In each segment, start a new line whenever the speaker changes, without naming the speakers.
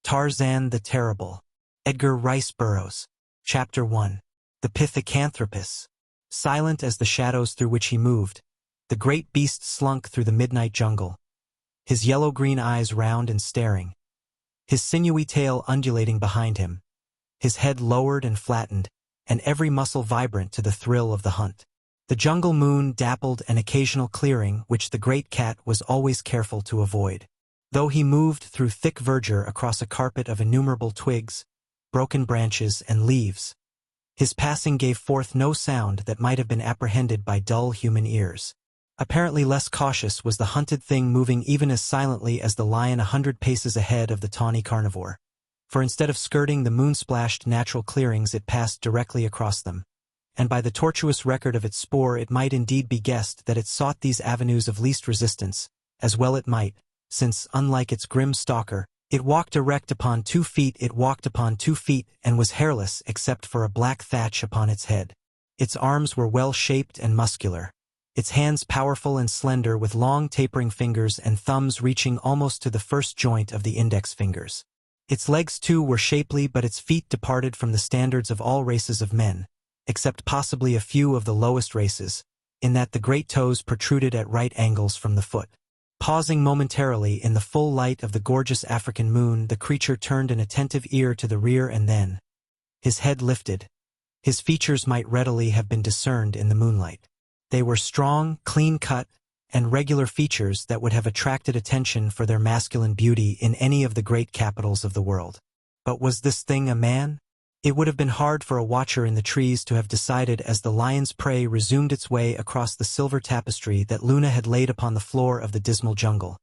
Tarzan the Terrible. Edgar Rice Burroughs. Chapter 1. The Pithecanthropus. Silent as the shadows through which he moved, the great beast slunk through the midnight jungle, his yellow-green eyes round and staring, his sinewy tail undulating behind him, his head lowered and flattened, and every muscle vibrant to the thrill of the hunt. The jungle moon dappled an occasional clearing which the great cat was always careful to avoid. Though he moved through thick verdure across a carpet of innumerable twigs, broken branches, and leaves, his passing gave forth no sound that might have been apprehended by dull human ears. Apparently less cautious was the hunted thing, moving even as silently as the lion 100 paces ahead of the tawny carnivore. For instead of skirting the moon-splashed natural clearings, it passed directly across them. And by the tortuous record of its spoor it might indeed be guessed that it sought these avenues of least resistance, as well it might, since, unlike its grim stalker, it walked erect upon 2 feet. It walked upon 2 feet and was hairless except for a black thatch upon its head. Its arms were well-shaped and muscular, its hands powerful and slender, with long tapering fingers and thumbs reaching almost to the first joint of the index fingers. Its legs too were shapely, but its feet departed from the standards of all races of men, except possibly a few of the lowest races, in that the great toes protruded at right angles from the foot. Pausing momentarily in the full light of the gorgeous African moon, the creature turned an attentive ear to the rear and then, his head lifted. His features might readily have been discerned in the moonlight. They were strong, clean-cut, and regular features that would have attracted attention for their masculine beauty in any of the great capitals of the world. But was this thing a man? It would have been hard for a watcher in the trees to have decided as the lion's prey resumed its way across the silver tapestry that Luna had laid upon the floor of the dismal jungle.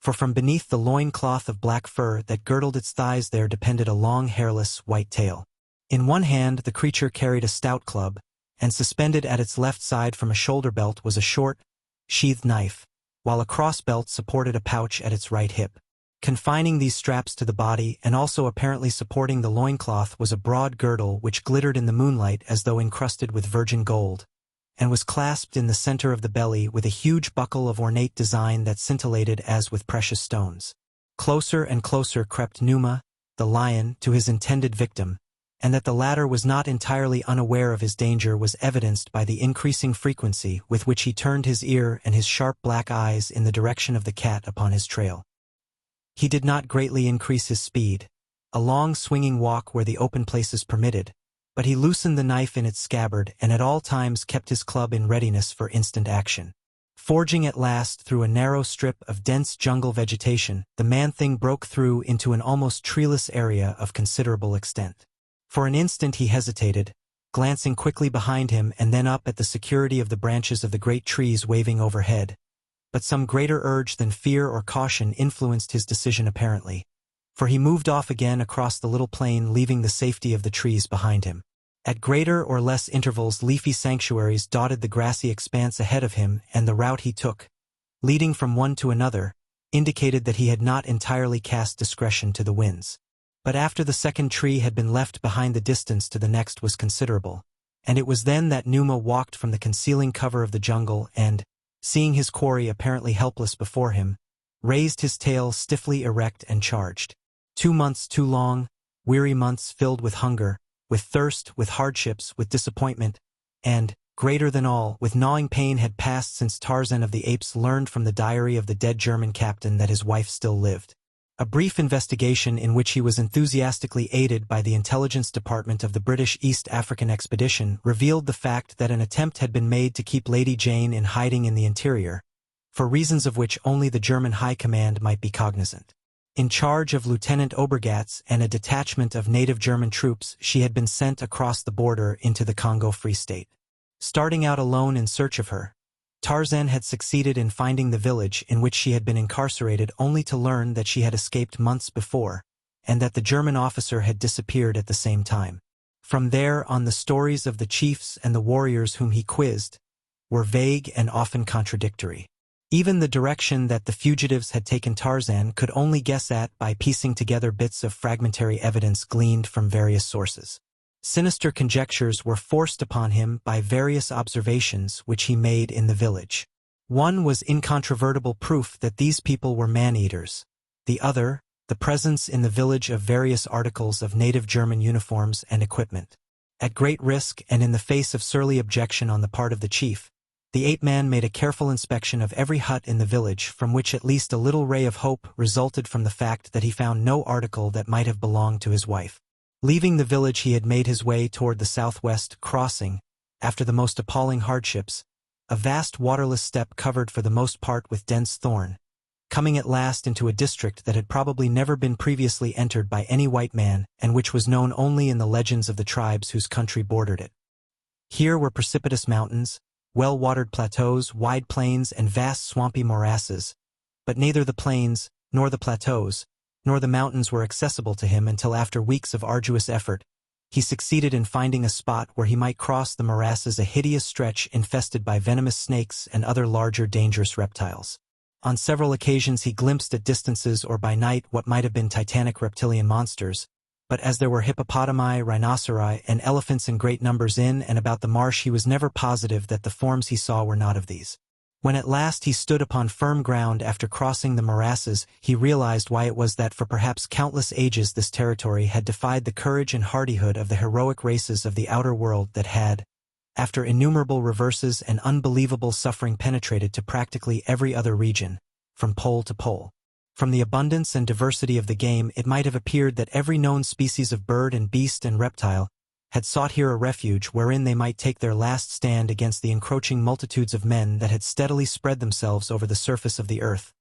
For from beneath the loin-cloth of black fur that girdled its thighs there depended a long, hairless, white tail. In one hand the creature carried a stout club, and suspended at its left side from a shoulder belt was a short, sheathed knife, while a cross belt supported a pouch at its right hip. Confining these straps to the body and also apparently supporting the loincloth was a broad girdle which glittered in the moonlight as though encrusted with virgin gold, and was clasped in the center of the belly with a huge buckle of ornate design that scintillated as with precious stones. Closer and closer crept Numa, the lion, to his intended victim, and that the latter was not entirely unaware of his danger was evidenced by the increasing frequency with which he turned his ear and his sharp black eyes in the direction of the cat upon his trail. He did not greatly increase his speed, a long swinging walk where the open places permitted, but he loosened the knife in its scabbard and at all times kept his club in readiness for instant action. Forging at last through a narrow strip of dense jungle vegetation, the man-thing broke through into an almost treeless area of considerable extent. For an instant he hesitated, glancing quickly behind him and then up at the security of the branches of the great trees waving overhead. But some greater urge than fear or caution influenced his decision apparently, for he moved off again across the little plain, leaving the safety of the trees behind him. At greater or less intervals leafy sanctuaries dotted the grassy expanse ahead of him, and the route he took, leading from one to another, indicated that he had not entirely cast discretion to the winds. But after the second tree had been left behind, the distance to the next was considerable, and it was then that Numa walked from the concealing cover of the jungle and, seeing his quarry apparently helpless before him, raised his tail stiffly erect and charged. 2 months too long, weary months filled with hunger, with thirst, with hardships, with disappointment, and, greater than all, with gnawing pain had passed since Tarzan of the Apes learned from the diary of the dead German captain that his wife still lived. A brief investigation in which he was enthusiastically aided by the intelligence department of the British East African expedition revealed the fact that an attempt had been made to keep Lady Jane in hiding in the interior, for reasons of which only the German High Command might be cognizant. In charge of Lieutenant Obergatz and a detachment of native German troops, she had been sent across the border into the Congo Free State. Starting out alone in search of her, Tarzan had succeeded in finding the village in which she had been incarcerated, only to learn that she had escaped months before, and that the German officer had disappeared at the same time. From there on, the stories of the chiefs and the warriors whom he quizzed were vague and often contradictory. Even the direction that the fugitives had taken Tarzan could only guess at by piecing together bits of fragmentary evidence gleaned from various sources. Sinister conjectures were forced upon him by various observations which he made in the village. One was incontrovertible proof that these people were man-eaters. The other, the presence in the village of various articles of native German uniforms and equipment. At great risk and in the face of surly objection on the part of the chief, the ape-man made a careful inspection of every hut in the village, from which at least a little ray of hope resulted from the fact that he found no article that might have belonged to his wife. Leaving the village, he had made his way toward the southwest, crossing, after the most appalling hardships, a vast waterless steppe covered for the most part with dense thorn, coming at last into a district that had probably never been previously entered by any white man and which was known only in the legends of the tribes whose country bordered it. Here were precipitous mountains, well-watered plateaus, wide plains, and vast swampy morasses, but neither the plains, nor the plateaus, nor the mountains were accessible to him until after weeks of arduous effort, he succeeded in finding a spot where he might cross the morasses, a hideous stretch infested by venomous snakes and other larger dangerous reptiles. On several occasions he glimpsed at distances or by night what might have been titanic reptilian monsters, but as there were hippopotami, rhinoceri, and elephants in great numbers in and about the marsh, he was never positive that the forms he saw were not of these. When at last he stood upon firm ground after crossing the morasses, he realized why it was that for perhaps countless ages this territory had defied the courage and hardihood of the heroic races of the outer world that had, after innumerable reverses and unbelievable suffering, penetrated to practically every other region, from pole to pole. From the abundance and diversity of the game, it might have appeared that every known species of bird and beast and reptile had sought here a refuge wherein they might take their last stand against the encroaching multitudes of men that had steadily spread themselves over the surface of the earth,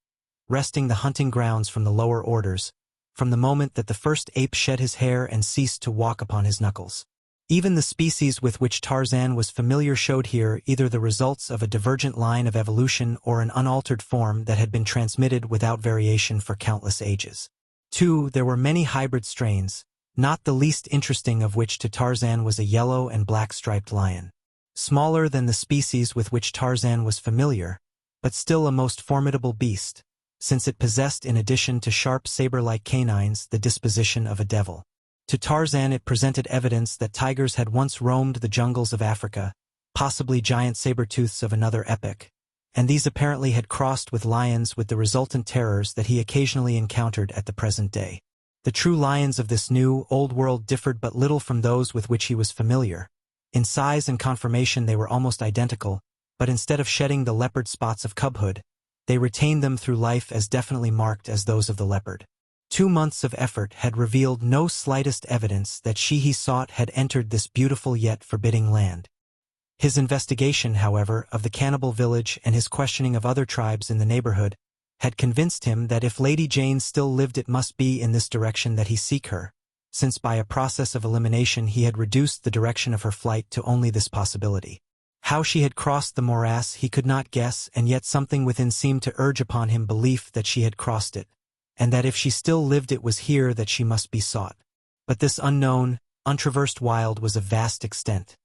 wresting the hunting grounds from the lower orders, from the moment that the first ape shed his hair and ceased to walk upon his knuckles. Even the species with which Tarzan was familiar showed here either the results of a divergent line of evolution or an unaltered form that had been transmitted without variation for countless ages. 2. There were many hybrid strains, not the least interesting of which to Tarzan was a yellow and black striped lion. Smaller than the species with which Tarzan was familiar, but still a most formidable beast, since it possessed in addition to sharp saber-like canines the disposition of a devil. To Tarzan it presented evidence that tigers had once roamed the jungles of Africa, possibly giant saber-tooths of another epoch, and these apparently had crossed with lions with the resultant terrors that he occasionally encountered at the present day. The true lions of this new, old world differed but little from those with which he was familiar. In size and conformation they were almost identical, but instead of shedding the leopard spots of cubhood, they retained them through life as definitely marked as those of the leopard. 2 months of effort had revealed no slightest evidence that she he sought had entered this beautiful yet forbidding land. His investigation, however, of the cannibal village and his questioning of other tribes in the neighborhood had convinced him that if Lady Jane still lived it must be in this direction that he seek her, since by a process of elimination he had reduced the direction of her flight to only this possibility. How she had crossed the morass he could not guess, and yet something within seemed to urge upon him belief that she had crossed it, and that if she still lived it was here that she must be sought. But this unknown, untraversed wild was of vast extent.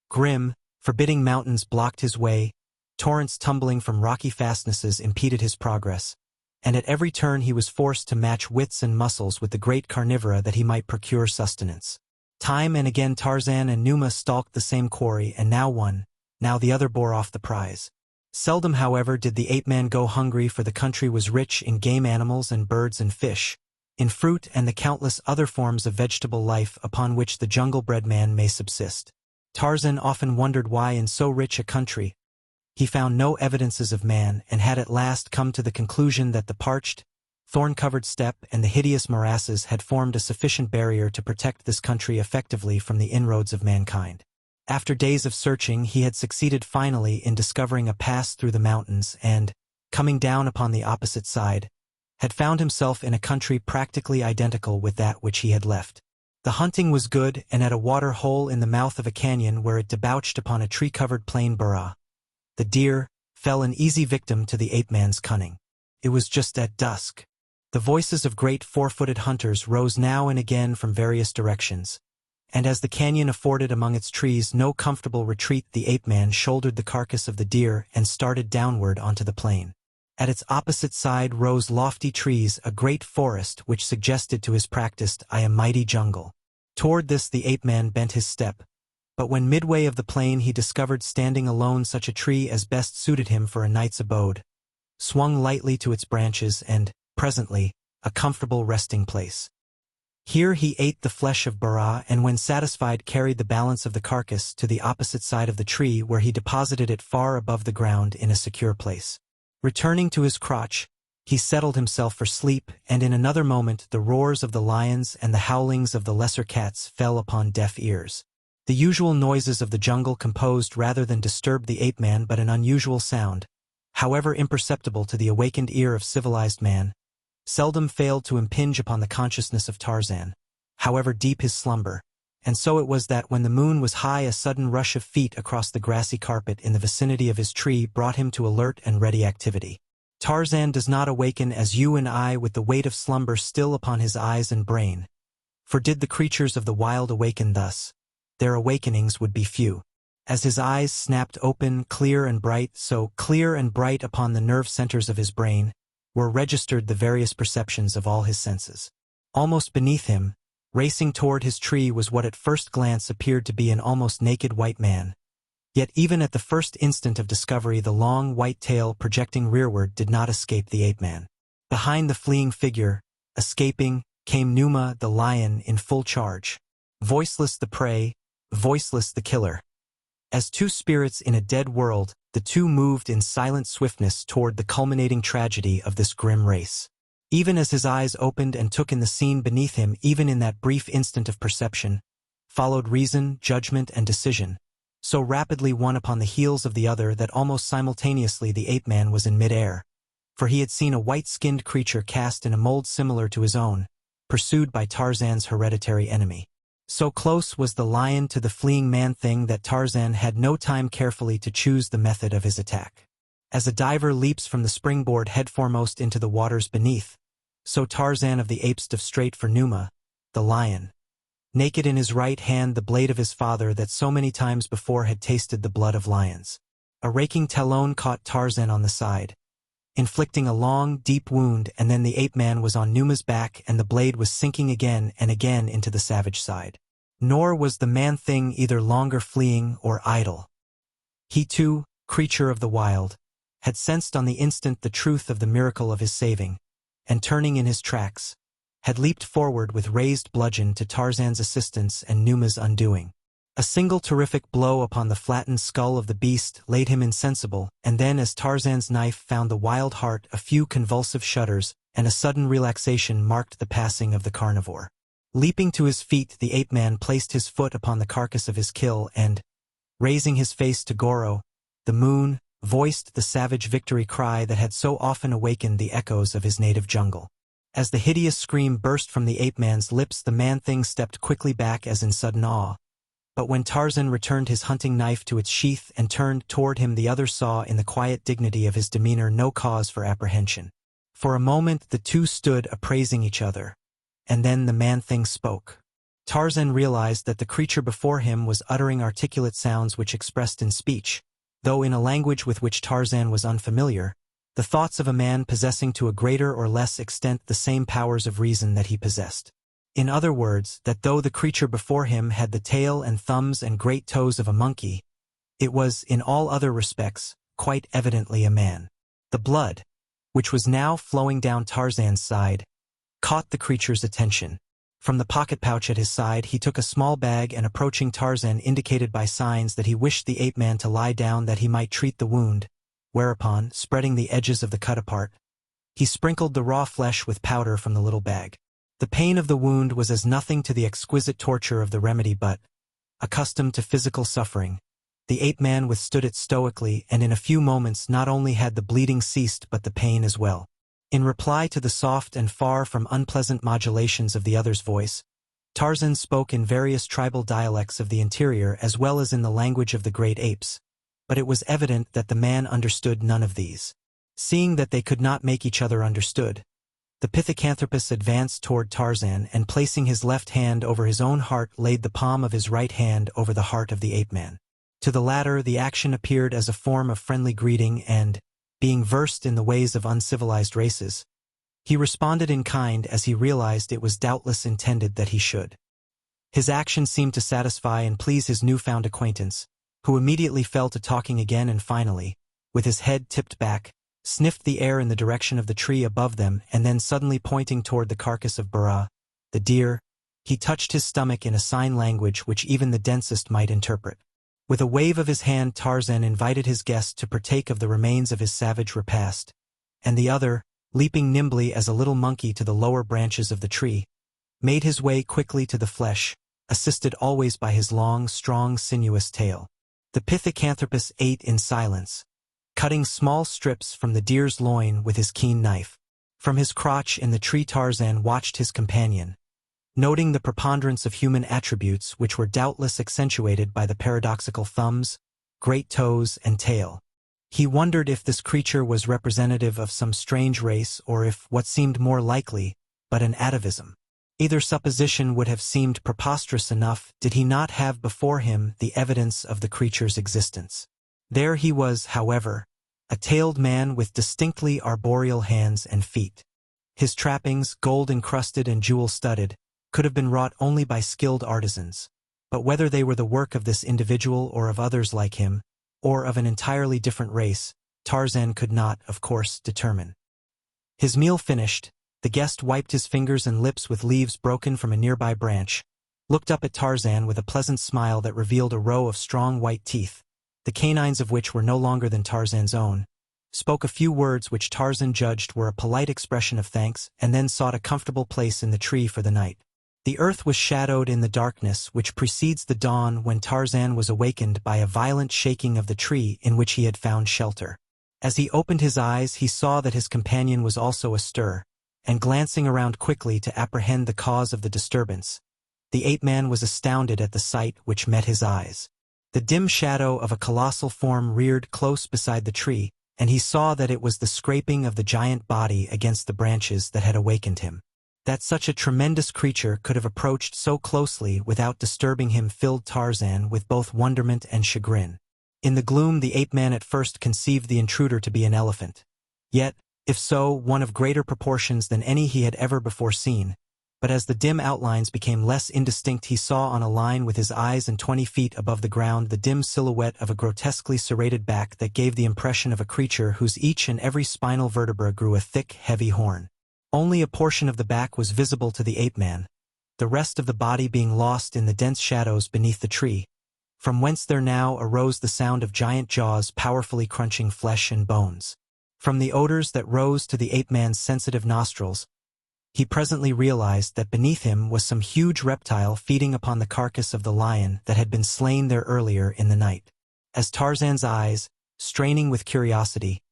Grim, forbidding mountains blocked his way, torrents tumbling from rocky fastnesses impeded his progress, and at every turn he was forced to match wits and muscles with the great carnivora that he might procure sustenance. Time and again Tarzan and Numa stalked the same quarry, and now one, now the other bore off the prize. Seldom, however, did the ape-man go hungry, for the country was rich in game animals and birds and fish, in fruit and the countless other forms of vegetable life upon which the jungle-bred man may subsist. Tarzan often wondered why in so rich a country he found no evidences of man, and had at last come to the conclusion that the parched, thorn-covered steppe and the hideous morasses had formed a sufficient barrier to protect this country effectively from the inroads of mankind. After days of searching, he had succeeded finally in discovering a pass through the mountains and, coming down upon the opposite side, had found himself in a country practically identical with that which he had left. The hunting was good, and at a water hole in the mouth of a canyon where it debouched upon a tree-covered plain burra, the deer fell an easy victim to the ape-man's cunning. It was just at dusk. The voices of great four-footed hunters rose now and again from various directions, and as the canyon afforded among its trees no comfortable retreat, the ape-man shouldered the carcass of the deer and started downward onto the plain. At its opposite side rose lofty trees, a great forest which suggested to his practiced eye a mighty jungle. Toward this the ape-man bent his step, but when midway of the plain he discovered standing alone such a tree as best suited him for a night's abode, swung lightly to its branches and, presently, a comfortable resting place. Here he ate the flesh of Bara and when satisfied carried the balance of the carcass to the opposite side of the tree where he deposited it far above the ground in a secure place. Returning to his crotch, he settled himself for sleep, and in another moment the roars of the lions and the howlings of the lesser cats fell upon deaf ears. The usual noises of the jungle composed rather than disturbed the ape-man, but an unusual sound, however imperceptible to the awakened ear of civilized man, seldom failed to impinge upon the consciousness of Tarzan, however deep his slumber, and so it was that when the moon was high a sudden rush of feet across the grassy carpet in the vicinity of his tree brought him to alert and ready activity. Tarzan does not awaken as you and I with the weight of slumber still upon his eyes and brain, for did the creatures of the wild awaken thus, their awakenings would be few. As his eyes snapped open clear and bright, so clear and bright upon the nerve centers of his brain, were registered the various perceptions of all his senses. Almost beneath him, racing toward his tree was what at first glance appeared to be an almost naked white man. Yet even at the first instant of discovery the long white tail projecting rearward did not escape the ape-man. Behind the fleeing figure, escaping, came Numa the lion in full charge. Voiceless the prey, voiceless the killer. As two spirits in a dead world, the two moved in silent swiftness toward the culminating tragedy of this grim race. Even as his eyes opened and took in the scene beneath him, even in that brief instant of perception, followed reason, judgment, and decision, so rapidly one upon the heels of the other that almost simultaneously the ape-man was in mid-air, for he had seen a white-skinned creature cast in a mold similar to his own, pursued by Tarzan's hereditary enemy. So close was the lion to the fleeing man-thing that Tarzan had no time carefully to choose the method of his attack. As a diver leaps from the springboard headforemost into the waters beneath, so Tarzan of the Apes dove straight for Numa, the lion. Naked in his right hand the blade of his father that so many times before had tasted the blood of lions. A raking talon caught Tarzan on the side, inflicting a long, deep wound, and then the ape-man was on Numa's back and the blade was sinking again and again into the savage side. Nor was the man-thing either longer fleeing or idle. He too, creature of the wild, had sensed on the instant the truth of the miracle of his saving, and turning in his tracks, had leaped forward with raised bludgeon to Tarzan's assistance and Numa's undoing. A single terrific blow upon the flattened skull of the beast laid him insensible, and then as Tarzan's knife found the wild heart a few convulsive shudders, and a sudden relaxation marked the passing of the carnivore. Leaping to his feet the ape-man placed his foot upon the carcass of his kill and, raising his face to Goro, the moon, voiced the savage victory cry that had so often awakened the echoes of his native jungle. As the hideous scream burst from the ape-man's lips the man-thing stepped quickly back as in sudden awe. But when Tarzan returned his hunting knife to its sheath and turned toward him the other saw in the quiet dignity of his demeanor no cause for apprehension. For a moment the two stood appraising each other, and then the man-thing spoke. Tarzan realized that the creature before him was uttering articulate sounds which expressed in speech, though in a language with which Tarzan was unfamiliar, the thoughts of a man possessing to a greater or less extent the same powers of reason that he possessed. In other words, that though the creature before him had the tail and thumbs and great toes of a monkey, it was, in all other respects, quite evidently a man. The blood, which was now flowing down Tarzan's side, caught the creature's attention. From the pocket pouch at his side he took a small bag and approaching Tarzan indicated by signs that he wished the ape-man to lie down that he might treat the wound, whereupon, spreading the edges of the cut apart, he sprinkled the raw flesh with powder from the little bag. The pain of the wound was as nothing to the exquisite torture of the remedy but, accustomed to physical suffering, the ape-man withstood it stoically and in a few moments not only had the bleeding ceased but the pain as well. In reply to the soft and far from unpleasant modulations of the other's voice, Tarzan spoke in various tribal dialects of the interior as well as in the language of the great apes, but it was evident that the man understood none of these. Seeing that they could not make each other understood, the Pithecanthropus advanced toward Tarzan and placing his left hand over his own heart laid the palm of his right hand over the heart of the ape-man. To the latter the action appeared as a form of friendly greeting and, being versed in the ways of uncivilized races, he responded in kind as he realized it was doubtless intended that he should. His action seemed to satisfy and please his newfound acquaintance, who immediately fell to talking again and finally, with his head tipped back, sniffed the air in the direction of the tree above them, and then suddenly pointing toward the carcass of Burra, the deer, he touched his stomach in a sign language which even the densest might interpret. With a wave of his hand, Tarzan invited his guest to partake of the remains of his savage repast, and the other, leaping nimbly as a little monkey to the lower branches of the tree, made his way quickly to the flesh, assisted always by his long, strong, sinuous tail. The pithecanthropus ate in silence, cutting small strips from the deer's loin with his keen knife. From his crotch in the tree, Tarzan watched his companion, noting the preponderance of human attributes which were doubtless accentuated by the paradoxical thumbs, great toes, and tail. He wondered if this creature was representative of some strange race or if, what seemed more likely, but an atavism. Either supposition would have seemed preposterous enough did he not have before him the evidence of the creature's existence. There he was, however, a tailed man with distinctly arboreal hands and feet. His trappings, gold-encrusted and jewel-studded, could have been wrought only by skilled artisans, but whether they were the work of this individual or of others like him, or of an entirely different race, Tarzan could not, of course, determine. His meal finished, the guest wiped his fingers and lips with leaves broken from a nearby branch, looked up at Tarzan with a pleasant smile that revealed a row of strong white teeth, the canines of which were no longer than Tarzan's own, spoke a few words which Tarzan judged were a polite expression of thanks, and then sought a comfortable place in the tree for the night. The earth was shadowed in the darkness which precedes the dawn when Tarzan was awakened by a violent shaking of the tree in which he had found shelter. As he opened his eyes, he saw that his companion was also astir, and glancing around quickly to apprehend the cause of the disturbance, the ape-man was astounded at the sight which met his eyes. The dim shadow of a colossal form reared close beside the tree, and he saw that it was the scraping of the giant body against the branches that had awakened him. That such a tremendous creature could have approached so closely without disturbing him filled Tarzan with both wonderment and chagrin. In the gloom, the ape-man at first conceived the intruder to be an elephant. Yet, if so, one of greater proportions than any he had ever before seen. But as the dim outlines became less indistinct, he saw on a line with his eyes and 20 feet above the ground the dim silhouette of a grotesquely serrated back that gave the impression of a creature whose each and every spinal vertebra grew a thick, heavy horn. Only a portion of the back was visible to the ape-man, the rest of the body being lost in the dense shadows beneath the tree, from whence there now arose the sound of giant jaws powerfully crunching flesh and bones. From the odors that rose to the ape-man's sensitive nostrils, he presently realized that beneath him was some huge reptile feeding upon the carcass of the lion that had been slain there earlier in the night. As Tarzan's eyes, straining with curiosity,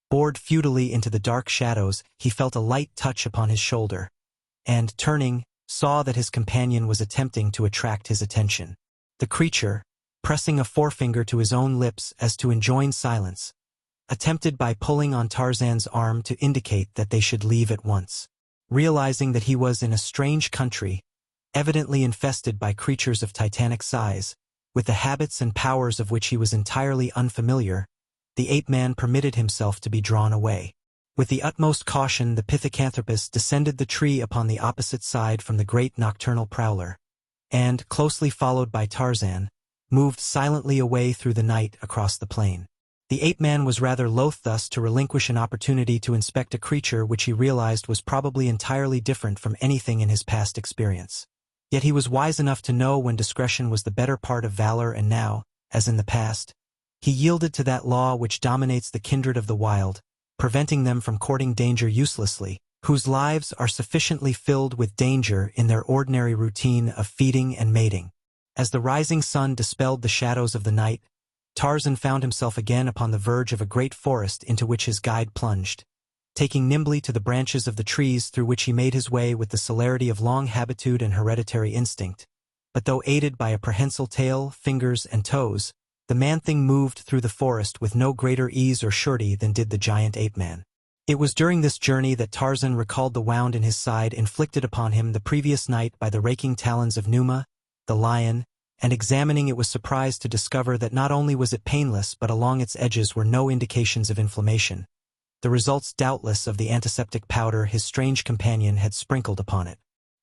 bored futilely into the dark shadows, he felt a light touch upon his shoulder, and, turning, saw that his companion was attempting to attract his attention. The creature, pressing a forefinger to his own lips as to enjoin silence, attempted by pulling on Tarzan's arm to indicate that they should leave at once. Realizing that he was in a strange country, evidently infested by creatures of titanic size, with the habits and powers of which he was entirely unfamiliar, the ape-man permitted himself to be drawn away. With the utmost caution, the pithecanthropus descended the tree upon the opposite side from the great nocturnal prowler, and, closely followed by Tarzan, moved silently away through the night across the plain. The ape-man was rather loath thus to relinquish an opportunity to inspect a creature which he realized was probably entirely different from anything in his past experience. Yet he was wise enough to know when discretion was the better part of valor, and now, as in the past, he yielded to that law which dominates the kindred of the wild, preventing them from courting danger uselessly, whose lives are sufficiently filled with danger in their ordinary routine of feeding and mating. As the rising sun dispelled the shadows of the night, Tarzan found himself again upon the verge of a great forest into which his guide plunged, taking nimbly to the branches of the trees through which he made his way with the celerity of long habitude and hereditary instinct. But though aided by a prehensile tail, fingers, and toes, the man-thing moved through the forest with no greater ease or surety than did the giant ape-man. It was during this journey that Tarzan recalled the wound in his side inflicted upon him the previous night by the raking talons of Numa, the lion, and examining it was surprised to discover that not only was it painless but along its edges were no indications of inflammation, the results doubtless of the antiseptic powder his strange companion had sprinkled upon it.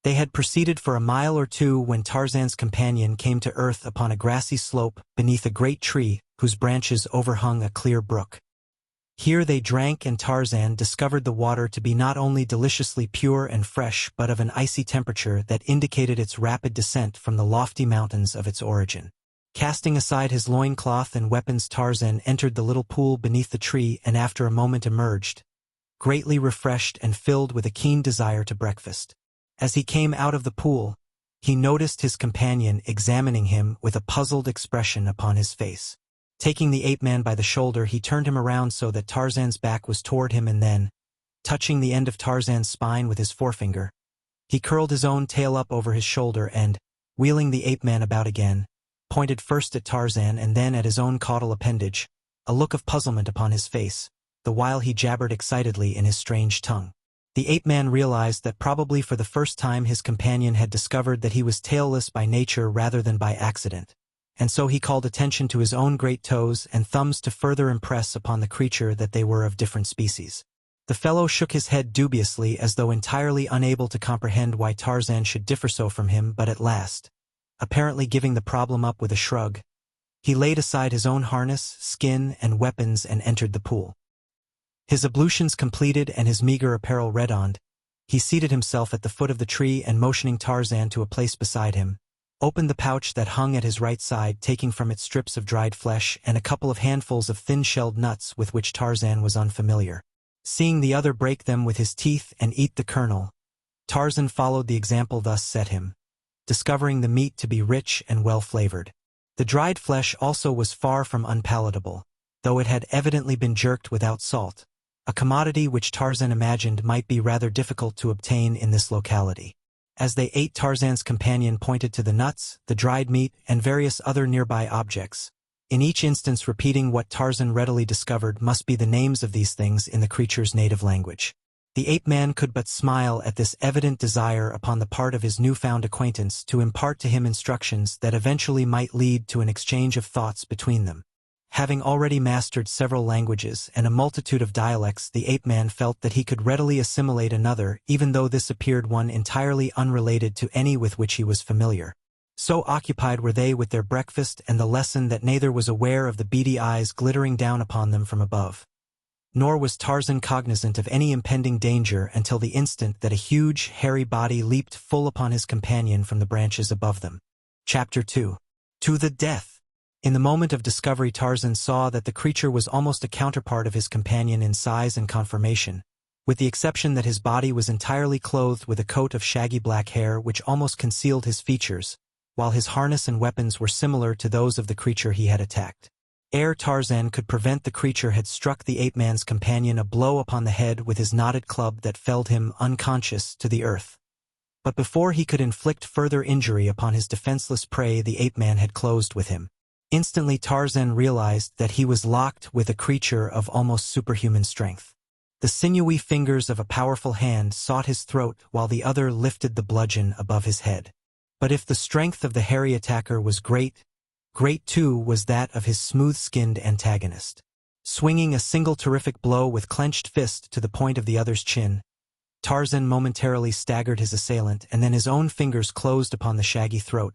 They had proceeded for a mile or two when Tarzan's companion came to earth upon a grassy slope beneath a great tree whose branches overhung a clear brook. Here they drank, and Tarzan discovered the water to be not only deliciously pure and fresh but of an icy temperature that indicated its rapid descent from the lofty mountains of its origin. Casting aside his loincloth and weapons, Tarzan entered the little pool beneath the tree and after a moment emerged, greatly refreshed and filled with a keen desire to breakfast. As he came out of the pool, he noticed his companion examining him with a puzzled expression upon his face. Taking the ape-man by the shoulder, he turned him around so that Tarzan's back was toward him, and then, touching the end of Tarzan's spine with his forefinger, he curled his own tail up over his shoulder and, wheeling the ape-man about again, pointed first at Tarzan and then at his own caudal appendage, a look of puzzlement upon his face, the while he jabbered excitedly in his strange tongue. The ape-man realized that probably for the first time his companion had discovered that he was tailless by nature rather than by accident, and so he called attention to his own great toes and thumbs to further impress upon the creature that they were of different species. The fellow shook his head dubiously as though entirely unable to comprehend why Tarzan should differ so from him, but at last, apparently giving the problem up with a shrug, he laid aside his own harness, skin, and weapons and entered the pool. His ablutions completed and his meager apparel redonned, he seated himself at the foot of the tree and, motioning Tarzan to a place beside him, opened the pouch that hung at his right side, taking from it strips of dried flesh and a couple of handfuls of thin-shelled nuts with which Tarzan was unfamiliar. Seeing the other break them with his teeth and eat the kernel, Tarzan followed the example thus set him, discovering the meat to be rich and well-flavored. The dried flesh also was far from unpalatable, though it had evidently been jerked without salt, a commodity which Tarzan imagined might be rather difficult to obtain in this locality. As they ate, Tarzan's companion pointed to the nuts, the dried meat, and various other nearby objects, in each instance repeating what Tarzan readily discovered must be the names of these things in the creature's native language. The ape-man could but smile at this evident desire upon the part of his newfound acquaintance to impart to him instructions that eventually might lead to an exchange of thoughts between them. Having already mastered several languages and a multitude of dialects, the ape-man felt that he could readily assimilate another, even though this appeared one entirely unrelated to any with which he was familiar. So occupied were they with their breakfast and the lesson that neither was aware of the beady eyes glittering down upon them from above. Nor was Tarzan cognizant of any impending danger until the instant that a huge, hairy body leaped full upon his companion from the branches above them. Chapter 2. To the death! In the moment of discovery, Tarzan saw that the creature was almost a counterpart of his companion in size and conformation, with the exception that his body was entirely clothed with a coat of shaggy black hair which almost concealed his features, while his harness and weapons were similar to those of the creature he had attacked. Ere Tarzan could prevent, the creature had struck the ape-man's companion a blow upon the head with his knotted club that felled him, unconscious, to the earth. But before he could inflict further injury upon his defenseless prey, the ape-man had closed with him. Instantly Tarzan realized that he was locked with a creature of almost superhuman strength. The sinewy fingers of a powerful hand sought his throat while the other lifted the bludgeon above his head. But if the strength of the hairy attacker was great, great too was that of his smooth-skinned antagonist. Swinging a single terrific blow with clenched fist to the point of the other's chin, Tarzan momentarily staggered his assailant, and then his own fingers closed upon the shaggy throat,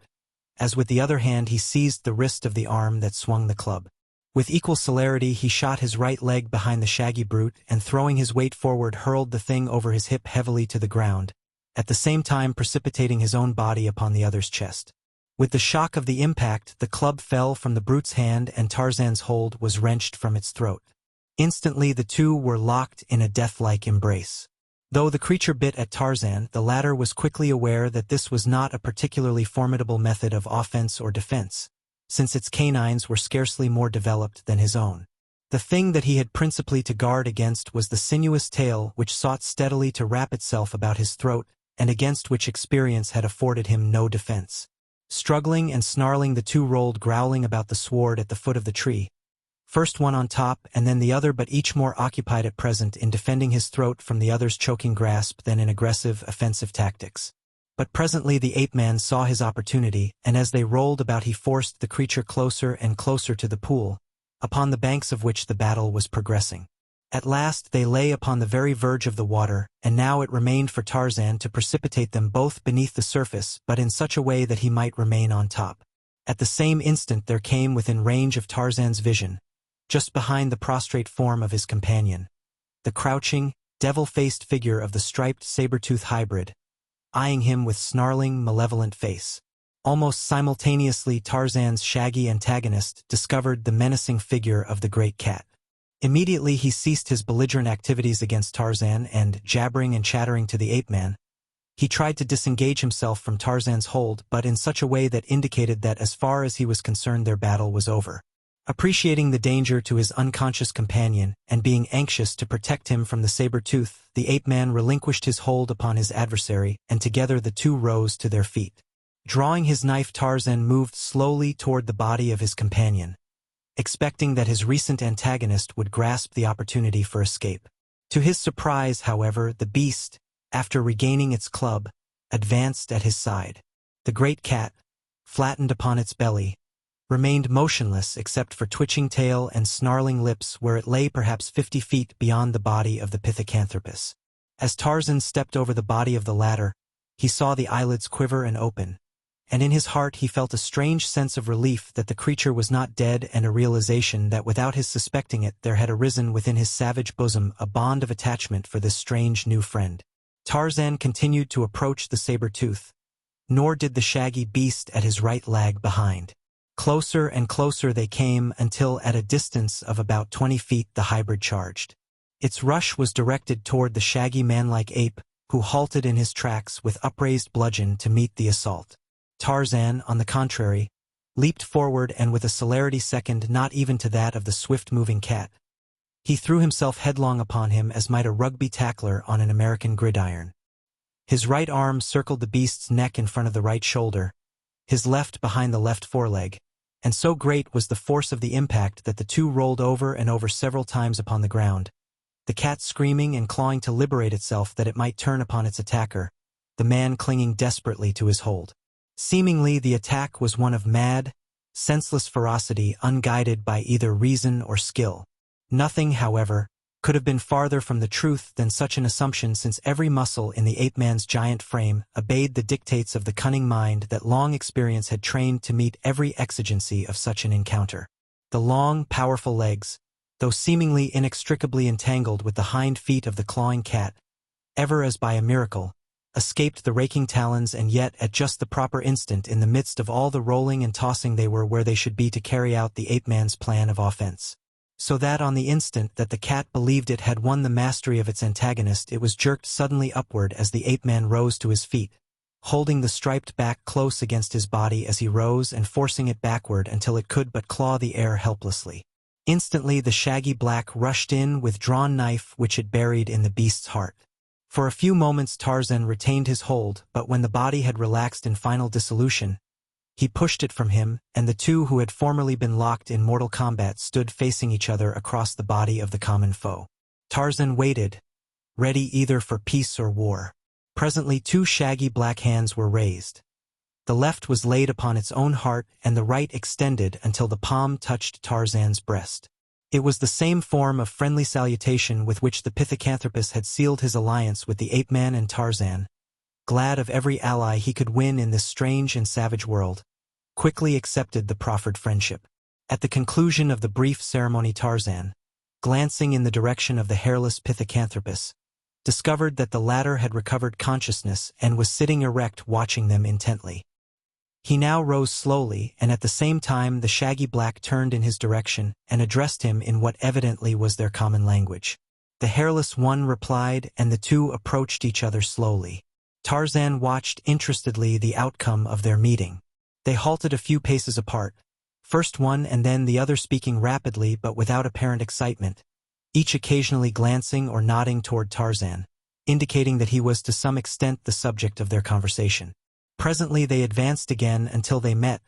as with the other hand he seized the wrist of the arm that swung the club. With equal celerity he shot his right leg behind the shaggy brute and, throwing his weight forward, hurled the thing over his hip heavily to the ground, at the same time precipitating his own body upon the other's chest. With the shock of the impact, the club fell from the brute's hand and Tarzan's hold was wrenched from its throat. Instantly the two were locked in a death-like embrace. Though the creature bit at Tarzan, the latter was quickly aware that this was not a particularly formidable method of offense or defense, since its canines were scarcely more developed than his own. The thing that he had principally to guard against was the sinuous tail which sought steadily to wrap itself about his throat, and against which experience had afforded him no defense. Struggling and snarling, the two rolled growling about the sward at the foot of the tree, first one on top and then the other, but each more occupied at present in defending his throat from the other's choking grasp than in aggressive, offensive tactics. But presently the ape-man saw his opportunity, and as they rolled about he forced the creature closer and closer to the pool, upon the banks of which the battle was progressing. At last they lay upon the very verge of the water, and now it remained for Tarzan to precipitate them both beneath the surface, but in such a way that he might remain on top. At the same instant there came within range of Tarzan's vision just behind the prostrate form of his companion. The crouching, devil-faced figure of the striped saber-tooth hybrid, eyeing him with snarling, malevolent face. Almost simultaneously, Tarzan's shaggy antagonist discovered the menacing figure of the great cat. Immediately he ceased his belligerent activities against Tarzan and, jabbering and chattering to the ape-man, he tried to disengage himself from Tarzan's hold, but in such a way that indicated that as far as he was concerned their battle was over. Appreciating the danger to his unconscious companion and being anxious to protect him from the saber-tooth, the ape-man relinquished his hold upon his adversary, and together the two rose to their feet. Drawing his knife, Tarzan moved slowly toward the body of his companion, expecting that his recent antagonist would grasp the opportunity for escape. To his surprise, however, the beast, after regaining its club, advanced at his side. The great cat, flattened upon its belly, remained motionless except for twitching tail and snarling lips where it lay perhaps 50 feet beyond the body of the pithecanthropus. As Tarzan stepped over the body of the latter, he saw the eyelids quiver and open, and in his heart he felt a strange sense of relief that the creature was not dead and a realization that without his suspecting it there had arisen within his savage bosom a bond of attachment for this strange new friend. Tarzan continued to approach the saber-tooth, nor did the shaggy beast at his right lag behind. Closer and closer they came until at a distance of about 20 feet the hybrid charged. Its rush was directed toward the shaggy man-like ape, who halted in his tracks with upraised bludgeon to meet the assault. Tarzan, on the contrary, leaped forward and with a celerity second not even to that of the swift-moving cat, he threw himself headlong upon him as might a rugby tackler on an American gridiron. His right arm circled the beast's neck in front of the right shoulder, his left behind the left foreleg, and so great was the force of the impact that the two rolled over and over several times upon the ground, the cat screaming and clawing to liberate itself that it might turn upon its attacker, the man clinging desperately to his hold. Seemingly the attack was one of mad, senseless ferocity unguided by either reason or skill. Nothing, however, could have been farther from the truth than such an assumption, since every muscle in the ape-man's giant frame obeyed the dictates of the cunning mind that long experience had trained to meet every exigency of such an encounter. The long, powerful legs, though seemingly inextricably entangled with the hind feet of the clawing cat, ever as by a miracle, escaped the raking talons, and yet at just the proper instant in the midst of all the rolling and tossing they were where they should be to carry out the ape-man's plan of offense. So that on the instant that the cat believed it had won the mastery of its antagonist, it was jerked suddenly upward as the ape-man rose to his feet, holding the striped back close against his body as he rose and forcing it backward until it could but claw the air helplessly. Instantly the shaggy black rushed in with drawn knife which it buried in the beast's heart. For a few moments Tarzan retained his hold, but when the body had relaxed in final dissolution, he pushed it from him, and the two who had formerly been locked in mortal combat stood facing each other across the body of the common foe. Tarzan waited, ready either for peace or war. Presently 2 shaggy black hands were raised. The left was laid upon its own heart and the right extended until the palm touched Tarzan's breast. It was the same form of friendly salutation with which the pithecanthropus had sealed his alliance with the ape-man, and Tarzan, glad of every ally he could win in this strange and savage world, quickly accepted the proffered friendship. At the conclusion of the brief ceremony, Tarzan, glancing in the direction of the hairless pithecanthropus, discovered that the latter had recovered consciousness and was sitting erect watching them intently. He now rose slowly, and at the same time the shaggy black turned in his direction and addressed him in what evidently was their common language. The hairless one replied, and the two approached each other slowly. Tarzan watched interestedly the outcome of their meeting. They halted a few paces apart, first one and then the other speaking rapidly but without apparent excitement, each occasionally glancing or nodding toward Tarzan, indicating that he was to some extent the subject of their conversation. Presently they advanced again until they met,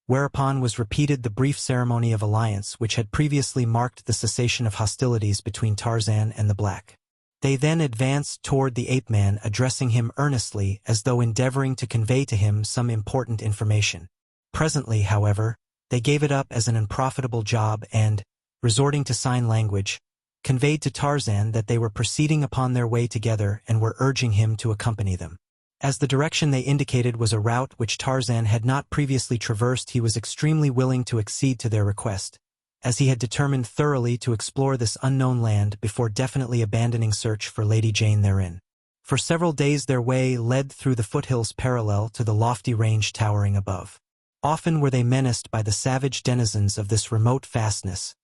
whereupon was repeated the brief ceremony of alliance which had previously marked the cessation of hostilities between Tarzan and the black. They then advanced toward the ape-man, addressing him earnestly as though endeavoring to convey to him some important information. Presently, however, they gave it up as an unprofitable job and, resorting to sign language, conveyed to Tarzan that they were proceeding upon their way together and were urging him to accompany them. As the direction they indicated was a route which Tarzan had not previously traversed, he was extremely willing to accede to their request, as he had determined thoroughly to explore this unknown land before definitely abandoning search for Lady Jane therein. For several days their way led through the foothills parallel to the lofty range towering above. Often were they menaced by the savage denizens of this remote fastness,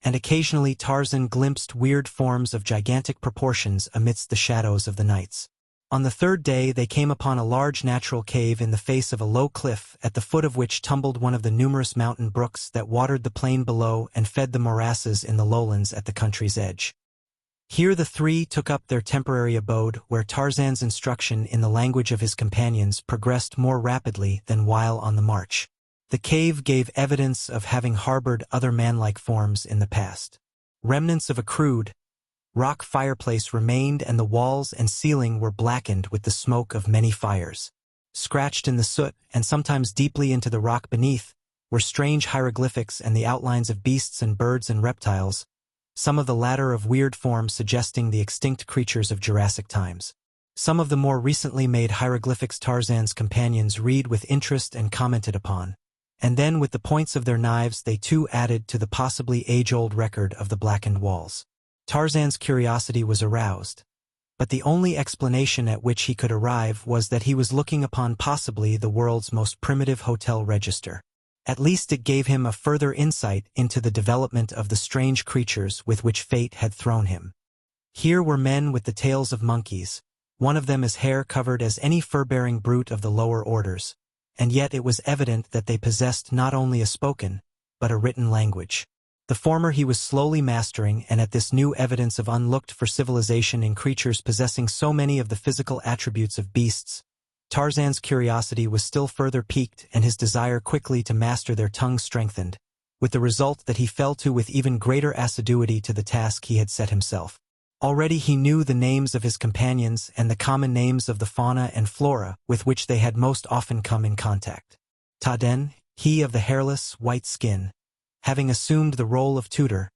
and occasionally Tarzan glimpsed weird forms of gigantic proportions amidst the shadows of the nights. On the third day they came upon a large natural cave in the face of a low cliff, at the foot of which tumbled one of the numerous mountain brooks that watered the plain below and fed the morasses in the lowlands at the country's edge. Here the three took up their temporary abode, where Tarzan's instruction in the language of his companions progressed more rapidly than while on the march. The cave gave evidence of having harbored other man-like forms in the past. Remnants of a crude rock fireplace remained, and the walls and ceiling were blackened with the smoke of many fires. Scratched in the soot, and sometimes deeply into the rock beneath, were strange hieroglyphics and the outlines of beasts and birds and reptiles, some of the latter of weird form suggesting the extinct creatures of Jurassic times. Some of the more recently made hieroglyphics Tarzan's companions read with interest and commented upon, and then with the points of their knives they too added to the possibly age-old record of the blackened walls. Tarzan's curiosity was aroused, but the only explanation at which he could arrive was that he was looking upon possibly the world's most primitive hotel register. At least it gave him a further insight into the development of the strange creatures with which fate had thrown him. Here were men with the tails of monkeys, one of them as hair-covered as any fur-bearing brute of the lower orders, and yet it was evident that they possessed not only a spoken, but a written language. The former he was slowly mastering, and at this new evidence of unlooked-for civilization in creatures possessing so many of the physical attributes of beasts, Tarzan's curiosity was still further piqued and his desire quickly to master their tongues strengthened, with the result that he fell to with even greater assiduity to the task he had set himself. Already he knew the names of his companions and the common names of the fauna and flora with which they had most often come in contact. Taden, he of the hairless, white skin, having assumed the role of tutor,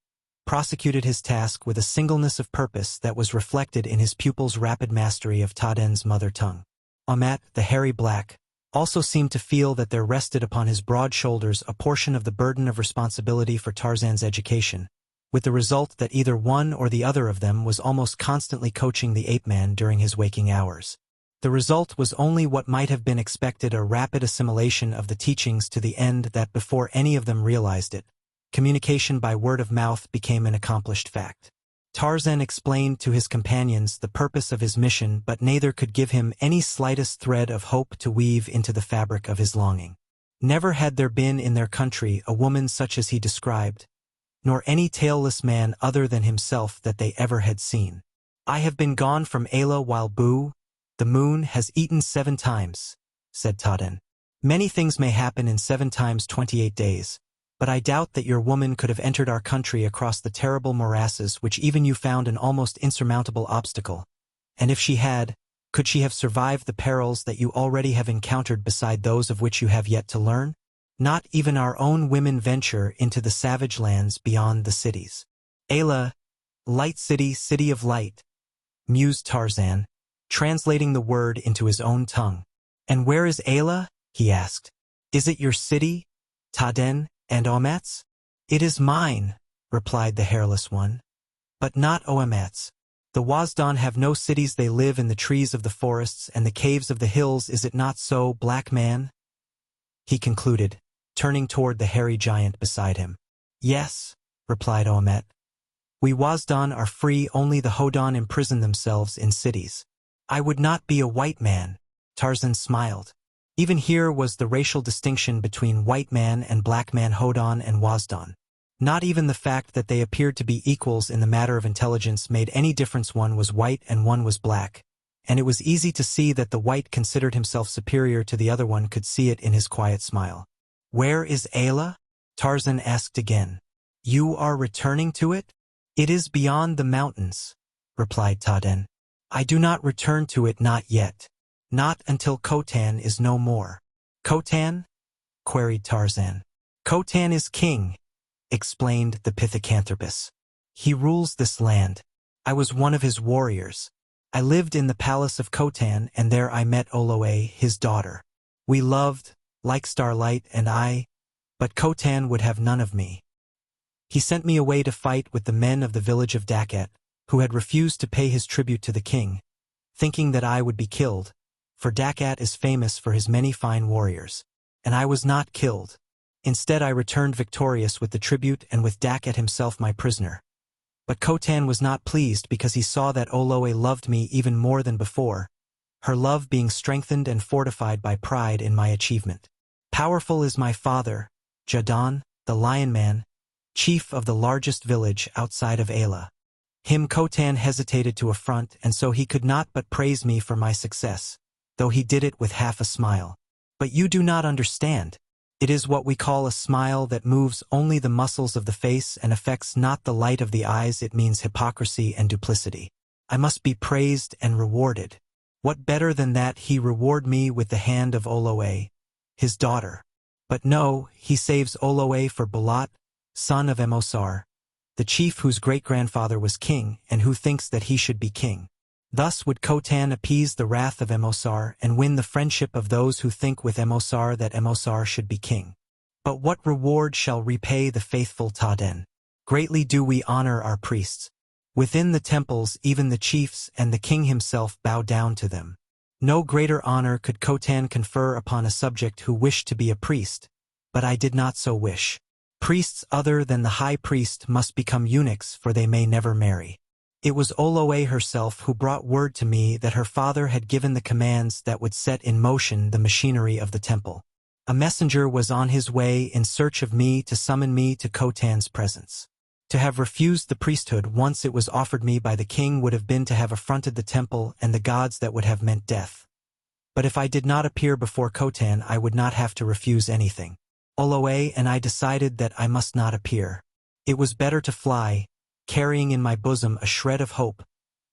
prosecuted his task with a singleness of purpose that was reflected in his pupil's rapid mastery of Taden's mother tongue. Amat, the hairy black, also seemed to feel that there rested upon his broad shoulders a portion of the burden of responsibility for Tarzan's education, with the result that either one or the other of them was almost constantly coaching the ape-man during his waking hours. The result was only what might have been expected: a rapid assimilation of the teachings to the end that before any of them realized it, communication by word of mouth became an accomplished fact. Tarzan explained to his companions the purpose of his mission, but neither could give him any slightest thread of hope to weave into the fabric of his longing. Never had there been in their country a woman such as he described, nor any tailless man other than himself that they ever had seen. "I have been gone from Ayla while Bu, the moon, has eaten 7 times, said Taden. "Many things may happen in 7 times 28 days. But I doubt that your woman could have entered our country across the terrible morasses which even you found an almost insurmountable obstacle. And if she had, could she have survived the perils that you already have encountered beside those of which you have yet to learn? Not even our own women venture into the savage lands beyond the cities." "Ayla, light city, city of light," mused Tarzan, translating the word into his own tongue. "And where is Ayla?" he asked. "Is it your city, Taden, and Omat's?" "It is mine," replied the hairless one, "but not Omat's. The Wasdan have no cities, they live in the trees of the forests and the caves of the hills, is it not so, black man?" he concluded, turning toward the hairy giant beside him. "Yes," replied Omat. "We Wasdan are free, only the Hodan imprison themselves in cities." "I would not be a white man," Tarzan smiled. Even here was the racial distinction between white man and black man, Hodan and Wasdan. Not even the fact that they appeared to be equals in the matter of intelligence made any difference. One was white and one was black, and it was easy to see that the white considered himself superior to the other one could see it in his quiet smile. "Where is Ayla?" Tarzan asked again. "You are returning to it?" "It is beyond the mountains," replied Taden. "I do not return to it, not yet. Not until Khotan is no more." "Khotan?" queried Tarzan. "Khotan is king," explained the Pithecanthropus. "He rules this land. I was one of his warriors. I lived in the palace of Khotan, and there I met Oloe, his daughter. We loved, like starlight and I, but Khotan would have none of me. He sent me away to fight with the men of the village of Dakat, who had refused to pay his tribute to the king, thinking that I would be killed, for Dakat is famous for his many fine warriors. And I was not killed. Instead I returned victorious with the tribute and with Dakat himself my prisoner. But Khotan was not pleased because he saw that Oloe loved me even more than before, her love being strengthened and fortified by pride in my achievement. Powerful is my father, Jadon, the Lion Man, chief of the largest village outside of Ayla. Him Khotan hesitated to affront, and so he could not but praise me for my success, though he did it with half a smile. But you do not understand. It is what we call a smile that moves only the muscles of the face and affects not the light of the eyes. It means hypocrisy and duplicity. I must be praised and rewarded. What better than that he reward me with the hand of Oloe, his daughter? But no, he saves Oloe for Bulat, son of Emosar, the chief whose great-grandfather was king and who thinks that he should be king. Thus would Khotan appease the wrath of Emosar and win the friendship of those who think with Emosar that Emosar should be king. But what reward shall repay the faithful Taden? Greatly do we honor our priests. Within the temples even the chiefs and the king himself bow down to them. No greater honor could Khotan confer upon a subject who wished to be a priest, but I did not so wish. Priests other than the high priest must become eunuchs, for they may never marry. It was Oloe herself who brought word to me that her father had given the commands that would set in motion the machinery of the temple. A messenger was on his way in search of me to summon me to Khotan's presence. To have refused the priesthood once it was offered me by the king would have been to have affronted the temple and the gods. That would have meant death. But if I did not appear before Khotan, I would not have to refuse anything. Oloe and I decided that I must not appear. It was better to fly, carrying in my bosom a shred of hope,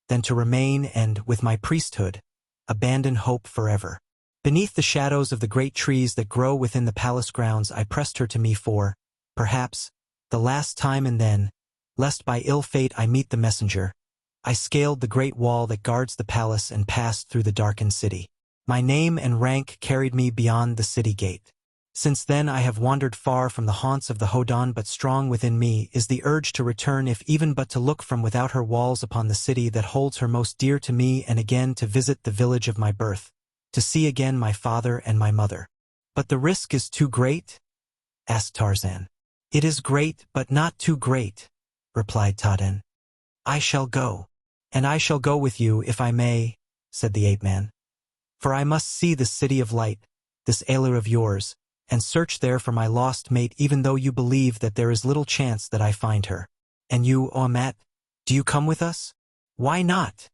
than to remain and, with my priesthood, abandon hope forever. Beneath the shadows of the great trees that grow within the palace grounds I pressed her to me for, perhaps, the last time, and then, lest by ill fate I meet the messenger, I scaled the great wall that guards the palace and passed through the darkened city. My name and rank carried me beyond the city gate. Since then I have wandered far from the haunts of the Hodan, but strong within me is the urge to return, if even but to look from without her walls upon the city that holds her most dear to me, and again to visit the village of my birth, to see again my father and my mother. But the risk is too great? Asked Tarzan. It is great, but not too great, replied Taden. I shall go. And I shall go with you if I may, said the ape-man. For I must see this city of light, this Ayla of yours, and search there for my lost mate, even though you believe that there is little chance that I find her. And you, Oamat, do you come with us? Why not?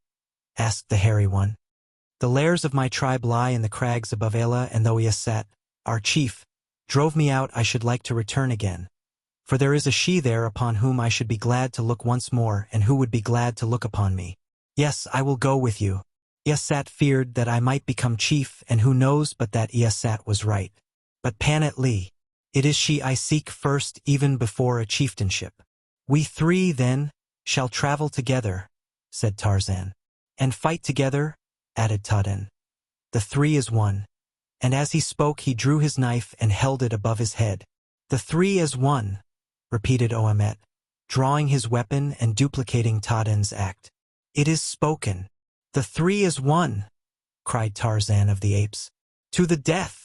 Asked the hairy one. The lairs of my tribe lie in the crags above Ayla, and though Iasat, our chief, drove me out, I should like to return again. For there is a she there upon whom I should be glad to look once more, and who would be glad to look upon me. Yes, I will go with you. Iasat feared that I might become chief, and who knows but that Iasat was right. But Panat Lee, it is she I seek first, even before a chieftainship. We three, then, shall travel together, said Tarzan. And fight together, added Taden. The three as one. And as he spoke he drew his knife and held it above his head. The three as one, repeated Oamet, drawing his weapon and duplicating Taden's act. It is spoken. The three as one, cried Tarzan of the Apes. To the death!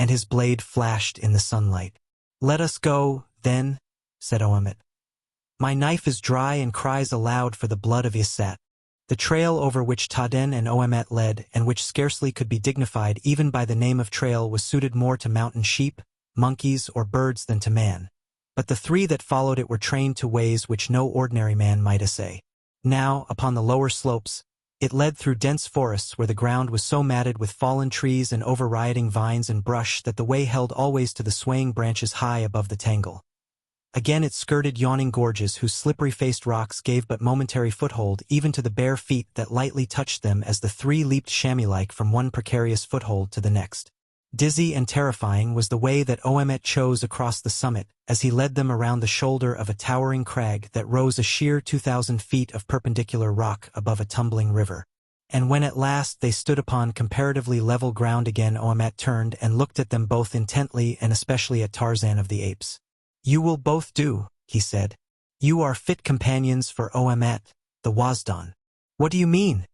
And his blade flashed in the sunlight. Let us go, then, said Oamet. My knife is dry and cries aloud for the blood of Iasat. The trail over which Taden and Oamet led, and which scarcely could be dignified even by the name of trail, was suited more to mountain sheep, monkeys, or birds than to man. But the three that followed it were trained to ways which no ordinary man might essay. Now, upon the lower slopes, it led through dense forests where the ground was so matted with fallen trees and over-rioting vines and brush that the way held always to the swaying branches high above the tangle. Again it skirted yawning gorges whose slippery-faced rocks gave but momentary foothold even to the bare feet that lightly touched them as the three leaped chamois-like from one precarious foothold to the next. Dizzy and terrifying was the way that Oamet chose across the summit as he led them around the shoulder of a towering crag that rose a sheer 2,000 feet of perpendicular rock above a tumbling river. And when at last they stood upon comparatively level ground again, Oamet turned and looked at them both intently, and especially at Tarzan of the Apes. You will both do, he said. You are fit companions for Omet, the Wasdan. What do you mean?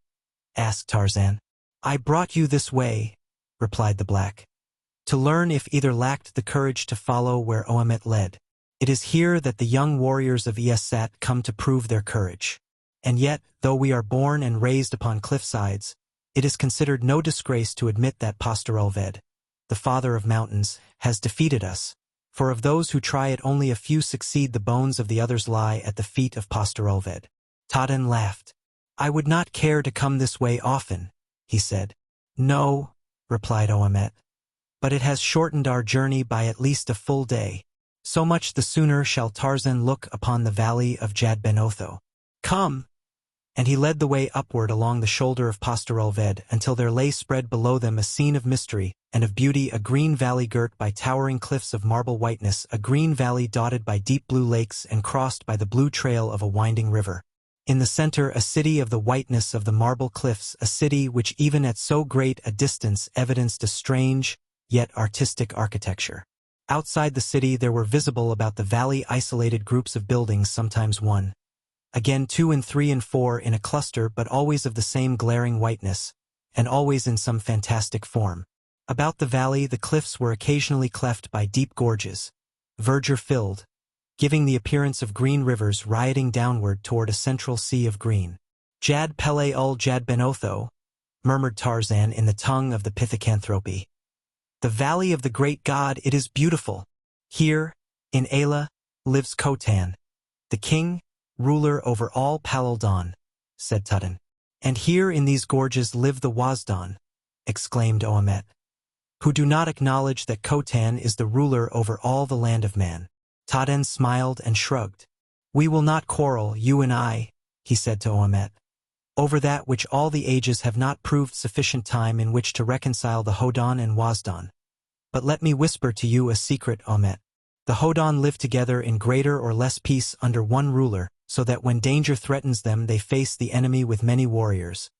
Asked Tarzan. I brought you this way, replied the black, to learn if either lacked the courage to follow where Omet led. It is here that the young warriors of Esat come to prove their courage. And yet, though we are born and raised upon cliffsides, it is considered no disgrace to admit that Pastorelved, the father of mountains, has defeated us, for of those who try it only a few succeed. The bones of the others lie at the feet of Pastorelved. Taden laughed. I would not care to come this way often, he said. No, replied Omet, but it has shortened our journey by at least a full day. So much the sooner shall Tarzan look upon the valley of Jadbenotho. Come! And he led the way upward along the shoulder of Pastorelved until there lay spread below them a scene of mystery and of beauty, a green valley girt by towering cliffs of marble whiteness, a green valley dotted by deep blue lakes and crossed by the blue trail of a winding river. In the center a city of the whiteness of the marble cliffs, a city which even at so great a distance evidenced a strange, yet artistic architecture. Outside the city there were visible about the valley isolated groups of buildings, sometimes one, again 2 and 3 and 4 in a cluster, but always of the same glaring whiteness, and always in some fantastic form. About the valley the cliffs were occasionally cleft by deep gorges, verdure-filled, giving the appearance of green rivers rioting downward toward a central sea of green. Jad Pele ul Jadbenotho, murmured Tarzan in the tongue of the Pithecanthropy. The valley of the great god, it is beautiful. Here, in Ayla, lives Khotan, the king, ruler over all Palaldon, said Taden. And here in these gorges live the Wasdan, exclaimed Omet, who do not acknowledge that Khotan is the ruler over all the land of man. Taden smiled and shrugged. We will not quarrel, you and I, he said to Omet, over that which all the ages have not proved sufficient time in which to reconcile the Hodan and Wasdan. But let me whisper to you a secret, Omet. The Hodan live together in greater or less peace under one ruler, so that when danger threatens them they face the enemy with many warriors.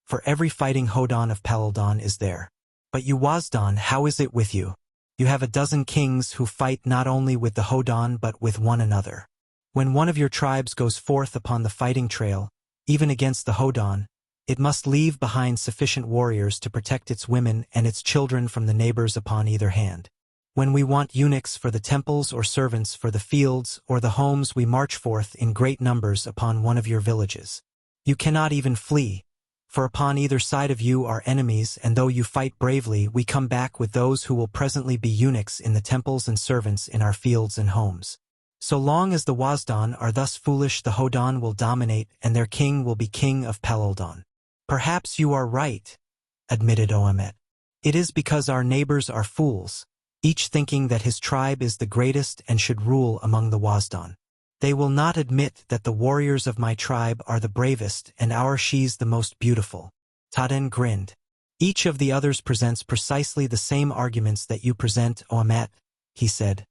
For every fighting Hodan of Palaldon is there. But you Wasdan, how is it with you? You have a dozen kings who fight not only with the Hodan but with one another. When one of your tribes goes forth upon the fighting trail, even against the Hodan, it must leave behind sufficient warriors to protect its women and its children from the neighbors upon either hand. When we want eunuchs for the temples or servants for the fields or the homes, we march forth in great numbers upon one of your villages. You cannot even flee, for upon either side of you are enemies, and though you fight bravely, we come back with those who will presently be eunuchs in the temples and servants in our fields and homes. So long as the Wasdan are thus foolish, the Hodan will dominate and their king will be king of Palaldon. Perhaps you are right, admitted Omet. It is because our neighbors are fools, each thinking that his tribe is the greatest and should rule among the Wasdan. They will not admit that the warriors of my tribe are the bravest and our she's the most beautiful. Taden grinned. Each of the others presents precisely the same arguments that you present, Omet, he said.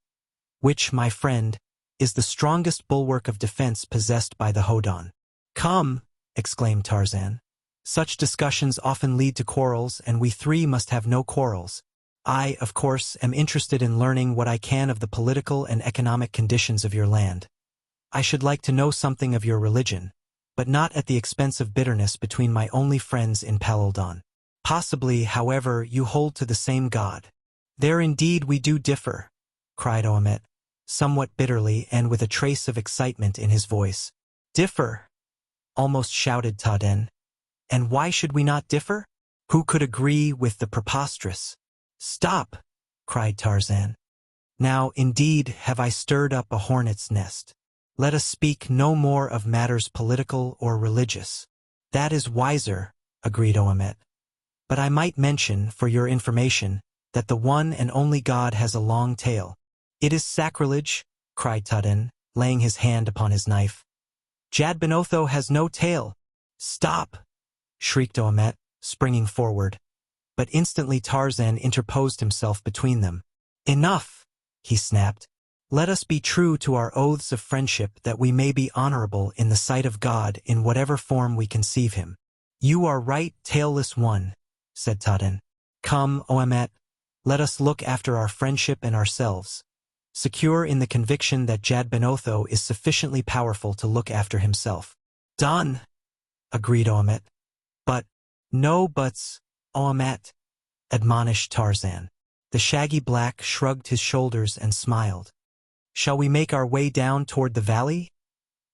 Which, my friend, is the strongest bulwark of defense possessed by the Hodan. Come, exclaimed Tarzan. Such discussions often lead to quarrels, and we three must have no quarrels. I, of course, am interested in learning what I can of the political and economic conditions of your land. I should like to know something of your religion, but not at the expense of bitterness between my only friends in Palaldon. Possibly, however, you hold to the same god. There indeed we do differ, cried Omet, somewhat bitterly and with a trace of excitement in his voice. Differ? Almost shouted Taden. And why should we not differ? Who could agree with the preposterous? Stop, cried Tarzan. Now, indeed, have I stirred up a hornet's nest. Let us speak no more of matters political or religious. That is wiser, agreed Omet. But I might mention, for your information, that the one and only God has a long tail. It is sacrilege, cried Taden, laying his hand upon his knife. Jadbenotho has no tail. Stop, shrieked Omet, springing forward. But instantly Tarzan interposed himself between them. Enough, he snapped. Let us be true to our oaths of friendship that we may be honorable in the sight of God in whatever form we conceive him. You are right, tailless one, said Taden. Come, Omet, let us look after our friendship and ourselves. secure in the conviction that Jadbenotho is sufficiently powerful to look after himself. "Done," agreed Oamet. "But, no buts, Oamet," admonished Tarzan. The shaggy black shrugged his shoulders and smiled. "Shall we make our way down toward the valley?"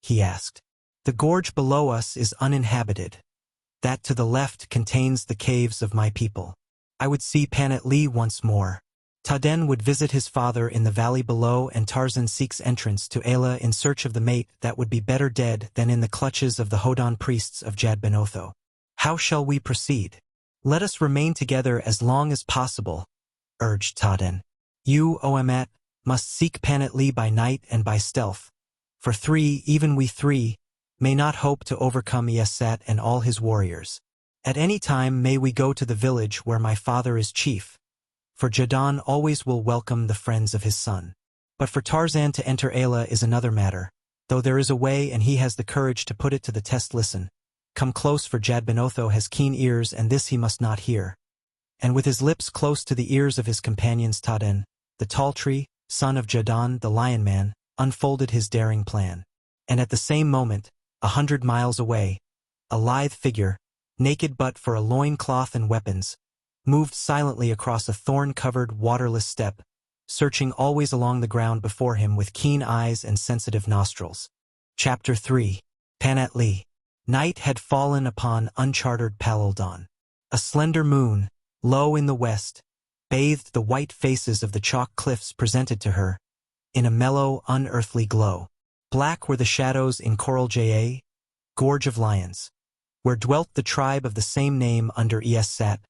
he asked. "The gorge below us is uninhabited. That to the left contains the caves of my people. I would see Panat once more." Taden would visit his father in the valley below, and Tarzan seeks entrance to Ayla in search of the mate that would be better dead than in the clutches of the Hodan priests of Jadbenotho. "How shall we proceed?" "Let us remain together as long as possible," urged Taden. "You, Oamet, must seek Panat by night and by stealth. For even we three, may not hope to overcome Yesat and all his warriors. At any time may we go to the village where my father is chief, for Jadon always will welcome the friends of his son. But for Tarzan to enter Ayla is another matter, though there is a way and he has the courage to put it to the test. Listen, come close, for Jadbenotho has keen ears and this he must not hear." And with his lips close to the ears of his companions, Taden, the tall tree, son of Jadon the Lion Man, unfolded his daring plan. And at the same moment, 100 miles away, a lithe figure, naked but for a loincloth and weapons, moved silently across a thorn-covered, waterless steppe, searching always along the ground before him with keen eyes and sensitive nostrils. Chapter 3. Panat. Night had fallen upon uncharted Palildon. A slender moon, low in the west, bathed the white faces of the chalk cliffs presented to her, in a mellow, unearthly glow. Black were the shadows in Coral Ja, Gorge of Lions, where dwelt the tribe of the same name under Esat,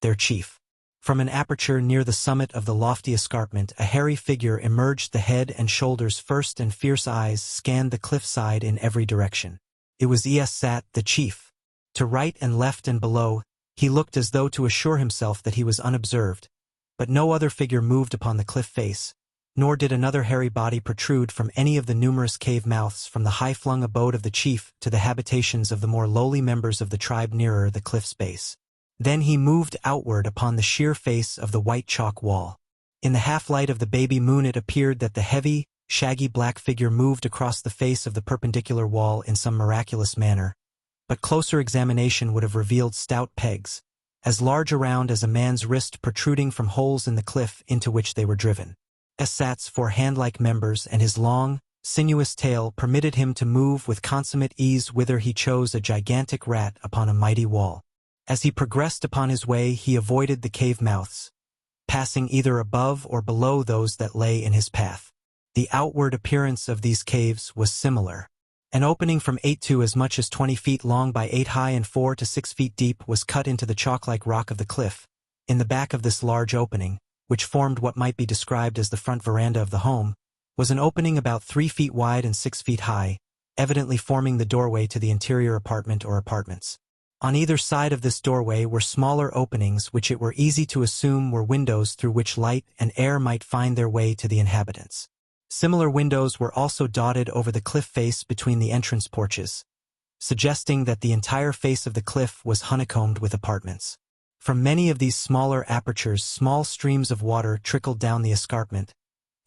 their chief. From an aperture near the summit of the lofty escarpment, a hairy figure emerged, the head and shoulders first, and fierce eyes scanned the cliffside in every direction. It was Esat, the chief. To right and left and below, he looked as though to assure himself that he was unobserved, but no other figure moved upon the cliff face, nor did another hairy body protrude from any of the numerous cave mouths from the high-flung abode of the chief to the habitations of the more lowly members of the tribe nearer the cliff's base. Then he moved outward upon the sheer face of the white chalk wall. In the half-light of the baby moon it appeared that the heavy, shaggy black figure moved across the face of the perpendicular wall in some miraculous manner, but closer examination would have revealed stout pegs, as large around as a man's wrist, protruding from holes in the cliff into which they were driven. Esat's 4 hand-like members and his long, sinuous tail permitted him to move with consummate ease whither he chose, a gigantic rat upon a mighty wall. As he progressed upon his way, he avoided the cave mouths, passing either above or below those that lay in his path. The outward appearance of these caves was similar. An opening from 8 to as much as 20 feet long by 8 high and 4 to 6 feet deep was cut into the chalk-like rock of the cliff. In the back of this large opening, which formed what might be described as the front veranda of the home, was an opening about 3 feet wide and 6 feet high, evidently forming the doorway to the interior apartment or apartments. On either side of this doorway were smaller openings which it were easy to assume were windows through which light and air might find their way to the inhabitants. Similar windows were also dotted over the cliff face between the entrance porches, suggesting that the entire face of the cliff was honeycombed with apartments. From many of these smaller apertures small streams of water trickled down the escarpment,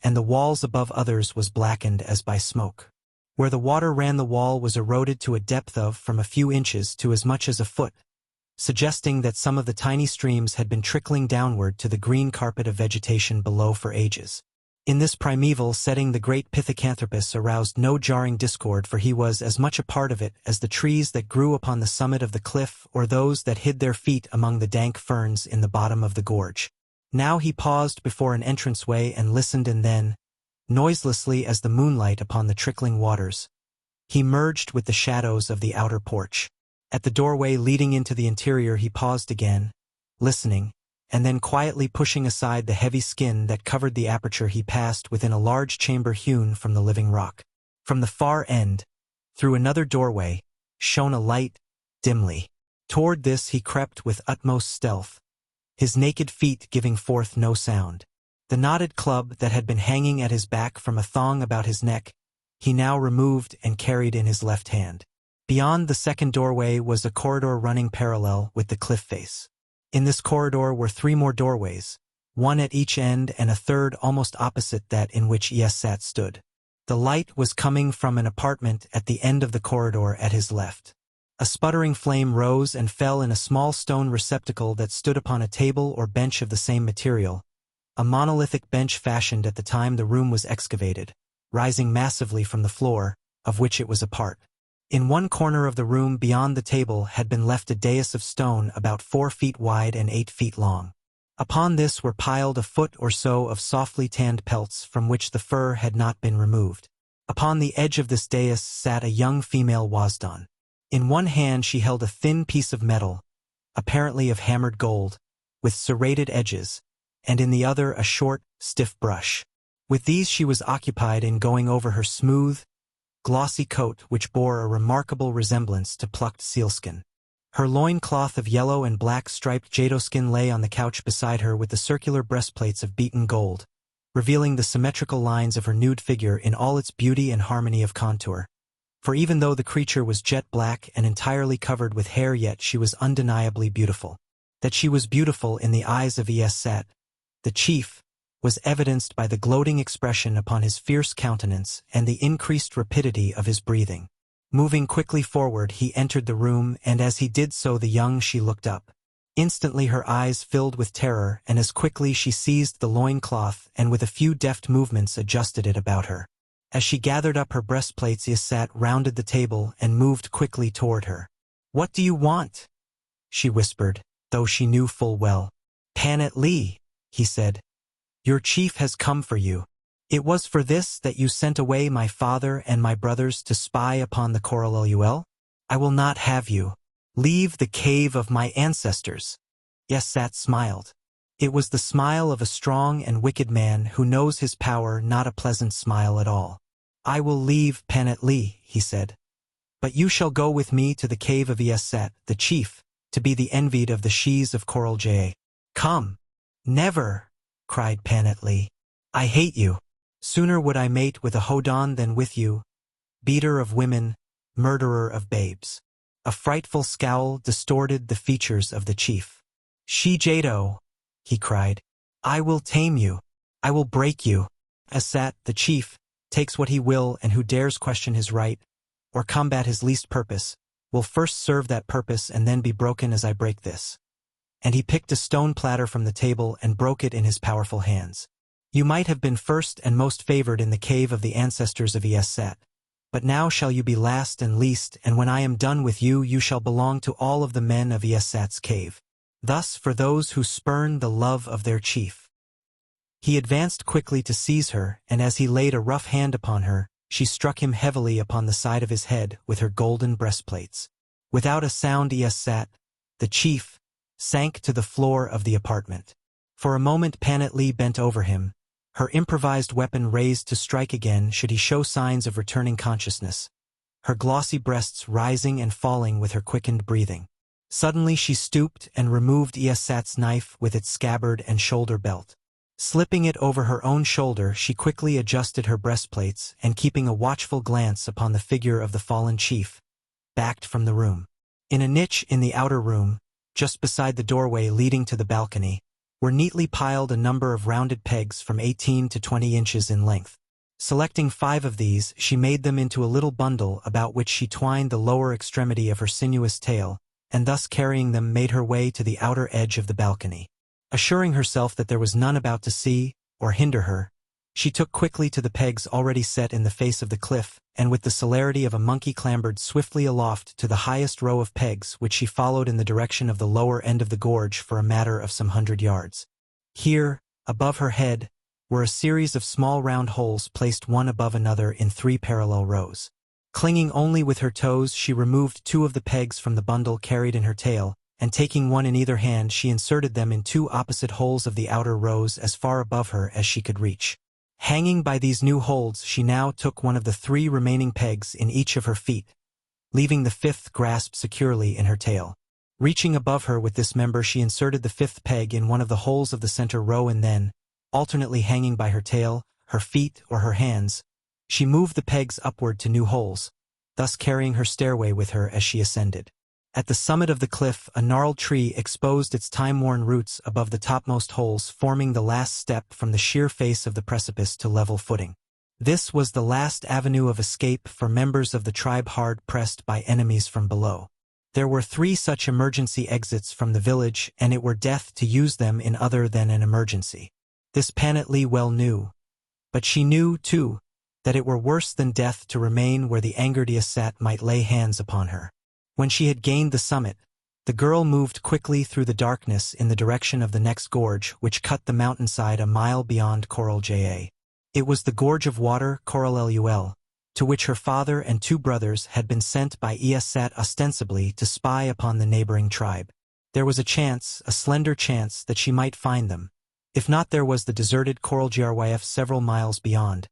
and the walls above others was blackened as by smoke. Where the water ran the wall was eroded to a depth of from a few inches to as much as a foot, suggesting that some of the tiny streams had been trickling downward to the green carpet of vegetation below for ages. In this primeval setting the great Pithecanthropus aroused no jarring discord, for he was as much a part of it as the trees that grew upon the summit of the cliff or those that hid their feet among the dank ferns in the bottom of the gorge. Now he paused before an entranceway and listened, and then, noiselessly as the moonlight upon the trickling waters, he merged with the shadows of the outer porch. At the doorway leading into the interior he paused again, listening, and then quietly pushing aside the heavy skin that covered the aperture he passed within a large chamber hewn from the living rock. From the far end, through another doorway, shone a light, dimly. Toward this he crept with utmost stealth, his naked feet giving forth no sound. The knotted club that had been hanging at his back from a thong about his neck, he now removed and carried in his left hand. Beyond the second doorway was a corridor running parallel with the cliff face. In this corridor were 3 more doorways, one at each end and a third almost opposite that in which Esat stood. The light was coming from an apartment at the end of the corridor at his left. A sputtering flame rose and fell in a small stone receptacle that stood upon a table or bench of the same material, a monolithic bench fashioned at the time the room was excavated, rising massively from the floor, of which it was a part. In one corner of the room beyond the table had been left a dais of stone about 4 feet wide and 8 feet long. Upon this were piled a foot or so of softly tanned pelts from which the fur had not been removed. Upon the edge of this dais sat a young female Wasdan. In one hand she held a thin piece of metal, apparently of hammered gold, with serrated edges, and in the other a short, stiff brush. With these she was occupied in going over her smooth, glossy coat which bore a remarkable resemblance to plucked sealskin. Her loin-cloth of yellow and black striped jadoskin lay on the couch beside her with the circular breastplates of beaten gold, revealing the symmetrical lines of her nude figure in all its beauty and harmony of contour. For even though the creature was jet black and entirely covered with hair, yet she was undeniably beautiful. That she was beautiful in the eyes of Esat, the chief, was evidenced by the gloating expression upon his fierce countenance and the increased rapidity of his breathing. Moving quickly forward, he entered the room, and as he did so the young she looked up. Instantly her eyes filled with terror, and as quickly she seized the loin-cloth and with a few deft movements adjusted it about her. As she gathered up her breastplates, Esat rounded the table and moved quickly toward her. "What do you want?" she whispered, though she knew full well. "Panet Lee," he said. "Your chief has come for you. It was for this that you sent away my father and my brothers to spy upon the Coralluel? I will not have you. Leave the cave of my ancestors." Esat smiled. It was the smile of a strong and wicked man who knows his power, not a pleasant smile at all. "I will leave Panet Lee," he said. "But you shall go with me to the cave of Esat, the chief, to be the envied of the Shis of Coralluel." "Come." "Never," cried Panet Lee. "I hate you. Sooner would I mate with a Hodon than with you, beater of women, murderer of babes." A frightful scowl distorted the features of the chief. "She Jado," he cried. "I will tame you. I will break you." Esat, the chief, takes what he will, and who dares question his right, or combat his least purpose, will first serve that purpose and then be broken as I break this. And he picked a stone platter from the table and broke it in his powerful hands. "You might have been first and most favored in the cave of the ancestors of Esat, but now shall you be last and least, and when I am done with you, you shall belong to all of the men of Esat's cave. Thus for those who spurn the love of their chief." He advanced quickly to seize her, and as he laid a rough hand upon her, she struck him heavily upon the side of his head with her golden breastplates. Without a sound Esat, the chief, sank to the floor of the apartment. For a moment Panet Lee bent over him, her improvised weapon raised to strike again should he show signs of returning consciousness, her glossy breasts rising and falling with her quickened breathing. Suddenly she stooped and removed Esat's knife with its scabbard and shoulder belt. Slipping it over her own shoulder, she quickly adjusted her breastplates and, keeping a watchful glance upon the figure of the fallen chief, backed from the room. In a niche in the outer room, just beside the doorway leading to the balcony, were neatly piled a number of rounded pegs from 18 to 20 inches in length. Selecting 5 of these, she made them into a little bundle about which she twined the lower extremity of her sinuous tail, and thus carrying them made her way to the outer edge of the balcony. Assuring herself that there was none about to see or hinder her, she took quickly to the pegs already set in the face of the cliff, and with the celerity of a monkey clambered swiftly aloft to the highest row of pegs, which she followed in the direction of the lower end of the gorge for a matter of some 100 yards. Here, above her head, were a series of small round holes placed one above another in 3 parallel rows. Clinging only with her toes, she removed 2 of the pegs from the bundle carried in her tail, and taking one in either hand, she inserted them in 2 opposite holes of the outer rows as far above her as she could reach. Hanging by these new holds, she now took one of the 3 remaining pegs in each of her feet, leaving the 5th grasped securely in her tail. Reaching above her with this member, she inserted the 5th peg in one of the holes of the center row, and then, alternately hanging by her tail, her feet, or her hands, she moved the pegs upward to new holes, thus carrying her stairway with her as she ascended. At the summit of the cliff, a gnarled tree exposed its time-worn roots above the topmost holes, forming the last step from the sheer face of the precipice to level footing. This was the last avenue of escape for members of the tribe hard pressed by enemies from below. There were 3 such emergency exits from the village, and it were death to use them in other than an emergency. This Panet Lee well knew. But she knew, too, that it were worse than death to remain where the angered Iasat might lay hands upon her. When she had gained the summit, the girl moved quickly through the darkness in the direction of the next gorge, which cut the mountainside a mile beyond Coral Ja. It was the gorge of water, Coral Lul, to which her father and 2 brothers had been sent by Iasat ostensibly to spy upon the neighboring tribe. There was a chance, a slender chance, that she might find them. If not, there was the deserted Coral Gyf several miles beyond,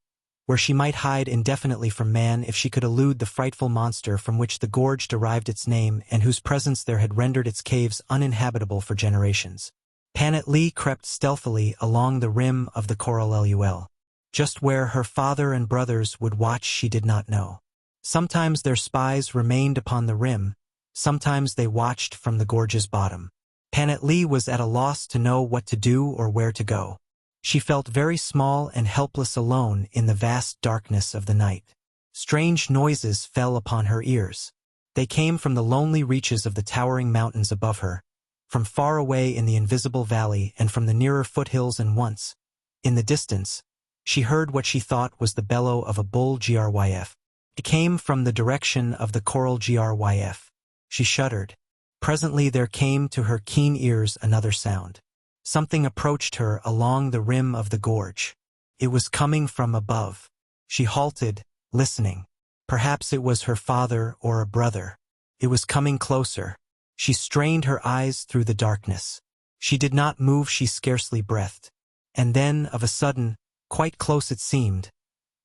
where she might hide indefinitely from man if she could elude the frightful monster from which the gorge derived its name and whose presence there had rendered its caves uninhabitable for generations. Panet Lee crept stealthily along the rim of the Coral Lul. Just where her father and brothers would watch she did not know. Sometimes their spies remained upon the rim, sometimes they watched from the gorge's bottom. Panet Lee was at a loss to know what to do or where to go. She felt very small and helpless alone in the vast darkness of the night. Strange noises fell upon her ears. They came from the lonely reaches of the towering mountains above her, from far away in the invisible valley and from the nearer foothills, and once, in the distance, she heard what she thought was the bellow of a bull Gyf. It came from the direction of the Coral Gyf. She shuddered. Presently there came to her keen ears another sound. Something approached her along the rim of the gorge. It was coming from above. She halted, listening. Perhaps it was her father or a brother. It was coming closer. She strained her eyes through the darkness. She did not move, she scarcely breathed. And then, of a sudden, quite close it seemed,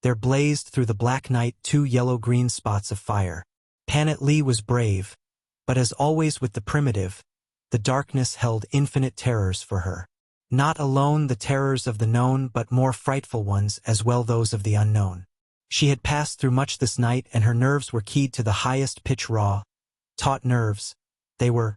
there blazed through the black night 2 yellow-green spots of fire. Panet Lee was brave, but as always with the primitive, the darkness held infinite terrors for her. Not alone the terrors of the known, but more frightful ones as well, those of the unknown. She had passed through much this night, and her nerves were keyed to the highest pitch, raw, taut nerves. They were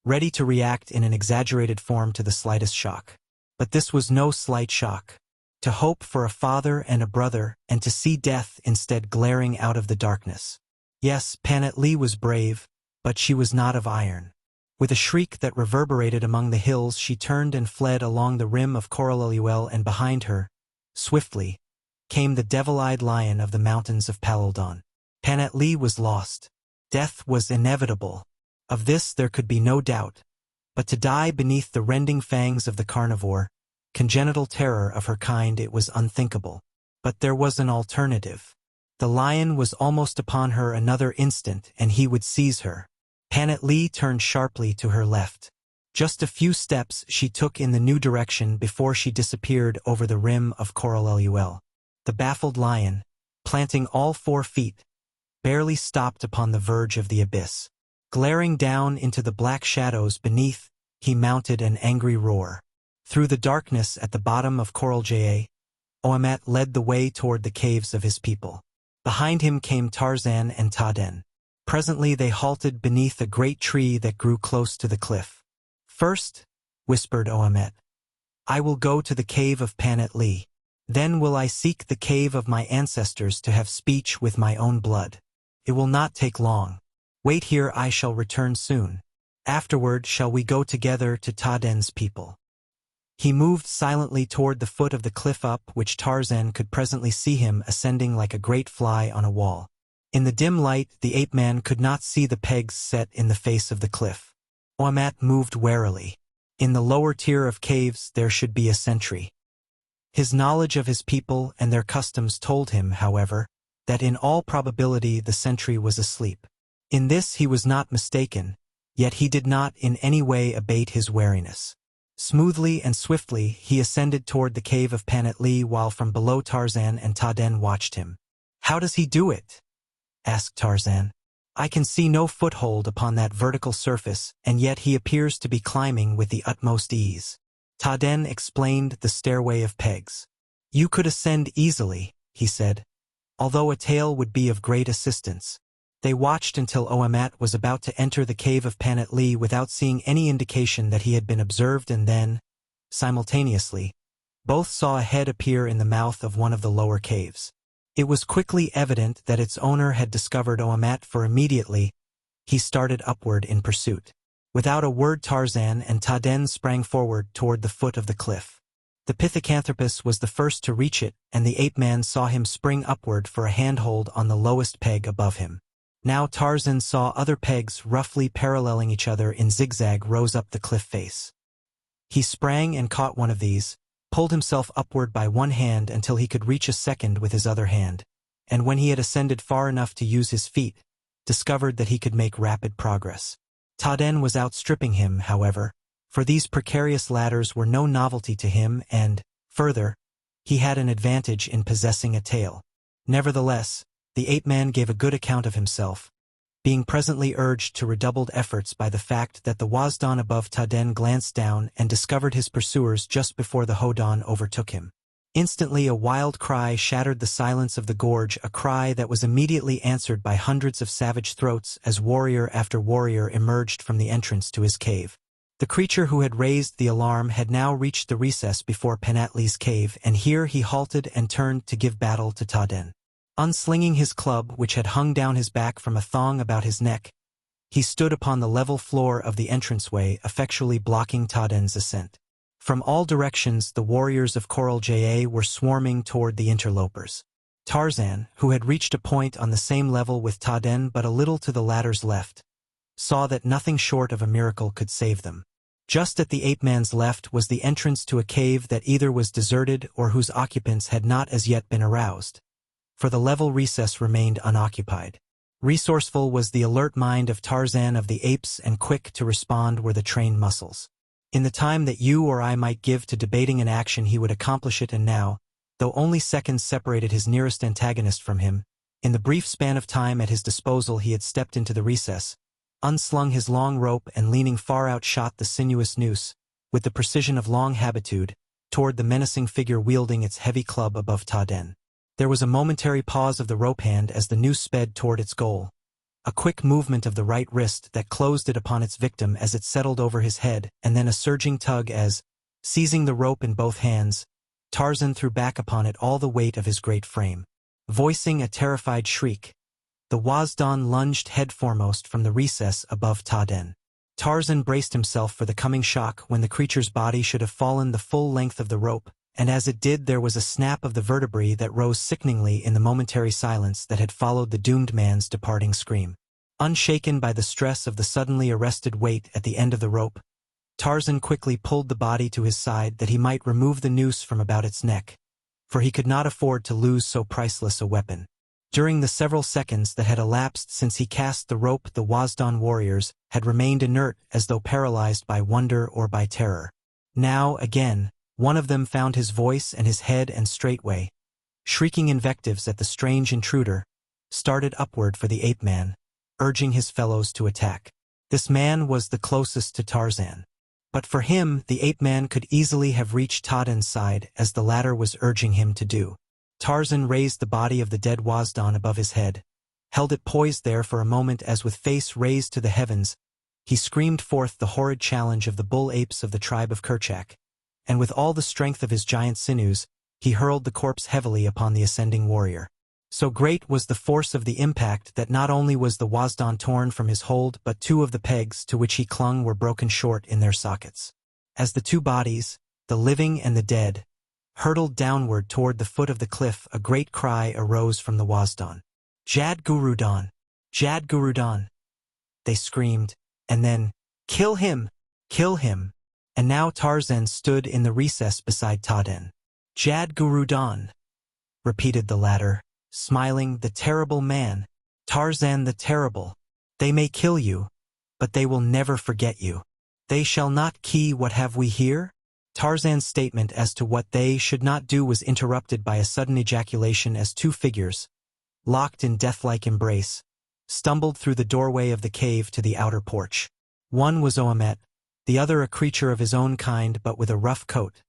ready to react in an exaggerated form to the slightest shock. But this was no slight shock. To hope for a father and a brother, and to see death instead glaring out of the darkness. Yes, Panet Lee was brave, but she was not of iron. With a shriek that reverberated among the hills, she turned and fled along the rim of Coral Lul, and behind her, swiftly, came the devil-eyed lion of the mountains of Palaldon. Panet Lee was lost. Death was inevitable. Of this there could be no doubt. But to die beneath the rending fangs of the carnivore, congenital terror of her kind, it was unthinkable. But there was an alternative. The lion was almost upon her another instant, and he would seize her. Panet Lee turned sharply to her left. Just a few steps she took in the new direction before she disappeared over the rim of Coral Lul. The baffled lion, planting all 4 feet, barely stopped upon the verge of the abyss. Glaring down into the black shadows beneath, he mounted an angry roar. Through the darkness at the bottom of Coral Ja, Oamat led the way toward the caves of his people. Behind him came Tarzan and Taden. Presently they halted beneath a great tree that grew close to the cliff. "First," whispered Oamet, "I will go to the cave of Panet Lee. Then will I seek the cave of my ancestors to have speech with my own blood. It will not take long. Wait here, I shall return soon. Afterward shall we go together to Taden's people." He moved silently toward the foot of the cliff up which Tarzan could presently see him ascending like a great fly on a wall. In the dim light, the ape-man could not see the pegs set in the face of the cliff. Oamat moved warily. In the lower tier of caves there should be a sentry. His knowledge of his people and their customs told him, however, that in all probability the sentry was asleep. In this he was not mistaken, yet he did not in any way abate his wariness. Smoothly and swiftly he ascended toward the cave of Panet Lee, while from below Tarzan and Taden watched him. "How does he do it?" asked Tarzan. "I can see no foothold upon that vertical surface, and yet he appears to be climbing with the utmost ease." Taden explained the stairway of pegs. "You could ascend easily," he said, "although a tail would be of great assistance. They watched until Oamat was about to enter the cave of Panat Lee without seeing any indication that he had been observed, and then, simultaneously, both saw a head appear in the mouth of one of the lower caves. It was quickly evident that its owner had discovered Oamat, for immediately he started upward in pursuit. Without a word, Tarzan and Taden sprang forward toward the foot of the cliff. The pithecanthropus was the first to reach it, and the ape-man saw him spring upward for a handhold on the lowest peg above him. Now Tarzan saw other pegs roughly paralleling each other in zigzag rose up the cliff face. He sprang and caught one of these, pulled himself upward by one hand until he could reach a second with his other hand, and when he had ascended far enough to use his feet, discovered that he could make rapid progress. Taden was outstripping him, however, for these precarious ladders were no novelty to him and, further, he had an advantage in possessing a tail. Nevertheless, the ape-man gave a good account of himself, being presently urged to redoubled efforts by the fact that the Wazdan above Taden glanced down and discovered his pursuers just before the Hodan overtook him. Instantly a wild cry shattered the silence of the gorge, a cry that was immediately answered by hundreds of savage throats as warrior after warrior emerged from the entrance to his cave. The creature who had raised the alarm had now reached the recess before Panat Lee's cave, and here he halted and turned to give battle to Taden. Unslinging his club, which had hung down his back from a thong about his neck, he stood upon the level floor of the entranceway, effectually blocking Taden's ascent. From all directions the warriors of Coral Ja were swarming toward the interlopers. Tarzan, who had reached a point on the same level with Taden but a little to the latter's left, saw that nothing short of a miracle could save them. Just at the ape-man's left was the entrance to a cave that either was deserted or whose occupants had not as yet been aroused, for the level recess remained unoccupied. Resourceful was the alert mind of Tarzan of the apes, and quick to respond were the trained muscles. In the time that you or I might give to debating an action, he would accomplish it, and now, though only seconds separated his nearest antagonist from him, in the brief span of time at his disposal he had stepped into the recess, unslung his long rope, and leaning far out shot the sinuous noose, with the precision of long habitude, toward the menacing figure wielding its heavy club above Taden. There was a momentary pause of the rope hand as the noose sped toward its goal, a quick movement of the right wrist that closed it upon its victim as it settled over his head, and then a surging tug as, seizing the rope in both hands, Tarzan threw back upon it all the weight of his great frame. Voicing a terrified shriek, the Wazdan lunged headforemost from the recess above Taden. Tarzan braced himself for the coming shock when the creature's body should have fallen the full length of the rope, and as it did there was a snap of the vertebrae that rose sickeningly in the momentary silence that had followed the doomed man's departing scream. Unshaken by the stress of the suddenly arrested weight at the end of the rope, Tarzan quickly pulled the body to his side that he might remove the noose from about its neck, for he could not afford to lose so priceless a weapon. During the several seconds that had elapsed since he cast the rope, the Wazdan warriors had remained inert as though paralyzed by wonder or by terror. Now, again, one of them found his voice and his head, and straightway, shrieking invectives at the strange intruder, started upward for the ape-man, urging his fellows to attack. This man was the closest to Tarzan. But for him, the ape-man could easily have reached Taden's side as the latter was urging him to do. Tarzan raised the body of the dead Wazdan above his head, held it poised there for a moment as with face raised to the heavens, he screamed forth the horrid challenge of the bull-apes of the tribe of Kerchak, and with all the strength of his giant sinews, he hurled the corpse heavily upon the ascending warrior. So great was the force of the impact that not only was the Wazdan torn from his hold, but two of the pegs to which he clung were broken short in their sockets. As the two bodies, the living and the dead, hurtled downward toward the foot of the cliff, a great cry arose from the Wazdan. "Jad Gurudan! Jad Gurudan!" they screamed, and then, "Kill him! Kill him!" And now Tarzan stood in the recess beside Taden. "Jad Gurudan!" repeated the latter, smiling, "the terrible man, Tarzan the Terrible. They may kill you, but they will never forget you. They shall not key what have we here?" Tarzan's statement as to what they should not do was interrupted by a sudden ejaculation as two figures, locked in deathlike embrace, stumbled through the doorway of the cave to the outer porch. One was Oamet, the other a creature of his own kind but with a rough coat,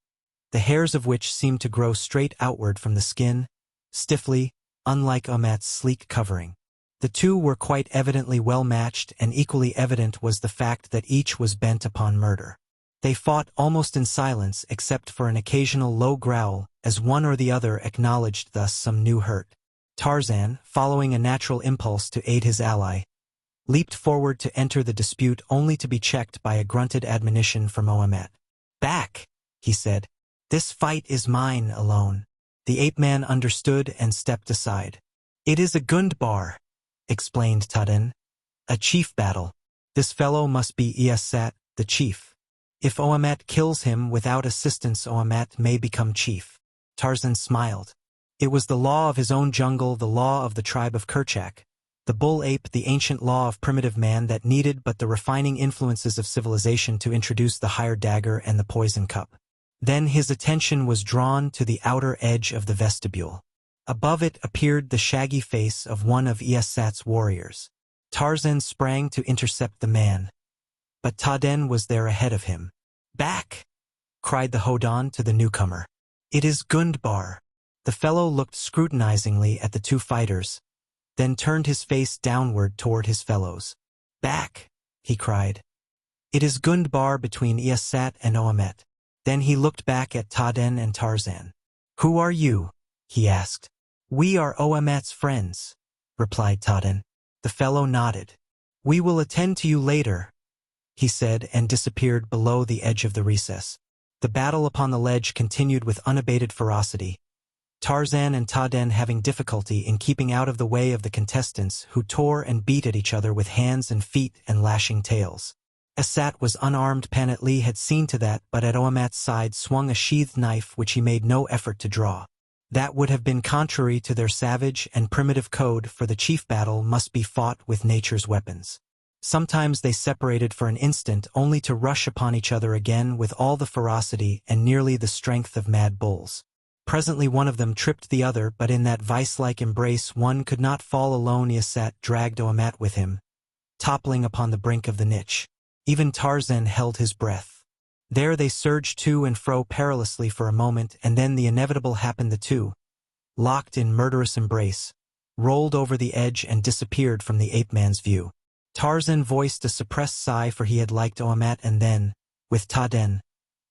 the hairs of which seemed to grow straight outward from the skin, stiffly, unlike Oamet's sleek covering. The two were quite evidently well matched, and equally evident was the fact that each was bent upon murder. They fought almost in silence except for an occasional low growl, as one or the other acknowledged thus some new hurt. Tarzan, following a natural impulse to aid his ally, leaped forward to enter the dispute only to be checked by a grunted admonition from Oamet. "Back," he said. "This fight is mine alone." The ape-man understood and stepped aside. "It is a gundbar," explained Taden. "A chief battle. This fellow must be Iasat, the chief. If Oamet kills him without assistance, Oamet may become chief." Tarzan smiled. It was the law of his own jungle, the law of the tribe of Kerchak, the bull ape, the ancient law of primitive man that needed but the refining influences of civilization to introduce the higher dagger and the poison cup. Then his attention was drawn to the outer edge of the vestibule. Above it appeared the shaggy face of one of Iasat's warriors. Tarzan sprang to intercept the man, but Taden was there ahead of him. "Back!" cried the Hodan to the newcomer. "It is Gundbar." The fellow looked scrutinizingly at the two fighters, then turned his face downward toward his fellows. "Back!" he cried. "It is Gundbar between Iasat and Oamet." Then he looked back at Taden and Tarzan. "Who are you?" he asked. "We are Oamet's friends," replied Taden. The fellow nodded. "We will attend to you later," he said, and disappeared below the edge of the recess. The battle upon the ledge continued with unabated ferocity, Tarzan and Taden having difficulty in keeping out of the way of the contestants who tore and beat at each other with hands and feet and lashing tails. Asat was unarmed. Panatli had seen to that, but at Oamat's side swung a sheathed knife which he made no effort to draw. That would have been contrary to their savage and primitive code, for the chief battle must be fought with nature's weapons. Sometimes they separated for an instant only to rush upon each other again with all the ferocity and nearly the strength of mad bulls. Presently one of them tripped the other, but in that vice-like embrace one could not fall alone. Iasat dragged Oamat with him, toppling upon the brink of the niche. Even Tarzan held his breath. There they surged to and fro perilously for a moment, and then the inevitable happened. The two, locked in murderous embrace, rolled over the edge and disappeared from the ape-man's view. Tarzan voiced a suppressed sigh, for he had liked Oamat, and then, with Taden,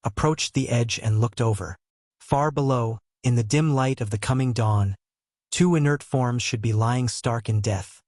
approached the edge and looked over. Far below, in the dim light of the coming dawn, two inert forms should be lying stark in death.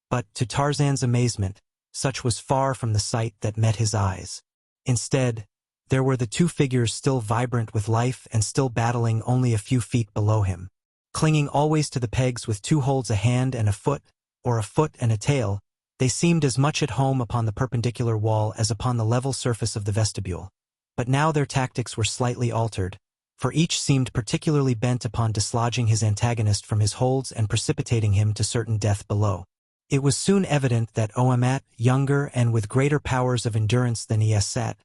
But, to Tarzan's amazement, such was far from the sight that met his eyes. Instead, there were the two figures still vibrant with life and still battling only a few feet below him. Clinging always to the pegs with two holds, a hand and a foot, or a foot and a tail, they seemed as much at home upon the perpendicular wall as upon the level surface of the vestibule. But now their tactics were slightly altered, for each seemed particularly bent upon dislodging his antagonist from his holds and precipitating him to certain death below. It was soon evident that Oamat, younger and with greater powers of endurance than Iasat,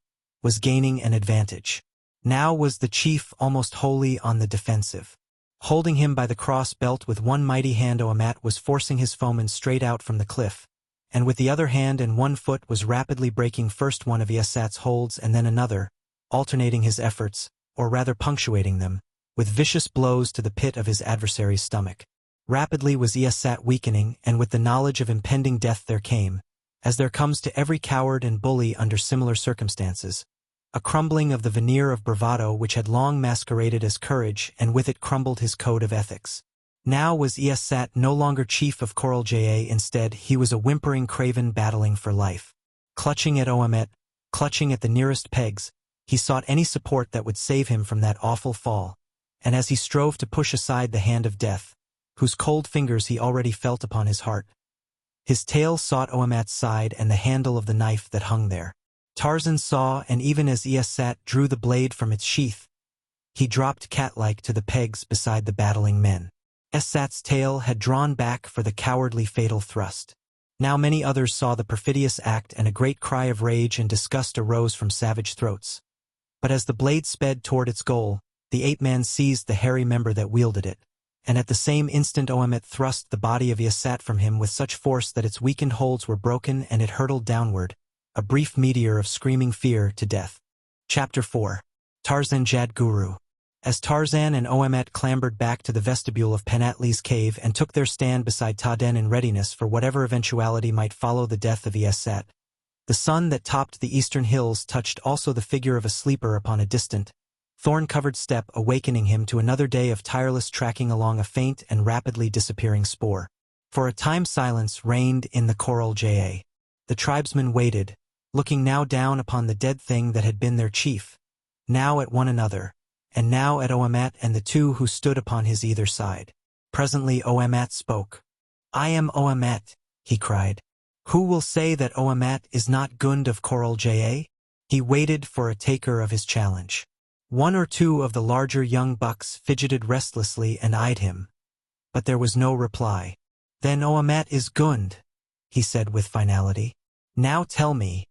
was gaining an advantage. Now was the chief almost wholly on the defensive. Holding him by the cross belt with one mighty hand, Oamat was forcing his foeman straight out from the cliff, and with the other hand and 1 foot was rapidly breaking first one of Iasat's holds and then another, alternating his efforts, or rather punctuating them, with vicious blows to the pit of his adversary's stomach. Rapidly was Iasat weakening, and with the knowledge of impending death there came, as there comes to every coward and bully under similar circumstances, a crumbling of the veneer of bravado which had long masqueraded as courage, and with it crumbled his code of ethics. Now was Iasat no longer chief of Coral Ja. Instead, he was a whimpering craven battling for life. Clutching at Oamet, clutching at the nearest pegs, he sought any support that would save him from that awful fall, and as he strove to push aside the hand of death, whose cold fingers he already felt upon his heart, his tail sought Oamat's side and the handle of the knife that hung there. Tarzan saw, and even as Iasat drew the blade from its sheath, he dropped cat-like to the pegs beside the battling men. Iasat's tail had drawn back for the cowardly fatal thrust. Now many others saw the perfidious act, and a great cry of rage and disgust arose from savage throats. But as the blade sped toward its goal, the ape-man seized the hairy member that wielded it, and at the same instant Oamet thrust the body of Iasat from him with such force that its weakened holds were broken and it hurtled downward, a brief meteor of screaming fear, to death. Chapter 4. Tarzan Jad Guru. As Tarzan and Oamet clambered back to the vestibule of Panatli's cave and took their stand beside Taden in readiness for whatever eventuality might follow the death of Ieset, the sun that topped the eastern hills touched also the figure of a sleeper upon a distant, thorn-covered step, awakening him to another day of tireless tracking along a faint and rapidly disappearing spoor. For a time silence reigned in the Coral Ja. The tribesmen waited, looking now down upon the dead thing that had been their chief, now at one another, and now at Oamat and the two who stood upon his either side. Presently Oamat spoke. "I am Oamat," he cried. "Who will say that Oamat is not Gund of Coral Ja?" He waited for a taker of his challenge. One or two of the larger young bucks fidgeted restlessly and eyed him, but there was no reply. "Then Oamat is Gund," he said with finality. "Now tell me,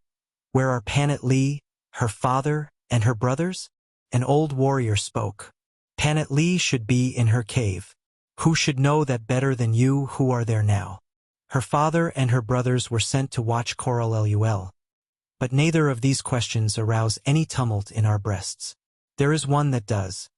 where are Panatli, her father, and her brothers?" An old warrior spoke. "Panatli should be in her cave. Who should know that better than you who are there now? Her father and her brothers were sent to watch Coral Lul, but neither of these questions arouse any tumult in our breasts. There is one that does.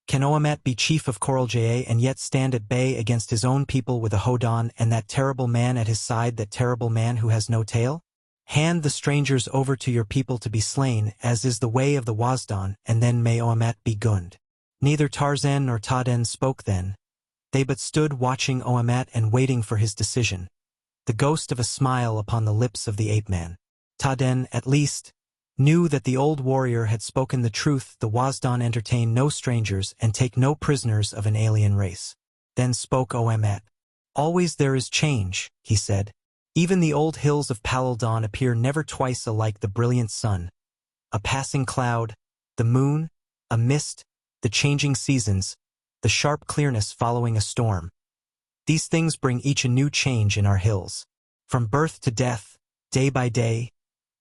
Can Oamat be chief of Coral Ja and yet stand at bay against his own people with a Hodan and that terrible man at his side, that terrible man who has no tail? Hand the strangers over to your people to be slain, as is the way of the Wazdan, and then may Oamat be Gund." Neither Tarzan nor Taden spoke then. They but stood watching Oamat and waiting for his decision, the ghost of a smile upon the lips of the ape-man. Taden, at least, knew that the old warrior had spoken the truth. The Wazdan entertain no strangers and take no prisoners of an alien race. Then spoke Oamat. "Always there is change," he said. "Even the old hills of Palaldan appear never twice alike. The brilliant sun, a passing cloud, the moon, a mist, the changing seasons, the sharp clearness following a storm. These things bring each a new change in our hills. From birth to death, day by day,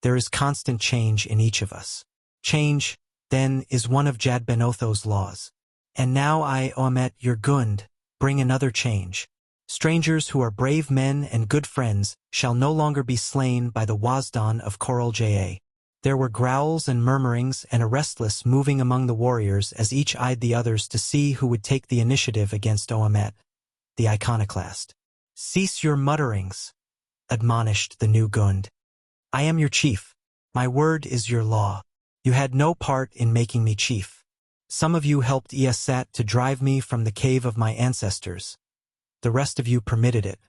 there is constant change in each of us. Change, then, is one of Jad Benotho's laws. And now I, Oamet, your Gund, bring another change. Strangers who are brave men and good friends shall no longer be slain by the Wazdan of Coral Ja." There were growls and murmurings and a restless moving among the warriors as each eyed the others to see who would take the initiative against Oamet, the iconoclast. "Cease your mutterings," admonished the new Gund. "I am your chief. My word is your law. You had no part in making me chief. Some of you helped Ieset to drive me from the cave of my ancestors. The rest of you permitted it.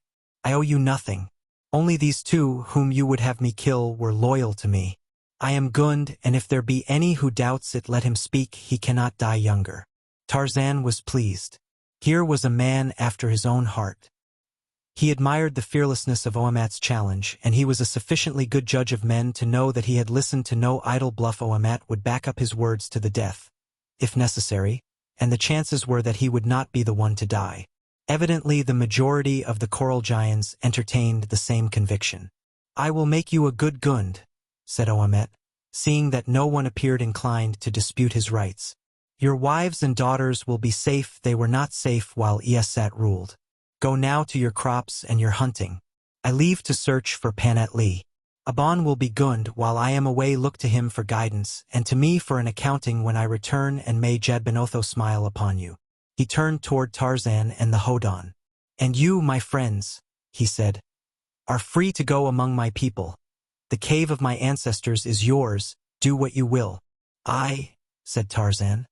I owe you nothing. Only these two, whom you would have me kill, were loyal to me. I am Gund, and if there be any who doubts it, let him speak. He cannot die younger." Tarzan was pleased. Here was a man after his own heart. He admired the fearlessness of Oamat's challenge, and he was a sufficiently good judge of men to know that he had listened to no idle bluff. Oamat would back up his words to the death, if necessary, and the chances were that he would not be the one to die. Evidently the majority of the Coral Giants entertained the same conviction. "I will make you a good Gund," said Oamet, seeing that no one appeared inclined to dispute his rights. "Your wives and daughters will be safe. They were not safe while Ieset ruled. Go now to your crops and your hunting. I leave to search for Panatli. Aban will be Gund while I am away. Look to him for guidance, and to me for an accounting when I return, and may Jadbenotho smile upon you." He turned toward Tarzan and the Hodan. "And you, my friends," he said, "are free to go among my people. The cave of my ancestors is yours. Do what you will." "I," said Tarzan,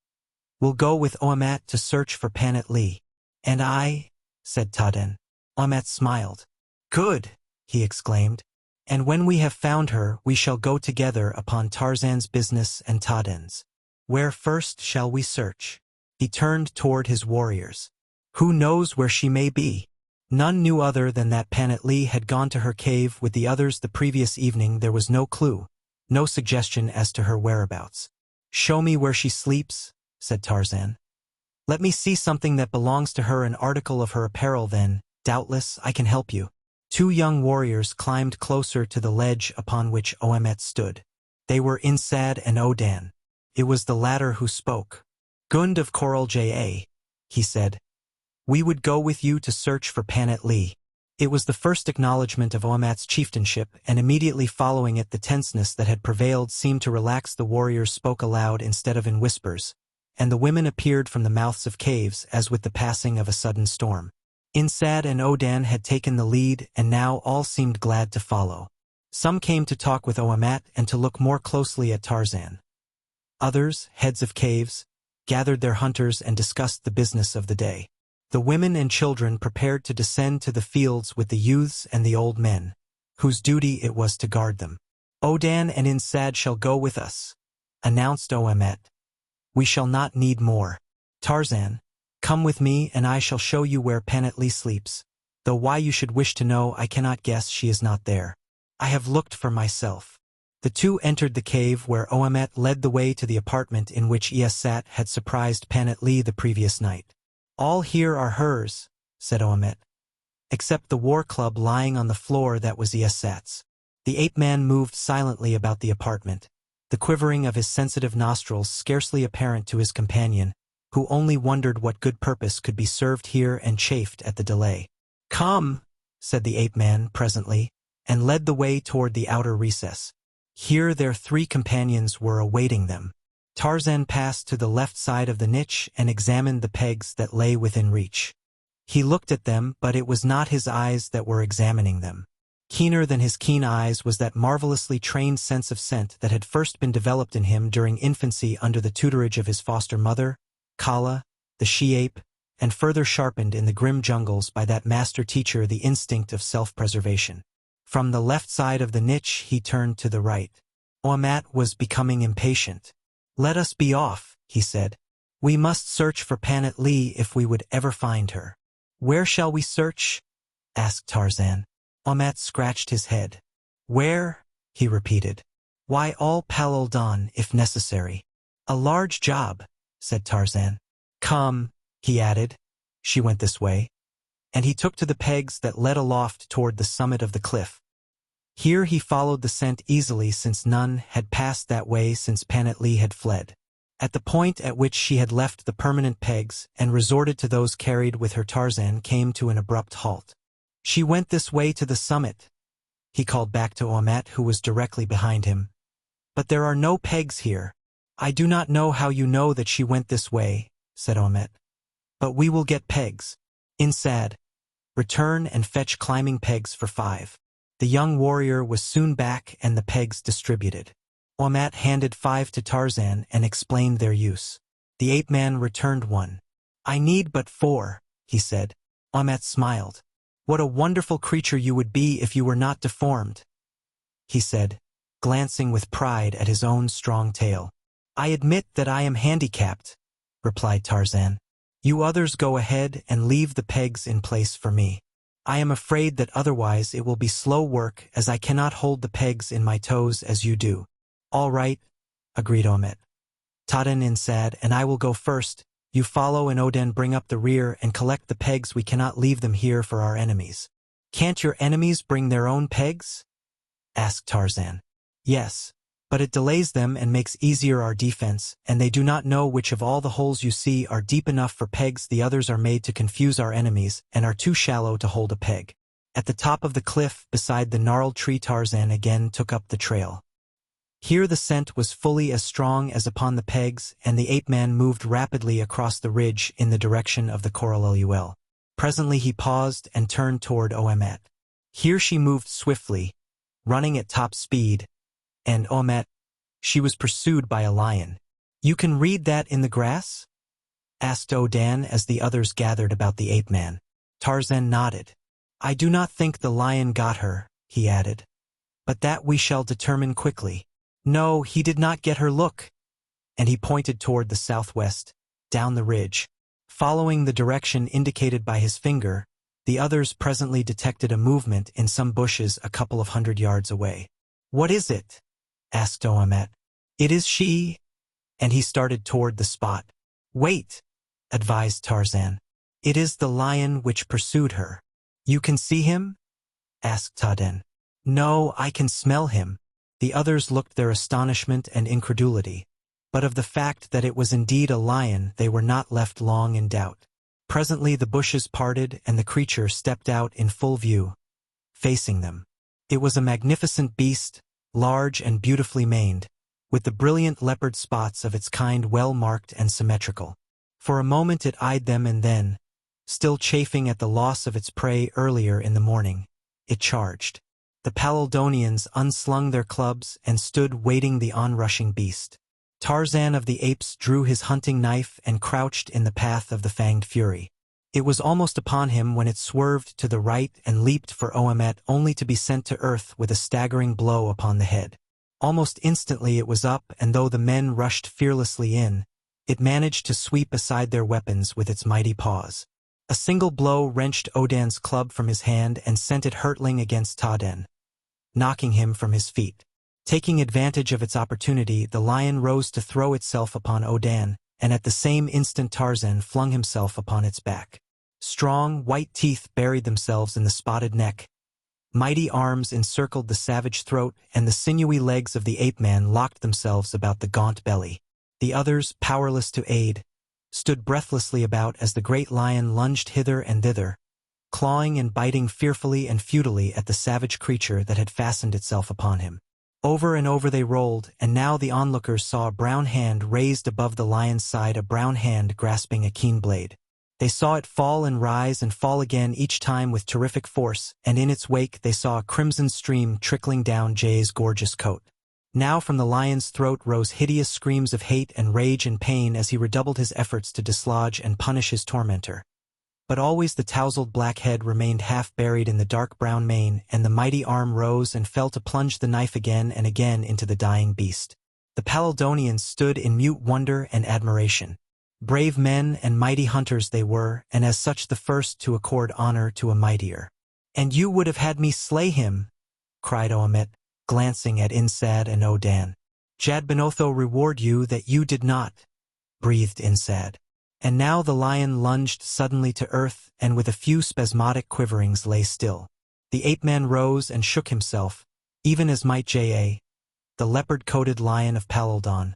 "will go with Oamat to search for Panatli." "And I," said Taden. Oamat smiled. "Good," he exclaimed. "And when we have found her, we shall go together upon Tarzan's business and Taden's. Where first shall we search?" He turned toward his warriors. "Who knows where she may be?" None knew other than that Panatli had gone to her cave with the others the previous evening. There was no clue, no suggestion as to her whereabouts. "Show me where she sleeps," said Tarzan. "Let me see something that belongs to her, an article of her apparel, then, doubtless, I can help you." Two young warriors climbed closer to the ledge upon which Oamet stood. They were Insad and Odan. It was the latter who spoke. "Gund of Coral Ja," he said. "We would go with you to search for Panatli." It was the first acknowledgement of Oamat's chieftainship, and immediately following it the tenseness that had prevailed seemed to relax. The warriors spoke aloud instead of in whispers. and the women appeared from the mouths of caves as with the passing of a sudden storm. Insad and Odan had taken the lead, and now all seemed glad to follow. Some came to talk with Oamat and to look more closely at Tarzan. Others, heads of caves, gathered their hunters and discussed the business of the day. The women and children prepared to descend to the fields with the youths and the old men, whose duty it was to guard them. Odan and Insad shall go with us, announced Oamet. We shall not need more. Tarzan, come with me and I shall show you where Panetly sleeps, though why you should wish to know I cannot guess. She is not there. I have looked for myself. The two entered the cave where Oamet led the way to the apartment in which Iasat had surprised Panetly the previous night. All here are hers, said Oamet, except the war club lying on the floor that was Iasat's. The ape-man moved silently about the apartment, the quivering of his sensitive nostrils scarcely apparent to his companion, who only wondered what good purpose could be served here and chafed at the delay. Come, said the ape-man presently, and led the way toward the outer recess. Here their three companions were awaiting them. Tarzan passed to the left side of the niche and examined the pegs that lay within reach. He looked at them, but it was not his eyes that were examining them. Keener than his keen eyes was that marvelously trained sense of scent that had first been developed in him during infancy under the tutorage of his foster mother, Kala, the she-ape, and further sharpened in the grim jungles by that master teacher, the instinct of self-preservation. From the left side of the niche he turned to the right. Oamat was becoming impatient. Let us be off, he said. We must search for Panetly if we would ever find her. Where shall we search? Asked Tarzan. Oamat scratched his head. Where? He repeated. Why, all Paloldan, if necessary. A large job, said Tarzan. Come, he added. She went this way. And he took to the pegs that led aloft toward the summit of the cliff. Here he followed the scent easily, since none had passed that way since Panetly had fled. At the point at which she had left the permanent pegs and resorted to those carried with her, Tarzan came to an abrupt halt. She went this way to the summit, he called back to Oamat, who was directly behind him. But there are no pegs here. I do not know how you know that she went this way, said Oamat. But we will get pegs. Insad, return and fetch climbing pegs for 5. The young warrior was soon back and the pegs distributed. Oamat handed 5 to Tarzan and explained their use. The ape-man returned 1. I need but 4, he said. Oamat smiled. What a wonderful creature you would be if you were not deformed, he said, glancing with pride at his own strong tail. I admit that I am handicapped, replied Tarzan. You others go ahead and leave the pegs in place for me. I am afraid that otherwise it will be slow work, as I cannot hold the pegs in my toes as you do. All right, agreed Oamat. Tadan Insad and I will go first. You follow and Oden bring up the rear and collect the pegs. We cannot leave them here for our enemies. Can't your enemies bring their own pegs? Asked Tarzan. Yes, but it delays them and makes easier our defense, and they do not know which of all the holes you see are deep enough for pegs. The others are made to confuse our enemies and are too shallow to hold a peg. At the top of the cliff, beside the gnarled tree, Tarzan again took up the trail. Here the scent was fully as strong as upon the pegs, and the ape-man moved rapidly across the ridge in the direction of the Coralluel. Presently he paused and turned toward Oamat. Here she moved swiftly, running at top speed, and Oamat, she was pursued by a lion. You can read that in the grass? Asked Odan as the others gathered about the ape-man. Tarzan nodded. I do not think the lion got her, he added. But that we shall determine quickly. No, he did not get her. Look. And he pointed toward the southwest, down the ridge. Following the direction indicated by his finger, the others presently detected a movement in some bushes a couple of 100 yards away. What is it? Asked Oamat. It is she. And he started toward the spot. Wait, advised Tarzan. It is the lion which pursued her. You can see him? Asked Taden. No, I can smell him. The others looked their astonishment and incredulity, but of the fact that it was indeed a lion they were not left long in doubt. Presently the bushes parted and the creature stepped out in full view, facing them. It was a magnificent beast, large and beautifully maned, with the brilliant leopard spots of its kind well marked and symmetrical. For a moment it eyed them and then, still chafing at the loss of its prey earlier in the morning, it charged. The Palindonians unslung their clubs and stood waiting the onrushing beast. Tarzan of the Apes drew his hunting knife and crouched in the path of the fanged fury. It was almost upon him when it swerved to the right and leaped for Oamet, only to be sent to earth with a staggering blow upon the head. Almost instantly it was up, and though the men rushed fearlessly in, it managed to sweep aside their weapons with its mighty paws. A single blow wrenched Odan's club from his hand and sent it hurtling against Taden, knocking him from his feet. Taking advantage of its opportunity, the lion rose to throw itself upon Odan, and at the same instant Tarzan flung himself upon its back. Strong, white teeth buried themselves in the spotted neck. Mighty arms encircled the savage throat, and the sinewy legs of the ape-man locked themselves about the gaunt belly. The others, powerless to aid, stood breathlessly about as the great lion lunged hither and thither, clawing and biting fearfully and futilely at the savage creature that had fastened itself upon him. Over and over they rolled, and now the onlookers saw a brown hand raised above the lion's side, a brown hand grasping a keen blade. They saw it fall and rise and fall again, each time with terrific force, and in its wake they saw a crimson stream trickling down Jay's gorgeous coat. Now from the lion's throat rose hideous screams of hate and rage and pain as he redoubled his efforts to dislodge and punish his tormentor. But always the tousled black head remained half buried in the dark brown mane, and the mighty arm rose and fell to plunge the knife again and again into the dying beast. The Palindonians stood in mute wonder and admiration. Brave men and mighty hunters they were, and as such the first to accord honor to a mightier. "And you would have had me slay him," cried Oamet, glancing at Insad and Odan. "Jadbenotho reward you that you did not," breathed Insad. And now the lion lunged suddenly to earth, and with a few spasmodic quiverings lay still. The ape-man rose and shook himself, even as might Ja, the leopard-coated lion of Palindon,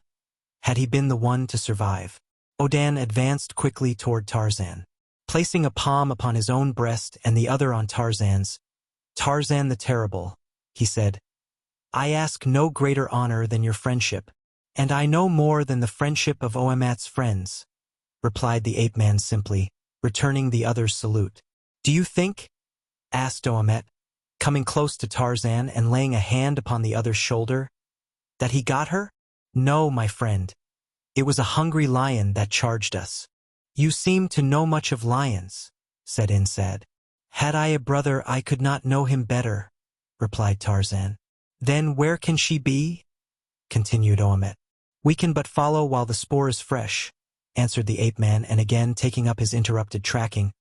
had he been the one to survive. Odan advanced quickly toward Tarzan. Placing a palm upon his own breast and the other on Tarzan's, "Tarzan the Terrible," he said, "I ask no greater honor than your friendship, and I know more than the friendship of Oamat's friends," replied the ape-man simply, returning the other's salute. "Do you think," asked Oamet, coming close to Tarzan and laying a hand upon the other's shoulder, "that he got her?" "No, my friend. It was a hungry lion that charged us." "You seem to know much of lions," said Insad. "Had I a brother I could not know him better," replied Tarzan. "Then where can she be?" continued Oamet. "We can but follow while the spoor is fresh," answered the ape-man, and again taking up his interrupted tracking,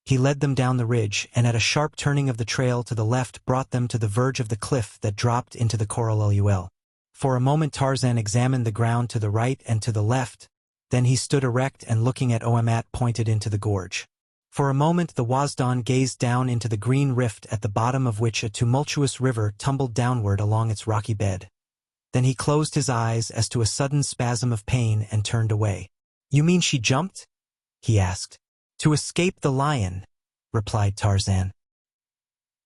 he led them down the ridge, and at a sharp turning of the trail to the left brought them to the verge of the cliff that dropped into the Coralluel. For a moment Tarzan examined the ground to the right and to the left, then he stood erect and looking at Oamet pointed into the gorge. For a moment the Wasdan gazed down into the green rift at the bottom of which a tumultuous river tumbled downward along its rocky bed. Then he closed his eyes as to a sudden spasm of pain and turned away. "You mean she jumped?" he asked. "To escape the lion," replied Tarzan.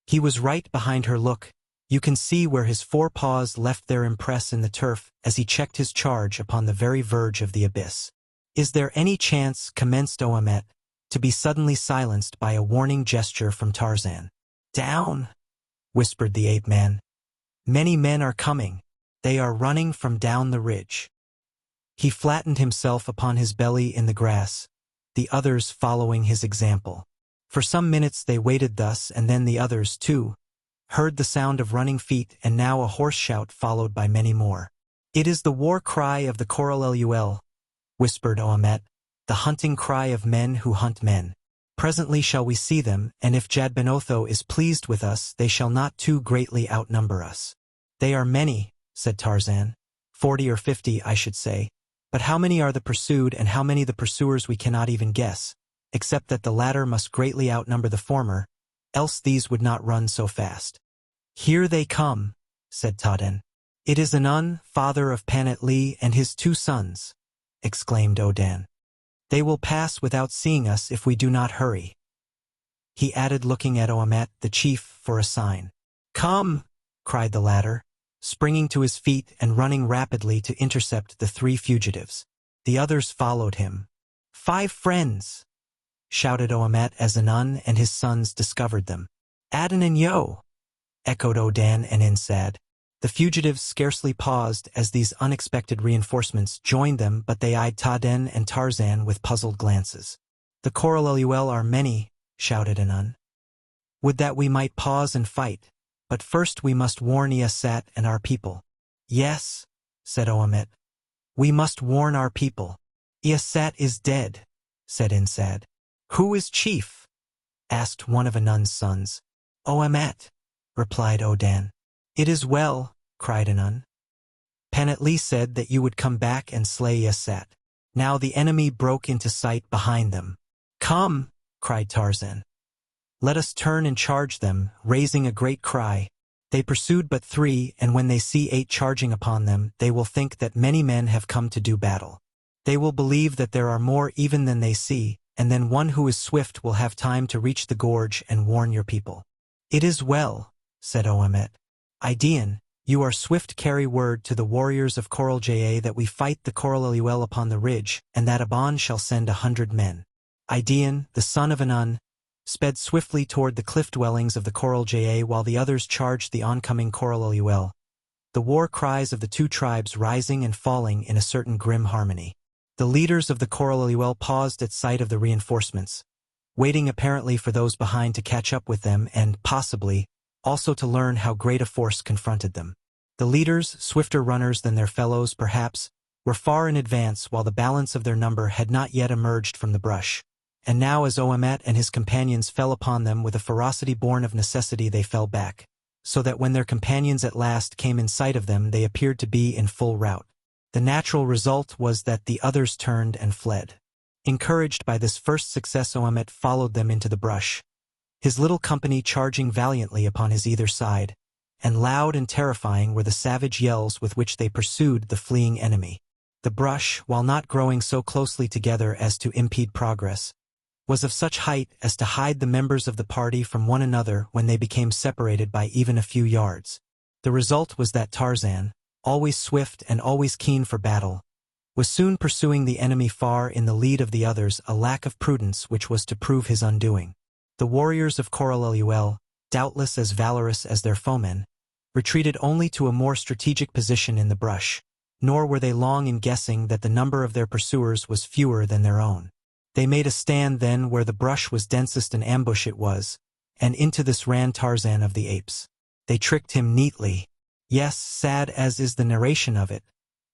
"He was right behind her. Look. You can see where his forepaws left their impress in the turf as he checked his charge upon the very verge of the abyss." "Is there any chance," commenced Oamet, to be suddenly silenced by a warning gesture from Tarzan. "Down," whispered the ape-man. "Many men are coming. They are running from down the ridge." He flattened himself upon his belly in the grass, the others following his example. For some minutes they waited thus, and then the others, too, heard the sound of running feet, and now a hoarse shout followed by many more. "It is the war cry of the Coralluel," whispered Oamet, "the hunting cry of men who hunt men. Presently shall we see them, and if Jadbenotho is pleased with us, they shall not too greatly outnumber us." "They are many," said Tarzan. 40 or 50, I should say. But how many are the pursued and how many the pursuers we cannot even guess, except that the latter must greatly outnumber the former, else these would not run so fast." "Here they come," said Taden. "It is Anun, father of Panet Lee, and his 2 sons," exclaimed Odan. "They will pass without seeing us if we do not hurry," he added, looking at Oamet, the chief, for a sign. "Come," cried the latter, springing to his feet and running rapidly to intercept the 3 fugitives. The others followed him. "5 friends!" shouted Oamet as Anan and his sons discovered them. "Adan and Yo!" echoed Odan and Insad. The fugitives scarcely paused as these unexpected reinforcements joined them, but they eyed Taden and Tarzan with puzzled glances. "The Coralluel are many," shouted Anan. "Would that we might pause and fight, but first we must warn Iasat and our people." "Yes," said Oamet. "We must warn our people." "Iasat is dead," said Insad. "Who is chief?" asked one of Anan's sons. "Oamet," replied Odan. "It is well," cried Anan. "Penetli said that you would come back and slay Iasat." Now the enemy broke into sight behind them. "Come!" cried Tarzan. "Let us turn and charge them," raising a great cry. They pursued but 3, and when they see 8 charging upon them, they will think that many men have come to do battle. They will believe that there are more even than they see, and then one who is swift will have time to reach the gorge and warn your people. "It is well," said Oamet. "Idaean, you are swift, carry word to the warriors of Coral Ja that we fight the Coralluel upon the ridge, and that Aban shall send 100 men." Idaean, the son of Anan, sped swiftly toward the cliff dwellings of the Coral Ja while the others charged the oncoming Coralluel, the war cries of the 2 tribes rising and falling in a certain grim harmony. The leaders of the Coralluel paused at sight of the reinforcements, waiting apparently for those behind to catch up with them and, possibly, also to learn how great a force confronted them. The leaders, swifter runners than their fellows perhaps, were far in advance while the balance of their number had not yet emerged from the brush. And now as Oamet and his companions fell upon them with a ferocity born of necessity, they fell back, so that when their companions at last came in sight of them they appeared to be in full rout. The natural result was that the others turned and fled. Encouraged by this first success, Oamet followed them into the brush, his little company charging valiantly upon his either side, and loud and terrifying were the savage yells with which they pursued the fleeing enemy. The brush, while not growing so closely together as to impede progress, was of such height as to hide the members of the party from one another when they became separated by even a few yards. The result was that Tarzan, always swift and always keen for battle, was soon pursuing the enemy far in the lead of the others, a lack of prudence which was to prove his undoing. The warriors of Coralluel, doubtless as valorous as their foemen, retreated only to a more strategic position in the brush, nor were they long in guessing that the number of their pursuers was fewer than their own. They made a stand then where the brush was densest, an ambush it was, and into this ran Tarzan of the Apes. They tricked him neatly. Yes, sad as is the narration of it,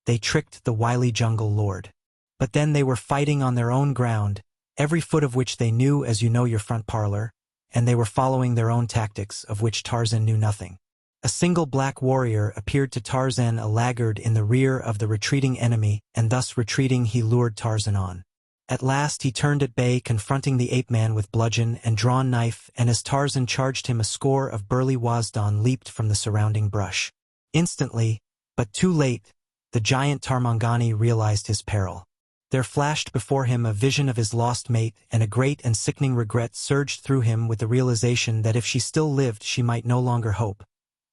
they tricked the wily jungle lord. But then they were fighting on their own ground, every foot of which they knew as you know your front parlor, and they were following their own tactics of which Tarzan knew nothing. A single black warrior appeared to Tarzan, a laggard in the rear of the retreating enemy, and thus retreating he lured Tarzan on. At last he turned at bay, confronting the ape-man with bludgeon and drawn knife, and as Tarzan charged him a score of burly Wasdan leaped from the surrounding brush. Instantly, but too late, the giant Tarmangani realized his peril. There flashed before him a vision of his lost mate, and a great and sickening regret surged through him with the realization that if she still lived she might no longer hope.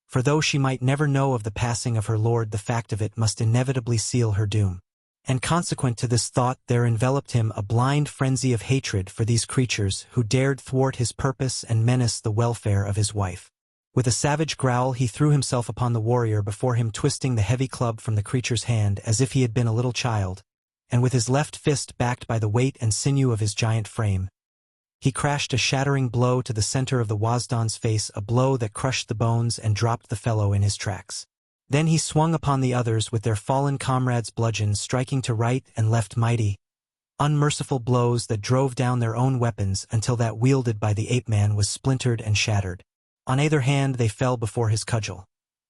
For though she might never know of the passing of her lord, the fact of it must inevitably seal her doom. And consequent to this thought there enveloped him a blind frenzy of hatred for these creatures who dared thwart his purpose and menace the welfare of his wife. With a savage growl he threw himself upon the warrior before him, twisting the heavy club from the creature's hand as if he had been a little child, and with his left fist backed by the weight and sinew of his giant frame, he crashed a shattering blow to the center of the Wasdan's face, a blow that crushed the bones and dropped the fellow in his tracks. Then he swung upon the others with their fallen comrades' bludgeons, striking to right and left mighty, unmerciful blows that drove down their own weapons until that wielded by the ape-man was splintered and shattered. On either hand they fell before his cudgel.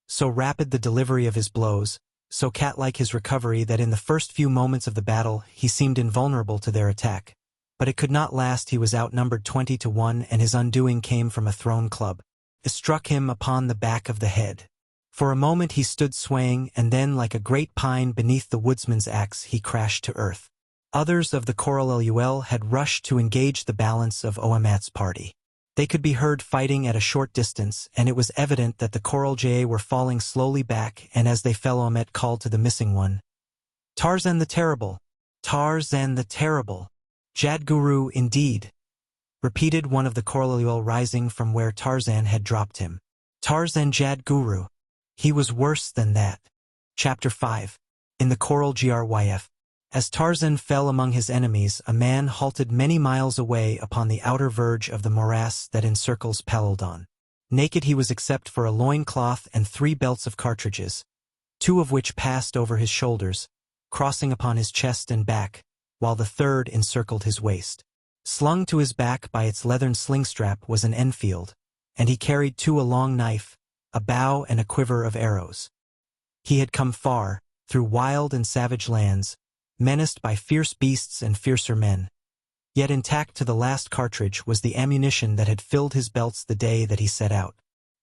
So rapid the delivery of his blows, so cat-like his recovery, that in the first few moments of the battle he seemed invulnerable to their attack. But it could not last. He was outnumbered 20 to 1, and his undoing came from a thrown club. It struck him upon the back of the head. For a moment he stood swaying, and then, like a great pine beneath the woodsman's axe, he crashed to earth. Others of the Coralluel had rushed to engage the balance of Oamat's party. They could be heard fighting at a short distance, and it was evident that the coral jay were falling slowly back, and as they fell Ahmet called to the missing one. Tarzan the Terrible! Tarzan the Terrible! Jadguru indeed! Repeated one of the coral rising from where Tarzan had dropped him. Tarzan Jadguru! He was worse than that. Chapter 5. In the Coral Gryf. As Tarzan fell among his enemies, a man halted many miles away upon the outer verge of the morass that encircles Peloton. Naked he was except for a loin-cloth and 3 belts of cartridges, 2 of which passed over his shoulders, crossing upon his chest and back, while the 3rd encircled his waist. Slung to his back by its leathern sling-strap was an Enfield, and he carried too a long knife, a bow and a quiver of arrows. He had come far, through wild and savage lands, menaced by fierce beasts and fiercer men. Yet intact to the last cartridge was the ammunition that had filled his belts the day that he set out.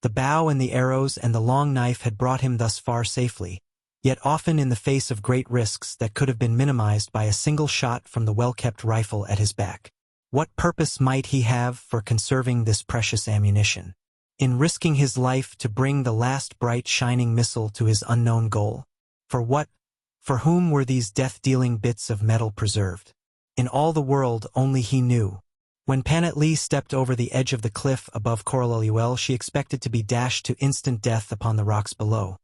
The bow and the arrows and the long knife had brought him thus far safely, yet often in the face of great risks that could have been minimized by a single shot from the well-kept rifle at his back. What purpose might he have for conserving this precious ammunition? In risking his life to bring the last bright shining missile to his unknown goal? For what? For whom were these death-dealing bits of metal preserved? In all the world only he knew. When Panatlee stepped over the edge of the cliff above Coralluel, she expected to be dashed to instant death upon the rocks below.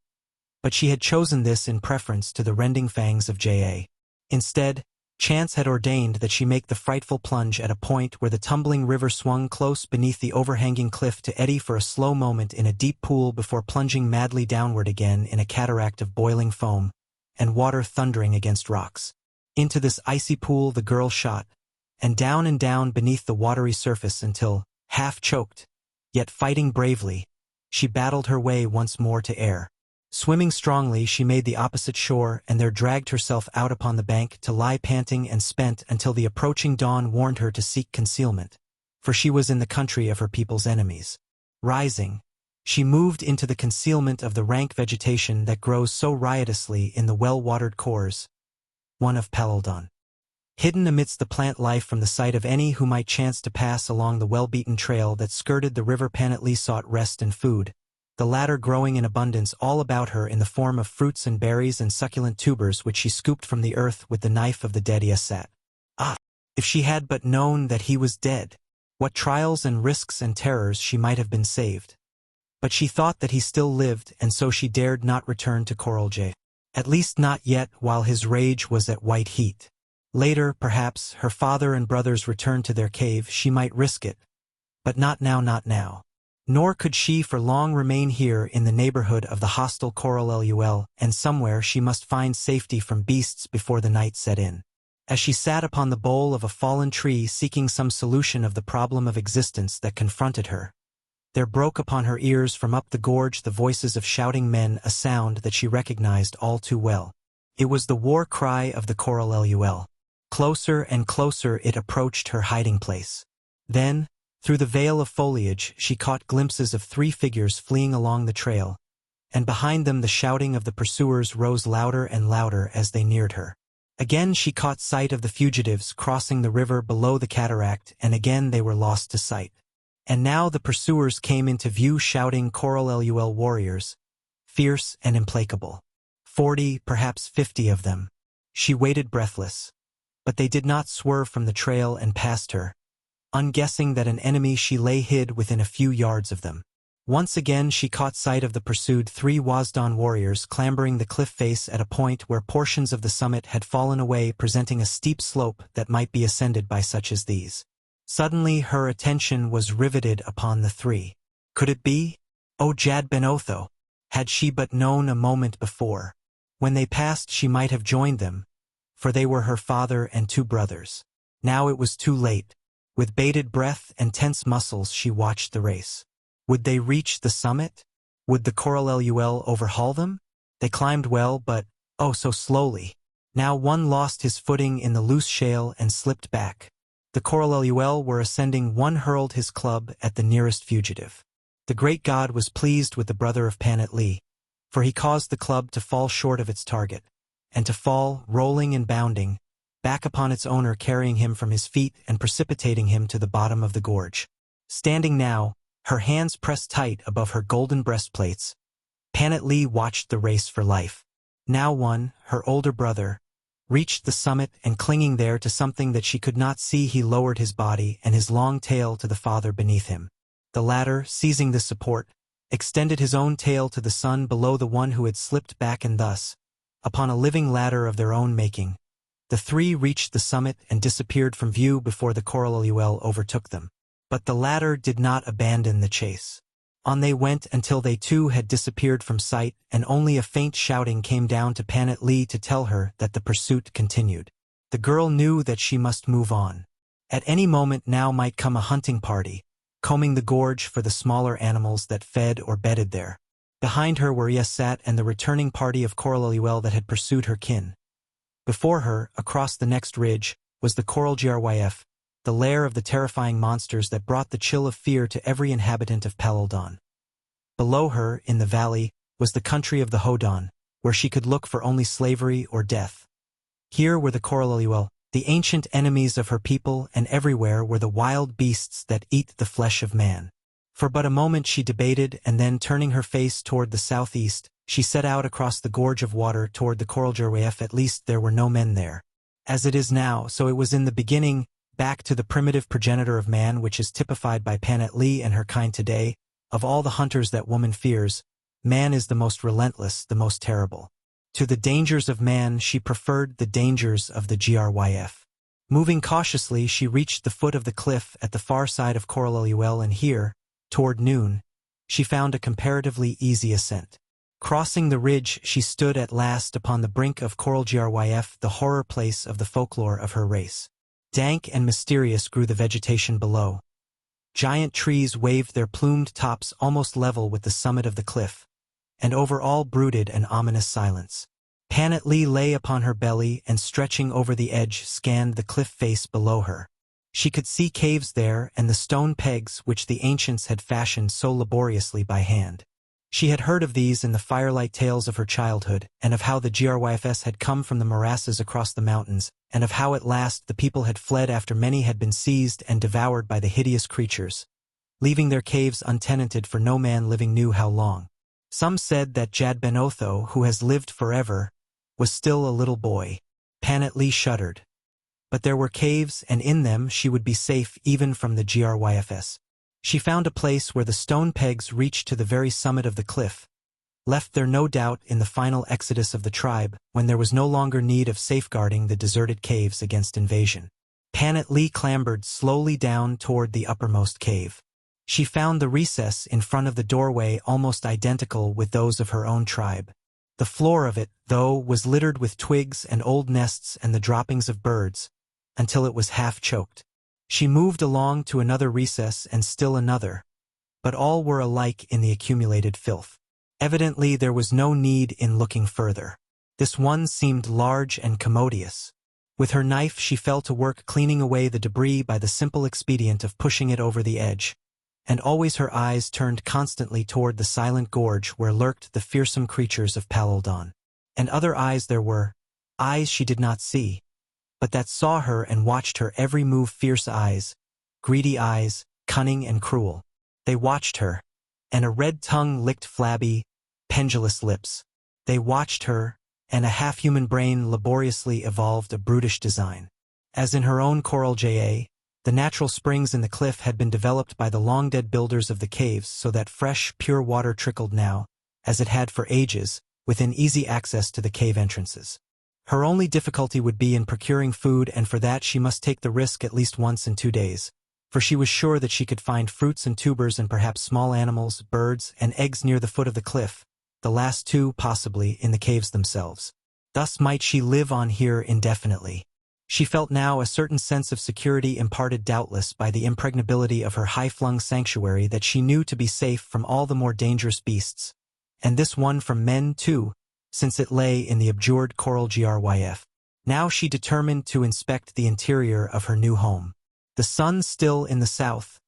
But she had chosen this in preference to the rending fangs of J.A. Instead, chance had ordained that she make the frightful plunge at a point where the tumbling river swung close beneath the overhanging cliff to eddy for a slow moment in a deep pool before plunging madly downward again in a cataract of boiling foam and water thundering against rocks. Into this icy pool the girl shot, and down beneath the watery surface until, half-choked, yet fighting bravely, she battled her way once more to air. Swimming strongly, she made the opposite shore and there dragged herself out upon the bank to lie panting and spent until the approaching dawn warned her to seek concealment, for she was in the country of her people's enemies. Rising, she moved into the concealment of the rank vegetation that grows so riotously in the well-watered cores, one of Peloton. Hidden amidst the plant life from the sight of any who might chance to pass along the well-beaten trail that skirted the river, Panatlee sought rest and food, the latter growing in abundance all about her in the form of fruits and berries and succulent tubers which she scooped from the earth with the knife of the dead Iasat. Ah! If she had but known that he was dead, what trials and risks and terrors she might have been saved. But she thought that he still lived, and so she dared not return to Coralj. At least not yet while his rage was at white heat. Later, perhaps, her father and brothers returned to their cave, she might risk it. But not now, not now. Nor could she for long remain here in the neighborhood of the hostile Coralluel, and somewhere she must find safety from beasts before the night set in. As she sat upon the bole of a fallen tree seeking some solution of the problem of existence that confronted her, there broke upon her ears from up the gorge the voices of shouting men, a sound that she recognized all too well. It was the war cry of the Coralluel. Closer and closer it approached her hiding place. Then, through the veil of foliage, she caught glimpses of 3 figures fleeing along the trail, and behind them the shouting of the pursuers rose louder and louder as they neared her. Again she caught sight of the fugitives crossing the river below the cataract, and again they were lost to sight. And now the pursuers came into view shouting Coralluel warriors, fierce and implacable. 40, perhaps 50 of them. She waited breathless. But they did not swerve from the trail and passed her. Unguessing that an enemy, she lay hid within a few yards of them. Once again she caught sight of the pursued 3 Wasdan warriors clambering the cliff face at a point where portions of the summit had fallen away, presenting a steep slope that might be ascended by such as these. Suddenly her attention was riveted upon the 3. Could it be? Oh, Jad Ben Otho! Had she but known a moment before. When they passed she might have joined them, for they were her father and 2 brothers. Now it was too late. With bated breath and tense muscles she watched the race. Would they reach the summit? Would the Coralluel overhaul them? They climbed well, but, oh, so slowly. Now one lost his footing in the loose shale and slipped back. The Coralluel were ascending, one hurled his club at the nearest fugitive. The great god was pleased with the brother of Panatlee, for he caused the club to fall short of its target, and to fall, rolling and bounding, back upon its owner, carrying him from his feet and precipitating him to the bottom of the gorge. Standing now, her hands pressed tight above her golden breastplates, Panet Lee watched the race for life. Now one, her older brother, reached the summit, and clinging there to something that she could not see, he lowered his body and his long tail to the father beneath him. The latter, seizing the support, extended his own tail to the sun below the one who had slipped back, and thus, upon a living ladder of their own making, the three reached the summit and disappeared from view before the Coralluel overtook them. But the latter did not abandon the chase. On they went until they too had disappeared from sight, and only a faint shouting came down to Panet Lee to tell her that the pursuit continued. The girl knew that she must move on. At any moment now might come a hunting party, combing the gorge for the smaller animals that fed or bedded there. Behind her were Yesat and the returning party of Coralluel that had pursued her kin. Before her, across the next ridge, was the Coralgyarwyf, the lair of the terrifying monsters that brought the chill of fear to every inhabitant of Palaldon. Below her, in the valley, was the country of the Hodon, where she could look for only slavery or death. Here were the Coralluel, the ancient enemies of her people, and everywhere were the wild beasts that eat the flesh of man. For but a moment she debated, and then, turning her face toward the southeast, she set out across the gorge of water toward the Coralgyarwyf. At least there were no men there. As it is now, so it was in the beginning, back to the primitive progenitor of man, which is typified by Panet Lee and her kind today. Of all the hunters that woman fears, man is the most relentless, the most terrible. To the dangers of man she preferred the dangers of the Gyarwyf. Moving cautiously, she reached the foot of the cliff at the far side of Coralluel, and here, toward noon, she found a comparatively easy ascent. Crossing the ridge, she stood at last upon the brink of Coralgyarwyf, the horror place of the folklore of her race. Dank and mysterious grew the vegetation below. Giant trees waved their plumed tops almost level with the summit of the cliff, and over all brooded an ominous silence. Panet Lee lay upon her belly and, stretching over the edge, scanned the cliff face below her. She could see caves there and the stone pegs which the ancients had fashioned so laboriously by hand. She had heard of these in the firelight tales of her childhood, and of how the Gyarwyfs had come from the morasses across the mountains, and of how at last the people had fled after many had been seized and devoured by the hideous creatures, leaving their caves untenanted, for no man living knew how long. Some said that Jad Ben Otho, who has lived forever, was still a little boy. Panet Lee shuddered. But there were caves, and in them she would be safe even from the Gyarwyfs. She found a place where the stone pegs reached to the very summit of the cliff, left there no doubt in the final exodus of the tribe, when there was no longer need of safeguarding the deserted caves against invasion. Panet Lee clambered slowly down toward the uppermost cave. She found the recess in front of the doorway almost identical with those of her own tribe. The floor of it, though, was littered with twigs and old nests and the droppings of birds, until it was half choked. She moved along to another recess and still another, but all were alike in the accumulated filth. Evidently there was no need in looking further. This one seemed large and commodious. With her knife she fell to work cleaning away the debris by the simple expedient of pushing it over the edge, and always her eyes turned constantly toward the silent gorge where lurked the fearsome creatures of Palaldon. And other eyes there were, eyes she did not see, but that saw her and watched her every move, fierce eyes, greedy eyes, cunning and cruel. They watched her, and a red tongue licked flabby, pendulous lips. They watched her, and a half-human brain laboriously evolved a brutish design. As in her own Coralgyarwyf, the natural springs in the cliff had been developed by the long-dead builders of the caves so that fresh, pure water trickled now, as it had for ages, within easy access to the cave entrances. Her only difficulty would be in procuring food, and for that she must take the risk at least once in 2 days, for she was sure that she could find fruits and tubers and perhaps small animals, birds, and eggs near the foot of the cliff, the last two, possibly, in the caves themselves. Thus might she live on here indefinitely. She felt now a certain sense of security, imparted doubtless by the impregnability of her high-flung sanctuary that she knew to be safe from all the more dangerous beasts, and this one from men too, since it lay in the abjured Coralgyarwyf. Now she determined to inspect the interior of her new home. The sun, still in the south,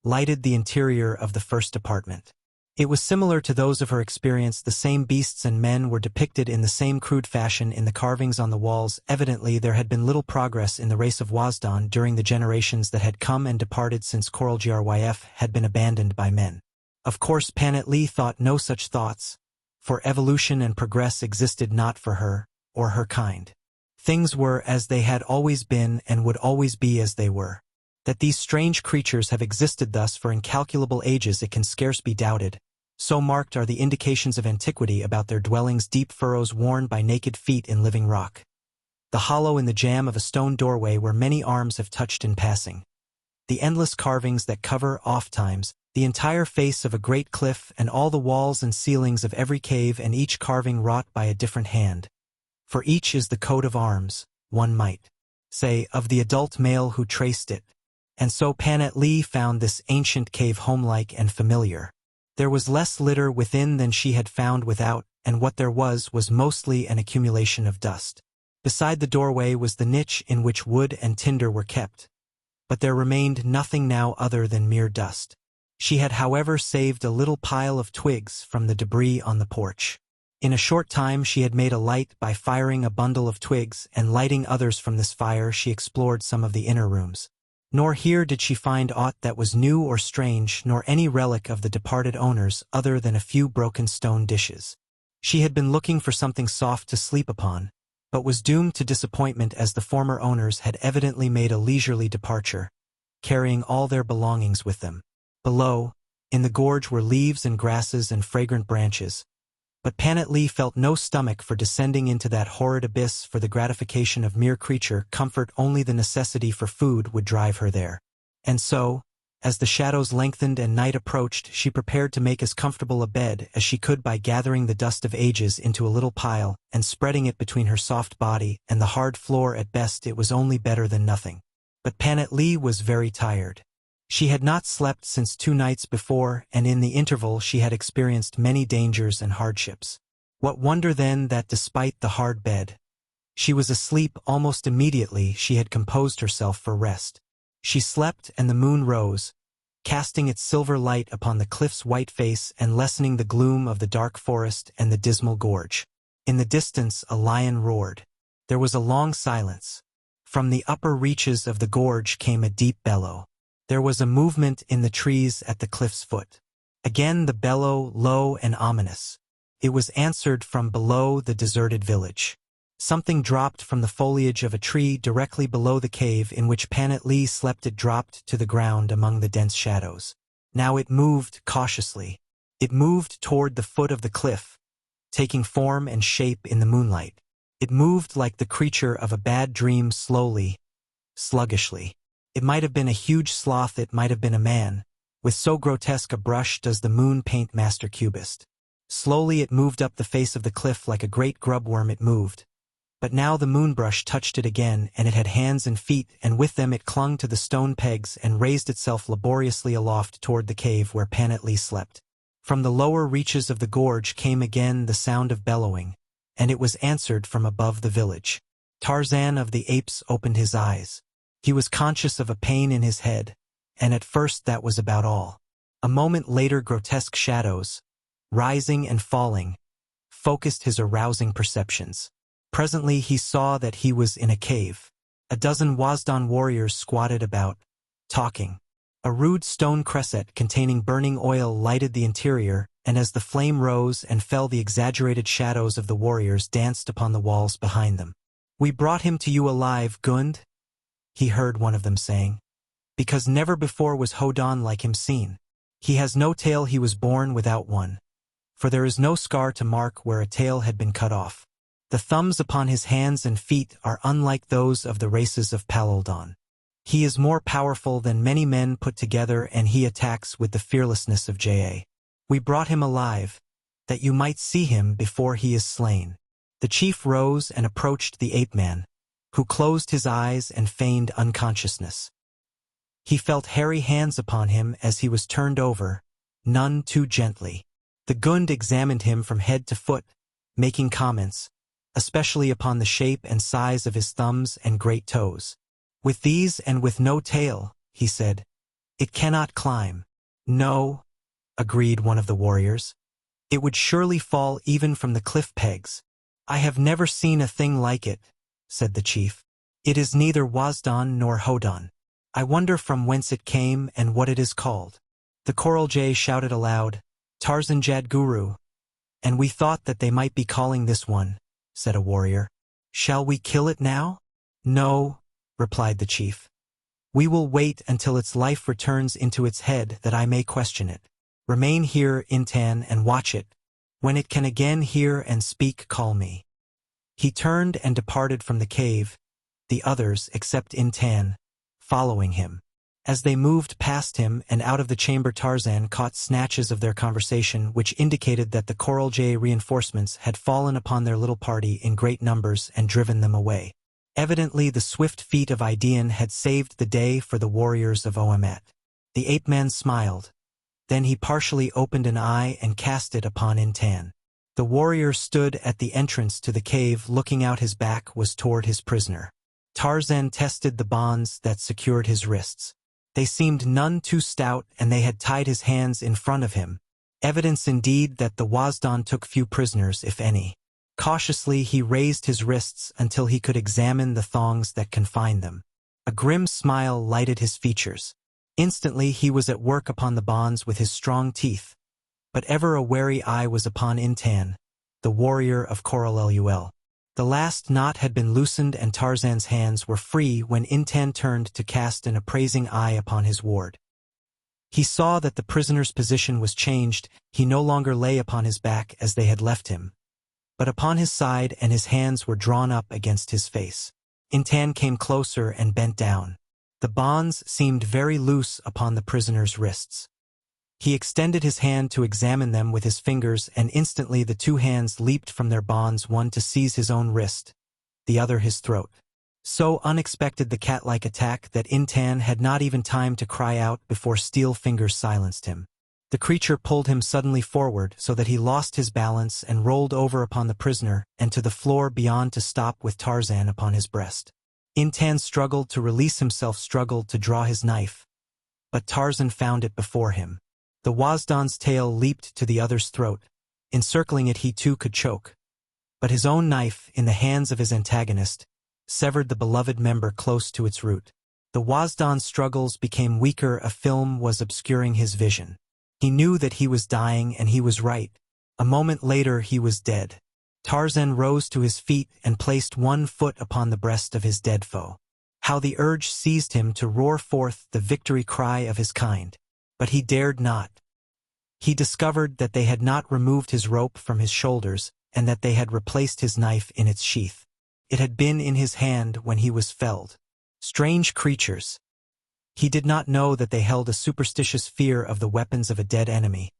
lighted the interior of the first apartment. It was similar to those of her experience. The same beasts and men were depicted in the same crude fashion in the carvings on the walls. Evidently there had been little progress in the race of Wasdan during the generations that had come and departed since Coral Gryf had been abandoned by men. Of course Panet Lee thought no such thoughts, for evolution and progress existed not for her, or her kind. Things were as they had always been and would always be as they were. That these strange creatures have existed thus for incalculable ages it can scarce be doubted. So marked are the indications of antiquity about their dwellings, deep furrows worn by naked feet in living rock. The hollow in the jamb of a stone doorway where many arms have touched in passing. The endless carvings that cover, ofttimes, the entire face of a great cliff and all the walls and ceilings of every cave, and each carving wrought by a different hand. For each is the coat of arms, one might say, of the adult male who traced it. And so Panet Lee found this ancient cave homelike and familiar. There was less litter within than she had found without, and what there was mostly an accumulation of dust. Beside the doorway was the niche in which wood and tinder were kept. But there remained nothing now other than mere dust. She had, however, saved a little pile of twigs from the debris on the porch. In a short time she had made a light by firing a bundle of twigs, and lighting others from this fire she explored some of the inner rooms. Nor here did she find aught that was new or strange, nor any relic of the departed owners other than a few broken stone dishes. She had been looking for something soft to sleep upon, but was doomed to disappointment, as the former owners had evidently made a leisurely departure, carrying all their belongings with them. Below, in the gorge, were leaves and grasses and fragrant branches, but Panet Lee felt no stomach for descending into that horrid abyss for the gratification of mere creature comfort. Only the necessity for food would drive her there. And so, as the shadows lengthened and night approached, she prepared to make as comfortable a bed as she could by gathering the dust of ages into a little pile and spreading it between her soft body and the hard floor. At best it was only better than nothing. But Panet Lee was very tired. She had not slept since 2 nights before, and in the interval she had experienced many dangers and hardships. What wonder then that, despite the hard bed, she was asleep almost immediately she had composed herself for rest. She slept, and the moon rose, casting its silver light upon the cliff's white face and lessening the gloom of the dark forest and the dismal gorge. In the distance a lion roared. There was a long silence. From the upper reaches of the gorge came a deep bellow. There was a movement in the trees at the cliff's foot. Again the bellow, low and ominous. It was answered from below the deserted village. Something dropped from the foliage of a tree directly below the cave in which Panet Lee slept. It dropped to the ground among the dense shadows. Now it moved cautiously. It moved toward the foot of the cliff, taking form and shape in the moonlight. It moved like the creature of a bad dream, slowly, sluggishly. It might have been a huge sloth, it might have been a man. With so grotesque a brush does the moon paint master cubist. Slowly it moved up the face of the cliff like a great grubworm. It moved. But now the moonbrush touched it again, and it had hands and feet, and with them it clung to the stone pegs and raised itself laboriously aloft toward the cave where Panet Lee slept. From the lower reaches of the gorge came again the sound of bellowing, and it was answered from above the village. Tarzan of the Apes opened his eyes. He was conscious of a pain in his head, and at first that was about all. A moment later grotesque shadows, rising and falling, focused his arousing perceptions. Presently he saw that he was in a cave. A dozen Wasdan warriors squatted about, talking. A rude stone cresset containing burning oil lighted the interior, and as the flame rose and fell the exaggerated shadows of the warriors danced upon the walls behind them. "We brought him to you alive, Gund," he heard one of them saying, "because never before was Hodan like him seen. He has no tail, he was born without one, for there is no scar to mark where a tail had been cut off. The thumbs upon his hands and feet are unlike those of the races of Palaldon. He is more powerful than many men put together, and he attacks with the fearlessness of Ja. We brought him alive, that you might see him before he is slain." The chief rose and approached the ape-man, who closed his eyes and feigned unconsciousness. He felt hairy hands upon him as he was turned over, none too gently. The Gund examined him from head to foot, making comments, especially upon the shape and size of his thumbs and great toes. "With these and with no tail," he said, "it cannot climb. No, agreed one of the warriors. "It would surely fall even from the cliff pegs." "I have never seen a thing like it," said the chief. "It is neither Wasdan nor Hodan. I wonder from whence it came and what it is called." The coral jay shouted aloud, "Tarzan Jadguru." "And we thought that they might be calling this one," said a warrior. "Shall we kill it now?" "No," replied the chief. "We will wait until its life returns into its head that I may question it. Remain here, Intan, and watch it. When it can again hear and speak, call me." He turned and departed from the cave, the others, except Intan, following him. As they moved past him and out of the chamber, Tarzan caught snatches of their conversation which indicated that the coral jay reinforcements had fallen upon their little party in great numbers and driven them away. Evidently the swift feet of Idaean had saved the day for the warriors of Oamet. The ape-man smiled. Then he partially opened an eye and cast it upon Intan. The warrior stood at the entrance to the cave, looking out. His back was toward his prisoner. Tarzan tested the bonds that secured his wrists. They seemed none too stout, and they had tied his hands in front of him. Evidence indeed that the Wasdan took few prisoners, if any. Cautiously he raised his wrists until he could examine the thongs that confined them. A grim smile lighted his features. Instantly he was at work upon the bonds with his strong teeth. But ever a wary eye was upon Intan, the warrior of Coralluel. The last knot had been loosened and Tarzan's hands were free when Intan turned to cast an appraising eye upon his ward. He saw that the prisoner's position was changed. He no longer lay upon his back as they had left him, but upon his side, and his hands were drawn up against his face. Intan came closer and bent down. The bonds seemed very loose upon the prisoner's wrists. He extended his hand to examine them with his fingers, and instantly the two hands leaped from their bonds, one to seize his own wrist, the other his throat. So unexpected the cat-like attack that Intan had not even time to cry out before steel fingers silenced him. The creature pulled him suddenly forward so that he lost his balance and rolled over upon the prisoner and to the floor beyond, to stop with Tarzan upon his breast. Intan struggled to release himself, struggled to draw his knife, but Tarzan found it before him. The Wasdan's tail leaped to the other's throat. Encircling it, he too could choke. But his own knife, in the hands of his antagonist, severed the beloved member close to its root. The Wasdan's struggles became weaker. A film was obscuring his vision. He knew that he was dying, and he was right. A moment later he was dead. Tarzan rose to his feet and placed one foot upon the breast of his dead foe. How the urge seized him to roar forth the victory cry of his kind. But he dared not. He discovered that they had not removed his rope from his shoulders, and that they had replaced his knife in its sheath. It had been in his hand when he was felled. Strange creatures. He did not know that they held a superstitious fear of the weapons of a dead enemy,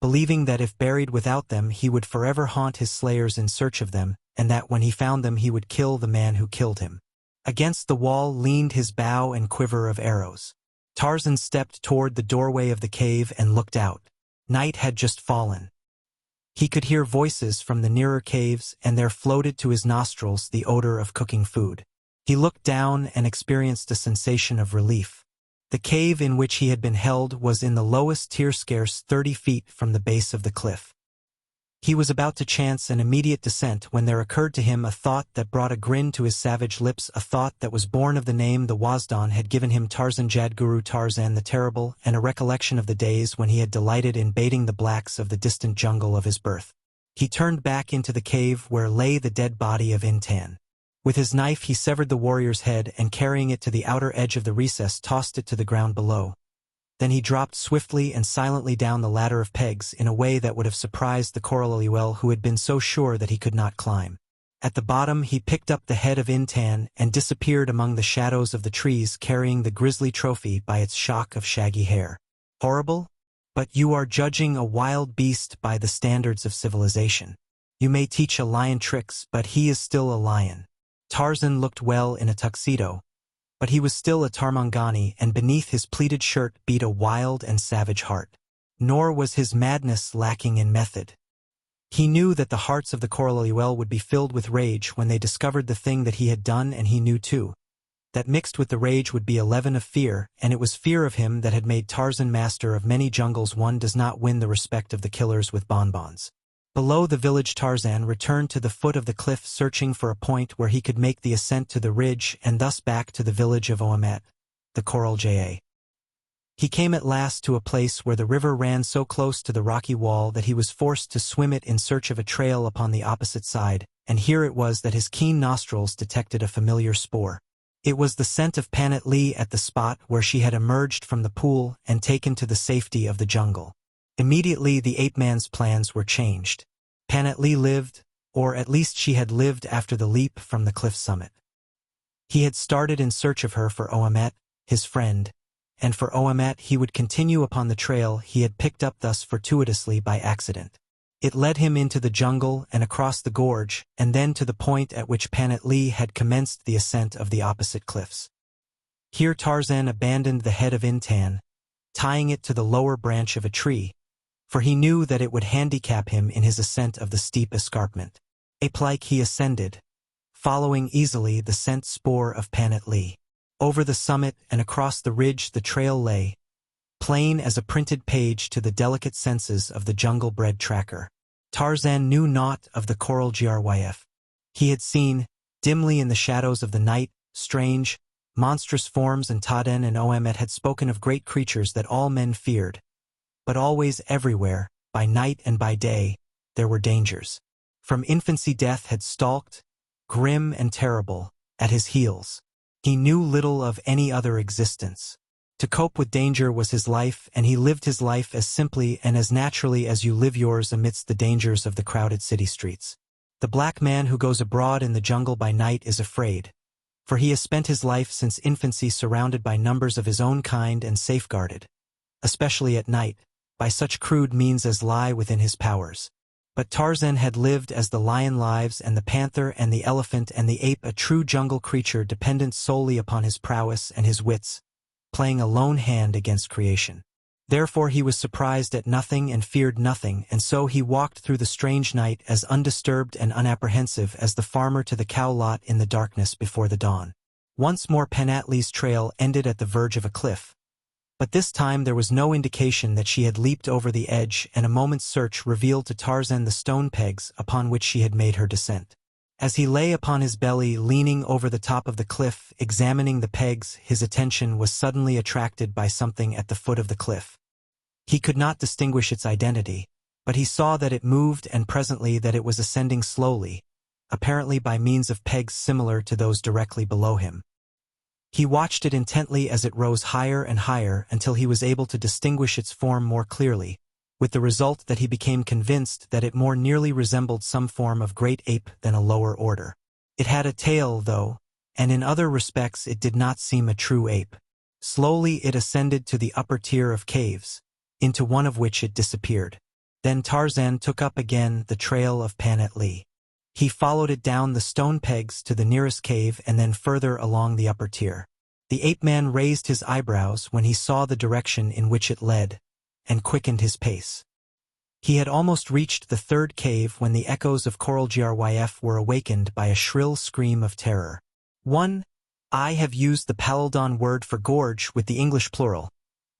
believing that if buried without them he would forever haunt his slayers in search of them, and that when he found them he would kill the man who killed him. Against the wall leaned his bow and quiver of arrows. Tarzan stepped toward the doorway of the cave and looked out. Night had just fallen. He could hear voices from the nearer caves, and there floated to his nostrils the odor of cooking food. He looked down and experienced a sensation of relief. The cave in which he had been held was in the lowest tier, scarce 30 feet from the base of the cliff. He was about to chance an immediate descent when there occurred to him a thought that brought a grin to his savage lips, a thought that was born of the name the Wasdan had given him, Tarzan Jadguru, Tarzan the Terrible, and a recollection of the days when he had delighted in baiting the blacks of the distant jungle of his birth. He turned back into the cave where lay the dead body of Intan. With his knife he severed the warrior's head and, carrying it to the outer edge of the recess, tossed it to the ground below. Then he dropped swiftly and silently down the ladder of pegs in a way that would have surprised the Coralluel, who had been so sure that he could not climb. At the bottom he picked up the head of Intan and disappeared among the shadows of the trees, carrying the grisly trophy by its shock of shaggy hair. Horrible? But you are judging a wild beast by the standards of civilization. You may teach a lion tricks, but he is still a lion. Tarzan looked well in a tuxedo, but he was still a Tarmangani, and beneath his pleated shirt beat a wild and savage heart. Nor was his madness lacking in method. He knew that the hearts of the Coralluel would be filled with rage when they discovered the thing that he had done, and he knew too that mixed with the rage would be a leaven of fear, and it was fear of him that had made Tarzan master of many jungles. One does not win the respect of the killers with bonbons. Below the village, Tarzan returned to the foot of the cliff, searching for a point where he could make the ascent to the ridge and thus back to the village of Oamet, the Coral Ja. He came at last to a place where the river ran so close to the rocky wall that he was forced to swim it in search of a trail upon the opposite side, and here it was that his keen nostrils detected a familiar spoor. It was the scent of Panat Lee at the spot where she had emerged from the pool and taken to the safety of the jungle. Immediately the ape-man's plans were changed. Panat Lee lived, or at least she had lived after the leap from the cliff summit. He had started in search of her for Oamet, his friend, and for Oamet he would continue upon the trail he had picked up thus fortuitously by accident. It led him into the jungle and across the gorge, and then to the point at which Panat Lee had commenced the ascent of the opposite cliffs. Here Tarzan abandoned the head of Intan, tying it to the lower branch of a tree, for he knew that it would handicap him in his ascent of the steep escarpment. Ape-like he ascended, following easily the scent spoor of Panat Lee. Over the summit and across the ridge the trail lay, plain as a printed page to the delicate senses of the jungle-bred tracker. Tarzan knew naught of the Coral Gryf. He had seen, dimly in the shadows of the night, strange, monstrous forms, and Taden and Oamet had spoken of great creatures that all men feared. But always, everywhere, by night and by day, there were dangers. From infancy death had stalked, grim and terrible, at his heels. He knew little of any other existence. To cope with danger was his life, and he lived his life as simply and as naturally as you live yours amidst the dangers of the crowded city streets. The black man who goes abroad in the jungle by night is afraid, for he has spent his life since infancy surrounded by numbers of his own kind and safeguarded, especially at night, by such crude means as lie within his powers. But Tarzan had lived as the lion lives, and the panther and the elephant and the ape, a true jungle creature dependent solely upon his prowess and his wits, playing a lone hand against creation. Therefore he was surprised at nothing and feared nothing, and so he walked through the strange night as undisturbed and unapprehensive as the farmer to the cow lot in the darkness before the dawn. Once more Panat Lee's trail ended at the verge of a cliff, but this time there was no indication that she had leaped over the edge, and a moment's search revealed to Tarzan the stone pegs upon which she had made her descent. As he lay upon his belly, leaning over the top of the cliff, examining the pegs, his attention was suddenly attracted by something at the foot of the cliff. He could not distinguish its identity, but he saw that it moved and presently that it was ascending slowly, apparently by means of pegs similar to those directly below him. He watched it intently as it rose higher and higher until he was able to distinguish its form more clearly, with the result that he became convinced that it more nearly resembled some form of great ape than a lower order. It had a tail, though, and in other respects it did not seem a true ape. Slowly it ascended to the upper tier of caves, into one of which it disappeared. Then Tarzan took up again the trail of Panat Lee. He followed it down the stone pegs to the nearest cave and then further along the upper tier. The ape-man raised his eyebrows when he saw the direction in which it led, and quickened his pace. He had almost reached the third cave when the echoes of Coral Gryf were awakened by a shrill scream of terror. I have used the Paladon word for gorge with the English plural,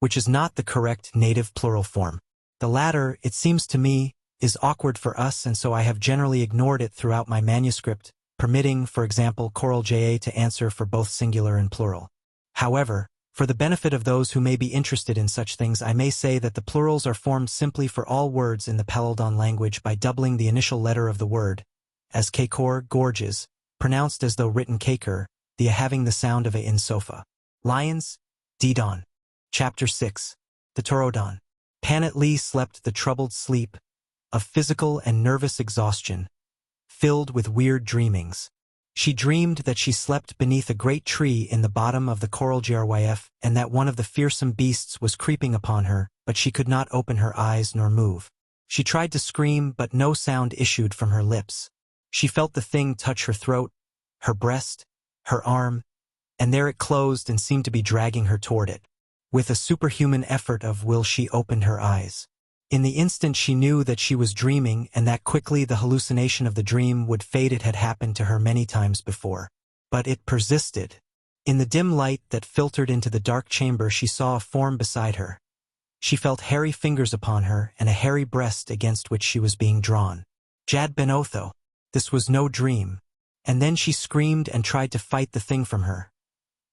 which is not the correct native plural form. The latter, it seems to me, is awkward for us, and so I have generally ignored it throughout my manuscript, permitting, for example, Coral Ja to answer for both singular and plural. However, for the benefit of those who may be interested in such things, I may say that the plurals are formed simply for all words in the Paladon language by doubling the initial letter of the word, as Kakor, gorges, pronounced as though written Kakor, the having the sound of a in sofa. Lions, Didon. Chapter 6. The Torodon. Panat Lee slept the troubled sleep of physical and nervous exhaustion, filled with weird dreamings. She dreamed that she slept beneath a great tree in the bottom of the Coral Gryf, and that one of the fearsome beasts was creeping upon her, but she could not open her eyes nor move. She tried to scream, but no sound issued from her lips. She felt the thing touch her throat, her breast, her arm, and there it closed and seemed to be dragging her toward it. With a superhuman effort of will she opened her eyes. In the instant she knew that she was dreaming, and that quickly the hallucination of the dream would fade. It had happened to her many times before. But it persisted. In the dim light that filtered into the dark chamber she saw a form beside her. She felt hairy fingers upon her and a hairy breast against which she was being drawn. Jad Ben Otho. This was no dream. And then she screamed and tried to fight the thing from her.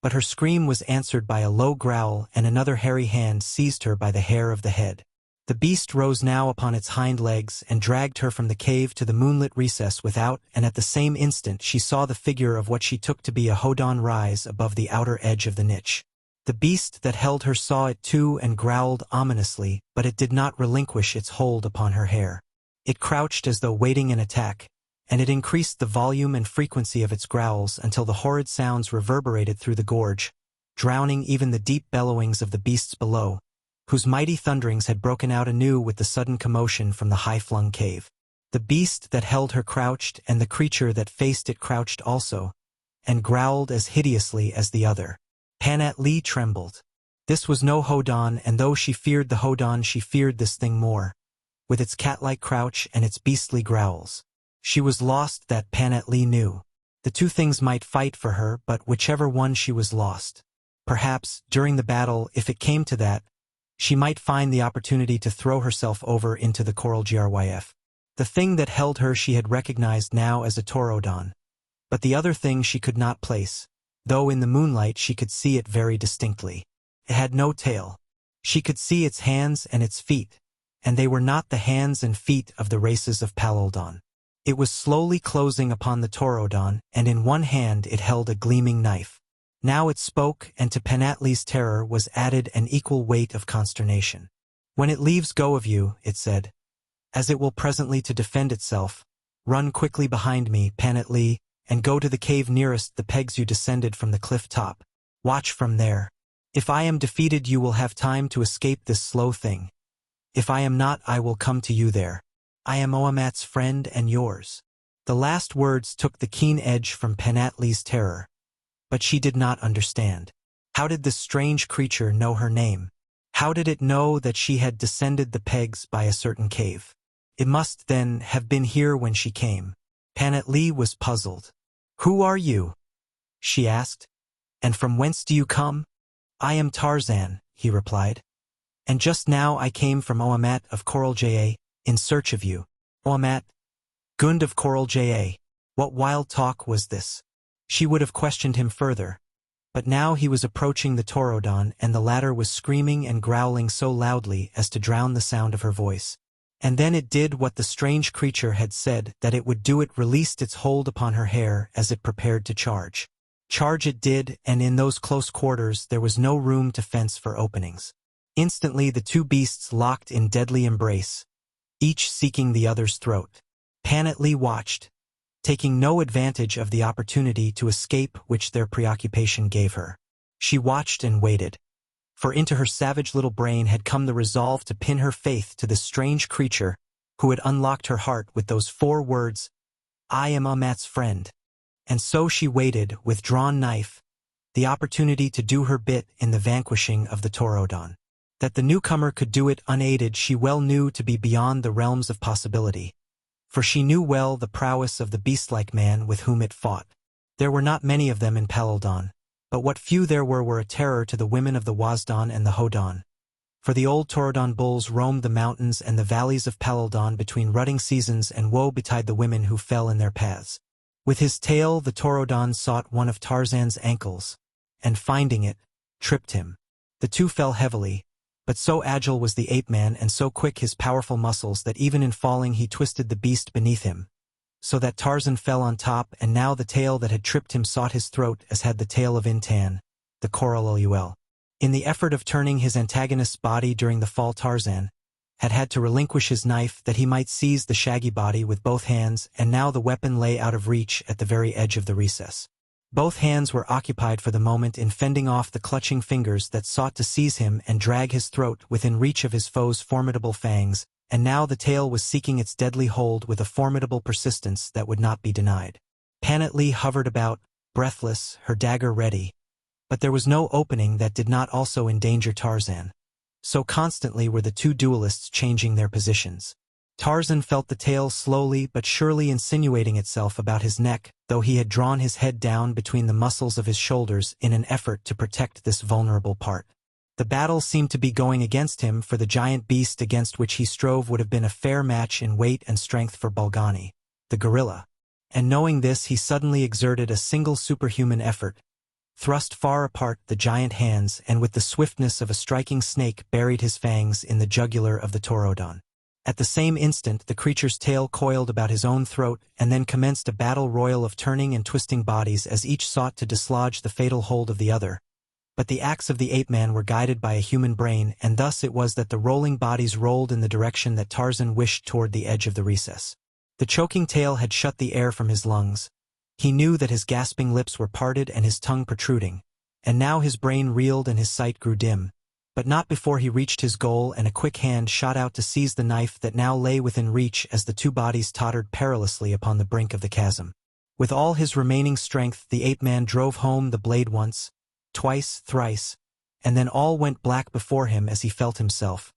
But her scream was answered by a low growl, and another hairy hand seized her by the hair of the head. The beast rose now upon its hind legs and dragged her from the cave to the moonlit recess without, and at the same instant she saw the figure of what she took to be a Hodon rise above the outer edge of the niche. The beast that held her saw it too and growled ominously, but it did not relinquish its hold upon her hair. It crouched as though waiting an attack, and it increased the volume and frequency of its growls until the horrid sounds reverberated through the gorge, drowning even the deep bellowings of the beasts below, whose mighty thunderings had broken out anew with the sudden commotion from the high-flung cave. The beast that held her crouched, and the creature that faced it crouched also, and growled as hideously as the other. Panat Lee trembled. This was no Hodon, and though she feared the Hodon, she feared this thing more, with its cat-like crouch and its beastly growls. She was lost, that Panat Lee knew. The two things might fight for her, but whichever one she was lost. Perhaps, during the battle, if it came to that, she might find the opportunity to throw herself over into the coral gryf. The thing that held her she had recognized now as a Taurodon. But the other thing she could not place, though in the moonlight she could see it very distinctly. It had no tail. She could see its hands and its feet, and they were not the hands and feet of the races of Palaldon. It was slowly closing upon the Taurodon, and in one hand it held a gleaming knife. Now it spoke, and to Panat Lee's terror was added an equal weight of consternation. "When it leaves go of you," it said, "as it will presently to defend itself, run quickly behind me, Panat Lee, and go to the cave nearest the pegs you descended from the cliff top. Watch from there. If I am defeated you will have time to escape this slow thing. If I am not, I will come to you there. I am Oamat's friend and yours." The last words took the keen edge from Panat Lee's terror. But she did not understand. How did this strange creature know her name? How did it know that she had descended the pegs by a certain cave? It must, then, have been here when she came. Panat Lee was puzzled. "Who are you?" she asked. "And from whence do you come?" "I am Tarzan," he replied. "And just now I came from Oamat of Coral Ja, in search of you." "Oamat? Gund of Coral Ja? What wild talk was this?" She would have questioned him further, but now he was approaching the Taurodon, and the latter was screaming and growling so loudly as to drown the sound of her voice. And then it did what the strange creature had said that it would do. It released its hold upon her hair as it prepared to charge. Charge it did, and in those close quarters there was no room to fence for openings. Instantly the two beasts locked in deadly embrace, each seeking the other's throat. Panat Lee watched, taking no advantage of the opportunity to escape which their preoccupation gave her. She watched and waited, for into her savage little brain had come the resolve to pin her faith to this strange creature who had unlocked her heart with those 4 words, "I am Oamat's friend." And so she waited, with drawn knife, the opportunity to do her bit in the vanquishing of the Taurodon. That the newcomer could do it unaided she well knew to be beyond the realms of possibility, for she knew well the prowess of the beast-like man with whom it fought. There were not many of them in Palaldon, but what few there were a terror to the women of the Wasdon and the Hodon. For the old Taurodon bulls roamed the mountains and the valleys of Palaldon between rutting seasons, and woe betide the women who fell in their paths. With his tail the Taurodon sought one of Tarzan's ankles, and finding it, tripped him. The two fell heavily, but so agile was the ape-man and so quick his powerful muscles that even in falling he twisted the beast beneath him, so that Tarzan fell on top, and now the tail that had tripped him sought his throat as had the tail of Intan, the coral lul. In the effort of turning his antagonist's body during the fall, Tarzan had to relinquish his knife that he might seize the shaggy body with both hands, and now the weapon lay out of reach at the very edge of the recess. Both hands were occupied for the moment in fending off the clutching fingers that sought to seize him and drag his throat within reach of his foe's formidable fangs, and now the tail was seeking its deadly hold with a formidable persistence that would not be denied. Panat Lee hovered about, breathless, her dagger ready, but there was no opening that did not also endanger Tarzan. So constantly were the two duelists changing their positions. Tarzan felt the tail slowly but surely insinuating itself about his neck, though he had drawn his head down between the muscles of his shoulders in an effort to protect this vulnerable part. The battle seemed to be going against him, for the giant beast against which he strove would have been a fair match in weight and strength for Bolgani, the gorilla. And knowing this, he suddenly exerted a single superhuman effort, thrust far apart the giant hands, and with the swiftness of a striking snake buried his fangs in the jugular of the Taurodon. At the same instant the creature's tail coiled about his own throat, and then commenced a battle royal of turning and twisting bodies as each sought to dislodge the fatal hold of the other. But the acts of the ape-man were guided by a human brain, and thus it was that the rolling bodies rolled in the direction that Tarzan wished, toward the edge of the recess. The choking tail had shut the air from his lungs. He knew that his gasping lips were parted and his tongue protruding, and now his brain reeled and his sight grew dim. But not before he reached his goal, and a quick hand shot out to seize the knife that now lay within reach as the two bodies tottered perilously upon the brink of the chasm. With all his remaining strength the ape-man drove home the blade once, twice, thrice, and then all went black before him as he felt himself,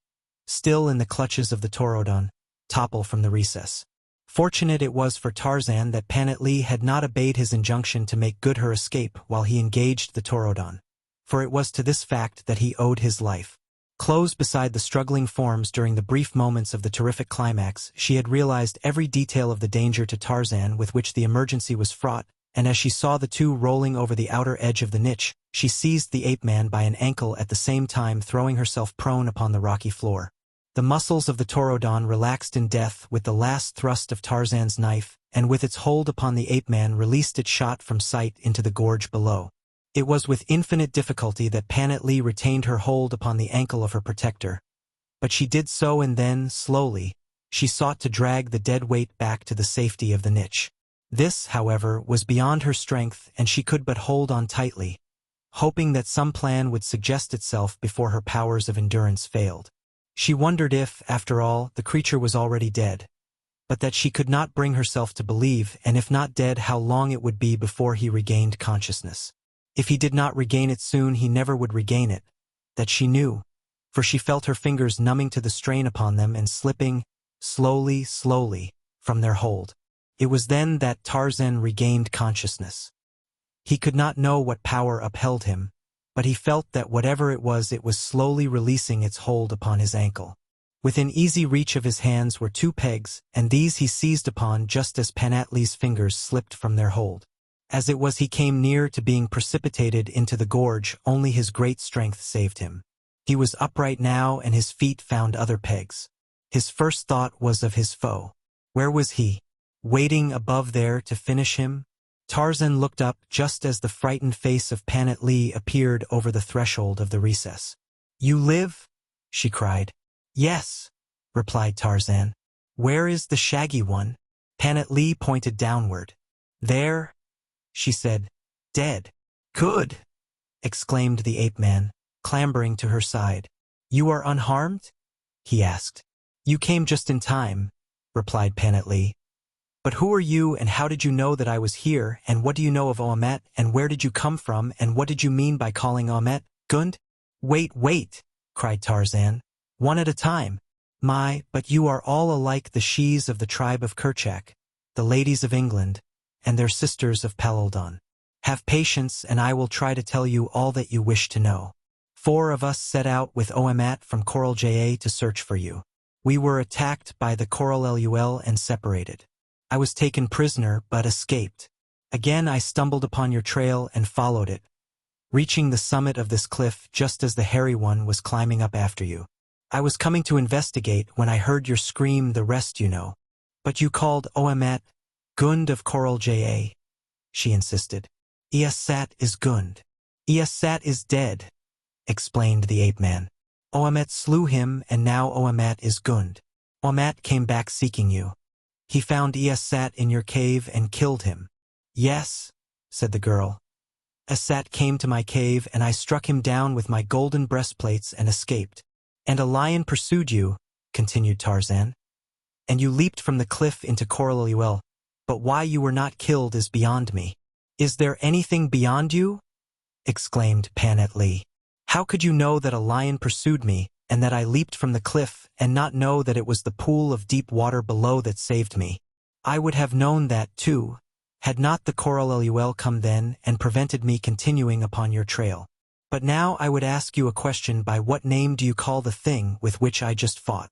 still in the clutches of the Taurodon, topple from the recess. Fortunate it was for Tarzan that Panat had not obeyed his injunction to make good her escape while he engaged the Taurodon, for it was to this fact that he owed his life. Close beside the struggling forms during the brief moments of the terrific climax, she had realized every detail of the danger to Tarzan with which the emergency was fraught, and as she saw the two rolling over the outer edge of the niche, she seized the ape-man by an ankle, at the same time throwing herself prone upon the rocky floor. The muscles of the Taurodon relaxed in death with the last thrust of Tarzan's knife, and with its hold upon the ape-man released it shot from sight into the gorge below. It was with infinite difficulty that Panat retained her hold upon the ankle of her protector. But she did so, and then, slowly, she sought to drag the dead weight back to the safety of the niche. This, however, was beyond her strength, and she could but hold on tightly, hoping that some plan would suggest itself before her powers of endurance failed. She wondered if, after all, the creature was already dead, but that she could not bring herself to believe, and if not dead, how long it would be before he regained consciousness. If he did not regain it soon, he never would regain it. That she knew, for she felt her fingers numbing to the strain upon them and slipping, slowly, from their hold. It was then that Tarzan regained consciousness. He could not know what power upheld him, but he felt that whatever it was slowly releasing its hold upon his ankle. Within easy reach of his hands were two pegs, and these he seized upon just as Panat's fingers slipped from their hold. As it was, he came near to being precipitated into the gorge. Only his great strength saved him. He was upright now, and his feet found other pegs. His first thought was of his foe. Where was he? Waiting above there to finish him? Tarzan looked up just as the frightened face of Panat appeared over the threshold of the recess. "You live?" she cried. "Yes," replied Tarzan. "Where is the shaggy one?" Panat pointed downward. "There," she said. "Dead." "Good," exclaimed the ape-man, clambering to her side. "You are unharmed?" he asked. "You came just in time," replied Panat. "But who are you, and how did you know that I was here, and what do you know of Oamet, and where did you come from, and what did you mean by calling Oamet Gund?" Wait, cried Tarzan. "One at a time. But you are all alike, the shes of the tribe of Kerchak, the ladies of England, and their sisters of Palaldon. Have patience, and I will try to tell you all that you wish to know. 4 of us set out with Oamet from Coral Ja to search for you. We were attacked by the Coral Lul and separated. I was taken prisoner, but escaped. Again I stumbled upon your trail and followed it, reaching the summit of this cliff just as the hairy one was climbing up after you. I was coming to investigate when I heard your scream, the rest you know. But you called Oamet Gund of Coral Ja, she insisted. Iasat is Gund. Iasat is dead, explained the ape-man. Oamet slew him, and now Oamet is Gund. Oamet came back seeking you. He found Iasat in your cave and killed him. Yes, said the girl. Iasat came to my cave, and I struck him down with my golden breastplates and escaped. And a lion pursued you, continued Tarzan. And you leaped from the cliff into Coral Lul, but why you were not killed is beyond me. Is there anything beyond you? Exclaimed Panat. How could you know that a lion pursued me, and that I leaped from the cliff and not know that it was the pool of deep water below that saved me. I would have known that, too, had not the Coralluel come then and prevented me continuing upon your trail. But now I would ask you a question: by what name do you call the thing with which I just fought?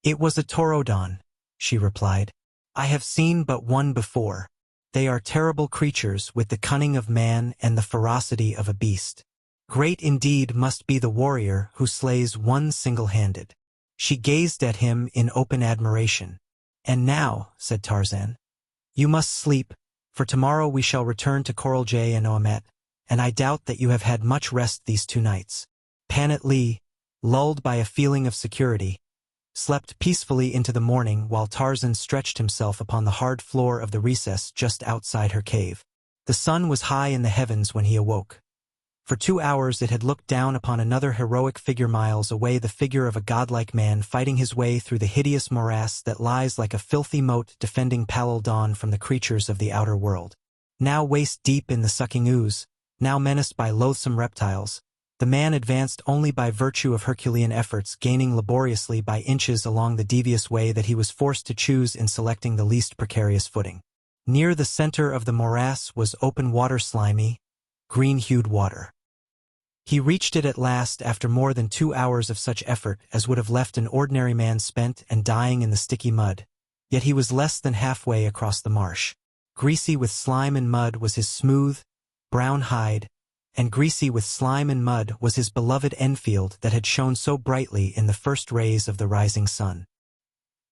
It was a Taurodon, she replied. I have seen but one before. They are terrible creatures with the cunning of man and the ferocity of a beast. Great indeed must be the warrior who slays one single-handed. She gazed at him in open admiration. And now, said Tarzan, you must sleep, for tomorrow we shall return to Coralj and Oamet, and I doubt that you have had much rest these 2 nights. Panat Lee, lulled by a feeling of security, slept peacefully into the morning while Tarzan stretched himself upon the hard floor of the recess just outside her cave. The sun was high in the heavens when he awoke. For 2 hours it had looked down upon another heroic figure miles away, the figure of a godlike man fighting his way through the hideous morass that lies like a filthy moat defending Palaldon from the creatures of the outer world. Now waist-deep in the sucking ooze, now menaced by loathsome reptiles, the man advanced only by virtue of Herculean efforts, gaining laboriously by inches along the devious way that he was forced to choose in selecting the least precarious footing. Near the center of the morass was open water, slimy, green-hued water. He reached it at last after more than 2 hours of such effort as would have left an ordinary man spent and dying in the sticky mud, yet he was less than halfway across the marsh. Greasy with slime and mud was his smooth, brown hide, and greasy with slime and mud was his beloved Enfield that had shone so brightly in the first rays of the rising sun.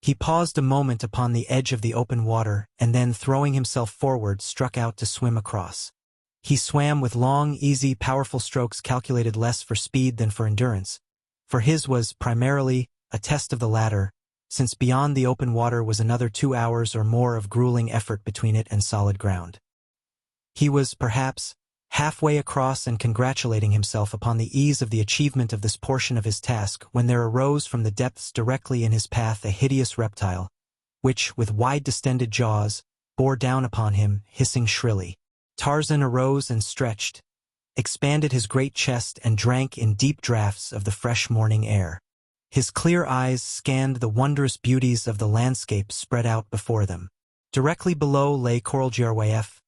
He paused a moment upon the edge of the open water and then, throwing himself forward, struck out to swim across. He swam with long, easy, powerful strokes calculated less for speed than for endurance, for his was, primarily, a test of the latter, since beyond the open water was another 2 hours or more of grueling effort between it and solid ground. He was, perhaps, halfway across and congratulating himself upon the ease of the achievement of this portion of his task when there arose from the depths directly in his path a hideous reptile, which, with wide distended jaws, bore down upon him, hissing shrilly. Tarzan arose and stretched, expanded his great chest and drank in deep draughts of the fresh morning air. His clear eyes scanned the wondrous beauties of the landscape spread out before them. Directly below lay Coralj,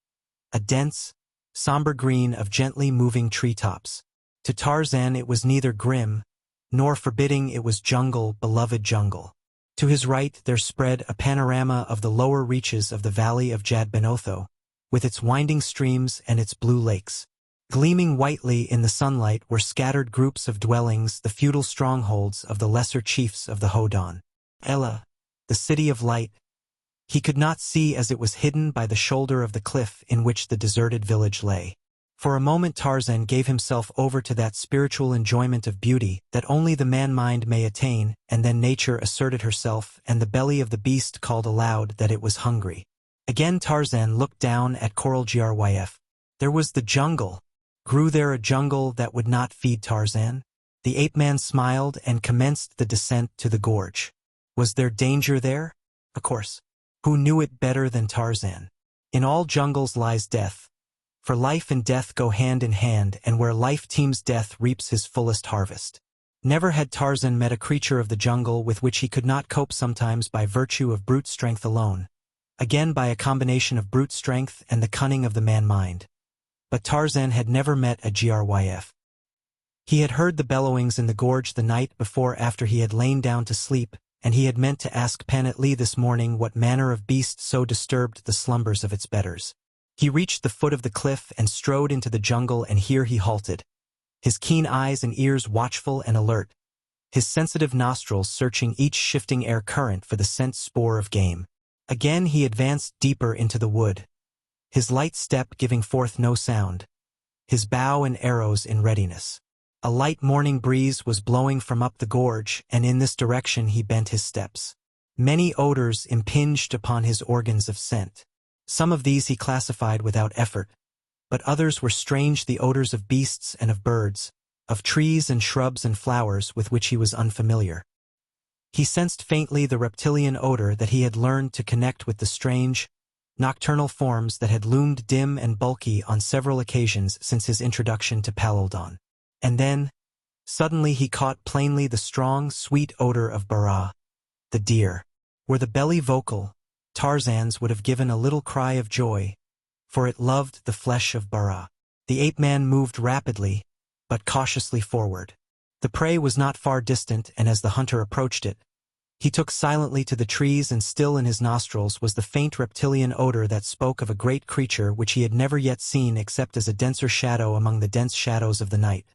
a dense, somber green of gently moving treetops. To Tarzan it was neither grim nor forbidding, it was jungle, beloved jungle. To his right there spread a panorama of the lower reaches of the valley of Jadbenotho, with its winding streams and its blue lakes. Gleaming whitely in the sunlight were scattered groups of dwellings, the feudal strongholds of the lesser chiefs of the Hodon. Ella, the city of light, he could not see as it was hidden by the shoulder of the cliff in which the deserted village lay. For a moment Tarzan gave himself over to that spiritual enjoyment of beauty that only the man-mind may attain, and then nature asserted herself and the belly of the beast called aloud that it was hungry. Again Tarzan looked down at Coralj. There was the jungle. Grew there a jungle that would not feed Tarzan? The ape-man smiled and commenced the descent to the gorge. Was there danger there? Of course. Who knew it better than Tarzan? In all jungles lies death, for life and death go hand in hand, and where life teems death reaps his fullest harvest. Never had Tarzan met a creature of the jungle with which he could not cope, sometimes by virtue of brute strength alone, again by a combination of brute strength and the cunning of the man-mind. But Tarzan had never met a Gryf. He had heard the bellowings in the gorge the night before after he had lain down to sleep, and he had meant to ask Panat Lee this morning what manner of beast so disturbed the slumbers of its betters. He reached the foot of the cliff and strode into the jungle, and here he halted, his keen eyes and ears watchful and alert, his sensitive nostrils searching each shifting air current for the scent spoor of game. Again he advanced deeper into the wood, his light step giving forth no sound, his bow and arrows in readiness. A light morning breeze was blowing from up the gorge, and in this direction he bent his steps. Many odors impinged upon his organs of scent. Some of these he classified without effort, but others were strange, the odors of beasts and of birds, of trees and shrubs and flowers with which he was unfamiliar. He sensed faintly the reptilian odor that he had learned to connect with the strange, nocturnal forms that had loomed dim and bulky on several occasions since his introduction to Palaldon. And then, Suddenly he caught plainly the strong, sweet odor of Bara, the deer. Were the belly vocal, Tarzan's would have given a little cry of joy, for it loved the flesh of Bara. The ape-man moved rapidly, but cautiously forward. The prey was not far distant, and as the hunter approached it, he took silently to the trees, and still in his nostrils was the faint reptilian odor that spoke of a great creature which he had never yet seen except as a denser shadow among the dense shadows of the night.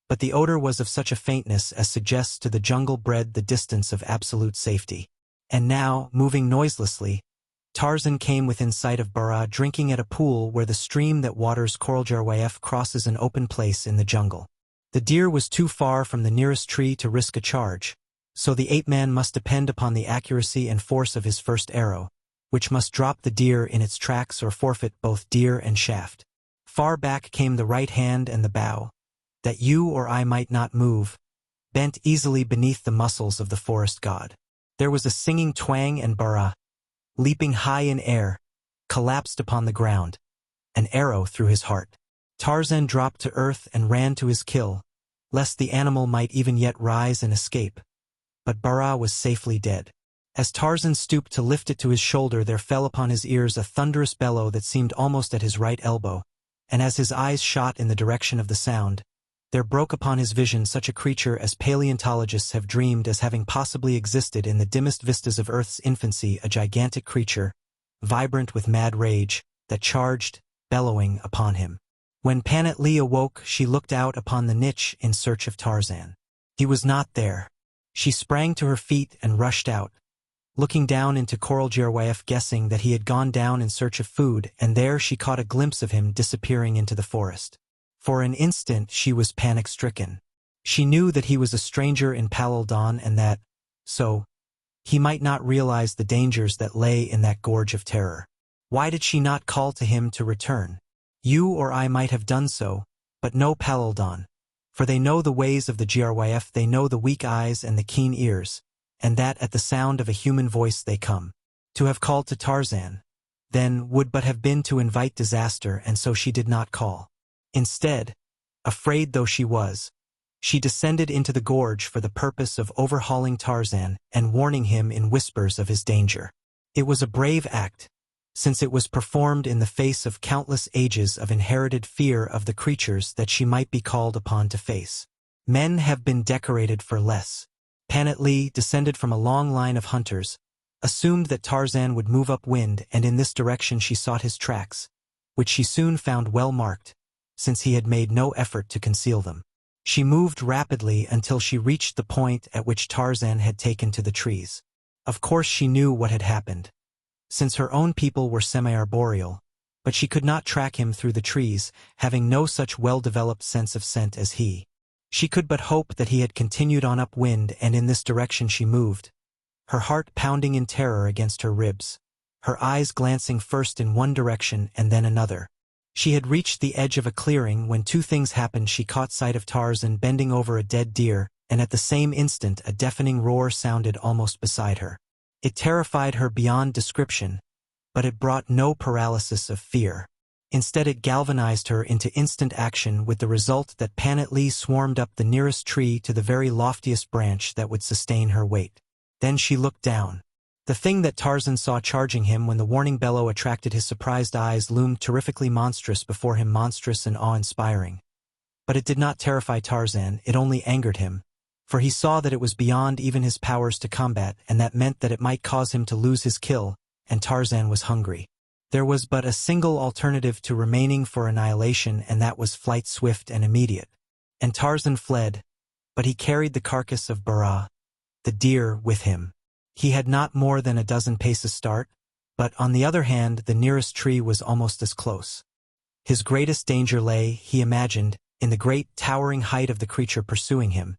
But the odor was of such a faintness as suggests to the jungle-bred the distance of absolute safety. And now, moving noiselessly, Tarzan came within sight of Bara, drinking at a pool where the stream that waters Koraljarwayef crosses an open place in the jungle. The deer was too far from the nearest tree to risk a charge, so the ape-man must depend upon the accuracy and force of his first arrow, which must drop the deer in its tracks or forfeit both deer and shaft. Far back came the right hand, and the bow, that you or I might not move, bent easily beneath the muscles of the forest god. There was a singing twang, and Bara, leaping high in air, collapsed upon the ground, an arrow through his heart. Tarzan dropped to earth and ran to his kill, lest the animal might even yet rise and escape. But Bara was safely dead. As Tarzan stooped to lift it to his shoulder, there fell upon his ears a thunderous bellow that seemed almost at his right elbow, and as his eyes shot in the direction of the sound, there broke upon his vision such a creature as paleontologists have dreamed as having possibly existed in the dimmest vistas of Earth's infancy, a gigantic creature, vibrant with mad rage, that charged, bellowing, upon him. When Panat-Lee awoke, she looked out upon the niche in search of Tarzan. He was not there. She sprang to her feet and rushed out, looking down into Koraljarwayef, guessing that he had gone down in search of food, and there she caught a glimpse of him disappearing into the forest. For an instant she was panic-stricken. She knew that he was a stranger in Palaldan, and that, so, he might not realize the dangers that lay in that gorge of terror. Why did she not call to him to return? You or I might have done so, but no Palaldan, for they know the ways of the Gryf, they know the weak eyes and the keen ears, and that at the sound of a human voice they come. To have called to Tarzan, then, would but have been to invite disaster, and so she did not call. Instead, afraid though she was, she descended into the gorge for the purpose of overhauling Tarzan and warning him in whispers of his danger. It was a brave act, since it was performed in the face of countless ages of inherited fear of the creatures that she might be called upon to face. Men have been decorated for less. Panat-Lee, descended from a long line of hunters, assumed that Tarzan would move upwind, and in this direction she sought his tracks, which she soon found well marked, since he had made no effort to conceal them. She moved rapidly until she reached the point at which Tarzan had taken to the trees. Of course she knew what had happened, since her own people were semi-arboreal, but she could not track him through the trees, having no such well-developed sense of scent as he. She could but hope that he had continued on upwind, and in this direction she moved, her heart pounding in terror against her ribs, her eyes glancing first in one direction and then another. She had reached the edge of a clearing when two things happened. She caught sight of Tarzan bending over a dead deer, and at the same instant a deafening roar sounded almost beside her. It terrified her beyond description, but it brought no paralysis of fear. Instead, it galvanized her into instant action, with the result that Panat-Lee swarmed up the nearest tree to the very loftiest branch that would sustain her weight. Then she looked down. The thing that Tarzan saw charging him when the warning bellow attracted his surprised eyes loomed terrifically monstrous before him, monstrous and awe-inspiring. But it did not terrify Tarzan, it only angered him, for he saw that it was beyond even his powers to combat, and that meant that it might cause him to lose his kill, and Tarzan was hungry. There was but a single alternative to remaining for annihilation, and that was flight swift and immediate. And Tarzan fled, but he carried the carcass of Bara, the deer, with him. He had not more than a dozen paces start, but on the other hand the nearest tree was almost as close. His greatest danger lay, he imagined, in the great towering height of the creature pursuing him,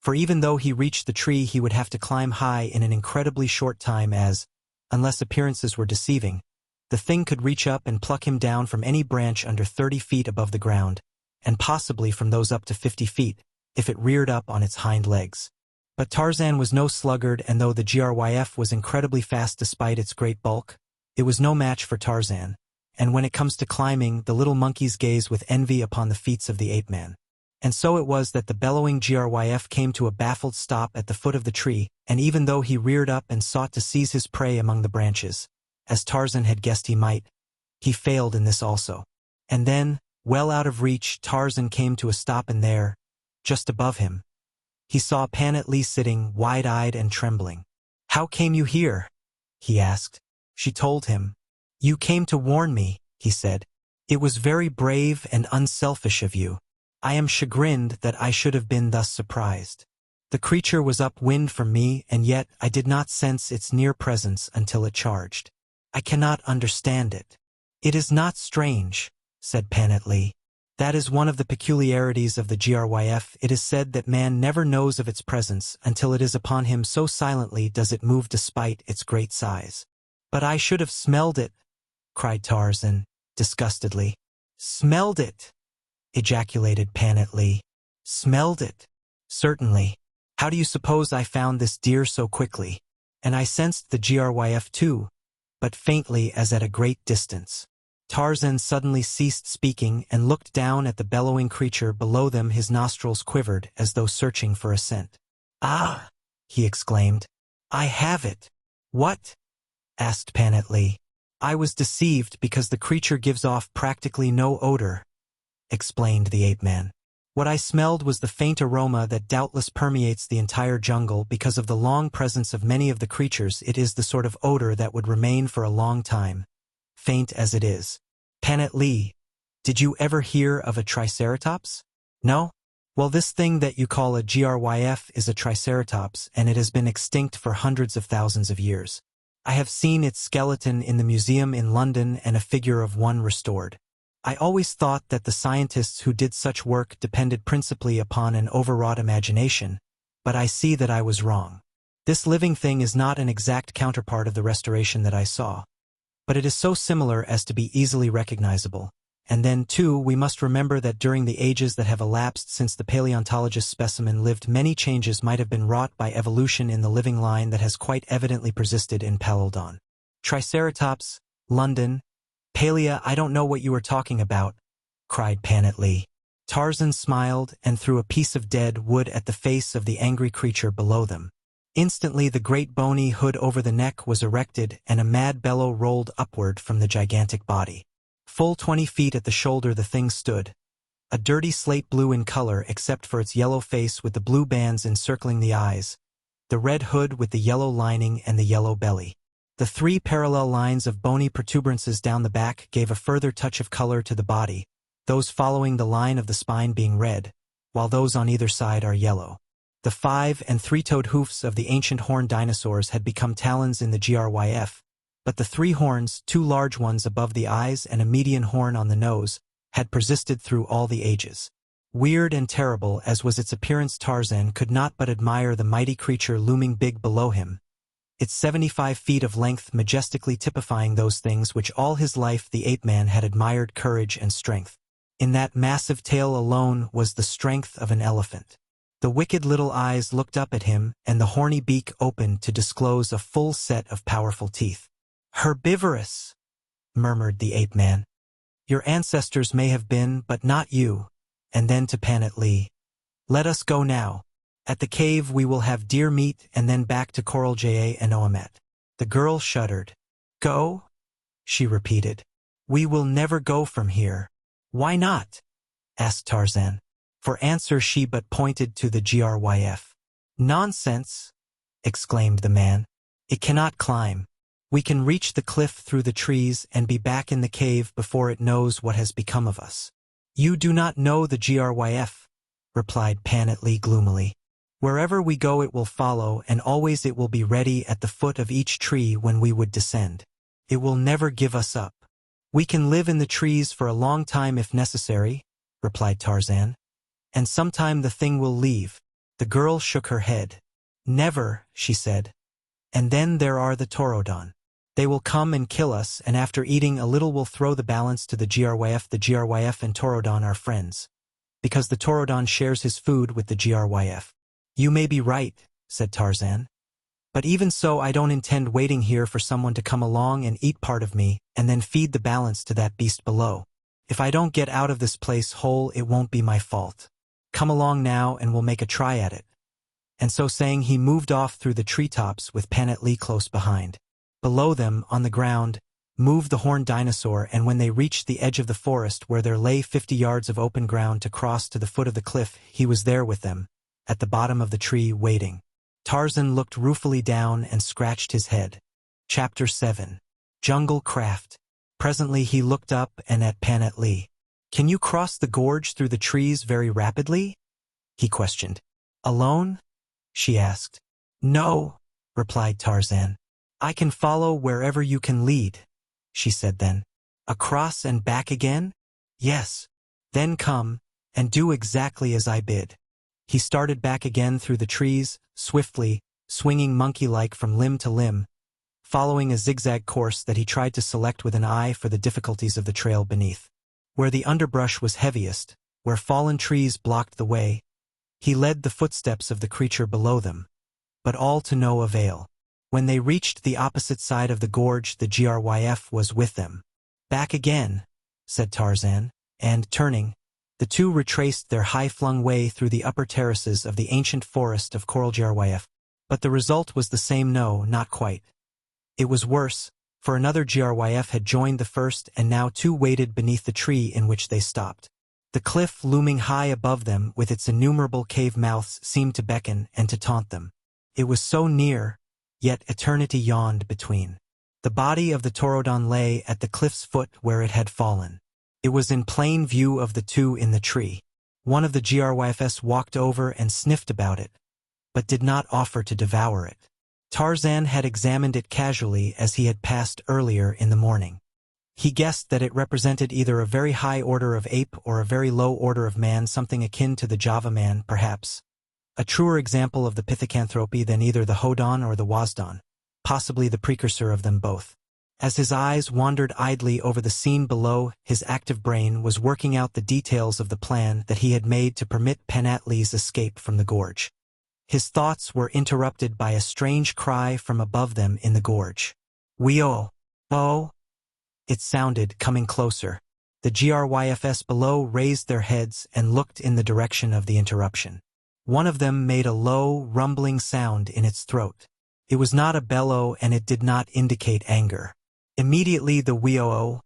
for even though he reached the tree he would have to climb high in an incredibly short time as, unless appearances were deceiving, the thing could reach up and pluck him down from any branch under 30 feet above the ground, and possibly from those up to 50 feet, if it reared up on its hind legs. But Tarzan was no sluggard, and though the Gryf was incredibly fast despite its great bulk, it was no match for Tarzan, and when it comes to climbing, the little monkeys gaze with envy upon the feats of the ape-man. And so it was that the bellowing Gryf came to a baffled stop at the foot of the tree, and even though he reared up and sought to seize his prey among the branches, as Tarzan had guessed he might, he failed in this also. And then, well out of reach, Tarzan came to a stop, and there, just above him, he saw Panat sitting, wide-eyed and trembling. "How came you here?" he asked. She told him. "You came to warn me," he said. "It was very brave and unselfish of you. I am chagrined that I should have been thus surprised. The creature was upwind from me, and yet I did not sense its near presence until it charged. I cannot understand it." "It is not strange," said Panat. "That is one of the peculiarities of the Gryf. It is said that man never knows of its presence until it is upon him, so silently does it move despite its great size." "But I should have smelled it," cried Tarzan, disgustedly. "Smelled it!" ejaculated Panat. "Smelled it?" "Certainly. How do you suppose I found this deer so quickly? And I sensed the Gryf too, but faintly, as at a great distance." Tarzan suddenly ceased speaking and looked down at the bellowing creature below them. His nostrils quivered as though searching for a scent. "Ah!" he exclaimed. "I have it." "What?" asked Panat. "I was deceived because the creature gives off practically no odor," explained the ape-man. "What I smelled was the faint aroma that doubtless permeates the entire jungle because of the long presence of many of the creatures. It is the sort of odor that would remain for a long time, faint as it is." "Panat, did you ever hear of a triceratops?" "No?" "Well, this thing that you call a Gryf is a triceratops, and it has been extinct for hundreds of thousands of years. I have seen its skeleton in the museum in London and a figure of one restored. I always thought that the scientists who did such work depended principally upon an overwrought imagination, but I see that I was wrong. This living thing is not an exact counterpart of the restoration that I saw, but it is so similar as to be easily recognizable. And then, too, we must remember that during the ages that have elapsed since the paleontologist's specimen lived, many changes might have been wrought by evolution in the living line that has quite evidently persisted in Palodon. Triceratops, London, Palea, I don't know what you are talking about," cried Panat. Tarzan smiled and threw a piece of dead wood at the face of the angry creature below them. Instantly the great bony hood over the neck was erected and a mad bellow rolled upward from the gigantic body. Full 20 feet at the shoulder the thing stood, a dirty slate blue in color except for its yellow face with the blue bands encircling the eyes, the red hood with the yellow lining and the yellow belly. The 3 parallel lines of bony protuberances down the back gave a further touch of color to the body, those following the line of the spine being red, while those on either side are yellow. The 5- and 3-toed hoofs of the ancient horned dinosaurs had become talons in the Gryf, but the 3 horns, 2 large ones above the eyes and a median horn on the nose, had persisted through all the ages. Weird and terrible as was its appearance, Tarzan could not but admire the mighty creature looming big below him, its 75 feet of length majestically typifying those things which all his life the ape-man had admired: courage and strength. In that massive tail alone was the strength of an elephant. The wicked little eyes looked up at him, and the horny beak opened to disclose a full set of powerful teeth. "Herbivorous," murmured the ape-man. "Your ancestors may have been, but not you." And then to Panat: "Let us go now. At the cave we will have deer meat and then back to Coral Jaa and Oamet." The girl shuddered. "Go?" she repeated. "We will never go from here." "Why not?" asked Tarzan. For answer she but pointed to the Gryf. "Nonsense!" exclaimed the man. "It cannot climb. We can reach the cliff through the trees and be back in the cave before it knows what has become of us." "You do not know the Gryf," replied Panat gloomily. "Wherever we go it will follow, and always it will be ready at the foot of each tree when we would descend. It will never give us up." "We can live in the trees for a long time if necessary," replied Tarzan. "And sometime the thing will leave." The girl shook her head. "Never," she said. "And then there are the Taurodon. They will come and kill us, and after eating a little will throw the balance to the Gryf. The Gryf and Taurodon are friends, because the Taurodon shares his food with the Gryf." "You may be right," said Tarzan. "But even so I don't intend waiting here for someone to come along and eat part of me, and then feed the balance to that beast below. If I don't get out of this place whole it won't be my fault. Come along now and we'll make a try at it." And so saying, he moved off through the treetops with Panat close behind. Below them, on the ground, moved the horned dinosaur, and when they reached the edge of the forest where there lay 50 yards of open ground to cross to the foot of the cliff, he was there with them, at the bottom of the tree, waiting. Tarzan looked ruefully down and scratched his head. Chapter 7. Jungle Craft. Presently he looked up and at Panat. "Can you cross the gorge through the trees very rapidly?" he questioned. "Alone?" she asked. "No," replied Tarzan. "I can follow wherever you can lead," she said then. "Across and back again?" "Yes." "Then come, and do exactly as I bid." He started back again through the trees, swiftly, swinging monkey-like from limb to limb, following a zigzag course that he tried to select with an eye for the difficulties of the trail beneath. Where the underbrush was heaviest, where fallen trees blocked the way, he led the footsteps of the creature below them, but all to no avail. When they reached the opposite side of the gorge, the Gryf was with them. "Back again," said Tarzan, and, turning, the two retraced their high-flung way through the upper terraces of the ancient forest of coral Gryf. But the result was the same. No, not quite. It was worse, for another Gryf had joined the first, and now two waited beneath the tree in which they stopped. The cliff looming high above them with its innumerable cave mouths seemed to beckon and to taunt them. It was so near, yet eternity yawned between. The body of the Taurodon lay at the cliff's foot where it had fallen. It was in plain view of the two in the tree. One of the Gryfs walked over and sniffed about it, but did not offer to devour it. Tarzan had examined it casually as he had passed earlier in the morning. He guessed that it represented either a very high order of ape or a very low order of man, something akin to the Java man, perhaps. A truer example of the pithecanthropy than either the Hodon or the Wasdon, possibly the precursor of them both. As his eyes wandered idly over the scene below, his active brain was working out the details of the plan that he had made to permit Panat's escape from the gorge. His thoughts were interrupted by a strange cry from above them in the gorge. "Weo! Oh!" It sounded, coming closer. The Gryfs below raised their heads and looked in the direction of the interruption. One of them made a low, rumbling sound in its throat. It was not a bellow, and it did not indicate anger. Immediately the "Weo!"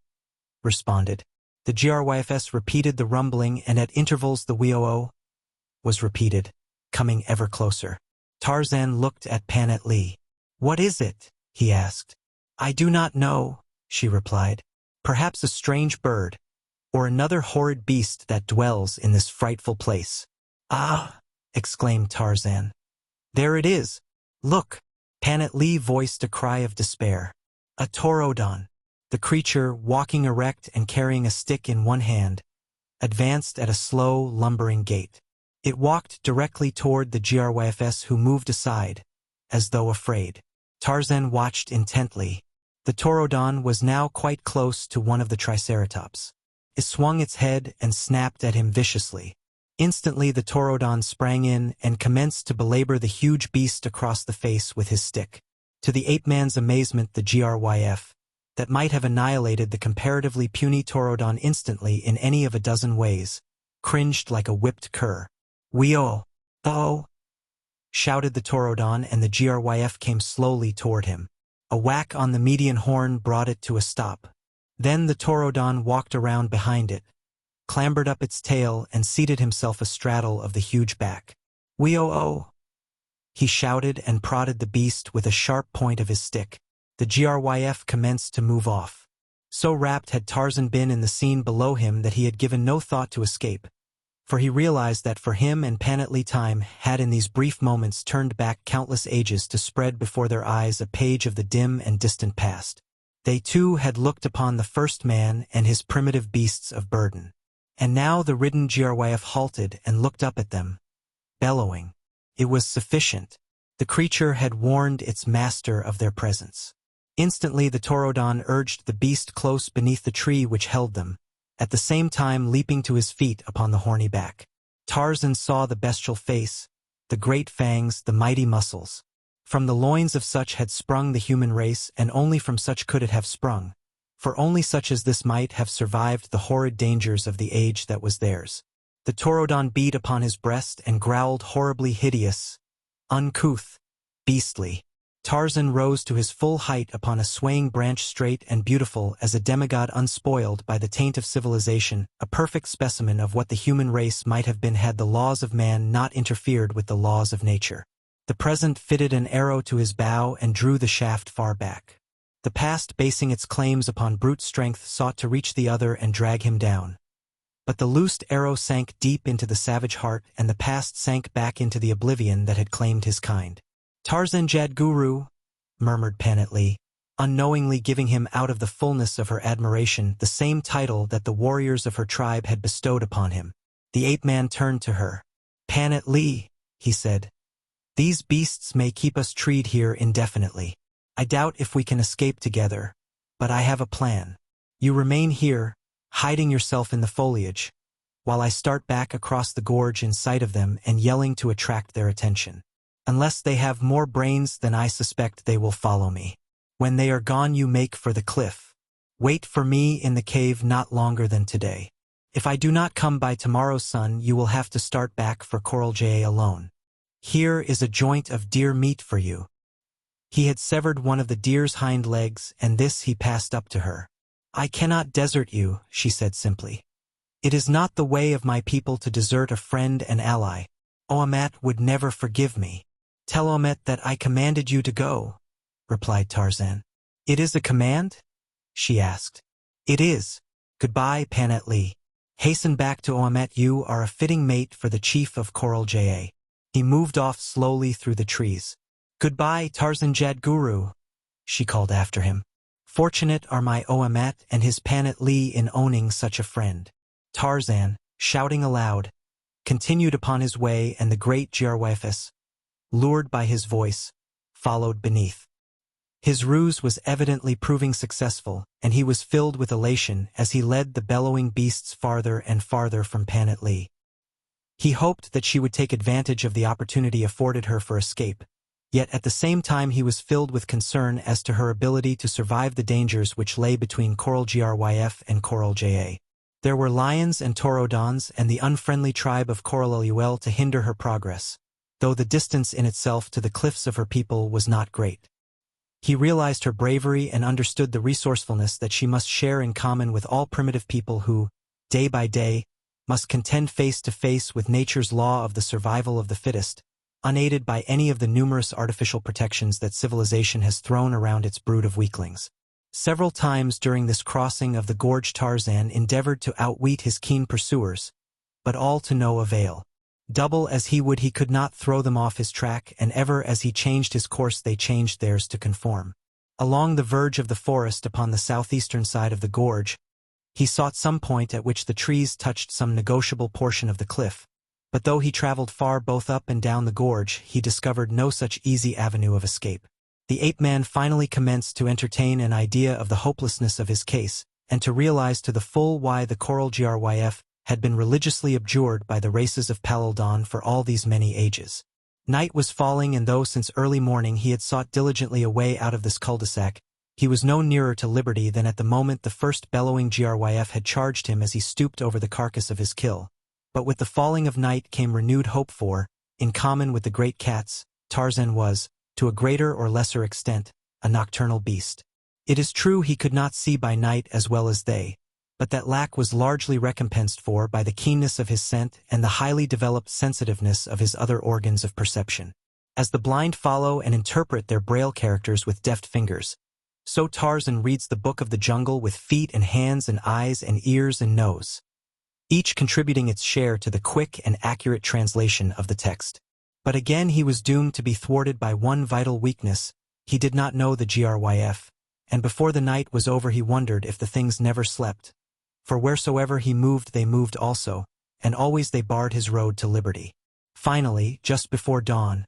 responded. The Gryfs repeated the rumbling, and at intervals the "Weo!" was repeated, coming ever closer. Tarzan looked at Panat. "What is it?" he asked. "I do not know," she replied. "Perhaps a strange bird, or another horrid beast that dwells in this frightful place." "Ah!" exclaimed Tarzan. "There it is! Look!" Panat voiced a cry of despair. A Taurodon. The creature, walking erect and carrying a stick in one hand, advanced at a slow, lumbering gait. It walked directly toward the Gryfs, who moved aside, as though afraid. Tarzan watched intently. The Taurodon was now quite close to one of the Triceratops. It swung its head and snapped at him viciously. Instantly the Taurodon sprang in and commenced to belabor the huge beast across the face with his stick. To the ape-man's amazement, the Gryf, that might have annihilated the comparatively puny Taurodon instantly in any of a dozen ways, cringed like a whipped cur. "Weo! Oh!" shouted the Taurodon, and the Gryf came slowly toward him. A whack on the median horn brought it to a stop. Then the Taurodon walked around behind it, clambered up its tail, and seated himself astraddle of the huge back. "Weo! Oh!" he shouted and prodded the beast with a sharp point of his stick. The Gryf commenced to move off. So wrapped had Tarzan been in the scene below him that he had given no thought to escape, for he realized that for him and Panat time had in these brief moments turned back countless ages to spread before their eyes a page of the dim and distant past. They too had looked upon the first man and his primitive beasts of burden. And now the ridden Gryf halted and looked up at them, bellowing. It was sufficient. The creature had warned its master of their presence. Instantly the Taurodon urged the beast close beneath the tree which held them, at the same time leaping to his feet upon the horny back. Tarzan saw the bestial face, the great fangs, the mighty muscles. From the loins of such had sprung the human race, and only from such could it have sprung, for only such as this might have survived the horrid dangers of the age that was theirs. The Taurodon beat upon his breast and growled horribly hideous, uncouth, beastly. Tarzan rose to his full height upon a swaying branch straight and beautiful as a demigod unspoiled by the taint of civilization, a perfect specimen of what the human race might have been had the laws of man not interfered with the laws of nature. The present fitted an arrow to his bow and drew the shaft far back. The past, basing its claims upon brute strength, sought to reach the other and drag him down. But the loosed arrow sank deep into the savage heart, and the past sank back into the oblivion that had claimed his kind. "Tarzan Jadguru," murmured Panat, unknowingly giving him out of the fullness of her admiration the same title that the warriors of her tribe had bestowed upon him. The ape-man turned to her. "Panat," he said, "these beasts may keep us treed here indefinitely. I doubt if we can escape together, but I have a plan. You remain here, hiding yourself in the foliage, while I start back across the gorge in sight of them and yelling to attract their attention. Unless they have more brains than I suspect, they will follow me. When they are gone, you make for the cliff. Wait for me in the cave not longer than today. If I do not come by tomorrow's sun, you will have to start back for Coral J alone. Here is a joint of deer meat for you." He had severed one of the deer's hind legs, and this he passed up to her. "I cannot desert you," she said simply. "It is not the way of my people to desert a friend and ally. Oamat would never forgive me." "Tell Oamat that I commanded you to go," replied Tarzan. "It is a command?" she asked. "It is. Goodbye, Panat. Hasten back to Oamat. You are a fitting mate for the chief of Coral J. He moved off slowly through the trees. "Goodbye, Tarzan Jadguru," she called after him. "Fortunate are my Oamat and his Panat in owning such a friend." Tarzan, shouting aloud, continued upon his way, and the great Giraffe, lured by his voice, followed beneath. His ruse was evidently proving successful, and he was filled with elation as he led the bellowing beasts farther and farther from Panat. He hoped that she would take advantage of the opportunity afforded her for escape, yet at the same time he was filled with concern as to her ability to survive the dangers which lay between Coral Gryf and Coral J. There were lions and Taurodons and the unfriendly tribe of Coral Lul to hinder her progress, though the distance in itself to the cliffs of her people was not great. He realized her bravery and understood the resourcefulness that she must share in common with all primitive people who, day by day, must contend face to face with nature's law of the survival of the fittest, unaided by any of the numerous artificial protections that civilization has thrown around its brood of weaklings. Several times during this crossing of the gorge Tarzan endeavored to outwit his keen pursuers, but all to no avail. Double as he would, he could not throw them off his track, and ever as he changed his course they changed theirs to conform. Along the verge of the forest upon the southeastern side of the gorge, he sought some point at which the trees touched some negotiable portion of the cliff, but though he traveled far both up and down the gorge, he discovered no such easy avenue of escape. The ape-man finally commenced to entertain an idea of the hopelessness of his case, and to realize to the full why the Coral Gryf had been religiously abjured by the races of Palildon for all these many ages. Night was falling, and though since early morning he had sought diligently a way out of this cul-de-sac, he was no nearer to liberty than at the moment the first bellowing Gryf had charged him as he stooped over the carcass of his kill. But with the falling of night came renewed hope, for, in common with the great cats, Tarzan was, to a greater or lesser extent, a nocturnal beast. It is true he could not see by night as well as they, but that lack was largely recompensed for by the keenness of his scent and the highly developed sensitiveness of his other organs of perception. As the blind follow and interpret their braille characters with deft fingers, so Tarzan reads the book of the jungle with feet and hands and eyes and ears and nose, each contributing its share to the quick and accurate translation of the text. But again he was doomed to be thwarted by one vital weakness: he did not know the Gryf, and before the night was over he wondered if the things never slept. For wheresoever he moved they moved also, and always they barred his road to liberty. Finally, just before dawn,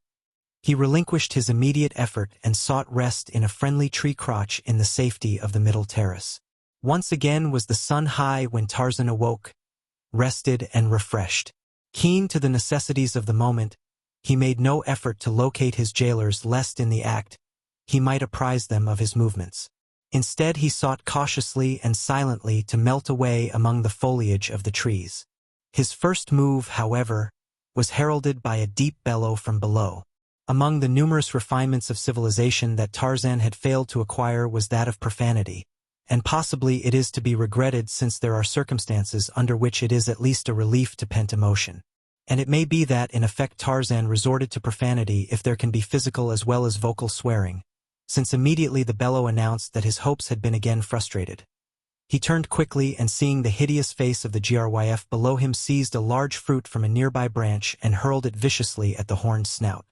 he relinquished his immediate effort and sought rest in a friendly tree crotch in the safety of the middle terrace. Once again was the sun high when Tarzan awoke, rested and refreshed. Keen to the necessities of the moment, he made no effort to locate his jailers lest in the act he might apprise them of his movements. Instead he sought cautiously and silently to melt away among the foliage of the trees. His first move, however, was heralded by a deep bellow from below. Among the numerous refinements of civilization that Tarzan had failed to acquire was that of profanity, and possibly it is to be regretted since there are circumstances under which it is at least a relief to pent emotion. And it may be that in effect Tarzan resorted to profanity if there can be physical as well as vocal swearing, since immediately the bellow announced that his hopes had been again frustrated. He turned quickly and seeing the hideous face of the Gryf below him seized a large fruit from a nearby branch and hurled it viciously at the horned snout.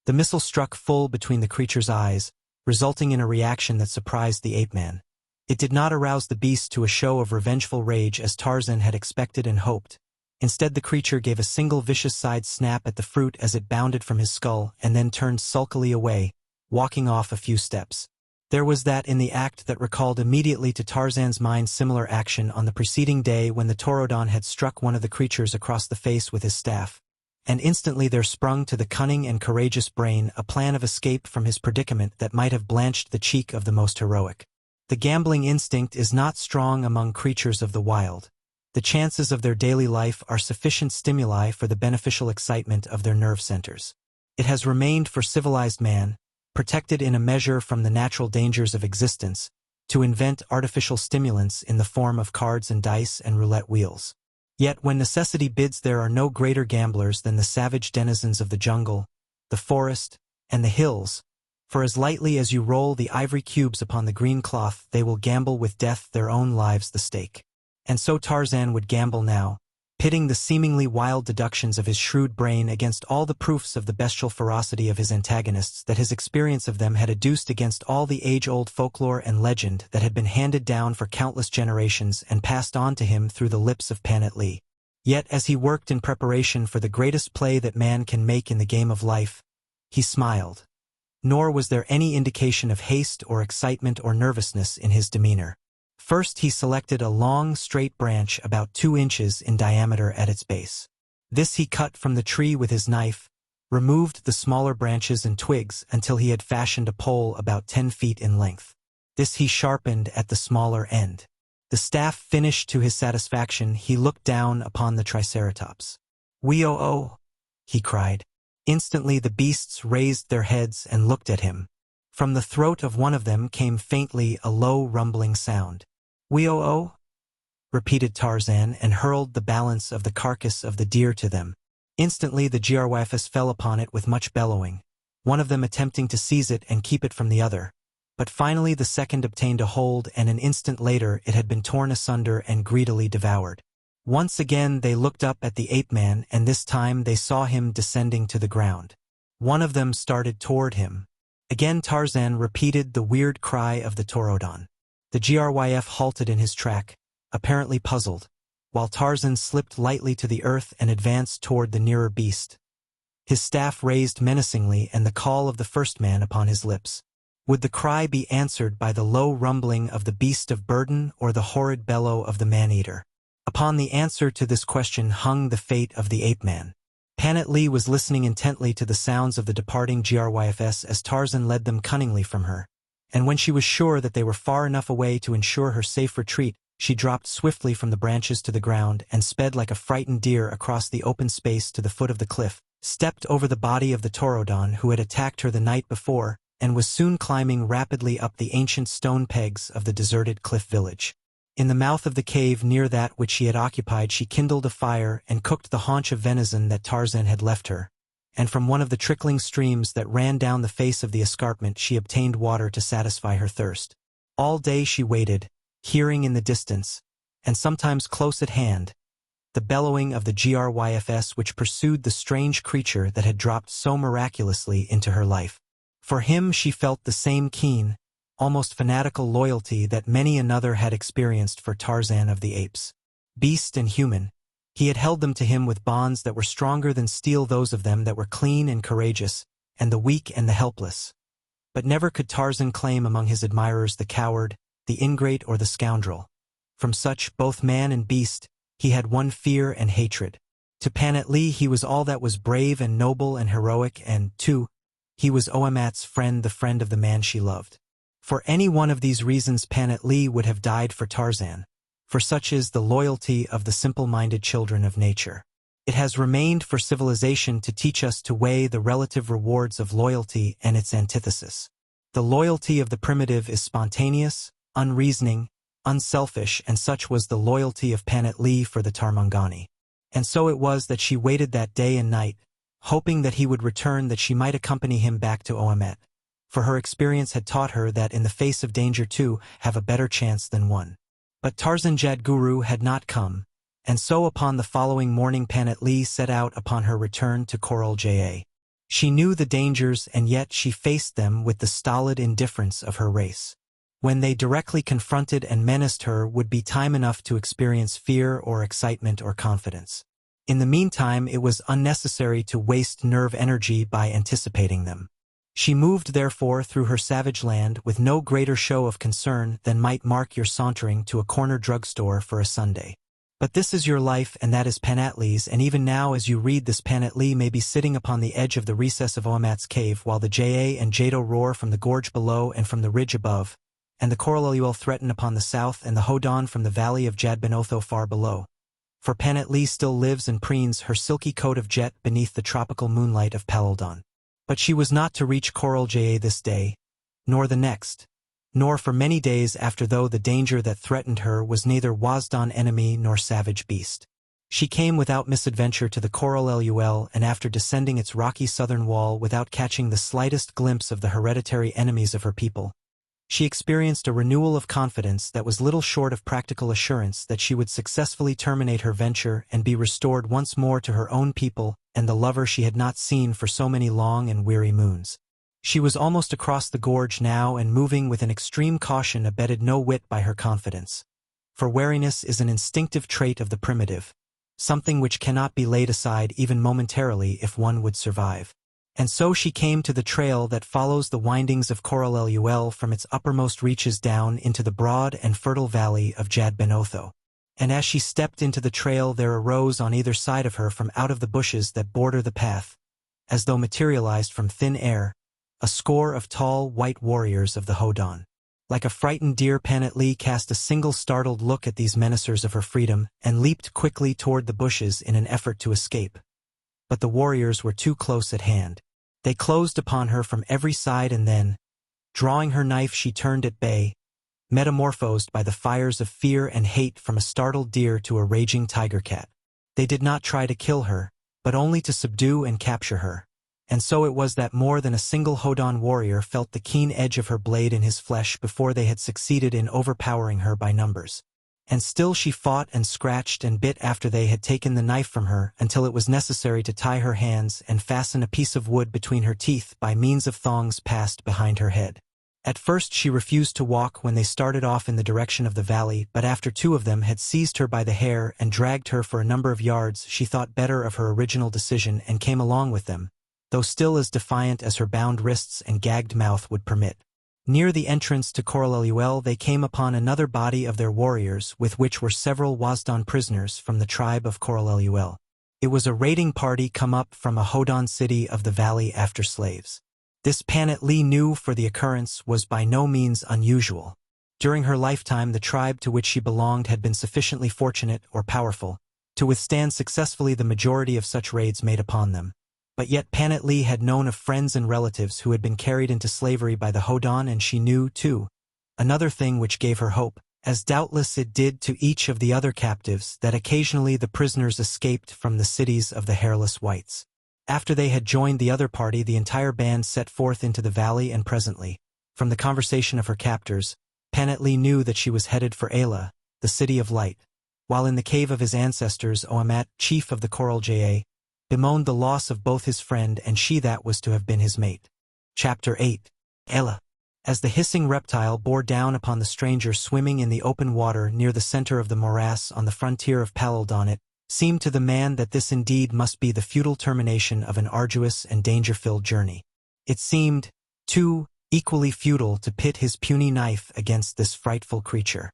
The missile struck full between the creature's eyes, resulting in a reaction that surprised the ape-man. It did not arouse the beast to a show of revengeful rage as Tarzan had expected and hoped. Instead the creature gave a single vicious side snap at the fruit as it bounded from his skull and then turned sulkily away, walking off a few steps. There was that in the act that recalled immediately to Tarzan's mind similar action on the preceding day when the Pterodon had struck one of the creatures across the face with his staff. And instantly there sprung to the cunning and courageous brain a plan of escape from his predicament that might have blanched the cheek of the most heroic. The gambling instinct is not strong among creatures of the wild. The chances of their daily life are sufficient stimuli for the beneficial excitement of their nerve centers. It has remained for civilized man, protected in a measure from the natural dangers of existence, to invent artificial stimulants in the form of cards and dice and roulette wheels. Yet when necessity bids there are no greater gamblers than the savage denizens of the jungle, the forest, and the hills, for as lightly as you roll the ivory cubes upon the green cloth they will gamble with death their own lives the stake. And so Tarzan would gamble now, pitting the seemingly wild deductions of his shrewd brain against all the proofs of the bestial ferocity of his antagonists that his experience of them had adduced against all the age-old folklore and legend that had been handed down for countless generations and passed on to him through the lips of Panet Lee. Yet as he worked in preparation for the greatest play that man can make in the game of life, he smiled. Nor was there any indication of haste or excitement or nervousness in his demeanor. First he selected a long, straight branch about 2 inches in diameter at its base. This he cut from the tree with his knife, removed the smaller branches and twigs until he had fashioned a pole about 10 feet in length. This he sharpened at the smaller end. The staff finished to his satisfaction, he looked down upon the Triceratops. "Wee-oh-oh!" he cried. Instantly the beasts raised their heads and looked at him. From the throat of one of them came faintly a low rumbling sound. "Wee-oh-oh!" repeated Tarzan and hurled the balance of the carcass of the deer to them. Instantly the Gryphus fell upon it with much bellowing, one of them attempting to seize it and keep it from the other. But finally the second obtained a hold and an instant later it had been torn asunder and greedily devoured. Once again they looked up at the ape-man and this time they saw him descending to the ground. One of them started toward him. Again Tarzan repeated the weird cry of the Pterodon. The Gryf halted in his track, apparently puzzled, while Tarzan slipped lightly to the earth and advanced toward the nearer beast, his staff raised menacingly and the call of the first man upon his lips. Would the cry be answered by the low rumbling of the beast of burden or the horrid bellow of the man-eater? Upon the answer to this question hung the fate of the ape-man. Panet Lee was listening intently to the sounds of the departing Gryfs as Tarzan led them cunningly from her, and when she was sure that they were far enough away to ensure her safe retreat, she dropped swiftly from the branches to the ground and sped like a frightened deer across the open space to the foot of the cliff, stepped over the body of the Pterodon who had attacked her the night before, and was soon climbing rapidly up the ancient stone pegs of the deserted cliff village. In the mouth of the cave near that which she had occupied she kindled a fire and cooked the haunch of venison that Tarzan had left her, and from one of the trickling streams that ran down the face of the escarpment she obtained water to satisfy her thirst. All day she waited, hearing in the distance, and sometimes close at hand, the bellowing of the Gryfs which pursued the strange creature that had dropped so miraculously into her life. For him she felt the same keen, almost fanatical loyalty that many another had experienced for Tarzan of the Apes. Beast and human, he had held them to him with bonds that were stronger than steel, those of them that were clean and courageous, and the weak and the helpless. But never could Tarzan claim among his admirers the coward, the ingrate or the scoundrel. From such, both man and beast, he had one fear and hatred. To Panet Lee he was all that was brave and noble and heroic, and, too, he was Oamat's friend, the friend of the man she loved. For any one of these reasons Panet Lee would have died for Tarzan. for such is the loyalty of the simple-minded children of nature. It has remained for civilization to teach us to weigh the relative rewards of loyalty and its antithesis. The loyalty of the primitive is spontaneous, unreasoning, unselfish, and such was the loyalty of Panat for the Tarmangani. And so it was that she waited that day and night, hoping that he would return, that she might accompany him back to Oamet, for her experience had taught her that in the face of danger two have a better chance than one. But Tarzan Jadguru had not come, and so upon the following morning Panat set out upon her return to Coral Ja. She knew the dangers, and yet she faced them with the stolid indifference of her race. When they directly confronted and menaced her would be time enough to experience fear or excitement or confidence. In the meantime, it was unnecessary to waste nerve energy by anticipating them. She moved therefore through her savage land with no greater show of concern than might mark your sauntering to a corner drugstore for a Sunday. But this is your life, and that is Panatli's, and even now as you read this, Panatli may be sitting upon the edge of the recess of Oamat's cave, while the Ja and Jado roar from the gorge below and from the ridge above, and the Coralluel threaten upon the south, and the Hodon from the valley of Jadbenotho far below. For Panat still lives and preens her silky coat of jet beneath the tropical moonlight of Palaldon. But she was not to reach Coral Ja this day, nor the next, nor for many days after, though the danger that threatened her was neither Wasdon enemy nor savage beast. She came without misadventure to the Coralluel, and after descending its rocky southern wall without catching the slightest glimpse of the hereditary enemies of her people, she experienced a renewal of confidence that was little short of practical assurance that she would successfully terminate her venture and be restored once more to her own people and the lover she had not seen for so many long and weary moons. She was almost across the gorge now, and moving with an extreme caution abetted no whit by her confidence. For wariness is an instinctive trait of the primitive, something which cannot be laid aside even momentarily if one would survive. And so she came to the trail that follows the windings of Coralluel from its uppermost reaches down into the broad and fertile valley of Jadbenotho. And as she stepped into the trail, there arose on either side of her from out of the bushes that border the path, as though materialized from thin air, a score of tall, white warriors of the Hodon. Like a frightened deer, Panat cast a single startled look at these menacers of her freedom and leaped quickly toward the bushes in an effort to escape. But the warriors were too close at hand. They closed upon her from every side, and then, drawing her knife, she turned at bay, metamorphosed by the fires of fear and hate from a startled deer to a raging tiger cat. They did not try to kill her, but only to subdue and capture her. And so it was that more than a single Hodon warrior felt the keen edge of her blade in his flesh before they had succeeded in overpowering her by numbers. And still she fought and scratched and bit after they had taken the knife from her, until it was necessary to tie her hands and fasten a piece of wood between her teeth by means of thongs passed behind her head. At first she refused to walk when they started off in the direction of the valley, but after two of them had seized her by the hair and dragged her for a number of yards, she thought better of her original decision and came along with them, though still as defiant as her bound wrists and gagged mouth would permit. Near the entrance to Coralluel they came upon another body of their warriors, with which were several Wasdon prisoners from the tribe of Coralluel. It was a raiding party come up from a Hodon city of the valley after slaves. This Panat knew, for the occurrence was by no means unusual. During her lifetime the tribe to which she belonged had been sufficiently fortunate or powerful to withstand successfully the majority of such raids made upon them. But yet Panat had known of friends and relatives who had been carried into slavery by the Hodon, and she knew, too, another thing which gave her hope, as doubtless it did to each of the other captives, that occasionally the prisoners escaped from the cities of the hairless whites. After they had joined the other party, the entire band set forth into the valley, and presently, from the conversation of her captors, Panat knew that she was headed for Ayla, the city of light, while in the cave of his ancestors Oamat, chief of the Coral Ja, bemoaned the loss of both his friend and she that was to have been his mate. Chapter 8. Ella. As the hissing reptile bore down upon the stranger swimming in the open water near the center of the morass on the frontier of Palaldon, it seemed to the man that this indeed must be the futile termination of an arduous and danger-filled journey. It seemed, too, equally futile to pit his puny knife against this frightful creature.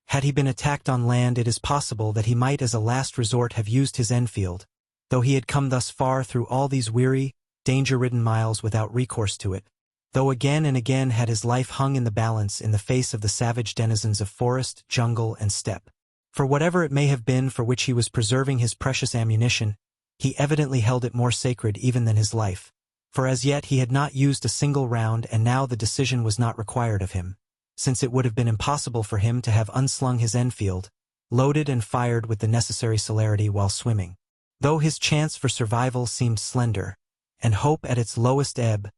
Had he been attacked on land, it is possible that he might as a last resort have used his Enfield, though he had come thus far through all these weary, danger-ridden miles without recourse to it, though again and again had his life hung in the balance in the face of the savage denizens of forest, jungle, and steppe. For whatever it may have been for which he was preserving his precious ammunition, he evidently held it more sacred even than his life. For as yet he had not used a single round, and now the decision was not required of him, since it would have been impossible for him to have unslung his Enfield, loaded and fired with the necessary celerity while swimming. Though his chance for survival seemed slender, and hope at its lowest ebb,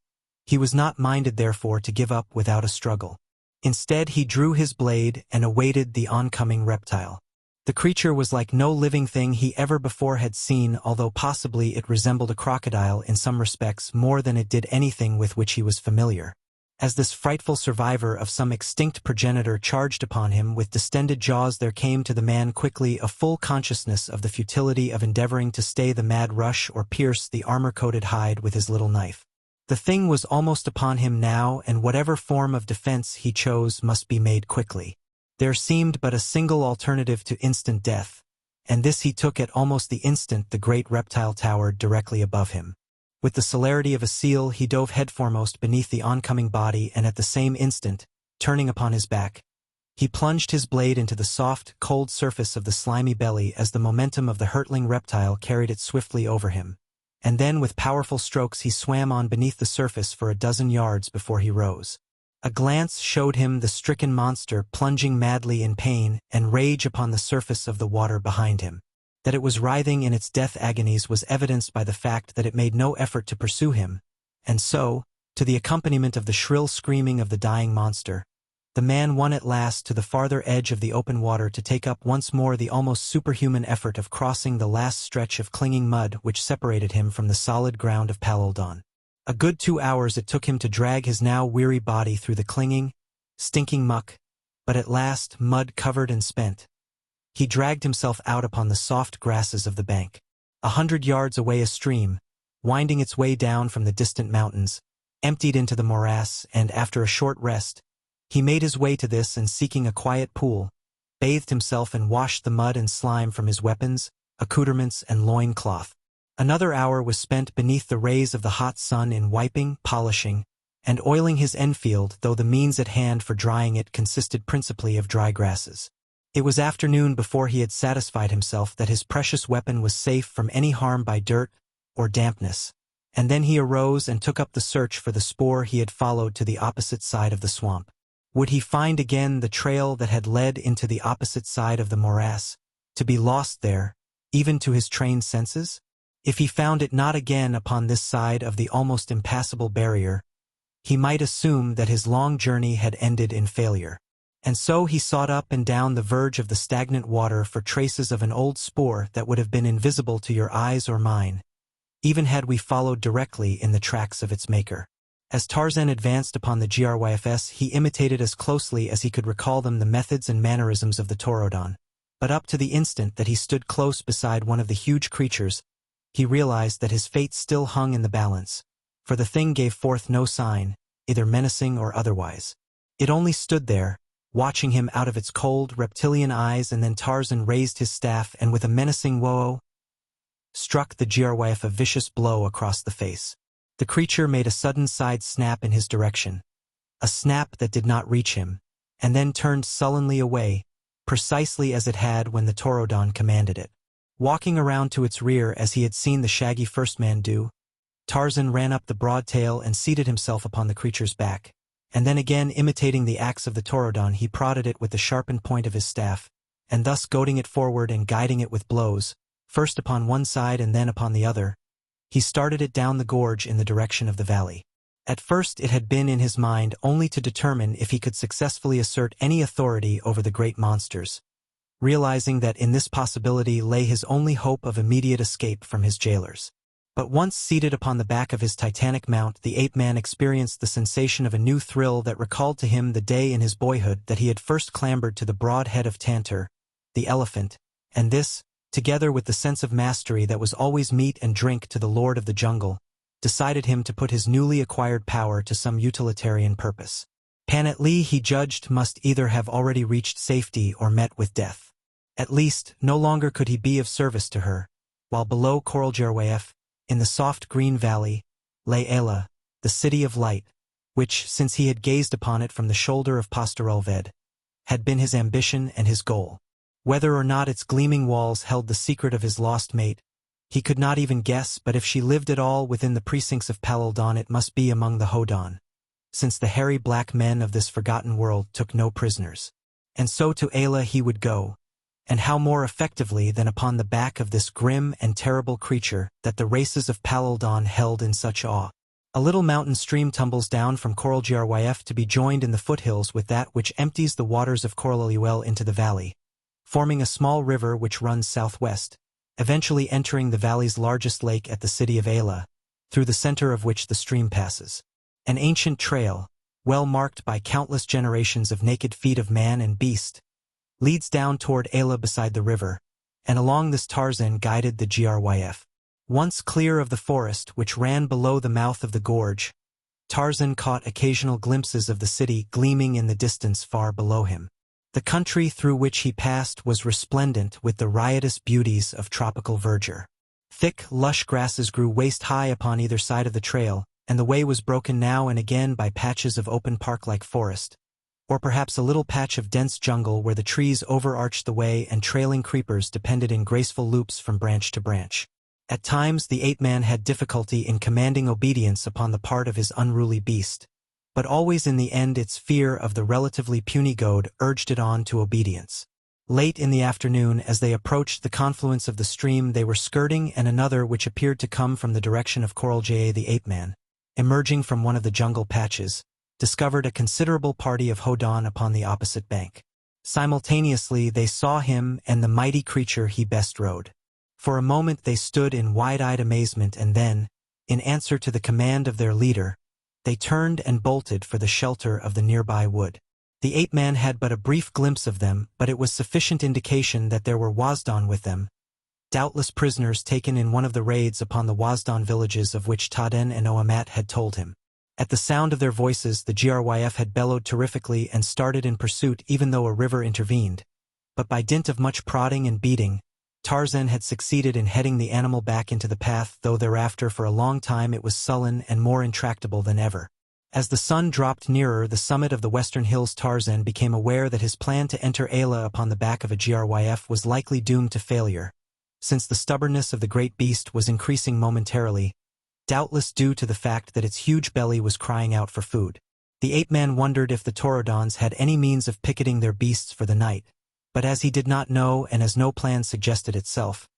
he was not minded therefore to give up without a struggle. Instead he drew his blade and awaited the oncoming reptile. The creature was like no living thing he ever before had seen, although possibly it resembled a crocodile in some respects more than it did anything with which he was familiar. As this frightful survivor of some extinct progenitor charged upon him with distended jaws, there came to the man quickly a full consciousness of the futility of endeavoring to stay the mad rush or pierce the armor-coated hide with his little knife. The thing was almost upon him now, and whatever form of defense he chose must be made quickly. There seemed but a single alternative to instant death, and this he took at almost the instant the great reptile towered directly above him. With the celerity of a seal he dove headforemost beneath the oncoming body, and at the same instant, turning upon his back, he plunged his blade into the soft, cold surface of the slimy belly as the momentum of the hurtling reptile carried it swiftly over him, and then with powerful strokes he swam on beneath the surface for a dozen yards before he rose. A glance showed him the stricken monster plunging madly in pain and rage upon the surface of the water behind him. That it was writhing in its death agonies was evidenced by the fact that it made no effort to pursue him, and so, to the accompaniment of the shrill screaming of the dying monster, the man won at last to the farther edge of the open water to take up once more the almost superhuman effort of crossing the last stretch of clinging mud which separated him from the solid ground of Paloldon. A good 2 hours it took him to drag his now weary body through the clinging, stinking muck, but at last, mud-covered and spent, he dragged himself out upon the soft grasses of the bank. 100 yards away a stream, winding its way down from the distant mountains, emptied into the morass, and after a short rest, he made his way to this, and seeking a quiet pool, bathed himself and washed the mud and slime from his weapons, accoutrements, and loin-cloth. Another hour was spent beneath the rays of the hot sun in wiping, polishing, and oiling his Enfield, though the means at hand for drying it consisted principally of dry grasses. It was afternoon before he had satisfied himself that his precious weapon was safe from any harm by dirt or dampness, and then he arose and took up the search for the spoor he had followed to the opposite side of the swamp. Would he find again the trail that had led into the opposite side of the morass, to be lost there, even to his trained senses? If he found it not again upon this side of the almost impassable barrier, he might assume that his long journey had ended in failure. And so he sought up and down the verge of the stagnant water for traces of an old spoor that would have been invisible to your eyes or mine, even had we followed directly in the tracks of its maker. As Tarzan advanced upon the Gryfs, he imitated as closely as he could recall them the methods and mannerisms of the Taurodon, but up to the instant that he stood close beside one of the huge creatures, he realized that his fate still hung in the balance, for the thing gave forth no sign, either menacing or otherwise. It only stood there, watching him out of its cold, reptilian eyes, and then Tarzan raised his staff and with a menacing whoa, struck the Gryf a vicious blow across the face. The creature made a sudden side snap in his direction, a snap that did not reach him, and then turned sullenly away, precisely as it had when the Taurodon commanded it. Walking around to its rear as he had seen the shaggy first man do, Tarzan ran up the broad tail and seated himself upon the creature's back, and then again imitating the axe of the Taurodon he prodded it with the sharpened point of his staff, and thus goading it forward and guiding it with blows, first upon one side and then upon the other, he started it down the gorge in the direction of the valley. At first it had been in his mind only to determine if he could successfully assert any authority over the great monsters, realizing that in this possibility lay his only hope of immediate escape from his jailers. But once seated upon the back of his titanic mount, the ape-man experienced the sensation of a new thrill that recalled to him the day in his boyhood that he had first clambered to the broad head of Tantor, the elephant, and this, together with the sense of mastery that was always meat and drink to the lord of the jungle, decided him to put his newly acquired power to some utilitarian purpose. Panat-Lee, he judged, must either have already reached safety or met with death. At least, no longer could he be of service to her, while below Coraljerwef, in the soft green valley, lay Ela, the city of light, which, since he had gazed upon it from the shoulder of Pastorelved, had been his ambition and his goal. Whether or not its gleaming walls held the secret of his lost mate, he could not even guess, but if she lived at all within the precincts of Palildon, it must be among the Hodon, since the hairy black men of this forgotten world took no prisoners. And so to Ayla he would go, and how more effectively than upon the back of this grim and terrible creature that the races of Palildon held in such awe. A little mountain stream tumbles down from Coral Gryf to be joined in the foothills with that which empties the waters of Coralluel into the valley, forming a small river which runs southwest, eventually entering the valley's largest lake at the city of Ayla, through the center of which the stream passes. An ancient trail, well marked by countless generations of naked feet of man and beast, leads down toward Ayla beside the river, and along this Tarzan guided the Gryf. Once clear of the forest which ran below the mouth of the gorge, Tarzan caught occasional glimpses of the city gleaming in the distance far below him. The country through which he passed was resplendent with the riotous beauties of tropical verdure. Thick, lush grasses grew waist-high upon either side of the trail, and the way was broken now and again by patches of open park-like forest, or perhaps a little patch of dense jungle where the trees overarched the way and trailing creepers depended in graceful loops from branch to branch. At times the ape-man had difficulty in commanding obedience upon the part of his unruly beast, but always in the end its fear of the relatively puny goad urged it on to obedience. Late in the afternoon, as they approached the confluence of the stream they were skirting and another which appeared to come from the direction of Coral J, the ape-man, emerging from one of the jungle patches, discovered a considerable party of Hodon upon the opposite bank. Simultaneously they saw him and the mighty creature he best rode. For a moment they stood in wide-eyed amazement, and then, in answer to the command of their leader, they turned and bolted for the shelter of the nearby wood. The ape-man had but a brief glimpse of them, but it was sufficient indication that there were Wasdon with them, doubtless prisoners taken in one of the raids upon the Wasdon villages of which Taden and Oamat had told him. At the sound of their voices the Gryf had bellowed terrifically and started in pursuit even though a river intervened, but by dint of much prodding and beating, Tarzan had succeeded in heading the animal back into the path, though thereafter for a long time it was sullen and more intractable than ever. As the sun dropped nearer the summit of the western hills, Tarzan became aware that his plan to enter Ayla upon the back of a Gryf was likely doomed to failure, since the stubbornness of the great beast was increasing momentarily, doubtless due to the fact that its huge belly was crying out for food. The ape-man wondered if the Taurodons had any means of picketing their beasts for the night, but as he did not know and as no plan suggested itself,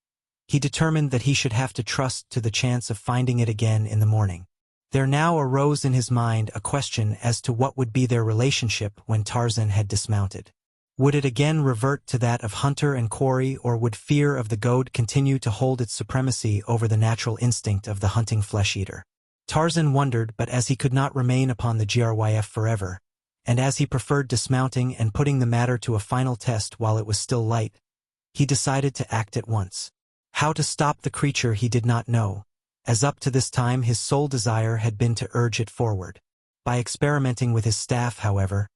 he determined that he should have to trust to the chance of finding it again in the morning. There now arose in his mind a question as to what would be their relationship when Tarzan had dismounted. Would it again revert to that of hunter and quarry, or would fear of the goad continue to hold its supremacy over the natural instinct of the hunting flesh-eater? Tarzan wondered, but as he could not remain upon the Gryf forever, and as he preferred dismounting and putting the matter to a final test while it was still light, he decided to act at once. How to stop the creature he did not know, as up to this time his sole desire had been to urge it forward. By experimenting with his staff, however,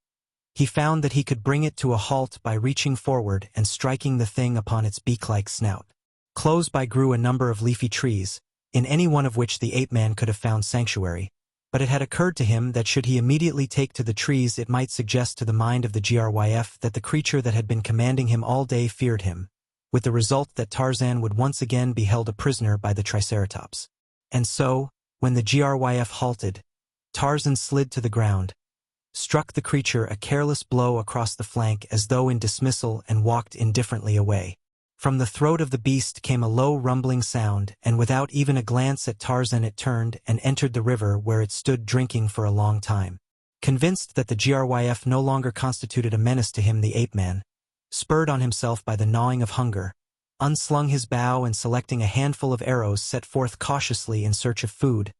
he found that he could bring it to a halt by reaching forward and striking the thing upon its beak-like snout. Close by grew a number of leafy trees, in any one of which the ape-man could have found sanctuary, but it had occurred to him that should he immediately take to the trees it might suggest to the mind of the Gryf that the creature that had been commanding him all day feared him, with the result that Tarzan would once again be held a prisoner by the Triceratops. And so, when the Gryf halted, Tarzan slid to the ground, struck the creature a careless blow across the flank as though in dismissal, and walked indifferently away. From the throat of the beast came a low rumbling sound, and without even a glance at Tarzan it turned and entered the river, where it stood drinking for a long time. Convinced that the Gryf no longer constituted a menace to him, the ape-man, spurred on himself by the gnawing of hunger, unslung his bow and selecting a handful of arrows set forth cautiously in search of food,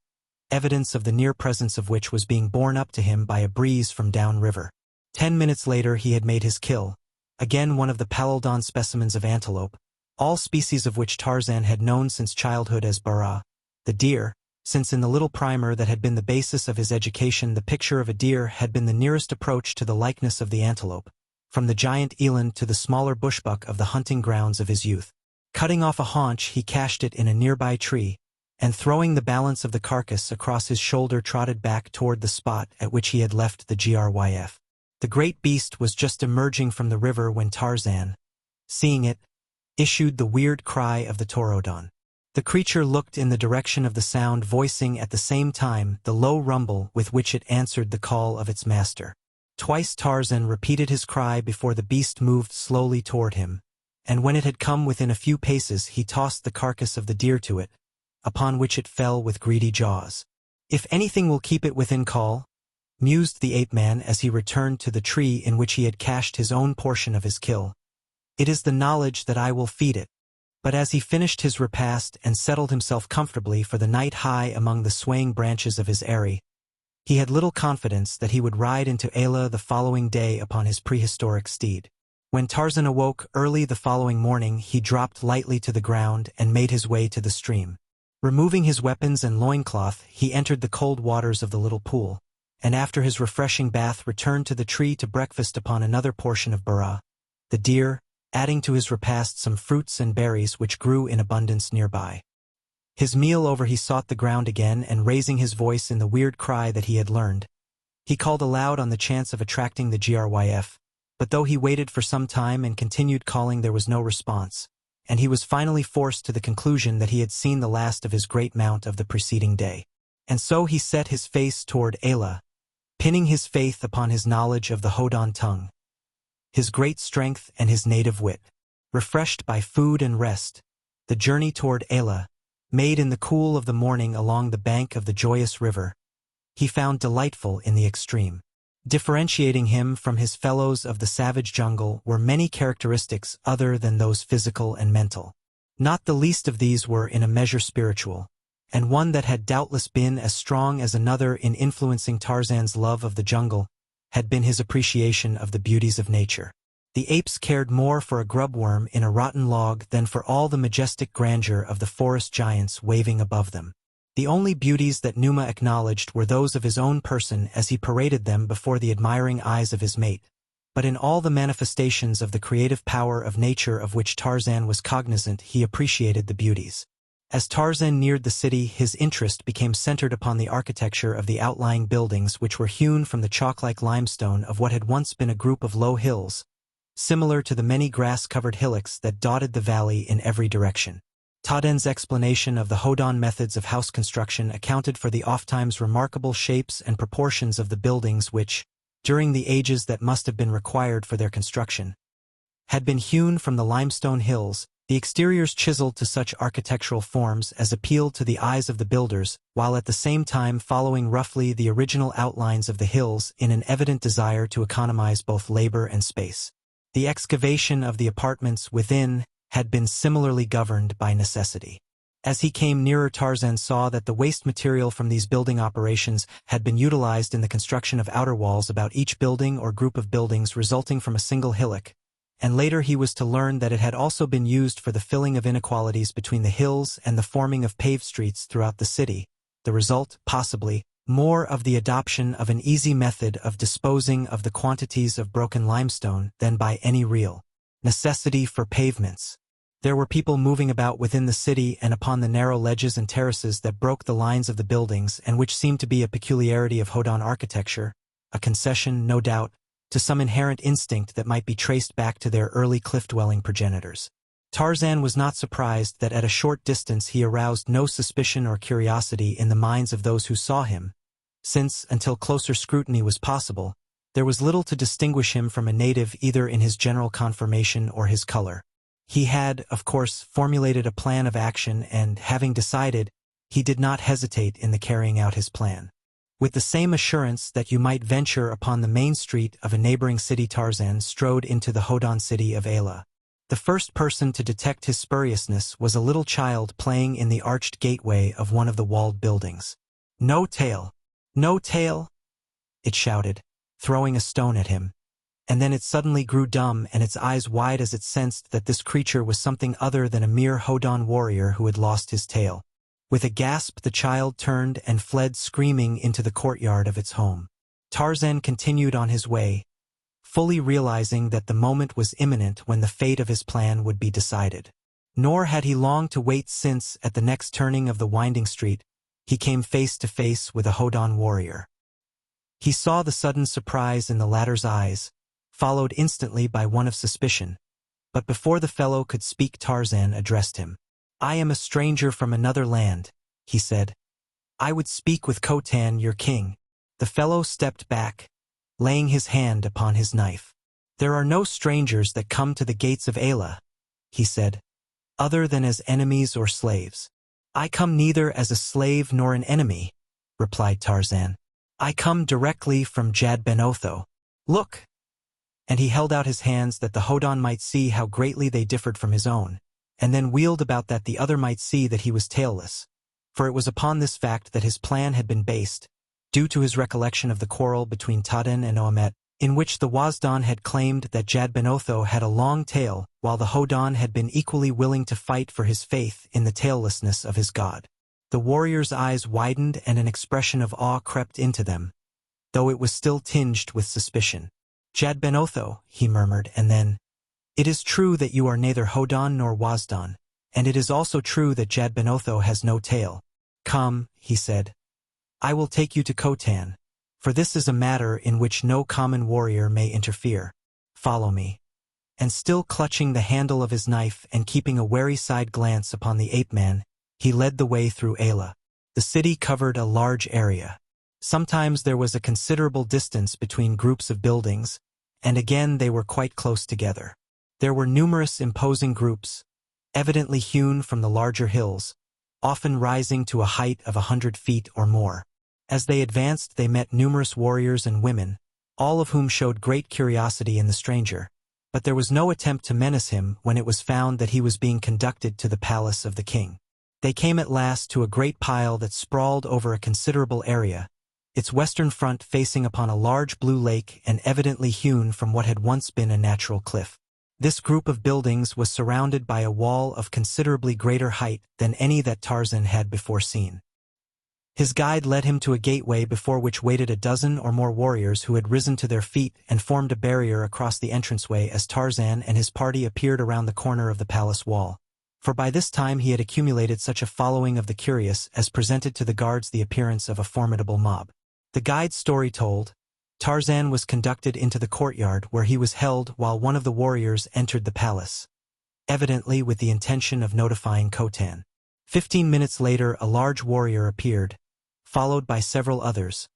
evidence of the near presence of which was being borne up to him by a breeze from downriver. 10 minutes later he had made his kill, again one of the Palildon specimens of antelope, all species of which Tarzan had known since childhood as bara, the deer, since in the little primer that had been the basis of his education the picture of a deer had been the nearest approach to the likeness of the antelope, from the giant eland to the smaller bushbuck of the hunting grounds of his youth. Cutting off a haunch he cached it in a nearby tree, and throwing the balance of the carcass across his shoulder trotted back toward the spot at which he had left the Gryf. The great beast was just emerging from the river when Tarzan, seeing it, issued the weird cry of the Taurodon. The creature looked in the direction of the sound, voicing at the same time the low rumble with which it answered the call of its master. Twice Tarzan repeated his cry before the beast moved slowly toward him, and when it had come within a few paces he tossed the carcass of the deer to it, upon which it fell with greedy jaws. "If anything will keep it within call," mused the ape-man as he returned to the tree in which he had cached his own portion of his kill, "it is the knowledge that I will feed it." But as he finished his repast and settled himself comfortably for the night high among the swaying branches of his eyrie, he had little confidence that he would ride into Ayla the following day upon his prehistoric steed. When Tarzan awoke early the following morning, he dropped lightly to the ground and made his way to the stream. Removing his weapons and loincloth, he entered the cold waters of the little pool, and after his refreshing bath returned to the tree to breakfast upon another portion of burra, the deer, adding to his repast some fruits and berries which grew in abundance nearby. His meal over, he sought the ground again, and raising his voice in the weird cry that he had learned, he called aloud on the chance of attracting the Gryf, but though he waited for some time and continued calling, there was no response, and he was finally forced to the conclusion that he had seen the last of his great mount of the preceding day. And so he set his face toward Ayla, pinning his faith upon his knowledge of the Hodon tongue, his great strength and his native wit. Refreshed by food and rest, the journey toward Ayla, made in the cool of the morning along the bank of the joyous river, he found delightful in the extreme. Differentiating him from his fellows of the savage jungle were many characteristics other than those physical and mental. Not the least of these were in a measure spiritual, and one that had doubtless been as strong as another in influencing Tarzan's love of the jungle had been his appreciation of the beauties of nature. The apes cared more for a grubworm in a rotten log than for all the majestic grandeur of the forest giants waving above them. The only beauties that Numa acknowledged were those of his own person as he paraded them before the admiring eyes of his mate, but in all the manifestations of the creative power of nature of which Tarzan was cognizant, he appreciated the beauties. As Tarzan neared the city, his interest became centered upon the architecture of the outlying buildings, which were hewn from the chalk-like limestone of what had once been a group of low hills, similar to the many grass-covered hillocks that dotted the valley in every direction. Taden's explanation of the Hodon methods of house construction accounted for the ofttimes remarkable shapes and proportions of the buildings which, during the ages that must have been required for their construction, had been hewn from the limestone hills, the exteriors chiseled to such architectural forms as appealed to the eyes of the builders, while at the same time following roughly the original outlines of the hills in an evident desire to economize both labor and space. The excavation of the apartments within had been similarly governed by necessity. As he came nearer, Tarzan saw that the waste material from these building operations had been utilized in the construction of outer walls about each building or group of buildings resulting from a single hillock, and later he was to learn that it had also been used for the filling of inequalities between the hills and the forming of paved streets throughout the city, the result, possibly, more of the adoption of an easy method of disposing of the quantities of broken limestone than by any real necessity for pavements. There were people moving about within the city and upon the narrow ledges and terraces that broke the lines of the buildings and which seemed to be a peculiarity of Hodon architecture, a concession, no doubt, to some inherent instinct that might be traced back to their early cliff-dwelling progenitors. Tarzan was not surprised that at a short distance he aroused no suspicion or curiosity in the minds of those who saw him, since, until closer scrutiny was possible, there was little to distinguish him from a native either in his general conformation or his color. He had, of course, formulated a plan of action and, having decided, he did not hesitate in the carrying out his plan. With the same assurance that you might venture upon the main street of a neighboring city, Tarzan strode into the Hodon city of Ayla. The first person to detect his spuriousness was a little child playing in the arched gateway of one of the walled buildings. "No tail! No tail!" it shouted, throwing a stone at him, and then it suddenly grew dumb and its eyes wide as it sensed that this creature was something other than a mere Hodon warrior who had lost his tail. With a gasp, the child turned and fled screaming into the courtyard of its home. Tarzan continued on his way, fully realizing that the moment was imminent when the fate of his plan would be decided. Nor had he long to wait, since, at the next turning of the winding street, he came face to face with a Hodon warrior. He saw the sudden surprise in the latter's eyes, followed instantly by one of suspicion, But before the fellow could speak, Tarzan addressed him. "I am a stranger from another land," he said. "I would speak with Khotan, your king." The fellow stepped back, laying his hand upon his knife. "There are no strangers that come to the gates of Ayla," he said, "other than as enemies or slaves." "I come neither as a slave nor an enemy," replied Tarzan. "I come directly from Jad Ben Otho. Look!" And he held out his hands that the Hodan might see how greatly they differed from his own, and then wheeled about that the other might see that he was tailless. For it was upon this fact that his plan had been based, due to his recollection of the quarrel between Taden and Oamet, in which the Wazdan had claimed that Jad Ben Otho had a long tail, while the Hodan had been equally willing to fight for his faith in the taillessness of his god. The warrior's eyes widened and an expression of awe crept into them, though it was still tinged with suspicion. "Jad Ben Otho," he murmured, and then, "It is true that you are neither Hodan nor Wazdan, and it is also true that Jad Ben Otho has no tail. Come," he said, "I will take you to Khotan, for this is a matter in which no common warrior may interfere. Follow me." And still clutching the handle of his knife and keeping a wary side glance upon the ape-man, he led the way through Ayla. The city covered a large area. Sometimes there was a considerable distance between groups of buildings, and again they were quite close together. There were numerous imposing groups, evidently hewn from the larger hills, often rising to a height of 100 feet or more. As they advanced, they met numerous warriors and women, all of whom showed great curiosity in the stranger, but there was no attempt to menace him when it was found that he was being conducted to the palace of the king. They came at last to a great pile that sprawled over a considerable area, its western front facing upon a large blue lake and evidently hewn from what had once been a natural cliff. This group of buildings was surrounded by a wall of considerably greater height than any that Tarzan had before seen. His guide led him to a gateway before which waited a dozen or more warriors who had risen to their feet and formed a barrier across the entranceway as Tarzan and his party appeared around the corner of the palace wall. For by this time he had accumulated such a following of the curious as presented to the guards the appearance of a formidable mob. The guide's story told, Tarzan was conducted into the courtyard where he was held while one of the warriors entered the palace, evidently with the intention of notifying Khotan. 15 minutes later a large warrior appeared, followed by several others,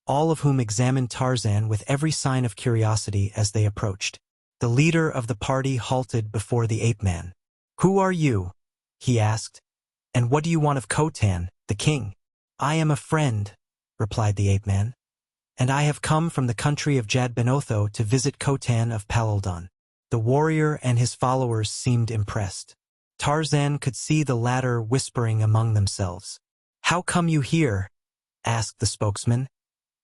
all of whom examined Tarzan with every sign of curiosity as they approached. The leader of the party halted before the ape-man. "Who are you?" he asked, "and what do you want of Khotan, the king?" "I am a friend," replied the ape-man, "and I have come from the country of Jad Ben Otho to visit Khotan of Palaldon." The warrior and his followers seemed impressed. Tarzan could see the latter whispering among themselves. "How come you here?" asked the spokesman.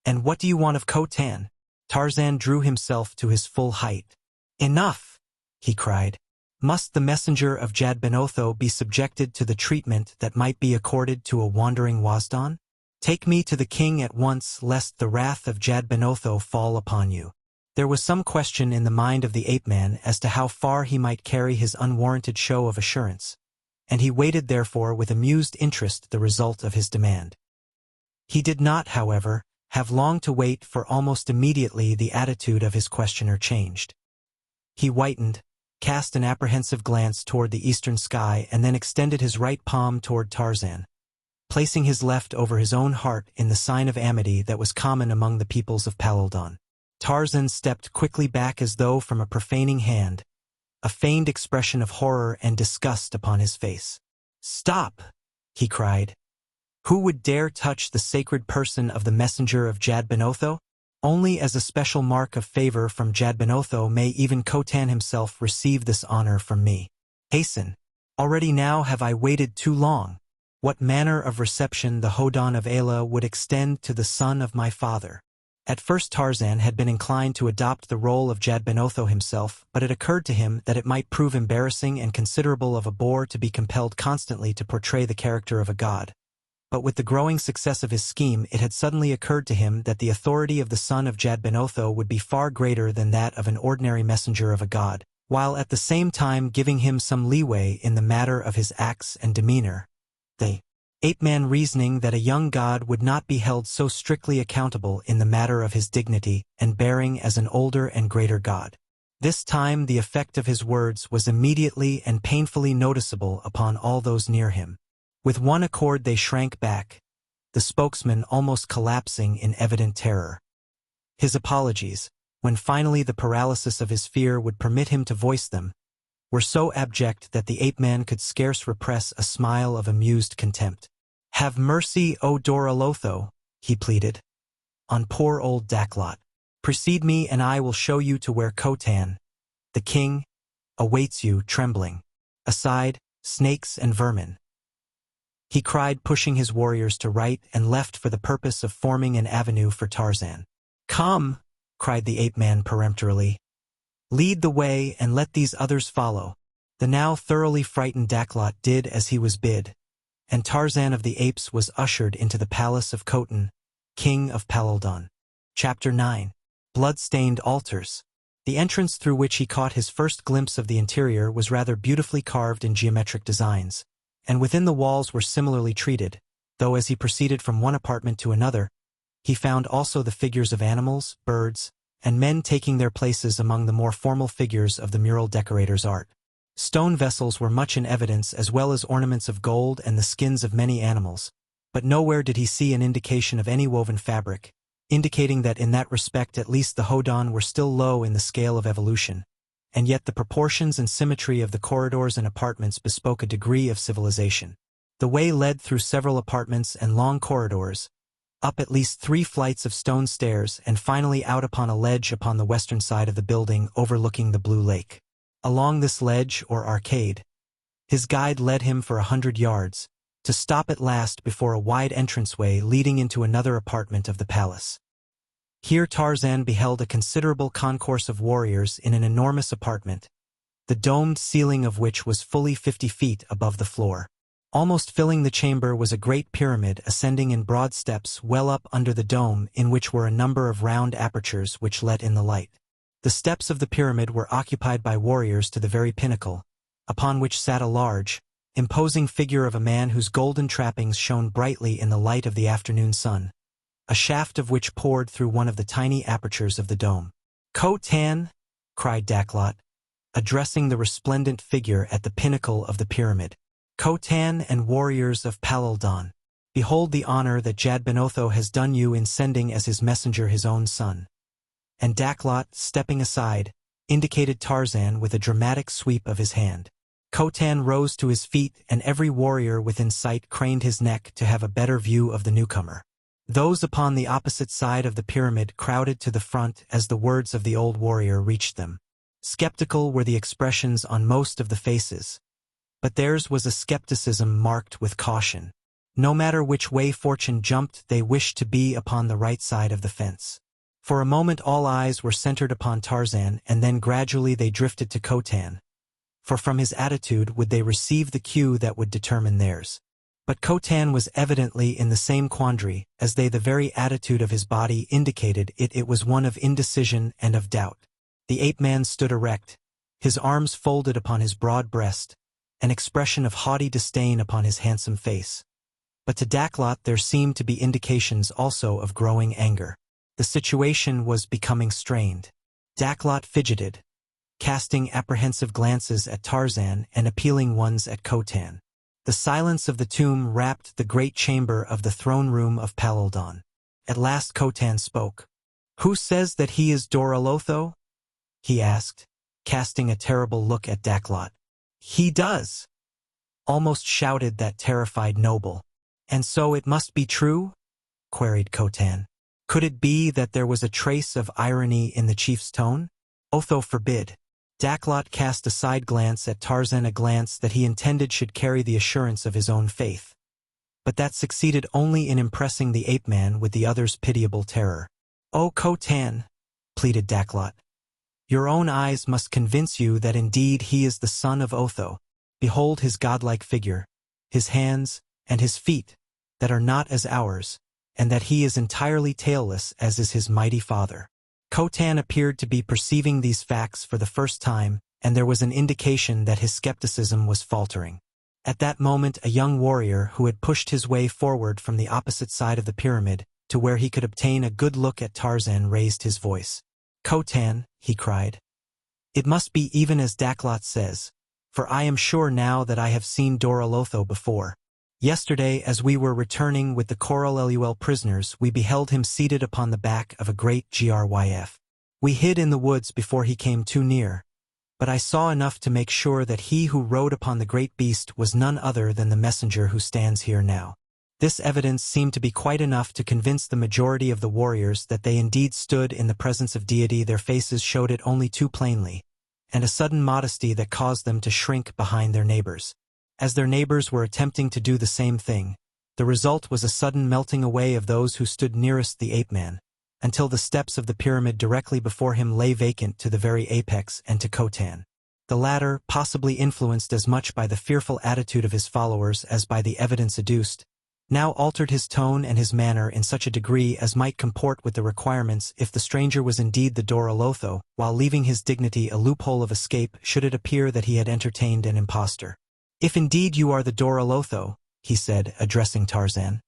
"And what do you want of Khotan?" Tarzan drew himself to his full height. "Enough!" he cried. "Must the messenger of Jad Ben Otho be subjected to the treatment that might be accorded to a wandering Wazdan? Take me to the king at once, lest the wrath of Jad Ben Otho fall upon you." There was some question in the mind of the ape-man as to how far he might carry his unwarranted show of assurance, and he waited therefore with amused interest the result of his demand. He did not, however, have long to wait, for almost immediately the attitude of his questioner changed. He whitened, cast an apprehensive glance toward the eastern sky, and then extended his right palm toward Tarzan, placing his left over his own heart in the sign of amity that was common among the peoples of Palaldon. Tarzan stepped quickly back as though from a profaning hand, a feigned expression of horror and disgust upon his face. "Stop!" he cried. "Who would dare touch the sacred person of the messenger of Jad Ben Otho? Only as a special mark of favor from Jad Ben Otho may even Khotan himself receive this honor from me. Hasten! Already now have I waited too long. What manner of reception the Hodan of Ayla would extend to the son of my father?" At first Tarzan had been inclined to adopt the role of Jad Ben Otho himself, but it occurred to him that it might prove embarrassing and considerable of a bore to be compelled constantly to portray the character of a god. But with the growing success of his scheme it had suddenly occurred to him that the authority of the son of Jad Ben Otho would be far greater than that of an ordinary messenger of a god, while at the same time giving him some leeway in the matter of his acts and demeanor. The ape-man reasoning that a young god would not be held so strictly accountable in the matter of his dignity and bearing as an older and greater god. This time the effect of his words was immediately and painfully noticeable upon all those near him. With one accord they shrank back, the spokesman almost collapsing in evident terror. His apologies, when finally the paralysis of his fear would permit him to voice them, were so abject that the ape-man could scarce repress a smile of amused contempt. "Have mercy, O Doralotho," he pleaded, "on poor old Daklot. Precede me and I will show you to where Khotan, the king, awaits you trembling. Aside, snakes and vermin," he cried, pushing his warriors to right and left for the purpose of forming an avenue for Tarzan. "Come," cried the ape-man peremptorily. "Lead the way and let these others follow." The now thoroughly frightened Daklot did as he was bid, and Tarzan of the Apes was ushered into the palace of Khotan, king of Palaldon. Chapter 9. Blood-stained altars. The entrance through which he caught his first glimpse of the interior was rather beautifully carved in geometric designs, and within the walls were similarly treated, though as he proceeded from one apartment to another, he found also the figures of animals, birds, and men taking their places among the more formal figures of the mural decorator's art. Stone vessels were much in evidence as well as ornaments of gold and the skins of many animals, but nowhere did he see an indication of any woven fabric, indicating that in that respect at least the Hodon were still low in the scale of evolution, and yet the proportions and symmetry of the corridors and apartments bespoke a degree of civilization. The way led through several apartments and long corridors, up at least 3 flights of stone stairs and finally out upon a ledge upon the western side of the building overlooking the blue lake. Along this ledge, or arcade, his guide led him for 100 yards, to stop at last before a wide entranceway leading into another apartment of the palace. Here Tarzan beheld a considerable concourse of warriors in an enormous apartment, the domed ceiling of which was fully 50 feet above the floor. Almost filling the chamber was a great pyramid ascending in broad steps well up under the dome, in which were a number of round apertures which let in the light. The steps of the pyramid were occupied by warriors to the very pinnacle, upon which sat a large, imposing figure of a man whose golden trappings shone brightly in the light of the afternoon sun, a shaft of which poured through one of the tiny apertures of the dome. "Khotan!" cried Daklot, addressing the resplendent figure at the pinnacle of the pyramid. "Khotan and warriors of Palaldon, behold the honor that Jadbenotho has done you in sending as his messenger his own son." And Daklot, stepping aside, indicated Tarzan with a dramatic sweep of his hand. Khotan rose to his feet and every warrior within sight craned his neck to have a better view of the newcomer. Those upon the opposite side of the pyramid crowded to the front as the words of the old warrior reached them. Skeptical were the expressions on most of the faces, but theirs was a skepticism marked with caution. No matter which way fortune jumped, they wished to be upon the right side of the fence. For a moment all eyes were centered upon Tarzan, and then gradually they drifted to Khotan, for from his attitude would they receive the cue that would determine theirs. But Khotan was evidently in the same quandary, as they. The very attitude of his body indicated it was one of indecision and of doubt. The ape-man stood erect, his arms folded upon his broad breast, an expression of haughty disdain upon his handsome face. But to Daklot there seemed to be indications also of growing anger. The situation was becoming strained. Daklot fidgeted, casting apprehensive glances at Tarzan and appealing ones at Khotan. The silence of the tomb wrapped the great chamber of the throne room of Palaldon. At last Khotan spoke. "Who says that he is Doralotho?" he asked, casting a terrible look at Daklot. "He does," almost shouted that terrified noble. "And so it must be true?" queried Khotan. Could it be that there was a trace of irony in the chief's tone? "Otho forbid." Daklot cast a side glance at Tarzan, a glance that he intended should carry the assurance of his own faith, but that succeeded only in impressing the ape-man with the other's pitiable terror. "Oh, Khotan," pleaded Daklot, "your own eyes must convince you that indeed he is the son of Otho. Behold his godlike figure, his hands, and his feet, that are not as ours, and that he is entirely tailless as is his mighty father." Khotan appeared to be perceiving these facts for the first time, and there was an indication that his skepticism was faltering. At that moment a young warrior who had pushed his way forward from the opposite side of the pyramid to where he could obtain a good look at Tarzan raised his voice. "Khotan," he cried, It must be even as Daklot says, for I am sure now that I have seen Doralotho before. Yesterday, as we were returning with the Coralelul prisoners, we beheld him seated upon the back of a great Gryf. We hid in the woods before he came too near, but I saw enough to make sure that he who rode upon the great beast was none other than the messenger who stands here now. This evidence seemed to be quite enough to convince the majority of the warriors that they indeed stood in the presence of deity. Their faces showed it only too plainly, and a sudden modesty that caused them to shrink behind their neighbors. As their neighbors were attempting to do the same thing, the result was a sudden melting away of those who stood nearest the ape-man, until the steps of the pyramid directly before him lay vacant to the very apex and to Khotan. The latter, possibly influenced as much by the fearful attitude of his followers as by the evidence adduced, now altered his tone and his manner in such a degree as might comport with the requirements if the stranger was indeed the Doralotho, while leaving his dignity a loophole of escape should it appear that he had entertained an impostor. If indeed you are the Doralotho, he said, addressing Tarzan,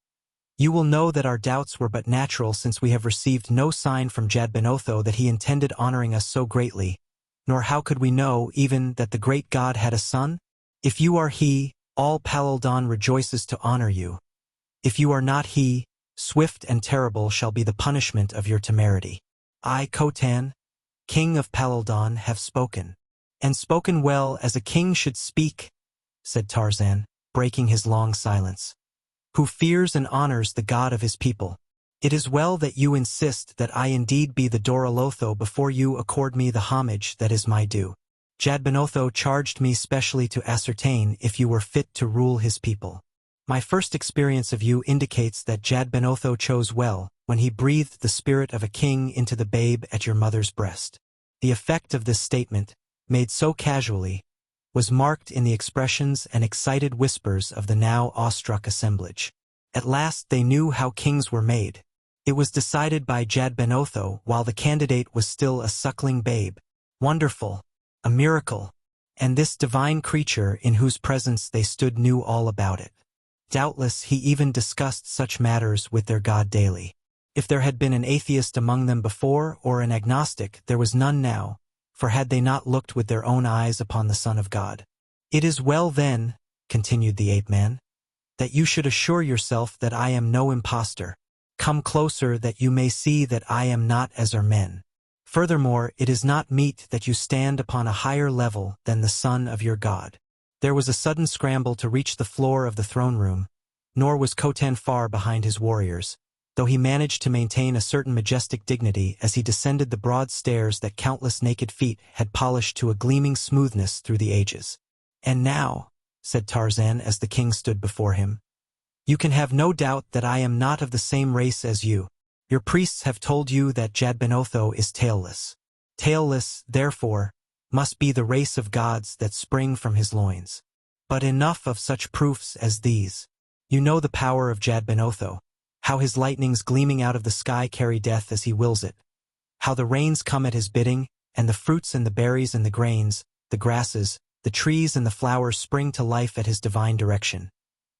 you will know that our doubts were but natural, since we have received no sign from Jadbenotho that he intended honoring us so greatly, nor how could we know even that the great god had a son? If you are he, all Palaldon rejoices to honor you. If you are not he, swift and terrible shall be the punishment of your temerity. I, Khotan, king of Palaldon, have spoken. And spoken well, as a king should speak, said Tarzan, breaking his long silence, who fears and honors the god of his people. It is well that you insist that I indeed be the Doralotho before you accord me the homage that is my due. Jadbenotho charged me specially to ascertain if you were fit to rule his people. My first experience of you indicates that Jadbenotho chose well when he breathed the spirit of a king into the babe at your mother's breast. The effect of this statement, made so casually, was marked in the expressions and excited whispers of the now awestruck assemblage. At last they knew how kings were made. It was decided by Jadbenotho while the candidate was still a suckling babe. Wonderful, a miracle, and this divine creature in whose presence they stood knew all about it. Doubtless he even discussed such matters with their god daily. If there had been an atheist among them before, or an agnostic, there was none now, for had they not looked with their own eyes upon the Son of God? It is well then, continued the ape-man, that you should assure yourself that I am no impostor. Come closer that you may see that I am not as are men. Furthermore, it is not meet that you stand upon a higher level than the son of your god. There was a sudden scramble to reach the floor of the throne room, nor was Khotan far behind his warriors, though he managed to maintain a certain majestic dignity as he descended the broad stairs that countless naked feet had polished to a gleaming smoothness through the ages. And now, said Tarzan as the king stood before him, you can have no doubt that I am not of the same race as you. Your priests have told you that Jadbenotho is tailless. Tailless, therefore, must be the race of gods that spring from his loins. But enough of such proofs as these. You know the power of Jadbenotho, how his lightnings gleaming out of the sky carry death as he wills it, how the rains come at his bidding, and the fruits and the berries and the grains, the grasses, the trees and the flowers spring to life at his divine direction.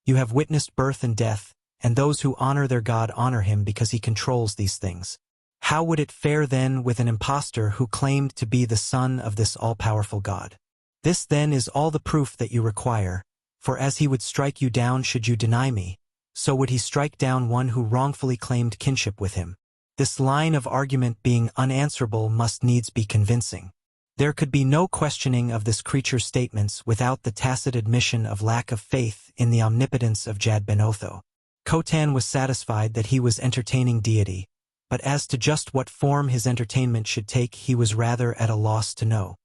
You have witnessed birth and death, and those who honor their god honor him because he controls these things. How would it fare then with an impostor who claimed to be the son of this all-powerful god? This then is all the proof that you require, for as he would strike you down should you deny me, so would he strike down one who wrongfully claimed kinship with him. This line of argument being unanswerable must needs be convincing. There could be no questioning of this creature's statements without the tacit admission of lack of faith in the omnipotence of Jadbenotho. Khotan was satisfied that he was entertaining deity, but as to just what form his entertainment should take he was rather at a loss to know.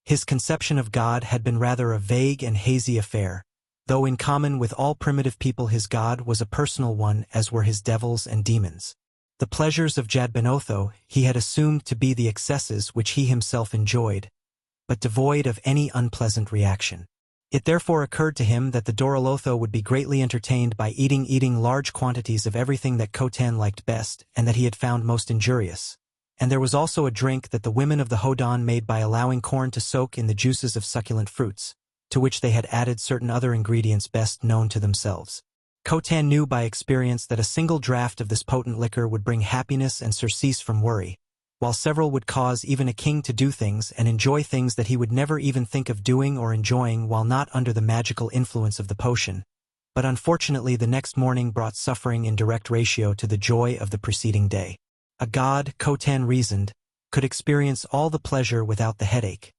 His conception of God had been rather a vague and hazy affair, though in common with all primitive people his God was a personal one as were his devils and demons. The pleasures of Jadbenotho he had assumed to be the excesses which he himself enjoyed, but devoid of any unpleasant reaction. It therefore occurred to him that the Doralotho would be greatly entertained by eating large quantities of everything that Khotan liked best and that he had found most injurious. And there was also a drink that the women of the Hodan made by allowing corn to soak in the juices of succulent fruits, to which they had added certain other ingredients best known to themselves. Khotan knew by experience that a single draught of this potent liquor would bring happiness and surcease from worry, while several would cause even a king to do things and enjoy things that he would never even think of doing or enjoying while not under the magical influence of the potion. But unfortunately the next morning brought suffering in direct ratio to the joy of the preceding day. A god, Khotan reasoned, could experience all the pleasure without the headache.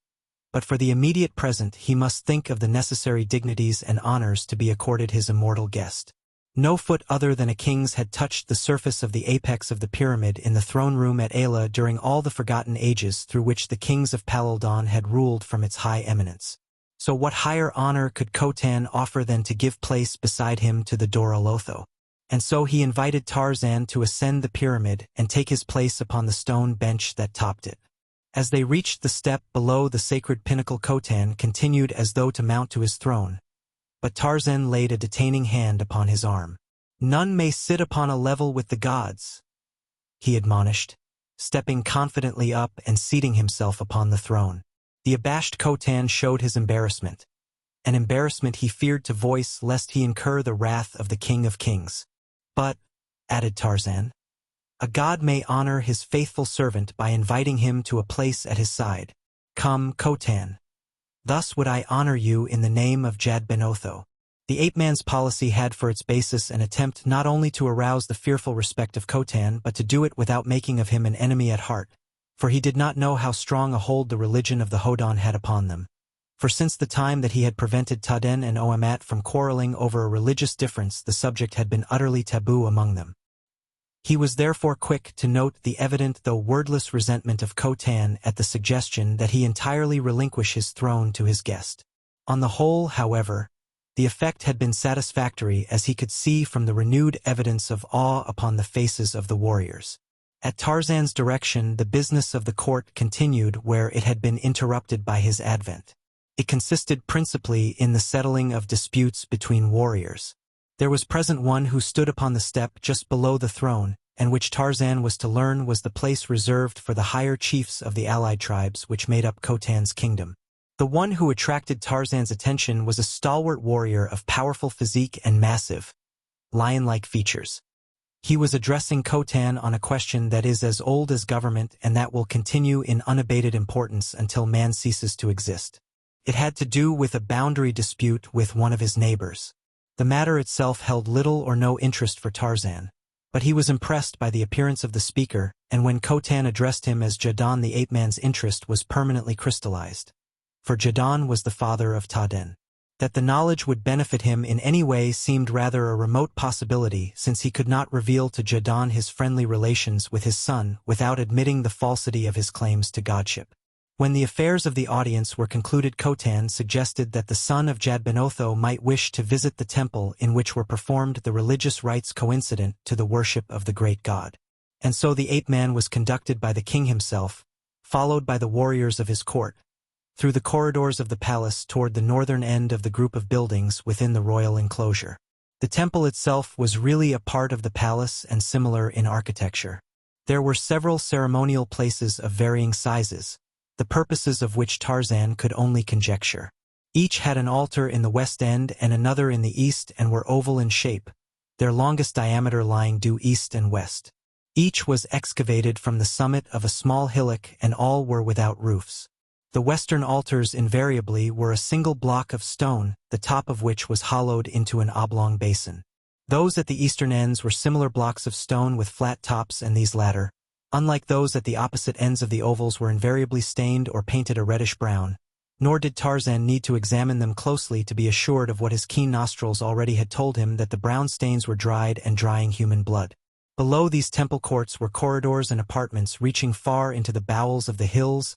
But for the immediate present he must think of the necessary dignities and honors to be accorded his immortal guest. No foot other than a king's had touched the surface of the apex of the pyramid in the throne room at Ayla during all the forgotten ages through which the kings of Palaldon had ruled from its high eminence. So what higher honor could Khotan offer than to give place beside him to the Dora Lotho? And so he invited Tarzan to ascend the pyramid and take his place upon the stone bench that topped it. As they reached the step below the sacred pinnacle, Khotan continued as though to mount to his throne. But Tarzan laid a detaining hand upon his arm. "None may sit upon a level with the gods," he admonished, stepping confidently up and seating himself upon the throne. The abashed Khotan showed his embarrassment, an embarrassment he feared to voice lest he incur the wrath of the King of Kings. "But," added Tarzan, "a god may honor his faithful servant by inviting him to a place at his side. Come, Khotan. Thus would I honor you in the name of Jad Ben Otho." The ape-man's policy had for its basis an attempt not only to arouse the fearful respect of Khotan but to do it without making of him an enemy at heart, for he did not know how strong a hold the religion of the Hodon had upon them. For since the time that he had prevented Taden and Oamat from quarreling over a religious difference, the subject had been utterly taboo among them. He was therefore quick to note the evident though wordless resentment of Khotan at the suggestion that he entirely relinquish his throne to his guest. On the whole, however, the effect had been satisfactory, as he could see from the renewed evidence of awe upon the faces of the warriors. At Tarzan's direction, the business of the court continued where it had been interrupted by his advent. It consisted principally in the settling of disputes between warriors. There was present one who stood upon the step just below the throne, and which Tarzan was to learn was the place reserved for the higher chiefs of the allied tribes which made up Khotan's kingdom. The one who attracted Tarzan's attention was a stalwart warrior of powerful physique and massive, lion-like features. He was addressing Khotan on a question that is as old as government and that will continue in unabated importance until man ceases to exist. It had to do with a boundary dispute with one of his neighbors. The matter itself held little or no interest for Tarzan, but he was impressed by the appearance of the speaker, and when Khotan addressed him as Jadon, the ape-man's interest was permanently crystallized. For Jadon was the father of Taden. That the knowledge would benefit him in any way seemed rather a remote possibility, since he could not reveal to Jadon his friendly relations with his son without admitting the falsity of his claims to godship. When the affairs of the audience were concluded, Khotan suggested that the son of Jad Ben Otho might wish to visit the temple in which were performed the religious rites coincident to the worship of the great god. And so the ape-man was conducted by the king himself, followed by the warriors of his court, through the corridors of the palace toward the northern end of the group of buildings within the royal enclosure. The temple itself was really a part of the palace and similar in architecture. There were several ceremonial places of varying sizes, the purposes of which Tarzan could only conjecture. Each had an altar in the west end and another in the east, and were oval in shape, their longest diameter lying due east and west. Each was excavated from the summit of a small hillock, and all were without roofs. The western altars invariably were a single block of stone, the top of which was hollowed into an oblong basin. Those at the eastern ends were similar blocks of stone with flat tops, and these latter, unlike those at the opposite ends of the ovals, were invariably stained or painted a reddish-brown, nor did Tarzan need to examine them closely to be assured of what his keen nostrils already had told him, that the brown stains were dried and drying human blood. Below these temple courts were corridors and apartments reaching far into the bowels of the hills,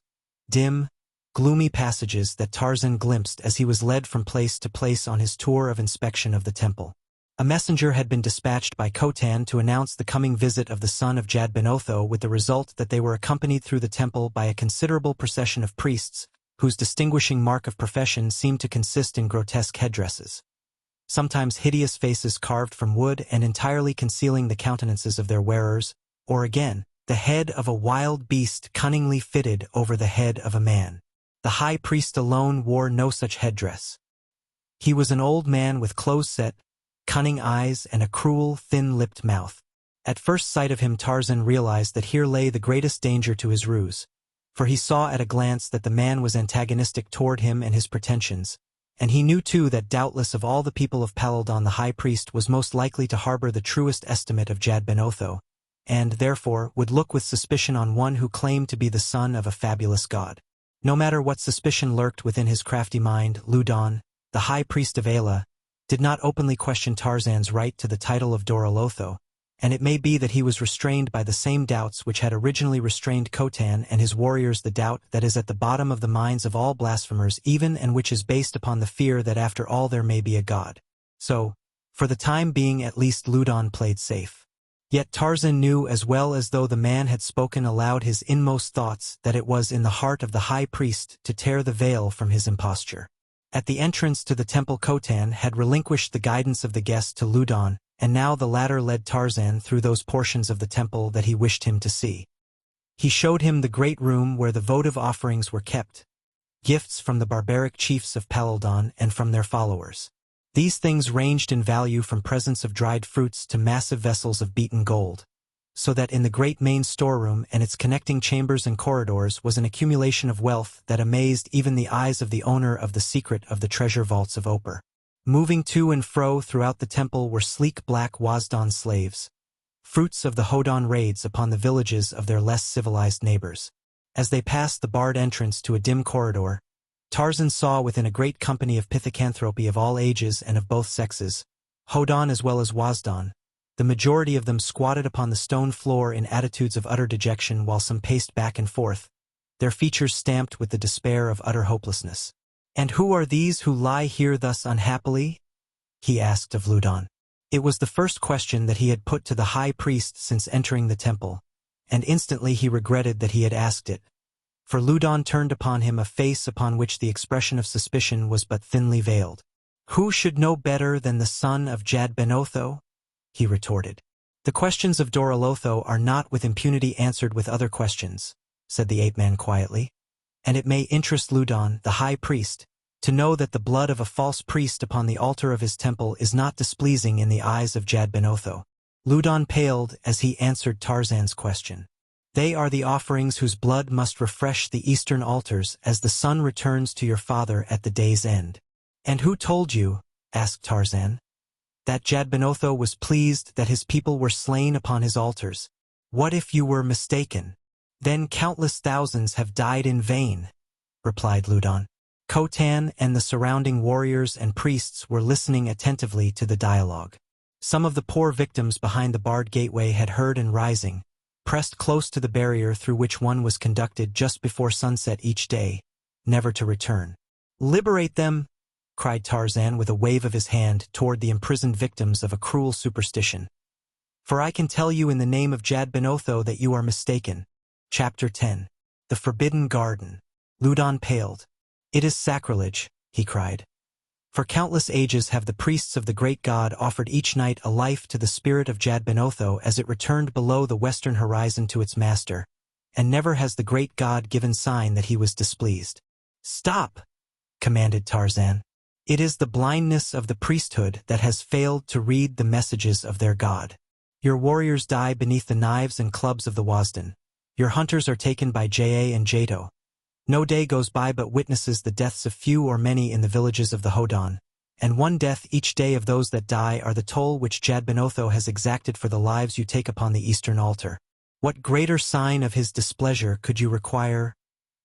dim, gloomy passages that Tarzan glimpsed as he was led from place to place on his tour of inspection of the temple. A messenger had been dispatched by Khotan to announce the coming visit of the son of Jad Ben Otho, with the result that they were accompanied through the temple by a considerable procession of priests, whose distinguishing mark of profession seemed to consist in grotesque headdresses, sometimes hideous faces carved from wood and entirely concealing the countenances of their wearers, or again, the head of a wild beast cunningly fitted over the head of a man. The high priest alone wore no such headdress. He was an old man with close-set, cunning eyes and a cruel, thin-lipped mouth. At first sight of him Tarzan realized that here lay the greatest danger to his ruse, for he saw at a glance that the man was antagonistic toward him and his pretensions, and he knew too that doubtless of all the people of Paludan the high priest was most likely to harbor the truest estimate of Jad Ben Otho, and, therefore, would look with suspicion on one who claimed to be the son of a fabulous god. No matter what suspicion lurked within his crafty mind, Ludon, the high priest of Ayla, did not openly question Tarzan's right to the title of Doralotho, and it may be that he was restrained by the same doubts which had originally restrained Khotan and his warriors, the doubt that is at the bottom of the minds of all blasphemers even, and which is based upon the fear that after all there may be a god. So, for the time being at least, Ludon played safe. Yet Tarzan knew as well as though the man had spoken aloud his inmost thoughts that it was in the heart of the high priest to tear the veil from his imposture. At the entrance to the temple Khotan had relinquished the guidance of the guest to Ludon, and now the latter led Tarzan through those portions of the temple that he wished him to see. He showed him the great room where the votive offerings were kept, gifts from the barbaric chiefs of Paludan and from their followers. These things ranged in value from presents of dried fruits to massive vessels of beaten gold, so that in the great main storeroom and its connecting chambers and corridors was an accumulation of wealth that amazed even the eyes of the owner of the secret of the treasure vaults of Oper. Moving to and fro throughout the temple were sleek black Wasdan slaves, fruits of the Hodan raids upon the villages of their less civilized neighbors. As they passed the barred entrance to a dim corridor, Tarzan saw within a great company of pithecanthropy of all ages and of both sexes, Hodan as well as Wasdan, the majority of them squatted upon the stone floor in attitudes of utter dejection, while some paced back and forth, their features stamped with the despair of utter hopelessness. "And who are these who lie here thus unhappily?" he asked of Ludon. It was the first question that he had put to the high priest since entering the temple, and instantly he regretted that he had asked it, for Ludon turned upon him a face upon which the expression of suspicion was but thinly veiled. "Who should know better than the son of Jad Ben Otho?" he retorted. "The questions of Doralotho are not with impunity answered with other questions," said the ape-man quietly, "and it may interest Ludon, the high priest, to know that the blood of a false priest upon the altar of his temple is not displeasing in the eyes of Jad Ben Otho." Ludon paled as he answered Tarzan's question. "They are the offerings whose blood must refresh the eastern altars as the sun returns to your father at the day's end." "And who told you," asked Tarzan, "that Jad Ben Otho was pleased that his people were slain upon his altars? What if you were mistaken?" "Then countless thousands have died in vain," replied Ludon. Khotan and the surrounding warriors and priests were listening attentively to the dialogue. Some of the poor victims behind the barred gateway had heard and rising, pressed close to the barrier through which one was conducted just before sunset each day, never to return. "Liberate them!" cried Tarzan with a wave of his hand toward the imprisoned victims of a cruel superstition. "For I can tell you in the name of Jad Ben Otho that you are mistaken." Chapter 10. The Forbidden Garden. Ludon paled. "It is sacrilege," he cried. "For countless ages have the priests of the great god offered each night a life to the spirit of Jad Ben Otho as it returned below the western horizon to its master, and never has the great god given sign that he was displeased." "Stop!" commanded Tarzan. "It is the blindness of the priesthood that has failed to read the messages of their god. Your warriors die beneath the knives and clubs of the Wasdan. Your hunters are taken by Ja and Jato. No day goes by but witnesses the deaths of few or many in the villages of the Hodan, and one death each day of those that die are the toll which Jad Ben Otho has exacted for the lives you take upon the eastern altar. What greater sign of his displeasure could you require,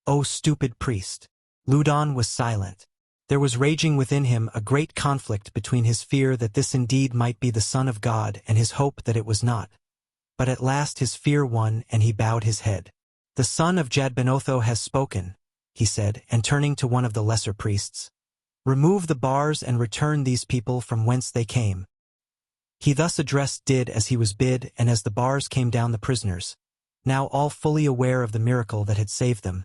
O stupid priest?" Ludon was silent. There was raging within him a great conflict between his fear that this indeed might be the Son of God and his hope that it was not. But at last his fear won and he bowed his head. "The son of Jad Ben Otho has spoken," he said, and turning to one of the lesser priests, "Remove the bars and return these people from whence they came." He thus addressed did as he was bid, and as the bars came down the prisoners, now all fully aware of the miracle that had saved them,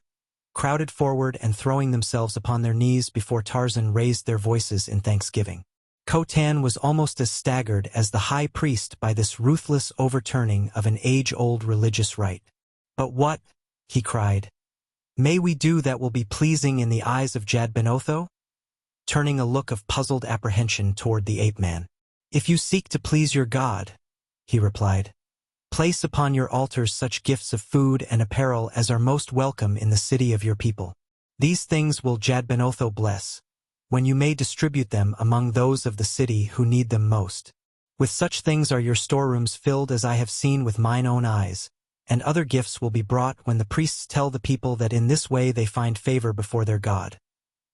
crowded forward and throwing themselves upon their knees before Tarzan raised their voices in thanksgiving. Khotan was almost as staggered as the high priest by this ruthless overturning of an age-old religious rite. "But what," he cried, "may we do that will be pleasing in the eyes of Jad Ben Otho?" turning a look of puzzled apprehension toward the ape-man. "If you seek to please your god," he replied, Place upon your altars such gifts of food and apparel as are most welcome in the city of your people. These things will Jadbenotho bless, when you may distribute them among those of the city who need them most. With such things are your storerooms filled as I have seen with mine own eyes, and other gifts will be brought when the priests tell the people that in this way they find favor before their God.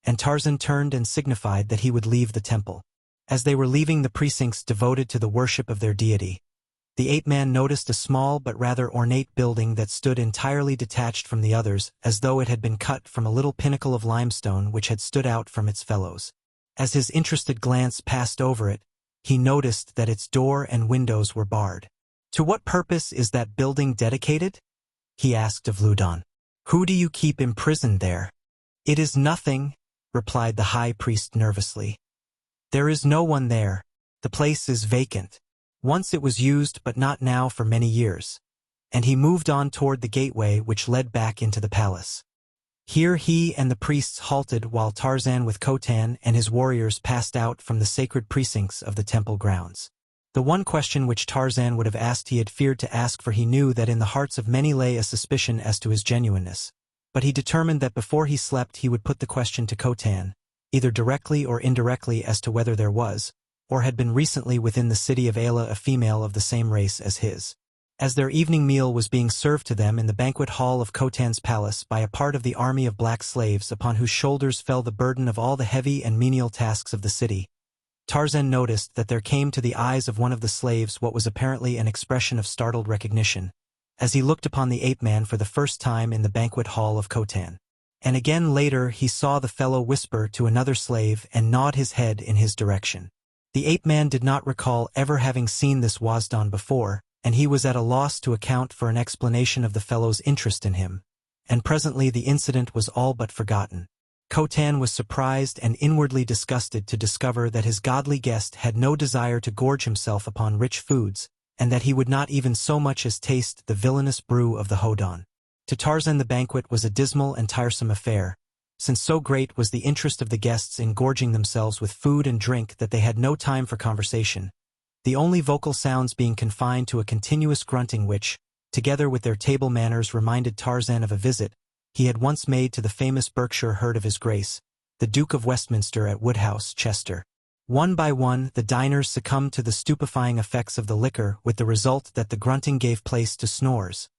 And Tarzan turned and signified that he would leave the temple. As they were leaving the precincts devoted to the worship of their deity, the ape-man noticed a small but rather ornate building that stood entirely detached from the others, as though it had been cut from a little pinnacle of limestone which had stood out from its fellows. As his interested glance passed over it, he noticed that its door and windows were barred. "To what purpose is that building dedicated?" he asked of Loudon. "Who do you keep imprisoned there?" "It is nothing," replied the high priest nervously. "There is no one there. The place is vacant. Once it was used but not now for many years." And he moved on toward the gateway which led back into the palace. Here he and the priests halted while Tarzan with Khotan and his warriors passed out from the sacred precincts of the temple grounds. The one question which Tarzan would have asked he had feared to ask, for he knew that in the hearts of many lay a suspicion as to his genuineness. But he determined that before he slept he would put the question to Khotan, either directly or indirectly, as to whether there was, or had been recently within the city of Ayla, a female of the same race as his. As their evening meal was being served to them in the banquet hall of Khotan's palace by a part of the army of black slaves upon whose shoulders fell the burden of all the heavy and menial tasks of the city, Tarzan noticed that there came to the eyes of one of the slaves what was apparently an expression of startled recognition, as he looked upon the ape-man for the first time in the banquet hall of Khotan. And again later he saw the fellow whisper to another slave and nod his head in his direction. The ape-man did not recall ever having seen this Wasdan before, and he was at a loss to account for an explanation of the fellow's interest in him, and presently the incident was all but forgotten. Khotan was surprised and inwardly disgusted to discover that his godly guest had no desire to gorge himself upon rich foods, and that he would not even so much as taste the villainous brew of the Hodan. To Tarzan the banquet was a dismal and tiresome affair, since so great was the interest of the guests in gorging themselves with food and drink that they had no time for conversation, the only vocal sounds being confined to a continuous grunting which, together with their table manners, reminded Tarzan of a visit he had once made to the famous Berkshire herd of His Grace, the Duke of Westminster at Woodhouse, Chester. One by one the diners succumbed to the stupefying effects of the liquor, with the result that the grunting gave place to snores.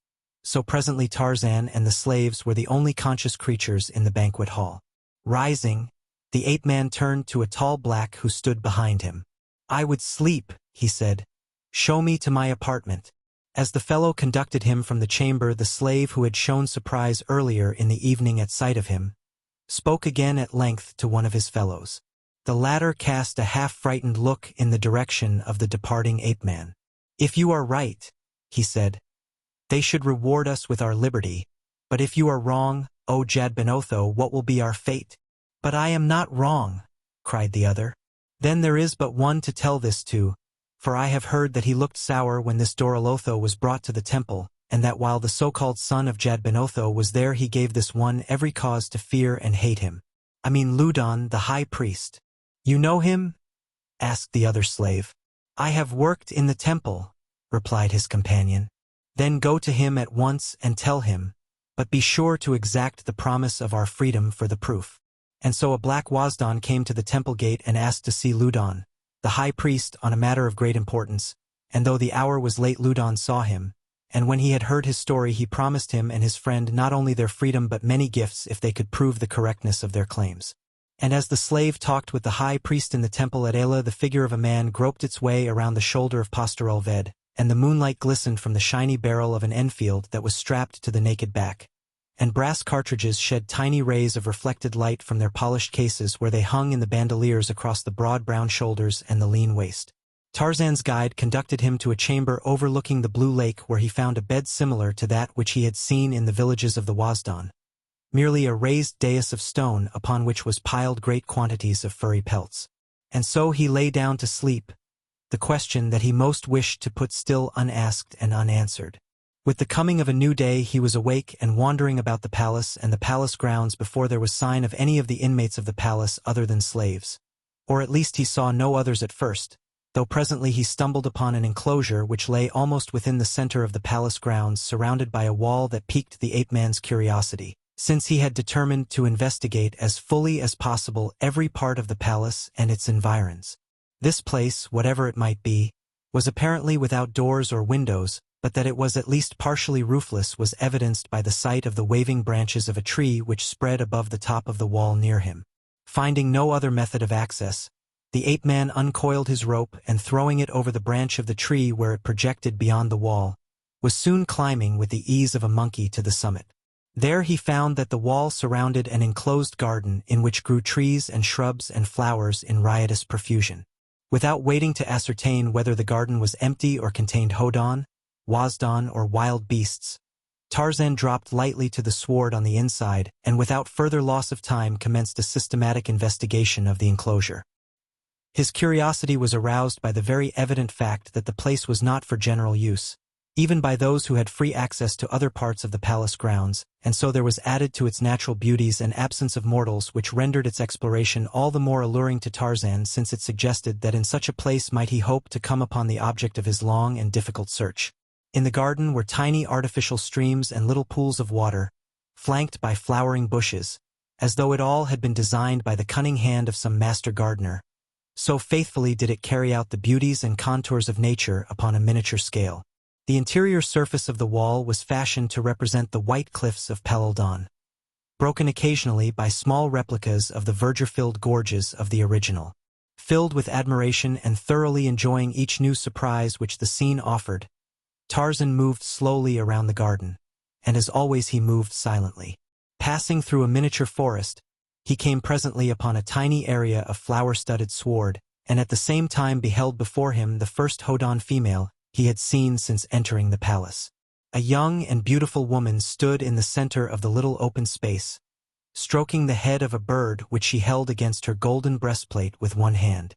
So presently Tarzan and the slaves were the only conscious creatures in the banquet hall. Rising, the ape-man turned to a tall black who stood behind him. "I would sleep," he said. "Show me to my apartment." As the fellow conducted him from the chamber, the slave who had shown surprise earlier in the evening at sight of him spoke again at length to one of his fellows. The latter cast a half-frightened look in the direction of the departing ape-man. "If you are right," he said, "they should reward us with our liberty, but if you are wrong, O Jadbenotho, what will be our fate?" "But I am not wrong," cried the other. "Then there is but one to tell this to, for I have heard that he looked sour when this Dorolotho was brought to the temple, and that while the so-called son of Jadbenotho was there he gave this one every cause to fear and hate him. I mean Loudon, the high priest." "You know him?" asked the other slave. "I have worked in the temple," replied his companion. "Then go to him at once and tell him, but be sure to exact the promise of our freedom for the proof." And so a black Wasdan came to the temple gate and asked to see Loudon, the high priest, on a matter of great importance, and though the hour was late Loudon saw him, and when he had heard his story he promised him and his friend not only their freedom but many gifts if they could prove the correctness of their claims. And as the slave talked with the high priest in the temple at Ayla, the figure of a man groped its way around the shoulder of Pastor Olved, and the moonlight glistened from the shiny barrel of an Enfield that was strapped to the naked back, and brass cartridges shed tiny rays of reflected light from their polished cases where they hung in the bandoliers across the broad brown shoulders and the lean waist. Tarzan's guide conducted him to a chamber overlooking the blue lake where he found a bed similar to that which he had seen in the villages of the Wasdan, merely a raised dais of stone upon which was piled great quantities of furry pelts. And so he lay down to sleep, the question that he most wished to put still unasked and unanswered. With the coming of a new day he was awake and wandering about the palace and the palace grounds before there was sign of any of the inmates of the palace other than slaves, or at least he saw no others at first, though presently he stumbled upon an enclosure which lay almost within the center of the palace grounds, surrounded by a wall that piqued the ape-man's curiosity, since he had determined to investigate as fully as possible every part of the palace and its environs. This place, whatever it might be, was apparently without doors or windows, but that it was at least partially roofless was evidenced by the sight of the waving branches of a tree which spread above the top of the wall near him. Finding no other method of access, the ape-man uncoiled his rope and, throwing it over the branch of the tree where it projected beyond the wall, was soon climbing with the ease of a monkey to the summit. There he found that the wall surrounded an enclosed garden in which grew trees and shrubs and flowers in riotous profusion. Without waiting to ascertain whether the garden was empty or contained hodan, wasdan, or wild beasts, Tarzan dropped lightly to the sward on the inside and without further loss of time commenced a systematic investigation of the enclosure. His curiosity was aroused by the very evident fact that the place was not for general use, even by those who had free access to other parts of the palace grounds, and so there was added to its natural beauties an absence of mortals which rendered its exploration all the more alluring to Tarzan, since it suggested that in such a place might he hope to come upon the object of his long and difficult search. In the garden were tiny artificial streams and little pools of water, flanked by flowering bushes, as though it all had been designed by the cunning hand of some master gardener. So faithfully did it carry out the beauties and contours of nature upon a miniature scale. The interior surface of the wall was fashioned to represent the white cliffs of Perilous, broken occasionally by small replicas of the verdure-filled gorges of the original. Filled with admiration and thoroughly enjoying each new surprise which the scene offered, Tarzan moved slowly around the garden, and as always he moved silently. Passing through a miniature forest, he came presently upon a tiny area of flower-studded sward, and at the same time beheld before him the first hodan female he had seen since entering the palace. A young and beautiful woman stood in the center of the little open space, stroking the head of a bird which she held against her golden breastplate with one hand.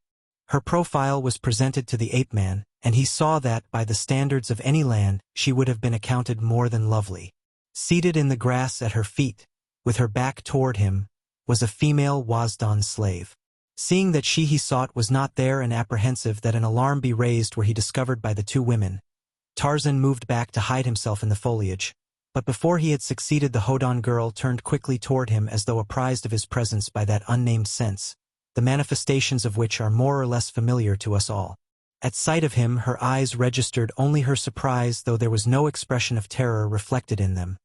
Her profile was presented to the ape-man, and he saw that, by the standards of any land, she would have been accounted more than lovely. Seated in the grass at her feet, with her back toward him, was a female wasdan slave. Seeing that she he sought was not there and apprehensive that an alarm be raised were he discovered by the two women, Tarzan moved back to hide himself in the foliage, but before he had succeeded the hodan girl turned quickly toward him as though apprised of his presence by that unnamed sense, the manifestations of which are more or less familiar to us all. At sight of him her eyes registered only her surprise, though there was no expression of terror reflected in them.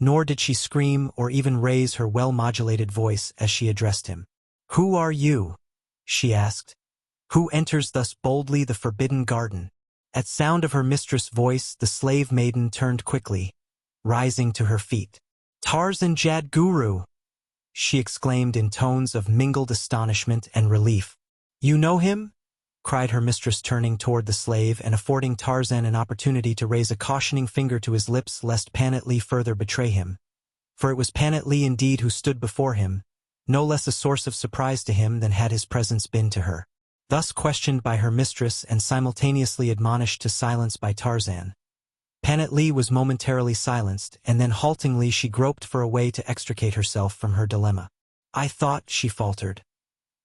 Nor did she scream or even raise her well-modulated voice as she addressed him. "Who are you?" she asked. "Who enters thus boldly the forbidden garden?" At sound of her mistress' voice the slave maiden turned quickly, rising to her feet. "Tarzan Jadguru!" she exclaimed in tones of mingled astonishment and relief. "You know him?" cried her mistress, turning toward the slave and affording Tarzan an opportunity to raise a cautioning finger to his lips lest Panat-Lee further betray him. For it was Panat-Lee indeed who stood before him, no less a source of surprise to him than had his presence been to her. Thus questioned by her mistress and simultaneously admonished to silence by Tarzan, Panat-Lee was momentarily silenced, and then haltingly she groped for a way to extricate herself from her dilemma. "I thought," she faltered.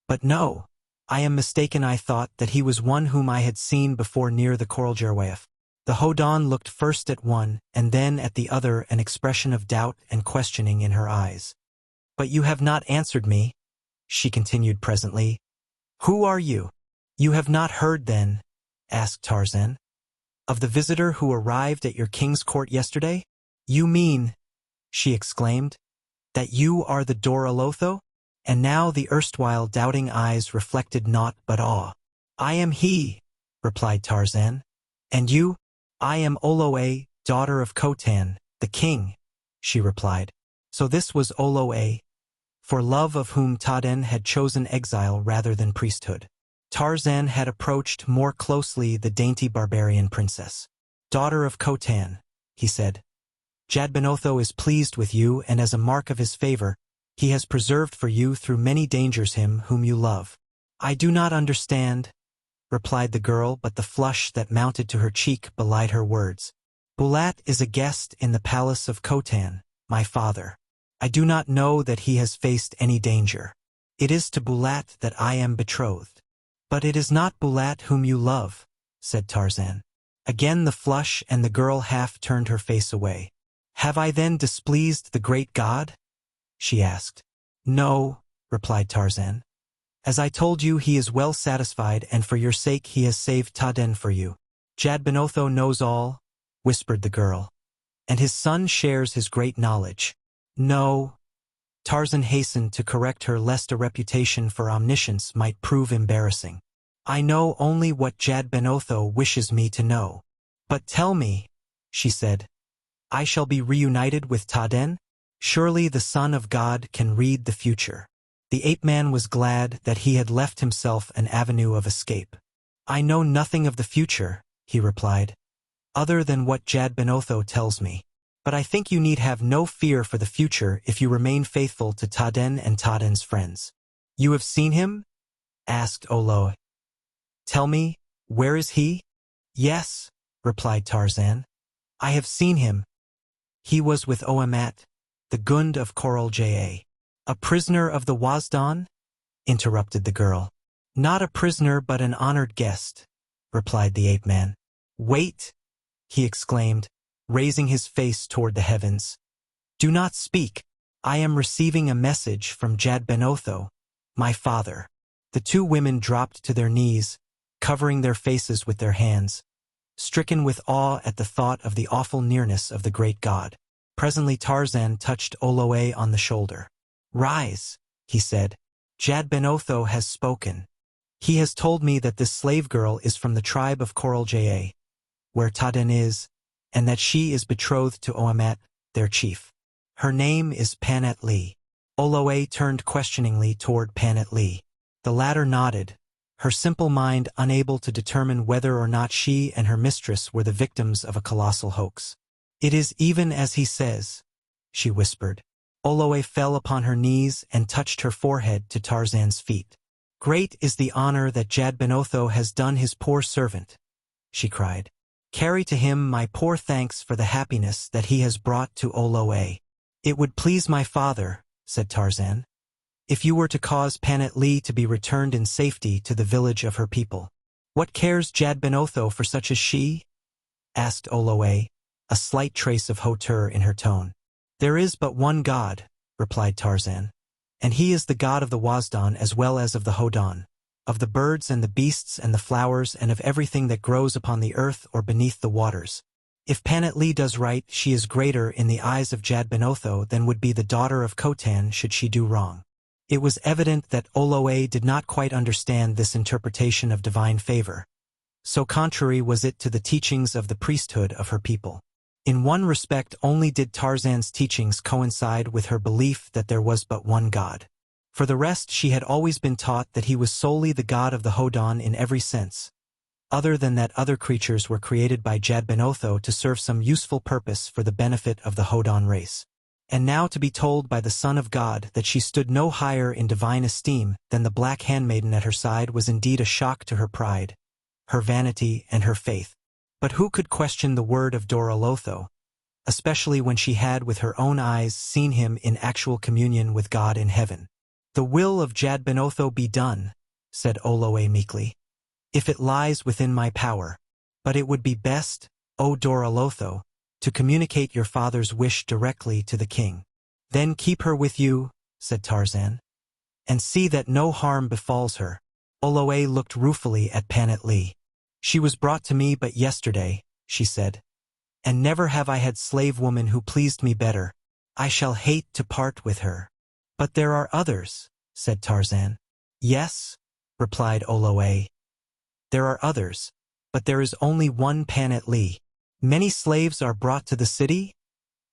"But no. I am mistaken. I thought that he was one whom I had seen before near the Coral Jerwayef." The hodan looked first at one and then at the other, an expression of doubt and questioning in her eyes. "But you have not answered me," she continued presently. "Who are you?" "You have not heard, then," asked Tarzan, "of the visitor who arrived at your king's court yesterday?" "You mean," she exclaimed, "that you are the Doralotho?" And now the erstwhile doubting eyes reflected naught but awe. "I am he," replied Tarzan. "And you?" "I am Oloe, daughter of Khotan, the king," she replied. So this was Oloe, for love of whom Taden had chosen exile rather than priesthood. Tarzan had approached more closely the dainty barbarian princess. "Daughter of Khotan," he said, "Jadbenotho is pleased with you, and as a mark of his favor, he has preserved for you through many dangers him whom you love." "I do not understand," replied the girl, but the flush that mounted to her cheek belied her words. "Bulat is a guest in the palace of Khotan, my father. I do not know that he has faced any danger. It is to Bulat that I am betrothed." But it is not Bulat whom you love, said Tarzan. Again the flush, and the girl half turned her face away. Have I then displeased the great god? She asked. No, replied Tarzan. As I told you, he is well satisfied, and for your sake he has saved Taden for you. Jadbenotho knows all, whispered the girl. And his son shares his great knowledge. No. Tarzan hastened to correct her lest a reputation for omniscience might prove embarrassing. I know only what Jadbenotho wishes me to know. But tell me, she said, I shall be reunited with Taden? Surely the Son of God can read the future. The ape-man was glad that he had left himself an avenue of escape. I know nothing of the future, he replied, other than what Jadbenotho tells me. But I think you need have no fear for the future if you remain faithful to Taden and Taden's friends. You have seen him? Asked Oloe. Tell me, where is he? Yes, replied Tarzan. I have seen him. He was with Oamat, the Gund of Korol-Ja. A prisoner of the Wasdan? Interrupted the girl. Not a prisoner but an honored guest, replied the ape-man. Wait, he exclaimed, raising his face toward the heavens. Do not speak. I am receiving a message from Jadbenotho, my father. The two women dropped to their knees, covering their faces with their hands, stricken with awe at the thought of the awful nearness of the great god. Presently Tarzan touched Oloe on the shoulder. Rise, he said. Jadbenotho has spoken. He has told me that this slave girl is from the tribe of Korol-Ja, where Taden is, and that she is betrothed to Oamat, their chief. Her name is Panat-Lee. Oloe turned questioningly toward Panat-Lee. The latter nodded, her simple mind unable to determine whether or not she and her mistress were the victims of a colossal hoax. It is even as he says, she whispered. Oloe fell upon her knees and touched her forehead to Tarzan's feet. Great is the honor that Jadbenotho has done his poor servant, she cried. Carry to him my poor thanks for the happiness that he has brought to Oloe. It would please my father, said Tarzan, if you were to cause Panat-Lee to be returned in safety to the village of her people. What cares Jadbenotho for such as she? Asked Oloe, a slight trace of hauteur in her tone. There is but one God, replied Tarzan, and he is the god of the Wasdan as well as of the Hodan, of the birds and the beasts and the flowers and of everything that grows upon the earth or beneath the waters. If Panat-Lee does right, she is greater in the eyes of Jadbenotho than would be the daughter of Khotan should she do wrong. It was evident that Oloe did not quite understand this interpretation of divine favor. So contrary was it to the teachings of the priesthood of her people. In one respect only did Tarzan's teachings coincide with her belief that there was but one God. For the rest, she had always been taught that he was solely the god of the Hodan in every sense, other than that other creatures were created by Jadbenotho to serve some useful purpose for the benefit of the Hodan race. And now to be told by the Son of God that she stood no higher in divine esteem than the black handmaiden at her side was indeed a shock to her pride, her vanity, and her faith. But who could question the word of Doralotho, especially when she had with her own eyes seen him in actual communion with God in heaven? The will of Jadbenotho be done, said Oloe meekly, if it lies within my power. But it would be best, O Doralotho, to communicate your father's wish directly to the king. Then keep her with you, said Tarzan, and see that no harm befalls her. Oloe looked ruefully at Panat-Lee. She was brought to me but yesterday, she said, and never have I had slave woman who pleased me better. I shall hate to part with her. But there are others, said Tarzan. Yes, replied Oloe. There are others, but there is only one Panat-Lee. Many slaves are brought to the city?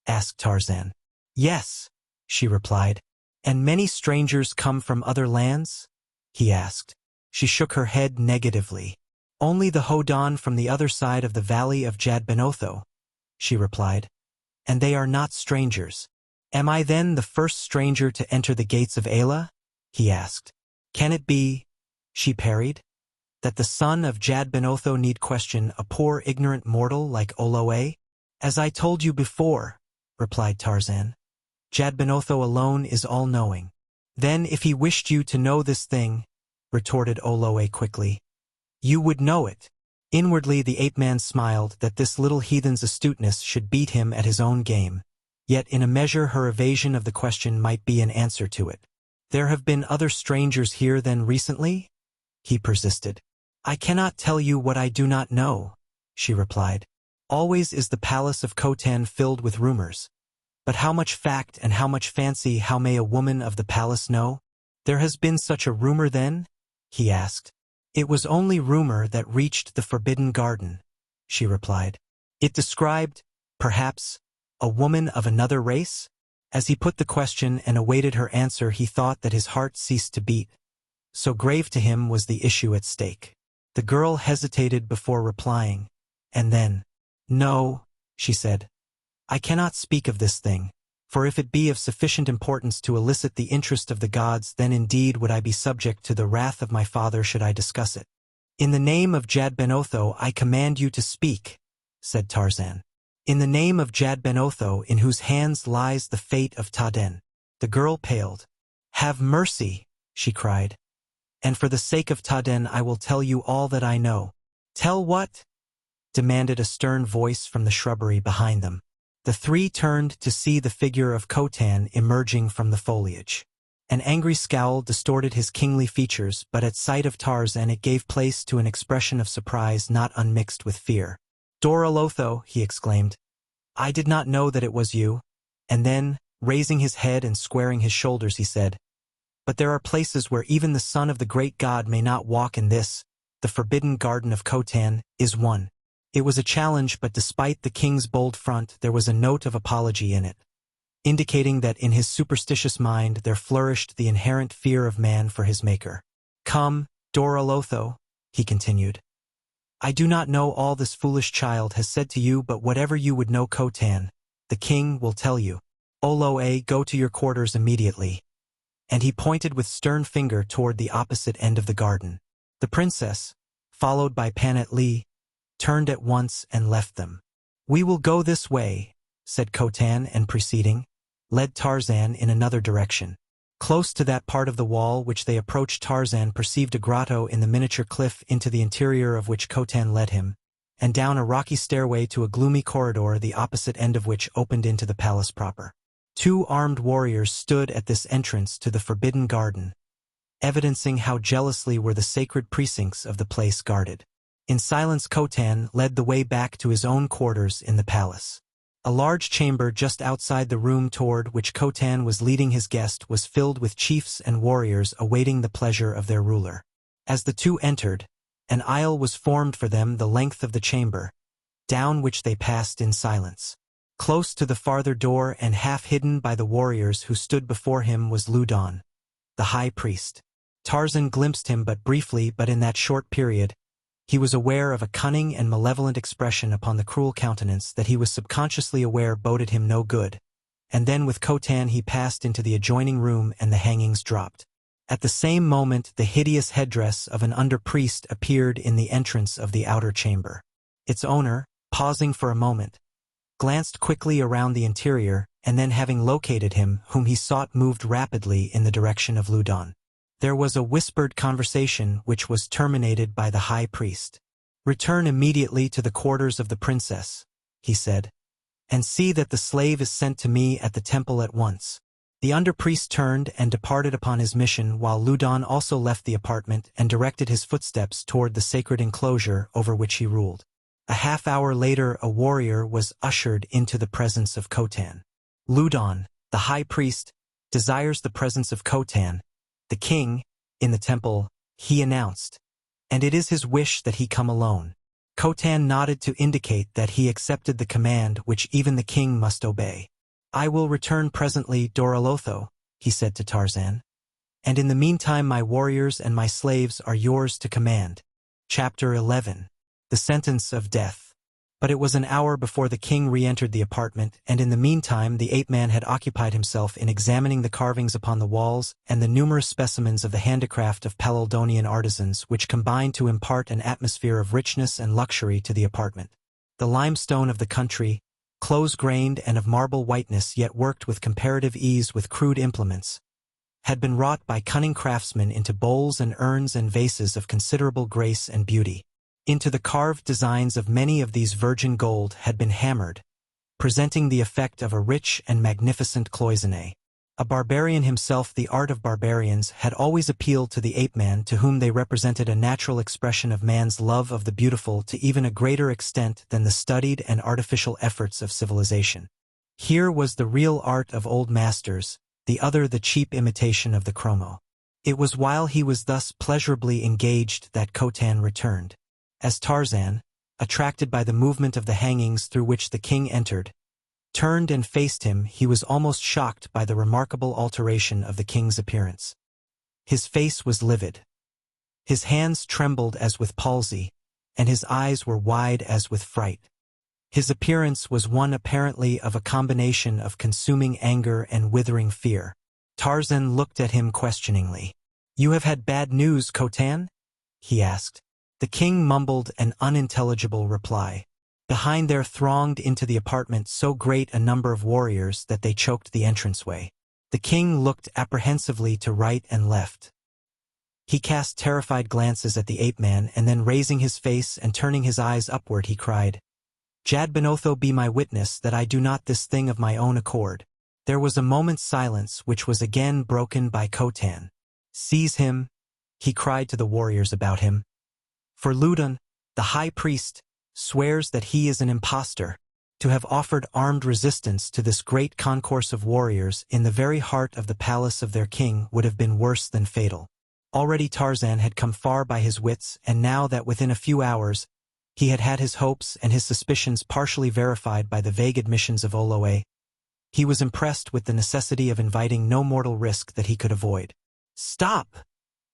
Asked Tarzan. Yes, she replied. And many strangers come from other lands? He asked. She shook her head negatively. Only the Hodan from the other side of the valley of Jadbenotho, she replied. And they are not strangers. Am I then the first stranger to enter the gates of Ayla? He asked. Can it be, she parried, that the son of Jadbenotho need question a poor ignorant mortal like Oloe? As I told you before, replied Tarzan, Jadbenotho alone is all-knowing. Then if he wished you to know this thing, retorted Oloe quickly. You would know it. Inwardly the ape-man smiled that this little heathen's astuteness should beat him at his own game, yet in a measure her evasion of the question might be an answer to it. There have been other strangers here then recently? He persisted. I cannot tell you what I do not know, she replied. Always is the palace of Khotan filled with rumors. But how much fact and how much fancy how may a woman of the palace know? There has been such a rumor then? He asked. It was only rumor that reached the forbidden garden, she replied. It described, perhaps, a woman of another race? As he put the question and awaited her answer, he thought that his heart ceased to beat. So grave to him was the issue at stake. The girl hesitated before replying, and then, No, she said. I cannot speak of this thing, for if it be of sufficient importance to elicit the interest of the gods, then indeed would I be subject to the wrath of my father should I discuss it. In the name of Jad-ben-Otho I command you to speak, said Tarzan. In the name of Jad-ben-Otho, in whose hands lies the fate of Taden. The girl paled. Have mercy, she cried. And for the sake of Taden I will tell you all that I know. Tell what? Demanded a stern voice from the shrubbery behind them. The three turned to see the figure of Khotan emerging from the foliage. An angry scowl distorted his kingly features, but at sight of Tarzan it gave place to an expression of surprise not unmixed with fear. Doralotho, he exclaimed. I did not know that it was you. And then, raising his head and squaring his shoulders, he said, But there are places where even the son of the great god may not walk, in this, the forbidden garden of Khotan, is one. It was a challenge, but despite the king's bold front, there was a note of apology in it, indicating that in his superstitious mind there flourished the inherent fear of man for his maker. Come, Doralotho, he continued. I do not know all this foolish child has said to you, but whatever you would know Khotan, the king will tell you. Oloe, go to your quarters immediately. And he pointed with stern finger toward the opposite end of the garden. The princess, followed by Panet-Li, turned at once and left them. We will go this way, said Khotan, and preceding, led Tarzan in another direction. Close to that part of the wall which they approached, Tarzan perceived a grotto in the miniature cliff into the interior of which Khotan led him, and down a rocky stairway to a gloomy corridor the opposite end of which opened into the palace proper. 2 armed warriors stood at this entrance to the forbidden garden, evidencing how jealously were the sacred precincts of the place guarded. In silence Khotan led the way back to his own quarters in the palace. A large chamber just outside the room toward which Khotan was leading his guest was filled with chiefs and warriors awaiting the pleasure of their ruler. As the two entered, an aisle was formed for them the length of the chamber, down which they passed in silence. Close to the farther door and half hidden by the warriors who stood before him was Ludon, the high priest. Tarzan glimpsed him but briefly, but in that short period, he was aware of a cunning and malevolent expression upon the cruel countenance that he was subconsciously aware boded him no good, and then with Khotan he passed into the adjoining room and the hangings dropped. At the same moment the hideous headdress of an under-priest appeared in the entrance of the outer chamber. Its owner, pausing for a moment, glanced quickly around the interior, and then having located him whom he sought moved rapidly in the direction of Ludon. There was a whispered conversation which was terminated by the high priest. Return immediately to the quarters of the princess, he said, and see that the slave is sent to me at the temple at once. The under-priest turned and departed upon his mission, while Ludon also left the apartment and directed his footsteps toward the sacred enclosure over which he ruled. A half-hour later a warrior was ushered into the presence of Khotan. Ludon, the high priest, desires the presence of Khotan, the king, in the temple, he announced, and it is his wish that he come alone. Khotan nodded to indicate that he accepted the command which even the king must obey. I will return presently, Doralotho, he said to Tarzan, and in the meantime my warriors and my slaves are yours to command. Chapter 11. The Sentence of Death. But it was an hour before the king re-entered the apartment, and in the meantime the ape-man had occupied himself in examining the carvings upon the walls and the numerous specimens of the handicraft of Palaldonian artisans which combined to impart an atmosphere of richness and luxury to the apartment. The limestone of the country, close-grained and of marble whiteness yet worked with comparative ease with crude implements, had been wrought by cunning craftsmen into bowls and urns and vases of considerable grace and beauty. Into the carved designs of many of these virgin gold had been hammered, presenting the effect of a rich and magnificent cloisonné. A barbarian himself, the art of barbarians had always appealed to the ape-man, to whom they represented a natural expression of man's love of the beautiful to even a greater extent than the studied and artificial efforts of civilization. Here was the real art of old masters, the other the cheap imitation of the chromo. It was while he was thus pleasurably engaged that Khotan returned. As Tarzan, attracted by the movement of the hangings through which the king entered, turned and faced him, he was almost shocked by the remarkable alteration of the king's appearance. His face was livid. His hands trembled as with palsy, and his eyes were wide as with fright. His appearance was one apparently of a combination of consuming anger and withering fear. Tarzan looked at him questioningly. "You have had bad news, Khotan?" he asked. The king mumbled an unintelligible reply. Behind there thronged into the apartment so great a number of warriors that they choked the entranceway. The king looked apprehensively to right and left. He cast terrified glances at the ape-man, and then raising his face and turning his eyes upward, he cried, "Jad Benotho, be my witness that I do not this thing of my own accord." There was a moment's silence, which was again broken by Khotan. "Seize him," he cried to the warriors about him. "For Ludon, the high priest, swears that he is an impostor. To have offered armed resistance to this great concourse of warriors in the very heart of the palace of their king would have been worse than fatal." Already Tarzan had come far by his wits, and now that within a few hours he had had his hopes and his suspicions partially verified by the vague admissions of Oloé, he was impressed with the necessity of inviting no mortal risk that he could avoid. "Stop!"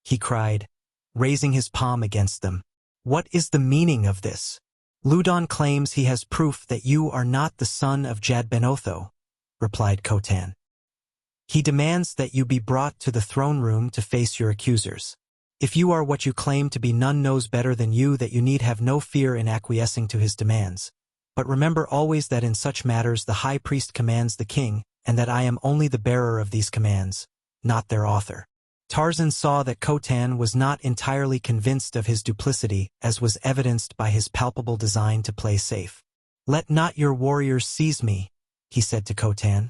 he cried, raising his palm against them. "What is the meaning of this? Ludon claims he has proof that you are not the son of Jad Benotho," replied Khotan. "He demands that you be brought to the throne room to face your accusers. If you are what you claim to be, none knows better than you that you need have no fear in acquiescing to his demands. But remember always that in such matters the high priest commands the king, and that I am only the bearer of these commands, not their author." Tarzan saw that Khotan was not entirely convinced of his duplicity, as was evidenced by his palpable design to play safe. "Let not your warriors seize me," he said to Khotan,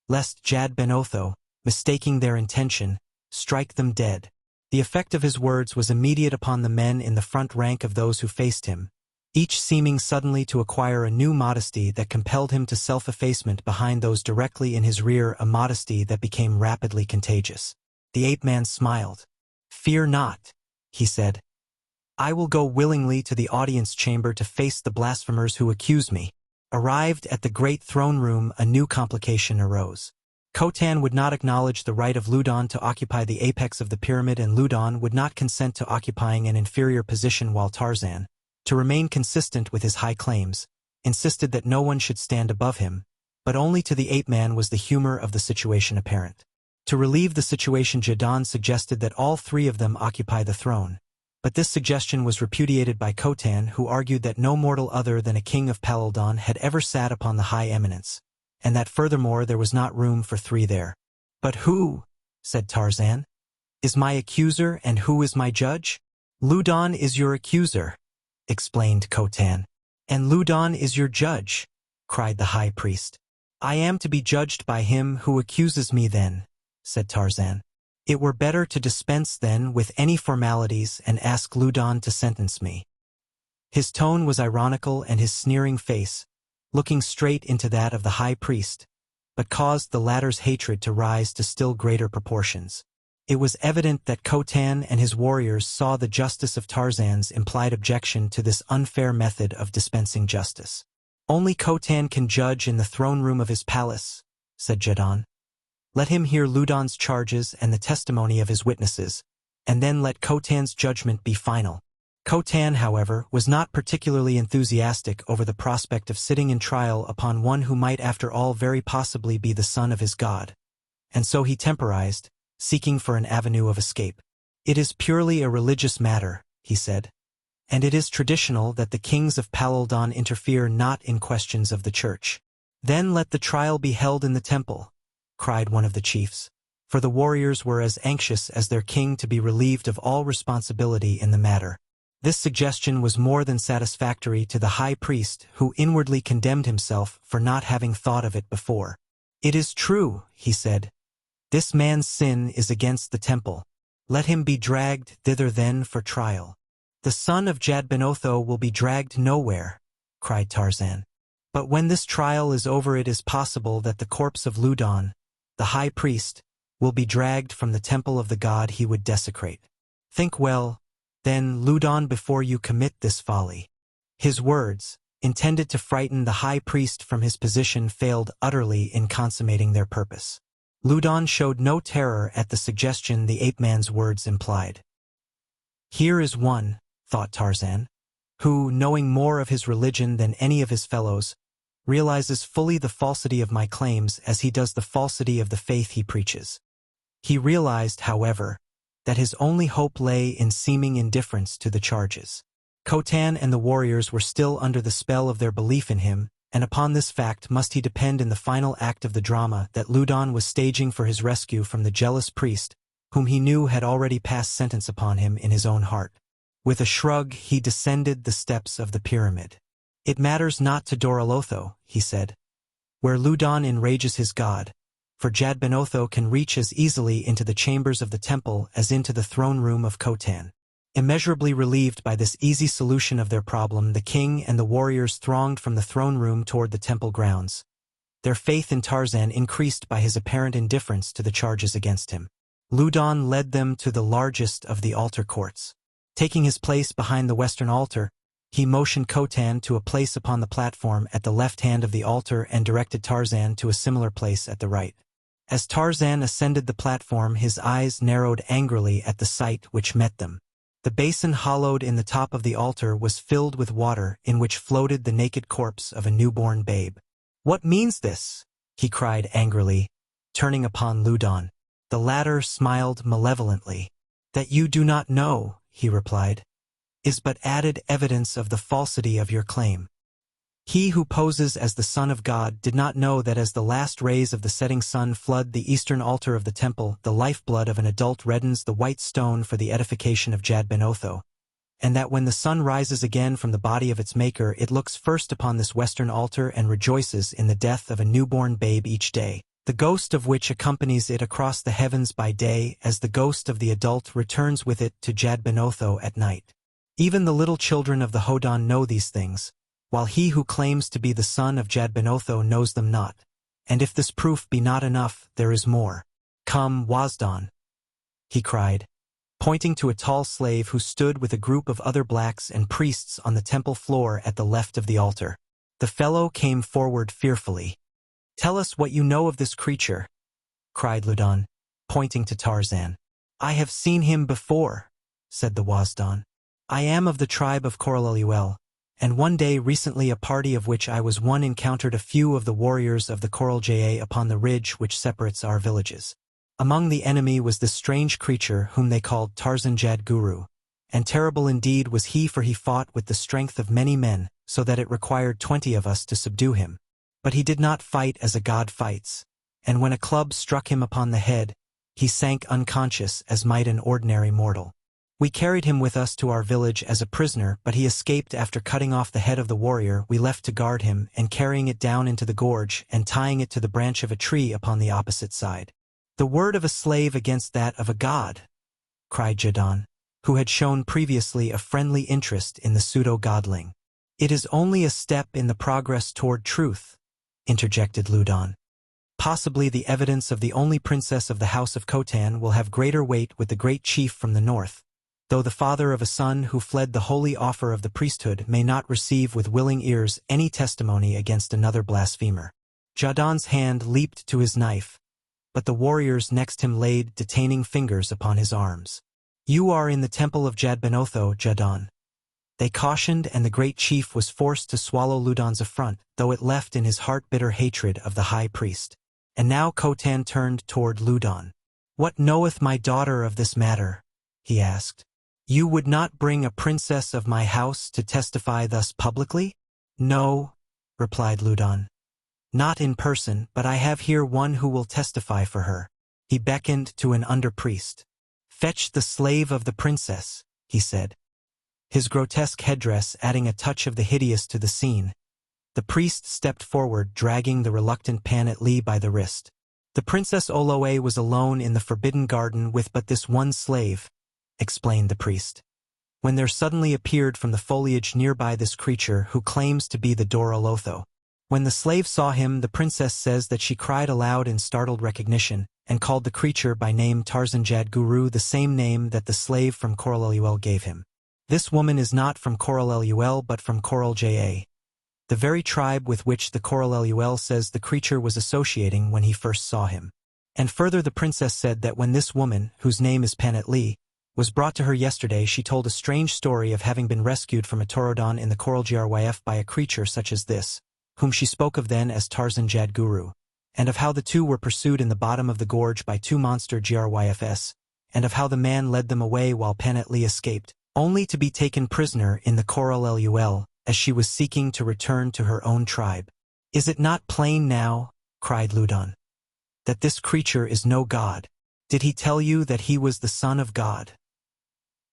"lest Jad Benotho, mistaking their intention, strike them dead." The effect of his words was immediate upon the men in the front rank of those who faced him, each seeming suddenly to acquire a new modesty that compelled him to self-effacement behind those directly in his rear, a modesty that became rapidly contagious. The ape-man smiled. "Fear not," he said. "I will go willingly to the audience chamber to face the blasphemers who accuse me." Arrived at the great throne room, a new complication arose. Khotan would not acknowledge the right of Ludon to occupy the apex of the pyramid, and Ludon would not consent to occupying an inferior position, while Tarzan, to remain consistent with his high claims, insisted that no one should stand above him, but only to the ape-man was the humor of the situation apparent. To relieve the situation, Jadon suggested that all three of them occupy the throne, but this suggestion was repudiated by Khotan, who argued that no mortal other than a king of Palaldon had ever sat upon the high eminence, and that furthermore there was not room for three there. "But who," said Tarzan, "is my accuser and who is my judge?" "Ludon is your accuser," explained Khotan. "And Ludon is your judge," cried the high priest. "I am to be judged by him who accuses me then," said Tarzan. "It were better to dispense then with any formalities and ask Ludon to sentence me." His tone was ironical, and his sneering face, looking straight into that of the high priest, but caused the latter's hatred to rise to still greater proportions. It was evident that Khotan and his warriors saw the justice of Tarzan's implied objection to this unfair method of dispensing justice. "Only Khotan can judge in the throne room of his palace," said Jadon. "Let him hear Ludon's charges and the testimony of his witnesses, and then let Khotan's judgment be final." Khotan, however, was not particularly enthusiastic over the prospect of sitting in trial upon one who might after all very possibly be the son of his god, and so he temporized, seeking for an avenue of escape. "It is purely a religious matter," he said, "and it is traditional that the kings of Palaldon interfere not in questions of the church." "Then let the trial be held in the temple," cried one of the chiefs, for the warriors were as anxious as their king to be relieved of all responsibility in the matter. This suggestion was more than satisfactory to the high priest, who inwardly condemned himself for not having thought of it before. "It is true," he said. "This man's sin is against the temple. Let him be dragged thither then for trial." "The son of Jadbenotho will be dragged nowhere," cried Tarzan. "But when this trial is over it is possible that the corpse of Loudon, the high priest, will be dragged from the temple of the god he would desecrate. Think well, then, Loudon, before you commit this folly." His words, intended to frighten the high priest from his position, failed utterly in consummating their purpose. Loudon showed no terror at the suggestion the ape-man's words implied. "Here is one," thought Tarzan, "who, knowing more of his religion than any of his fellows, realizes fully the falsity of my claims as he does the falsity of the faith he preaches." He realized, however, that his only hope lay in seeming indifference to the charges. Khotan and the warriors were still under the spell of their belief in him, and upon this fact must he depend in the final act of the drama that Loudon was staging for his rescue from the jealous priest, whom he knew had already passed sentence upon him in his own heart. With a shrug he descended the steps of the pyramid. "It matters not to Doralotho," he said, "where Loudon enrages his god, for Jadbenotho can reach as easily into the chambers of the temple as into the throne room of Khotan." Immeasurably relieved by this easy solution of their problem, the king and the warriors thronged from the throne room toward the temple grounds. Their faith in Tarzan increased by his apparent indifference to the charges against him. Loudon led them to the largest of the altar courts. Taking his place behind the western altar, he motioned Khotan to a place upon the platform at the left hand of the altar and directed Tarzan to a similar place at the right. As Tarzan ascended the platform, his eyes narrowed angrily at the sight which met them. The basin hollowed in the top of the altar was filled with water in which floated the naked corpse of a newborn babe. "What means this?" he cried angrily, turning upon Loudon. The latter smiled malevolently. "That you do not know," he replied, "is but added evidence of the falsity of your claim. He who poses as the Son of God did not know that as the last rays of the setting sun flood the eastern altar of the temple, the lifeblood of an adult reddens the white stone for the edification of Jadbenotho, and that when the sun rises again from the body of its maker, it looks first upon this western altar and rejoices in the death of a newborn babe each day, the ghost of which accompanies it across the heavens by day as the ghost of the adult returns with it to Jadbenotho at night. Even the little children of the Hodan know these things, while he who claims to be the son of Jadbenotho knows them not. And if this proof be not enough, there is more. Come, Wasdan," he cried, pointing to a tall slave who stood with a group of other blacks and priests on the temple floor at the left of the altar. The fellow came forward fearfully. "Tell us what you know of this creature," cried Loudon, pointing to Tarzan. "I have seen him before," said the Wasdan. "I am of the tribe of Coralaluel, and one day recently a party of which I was one encountered a few of the warriors of the Coraljaye upon the ridge which separates our villages. Among the enemy was this strange creature whom they called Tarzan Jadguru, and terrible indeed was he, for he fought with the strength of many men, so that it required 20 of us to subdue him. But he did not fight as a god fights, and when a club struck him upon the head, he sank unconscious as might an ordinary mortal. We carried him with us to our village as a prisoner, but he escaped after cutting off the head of the warrior we left to guard him and carrying it down into the gorge and tying it to the branch of a tree upon the opposite side." "The word of a slave against that of a god," cried Jadon, who had shown previously a friendly interest in the pseudo-godling. "It is only a step in the progress toward truth," interjected Loudon. "Possibly the evidence of the only princess of the house of Khotan will have greater weight with the great chief from the north, though the father of a son who fled the holy offer of the priesthood may not receive with willing ears any testimony against another blasphemer." Jadon's hand leaped to his knife, but the warriors next him laid detaining fingers upon his arms. "You are in the temple of Jadbenotho, Jadon," they cautioned, and the great chief was forced to swallow Loudon's affront, though it left in his heart bitter hatred of the high priest. And now Khotan turned toward Loudon. "What knoweth my daughter of this matter?" he asked. "You would not bring a princess of my house to testify thus publicly?" "No," replied Loudon. "Not in person, but I have here one who will testify for her." He beckoned to an under-priest. "Fetch the slave of the princess," he said, his grotesque headdress adding a touch of the hideous to the scene. The priest stepped forward, dragging the reluctant Panet Lee by the wrist. "The Princess Oloe was alone in the Forbidden Garden with but this one slave," explained the priest, "when there suddenly appeared from the foliage nearby this creature who claims to be the Dorolotho. When the slave saw him, the princess says that she cried aloud in startled recognition, and called the creature by name Tarzan Jadguru, the same name that the slave from Coraleluel gave him. This woman is not from Coraleluel but from Coral-Ja, the very tribe with which the Coraleluel says the creature was associating when he first saw him. And further, the princess said that when this woman, whose name is Panet Lee, was brought to her yesterday, she told a strange story of having been rescued from a Torodon in the Coral-Gyf by a creature such as this, whom she spoke of then as Tarzan Jadguru, and of how the two were pursued in the bottom of the gorge by two monster Gryfs, and of how the man led them away while Panet Lee escaped, only to be taken prisoner in the Coral-Luel, as she was seeking to return to her own tribe. Is it not plain now," cried Ludon, "that this creature is no god? Did he tell you that he was the son of God?"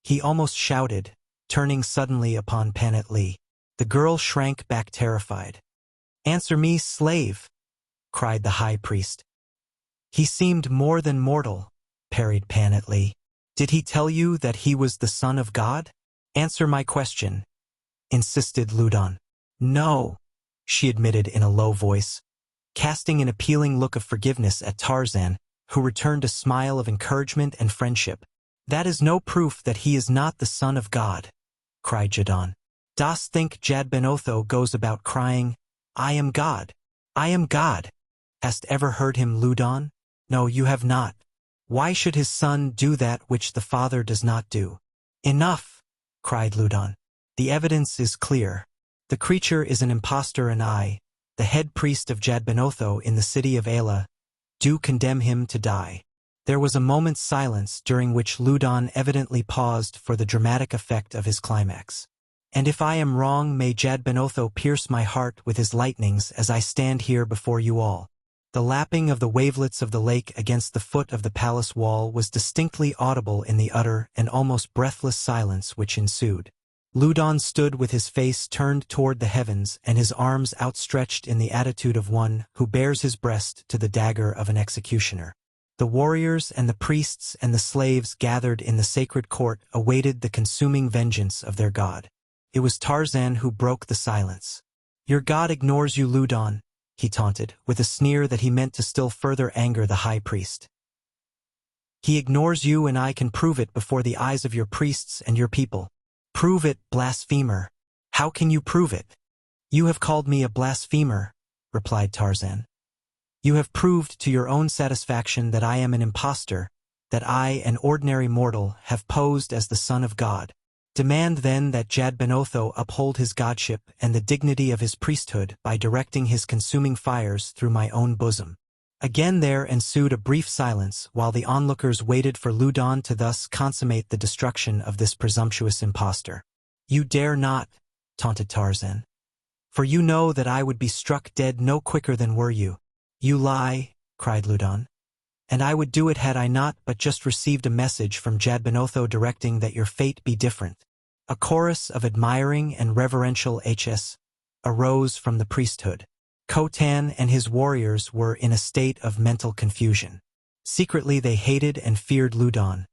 he almost shouted, turning suddenly upon Panet Lee. The girl shrank back terrified. "Answer me, slave," cried the high priest. "He seemed more than mortal," parried Panet Lee. "Did he tell you that he was the son of God? Answer my question," insisted Ludon. "No," she admitted in a low voice, casting an appealing look of forgiveness at Tarzan, who returned a smile of encouragement and friendship. "That is no proof that he is not the son of God," cried Jadon. "Das think Jadbenotho goes about crying, 'I am God, I am God.' Hast ever heard him, Ludon? No, you have not. Why should his son do that which the father does not do?" "Enough," cried Ludon. "The evidence is clear. The creature is an impostor, and I, the head priest of Jadbenotho in the city of Ayla, do condemn him to die." There was a moment's silence, during which Ludon evidently paused for the dramatic effect of his climax. "And if I am wrong, may Jadbenotho pierce my heart with his lightnings as I stand here before you all." The lapping of the wavelets of the lake against the foot of the palace wall was distinctly audible in the utter and almost breathless silence which ensued. Ludon stood with his face turned toward the heavens and his arms outstretched in the attitude of one who bares his breast to the dagger of an executioner. The warriors and the priests and the slaves gathered in the sacred court awaited the consuming vengeance of their god. It was Tarzan who broke the silence. "Your god ignores you, Ludon," he taunted, with a sneer that he meant to still further anger the high priest. "He ignores you, and I can prove it before the eyes of your priests and your people." "Prove it, blasphemer." "How can you prove it?" "You have called me a blasphemer," replied Tarzan. "You have proved to your own satisfaction that I am an impostor, that I, an ordinary mortal, have posed as the son of God. Demand then that Jadbenotho uphold his godship and the dignity of his priesthood by directing his consuming fires through my own bosom." Again there ensued a brief silence while the onlookers waited for Ludon to thus consummate the destruction of this presumptuous impostor. "You dare not," taunted Tarzan, "for you know that I would be struck dead no quicker than were you." "You lie," cried Ludon, "and I would do it had I not but just received a message from Jadbenotho directing that your fate be different." A chorus of admiring and reverential hs arose from the priesthood. Khotan and his warriors were in a state of mental confusion. Secretly they hated and feared Ludon,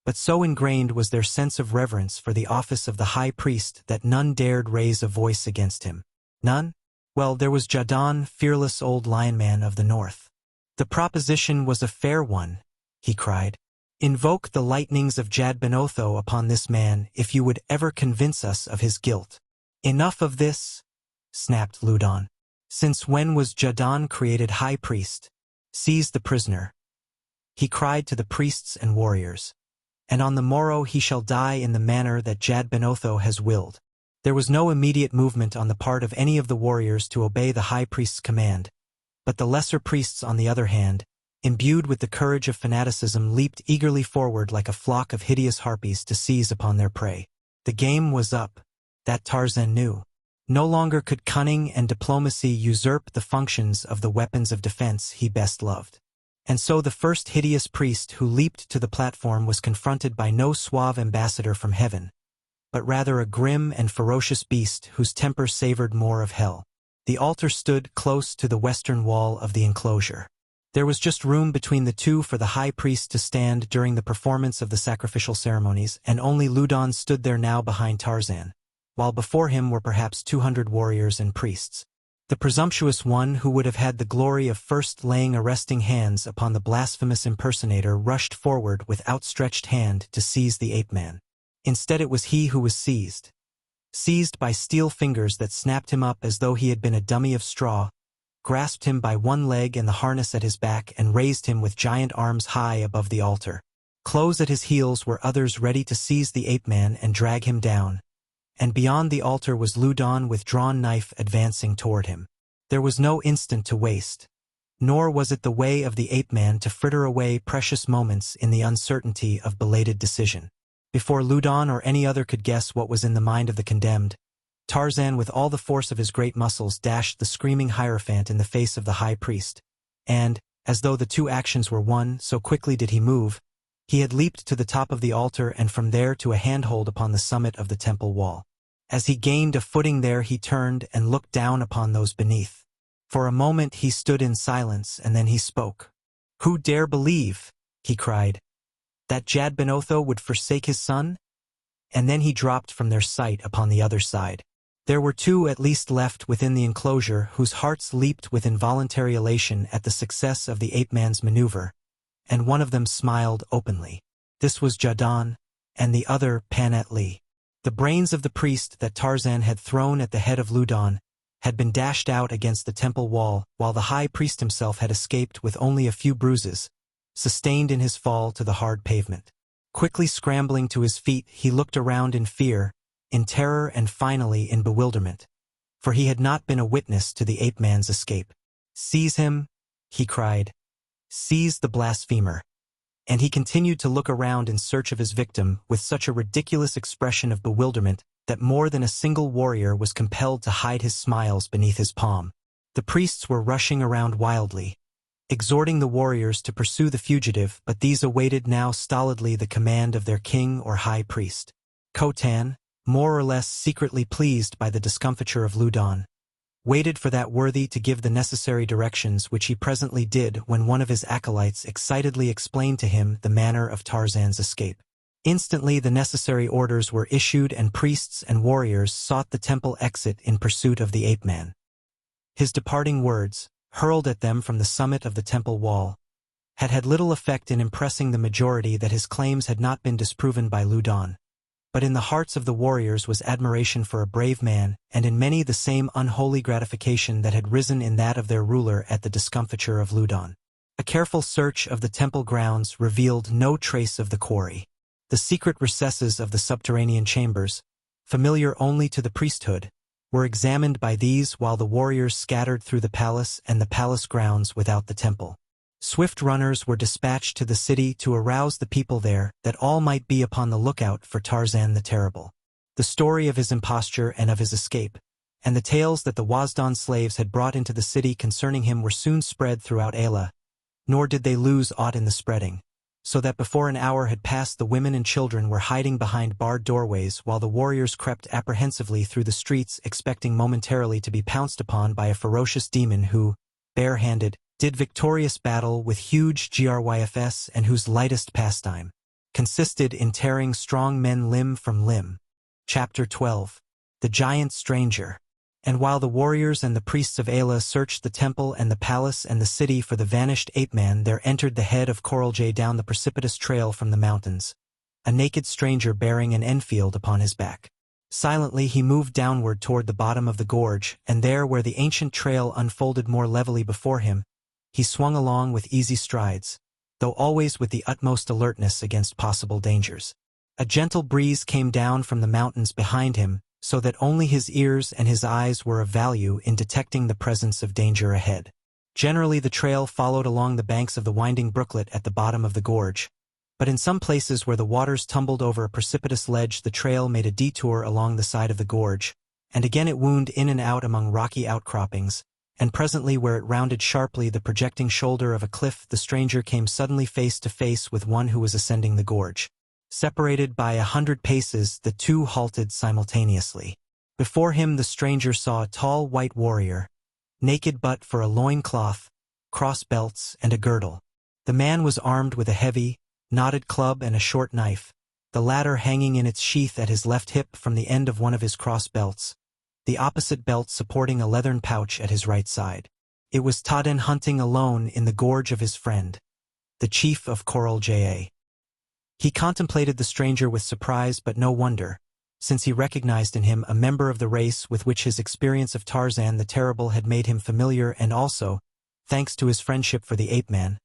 but so ingrained was their sense of reverence for the office of the high priest that none dared raise a voice against him. None? Well, there was Jadon, fearless old lionman of the north. "The proposition was a fair one," he cried. "Invoke the lightnings of Jadbenotho upon this man if you would ever convince us of his guilt." "Enough of this," snapped Ludon. "Since when was Jadon created high priest? Seize the prisoner," he cried to the priests and warriors, "and on the morrow he shall die in the manner that Jadbenotho has willed." There was no immediate movement on the part of any of the warriors to obey the high priest's command, but the lesser priests, on the other hand, imbued with the courage of fanaticism, leaped eagerly forward like a flock of hideous harpies to seize upon their prey. The game was up, that Tarzan knew. No longer could cunning and diplomacy usurp the functions of the weapons of defense he best loved. And so the first hideous priest who leaped to the platform was confronted by no suave ambassador from heaven, but rather a grim and ferocious beast whose temper savored more of hell. The altar stood close to the western wall of the enclosure. There was just room between the two for the high priest to stand during the performance of the sacrificial ceremonies, and only Loudon stood there now behind Tarzan, while before him were perhaps 200 warriors and priests. The presumptuous one who would have had the glory of first laying arresting hands upon the blasphemous impersonator rushed forward with outstretched hand to seize the ape-man. Instead it was he who was seized by steel fingers that snapped him up as though he had been a dummy of straw, grasped him by one leg and the harness at his back, and raised him with giant arms high above the altar. Close at his heels were others ready to seize the ape-man and drag him down, and beyond the altar was Loudon with drawn knife advancing toward him. There was no instant to waste, nor was it the way of the ape-man to fritter away precious moments in the uncertainty of belated decision. Before Loudon or any other could guess what was in the mind of the condemned, Tarzan with all the force of his great muscles dashed the screaming hierophant in the face of the high priest, and, as though the two actions were one, so quickly did he move, he had leaped to the top of the altar and from there to a handhold upon the summit of the temple wall. As he gained a footing there he turned and looked down upon those beneath. For a moment he stood in silence, and then he spoke. "Who dare believe," he cried, "that Jadbenotho would forsake his son?" And then he dropped from their sight upon the other side. There were two at least left within the enclosure whose hearts leaped with involuntary elation at the success of the ape-man's maneuver, and one of them smiled openly. This was Jadon, and the other Panat-Lee. The brains of the priest that Tarzan had thrown at the head of Loudon had been dashed out against the temple wall, while the high priest himself had escaped with only a few bruises, sustained in his fall to the hard pavement. Quickly scrambling to his feet, he looked around in fear, in terror, and finally in bewilderment, for he had not been a witness to the ape-man's escape. "Seize him," he cried. "Seize the blasphemer." And he continued to look around in search of his victim with such a ridiculous expression of bewilderment that more than a single warrior was compelled to hide his smiles beneath his palm. The priests were rushing around wildly, exhorting the warriors to pursue the fugitive, but these awaited now stolidly the command of their king or high priest. Khotan, more or less secretly pleased by the discomfiture of Loudon, waited for that worthy to give the necessary directions, which he presently did when one of his acolytes excitedly explained to him the manner of Tarzan's escape. Instantly the necessary orders were issued, and priests and warriors sought the temple exit in pursuit of the ape-man. His departing words, hurled at them from the summit of the temple wall, had had little effect in impressing the majority that his claims had not been disproven by Loudon. But in the hearts of the warriors was admiration for a brave man, and in many the same unholy gratification that had risen in that of their ruler at the discomfiture of Loudon. A careful search of the temple grounds revealed no trace of the quarry. The secret recesses of the subterranean chambers, familiar only to the priesthood, were examined by these, while the warriors scattered through the palace and the palace grounds without the temple. Swift runners were dispatched to the city to arouse the people there, that all might be upon the lookout for Tarzan the Terrible. The story of his imposture and of his escape, and the tales that the Wasdan slaves had brought into the city concerning him were soon spread throughout Ayla, nor did they lose aught in the spreading, so that before an hour had passed the women and children were hiding behind barred doorways, while the warriors crept apprehensively through the streets, expecting momentarily to be pounced upon by a ferocious demon who, bare-handed, did victorious battle with huge Gryfs, and whose lightest pastime consisted in tearing strong men limb from limb. Chapter 12. The Giant Stranger. And while the warriors and the priests of Ayla searched the temple and the palace and the city for the vanished ape-man, there entered the head of Coraljay down the precipitous trail from the mountains, a naked stranger bearing an Enfield upon his back. Silently he moved downward toward the bottom of the gorge, and there, where the ancient trail unfolded more levelly before him, he swung along with easy strides, though always with the utmost alertness against possible dangers. A gentle breeze came down from the mountains behind him, so that only his ears and his eyes were of value in detecting the presence of danger ahead. Generally the trail followed along the banks of the winding brooklet at the bottom of the gorge, but in some places where the waters tumbled over a precipitous ledge the trail made a detour along the side of the gorge, and again it wound in and out among rocky outcroppings, and presently where it rounded sharply the projecting shoulder of a cliff the stranger came suddenly face to face with one who was ascending the gorge. Separated by 100 paces, the two halted simultaneously. Before him the stranger saw a tall white warrior, naked but for a loincloth, cross belts, and a girdle. The man was armed with a heavy, knotted club and a short knife, the latter hanging in its sheath at his left hip from the end of one of his cross belts, the opposite belt supporting a leathern pouch at his right side. It was Tarzan hunting alone in the gorge of his friend, the chief of Coral Ja. He contemplated the stranger with surprise but no wonder, since he recognized in him a member of the race with which his experience of Tarzan the Terrible had made him familiar, and also, thanks to his friendship for the ape-man,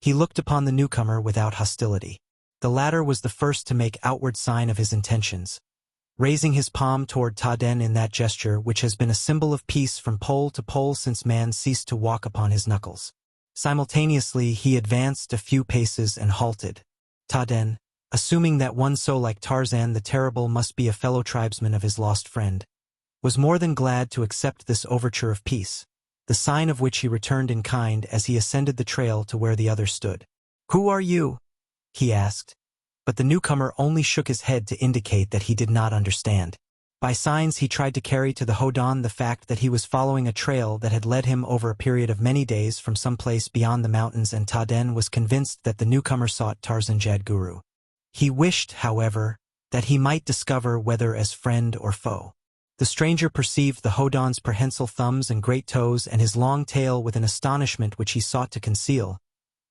he looked upon the newcomer without hostility. The latter was the first to make outward sign of his intentions, raising his palm toward Tarzan in that gesture which has been a symbol of peace from pole to pole since man ceased to walk upon his knuckles. Simultaneously he advanced a few paces and halted. Tarzan, assuming that one so like Tarzan the Terrible must be a fellow tribesman of his lost friend, was more than glad to accept this overture of peace, the sign of which he returned in kind as he ascended the trail to where the other stood. "Who are you?" he asked, but the newcomer only shook his head to indicate that he did not understand. By signs he tried to carry to the Hodan the fact that he was following a trail that had led him over a period of many days from some place beyond the mountains, and Tarzan was convinced that the newcomer sought Tarzan Jadguru. He wished, however, that he might discover whether as friend or foe. The stranger perceived the Hodan's prehensile thumbs and great toes and his long tail with an astonishment which he sought to conceal,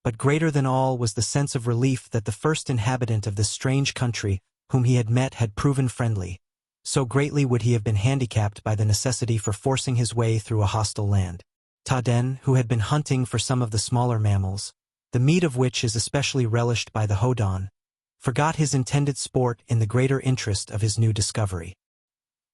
but greater than all was the sense of relief that the first inhabitant of this strange country whom he had met had proven friendly. So greatly would he have been handicapped by the necessity for forcing his way through a hostile land. Tarzan, who had been hunting for some of the smaller mammals, the meat of which is especially relished by the Hodan, forgot his intended sport in the greater interest of his new discovery.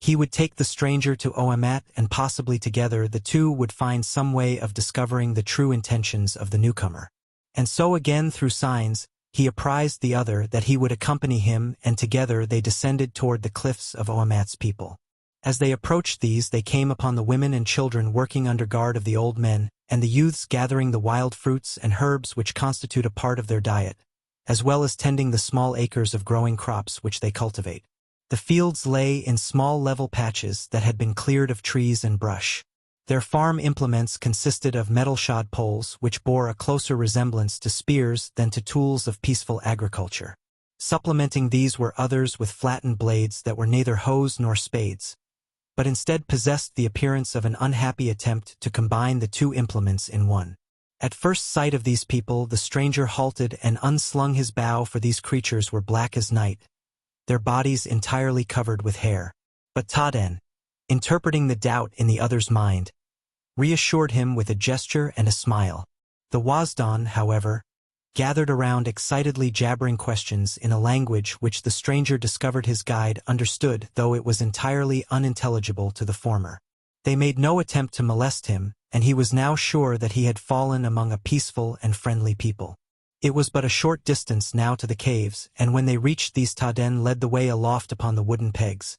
He would take the stranger to Oamat, and possibly together the two would find some way of discovering the true intentions of the newcomer. And so again through signs, he apprised the other that he would accompany him, and together they descended toward the cliffs of Oamat's people. As they approached these they came upon the women and children working under guard of the old men, and the youths gathering the wild fruits and herbs which constitute a part of their diet, as well as tending the small acres of growing crops which they cultivate. The fields lay in small level patches that had been cleared of trees and brush. Their farm implements consisted of metal-shod poles which bore a closer resemblance to spears than to tools of peaceful agriculture. Supplementing these were others with flattened blades that were neither hoes nor spades, but instead possessed the appearance of an unhappy attempt to combine the two implements in one. At first sight of these people the stranger halted and unslung his bow, for these creatures were black as night, their bodies entirely covered with hair. But Tarzan, interpreting the doubt in the other's mind, reassured him with a gesture and a smile. The Wazdan, however, gathered around excitedly jabbering questions in a language which the stranger discovered his guide understood, though it was entirely unintelligible to the former. They made no attempt to molest him, and he was now sure that he had fallen among a peaceful and friendly people. It was but a short distance now to the caves, and when they reached these Tarzan led the way aloft upon the wooden pegs,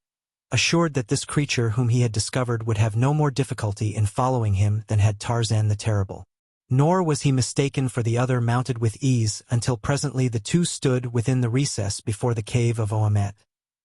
assured that this creature whom he had discovered would have no more difficulty in following him than had Tarzan the Terrible. Nor was he mistaken, for the other mounted with ease until presently the two stood within the recess before the cave of Oamat,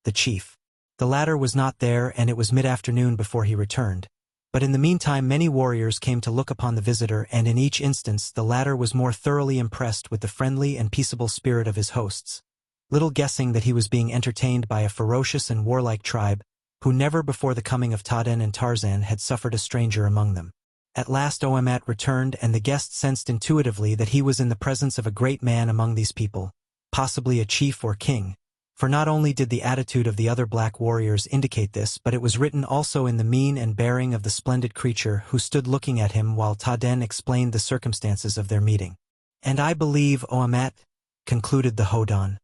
the chief. The latter was not there, and it was mid-afternoon before he returned. But in the meantime many warriors came to look upon the visitor, and in each instance the latter was more thoroughly impressed with the friendly and peaceable spirit of his hosts, little guessing that he was being entertained by a ferocious and warlike tribe, who never before the coming of Tarzan and Tarzan had suffered a stranger among them. At last Oamat returned, and the guest sensed intuitively that he was in the presence of a great man among these people, possibly a chief or king. For not only did the attitude of the other black warriors indicate this, but it was written also in the mien and bearing of the splendid creature who stood looking at him while Tarzan explained the circumstances of their meeting. "And I believe, Oamat," concluded the Hodan,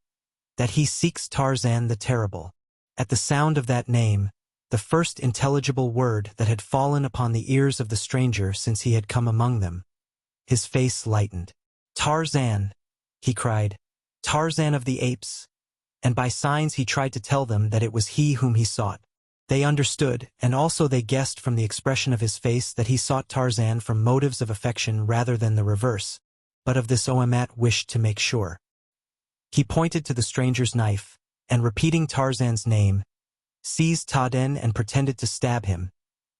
"that he seeks Tarzan the Terrible." At the sound of that name, the first intelligible word that had fallen upon the ears of the stranger since he had come among them, his face lightened. "Tarzan!" he cried. "Tarzan of the apes!" And by signs he tried to tell them that it was he whom he sought. They understood, and also they guessed from the expression of his face that he sought Tarzan from motives of affection rather than the reverse, but of this Oamat wished to make sure. He pointed to the stranger's knife, and repeating Tarzan's name, seized Taden and pretended to stab him,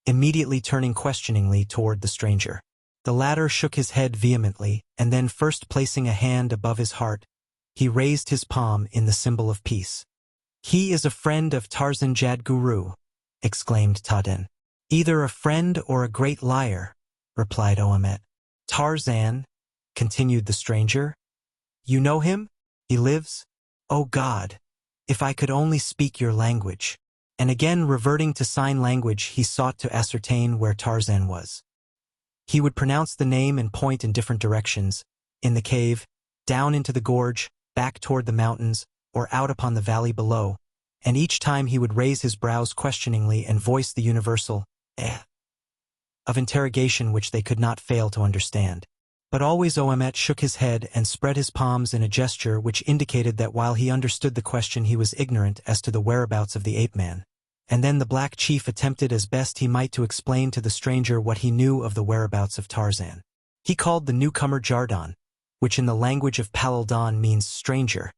immediately turning questioningly toward the stranger. The latter shook his head vehemently, and then first placing a hand above his heart, he raised his palm in the symbol of peace. "He is a friend of Tarzan Jadguru," exclaimed Taden. "Either a friend or a great liar," replied Oamet. "Tarzan," continued the stranger. "You know him? He lives? Oh God, if I could only speak your language." And again reverting to sign language, he sought to ascertain where Tarzan was. He would pronounce the name and point in different directions, in the cave, down into the gorge, back toward the mountains, or out upon the valley below, and each time he would raise his brows questioningly and voice the universal of interrogation which they could not fail to understand. But always Oamet shook his head and spread his palms in a gesture which indicated that while he understood the question he was ignorant as to the whereabouts of the ape-man. And then the black chief attempted as best he might to explain to the stranger what he knew of the whereabouts of Tarzan. He called the newcomer Jardan, which in the language of Palaldan means stranger,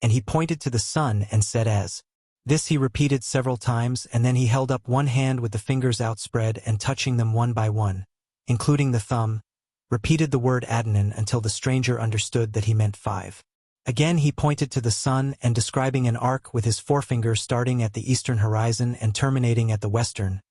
and he pointed to the sun and said as. This he repeated several times, and then he held up one hand with the fingers outspread and touching them one by one, including the thumb, repeated the word Adnan until the stranger understood that he meant 5. Again he pointed to the sun and describing an arc with his forefinger starting at the eastern horizon and terminating at the western.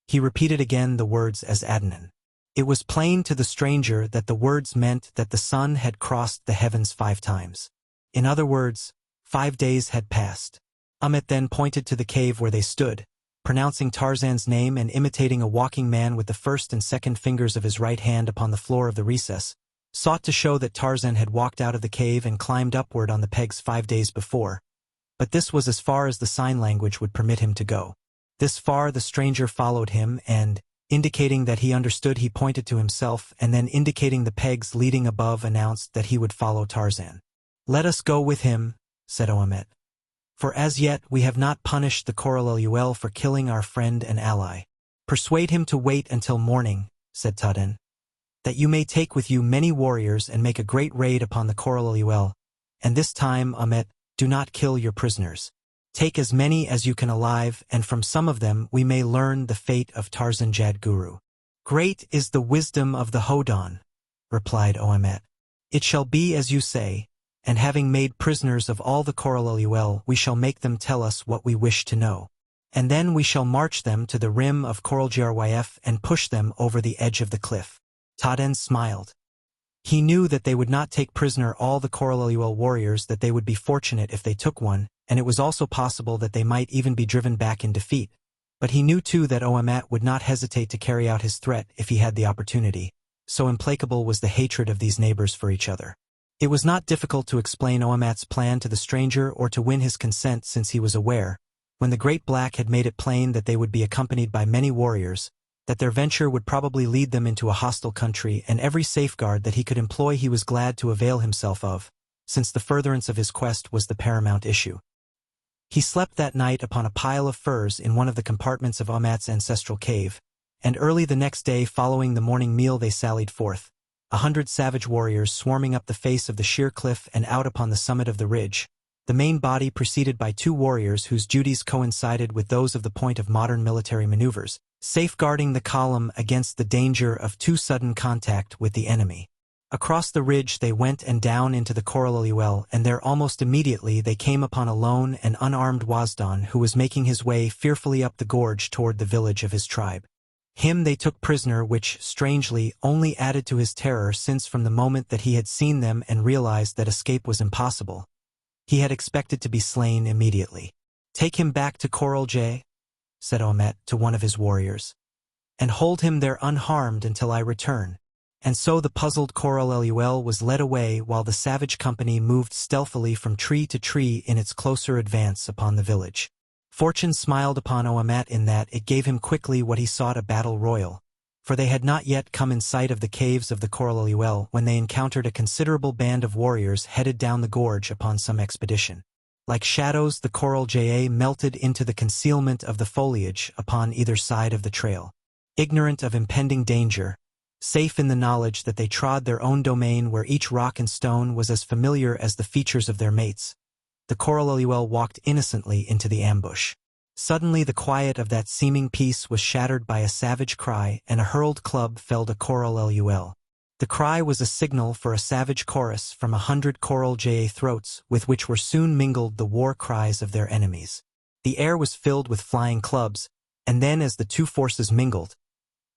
He repeated again the words as Adnan. It was plain to the stranger that the words meant that the sun had crossed the heavens 5 times. In other words, 5 days had passed. Amit then pointed to the cave where they stood, pronouncing Tarzan's name and imitating a walking man with the first and second fingers of his right hand upon the floor of the recess, sought to show that Tarzan had walked out of the cave and climbed upward on the pegs 5 days before. But this was as far as the sign language would permit him to go. This far the stranger followed him and, indicating that he understood, he pointed to himself and then indicating the pegs leading above announced that he would follow Tarzan. "Let us go with him," said Oamet. "For as yet we have not punished the Coralluel for killing our friend and ally." "Persuade him to wait until morning," said Taden, "that you may take with you many warriors and make a great raid upon the Coralluel, and this time, Oamet, do not kill your prisoners. Take as many as you can alive, and from some of them we may learn the fate of Tarzan Jadguru." "Great is the wisdom of the Hodan," replied Oamet. "It shall be as you say, and having made prisoners of all the Coralluel, we shall make them tell us what we wish to know. And then we shall march them to the rim of Coraljarwyf and push them over the edge of the cliff." Taden smiled. He knew that they would not take prisoner all the Coralluel warriors, that they would be fortunate if they took one, and it was also possible that they might even be driven back in defeat. But he knew too that Oamat would not hesitate to carry out his threat if he had the opportunity, so implacable was the hatred of these neighbors for each other. It was not difficult to explain Oamat's plan to the stranger or to win his consent, since he was aware, when the Great Black had made it plain that they would be accompanied by many warriors, that their venture would probably lead them into a hostile country, and every safeguard that he could employ he was glad to avail himself of, since the furtherance of his quest was the paramount issue. He slept that night upon a pile of furs in one of the compartments of Oamat's ancestral cave, and early the next day following the morning meal they sallied forth, 100 savage warriors swarming up the face of the sheer cliff and out upon the summit of the ridge, the main body preceded by 2 warriors whose duties coincided with those of the point of modern military maneuvers, safeguarding the column against the danger of too sudden contact with the enemy. Across the ridge they went and down into the Coralluel, and there almost immediately they came upon a lone and unarmed Wasdan who was making his way fearfully up the gorge toward the village of his tribe. Him they took prisoner, which, strangely, only added to his terror, since from the moment that he had seen them and realized that escape was impossible, he had expected to be slain immediately. "Take him back to Coralj," said Oamet to one of his warriors, "and hold him there unharmed until I return." And so the puzzled Coralluel was led away while the savage company moved stealthily from tree to tree in its closer advance upon the village. Fortune smiled upon Oamat in that it gave him quickly what he sought, a battle royal, for they had not yet come in sight of the caves of the Coralluel when they encountered a considerable band of warriors headed down the gorge upon some expedition. Like shadows, the coral jay melted into the concealment of the foliage upon either side of the trail. Ignorant of impending danger, safe in the knowledge that they trod their own domain where each rock and stone was as familiar as the features of their mates, the coral walked innocently into the ambush. Suddenly the quiet of that seeming peace was shattered by a savage cry, and a hurled club felled a coral. The cry was a signal for a savage chorus from 100 coral jay throats, with which were soon mingled the war cries of their enemies. The air was filled with flying clubs, and then as the two forces mingled,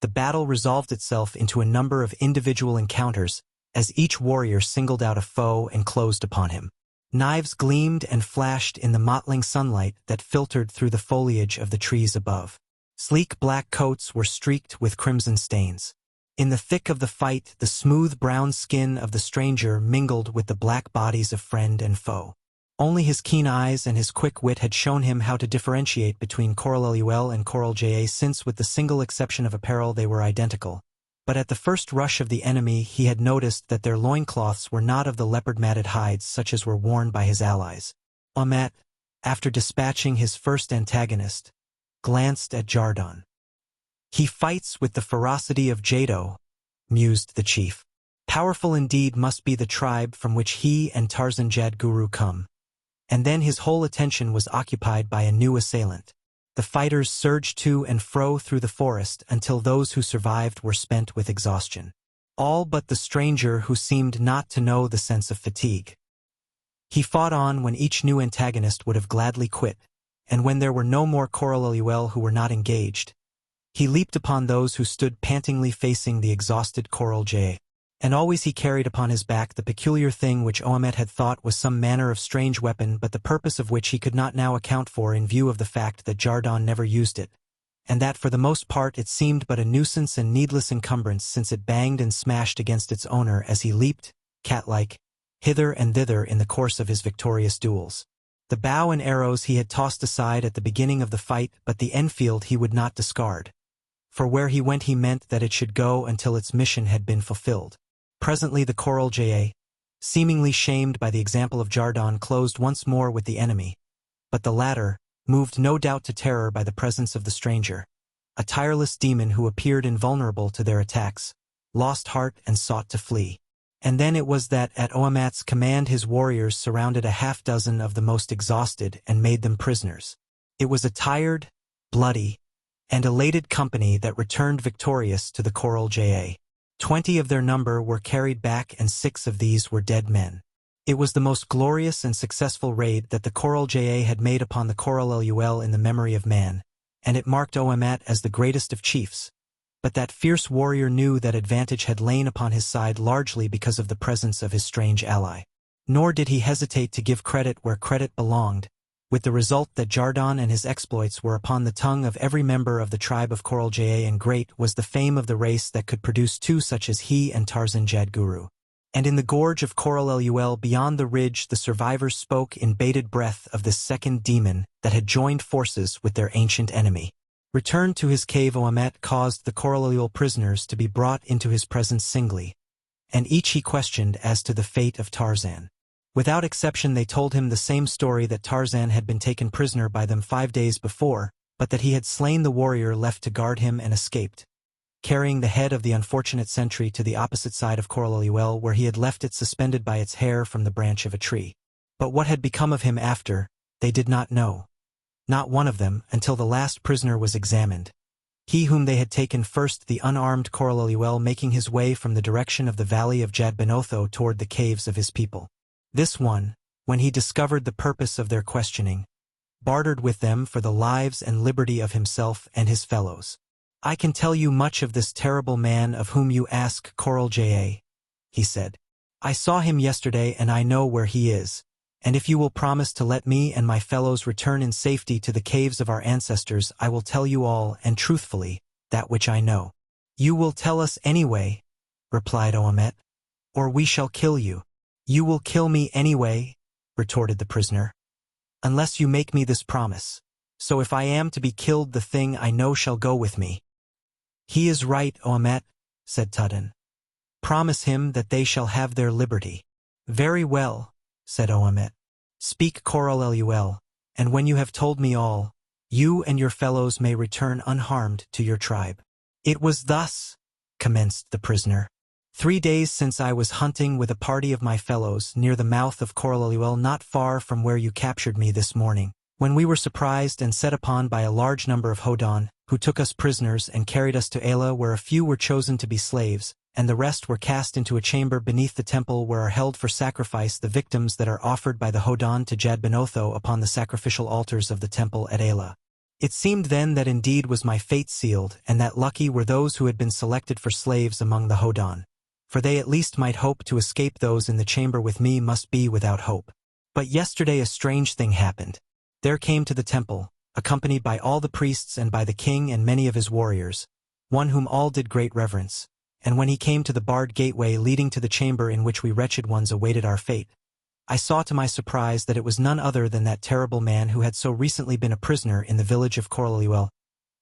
the battle resolved itself into a number of individual encounters, as each warrior singled out a foe and closed upon him. Knives gleamed and flashed in the mottling sunlight that filtered through the foliage of the trees above. Sleek black coats were streaked with crimson stains. In the thick of the fight, the smooth brown skin of the stranger mingled with the black bodies of friend and foe. Only his keen eyes and his quick wit had shown him how to differentiate between coral and coral jay, since with the single exception of apparel they were identical. But at the first rush of the enemy he had noticed that their loincloths were not of the leopard-matted hides such as were worn by his allies. Amat, after dispatching his first antagonist, glanced at Jardan. "He fights with the ferocity of Jado," mused the chief. "Powerful indeed must be the tribe from which he and Tarzan Jadguru come." And then his whole attention was occupied by a new assailant. The fighters surged to and fro through the forest until those who survived were spent with exhaustion. All but the stranger, who seemed not to know the sense of fatigue. He fought on when each new antagonist would have gladly quit, and when there were no more coral who were not engaged, he leaped upon those who stood pantingly facing the exhausted coral jay. And always he carried upon his back the peculiar thing which Oamet had thought was some manner of strange weapon, but the purpose of which he could not now account for in view of the fact that Jardan never used it, and that for the most part it seemed but a nuisance and needless encumbrance, since it banged and smashed against its owner as he leaped, cat-like, hither and thither in the course of his victorious duels. The bow and arrows he had tossed aside at the beginning of the fight, but the Enfield he would not discard, for where he went he meant that it should go until its mission had been fulfilled. Presently the coral jay, seemingly shamed by the example of Jardan, closed once more with the enemy, but the latter, moved no doubt to terror by the presence of the stranger, a tireless demon who appeared invulnerable to their attacks, lost heart and sought to flee. And then it was that at Oamat's command his warriors surrounded a half-dozen of the most exhausted and made them prisoners. It was a tired, bloody, and elated company that returned victorious to the coral jay. 20 of their number were carried back, and 6 of these were dead men. It was the most glorious and successful raid that the coral jay had made upon the coral in the memory of man, and it marked Oamat as the greatest of chiefs. But that fierce warrior knew that advantage had lain upon his side largely because of the presence of his strange ally. Nor did he hesitate to give credit where credit belonged, with the result that Jardan and his exploits were upon the tongue of every member of the tribe of coral jay, and great was the fame of the race that could produce two such as he and Tarzan Jadguru. And in the gorge of coral beyond the ridge the survivors spoke in bated breath of this second demon that had joined forces with their ancient enemy. Returned to his cave, Oamet caused the coral prisoners to be brought into his presence singly, and each he questioned as to the fate of Tarzan. Without exception they told him the same story, that Tarzan had been taken prisoner by them 5 days before, but that he had slain the warrior left to guard him and escaped, carrying the head of the unfortunate sentry to the opposite side of coral where he had left it suspended by its hair from the branch of a tree. But what had become of him after, they did not know. Not one of them, until the last prisoner was examined. He whom they had taken first, the unarmed coral making his way from the direction of the valley of Jadbenotho toward the caves of his people. This one, when he discovered the purpose of their questioning, bartered with them for the lives and liberty of himself and his fellows. "I can tell you much of this terrible man of whom you ask, coral jay," he said. "I saw him yesterday and I know where he is, and if you will promise to let me and my fellows return in safety to the caves of our ancestors, I will tell you all, and truthfully, that which I know." "You will tell us anyway," replied Oamet, "or we shall kill you." "You will kill me anyway," retorted the prisoner, "unless you make me this promise. So if I am to be killed, the thing I know shall go with me." "He is right, Oamet," said Tudden. "Promise him that they shall have their liberty." "Very well," said Oamet. Speak, Coralul, and when you have told me all, you and your fellows may return unharmed to your tribe. It was thus, commenced the prisoner. 3 days since I was hunting with a party of my fellows near the mouth of Coralul, not far from where you captured me this morning, when we were surprised and set upon by a large number of Hodan, who took us prisoners and carried us to Ela, where a few were chosen to be slaves, and the rest were cast into a chamber beneath the temple where are held for sacrifice the victims that are offered by the Hodan to Jadbenotho upon the sacrificial altars of the temple at Ela. It seemed then that indeed was my fate sealed, and that lucky were those who had been selected for slaves among the Hodan, for they at least might hope to escape. Those in the chamber with me must be without hope. But yesterday a strange thing happened. There came to the temple, accompanied by all the priests and by the king and many of his warriors, one whom all did great reverence, and when he came to the barred gateway leading to the chamber in which we wretched ones awaited our fate, I saw to my surprise that it was none other than that terrible man who had so recently been a prisoner in the village of Coralul,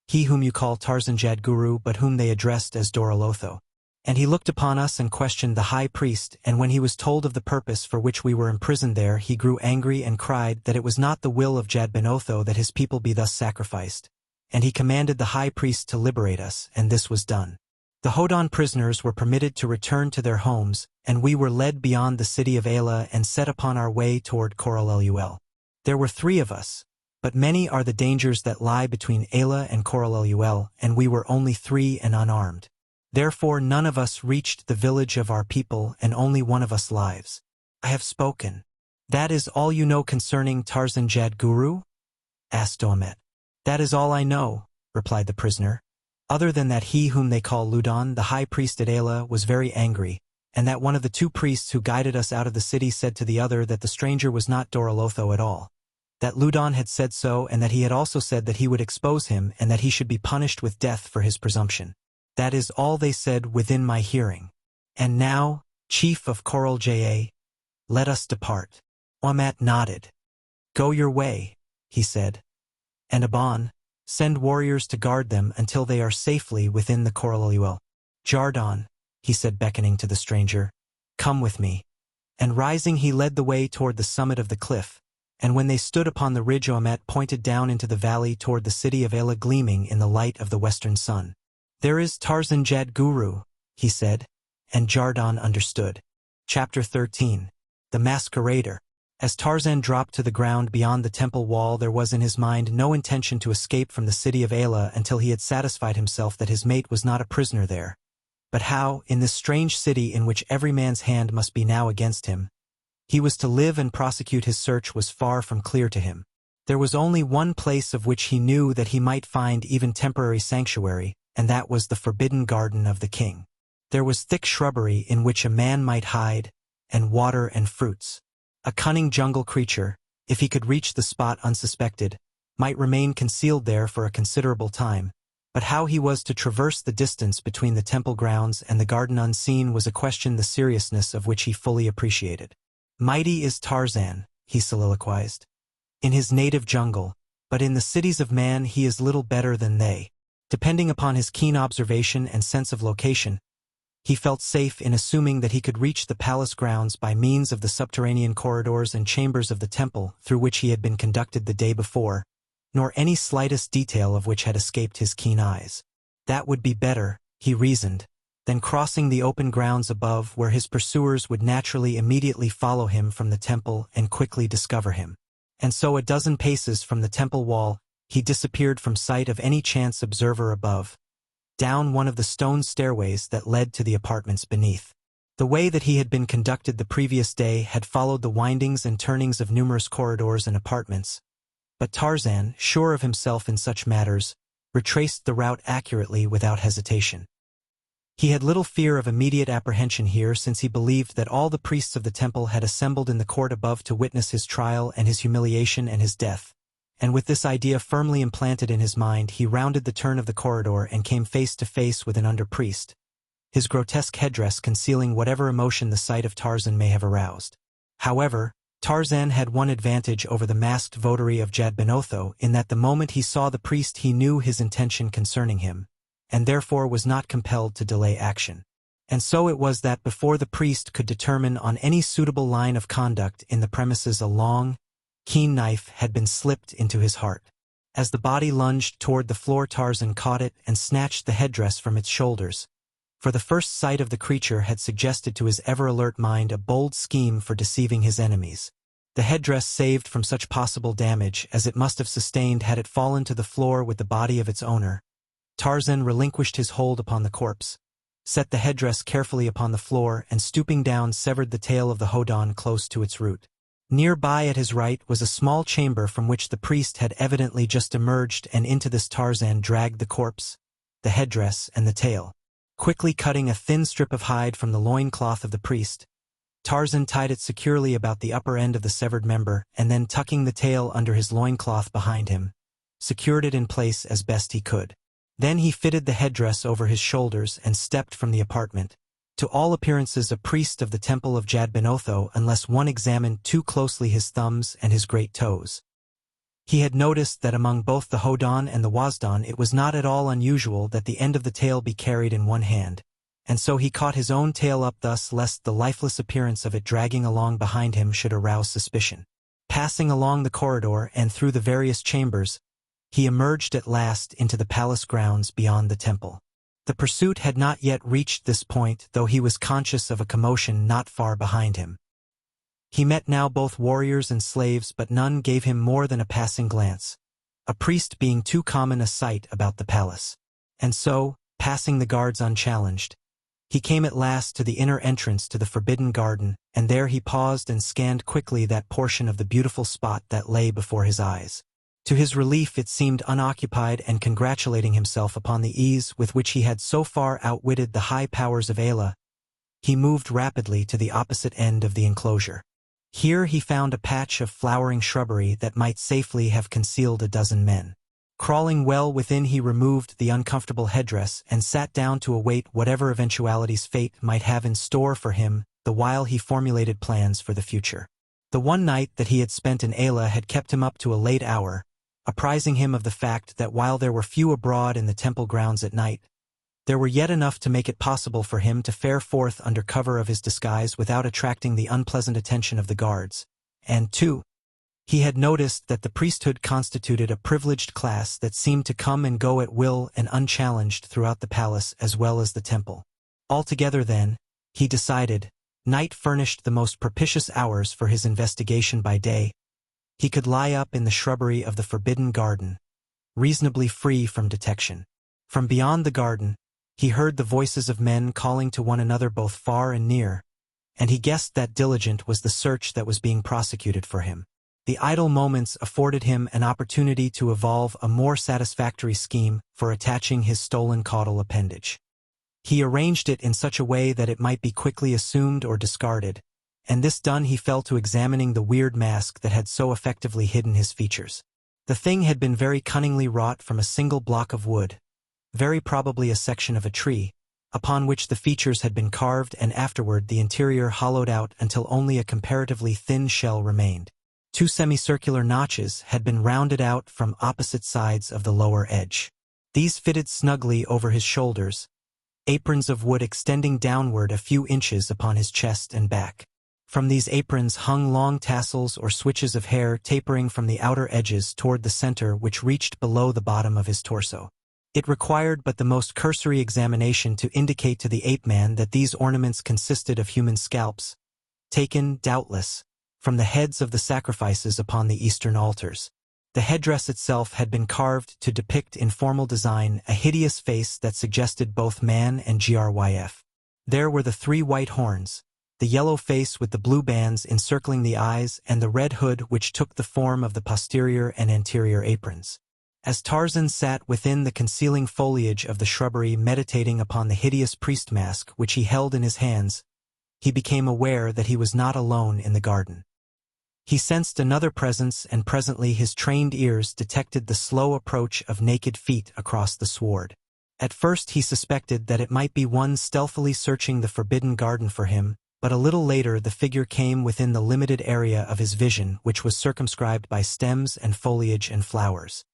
he whom you call Tarzan Jadguru, but whom they addressed as Dorolotho. And he looked upon us and questioned the high priest, and when he was told of the purpose for which we were imprisoned there, he grew angry and cried that it was not the will of Jadbenotho that his people be thus sacrificed, and he commanded the high priest to liberate us, and this was done. The Hodan prisoners were permitted to return to their homes, and we were led beyond the city of Ela and set upon our way toward Coralul. There were 3 of us, but many are the dangers that lie between Ela and Coralul, and we were only 3 and unarmed. Therefore none of us reached the village of our people, and only one of us lives. I have spoken. That is all you know concerning Tarzan Jadguru? Asked Doamet. That is all I know, replied the prisoner, other than that he whom they call Ludon, the high priest at Ela, was very angry, and that one of the 2 priests who guided us out of the city said to the other that the stranger was not Dorolotho at all, that Ludon had said so, and that he had also said that he would expose him and that he should be punished with death for his presumption. That is all they said within my hearing. And now, chief of Coral Ja, let us depart. Omat nodded. Go your way, he said. And Aban, send warriors to guard them until they are safely within the Coralul. Jardon, he said, beckoning to the stranger, come with me. And rising he led the way toward the summit of the cliff, and when they stood upon the ridge Omet pointed down into the valley toward the city of Ela gleaming in the light of the western sun. There is Tarzan Jadguru, he said, and Jardon understood. Chapter 13. The Masquerader. As Tarzan dropped to the ground beyond the temple wall, there was in his mind no intention to escape from the city of Ela until he had satisfied himself that his mate was not a prisoner there. But how, in this strange city in which every man's hand must be now against him, he was to live and prosecute his search was far from clear to him. There was only one place of which he knew that he might find even temporary sanctuary, and that was the forbidden garden of the king. There was thick shrubbery in which a man might hide, and water and fruits. A cunning jungle creature, if he could reach the spot unsuspected, might remain concealed there for a considerable time, but how he was to traverse the distance between the temple grounds and the garden unseen was a question the seriousness of which he fully appreciated. Mighty is Tarzan, he soliloquized, in his native jungle, but in the cities of man he is little better than they. Depending upon his keen observation and sense of location, he felt safe in assuming that he could reach the palace grounds by means of the subterranean corridors and chambers of the temple through which he had been conducted the day before, nor any slightest detail of which had escaped his keen eyes. That would be better, he reasoned, than crossing the open grounds above where his pursuers would naturally immediately follow him from the temple and quickly discover him. And so 12 paces from the temple wall, he disappeared from sight of any chance observer above, down one of the stone stairways that led to the apartments beneath. The way that he had been conducted the previous day had followed the windings and turnings of numerous corridors and apartments, but Tarzan, sure of himself in such matters, retraced the route accurately without hesitation. He had little fear of immediate apprehension here, since he believed that all the priests of the temple had assembled in the court above to witness his trial and his humiliation and his death. And with this idea firmly implanted in his mind, he rounded the turn of the corridor and came face to face with an under-priest, his grotesque headdress concealing whatever emotion the sight of Tarzan may have aroused. However, Tarzan had one advantage over the masked votary of Jadbenotho, in that the moment he saw the priest he knew his intention concerning him, and therefore was not compelled to delay action. And so it was that before the priest could determine on any suitable line of conduct in the premises a long, keen knife had been slipped into his heart. As the body lunged toward the floor, Tarzan caught it and snatched the headdress from its shoulders, for the first sight of the creature had suggested to his ever-alert mind a bold scheme for deceiving his enemies. The headdress saved from such possible damage as it must have sustained had it fallen to the floor with the body of its owner. Tarzan relinquished his hold upon the corpse, set the headdress carefully upon the floor, and stooping down severed the tail of the hodan close to its root. Nearby at his right was a small chamber from which the priest had evidently just emerged, and into this Tarzan dragged the corpse, the headdress, and the tail. Quickly cutting a thin strip of hide from the loincloth of the priest, Tarzan tied it securely about the upper end of the severed member, and then tucking the tail under his loincloth behind him, secured it in place as best he could. Then he fitted the headdress over his shoulders and stepped from the apartment, to all appearances a priest of the temple of Jadbenotho unless one examined too closely his thumbs and his great toes. He had noticed that among both the hodan and the wasdan it was not at all unusual that the end of the tail be carried in one hand, and so he caught his own tail up thus lest the lifeless appearance of it dragging along behind him should arouse suspicion. Passing along the corridor and through the various chambers, he emerged at last into the palace grounds beyond the temple. The pursuit had not yet reached this point, though he was conscious of a commotion not far behind him. He met now both warriors and slaves, but none gave him more than a passing glance, a priest being too common a sight about the palace. And so, passing the guards unchallenged, he came at last to the inner entrance to the forbidden garden, and there he paused and scanned quickly that portion of the beautiful spot that lay before his eyes. To his relief it seemed unoccupied, and congratulating himself upon the ease with which he had so far outwitted the high powers of Ayla, he moved rapidly to the opposite end of the enclosure. Here he found a patch of flowering shrubbery that might safely have concealed a dozen men. Crawling well within, he removed the uncomfortable headdress and sat down to await whatever eventualities fate might have in store for him, the while he formulated plans for the future. The one night that he had spent in Ayla had kept him up to a late hour, apprising him of the fact that while there were few abroad in the temple grounds at night, there were yet enough to make it possible for him to fare forth under cover of his disguise without attracting the unpleasant attention of the guards. And, too, he had noticed that the priesthood constituted a privileged class that seemed to come and go at will and unchallenged throughout the palace as well as the temple. Altogether, then, he decided, night furnished the most propitious hours for his investigation. By day, he could lie up in the shrubbery of the forbidden garden, reasonably free from detection. From beyond the garden, he heard the voices of men calling to one another both far and near, and he guessed that diligent was the search that was being prosecuted for him. The idle moments afforded him an opportunity to evolve a more satisfactory scheme for attaching his stolen caudal appendage. He arranged it in such a way that it might be quickly assumed or discarded, and this done he fell to examining the weird mask that had so effectively hidden his features. The thing had been very cunningly wrought from a single block of wood, very probably a section of a tree, upon which the features had been carved and afterward the interior hollowed out until only a comparatively thin shell remained. 2 semicircular notches had been rounded out from opposite sides of the lower edge. These fitted snugly over his shoulders, aprons of wood extending downward a few inches upon his chest and back. From these aprons hung long tassels or switches of hair tapering from the outer edges toward the center, which reached below the bottom of his torso. It required but the most cursory examination to indicate to the ape-man that these ornaments consisted of human scalps, taken, doubtless, from the heads of the sacrifices upon the eastern altars. The headdress itself had been carved to depict in formal design a hideous face that suggested both man and gryf. There were the 3 white horns, the yellow face with the blue bands encircling the eyes, and the red hood which took the form of the posterior and anterior aprons. As Tarzan sat within the concealing foliage of the shrubbery meditating upon the hideous priest mask which he held in his hands, he became aware that he was not alone in the garden. He sensed another presence, and presently his trained ears detected the slow approach of naked feet across the sward. At first he suspected that it might be one stealthily searching the forbidden garden for him, but a little later the figure came within the limited area of his vision, which was circumscribed by stems and foliage and flowers.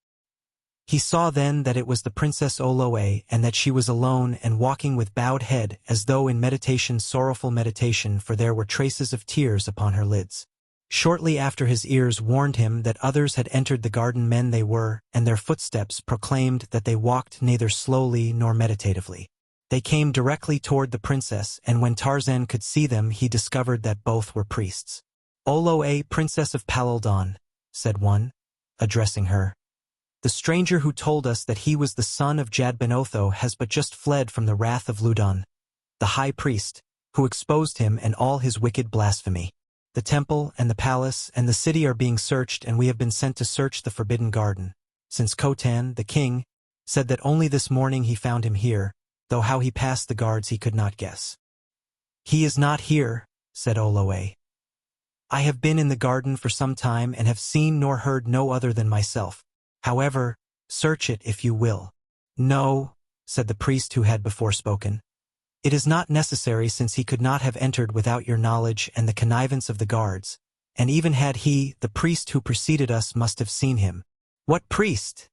He saw then that it was the Princess Oloe, and that she was alone and walking with bowed head, as though in meditation, sorrowful meditation, for there were traces of tears upon her lids. Shortly after his ears warned him that others had entered the garden men they were, and their footsteps proclaimed that they walked neither slowly nor meditatively. They came directly toward the princess, and when Tarzan could see them he discovered that both were priests. "Oloe, Princess of Palaldon," said one, addressing her. "The stranger who told us that he was the son of Jadbenotho has but just fled from the wrath of Ludon, the high priest, who exposed him and all his wicked blasphemy. The temple and the palace and the city are being searched, and we have been sent to search the forbidden garden, since Khotan, the king, said that only this morning he found him here, though how he passed the guards he could not guess." "He is not here," said Oloe. "I have been in the garden for some time and have seen nor heard no other than myself. However, search it if you will." "No," said the priest who had before spoken. "It is not necessary, since he could not have entered without your knowledge and the connivance of the guards, and even had he, the priest who preceded us must have seen him." "What priest?"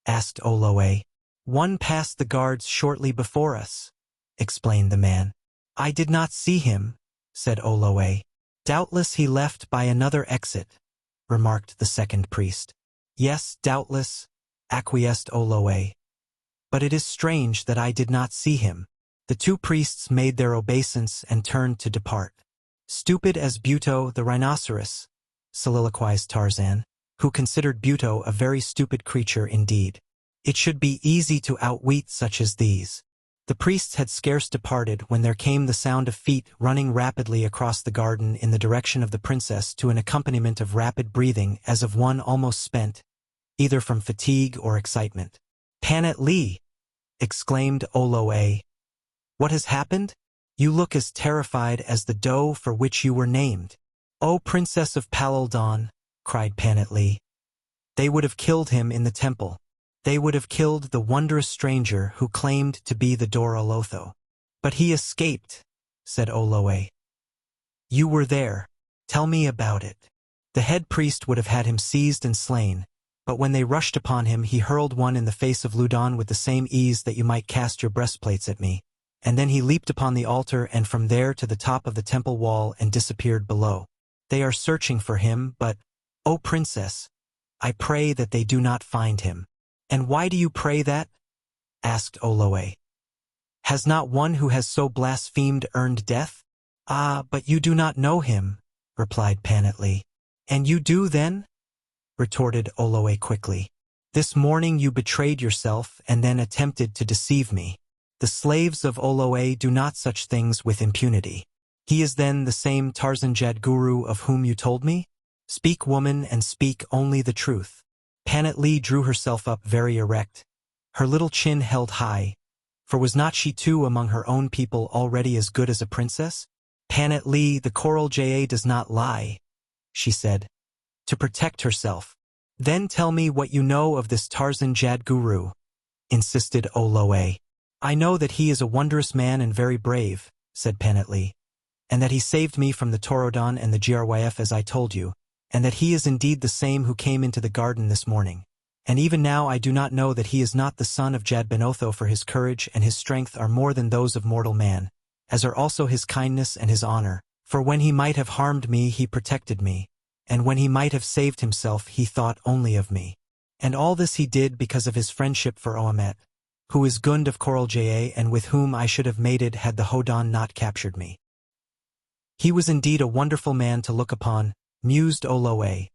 asked Oloe. "One passed the guards shortly before us," explained the man. "I did not see him," said Oloe. "Doubtless he left by another exit," remarked the second priest. "Yes, doubtless," acquiesced Oloe. "But it is strange that I did not see him." The two priests made their obeisance and turned to depart. "Stupid as Buto the rhinoceros," soliloquized Tarzan, who considered Buto a very stupid creature indeed. "It should be easy to outwit such as these." The priests had scarce departed when there came the sound of feet running rapidly across the garden in the direction of the princess, to an accompaniment of rapid breathing as of one almost spent, either from fatigue or excitement. "Panet Lee!" exclaimed Oloe. "What has happened? You look as terrified as the doe for which you were named." "O Princess of Palaldon," cried Panet Lee. "They would have killed him in the temple. They would have killed the wondrous stranger who claimed to be the Dorolotho." "But he escaped," said Oloe. "You were there. Tell me about it." "The head priest would have had him seized and slain, but when they rushed upon him he hurled one in the face of Ludon with the same ease that you might cast your breastplates at me, and then he leaped upon the altar and from there to the top of the temple wall and disappeared below. They are searching for him, but, O Princess, I pray that they do not find him." "And why do you pray that?" asked Oloe. "Has not one who has so blasphemed earned death?" "Ah, but you do not know him," replied Panet Lee. "And you do then?" retorted Oloe quickly. "This morning you betrayed yourself and then attempted to deceive me. The slaves of Oloe do not such things with impunity." "He is then the same Tarzan Jadguru of whom you told me? Speak, woman, and speak only the truth." Panet Lee drew herself up very erect, her little chin held high, for was not she too among her own people already as good as a princess? "Panet Lee, the Coral Ja does not lie," she said, to protect herself. "Then tell me what you know of this Tarzan Jadguru," insisted Oloe. "I know that he is a wondrous man and very brave," said Panet Lee, "and that he saved me from the Torodon and the Gyf as I told you, and that he is indeed the same who came into the garden this morning. And even now I do not know that he is not the son of Jadbenotho, for his courage and his strength are more than those of mortal man, as are also his kindness and his honor. For when he might have harmed me he protected me, and when he might have saved himself he thought only of me. And all this he did because of his friendship for Oamet, who is Gund of Coral Ja and with whom I should have mated had the Hodon not captured me." "He was indeed a wonderful man to look upon," mused Oloe,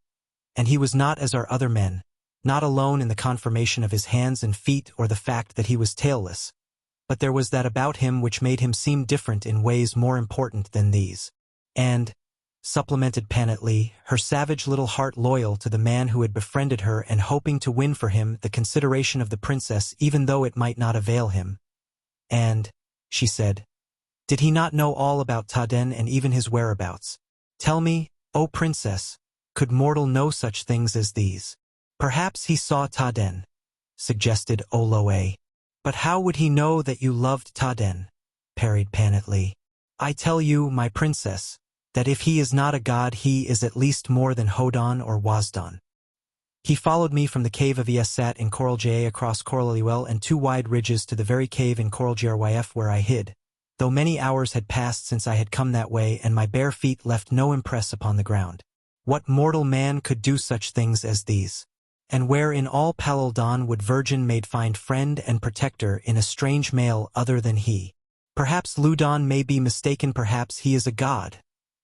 "and he was not as our other men, not alone in the conformation of his hands and feet or the fact that he was tailless, but there was that about him which made him seem different in ways more important than these. And," supplemented Panet Lee, her savage little heart loyal to the man who had befriended her and hoping to win for him the consideration of the princess even though it might not avail him. "And," she said, "did he not know all about Taden and even his whereabouts? Tell me, O Princess, could mortal know such things as these?" "Perhaps he saw Taden," suggested Oloe. "But how would he know that you loved Taden?" parried Panet Lee. "I tell you, my princess, that if he is not a god he is at least more than Hodon or Wazdon. He followed me from the cave of Esat in Coral Ja across Coraliwell and 2 wide ridges to the very cave in Coral Gyf where I hid, though many hours had passed since I had come that way and my bare feet left no impress upon the ground. What mortal man could do such things as these? And where in all Paloldan would virgin maid find friend and protector in a strange male other than he? Perhaps Ludon may be mistaken, perhaps he is a god,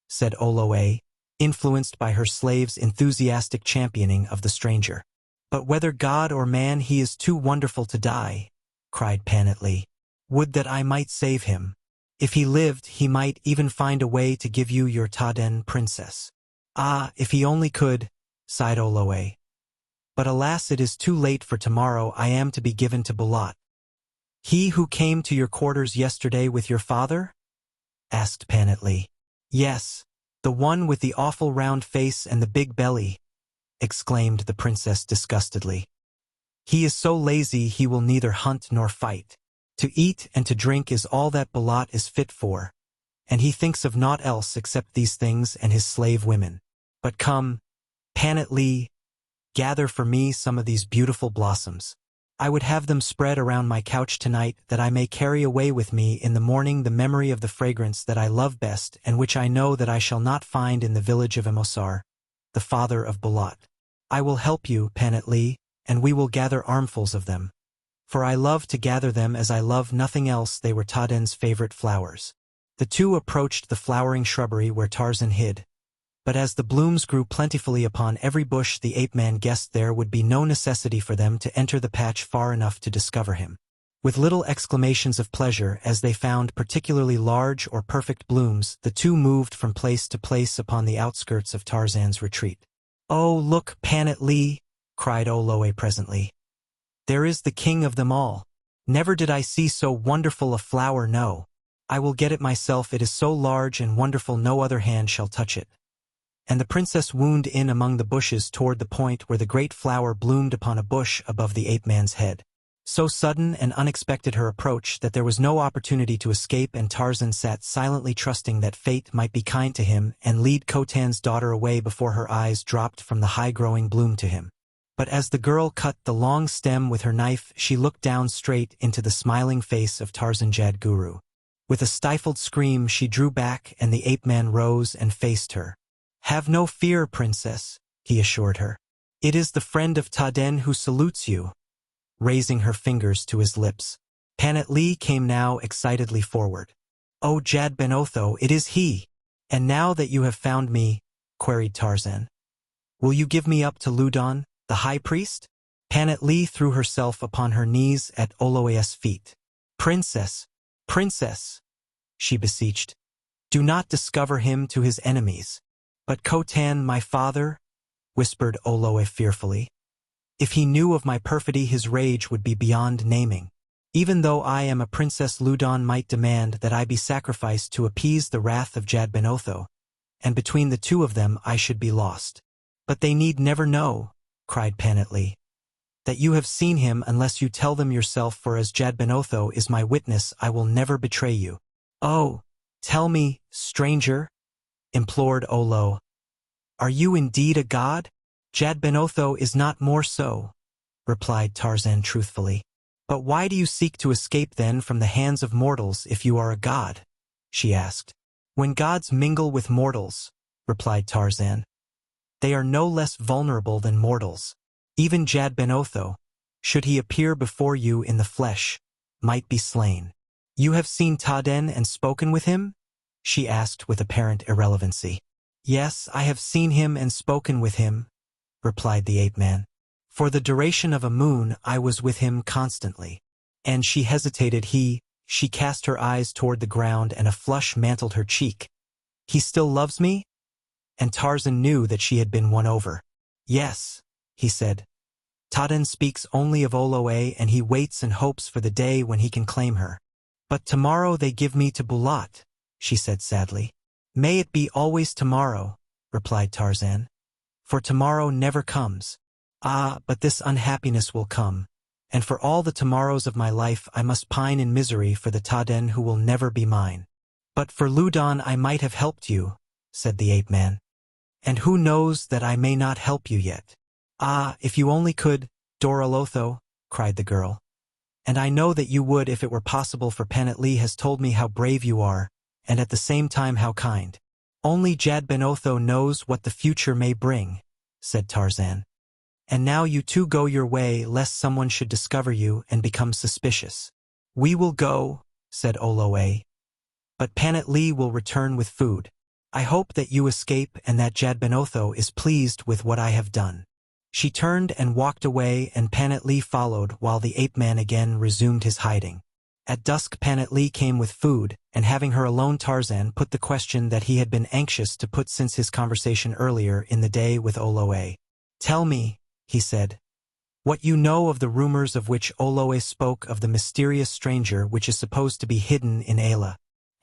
said Oloe, influenced by her slave's enthusiastic championing of the stranger. But whether god or man, he is too wonderful to die, cried Panatlee. Would that I might save him. If he lived, he might even find a way to give you your Taden princess. Ah, if he only could, sighed Oloe. But alas, it is too late, for tomorrow I am to be given to Bulat. He who came to your quarters yesterday with your father? Asked Panatlee. Yes, the one with the awful round face and the big belly, exclaimed the princess disgustedly. He is so lazy he will neither hunt nor fight. To eat and to drink is all that Bulat is fit for, and he thinks of naught else except these things and his slave women. But come, Panatlee, gather for me some of these beautiful blossoms. I would have them spread around my couch tonight, that I may carry away with me in the morning the memory of the fragrance that I love best and which I know that I shall not find in the village of Emosar, the father of Bulat. I will help you, Panatlee, and we will gather armfuls of them. For I love to gather them as I love nothing else. They were Taden's favorite flowers. The two approached the flowering shrubbery where Tarzan hid. But as the blooms grew plentifully upon every bush, the ape-man guessed there would be no necessity for them to enter the patch far enough to discover him. With little exclamations of pleasure as they found particularly large or perfect blooms, the two moved from place to place upon the outskirts of Tarzan's retreat. "Oh, look, Panatlee," cried Oloe presently. "There is the king of them all. Never did I see so wonderful a flower, no. I will get it myself, it is so large and wonderful no other hand shall touch it." And the princess wound in among the bushes toward the point where the great flower bloomed upon a bush above the ape-man's head. So sudden and unexpected her approach that there was no opportunity to escape, and Tarzan sat silently trusting that fate might be kind to him and lead Khotan's daughter away before her eyes dropped from the high-growing bloom to him. But as the girl cut the long stem with her knife, she looked down straight into the smiling face of Tarzan Jadguru. With a stifled scream she drew back, and the ape-man rose and faced her. "Have no fear, princess," he assured her. "It is the friend of Taden who salutes you," raising her fingers to his lips. Panatlee came now excitedly forward. "Oh, Jadbenotho, it is he! And now that you have found me," queried Tarzan, "will you give me up to Ludon, the high priest?" Panatlee threw herself upon her knees at Oloe's feet. "Princess, princess," she beseeched, "do not discover him to his enemies." "But Khotan, my father," whispered Oloe fearfully. "If he knew of my perfidy, his rage would be beyond naming. Even though I am a princess, Ludon might demand that I be sacrificed to appease the wrath of Jadbenotho, and between the two of them I should be lost." "But they need never know," cried Panatlee, "that you have seen him unless you tell them yourself, for as Jadbenotho is my witness, I will never betray you." "Oh, tell me, stranger," implored Olo. "Are you indeed a god?" "Jadbenotho is not more so," replied Tarzan truthfully. "But why do you seek to escape then from the hands of mortals if you are a god?" she asked. "When gods mingle with mortals," replied Tarzan, "they are no less vulnerable than mortals. Even Jadbenotho, should he appear before you in the flesh, might be slain." "You have seen Taden and spoken with him?" she asked with apparent irrelevancy. "Yes, I have seen him and spoken with him," replied the ape-man. "For the duration of a moon I was with him constantly." And she hesitated. She cast her eyes toward the ground and a flush mantled her cheek. "He still loves me?" And Tarzan knew that she had been won over. "Yes," he said. "Taden speaks only of Oloe, and he waits and hopes for the day when he can claim her." "But tomorrow they give me to Bulat," she said sadly. "May it be always tomorrow," replied Tarzan, "for tomorrow never comes." "Ah, but this unhappiness will come, and for all the tomorrows of my life I must pine in misery for the Taden who will never be mine." "But for Ludon I might have helped you," said the ape-man. "And who knows that I may not help you yet?" "Ah, if you only could, Dorolotho," cried the girl. "And I know that you would if it were possible, for Panatlee has told me how brave you are, and at the same time how kind." "Only Jadbenotho knows what the future may bring," said Tarzan. "And now you two go your way lest someone should discover you and become suspicious." "We will go," said Oloe, "but Panat Lee will return with food. I hope that you escape and that Jadbenotho is pleased with what I have done." She turned and walked away, and Panat Lee followed while the ape-man again resumed his hiding. At dusk Panat Lee came with food, and having her alone Tarzan put the question that he had been anxious to put since his conversation earlier in the day with Oloe. "Tell me," he said, "what you know of the rumors of which Oloe spoke of the mysterious stranger which is supposed to be hidden in Ayla.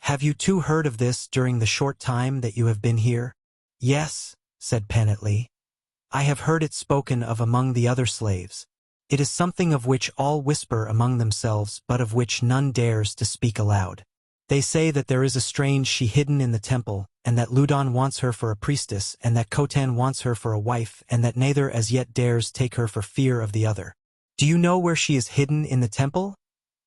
Have you too heard of this during the short time that you have been here?" "Yes," said Panat Lee. "I have heard it spoken of among the other slaves. It is something of which all whisper among themselves, but of which none dares to speak aloud. They say that there is a strange she hidden in the temple, and that Ludon wants her for a priestess, and that Khotan wants her for a wife, and that neither as yet dares take her for fear of the other." "Do you know where she is hidden in the temple?"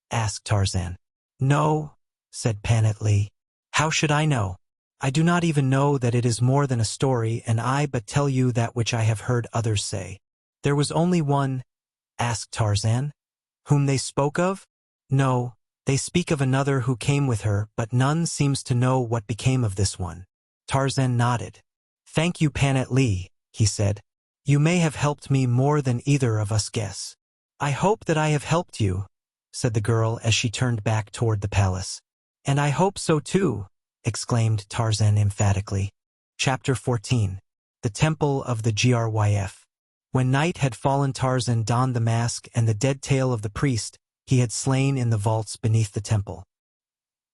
asked Tarzan. "No," said Panat Lee. "How should I know? I do not even know that it is more than a story, and I but tell you that which I have heard others say." "There was only one," asked Tarzan, "whom they spoke of?" "No, they speak of another who came with her, but none seems to know what became of this one." Tarzan nodded. "Thank you, Panat Lee," he said. "You may have helped me more than either of us guess." "I hope that I have helped you," said the girl as she turned back toward the palace. "And I hope so too," exclaimed Tarzan emphatically. Chapter 14. The Temple of the Gryf. When night had fallen, Tarzan donned the mask and the dead tail of the priest he had slain in the vaults beneath the temple.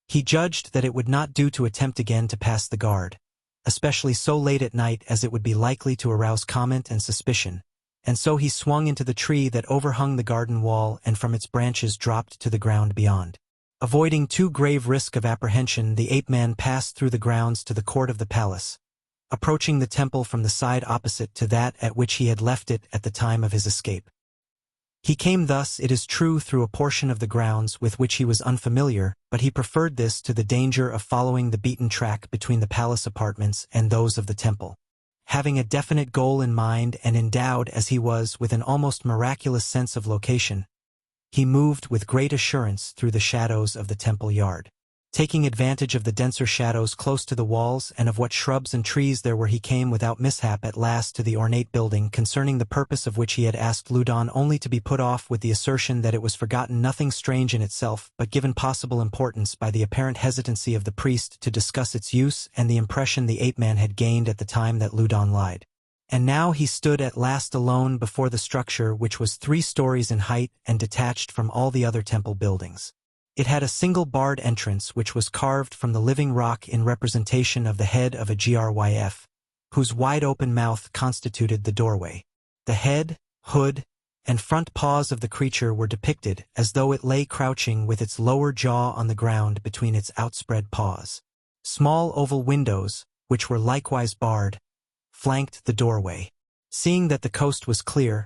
He judged that it would not do to attempt again to pass the guard, especially so late at night, as it would be likely to arouse comment and suspicion, and so he swung into the tree that overhung the garden wall and from its branches dropped to the ground beyond. Avoiding too grave risk of apprehension, the ape-man passed through the grounds to the court of the palace, approaching the temple from the side opposite to that at which he had left it at the time of his escape. He came thus, it is true, through a portion of the grounds with which he was unfamiliar, but he preferred this to the danger of following the beaten track between the palace apartments and those of the temple. Having a definite goal in mind and endowed as he was with an almost miraculous sense of location, he moved with great assurance through the shadows of the temple yard. Taking advantage of the denser shadows close to the walls and of what shrubs and trees there were, he came without mishap at last to the ornate building concerning the purpose of which he had asked Ludon, only to be put off with the assertion that it was forgotten, nothing strange in itself, but given possible importance by the apparent hesitancy of the priest to discuss its use and the impression the ape-man had gained at the time that Ludon lied. And now he stood at last alone before the structure, which was 3 stories in height and detached from all the other temple buildings. It had a single barred entrance which was carved from the living rock in representation of the head of a Gryf, whose wide-open mouth constituted the doorway. The head, hood, and front paws of the creature were depicted as though it lay crouching with its lower jaw on the ground between its outspread paws. Small oval windows, which were likewise barred, flanked the doorway. Seeing that the coast was clear,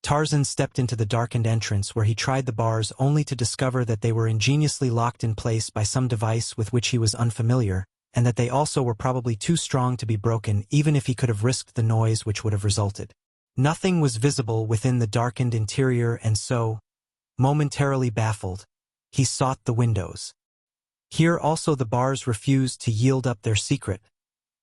Tarzan stepped into the darkened entrance, where he tried the bars only to discover that they were ingeniously locked in place by some device with which he was unfamiliar, and that they also were probably too strong to be broken even if he could have risked the noise which would have resulted. Nothing was visible within the darkened interior, and so, momentarily baffled, he sought the windows. Here also the bars refused to yield up their secret,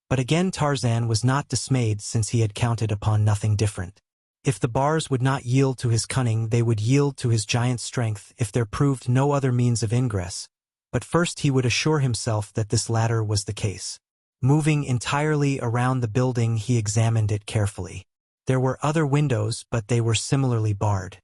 but again Tarzan was not dismayed, since he had counted upon nothing different. If the bars would not yield to his cunning, they would yield to his giant strength if there proved no other means of ingress, but first he would assure himself that this latter was the case. Moving entirely around the building, he examined it carefully. There were other windows, but they were similarly barred.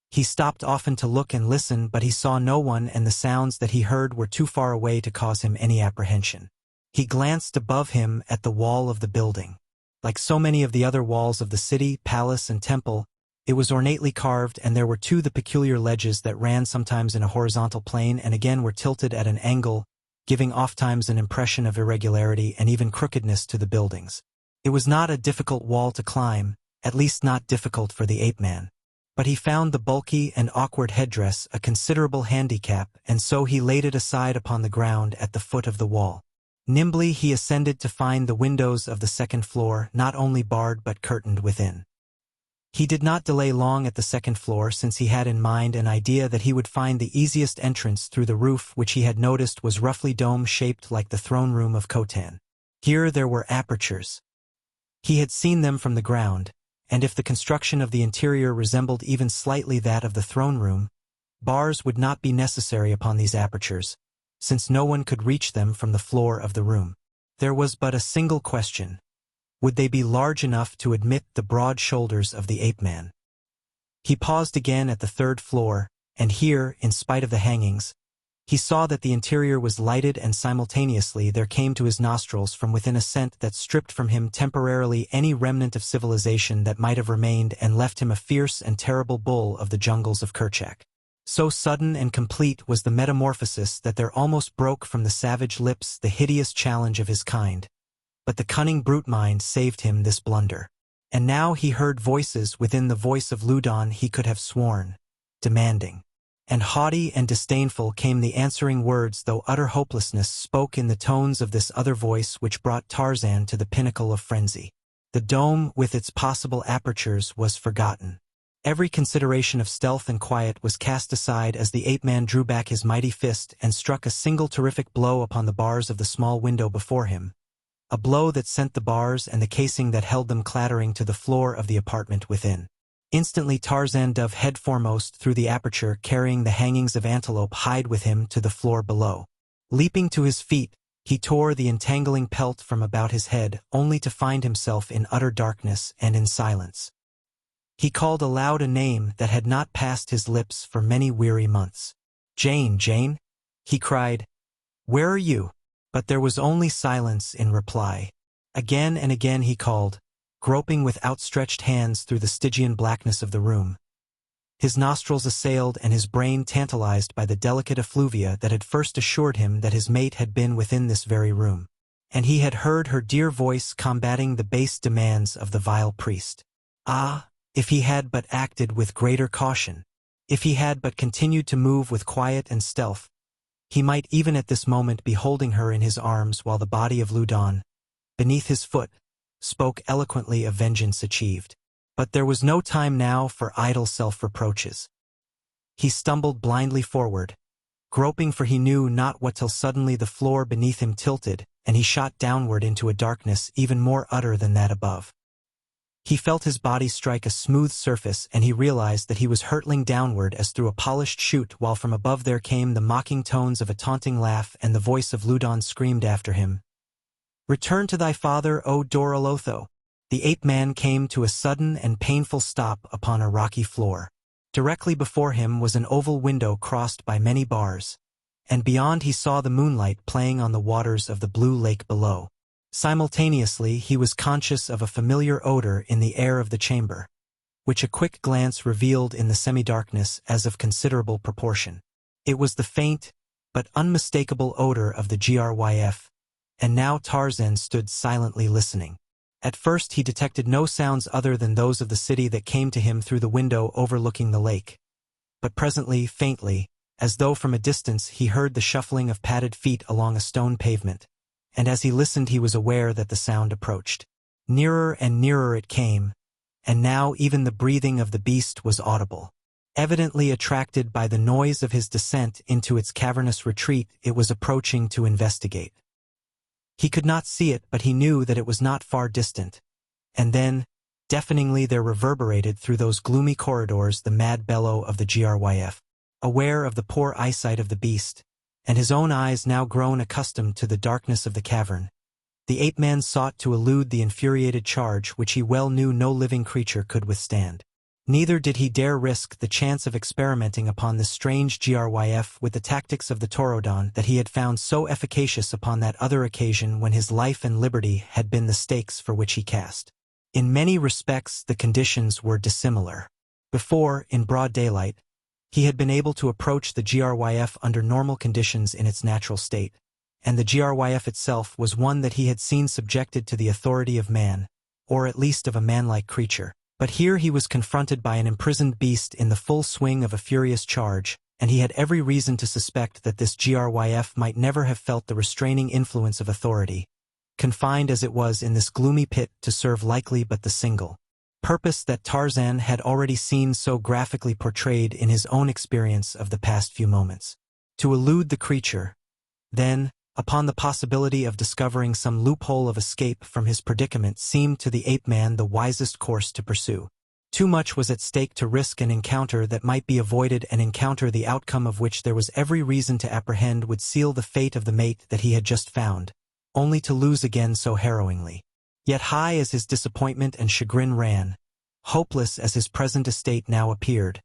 He stopped often to look and listen, but he saw no one, and the sounds that he heard were too far away to cause him any apprehension. He glanced above him at the wall of the building. Like so many of the other walls of the city, palace, and temple, it was ornately carved, and there were 2 the peculiar ledges that ran sometimes in a horizontal plane and again were tilted at an angle, giving ofttimes an impression of irregularity and even crookedness to the buildings. It was not a difficult wall to climb, at least not difficult for the ape-man. But he found the bulky and awkward headdress a considerable handicap, and so he laid it aside upon the ground at the foot of the wall. Nimbly he ascended to find the windows of the second floor not only barred but curtained within. He did not delay long at the second floor since he had in mind an idea that he would find the easiest entrance through the roof, which he had noticed was roughly dome-shaped like the throne room of Khotan. Here there were apertures. He had seen them from the ground, and if the construction of the interior resembled even slightly that of the throne room, bars would not be necessary upon these apertures, since no one could reach them from the floor of the room. There was but a single question. Would they be large enough to admit the broad shoulders of the ape-man? He paused again at the third floor, and here, in spite of the hangings, he saw that the interior was lighted, and simultaneously there came to his nostrils from within a scent that stripped from him temporarily any remnant of civilization that might have remained and left him a fierce and terrible bull of the jungles of Kerchak. So sudden and complete was the metamorphosis that there almost broke from the savage lips the hideous challenge of his kind. But the cunning brute mind saved him this blunder. And now he heard voices within the voice of Ludon he could have sworn, demanding. And haughty and disdainful came the answering words, though utter hopelessness spoke in the tones of this other voice which brought Tarzan to the pinnacle of frenzy. The dome, with its possible apertures, was forgotten. Every consideration of stealth and quiet was cast aside as the ape-man drew back his mighty fist and struck a single terrific blow upon the bars of the small window before him, a blow that sent the bars and the casing that held them clattering to the floor of the apartment within. Instantly Tarzan dove headforemost through the aperture, carrying the hangings of antelope hide with him to the floor below. Leaping to his feet, he tore the entangling pelt from about his head, only to find himself in utter darkness and in silence. He called aloud a name that had not passed his lips for many weary months. "Jane, Jane!" he cried. "Where are you?" But there was only silence in reply. Again and again he called, groping with outstretched hands through the Stygian blackness of the room. His nostrils assailed and his brain tantalized by the delicate effluvia that had first assured him that his mate had been within this very room. And he had heard her dear voice combating the base demands of the vile priest. Ah, if he had but acted with greater caution, if he had but continued to move with quiet and stealth, he might even at this moment be holding her in his arms while the body of Ludon, beneath his foot, spoke eloquently of vengeance achieved. But there was no time now for idle self-reproaches. He stumbled blindly forward, groping for he knew not what, till suddenly the floor beneath him tilted, and he shot downward into a darkness even more utter than that above. He felt his body strike a smooth surface, and he realized that he was hurtling downward as through a polished chute, while from above there came the mocking tones of a taunting laugh, and the voice of Ludon screamed after him, "Return to thy father, O Dorolotho!" The ape-man came to a sudden and painful stop upon a rocky floor. Directly before him was an oval window crossed by many bars, and beyond he saw the moonlight playing on the waters of the blue lake below. Simultaneously he was conscious of a familiar odor in the air of the chamber, which a quick glance revealed in the semi-darkness as of considerable proportion. It was the faint, but unmistakable odor of the Gryf, and now Tarzan stood silently listening. At first he detected no sounds other than those of the city that came to him through the window overlooking the lake. But presently, faintly, as though from a distance, he heard the shuffling of padded feet along a stone pavement, and as he listened he was aware that the sound approached. Nearer and nearer it came, and now even the breathing of the beast was audible. Evidently attracted by the noise of his descent into its cavernous retreat, it was approaching to investigate. He could not see it, but he knew that it was not far distant. And then, deafeningly there reverberated through those gloomy corridors the mad bellow of the Gryf. Aware of the poor eyesight of the beast, and his own eyes now grown accustomed to the darkness of the cavern, the ape-man sought to elude the infuriated charge which he well knew no living creature could withstand. Neither did he dare risk the chance of experimenting upon this strange Gryf with the tactics of the Torodon that he had found so efficacious upon that other occasion when his life and liberty had been the stakes for which he cast. In many respects the conditions were dissimilar. Before, in broad daylight, he had been able to approach the Gryf under normal conditions in its natural state, and the Gryf itself was one that he had seen subjected to the authority of man, or at least of a manlike creature. But here he was confronted by an imprisoned beast in the full swing of a furious charge, and he had every reason to suspect that this Gryf might never have felt the restraining influence of authority, confined as it was in this gloomy pit to serve likely but the single purpose that Tarzan had already seen so graphically portrayed in his own experience of the past few moments. To elude the creature, then, upon the possibility of discovering some loophole of escape from his predicament, seemed to the ape-man the wisest course to pursue. Too much was at stake to risk an encounter that might be avoided, an encounter the outcome of which there was every reason to apprehend would seal the fate of the mate that he had just found, only to lose again so harrowingly. Yet high as his disappointment and chagrin ran, hopeless as his present estate now appeared,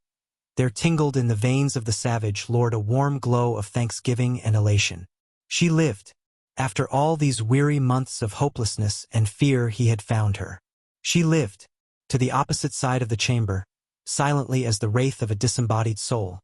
there tingled in the veins of the savage lord a warm glow of thanksgiving and elation. She lived. After all these weary months of hopelessness and fear he had found her. She lived. To the opposite side of the chamber, silently as the wraith of a disembodied soul,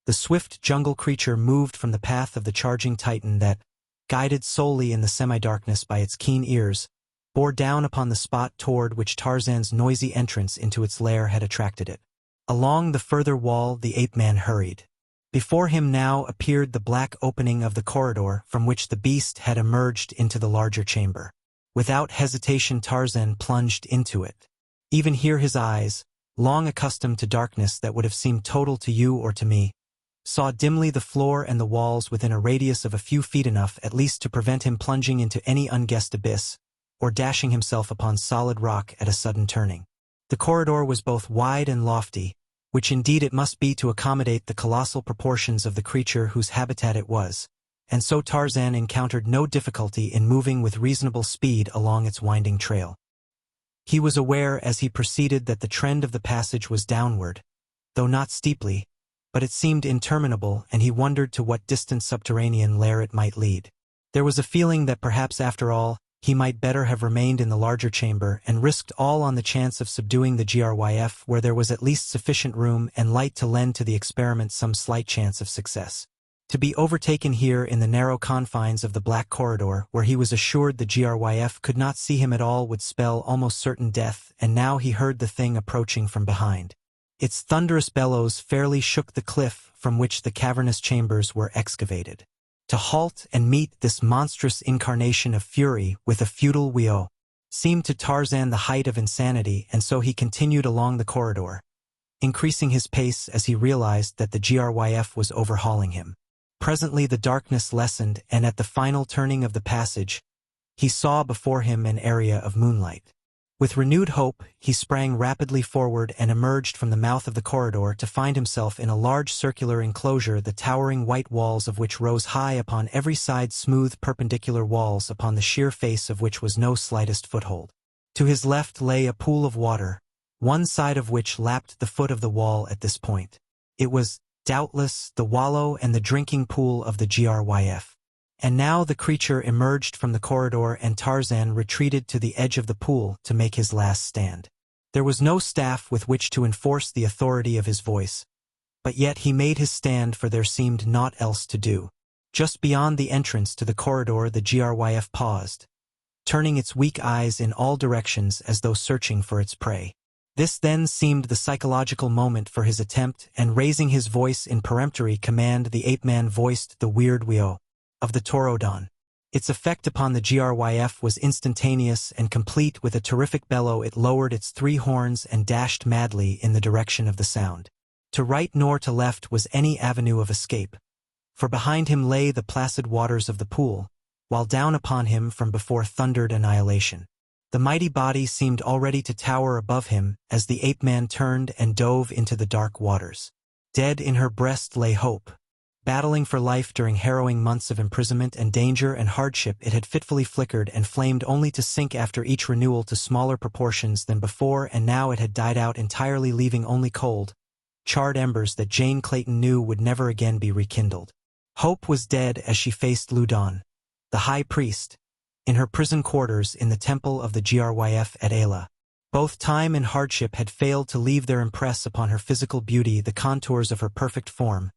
the swift jungle creature moved from the path of the charging titan that, guided solely in the semi-darkness by its keen ears, bore down upon the spot toward which Tarzan's noisy entrance into its lair had attracted it. Along the further wall the ape-man hurried. Before him now appeared the black opening of the corridor from which the beast had emerged into the larger chamber. Without hesitation Tarzan plunged into it. Even here his eyes, long accustomed to darkness that would have seemed total to you or to me, saw dimly the floor and the walls within a radius of a few feet, enough at least to prevent him plunging into any unguessed abyss, or dashing himself upon solid rock at a sudden turning. The corridor was both wide and lofty, which indeed it must be to accommodate the colossal proportions of the creature whose habitat it was, and so Tarzan encountered no difficulty in moving with reasonable speed along its winding trail. He was aware as he proceeded that the trend of the passage was downward, though not steeply, but it seemed interminable, and he wondered to what distant subterranean lair it might lead. There was a feeling that perhaps after all, he might better have remained in the larger chamber and risked all on the chance of subduing the Gryf, where there was at least sufficient room and light to lend to the experiment some slight chance of success. To be overtaken here in the narrow confines of the black corridor, where he was assured the Gryf could not see him at all, would spell almost certain death, and now he heard the thing approaching from behind. Its thunderous bellows fairly shook the cliff from which the cavernous chambers were excavated. To halt and meet this monstrous incarnation of fury with a futile wheel seemed to Tarzan the height of insanity, and so he continued along the corridor, increasing his pace as he realized that the Gryf was overhauling him. Presently the darkness lessened, and at the final turning of the passage, he saw before him an area of moonlight. With renewed hope, he sprang rapidly forward and emerged from the mouth of the corridor to find himself in a large circular enclosure, the towering white walls of which rose high upon every side, smooth perpendicular walls upon the sheer face of which was no slightest foothold. To his left lay a pool of water, one side of which lapped the foot of the wall at this point. It was, doubtless, the wallow and the drinking pool of the Gryf. And now the creature emerged from the corridor, and Tarzan retreated to the edge of the pool to make his last stand. There was no staff with which to enforce the authority of his voice, but yet he made his stand, for there seemed naught else to do. Just beyond the entrance to the corridor the Gryf paused, turning its weak eyes in all directions as though searching for its prey. This then seemed the psychological moment for his attempt, and raising his voice in peremptory command, the ape-man voiced the weird wheel of the Taurodon. Its effect upon the Gryf was instantaneous and complete. With a terrific bellow it lowered its 3 horns and dashed madly in the direction of the sound. To right nor to left was any avenue of escape, for behind him lay the placid waters of the pool, while down upon him from before thundered annihilation. The mighty body seemed already to tower above him as the ape-man turned and dove into the dark waters. Dead in her breast lay hope. Battling for life during harrowing months of imprisonment and danger and hardship, it had fitfully flickered and flamed, only to sink after each renewal to smaller proportions than before, and now it had died out entirely, leaving only cold, charred embers that Jane Clayton knew would never again be rekindled. Hope was dead as she faced Loudon, the high priest, in her prison quarters in the temple of the Gryf at Ayla. Both time and hardship had failed to leave their impress upon her physical beauty. The contours of her perfect form,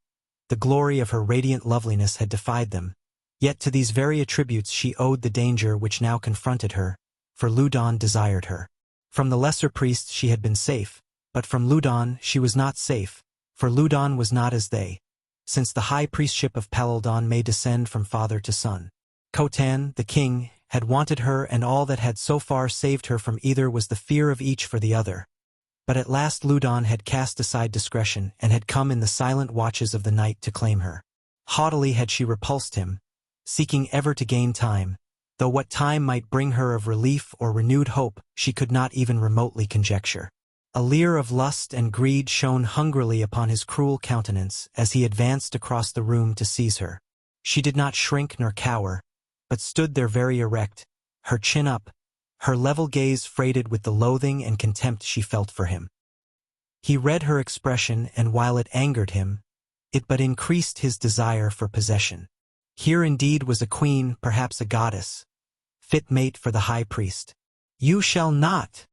the glory of her radiant loveliness had defied them, yet to these very attributes she owed the danger which now confronted her, for Loudon desired her. From the lesser priest she had been safe, but from Loudon she was not safe, for Loudon was not as they. since the high priestship of Paludan may descend from father to son. Khotan, the king, had wanted her, and all that had so far saved her from either was the fear of each for the other. But at last Ludan had cast aside discretion and had come in the silent watches of the night to claim her. Haughtily had she repulsed him, seeking ever to gain time, though what time might bring her of relief or renewed hope she could not even remotely conjecture. A leer of lust and greed shone hungrily upon his cruel countenance as he advanced across the room to seize her. She did not shrink nor cower, but stood there very erect, her chin up, her level gaze freighted with the loathing and contempt she felt for him. He read her expression, and while it angered him, it but increased his desire for possession. Here indeed was a queen, perhaps a goddess, fit mate for the high priest. "You shall not,"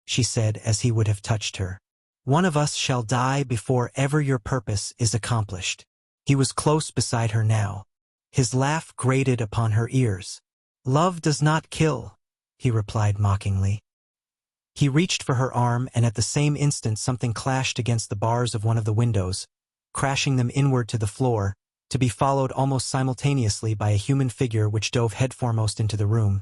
she said as he would have touched her. "One of us shall die before ever your purpose is accomplished." He was close beside her now. His laugh grated upon her ears. "Love does not kill," he replied mockingly. He reached for her arm, and at the same instant something clashed against the bars of one of the windows, crashing them inward to the floor, to be followed almost simultaneously by a human figure which dove headforemost into the room,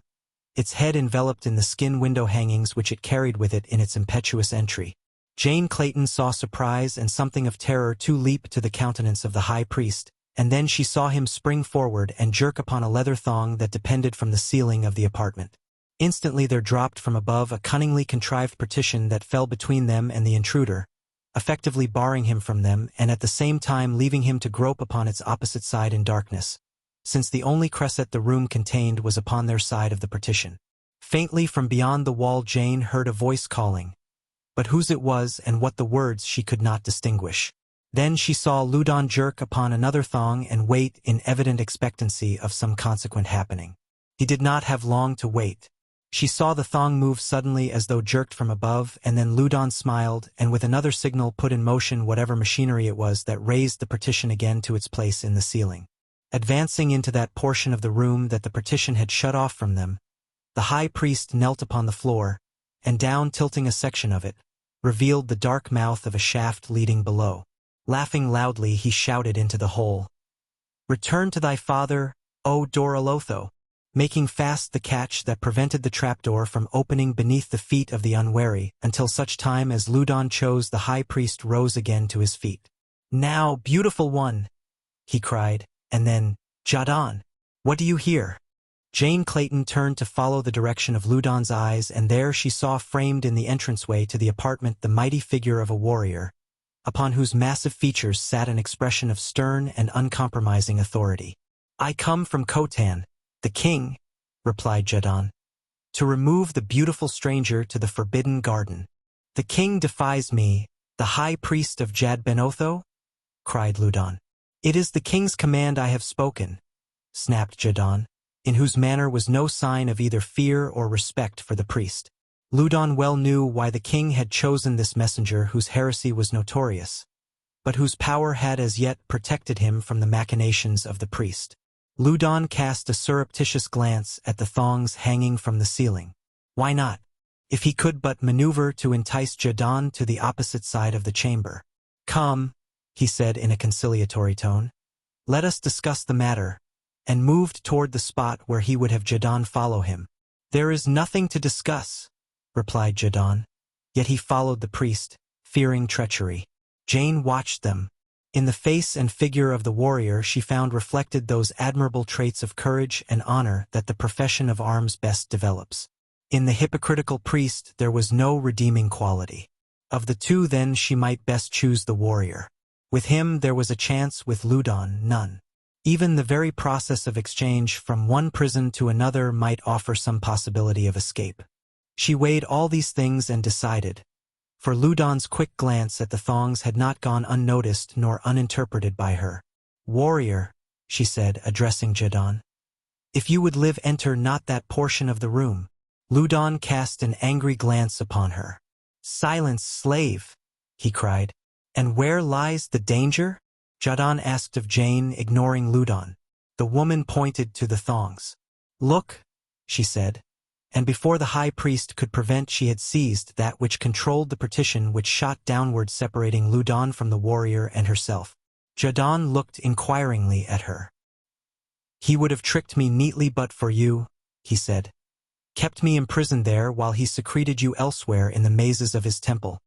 its head enveloped in the skin window hangings which it carried with it in its impetuous entry. Jane Clayton saw surprise and something of terror too leap to the countenance of the high priest, and then she saw him spring forward and jerk upon a leather thong that depended from the ceiling of the apartment. Instantly there dropped from above a cunningly contrived partition that fell between them and the intruder, effectively barring him from them and at the same time leaving him to grope upon its opposite side in darkness, since the only cresset the room contained was upon their side of the partition. Faintly from beyond the wall Jane heard a voice calling, but whose it was and what the words she could not distinguish. Then she saw Ludan jerk upon another thong and wait in evident expectancy of some consequent happening. He did not have long to wait. She saw the thong move suddenly as though jerked from above, and then Ludan smiled and with another signal put in motion whatever machinery it was that raised the partition again to its place in the ceiling. Advancing into that portion of the room that the partition had shut off from them, the high priest knelt upon the floor, and down tilting a section of it, revealed the dark mouth of a shaft leading below. Laughing loudly, he shouted into the hole, "Return to thy father, O Doralotho," making fast the catch that prevented the trapdoor from opening beneath the feet of the unwary until such time as Ludan chose. The high priest rose again to his feet. "Now, beautiful one," he cried, and then, "Jadon, what do you hear?" Jane Clayton turned to follow the direction of Ludan's eyes, and there she saw framed in the entranceway to the apartment the mighty figure of a warrior, upon whose massive features sat an expression of stern and uncompromising authority. "I come from Khotan, the king," replied Jadon, "to remove the beautiful stranger to the forbidden garden." "The king defies me, the high priest of Jadbenotho?" cried Ludan. "It is the king's command I have spoken," snapped Jadon, in whose manner was no sign of either fear or respect for the priest. Ludan well knew why the king had chosen this messenger whose heresy was notorious, but whose power had as yet protected him from the machinations of the priest. Ludan cast a surreptitious glance at the thongs hanging from the ceiling. Why not? If he could but maneuver to entice Jadon to the opposite side of the chamber. "Come," he said in a conciliatory tone, "let us discuss the matter," and moved toward the spot where he would have Jadon follow him. "There is nothing to discuss," replied Jadon, yet he followed the priest, fearing treachery. Jane watched them. In the face and figure of the warrior she found reflected those admirable traits of courage and honor that the profession of arms best develops. In the hypocritical priest there was no redeeming quality. Of the two then she might best choose the warrior. With him there was a chance, with Ludan none. Even the very process of exchange from one prison to another might offer some possibility of escape. She weighed all these things and decided, for Ludan's quick glance at the thongs had not gone unnoticed nor uninterpreted by her. "Warrior," she said, addressing Jadon, "if you would live, enter not that portion of the room." Ludan cast an angry glance upon her. "Silence, slave," he cried. "And where lies the danger?" Jadon asked of Jane, ignoring Ludan. The woman pointed to the thongs. "Look," she said, and before the high priest could prevent she had seized that which controlled the partition which shot downward separating Ludan from the warrior and herself. Jadon looked inquiringly at her. He would have tricked me neatly but for you, he said. Kept me imprisoned there while he secreted you elsewhere in the mazes of his temple.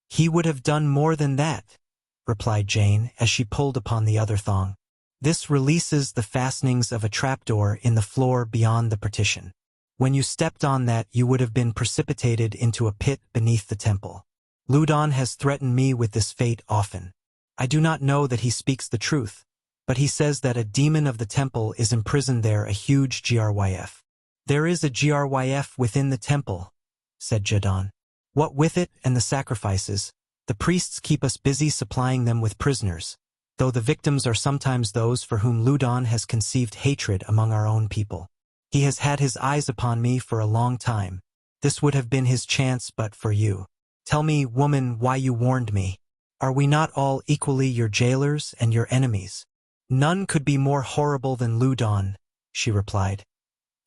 He would have done more than that, replied Jane as she pulled upon the other thong. This releases the fastenings of a trapdoor in the floor beyond the partition. When you stepped on that, you would have been precipitated into a pit beneath the temple. Ludon has threatened me with this fate often. I do not know that he speaks the truth, but he says that a demon of the temple is imprisoned there, a huge Gryf. There is a Gryf within the temple, said Jadon. What with it and the sacrifices, the priests keep us busy supplying them with prisoners, though the victims are sometimes those for whom Ludon has conceived hatred among our own people. He has had his eyes upon me for a long time. This would have been his chance but for you. Tell me, woman, why you warned me. Are we not all equally your jailers and your enemies? None could be more horrible than Ludon, she replied.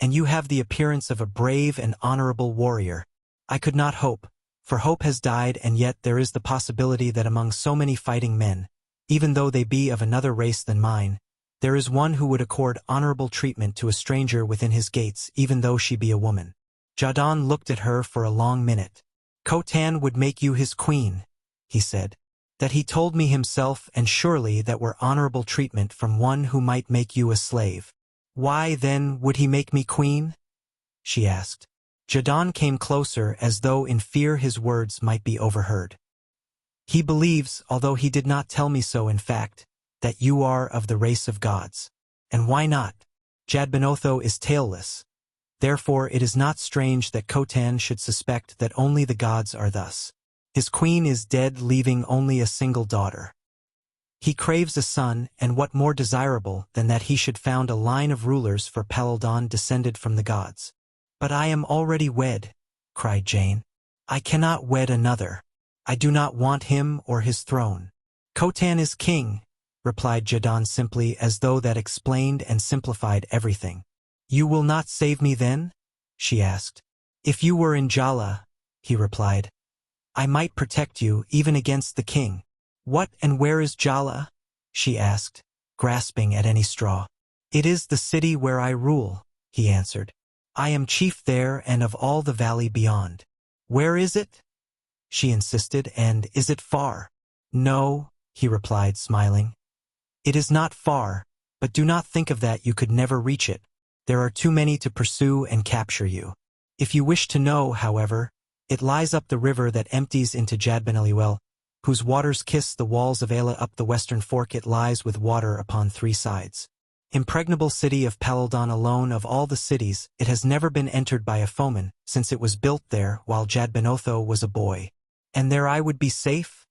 And you have the appearance of a brave and honorable warrior. I could not hope, for hope has died, and yet there is the possibility that among so many fighting men, even though they be of another race than mine, there is one who would accord honorable treatment to a stranger within his gates, even though she be a woman. Jadon looked at her for a long minute. Khotan would make you his queen, he said. That he told me himself, and surely that were honorable treatment from one who might make you a slave. Why, then, would he make me queen? She asked. Jadon came closer as though in fear his words might be overheard. He believes, although he did not tell me so in fact, that you are of the race of gods. And why not? Jadbenotho is tailless. Therefore it is not strange that Khotan should suspect that only the gods are thus. His queen is dead, leaving only a single daughter. He craves a son, and what more desirable than that he should found a line of rulers for Paladon descended from the gods. But I am already wed, cried Jane. I cannot wed another. I do not want him or his throne. Khotan is king, replied Jadon simply, as though that explained and simplified everything. You will not save me then? She asked. If you were in Jala, he replied, I might protect you even against the king. What and where is Jala? She asked, grasping at any straw. It is the city where I rule, he answered. I am chief there and of all the valley beyond. Where is it? She insisted, and is it far? No, he replied, smiling. It is not far, but do not think of that, you could never reach it. There are too many to pursue and capture you. If you wish to know, however, it lies up the river that empties into Jadbeneliwel, whose waters kiss the walls of Ayla. Up the western fork it lies with water upon 3 sides. Impregnable city of Paladon, alone of all the cities, it has never been entered by a foeman, since it was built there while Jadbenotho was a boy. And there I would be safe?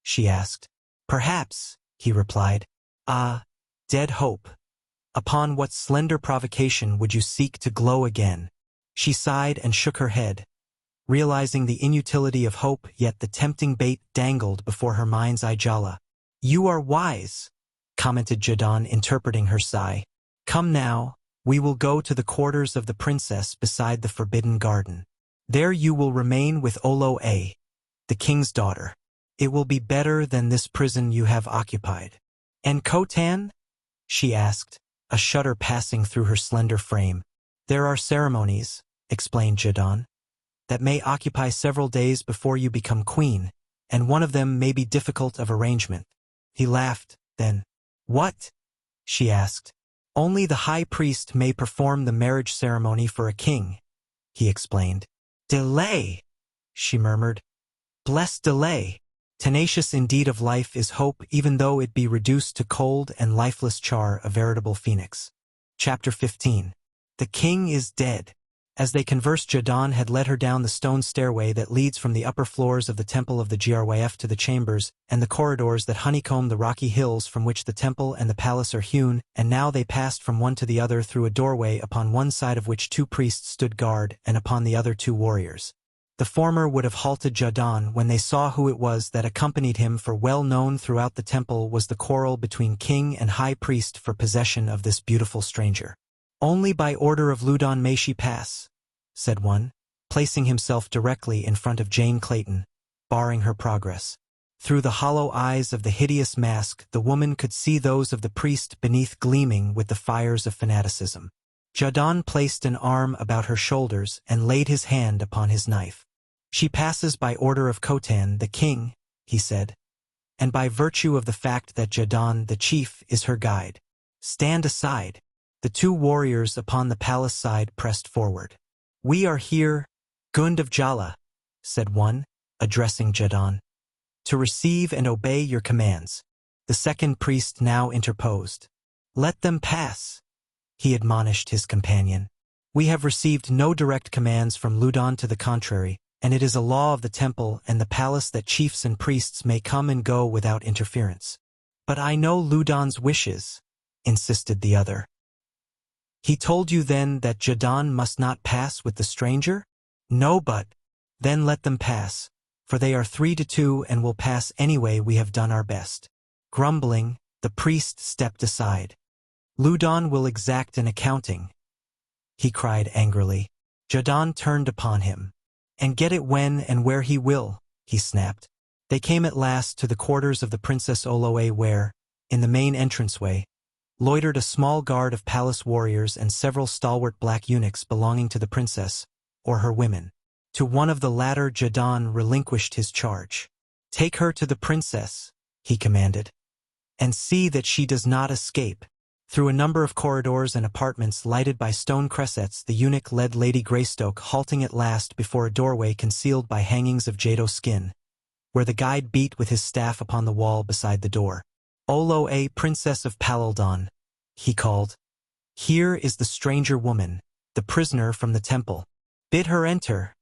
She asked. Perhaps, he replied. Ah, dead hope. Upon what slender provocation would you seek to glow again? She sighed and shook her head, realizing the inutility of hope, yet the tempting bait dangled before her mind's eye. Jala. You are wise, commented Jadon, interpreting her sigh. Come now, we will go to the quarters of the princess beside the forbidden garden. There you will remain with Olo A, the king's daughter. It will be better than this prison you have occupied. And Khotan? She asked, a shudder passing through her slender frame. There are ceremonies, explained Jadon, that may occupy several days before you become queen, and one of them may be difficult of arrangement. He laughed, then. What? She asked. Only the high priest may perform the marriage ceremony for a king, he explained. Delay, she murmured. Blessed delay. Tenacious indeed of life is hope, even though it be reduced to cold and lifeless char, a veritable phoenix. Chapter 15. The king is dead. As they conversed, Jadon had led her down the stone stairway that leads from the upper floors of the temple of the Gryf to the chambers and the corridors that honeycomb the rocky hills from which the temple and the palace are hewn, and now they passed from one to the other through a doorway upon one side of which 2 priests stood guard, and upon the other 2 warriors. The former would have halted Jadon when they saw who it was that accompanied him, for well known throughout the temple was the quarrel between king and high priest for possession of this beautiful stranger. Only by order of Ludon may she pass, said one, placing himself directly in front of Jane Clayton, barring her progress. Through the hollow eyes of the hideous mask, the woman could see those of the priest beneath gleaming with the fires of fanaticism. Jadon placed an arm about her shoulders and laid his hand upon his knife. "She passes by order of Khotan, the king," he said, "and by virtue of the fact that Jadon, the chief, is her guide. Stand aside." The two warriors upon the palace side pressed forward. "We are here, Gund of Jala," said one, addressing Jadon, "to receive and obey your commands." The second priest now interposed. "Let them pass," he admonished his companion. "We have received no direct commands from Ludon to the contrary, and it is a law of the temple and the palace that chiefs and priests may come and go without interference." "But I know Ludon's wishes," insisted the other. "He told you then that Jadon must not pass with the stranger?" "No, but—" "Then let them pass, for they are 3-2 and will pass anyway. We have done our best." Grumbling, the priest stepped aside. "Ludon will exact an accounting," he cried angrily. Jadon turned upon him. "And get it when and where he will," he snapped. They came at last to the quarters of the Princess Oloe where, in the main entranceway, loitered a small guard of palace warriors and several stalwart black eunuchs belonging to the princess, or her women. To one of the latter Jadon relinquished his charge. "Take her to the princess," he commanded, "and see that she does not escape." Through a number of corridors and apartments lighted by stone cressets, the eunuch led Lady Greystoke, halting at last before a doorway concealed by hangings of jado skin, where the guide beat with his staff upon the wall beside the door. "Oloe, Princess of Palaldon," he called. "Here is the stranger woman, the prisoner from the temple. Bid her enter."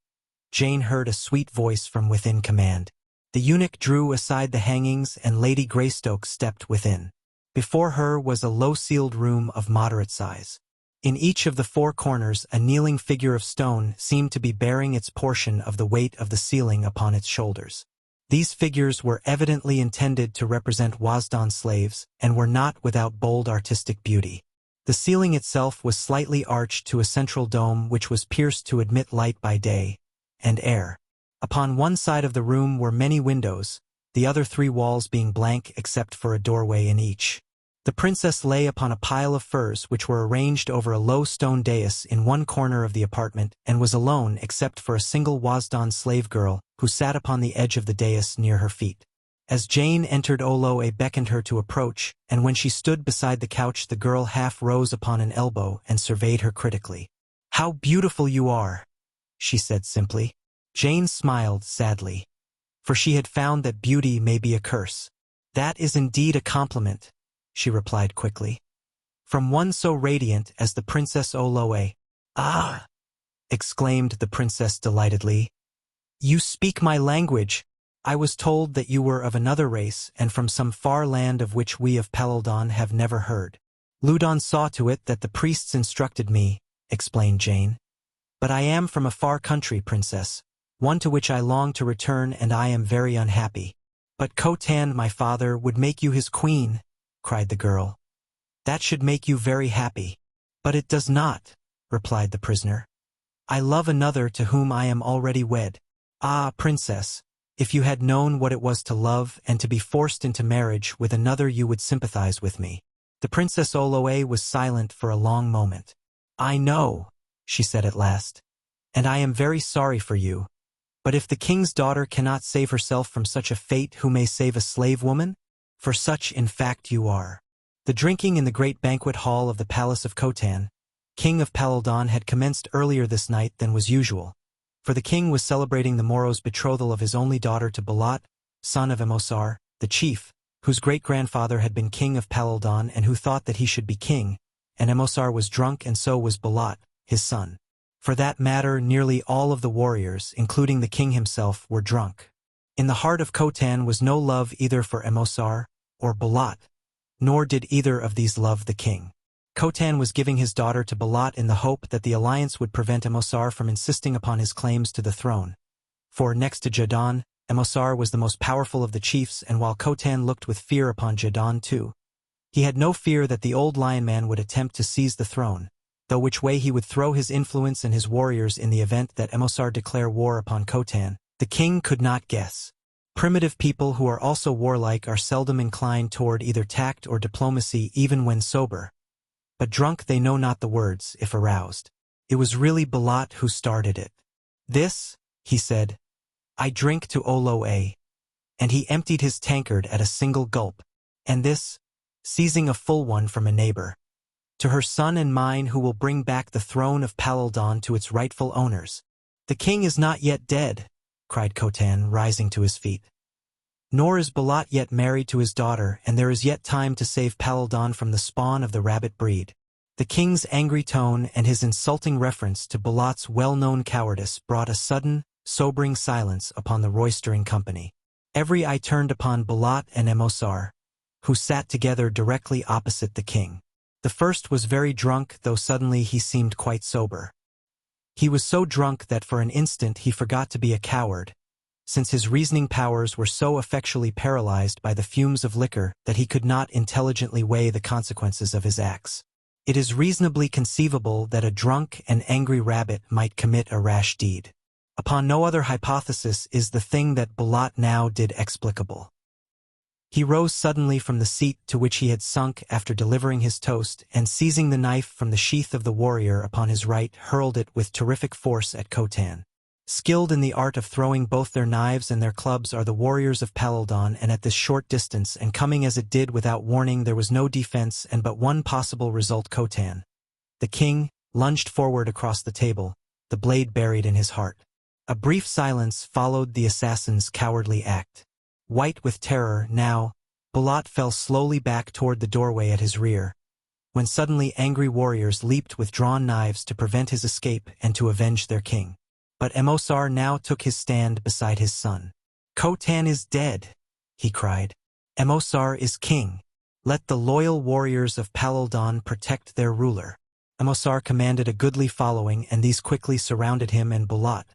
Jane heard a sweet voice from within command. The eunuch drew aside the hangings and Lady Greystoke stepped within. Before her was a low-ceiled room of moderate size. In each of the four corners a kneeling figure of stone seemed to be bearing its portion of the weight of the ceiling upon its shoulders. These figures were evidently intended to represent Wasdan slaves, and were not without bold artistic beauty. The ceiling itself was slightly arched to a central dome which was pierced to admit light by day and air. Upon one side of the room were many windows, the other three walls being blank except for a doorway in each. The princess lay upon a pile of furs which were arranged over a low stone dais in one corner of the apartment, and was alone except for a single Wasdan slave girl who sat upon the edge of the dais near her feet. As Jane entered, Oloe beckoned her to approach, and when she stood beside the couch the girl half rose upon an elbow and surveyed her critically. "How beautiful you are," she said simply. Jane smiled sadly, for she had found that beauty may be a curse. "That is indeed a compliment," she replied quickly, "from one so radiant as the Princess Oloe." "Ah!" exclaimed the princess delightedly. "You speak my language. I was told that you were of another race and from some far land of which we of Palaldon have never heard." "Ludon saw to it that the priests instructed me," explained Jane. "But I am from a far country, princess, one to which I long to return, and I am very unhappy." "But Khotan, my father, would make you his queen," cried the girl. "That should make you very happy." "But it does not," replied the prisoner. "I love another to whom I am already wed." "Ah, princess, if you had known what it was to love and to be forced into marriage with another you would sympathize with me." The Princess Oloe was silent for a long moment. "I know," she said at last, "and I am very sorry for you. But if the king's daughter cannot save herself from such a fate, who may save a slave woman? For such, in fact, you are." The drinking in the great banquet hall of the palace of Khotan, king of Palaldon, had commenced earlier this night than was usual, for the king was celebrating the morrow's betrothal of his only daughter to Balat, son of Emosar, the chief, whose great-grandfather had been king of Palaldon and who thought that he should be king, and Emosar was drunk and so was Balat, his son. For that matter, nearly all of the warriors, including the king himself, were drunk. In the heart of Khotan was no love either for Emosar or Balat, nor did either of these love the king. Khotan was giving his daughter to Balat in the hope that the alliance would prevent Emosar from insisting upon his claims to the throne. For, next to Jadon, Emosar was the most powerful of the chiefs, and while Khotan looked with fear upon Jadon too, he had no fear that the old lion man would attempt to seize the throne, though which way he would throw his influence and his warriors in the event that Emosar declare war upon Khotan, the king could not guess. Primitive people who are also warlike are seldom inclined toward either tact or diplomacy even when sober. But drunk they know not the words, if aroused. It was really Balat who started it. "This," he said, "I drink to Oloe." And he emptied his tankard at a single gulp. "And this," seizing a full one from a neighbor, "to her son and mine who will bring back the throne of Palaldon to its rightful owners." "The king is not yet dead," cried Khotan, rising to his feet. "Nor is Balat yet married to his daughter, and there is yet time to save Palaldon from the spawn of the rabbit breed." The king's angry tone and his insulting reference to Balat's well-known cowardice brought a sudden, sobering silence upon the roistering company. Every eye turned upon Balat and Emosar, who sat together directly opposite the king. The first was very drunk, though suddenly he seemed quite sober. He was so drunk that for an instant he forgot to be a coward, since his reasoning powers were so effectually paralyzed by the fumes of liquor that he could not intelligently weigh the consequences of his acts. It is reasonably conceivable that a drunk and angry rabbit might commit a rash deed. Upon no other hypothesis is the thing that Balat now did explicable. He rose suddenly from the seat to which he had sunk after delivering his toast, and seizing the knife from the sheath of the warrior upon his right, hurled it with terrific force at Khotan. Skilled in the art of throwing both their knives and their clubs are the warriors of Palaldon, and at this short distance, and coming as it did without warning, there was no defense and but one possible result. Khotan, the king, lunged forward across the table, the blade buried in his heart. A brief silence followed the assassin's cowardly act. White with terror now, Balat fell slowly back toward the doorway at his rear, when suddenly angry warriors leaped with drawn knives to prevent his escape and to avenge their king. But Emosar now took his stand beside his son. "Khotan is dead," he cried. "Emosar is king. Let the loyal warriors of Palaldon protect their ruler." Emosar commanded a goodly following, and these quickly surrounded him and Balat.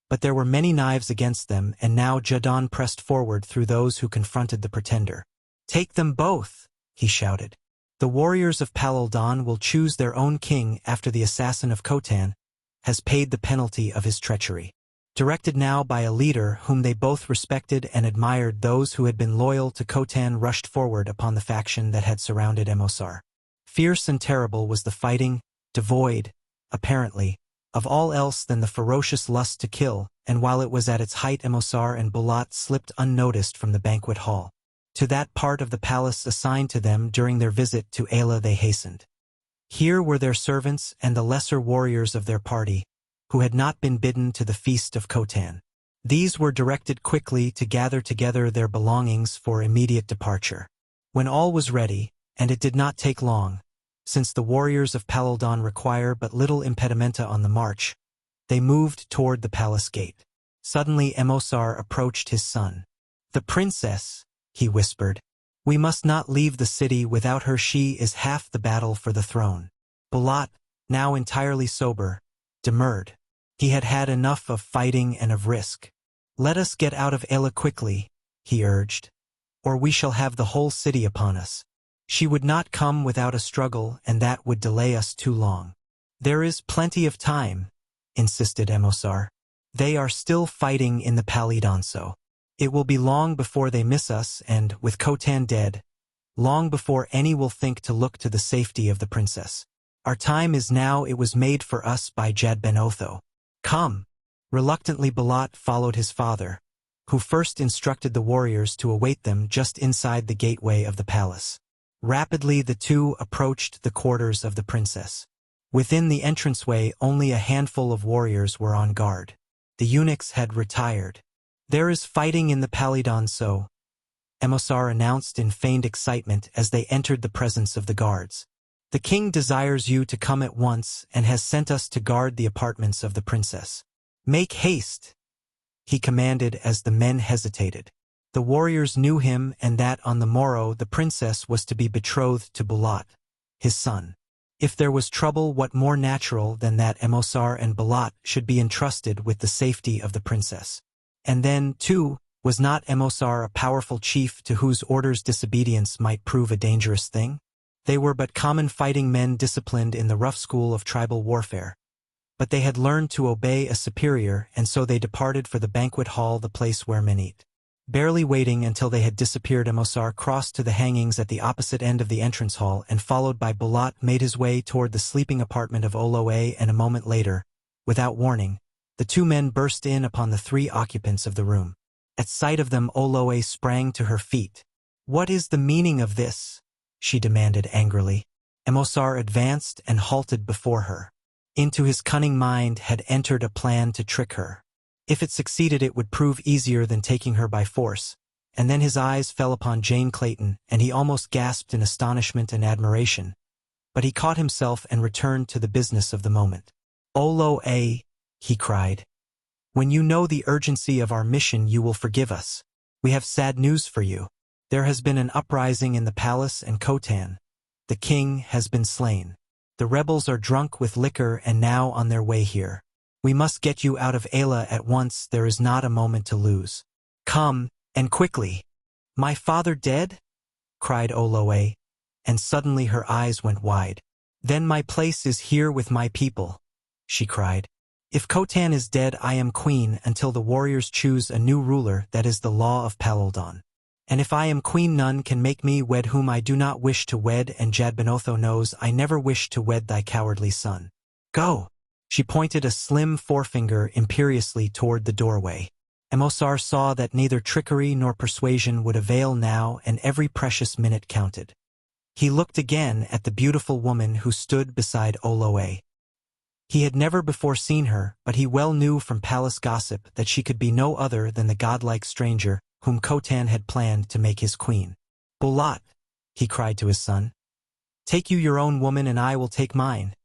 But there were many knives against them, and now Jadon pressed forward through those who confronted the pretender. "Take them both," he shouted. "The warriors of Palaldon will choose their own king after the assassin of Khotan has paid the penalty of his treachery." Directed now by a leader whom they both respected and admired, those who had been loyal to Khotan rushed forward upon the faction that had surrounded Emosar. Fierce and terrible was the fighting, devoid, apparently, of all else than the ferocious lust to kill, and while it was at its height Emosar and Balat slipped unnoticed from the banquet hall. To that part of the palace assigned to them during their visit to Ayla they hastened. Here were their servants and the lesser warriors of their party, who had not been bidden to the feast of Khotan. These were directed quickly to gather together their belongings for immediate departure. When all was ready, and it did not take long, since the warriors of Palaldon require but little impedimenta on the march, they moved toward the palace gate. Suddenly Emosar approached his son. "The princess," he whispered. "We must not leave the city without her. She is half the battle for the throne." Balat, now entirely sober, demurred. He had had enough of fighting and of risk. "Let us get out of Ayla quickly," he urged, "or we shall have the whole city upon us. She would not come without a struggle, and that would delay us too long." "There is plenty of time," insisted Emosar. "They are still fighting in the Palidonso. It will be long before they miss us, and, with Khotan dead, long before any will think to look to the safety of the princess. Our time is now. It was made for us by Jadbenotho. Come." Reluctantly Balat followed his father, who first instructed the warriors to await them just inside the gateway of the palace. Rapidly the two approached the quarters of the princess. Within the entranceway only a handful of warriors were on guard. The eunuchs had retired. "There is fighting in the Palidonso," Emosar announced in feigned excitement as they entered the presence of the guards. "The king desires you to come at once and has sent us to guard the apartments of the princess. Make haste," he commanded as the men hesitated. The warriors knew him, and that on the morrow the princess was to be betrothed to Balat, his son. If there was trouble, what more natural than that Emosar and Balat should be entrusted with the safety of the princess? And then, too, was not Emosar a powerful chief to whose orders disobedience might prove a dangerous thing? They were but common fighting men disciplined in the rough school of tribal warfare. But they had learned to obey a superior, and so they departed for the banquet hall, the place where men eat. Barely waiting until they had disappeared, Emosar crossed to the hangings at the opposite end of the entrance hall and, followed by Bulat, made his way toward the sleeping apartment of Oloe, and a moment later, without warning, the two men burst in upon the three occupants of the room. At sight of them, Oloe sprang to her feet. "What is the meaning of this?" she demanded angrily. Emosar advanced and halted before her. Into his cunning mind had entered a plan to trick her. If it succeeded, it would prove easier than taking her by force. And then his eyes fell upon Jane Clayton, and he almost gasped in astonishment and admiration. But he caught himself and returned to the business of the moment. "Oloe," he cried. "When you know the urgency of our mission, you will forgive us. We have sad news for you. There has been an uprising in the palace, and Khotan, the king, has been slain. The rebels are drunk with liquor and now on their way here. We must get you out of Ayla at once. There is not a moment to lose. Come, and quickly." "My father dead?" cried Oloe, and suddenly her eyes went wide. "Then my place is here with my people," she cried. "If Khotan is dead, I am queen until the warriors choose a new ruler. That is the law of Paloldan. And if I am queen, none can make me wed whom I do not wish to wed, and Jadbenotho knows I never wish to wed thy cowardly son. Go!" She pointed a slim forefinger imperiously toward the doorway. Emosar saw that neither trickery nor persuasion would avail now, and every precious minute counted. He looked again at the beautiful woman who stood beside Oloe. He had never before seen her, but he well knew from palace gossip that she could be no other than the godlike stranger whom Khotan had planned to make his queen. "Bulat," he cried to his son, "take you your own woman and I will take mine."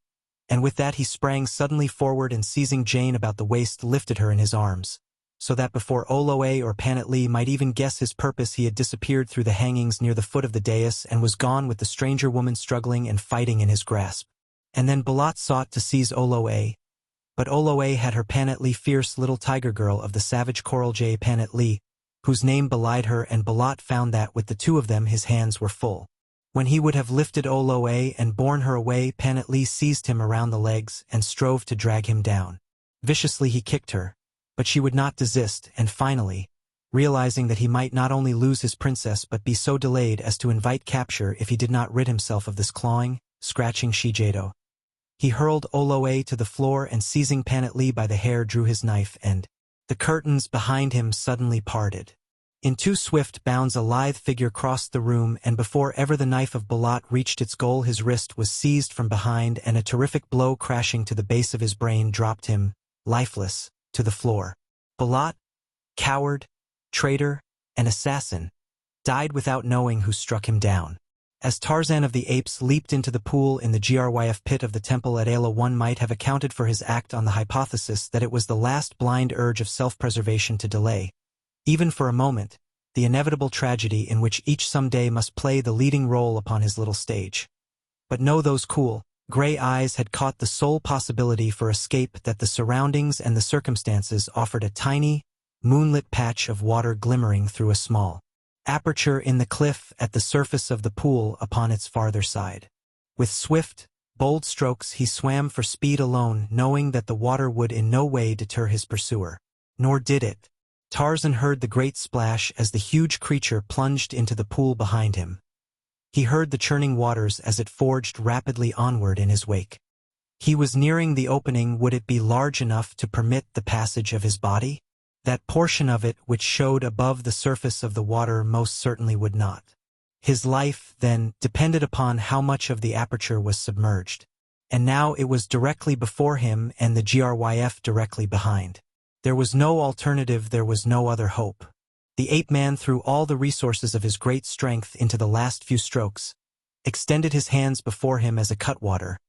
And with that he sprang suddenly forward and, seizing Jane about the waist, lifted her in his arms, so that before Oloe or Panatlee might even guess his purpose, he had disappeared through the hangings near the foot of the dais and was gone with the stranger woman struggling and fighting in his grasp. And then Bulat sought to seize Oloe, but Oloe had her Panatlee, fierce little tiger girl of the savage Coral J Panatlee, whose name belied her, and Bulat found that with the two of them his hands were full. When he would have lifted Oloe and borne her away, Panatlee seized him around the legs and strove to drag him down. Viciously he kicked her, but she would not desist, and finally, realizing that he might not only lose his princess but be so delayed as to invite capture if he did not rid himself of this clawing, scratching Shijado, he hurled Oloe to the floor and, seizing Panatlee by the hair, drew his knife, and the curtains behind him suddenly parted. In two swift bounds a lithe figure crossed the room, and before ever the knife of Bulat reached its goal, his wrist was seized from behind, and a terrific blow crashing to the base of his brain dropped him, lifeless, to the floor. Bulat, coward, traitor, and assassin, died without knowing who struck him down. As Tarzan of the Apes leaped into the pool in the Gryf pit of the temple at Ayla, one might have accounted for his act on the hypothesis that it was the last blind urge of self-preservation to delay, even for a moment, the inevitable tragedy in which each someday must play the leading role upon his little stage. But no, those cool, gray eyes had caught the sole possibility for escape, that the surroundings and the circumstances offered a tiny, moonlit patch of water glimmering through a small aperture in the cliff at the surface of the pool upon its farther side. With swift, bold strokes he swam for speed alone, knowing that the water would in no way deter his pursuer. Nor did it. Tarzan heard the great splash as the huge creature plunged into the pool behind him. He heard the churning waters as it forged rapidly onward in his wake. He was nearing the opening. Would it be large enough to permit the passage of his body? That portion of it which showed above the surface of the water most certainly would not. His life, then, depended upon how much of the aperture was submerged. And now it was directly before him and the Gryf directly behind. There was no alternative, there was no other hope. The ape-man threw all the resources of his great strength into the last few strokes, extended his hands before him as a cutwater,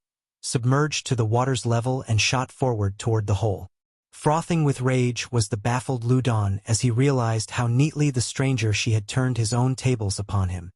submerged to the water's level, and shot forward toward the hole. Frothing with rage was the baffled Ludon as he realized how neatly the stranger she had turned his own tables upon him.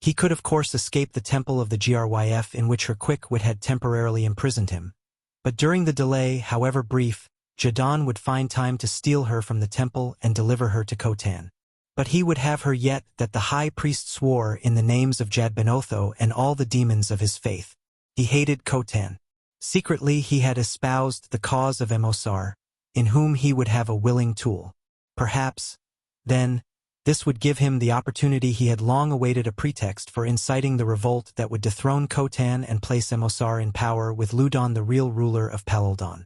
He could of course escape the temple of the Gryf, in which her quick wit had temporarily imprisoned him. But during the delay, however brief, Jadon would find time to steal her from the temple and deliver her to Khotan. But he would have her yet, that the high priest swore in the names of Jadbenotho and all the demons of his faith. He hated Khotan. Secretly he had espoused the cause of Emosar, in whom he would have a willing tool. Perhaps, Then, this would give him the opportunity he had long awaited, a pretext for inciting the revolt that would dethrone Khotan and place Emosar in power with Ludon the real ruler of Palaldon.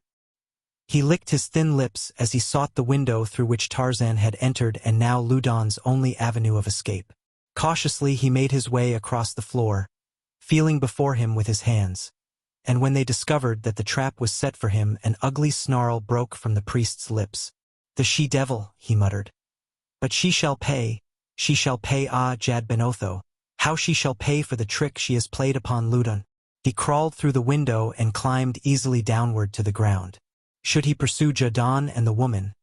He licked his thin lips as he sought the window through which Tarzan had entered and now Ludon's only avenue of escape. Cautiously he made his way across the floor, feeling before him with his hands. And when they discovered that the trap was set for him, an ugly snarl broke from the priest's lips. "The she-devil," he muttered. "But she shall pay, Jad Benotho. How she shall pay for the trick she has played upon Ludon." He crawled through the window and climbed easily downward to the ground. Should he pursue Jadon and the woman,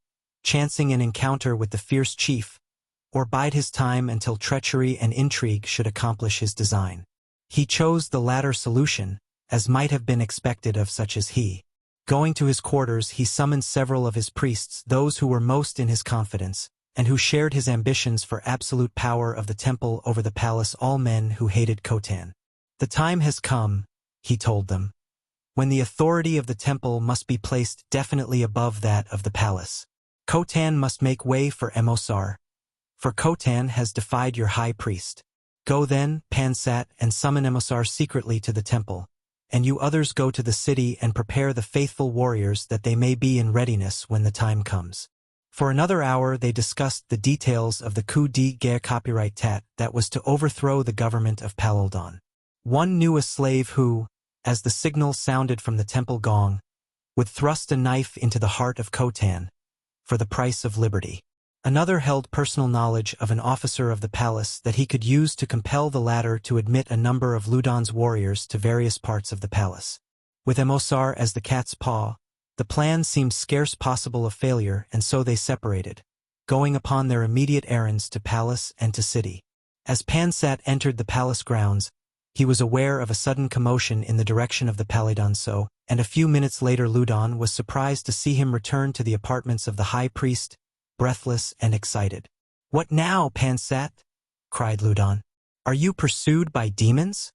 chancing an encounter with the fierce chief, or bide his time until treachery and intrigue should accomplish his design? He chose the latter solution, as might have been expected of such as he. Going to his quarters, he summoned several of his priests, those who were most in his confidence, and who shared his ambitions for absolute power of the temple over the palace, all men who hated Khotan. "The time has come," he told them, "when the authority of the temple must be placed definitely above that of the palace. Khotan must make way for Emosar, for Khotan has defied your high priest. Go then, Pansat, and summon Emosar secretly to the temple, and you others go to the city and prepare the faithful warriors that they may be in readiness when the time comes." For another hour they discussed the details of the coup de copyright tat that was to overthrow the government of Palaldon. One knew a slave who, as the signal sounded from the temple gong, would thrust a knife into the heart of Khotan, for the price of liberty. Another held personal knowledge of an officer of the palace that he could use to compel the latter to admit a number of Ludon's warriors to various parts of the palace. With Emosar as the cat's paw, the plan seemed scarce possible of failure, and so they separated, going upon their immediate errands to palace and to city. As Pansat entered the palace grounds, he was aware of a sudden commotion in the direction of the Palidonso, and a few minutes later Ludon was surprised to see him return to the apartments of the high priest, breathless and excited. "What now, Pansat?" cried Ludon. "Are you pursued by demons?"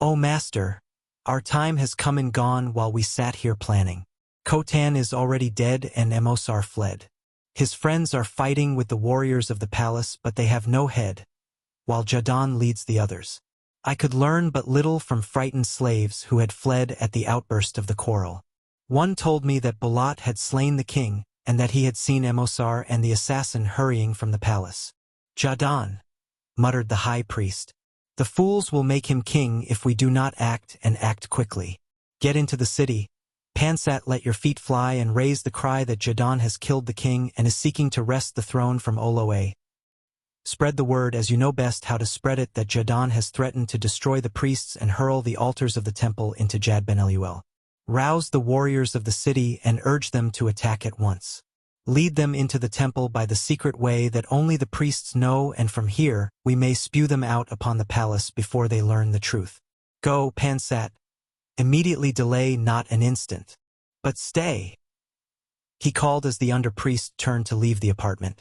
"Oh, master, our time has come and gone while we sat here planning. Khotan is already dead and Emosar fled. His friends are fighting with the warriors of the palace, but they have no head, while Jadon leads the others. I could learn but little from frightened slaves who had fled at the outburst of the quarrel. One told me that Bulat had slain the king, and that he had seen Emosar and the assassin hurrying from the palace." "Jadon," muttered the high priest. "The fools will make him king if we do not act, and act quickly. Get into the city. Pansat, let your feet fly and raise the cry that Jadon has killed the king and is seeking to wrest the throne from Oloe. Spread the word as you know best how to spread it that Jadon has threatened to destroy the priests and hurl the altars of the temple into Jad Ben Eluel. Rouse the warriors of the city and urge them to attack at once. Lead them into the temple by the secret way that only the priests know, and from here we may spew them out upon the palace before they learn the truth. Go, Pansat. Immediately, delay not an instant. But stay," he called as the under-priest turned to leave the apartment.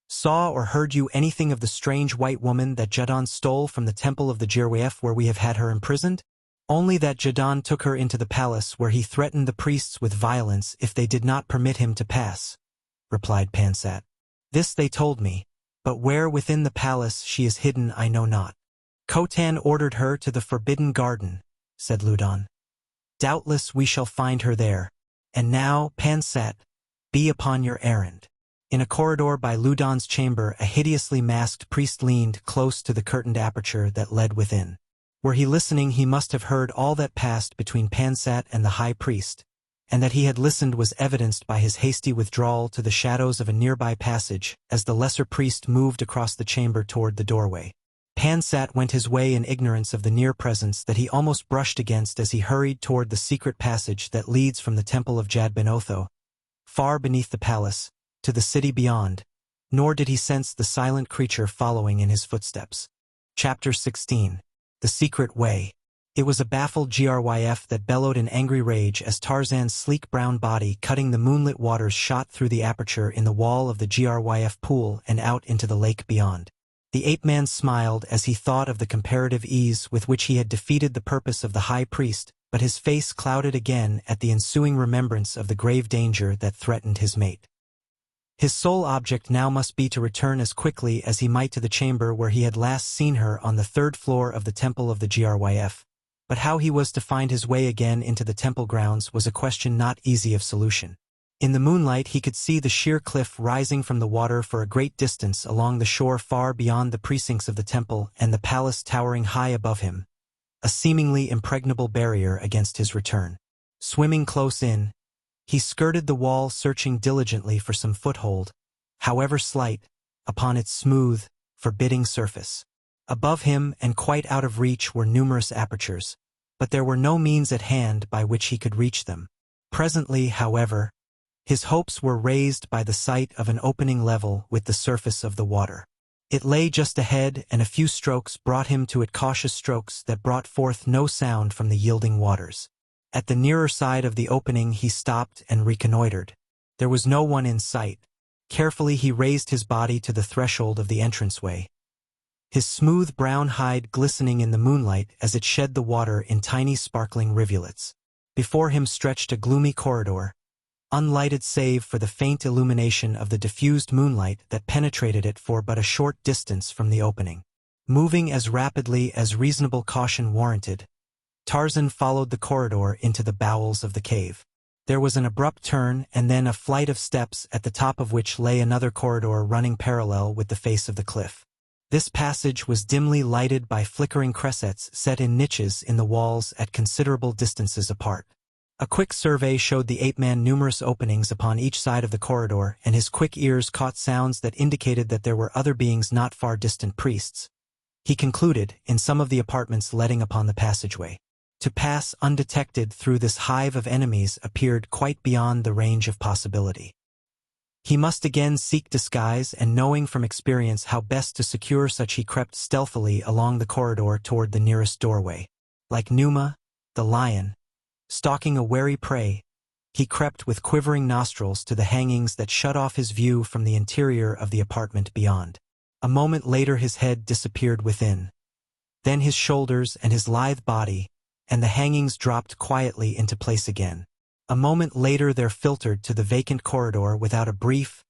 "Saw or heard you anything of the strange white woman that Jadon stole from the temple of the Jirwef where we have had her imprisoned?" "Only that Jadon took her into the palace where he threatened the priests with violence if they did not permit him to pass," replied Pansat. "This they told me, but where within the palace she is hidden I know not." "Khotan ordered her to the Forbidden Garden," said Ludon. "Doubtless we shall find her there. And now, Pansat, be upon your errand." In a corridor by Ludon's chamber, a hideously masked priest leaned close to the curtained aperture that led within. Were he listening, he must have heard all that passed between Pansat and the high priest, and that he had listened was evidenced by his hasty withdrawal to the shadows of a nearby passage as the lesser priest moved across the chamber toward the doorway. Pansat went his way in ignorance of the near presence that he almost brushed against as he hurried toward the secret passage that leads from the temple of Jad Ben Otho, far beneath the palace, to the city beyond, nor did he sense the silent creature following in his footsteps. Chapter 16. The Secret Way. It was a baffled Gryf that bellowed in angry rage as Tarzan's sleek brown body cutting the moonlit waters shot through the aperture in the wall of the Gryf pool and out into the lake beyond. The ape-man smiled as he thought of the comparative ease with which he had defeated the purpose of the high priest, but his face clouded again at the ensuing remembrance of the grave danger that threatened his mate. His sole object now must be to return as quickly as he might to the chamber where he had last seen her on the 3rd floor of the Temple of the Gryf. But how he was to find his way again into the temple grounds was a question not easy of solution. In the moonlight he could see the sheer cliff rising from the water for a great distance along the shore far beyond the precincts of the temple and the palace towering high above him, a seemingly impregnable barrier against his return. Swimming close in, he skirted the wall searching diligently for some foothold, however slight, upon its smooth, forbidding surface. Above him and quite out of reach were numerous apertures, but there were no means at hand by which he could reach them. Presently, however, his hopes were raised by the sight of an opening level with the surface of the water. It lay just ahead, and a few strokes brought him to it, cautious strokes that brought forth no sound from the yielding waters. At the nearer side of the opening he stopped and reconnoitered. There was no one in sight. Carefully he raised his body to the threshold of the entranceway, his smooth brown hide glistening in the moonlight as it shed the water in tiny sparkling rivulets. Before him stretched a gloomy corridor, unlighted save for the faint illumination of the diffused moonlight that penetrated it for but a short distance from the opening. Moving as rapidly as reasonable caution warranted, Tarzan followed the corridor into the bowels of the cave. There was an abrupt turn and then a flight of steps at the top of which lay another corridor running parallel with the face of the cliff. This passage was dimly lighted by flickering cressets set in niches in the walls at considerable distances apart. A quick survey showed the ape-man numerous openings upon each side of the corridor, and his quick ears caught sounds that indicated that there were other beings not far distant priests. He concluded, in some of the apartments letting upon the passageway. To pass undetected through this hive of enemies appeared quite beyond the range of possibility. He must again seek disguise, and knowing from experience how best to secure such, he crept stealthily along the corridor toward the nearest doorway. Like Numa, the lion, stalking a wary prey, he crept with quivering nostrils to the hangings that shut off his view from the interior of the apartment beyond. A moment later his head disappeared within. Then his shoulders and his lithe body, and the hangings dropped quietly into place again. A moment later there filtered to the vacant corridor without a brief,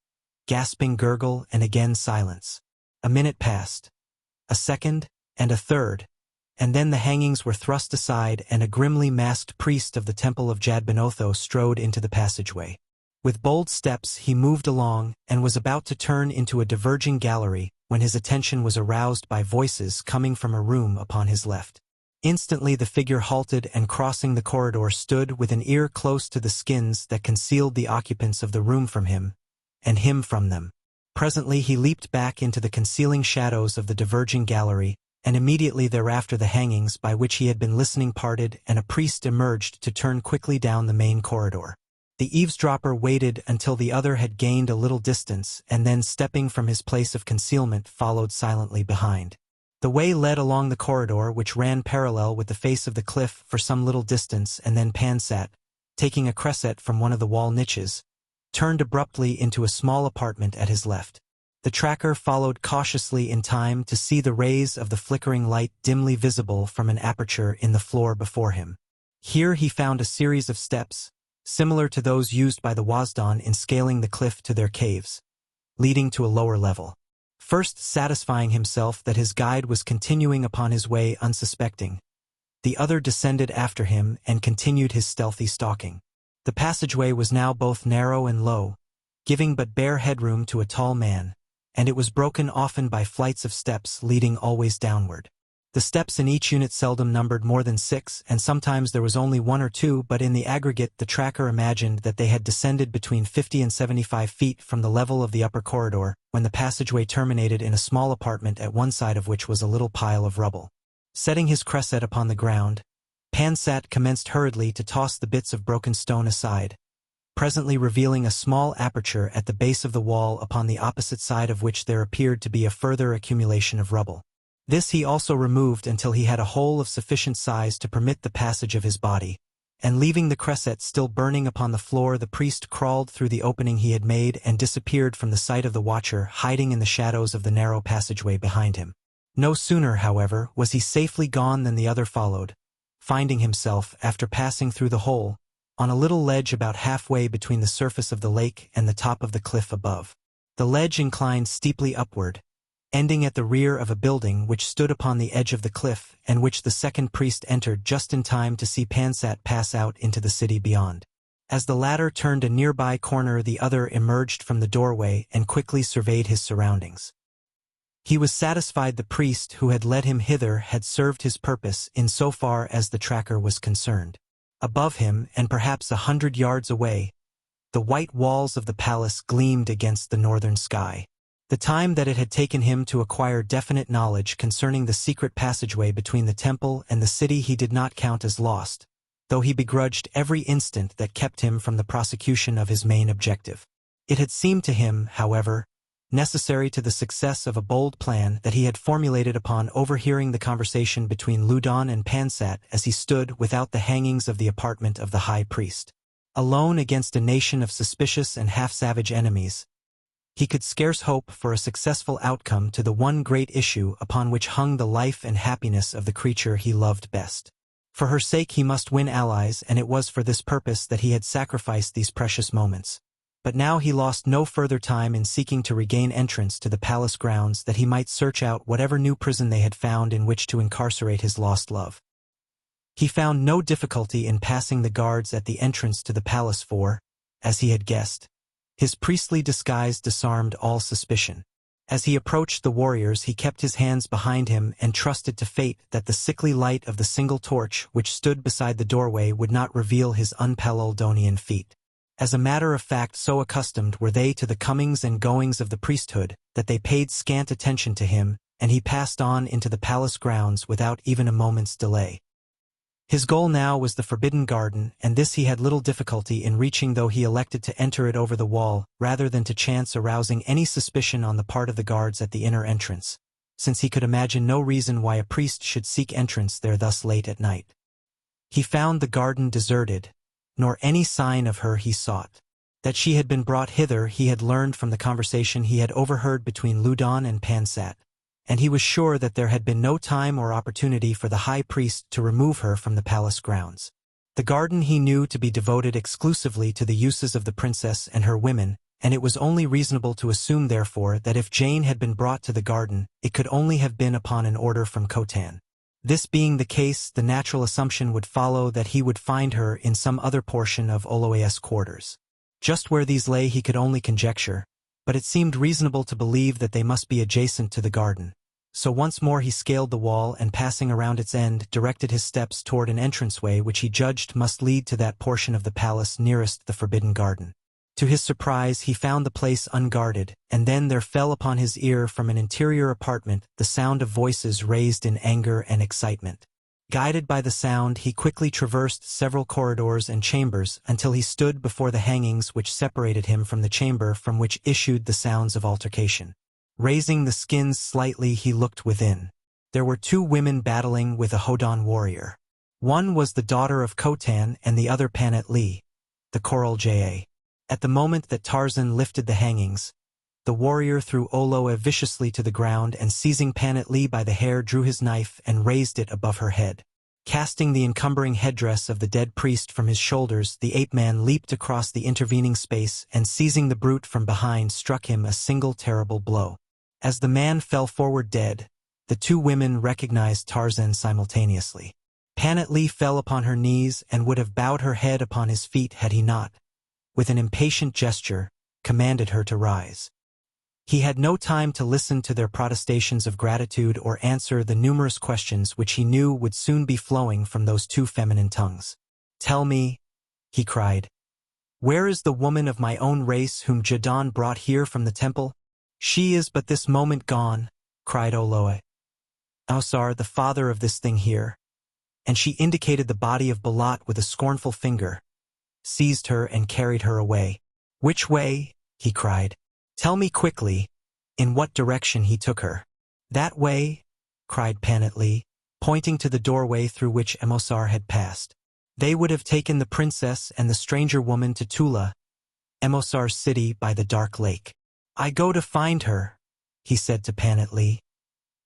gasping gurgle, and again silence. A minute passed, a second, and a third, and then the hangings were thrust aside and a grimly masked priest of the Temple of Jadbenotho strode into the passageway. With bold steps he moved along and was about to turn into a diverging gallery when his attention was aroused by voices coming from a room upon his left. Instantly the figure halted and, crossing the corridor, stood with an ear close to the skins that concealed the occupants of the room from him, and him from them. Presently he leaped back into the concealing shadows of the diverging gallery, and immediately thereafter the hangings by which he had been listening parted and a priest emerged to turn quickly down the main corridor. The eavesdropper waited until the other had gained a little distance and then, stepping from his place of concealment, followed silently behind. The way led along the corridor, which ran parallel with the face of the cliff for some little distance, and then Pansat, taking a cresset from one of the wall niches, turned abruptly into a small apartment at his left. The tracker followed cautiously in time to see the rays of the flickering light dimly visible from an aperture in the floor before him. Here he found a series of steps, similar to those used by the Wasdan in scaling the cliff to their caves, leading to a lower level. First satisfying himself that his guide was continuing upon his way unsuspecting, the other descended after him and continued his stealthy stalking. The passageway was now both narrow and low, giving but bare headroom to a tall man, and it was broken often by flights of steps leading always downward. The steps in each unit seldom numbered more than 6, and sometimes there was only 1 or 2, but in the aggregate the tracker imagined that they had descended between 50 and 75 feet from the level of the upper corridor, when the passageway terminated in a small apartment at one side of which was a little pile of rubble. Setting his cresset upon the ground, Pansat commenced hurriedly to toss the bits of broken stone aside, presently revealing a small aperture at the base of the wall upon the opposite side of which there appeared to be a further accumulation of rubble. This he also removed until he had a hole of sufficient size to permit the passage of his body, and leaving the cresset still burning upon the floor, the priest crawled through the opening he had made and disappeared from the sight of the watcher, hiding in the shadows of the narrow passageway behind him. No sooner, however, was he safely gone than the other followed, finding himself, after passing through the hole, on a little ledge about halfway between the surface of the lake and the top of the cliff above. The ledge inclined steeply upward, ending at the rear of a building which stood upon the edge of the cliff and which the second priest entered just in time to see Pansat pass out into the city beyond. As the latter turned a nearby corner, the other emerged from the doorway and quickly surveyed his surroundings. He was satisfied the priest who had led him hither had served his purpose in so far as the tracker was concerned. Above him, and perhaps 100 yards away, the white walls of the palace gleamed against the northern sky. The time that it had taken him to acquire definite knowledge concerning the secret passageway between the temple and the city he did not count as lost, though he begrudged every instant that kept him from the prosecution of his main objective. It had seemed to him, however, necessary to the success of a bold plan that he had formulated upon overhearing the conversation between Loudon and Pansat as he stood without the hangings of the apartment of the high priest. Alone against a nation of suspicious and half-savage enemies, he could scarce hope for a successful outcome to the one great issue upon which hung the life and happiness of the creature he loved best. For her sake he must win allies, and it was for this purpose that he had sacrificed these precious moments. But now he lost no further time in seeking to regain entrance to the palace grounds that he might search out whatever new prison they had found in which to incarcerate his lost love. He found no difficulty in passing the guards at the entrance to the palace for, as he had guessed, his priestly disguise disarmed all suspicion. As he approached the warriors he kept his hands behind him and trusted to fate that the sickly light of the single torch which stood beside the doorway would not reveal his unpaleoldonian feet. As a matter of fact, so accustomed were they to the comings and goings of the priesthood that they paid scant attention to him, and he passed on into the palace grounds without even a moment's delay. His goal now was the Forbidden Garden, and this he had little difficulty in reaching, though he elected to enter it over the wall, rather than to chance arousing any suspicion on the part of the guards at the inner entrance, since he could imagine no reason why a priest should seek entrance there thus late at night. He found the garden deserted, nor any sign of her he sought. That she had been brought hither he had learned from the conversation he had overheard between Loudon and Pansat, and he was sure that there had been no time or opportunity for the high priest to remove her from the palace grounds. The garden he knew to be devoted exclusively to the uses of the princess and her women, and it was only reasonable to assume therefore that if Jane had been brought to the garden, it could only have been upon an order from Khotan. This being the case, the natural assumption would follow that he would find her in some other portion of Oloa's quarters. Just where these lay he could only conjecture, but it seemed reasonable to believe that they must be adjacent to the garden. So once more he scaled the wall and, passing around its end, directed his steps toward an entranceway which he judged must lead to that portion of the palace nearest the Forbidden Garden. To his surprise he found the place unguarded, and then there fell upon his ear from an interior apartment the sound of voices raised in anger and excitement. Guided by the sound, he quickly traversed several corridors and chambers until he stood before the hangings which separated him from the chamber from which issued the sounds of altercation. Raising the skins slightly he looked within. There were two women battling with a Hodan warrior. One was the daughter of Khotan and the other Panat Lee, the Coral Ja. At the moment that Tarzan lifted the hangings, the warrior threw Oloa viciously to the ground and, seizing Panat Lee by the hair, drew his knife and raised it above her head. Casting the encumbering headdress of the dead priest from his shoulders, the ape-man leaped across the intervening space and, seizing the brute from behind, struck him a single terrible blow. As the man fell forward dead, the two women recognized Tarzan simultaneously. Panat Lee fell upon her knees and would have bowed her head upon his feet had he not, with an impatient gesture, commanded her to rise. He had no time to listen to their protestations of gratitude or answer the numerous questions which he knew would soon be flowing from those two feminine tongues. "Tell me," he cried, "where is the woman of my own race whom Jadon brought here from the temple?" "She is but this moment gone," cried Oloa. "Ausar, the father of this thing here," and she indicated the body of Balat with a scornful finger, seized her and carried her away. "Which way?" he cried. "Tell me quickly, in what direction he took her." "That way," cried Panat Lee, pointing to the doorway through which Emosar had passed. "They would have taken the princess and the stranger woman to Tula, Emosar's city by the dark lake. I go to find her," he said to Panat Lee.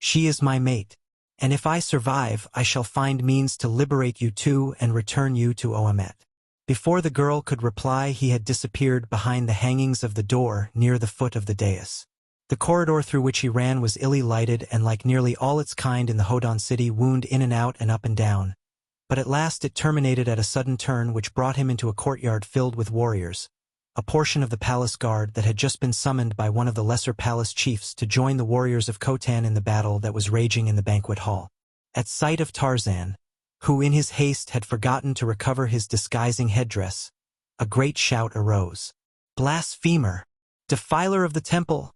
"She is my mate, and if I survive I shall find means to liberate you too and return you to Oamet." Before the girl could reply, he had disappeared behind the hangings of the door near the foot of the dais. The corridor through which he ran was illy lighted and, like nearly all its kind in the Hodon city, wound in and out and up and down. But at last it terminated at a sudden turn which brought him into a courtyard filled with warriors, a portion of the palace guard that had just been summoned by one of the lesser palace chiefs to join the warriors of Khotan in the battle that was raging in the banquet hall. At sight of Tarzan, who in his haste had forgotten to recover his disguising headdress, a great shout arose. "Blasphemer! Defiler of the temple!"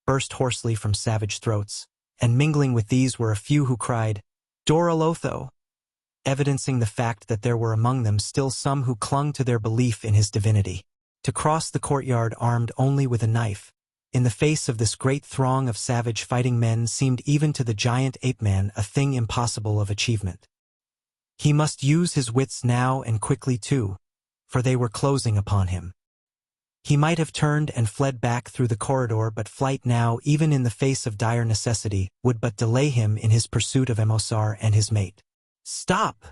burst hoarsely from savage throats, and mingling with these were a few who cried, "Doralotho!" evidencing the fact that there were among them still some who clung to their belief in his divinity. To cross the courtyard armed only with a knife, in the face of this great throng of savage fighting men, seemed even to the giant ape-man a thing impossible of achievement. He must use his wits now, and quickly too, for they were closing upon him. He might have turned and fled back through the corridor, but flight now, even in the face of dire necessity, would but delay him in his pursuit of Emosar and his mate. "Stop!"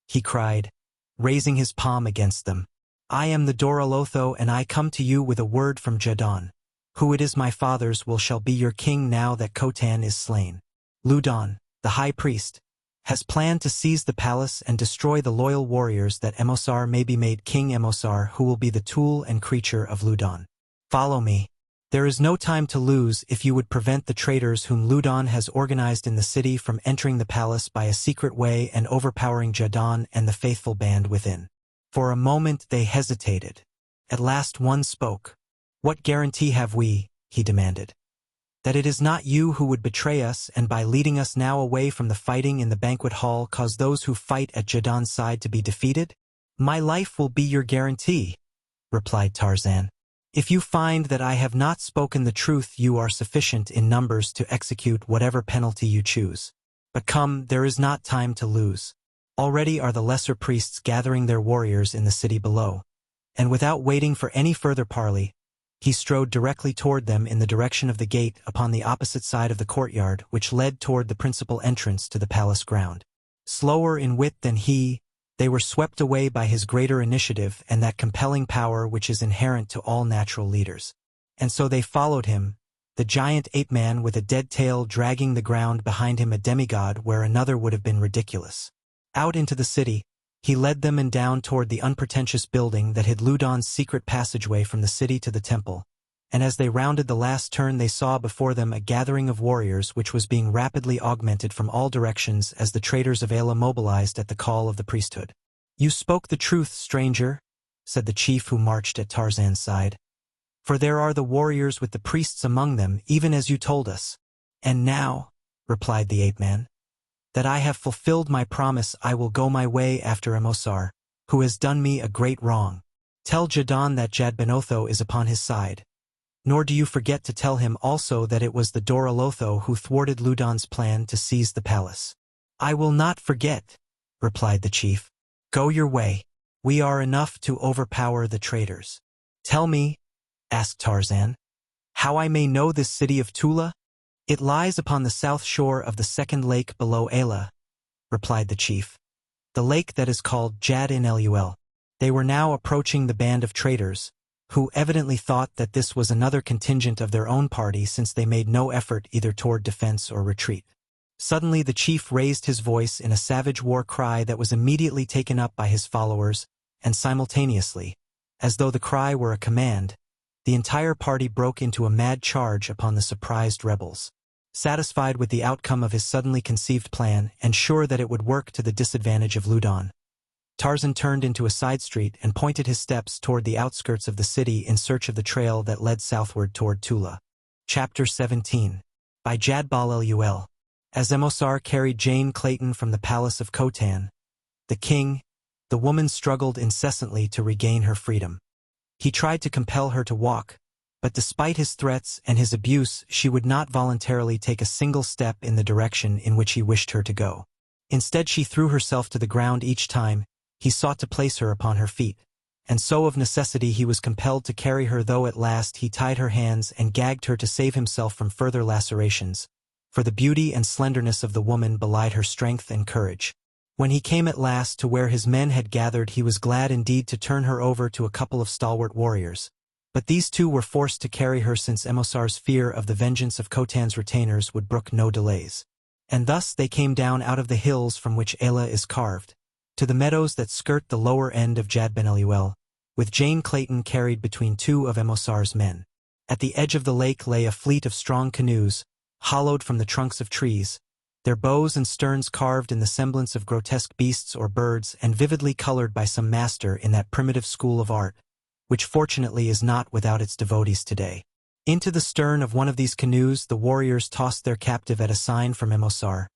he cried, raising his palm against them. "I am the Doralotho, and I come to you with a word from Jadon, who it is my father's shall be your king now that Khotan is slain. Ludon, the high priest, has planned to seize the palace and destroy the loyal warriors that Emosar may be made King Emosar, who will be the tool and creature of Ludon. Follow me. There is no time to lose if you would prevent the traitors whom Ludon has organized in the city from entering the palace by a secret way and overpowering Jadon and the faithful band within." For a moment they hesitated. At last one spoke. "What guarantee have we," he demanded, "that it is not you who would betray us and by leading us now away from the fighting in the banquet hall cause those who fight at Jadon's side to be defeated?" "My life will be your guarantee," replied Tarzan. "If you find that I have not spoken the truth, you are sufficient in numbers to execute whatever penalty you choose. But come, there is not time to lose. Already are the lesser priests gathering their warriors in the city below." And without waiting for any further parley, he strode directly toward them in the direction of the gate upon the opposite side of the courtyard which led toward the principal entrance to the palace ground. Slower in wit than he, they were swept away by his greater initiative and that compelling power which is inherent to all natural leaders. And so they followed him, the giant ape-man with a dead tail dragging the ground behind him, a demigod where another would have been ridiculous. Out into the city, he led them and down toward the unpretentious building that hid Ludon's secret passageway from the city to the temple, and as they rounded the last turn they saw before them a gathering of warriors which was being rapidly augmented from all directions as the traders of Ayla mobilized at the call of the priesthood. "You spoke the truth, stranger," said the chief who marched at Tarzan's side. "For there are the warriors with the priests among them, even as you told us." "And now," replied the ape-man, "that I have fulfilled my promise, I will go my way after Emosar, who has done me a great wrong. Tell Jadon that Jadbenotho is upon his side. Nor do you forget to tell him also that it was the Doralotho who thwarted Ludon's plan to seize the palace." "I will not forget," replied the chief. "Go your way. We are enough to overpower the traitors." "Tell me," asked Tarzan, "how I may know this city of Tula?" "It lies upon the south shore of the second lake below Ayla," replied the chief. "The lake that is called Jad-in-Elul." They were now approaching the band of traitors, who evidently thought that this was another contingent of their own party since they made no effort either toward defense or retreat. Suddenly the chief raised his voice in a savage war cry that was immediately taken up by his followers, and simultaneously, as though the cry were a command, the entire party broke into a mad charge upon the surprised rebels. Satisfied with the outcome of his suddenly conceived plan and sure that it would work to the disadvantage of Ludon, Tarzan turned into a side street and pointed his steps toward the outskirts of the city in search of the trail that led southward toward Tula. Chapter 17. By Jad-Bal-Elul. As Emosar carried Jane Clayton from the palace of Khotan, the woman struggled incessantly to regain her freedom. He tried to compel her to walk, but despite his threats and his abuse, she would not voluntarily take a single step in the direction in which he wished her to go. Instead, she threw herself to the ground each time he sought to place her upon her feet, and so of necessity he was compelled to carry her, though at last he tied her hands and gagged her to save himself from further lacerations, for the beauty and slenderness of the woman belied her strength and courage. When he came at last to where his men had gathered, he was glad indeed to turn her over to a couple of stalwart warriors. But these two were forced to carry her, since Emosar's fear of the vengeance of Khotan's retainers would brook no delays. And thus they came down out of the hills from which Ela is carved, to the meadows that skirt the lower end of Jad Ben Eliel, with Jane Clayton carried between two of Emosar's men. At the edge of the lake lay a fleet of strong canoes, hollowed from the trunks of trees, their bows and sterns carved in the semblance of grotesque beasts or birds and vividly colored by some master in that primitive school of art, which fortunately is not without its devotees today. Into the stern of one of these canoes the warriors tossed their captive at a sign from Emosar,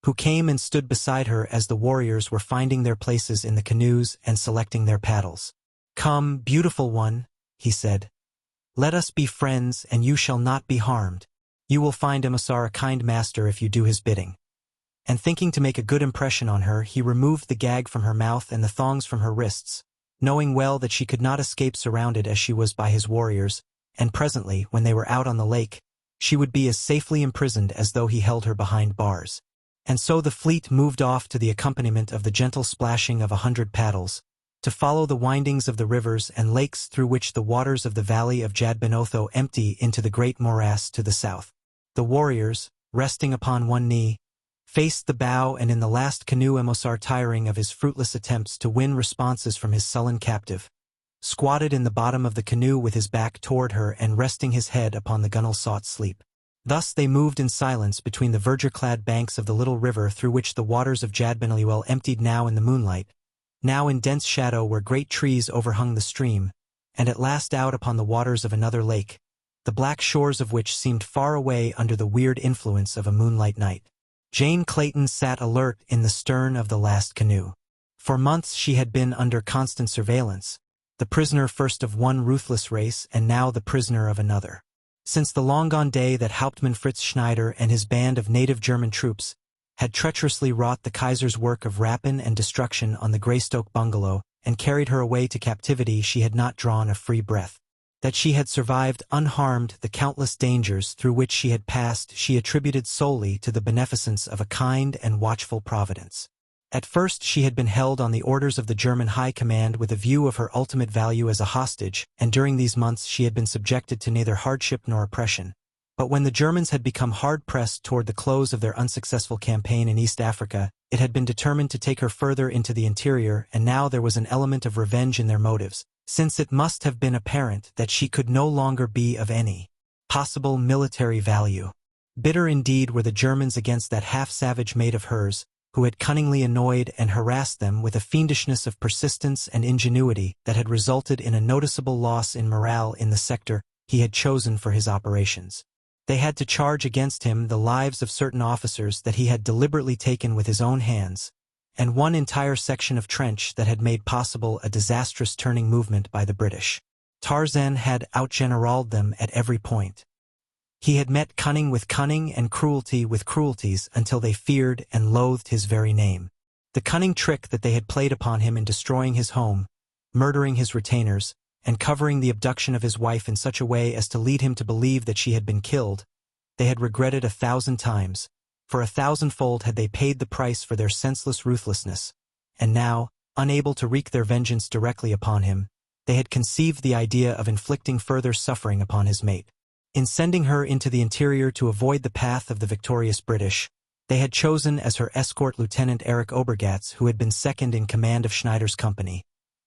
who came and stood beside her as the warriors were finding their places in the canoes and selecting their paddles. "Come, beautiful one," he said. "Let us be friends, and you shall not be harmed. You will find Emosar a kind master if you do his bidding." And thinking to make a good impression on her, he removed the gag from her mouth and the thongs from her wrists, knowing well that she could not escape, surrounded as she was by his warriors, and presently, when they were out on the lake, she would be as safely imprisoned as though he held her behind bars. And so the fleet moved off to the accompaniment of the gentle splashing of 100 paddles, to follow the windings of the rivers and lakes through which the waters of the valley of Jad Ben Otho empty into the great morass to the south. The warriors, resting upon one knee, faced the bow, and in the last canoe Emosar, tiring of his fruitless attempts to win responses from his sullen captive, squatted in the bottom of the canoe with his back toward her and resting his head upon the gunwale sought sleep. Thus they moved in silence between the verdure-clad banks of the little river through which the waters of Jad Ben Eliel emptied, now in the moonlight, now in dense shadow where great trees overhung the stream, and at last out upon the waters of another lake, the black shores of which seemed far away under the weird influence of a moonlight night. Jane Clayton sat alert in the stern of the last canoe. For months she had been under constant surveillance, the prisoner first of one ruthless race and now the prisoner of another. Since the long-gone day that Hauptmann Fritz Schneider and his band of native German troops had treacherously wrought the Kaiser's work of rapine and destruction on the Greystoke bungalow and carried her away to captivity, she had not drawn a free breath. That she had survived unharmed the countless dangers through which she had passed she attributed solely to the beneficence of a kind and watchful providence. At first she had been held on the orders of the German High Command with a view of her ultimate value as a hostage, and during these months she had been subjected to neither hardship nor oppression. But when the Germans had become hard-pressed toward the close of their unsuccessful campaign in East Africa, it had been determined to take her further into the interior, and now there was an element of revenge in their motives, since it must have been apparent that she could no longer be of any possible military value. Bitter indeed were the Germans against that half-savage mate of hers, who had cunningly annoyed and harassed them with a fiendishness of persistence and ingenuity that had resulted in a noticeable loss in morale in the sector he had chosen for his operations. They had to charge against him the lives of certain officers that he had deliberately taken with his own hands, and one entire section of trench that had made possible a disastrous turning movement by the British. Tarzan had outgeneraled them at every point. He had met cunning with cunning and cruelty with cruelties until they feared and loathed his very name. The cunning trick that they had played upon him in destroying his home, murdering his retainers, and covering the abduction of his wife in such a way as to lead him to believe that she had been killed, they had regretted 1,000 times, for 1,000-fold had they paid the price for their senseless ruthlessness, and now, unable to wreak their vengeance directly upon him, they had conceived the idea of inflicting further suffering upon his mate. In sending her into the interior to avoid the path of the victorious British, they had chosen as her escort Lieutenant Erich Obergatz, who had been second in command of Schneider's company,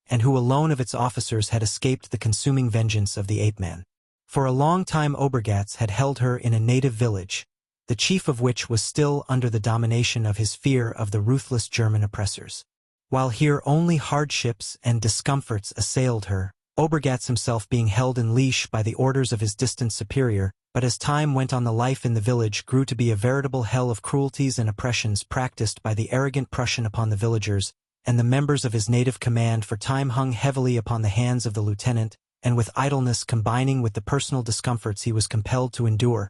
and who alone of its officers had escaped the consuming vengeance of the ape-man. For a long time Obergatz had held her in a native village, the chief of which was still under the domination of his fear of the ruthless German oppressors. While here only hardships and discomforts assailed her, Obergatz himself being held in leash by the orders of his distant superior, but as time went on the life in the village grew to be a veritable hell of cruelties and oppressions practiced by the arrogant Prussian upon the villagers, and the members of his native command, for time hung heavily upon the hands of the lieutenant, and with idleness combining with the personal discomforts he was compelled to endure,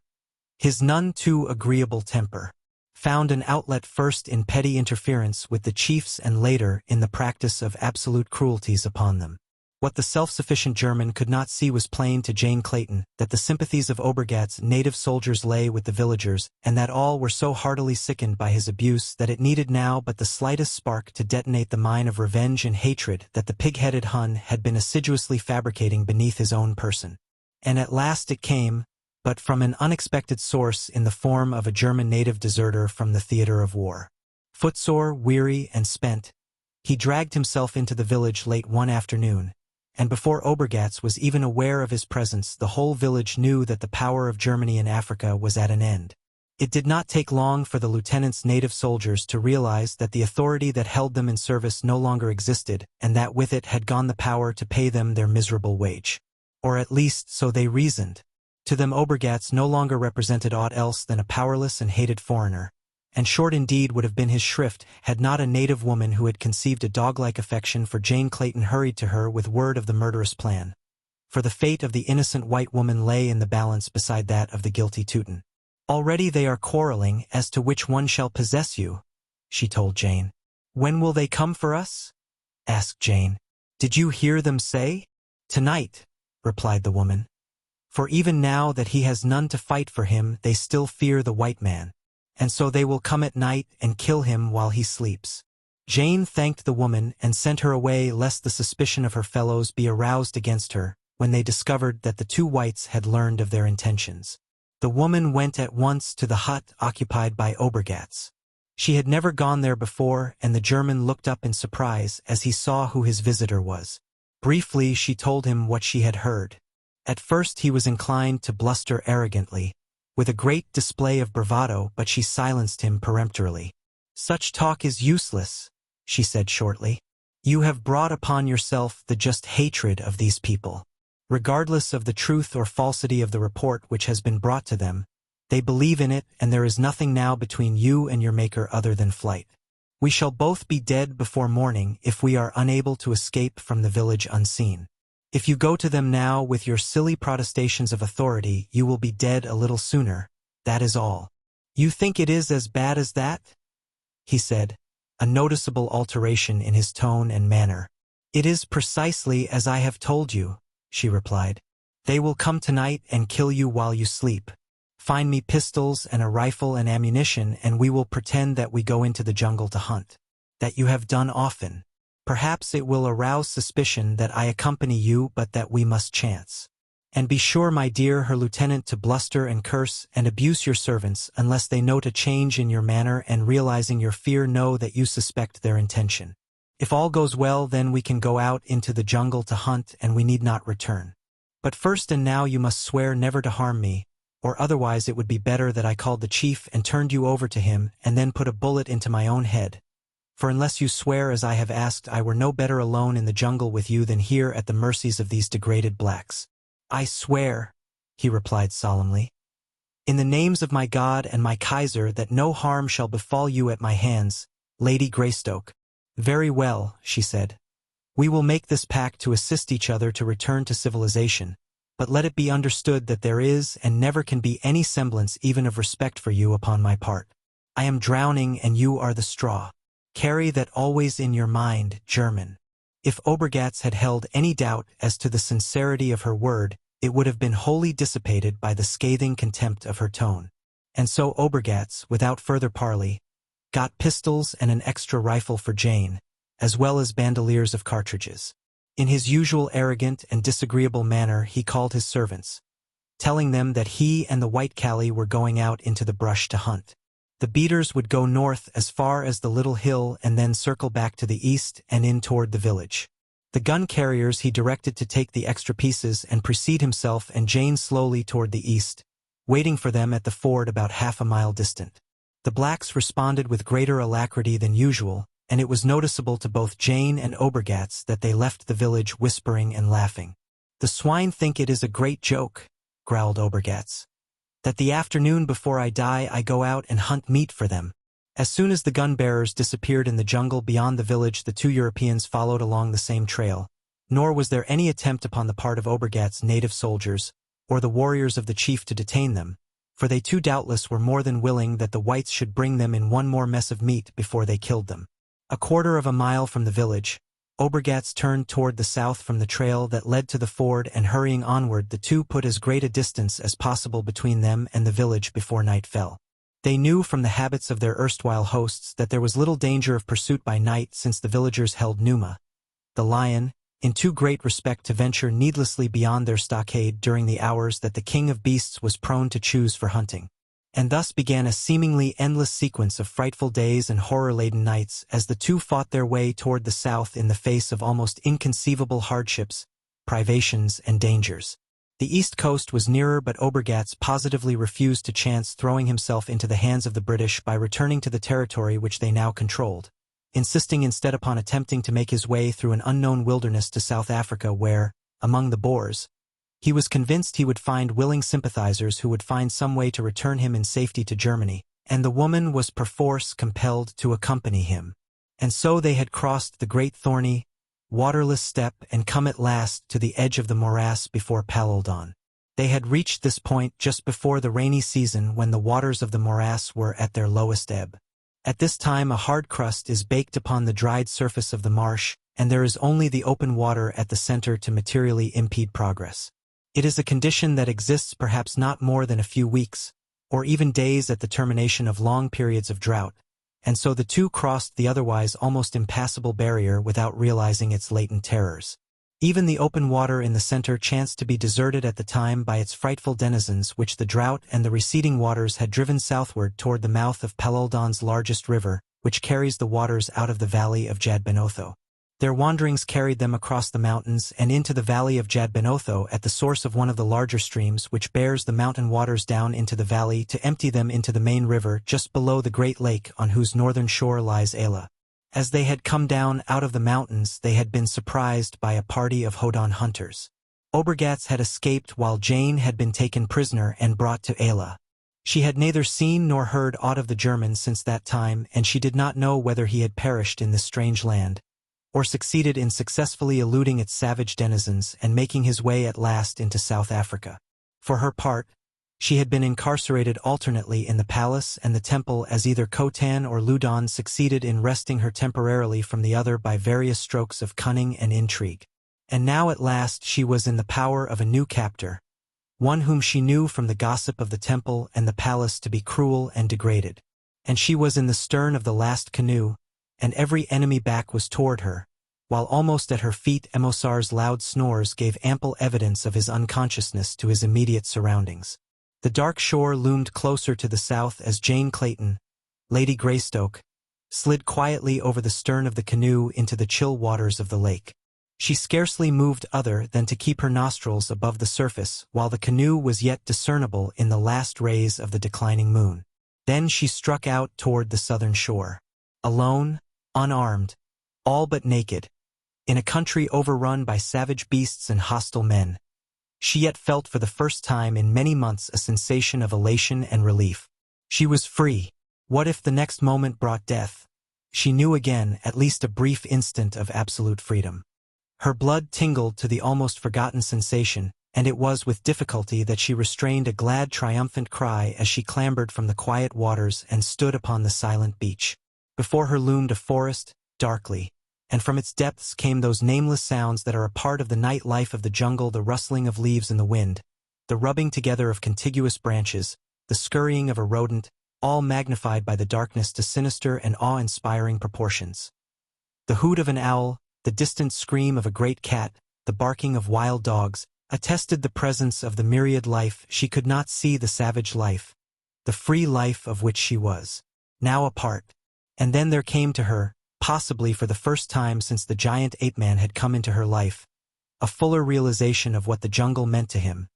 his none too agreeable temper found an outlet first in petty interference with the chiefs and later in the practice of absolute cruelties upon them. What the self-sufficient German could not see was plain to Jane Clayton, that the sympathies of Obergat's native soldiers lay with the villagers, and that all were so heartily sickened by his abuse that it needed now but the slightest spark to detonate the mine of revenge and hatred that the pig-headed Hun had been assiduously fabricating beneath his own person. And at last it came, but from an unexpected source in the form of a German native deserter from the theater of war. Footsore, weary, and spent, he dragged himself into the village late one afternoon, and before Obergatz was even aware of his presence, the whole village knew that the power of Germany in Africa was at an end. It did not take long for the lieutenant's native soldiers to realize that the authority that held them in service no longer existed, and that with it had gone the power to pay them their miserable wage. Or at least so they reasoned. To them Obergatz no longer represented aught else than a powerless and hated foreigner, and short indeed would have been his shrift had not a native woman who had conceived a dog-like affection for Jane Clayton hurried to her with word of the murderous plan. For the fate of the innocent white woman lay in the balance beside that of the guilty Teuton. "Already they are quarreling as to which one shall possess you," she told Jane. "When will they come for us?" asked Jane. "Did you hear them say?" "Tonight," replied the woman. "For even now that he has none to fight for him, they still fear the white man. And so they will come at night and kill him while he sleeps." Jane thanked the woman and sent her away lest the suspicion of her fellows be aroused against her when they discovered that the two whites had learned of their intentions. The woman went at once to the hut occupied by Obergatz. She had never gone there before, and the German looked up in surprise as he saw who his visitor was. Briefly she told him what she had heard. At first he was inclined to bluster arrogantly, with a great display of bravado, but she silenced him peremptorily. "Such talk is useless," she said shortly. "You have brought upon yourself the just hatred of these people. Regardless of the truth or falsity of the report which has been brought to them, they believe in it, and there is nothing now between you and your Maker other than flight. We shall both be dead before morning if we are unable to escape from the village unseen. If you go to them now with your silly protestations of authority, you will be dead a little sooner, that is all." "You think it is as bad as that?" he said, a noticeable alteration in his tone and manner. "It is precisely as I have told you," she replied. "They will come tonight and kill you while you sleep. Find me pistols and a rifle and ammunition, and we will pretend that we go into the jungle to hunt. That you have done often. Perhaps it will arouse suspicion that I accompany you, but that we must chance. And be sure, my dear her lieutenant, to bluster and curse and abuse your servants unless they note a change in your manner and, realizing your fear, know that you suspect their intention. If all goes well, then we can go out into the jungle to hunt and we need not return. But first and now you must swear never to harm me, or otherwise it would be better that I called the chief and turned you over to him and then put a bullet into my own head. For unless you swear as I have asked, I were no better alone in the jungle with you than here at the mercies of these degraded blacks." "I swear," he replied solemnly, "in the names of my God and my Kaiser, that no harm shall befall you at my hands, Lady Greystoke." "Very well," she said. "We will make this pact to assist each other to return to civilization, but let it be understood that there is and never can be any semblance even of respect for you upon my part. I am drowning and you are the straw. Carry that always in your mind, German." If Obergatz had held any doubt as to the sincerity of her word, it would have been wholly dissipated by the scathing contempt of her tone. And so Obergatz, without further parley, got pistols and an extra rifle for Jane, as well as bandoliers of cartridges. In his usual arrogant and disagreeable manner he called his servants, telling them that he and the white Callie were going out into the brush to hunt. The beaters would go north as far as the little hill and then circle back to the east and in toward the village. The gun carriers he directed to take the extra pieces and precede himself and Jane slowly toward the east, waiting for them at the ford about half a mile distant. The blacks responded with greater alacrity than usual, and it was noticeable to both Jane and Obergatz that they left the village whispering and laughing. "The swine think it is a great joke," growled Obergatz, "that the afternoon before I die I go out and hunt meat for them." As soon as the gun-bearers disappeared in the jungle beyond the village, the two Europeans followed along the same trail, nor was there any attempt upon the part of Obergatz's native soldiers, or the warriors of the chief to detain them, for they too doubtless were more than willing that the whites should bring them in one more mess of meat before they killed them. A quarter of a mile from the village, Obergatz turned toward the south from the trail that led to the ford, and hurrying onward, the two put as great a distance as possible between them and the village before night fell. They knew from the habits of their erstwhile hosts that there was little danger of pursuit by night, since the villagers held Numa, the lion, in too great respect to venture needlessly beyond their stockade during the hours that the king of beasts was prone to choose for hunting. And thus began a seemingly endless sequence of frightful days and horror-laden nights as the two fought their way toward the south in the face of almost inconceivable hardships, privations, and dangers. The east coast was nearer, but Obergatz positively refused to chance throwing himself into the hands of the British by returning to the territory which they now controlled, insisting instead upon attempting to make his way through an unknown wilderness to South Africa where, among the Boers, he was convinced he would find willing sympathizers who would find some way to return him in safety to Germany, and the woman was perforce compelled to accompany him. And so they had crossed the great thorny, waterless steppe and come at last to the edge of the morass before Paludan. They had reached this point just before the rainy season, when the waters of the morass were at their lowest ebb. At this time a hard crust is baked upon the dried surface of the marsh, and there is only the open water at the center to materially impede progress. It is a condition that exists perhaps not more than a few weeks, or even days at the termination of long periods of drought, and so the two crossed the otherwise almost impassable barrier without realizing its latent terrors. Even the open water in the center chanced to be deserted at the time by its frightful denizens, which the drought and the receding waters had driven southward toward the mouth of Paludan's largest river, which carries the waters out of the valley of Jadbenotho. Their wanderings carried them across the mountains and into the valley of Jadbenotho at the source of one of the larger streams which bears the mountain waters down into the valley to empty them into the main river just below the great lake on whose northern shore lies Ela. As they had come down out of the mountains, they had been surprised by a party of Hodon hunters. Obergatz had escaped while Jane had been taken prisoner and brought to Ela. She had neither seen nor heard aught of the German since that time, and she did not know whether he had perished in this strange land, or succeeded in successfully eluding its savage denizens and making his way at last into South Africa. For her part, she had been incarcerated alternately in the palace and the temple, as either Khotan or Ludon succeeded in wresting her temporarily from the other by various strokes of cunning and intrigue. And now at last she was in the power of a new captor, one whom she knew from the gossip of the temple and the palace to be cruel and degraded. And she was in the stern of the last canoe, and every enemy back was toward her, while almost at her feet Emosar's loud snores gave ample evidence of his unconsciousness to his immediate surroundings. The dark shore loomed closer to the south as Jane Clayton, Lady Greystoke, slid quietly over the stern of the canoe into the chill waters of the lake. She scarcely moved other than to keep her nostrils above the surface while the canoe was yet discernible in the last rays of the declining moon. Then she struck out toward the southern shore. Alone, unarmed, all but naked, in a country overrun by savage beasts and hostile men, she yet felt for the first time in many months a sensation of elation and relief. She was free. What if the next moment brought death? She knew again at least a brief instant of absolute freedom. Her blood tingled to the almost forgotten sensation, and it was with difficulty that she restrained a glad triumphant cry as she clambered from the quiet waters and stood upon the silent beach. Before her loomed a forest, darkly, and from its depths came those nameless sounds that are a part of the night life of the jungle: the rustling of leaves in the wind, the rubbing together of contiguous branches, the scurrying of a rodent, all magnified by the darkness to sinister and awe-inspiring proportions. The hoot of an owl, the distant scream of a great cat, the barking of wild dogs, attested the presence of the myriad life. She could not see the savage life, the free life of which she was now a part. And then there came to her, possibly for the first time since the giant ape-man had come into her life, a fuller realization of what the jungle meant to him.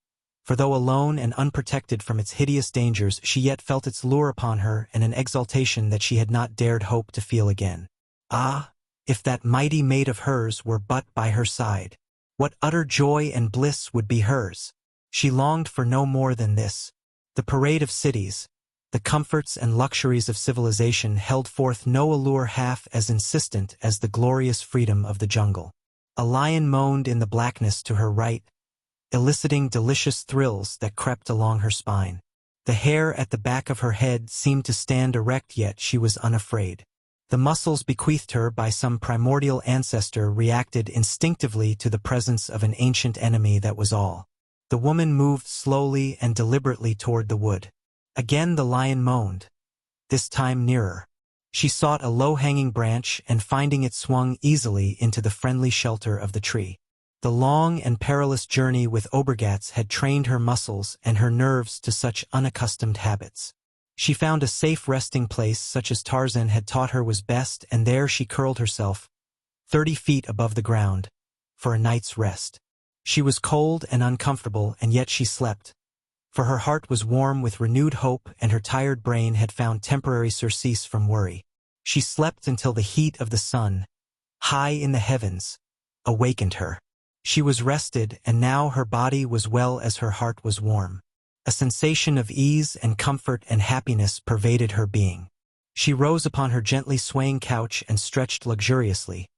For though alone and unprotected from its hideous dangers, she yet felt its lure upon her and an exaltation that she had not dared hope to feel again. Ah, if that mighty mate of hers were but by her side! What utter joy and bliss would be hers! She longed for no more than this. The parade of cities, the comforts and luxuries of civilization held forth no allure half as insistent as the glorious freedom of the jungle. A lion moaned in the blackness to her right, eliciting delicious thrills that crept along her spine. The hair at the back of her head seemed to stand erect, yet she was unafraid. The muscles bequeathed her by some primordial ancestor reacted instinctively to the presence of an ancient enemy, that was all. The woman moved slowly and deliberately toward the wood. Again the lion moaned, this time nearer. She sought a low-hanging branch and finding it swung easily into the friendly shelter of the tree. The long and perilous journey with Obergatz had trained her muscles and her nerves to such unaccustomed habits. She found a safe resting place such as Tarzan had taught her was best, and there she curled herself, 30 feet above the ground, for a night's rest. She was cold and uncomfortable, and yet she slept, for her heart was warm with renewed hope and her tired brain had found temporary surcease from worry. She slept until the heat of the sun, high in the heavens, awakened her. She was rested, and now her body was well as her heart was warm. A sensation of ease and comfort and happiness pervaded her being. She rose upon her gently swaying couch and stretched luxuriously,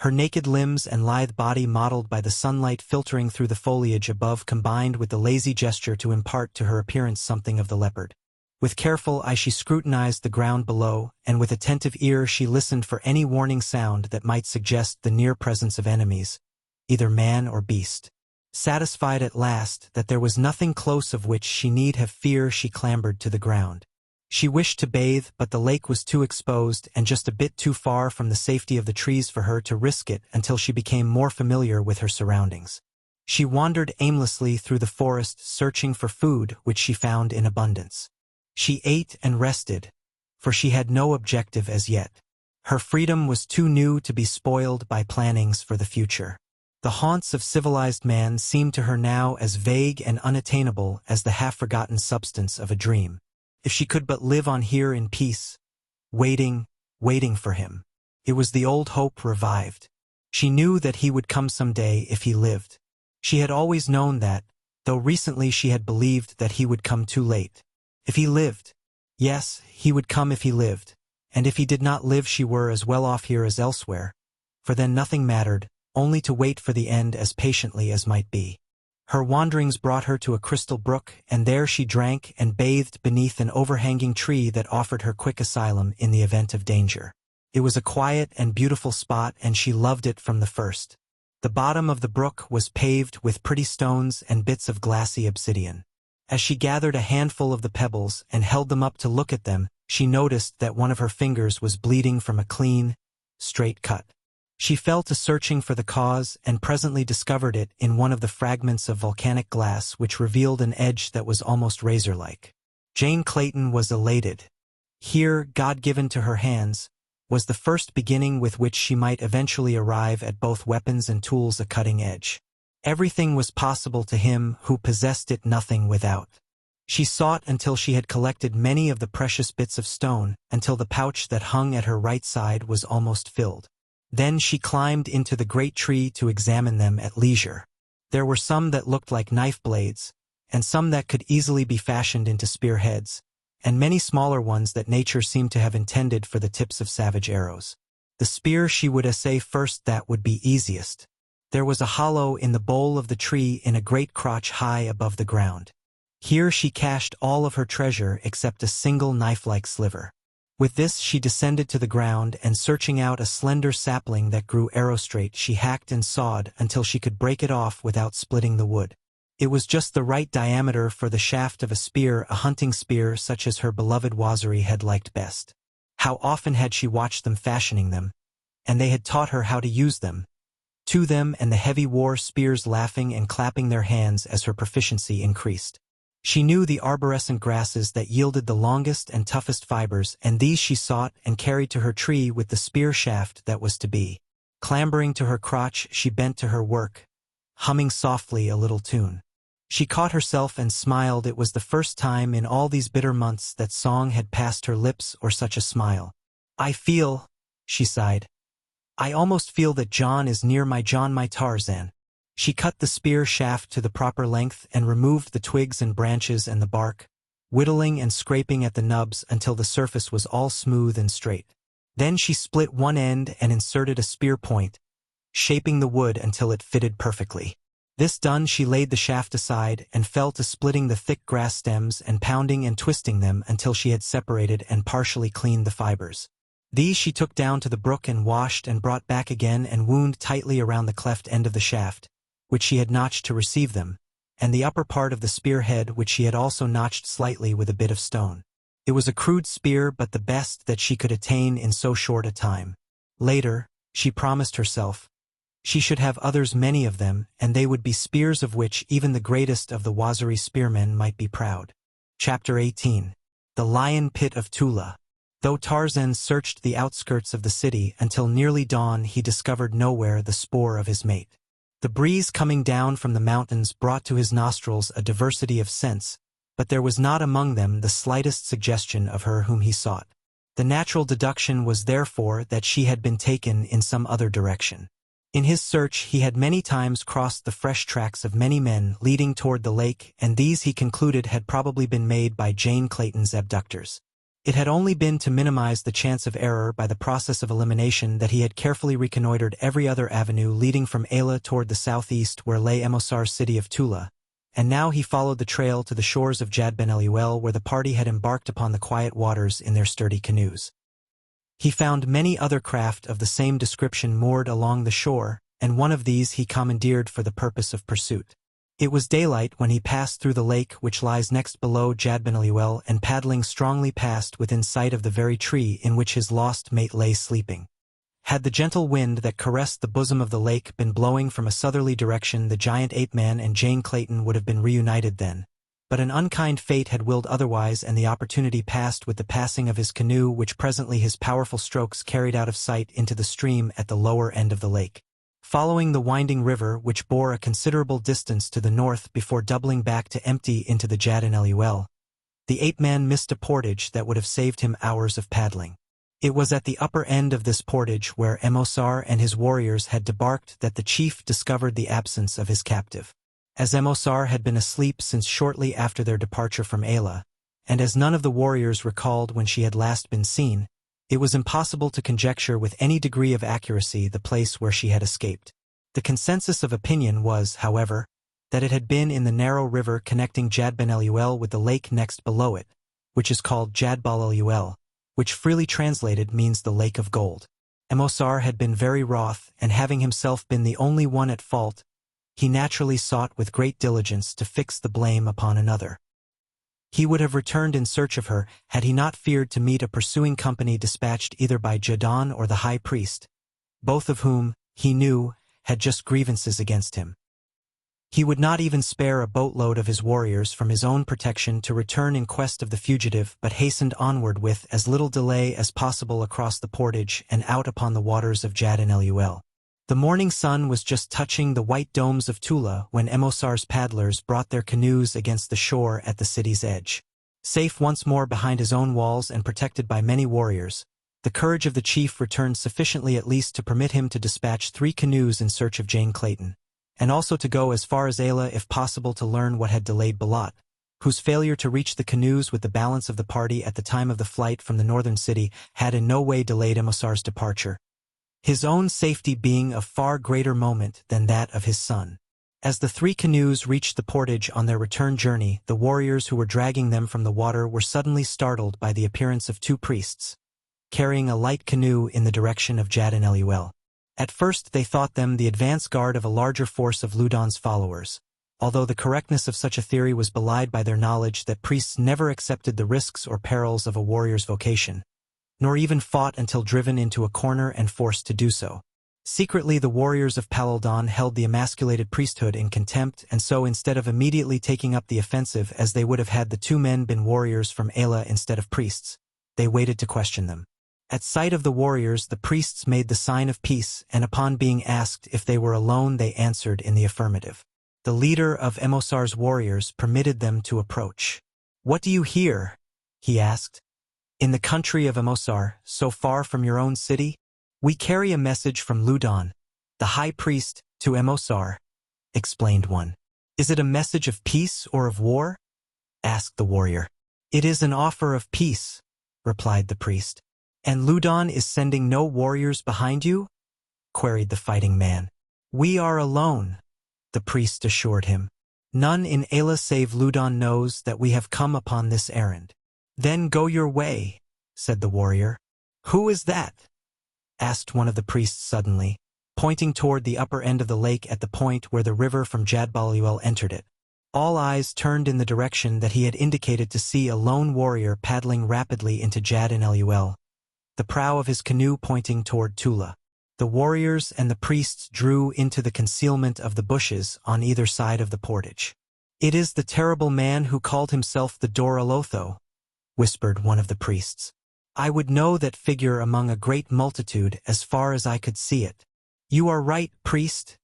her naked limbs and lithe body mottled by the sunlight filtering through the foliage above combined with the lazy gesture to impart to her appearance something of the leopard. With careful eye she scrutinized the ground below, and with attentive ear she listened for any warning sound that might suggest the near presence of enemies, either man or beast. Satisfied at last that there was nothing close of which she need have fear, she clambered to the ground. She wished to bathe, but the lake was too exposed and just a bit too far from the safety of the trees for her to risk it until she became more familiar with her surroundings. She wandered aimlessly through the forest searching for food, which she found in abundance. She ate and rested, for she had no objective as yet. Her freedom was too new to be spoiled by plannings for the future. The haunts of civilized man seemed to her now as vague and unattainable as the half-forgotten substance of a dream. If she could but live on here in peace, waiting for him. It was the old hope revived. She knew that he would come someday if he lived. She had always known that, though recently she had believed that he would come too late. If he lived. Yes, he would come if he lived, and if he did not live she were as well off here as elsewhere, for then nothing mattered, only to wait for the end as patiently as might be. Her wanderings brought her to a crystal brook, and there she drank and bathed beneath an overhanging tree that offered her quick asylum in the event of danger. It was a quiet and beautiful spot, and she loved it from the first. The bottom of the brook was paved with pretty stones and bits of glassy obsidian. As she gathered a handful of the pebbles and held them up to look at them, she noticed that one of her fingers was bleeding from a clean, straight cut. She fell to searching for the cause and presently discovered it in one of the fragments of volcanic glass which revealed an edge that was almost razor-like. Jane Clayton was elated. Here, God-given to her hands, was the first beginning with which she might eventually arrive at both weapons and tools a cutting edge. Everything was possible to him who possessed it, nothing without. She sought until she had collected many of the precious bits of stone, until the pouch that hung at her right side was almost filled. Then she climbed into the great tree to examine them at leisure. There were some that looked like knife blades, and some that could easily be fashioned into spearheads, and many smaller ones that nature seemed to have intended for the tips of savage arrows. The spear she would essay first, that would be easiest. There was a hollow in the bole of the tree in a great crotch high above the ground. Here she cached all of her treasure except a single knife-like sliver. With this she descended to the ground, and searching out a slender sapling that grew arrow-straight, she hacked and sawed until she could break it off without splitting the wood. It was just the right diameter for the shaft of a spear, a hunting spear such as her beloved Waziri had liked best. How often had she watched them fashioning them, and they had taught her how to use them. To them and the heavy war spears laughing and clapping their hands as her proficiency increased. She knew the arborescent grasses that yielded the longest and toughest fibers, and these she sought and carried to her tree with the spear shaft that was to be. Clambering to her crotch, she bent to her work, humming softly a little tune. She caught herself and smiled. It was the first time in all these bitter months that song had passed her lips, or such a smile. "I feel," she sighed, "I almost feel that John is near, my John, my Tarzan." She cut the spear shaft to the proper length and removed the twigs and branches and the bark, whittling and scraping at the nubs until the surface was all smooth and straight. Then she split one end and inserted a spear point, shaping the wood until it fitted perfectly. This done, she laid the shaft aside and fell to splitting the thick grass stems and pounding and twisting them until she had separated and partially cleaned the fibers. These she took down to the brook and washed and brought back again and wound tightly around the cleft end of the shaft, which she had notched to receive them, and the upper part of the spear head which she had also notched slightly with a bit of stone. It was a crude spear but the best that she could attain in so short a time. Later, she promised herself, she should have others, many of them, and they would be spears of which even the greatest of the Waziri spearmen might be proud. Chapter 18. The Lion Pit of Tula. Though Tarzan searched the outskirts of the city until nearly dawn, he discovered nowhere the spoor of his mate. The breeze coming down from the mountains brought to his nostrils a diversity of scents, but there was not among them the slightest suggestion of her whom he sought. The natural deduction was therefore that she had been taken in some other direction. In his search he had many times crossed the fresh tracks of many men leading toward the lake, and these he concluded had probably been made by Jane Clayton's abductors. It had only been to minimize the chance of error by the process of elimination that he had carefully reconnoitered every other avenue leading from Ayla toward the southeast where lay Emosar's city of Tula, and now he followed the trail to the shores of Jad Ben Eliel where the party had embarked upon the quiet waters in their sturdy canoes. He found many other craft of the same description moored along the shore, and one of these he commandeered for the purpose of pursuit. It was daylight when he passed through the lake which lies next below Jad Ben Eliel, and paddling strongly passed within sight of the very tree in which his lost mate lay sleeping. Had the gentle wind that caressed the bosom of the lake been blowing from a southerly direction, the giant ape-man and Jane Clayton would have been reunited then. But an unkind fate had willed otherwise, and the opportunity passed with the passing of his canoe, which presently his powerful strokes carried out of sight into the stream at the lower end of the lake. Following the winding river, which bore a considerable distance to the north before doubling back to empty into the Jad Ben Eliel, the ape-man missed a portage that would have saved him hours of paddling. It was at the upper end of this portage where Emosar and his warriors had debarked that the chief discovered the absence of his captive. As Emosar had been asleep since shortly after their departure from Ayla, and as none of the warriors recalled when she had last been seen, it was impossible to conjecture with any degree of accuracy the place where she had escaped. The consensus of opinion was, however, that it had been in the narrow river connecting Jad Ben Eliel with the lake next below it, which is called Jad Bal Eliel, which freely translated means the Lake of Gold. Emosar had been very wroth, and having himself been the only one at fault, he naturally sought with great diligence to fix the blame upon another. He would have returned in search of her had he not feared to meet a pursuing company dispatched either by Jadon or the high priest, both of whom, he knew, had just grievances against him. He would not even spare a boatload of his warriors from his own protection to return in quest of the fugitive, but hastened onward with as little delay as possible across the portage and out upon the waters of Jad Ben Eliel. The morning sun was just touching the white domes of Tula when Emosar's paddlers brought their canoes against the shore at the city's edge. Safe once more behind his own walls and protected by many warriors, the courage of the chief returned sufficiently at least to permit him to dispatch 3 canoes in search of Jane Clayton, and also to go as far as Ayla if possible to learn what had delayed Balat, whose failure to reach the canoes with the balance of the party at the time of the flight from the northern city had in no way delayed Emosar's departure, his own safety being of far greater moment than that of his son. As the 3 canoes reached the portage on their return journey, the warriors who were dragging them from the water were suddenly startled by the appearance of 2 priests, carrying a light canoe in the direction of Jad Ben Eliel. At first they thought them the advance guard of a larger force of Ludon's followers, although the correctness of such a theory was belied by their knowledge that priests never accepted the risks or perils of a warrior's vocation, nor even fought until driven into a corner and forced to do so. Secretly the warriors of Palaldon held the emasculated priesthood in contempt, and so instead of immediately taking up the offensive as they would have had the 2 men been warriors from Ayla instead of priests, they waited to question them. At sight of the warriors the priests made the sign of peace, and upon being asked if they were alone they answered in the affirmative. The leader of Emosar's warriors permitted them to approach. "What do you here?" he asked. "In the country of Emosar, so far from your own city? We carry a message from Ludon, the high priest, to Emosar," explained one. "Is it a message of peace or of war?" asked the warrior. "It is an offer of peace," replied the priest. "And Ludon is sending no warriors behind you?" queried the fighting man. "We are alone," the priest assured him. "None in Ayla save Ludon knows that we have come upon this errand." "Then go your way," said the warrior. "Who is that?" asked one of the priests suddenly, pointing toward the upper end of the lake at the point where the river from Jadbaluel entered it. All eyes turned in the direction that he had indicated to see a lone warrior paddling rapidly into Jad-en-Eluel, the prow of his canoe pointing toward Tula. The warriors and the priests drew into the concealment of the bushes on either side of the portage. "It is the terrible man who called himself the Doralotho," whispered one of the priests. "I would know that figure among a great multitude as far as I could see it." "You are right, priest,"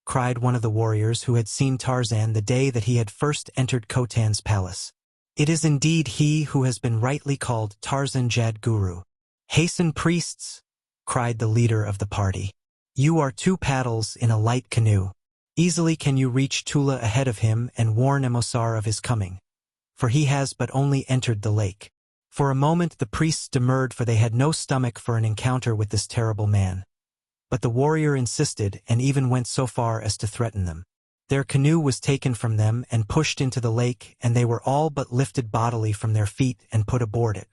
cried one of the warriors who had seen Tarzan the day that he had first entered Khotan's palace. "It is indeed he who has been rightly called Tarzan Jad-Guru." "Hasten, priests," cried the leader of the party. "You are 2 paddles in a light canoe. Easily can you reach Tula ahead of him and warn Emosar of his coming, for he has but only entered the lake." For a moment the priests demurred, for they had no stomach for an encounter with this terrible man. But the warrior insisted and even went so far as to threaten them. Their canoe was taken from them and pushed into the lake, and they were all but lifted bodily from their feet and put aboard it.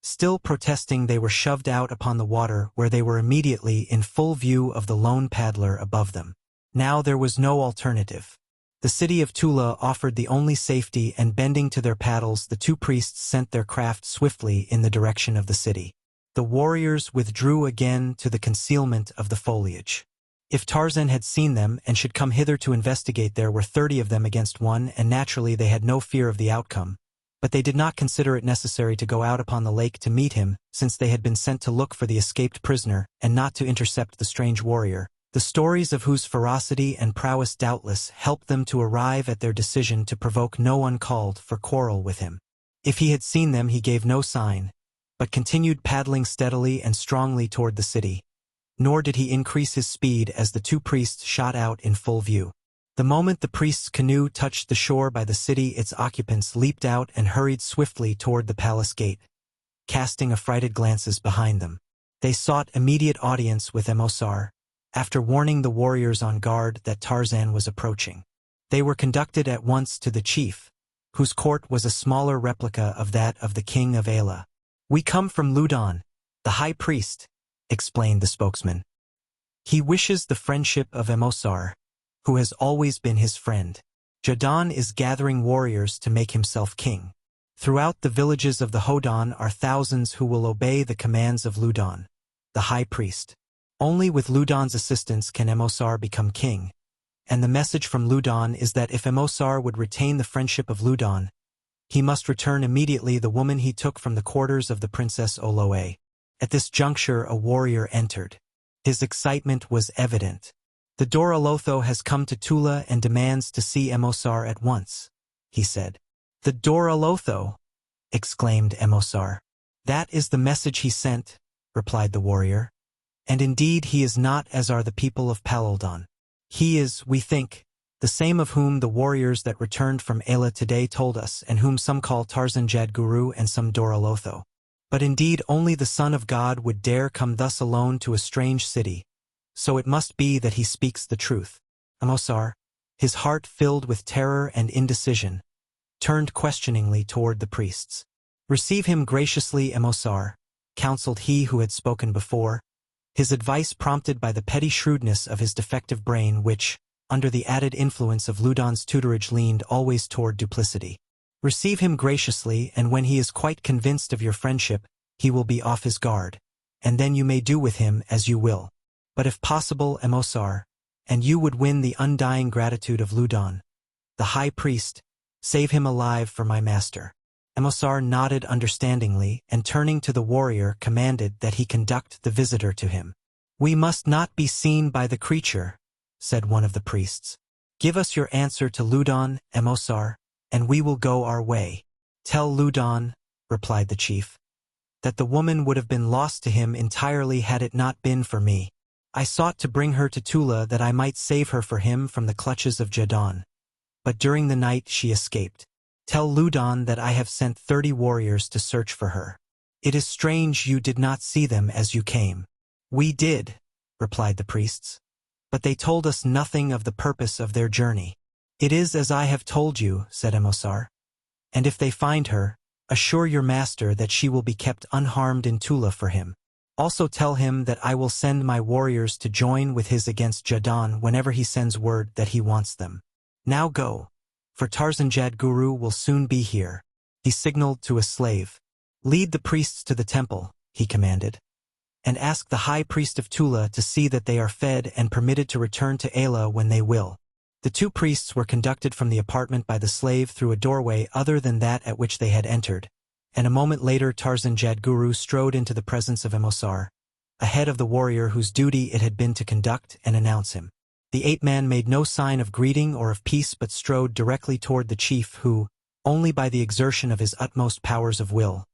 Still protesting, they were shoved out upon the water, where they were immediately in full view of the lone paddler above them. Now there was no alternative. The city of Tula offered the only safety, and bending to their paddles, the 2 priests sent their craft swiftly in the direction of the city. The warriors withdrew again to the concealment of the foliage. If Tarzan had seen them and should come hither to investigate, there were 30 of them against 1, and naturally they had no fear of the outcome. But they did not consider it necessary to go out upon the lake to meet him, since they had been sent to look for the escaped prisoner and not to intercept the strange warrior, the stories of whose ferocity and prowess doubtless helped them to arrive at their decision to provoke no one called for quarrel with him. If he had seen them, he gave no sign, but continued paddling steadily and strongly toward the city, nor did he increase his speed as the 2 priests shot out in full view. The moment the priest's canoe touched the shore by the city, its occupants leaped out and hurried swiftly toward the palace gate, casting affrighted glances behind them. They sought immediate audience with Emosar, after warning the warriors on guard that Tarzan was approaching. They were conducted at once to the chief, whose court was a smaller replica of that of the king of Ayla. "We come from Ludon, the high priest," explained the spokesman. "He wishes the friendship of Emosar, who has always been his friend. Jadon is gathering warriors to make himself king. Throughout the villages of the Hodan are thousands who will obey the commands of Ludon, the high priest. Only with Ludon's assistance can Emosar become king, and the message from Ludon is that if Emosar would retain the friendship of Ludon, he must return immediately the woman he took from the quarters of the Princess Oloe." At this juncture a warrior entered. His excitement was evident. "The Doralotho has come to Tula and demands to see Emosar at once," he said. "The Doralotho!" exclaimed Emosar. "That is the message he sent," replied the warrior. "And indeed he is not as are the people of Palaldon. He is, we think, the same of whom the warriors that returned from Ayla today told us, and whom some call Tarzan Jad-Guru and some Doralotho. But indeed only the Son of God would dare come thus alone to a strange city, so it must be that he speaks the truth." Emosar, his heart filled with terror and indecision, turned questioningly toward the priests. "Receive him graciously, Emosar," counseled he who had spoken before, his advice prompted by the petty shrewdness of his defective brain which, under the added influence of Ludon's tutorage, leaned always toward duplicity. "Receive him graciously, and when he is quite convinced of your friendship, he will be off his guard, and then you may do with him as you will. But if possible, Emosar, and you would win the undying gratitude of Ludon, the high priest, save him alive for my master." Emosar nodded understandingly, and turning to the warrior commanded that he conduct the visitor to him. "We must not be seen by the creature," said one of the priests. "Give us your answer to Ludon, Emosar, and we will go our way." "Tell Ludon," replied the chief, "that the woman would have been lost to him entirely had it not been for me. I sought to bring her to Tula that I might save her for him from the clutches of Jadon, but during the night she escaped. Tell Ludon that I have sent 30 warriors to search for her. It is strange you did not see them as you came." "We did," replied the priests, "but they told us nothing of the purpose of their journey." "It is as I have told you," said Emosar, "and if they find her, assure your master that she will be kept unharmed in Tula for him." Also tell him that I will send my warriors to join with his against Jadon whenever he sends word that he wants them. Now go, for Tarzan Jadguru will soon be here." He signaled to a slave. "Lead the priests to the temple," he commanded, "and ask the high priest of Tula to see that they are fed and permitted to return to Ayla when they will." The two priests were conducted from the apartment by the slave through a doorway other than that at which they had entered, and a moment later Tarzan Jadguru strode into the presence of Emosar, ahead of the warrior whose duty it had been to conduct and announce him. The ape-man made no sign of greeting or of peace but strode directly toward the chief who, only by the exertion of his utmost powers of will,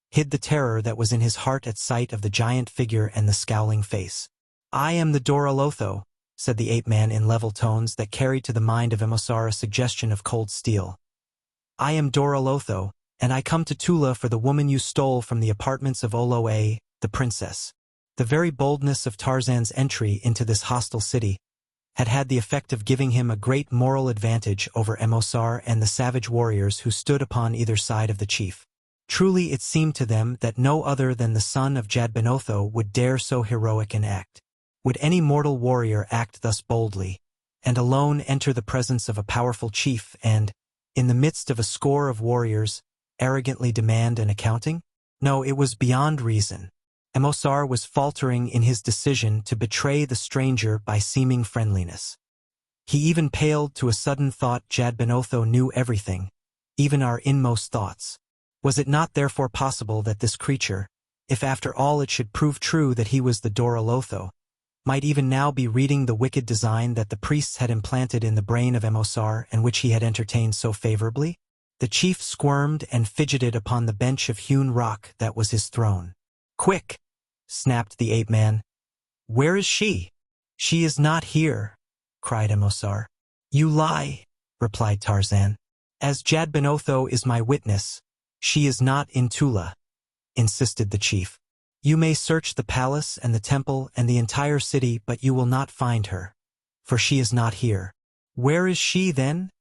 hid the terror that was in his heart at sight of the giant figure and the scowling face. "I am the Doralotho," said the ape-man in level tones that carried to the mind of Emosar a suggestion of cold steel. "I am Doralotho, and I come to Tula for the woman you stole from the apartments of Oloe, the princess." The very boldness of Tarzan's entry into this hostile city had had the effect of giving him a great moral advantage over Emosar and the savage warriors who stood upon either side of the chief. Truly it seemed to them that no other than the son of Jadbenotho would dare so heroic an act. Would any mortal warrior act thus boldly, and alone enter the presence of a powerful chief and, in the midst of a score of warriors, arrogantly demand an accounting? No, it was beyond reason. Emosar was faltering in his decision to betray the stranger by seeming friendliness. He even paled to a sudden thought Jadbenotho knew everything, even our inmost thoughts. Was it not therefore possible that this creature, if after all it should prove true that he was the Doralotho, might even now be reading the wicked design that the priests had implanted in the brain of Emosar and which he had entertained so favorably? The chief squirmed and fidgeted upon the bench of hewn rock that was his throne. "Quick!" snapped the ape-man. "Where is she?" "She is not here," cried Emosar. "You lie," replied Tarzan. "As Jadbenotho is my witness, she is not in Tula," insisted the chief. "You may search the palace and the temple and the entire city, but you will not find her, for she is not here." "Where is she, then?"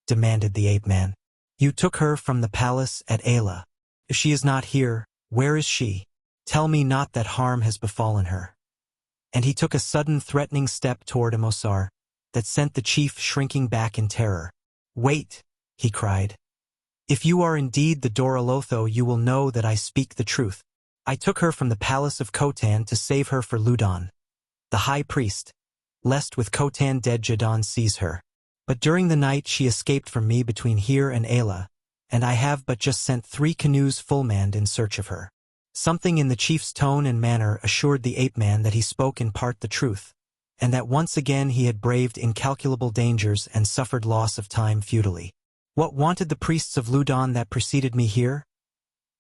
demanded the ape-man. "You took her from the palace at Ayla. If she is not here, where is she? Tell me not that harm has befallen her." And he took a sudden threatening step toward Emosar that sent the chief shrinking back in terror. "Wait," he cried. "If you are indeed the Doralotho, you will know that I speak the truth. I took her from the palace of Khotan to save her for Ludon, the high priest, lest with Khotan dead Jadon seize her. But during the night she escaped from me between here and Ayla, and I have but just sent 3 canoes full manned in search of her." Something in the chief's tone and manner assured the ape-man that he spoke in part the truth, and that once again he had braved incalculable dangers and suffered loss of time futilely. "What wanted the priests of Ludon that preceded me here?"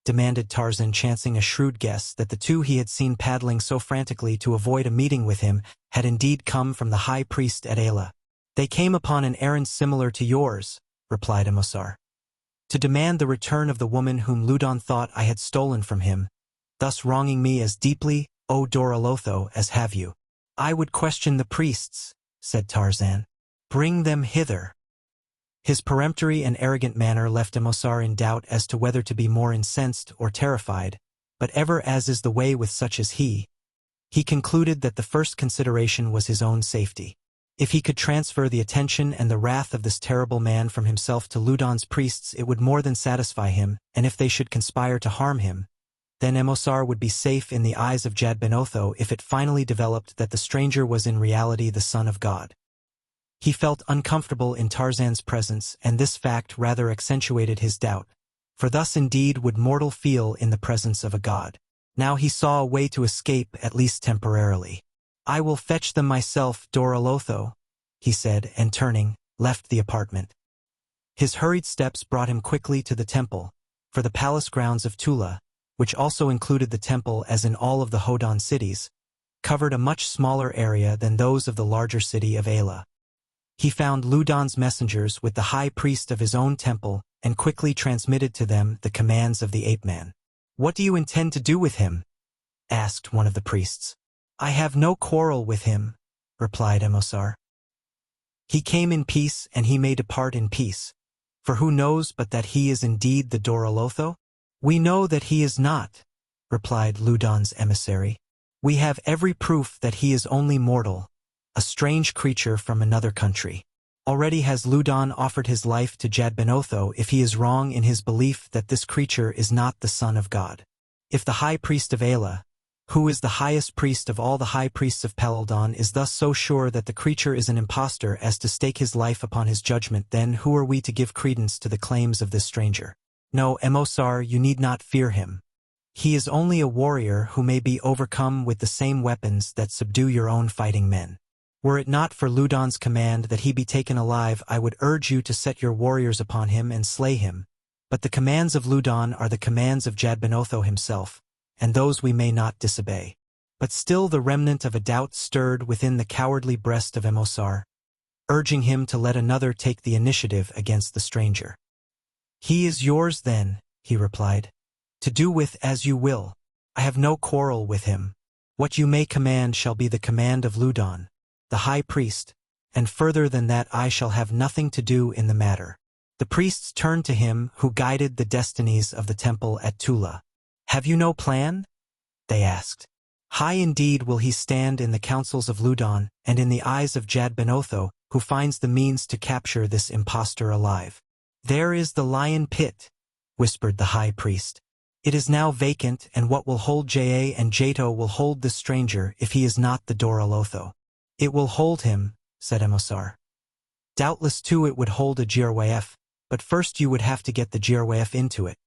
demanded Tarzan, chancing a shrewd guess that the two he had seen paddling so frantically to avoid a meeting with him had indeed come from the high priest at Ayla. "They came upon an errand similar to yours," replied Emosar, "to demand the return of the woman whom Ludon thought I had stolen from him, thus wronging me as deeply, O Doralotho, as have you." "I would question the priests," said Tarzan. "Bring them hither." His peremptory and arrogant manner left Emosar in doubt as to whether to be more incensed or terrified, but ever as is the way with such as he concluded that the first consideration was his own safety. If he could transfer the attention and the wrath of this terrible man from himself to Ludon's priests, it would more than satisfy him, and if they should conspire to harm him, then Emosar would be safe in the eyes of Jadbenotho if it finally developed that the stranger was in reality the son of God. He felt uncomfortable in Tarzan's presence, and this fact rather accentuated his doubt, for thus indeed would mortal feel in the presence of a god. Now he saw a way to escape, at least temporarily. "I will fetch them myself, Doralotho," he said, and turning, left the apartment. His hurried steps brought him quickly to the temple, for the palace grounds of Tula, which also included the temple as in all of the Hodon cities, covered a much smaller area than those of the larger city of Ayla. He found Ludon's messengers with the high priest of his own temple and quickly transmitted to them the commands of the ape-man. "What do you intend to do with him?" asked one of the priests. "I have no quarrel with him," replied Emosar. "He came in peace and he may depart in peace, for who knows but that he is indeed the Doralotho? We know that he is not," replied Ludon's emissary. "We have every proof that he is only mortal, a strange creature from another country. Already has Ludon offered his life to Jadbenotho if he is wrong in his belief that this creature is not the son of God. If the high priest of Ayla, who is the highest priest of all the high priests of Peldon, is thus so sure that the creature is an impostor as to stake his life upon his judgment, then who are we to give credence to the claims of this stranger? No, Emosar, you need not fear him. He is only a warrior who may be overcome with the same weapons that subdue your own fighting men. Were it not for Ludon's command that he be taken alive, I would urge you to set your warriors upon him and slay him. But the commands of Ludon are the commands of Jadbenotho himself, and those we may not disobey." But still the remnant of a doubt stirred within the cowardly breast of Emosar, urging him to let another take the initiative against the stranger. "He is yours then," he replied, "to do with as you will. I have no quarrel with him. What you may command shall be the command of Ludon, the high priest, and further than that I shall have nothing to do in the matter." The priests turned to him who guided the destinies of the temple at Tula. "Have you no plan?" they asked. "High indeed will he stand in the councils of Ludon and in the eyes of Jadbenotho, who finds the means to capture this impostor alive." "There is the lion pit," whispered the high priest. "It is now vacant, and what will hold Ja and Jato will hold this stranger if he is not the Doralotho." "It will hold him," said Emosar. "Doubtless too it would hold a Jirwaf, but first you would have to get the Jirwaf into it."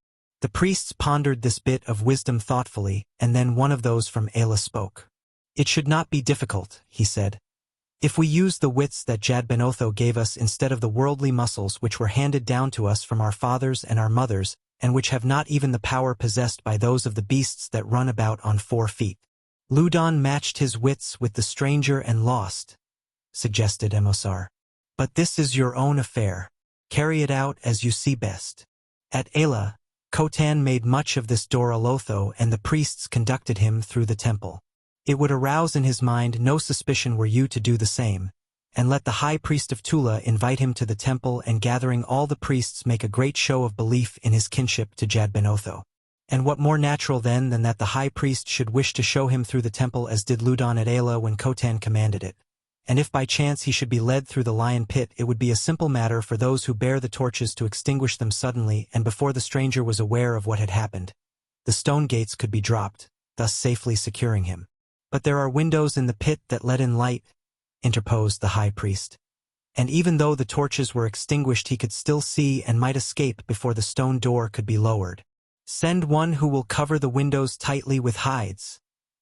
The priests pondered this bit of wisdom thoughtfully, and then one of those from Ayla spoke. "It should not be difficult," he said. "If we use the wits that Jadbenotho gave us instead of the worldly muscles which were handed down to us from our fathers and our mothers, and which have not even the power possessed by those of the beasts that run about on 4 feet. Ludon matched his wits with the stranger and lost," suggested Emosar. "But this is your own affair. Carry it out as you see best." At Ayla, Khotan made much of this Doralotho, and the priests conducted him through the temple. It would arouse in his mind no suspicion were you to do the same, and let the high priest of Tula invite him to the temple, and gathering all the priests make a great show of belief in his kinship to Jadbenotho. And what more natural then than that the high priest should wish to show him through the temple as did Ludon at Ayla when Khotan commanded it. And if by chance he should be led through the lion pit, it would be a simple matter for those who bear the torches to extinguish them suddenly, and before the stranger was aware of what had happened. The stone gates could be dropped, thus safely securing him. "But there are windows in the pit that let in light," interposed the high priest. "And even though the torches were extinguished he could still see and might escape before the stone door could be lowered." "Send one who will cover the windows tightly with hides,"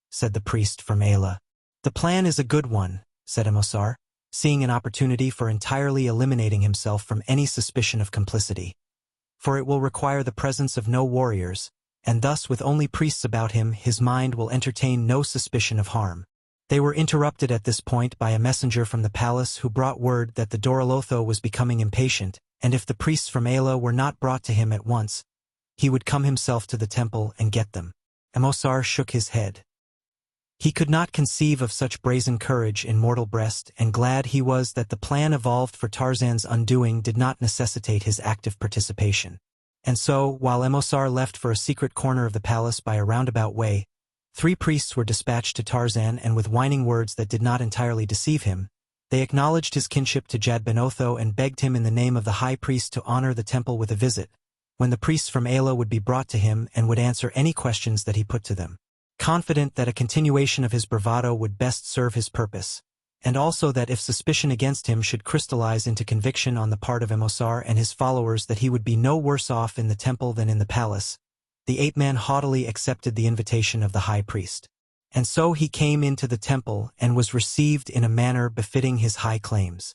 said the priest from Ayla. "The plan is a good one," said Emosar, seeing an opportunity for entirely eliminating himself from any suspicion of complicity. "For it will require the presence of no warriors, and thus with only priests about him his mind will entertain no suspicion of harm." They were interrupted at this point by a messenger from the palace who brought word that the Doralotho was becoming impatient, and if the priests from Ayla were not brought to him at once, he would come himself to the temple and get them. Emosar shook his head. He could not conceive of such brazen courage in mortal breast, and glad he was that the plan evolved for Tarzan's undoing did not necessitate his active participation. And so, while Emosar left for a secret corner of the palace by a roundabout way, 3 priests were dispatched to Tarzan, and with whining words that did not entirely deceive him, they acknowledged his kinship to Jadbenotho and begged him in the name of the high priest to honor the temple with a visit, when the priests from Ayla would be brought to him and would answer any questions that he put to them. Confident that a continuation of his bravado would best serve his purpose, and also that if suspicion against him should crystallize into conviction on the part of Emosar and his followers that he would be no worse off in the temple than in the palace, the ape-man haughtily accepted the invitation of the high priest. And so he came into the temple and was received in a manner befitting his high claims.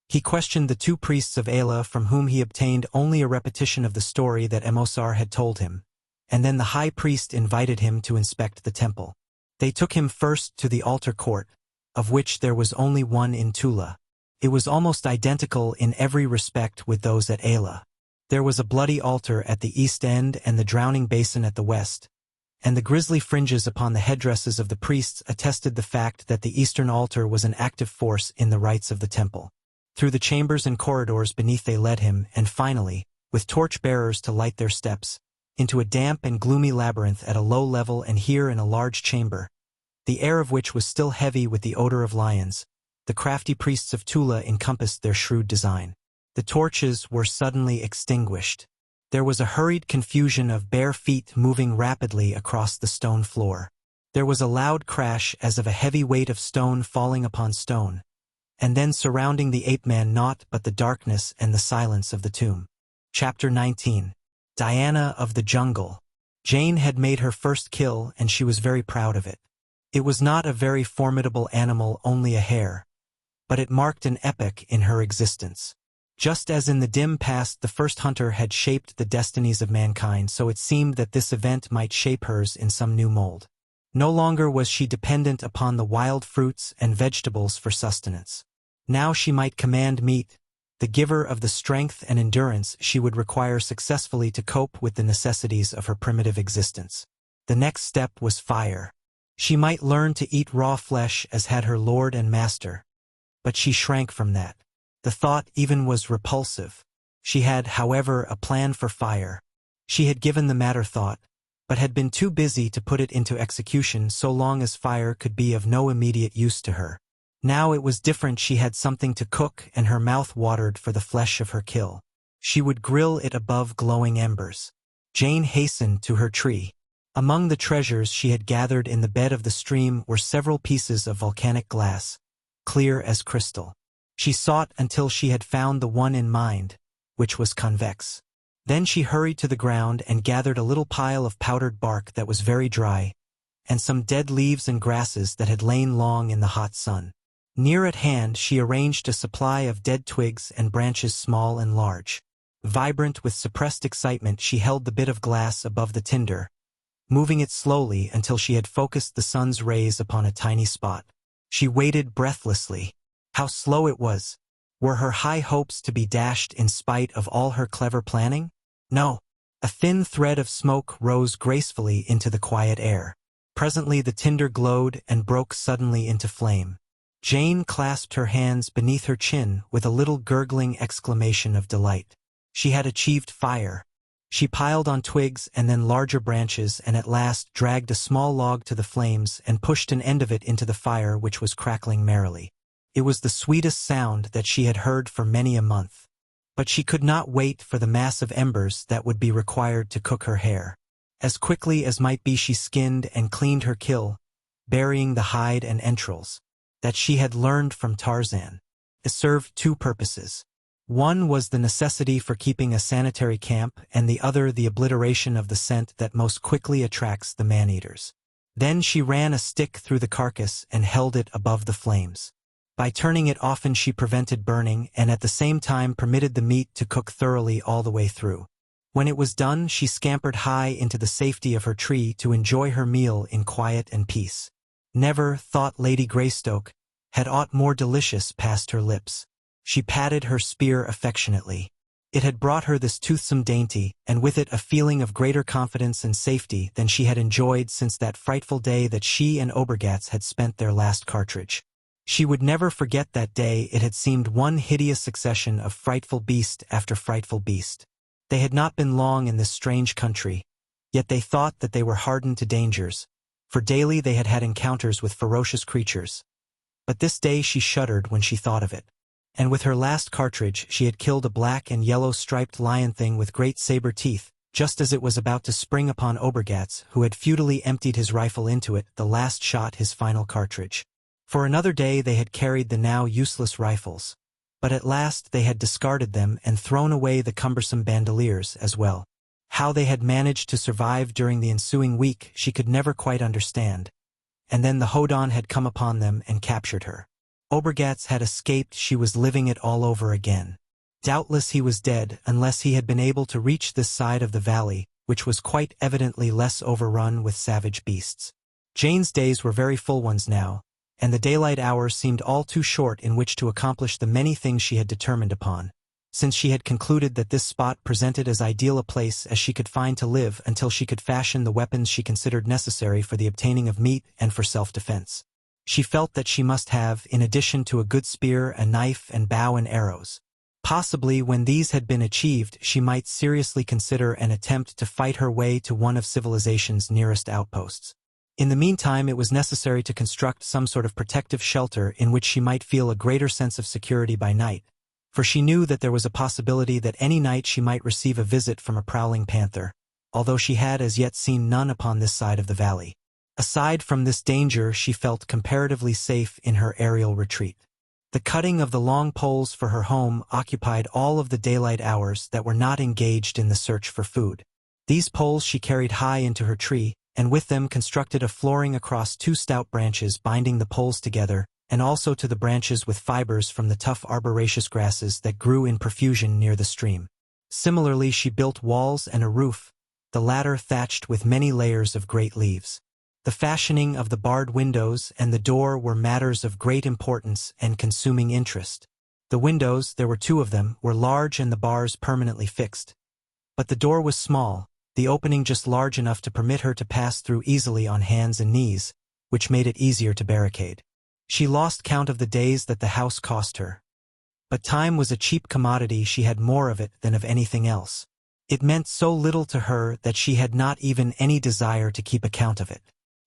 He questioned the 2 priests of Ayla from whom he obtained only a repetition of the story that Emosar had told him, and then the high priest invited him to inspect the temple. They took him first to the altar court, of which there was only one in Tula. It was almost identical in every respect with those at Ayla. There was a bloody altar at the east end and the drowning basin at the west, and the grisly fringes upon the headdresses of the priests attested the fact that the eastern altar was an active force in the rites of the temple. Through the chambers and corridors beneath they led him, and finally, with torch-bearers to light their steps, into a damp and gloomy labyrinth at a low level, and here in a large chamber, the air of which was still heavy with the odor of lions, the crafty priests of Tula encompassed their shrewd design. The torches were suddenly extinguished. There was a hurried confusion of bare feet moving rapidly across the stone floor. There was a loud crash as of a heavy weight of stone falling upon stone, and then surrounding the ape-man naught but the darkness and the silence of the tomb. Chapter 19. Diana of the Jungle. Jane had made her first kill, and she was very proud of it. It was not a very formidable animal, only a hare, but it marked an epoch in her existence. Just as in the dim past the first hunter had shaped the destinies of mankind, so it seemed that this event might shape hers in some new mold. No longer was she dependent upon the wild fruits and vegetables for sustenance. Now she might command meat, the giver of the strength and endurance she would require successfully to cope with the necessities of her primitive existence. The next step was fire. She might learn to eat raw flesh as had her lord and master, but she shrank from that. The thought even was repulsive. She had, however, a plan for fire. She had given the matter thought, but had been too busy to put it into execution so long as fire could be of no immediate use to her. Now it was different. She had something to cook, and her mouth watered for the flesh of her kill. She would grill it above glowing embers. Jane hastened to her tree. Among the treasures she had gathered in the bed of the stream were several pieces of volcanic glass, clear as crystal. She sought until she had found the one in mind, which was convex. Then she hurried to the ground and gathered a little pile of powdered bark that was very dry, and some dead leaves and grasses that had lain long in the hot sun. Near at hand she arranged a supply of dead twigs and branches small and large. Vibrant with suppressed excitement, she held the bit of glass above the tinder, moving it slowly until she had focused the sun's rays upon a tiny spot. She waited breathlessly. How slow it was! Were her high hopes to be dashed in spite of all her clever planning? No. A thin thread of smoke rose gracefully into the quiet air. Presently the tinder glowed and broke suddenly into flame. Jane clasped her hands beneath her chin with a little gurgling exclamation of delight. She had achieved fire. She piled on twigs and then larger branches, and at last dragged a small log to the flames and pushed an end of it into the fire, which was crackling merrily. It was the sweetest sound that she had heard for many a month. But she could not wait for the mass of embers that would be required to cook her hare. As quickly as might be she skinned and cleaned her kill, burying the hide and entrails that she had learned from Tarzan. It served two purposes. One was the necessity for keeping a sanitary camp, and the other the obliteration of the scent that most quickly attracts the man-eaters. Then she ran a stick through the carcass and held it above the flames. By turning it often she prevented burning, and at the same time permitted the meat to cook thoroughly all the way through. When it was done, she scampered high into the safety of her tree to enjoy her meal in quiet and peace. Never, thought Lady Greystoke, had aught more delicious passed her lips. She patted her spear affectionately. It had brought her this toothsome dainty, and with it a feeling of greater confidence and safety than she had enjoyed since that frightful day that she and Obergatz had spent their last cartridge. She would never forget that day. It had seemed one hideous succession of frightful beast after frightful beast. They had not been long in this strange country, yet they thought that they were hardened to dangers, for daily they had had encounters with ferocious creatures. But this day she shuddered when she thought of it. And with her last cartridge she had killed a black and yellow striped lion thing with great saber teeth, just as it was about to spring upon Obergatz, who had futilely emptied his rifle into it, the last shot his final cartridge. For another day they had carried the now useless rifles, but at last they had discarded them and thrown away the cumbersome bandoliers as well. How they had managed to survive during the ensuing week she could never quite understand. And then the Hodon had come upon them and captured her. Obergatz had escaped. She was living it all over again. Doubtless he was dead, unless he had been able to reach this side of the valley, which was quite evidently less overrun with savage beasts. Jane's days were very full ones now, and the daylight hours seemed all too short in which to accomplish the many things she had determined upon, since she had concluded that this spot presented as ideal a place as she could find to live until she could fashion the weapons she considered necessary for the obtaining of meat and for self-defense. She felt that she must have, in addition to a good spear, a knife and bow and arrows. Possibly when these had been achieved, she might seriously consider an attempt to fight her way to one of civilization's nearest outposts. In the meantime, it was necessary to construct some sort of protective shelter in which she might feel a greater sense of security by night, for she knew that there was a possibility that any night she might receive a visit from a prowling panther, although she had as yet seen none upon this side of the valley. Aside from this danger, she felt comparatively safe in her aerial retreat. The cutting of the long poles for her home occupied all of the daylight hours that were not engaged in the search for food. These poles she carried high into her tree, and with them constructed a flooring across 2 stout branches binding the poles together, and also to the branches with fibers from the tough arboraceous grasses that grew in profusion near the stream. Similarly, she built walls and a roof, the latter thatched with many layers of great leaves. The fashioning of the barred windows and the door were matters of great importance and consuming interest. The windows, there were 2 of them, were large and the bars permanently fixed. But the door was small, the opening just large enough to permit her to pass through easily on hands and knees, which made it easier to barricade. She lost count of the days that the house cost her. But time was a cheap commodity. She had more of it than of anything else. It meant so little to her that she had not even any desire to keep account of it.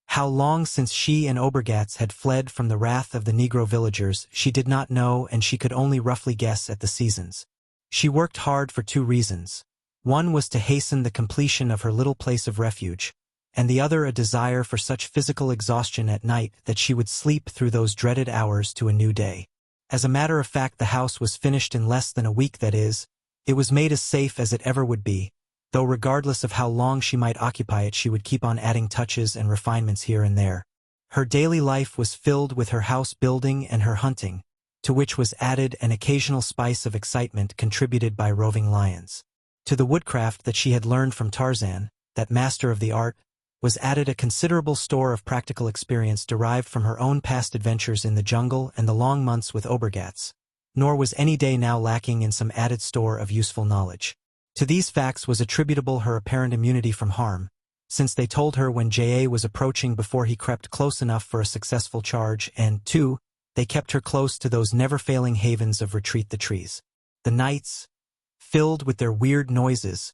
How long since she and Obergatz had fled from the wrath of the Negro villagers she did not know, and she could only roughly guess at the seasons. She worked hard for 2 reasons. One was to hasten the completion of her little place of refuge, and the other a desire for such physical exhaustion at night that she would sleep through those dreaded hours to a new day. As a matter of fact, the house was finished in less than a week, that is, it was made as safe as it ever would be, though regardless of how long she might occupy it she would keep on adding touches and refinements here and there. Her daily life was filled with her house building and her hunting, to which was added an occasional spice of excitement contributed by roving lions. To the woodcraft that she had learned from Tarzan, that master of the art, was added a considerable store of practical experience derived from her own past adventures in the jungle and the long months with Obergatz, nor was any day now lacking in some added store of useful knowledge. To these facts was attributable her apparent immunity from harm, since they told her when J.A. was approaching before he crept close enough for a successful charge, and, 2, they kept her close to those never-failing havens of retreat, the trees. The nights, filled with their weird noises,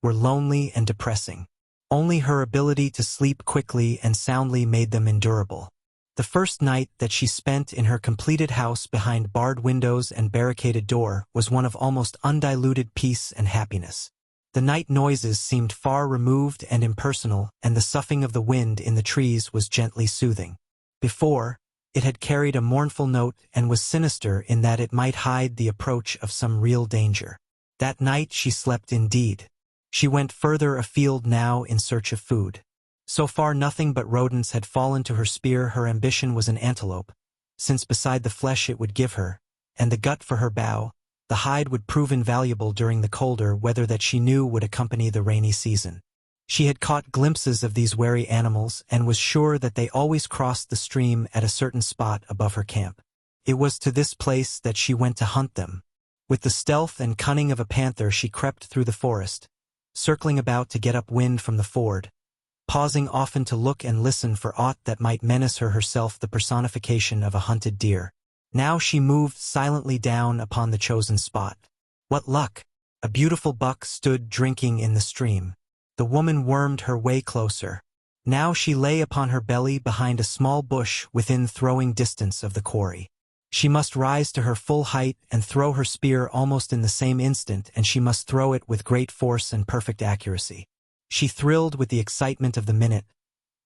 were lonely and depressing. Only her ability to sleep quickly and soundly made them endurable. The first night that she spent in her completed house behind barred windows and barricaded door was one of almost undiluted peace and happiness. The night noises seemed far removed and impersonal, and the soughing of the wind in the trees was gently soothing. Before, it had carried a mournful note and was sinister in that it might hide the approach of some real danger. That night she slept indeed. She went further afield now in search of food. So far nothing but rodents had fallen to her spear. Her ambition was an antelope, since beside the flesh it would give her, and the gut for her bow, the hide would prove invaluable during the colder weather that she knew would accompany the rainy season. She had caught glimpses of these wary animals and was sure that they always crossed the stream at a certain spot above her camp. It was to this place that she went to hunt them. With the stealth and cunning of a panther she crept through the forest, circling about to get up wind from the ford, pausing often to look and listen for aught that might menace her, herself the personification of a hunted deer. Now she moved silently down upon the chosen spot. What luck! A beautiful buck stood drinking in the stream. The woman wormed her way closer. Now she lay upon her belly behind a small bush within throwing distance of the quarry. She must rise to her full height and throw her spear almost in the same instant, and she must throw it with great force and perfect accuracy. She thrilled with the excitement of the minute,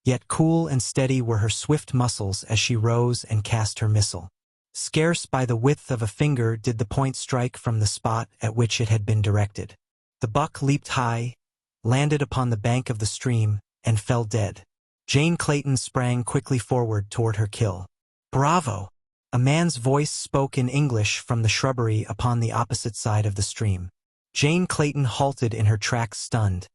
yet cool and steady were her swift muscles as she rose and cast her missile. Scarce by the width of a finger did the point strike from the spot at which it had been directed. The buck leaped high, landed upon the bank of the stream, and fell dead. Jane Clayton sprang quickly forward toward her kill. "Bravo!" A man's voice spoke in English from the shrubbery upon the opposite side of the stream. Jane Clayton halted in her tracks, stunned,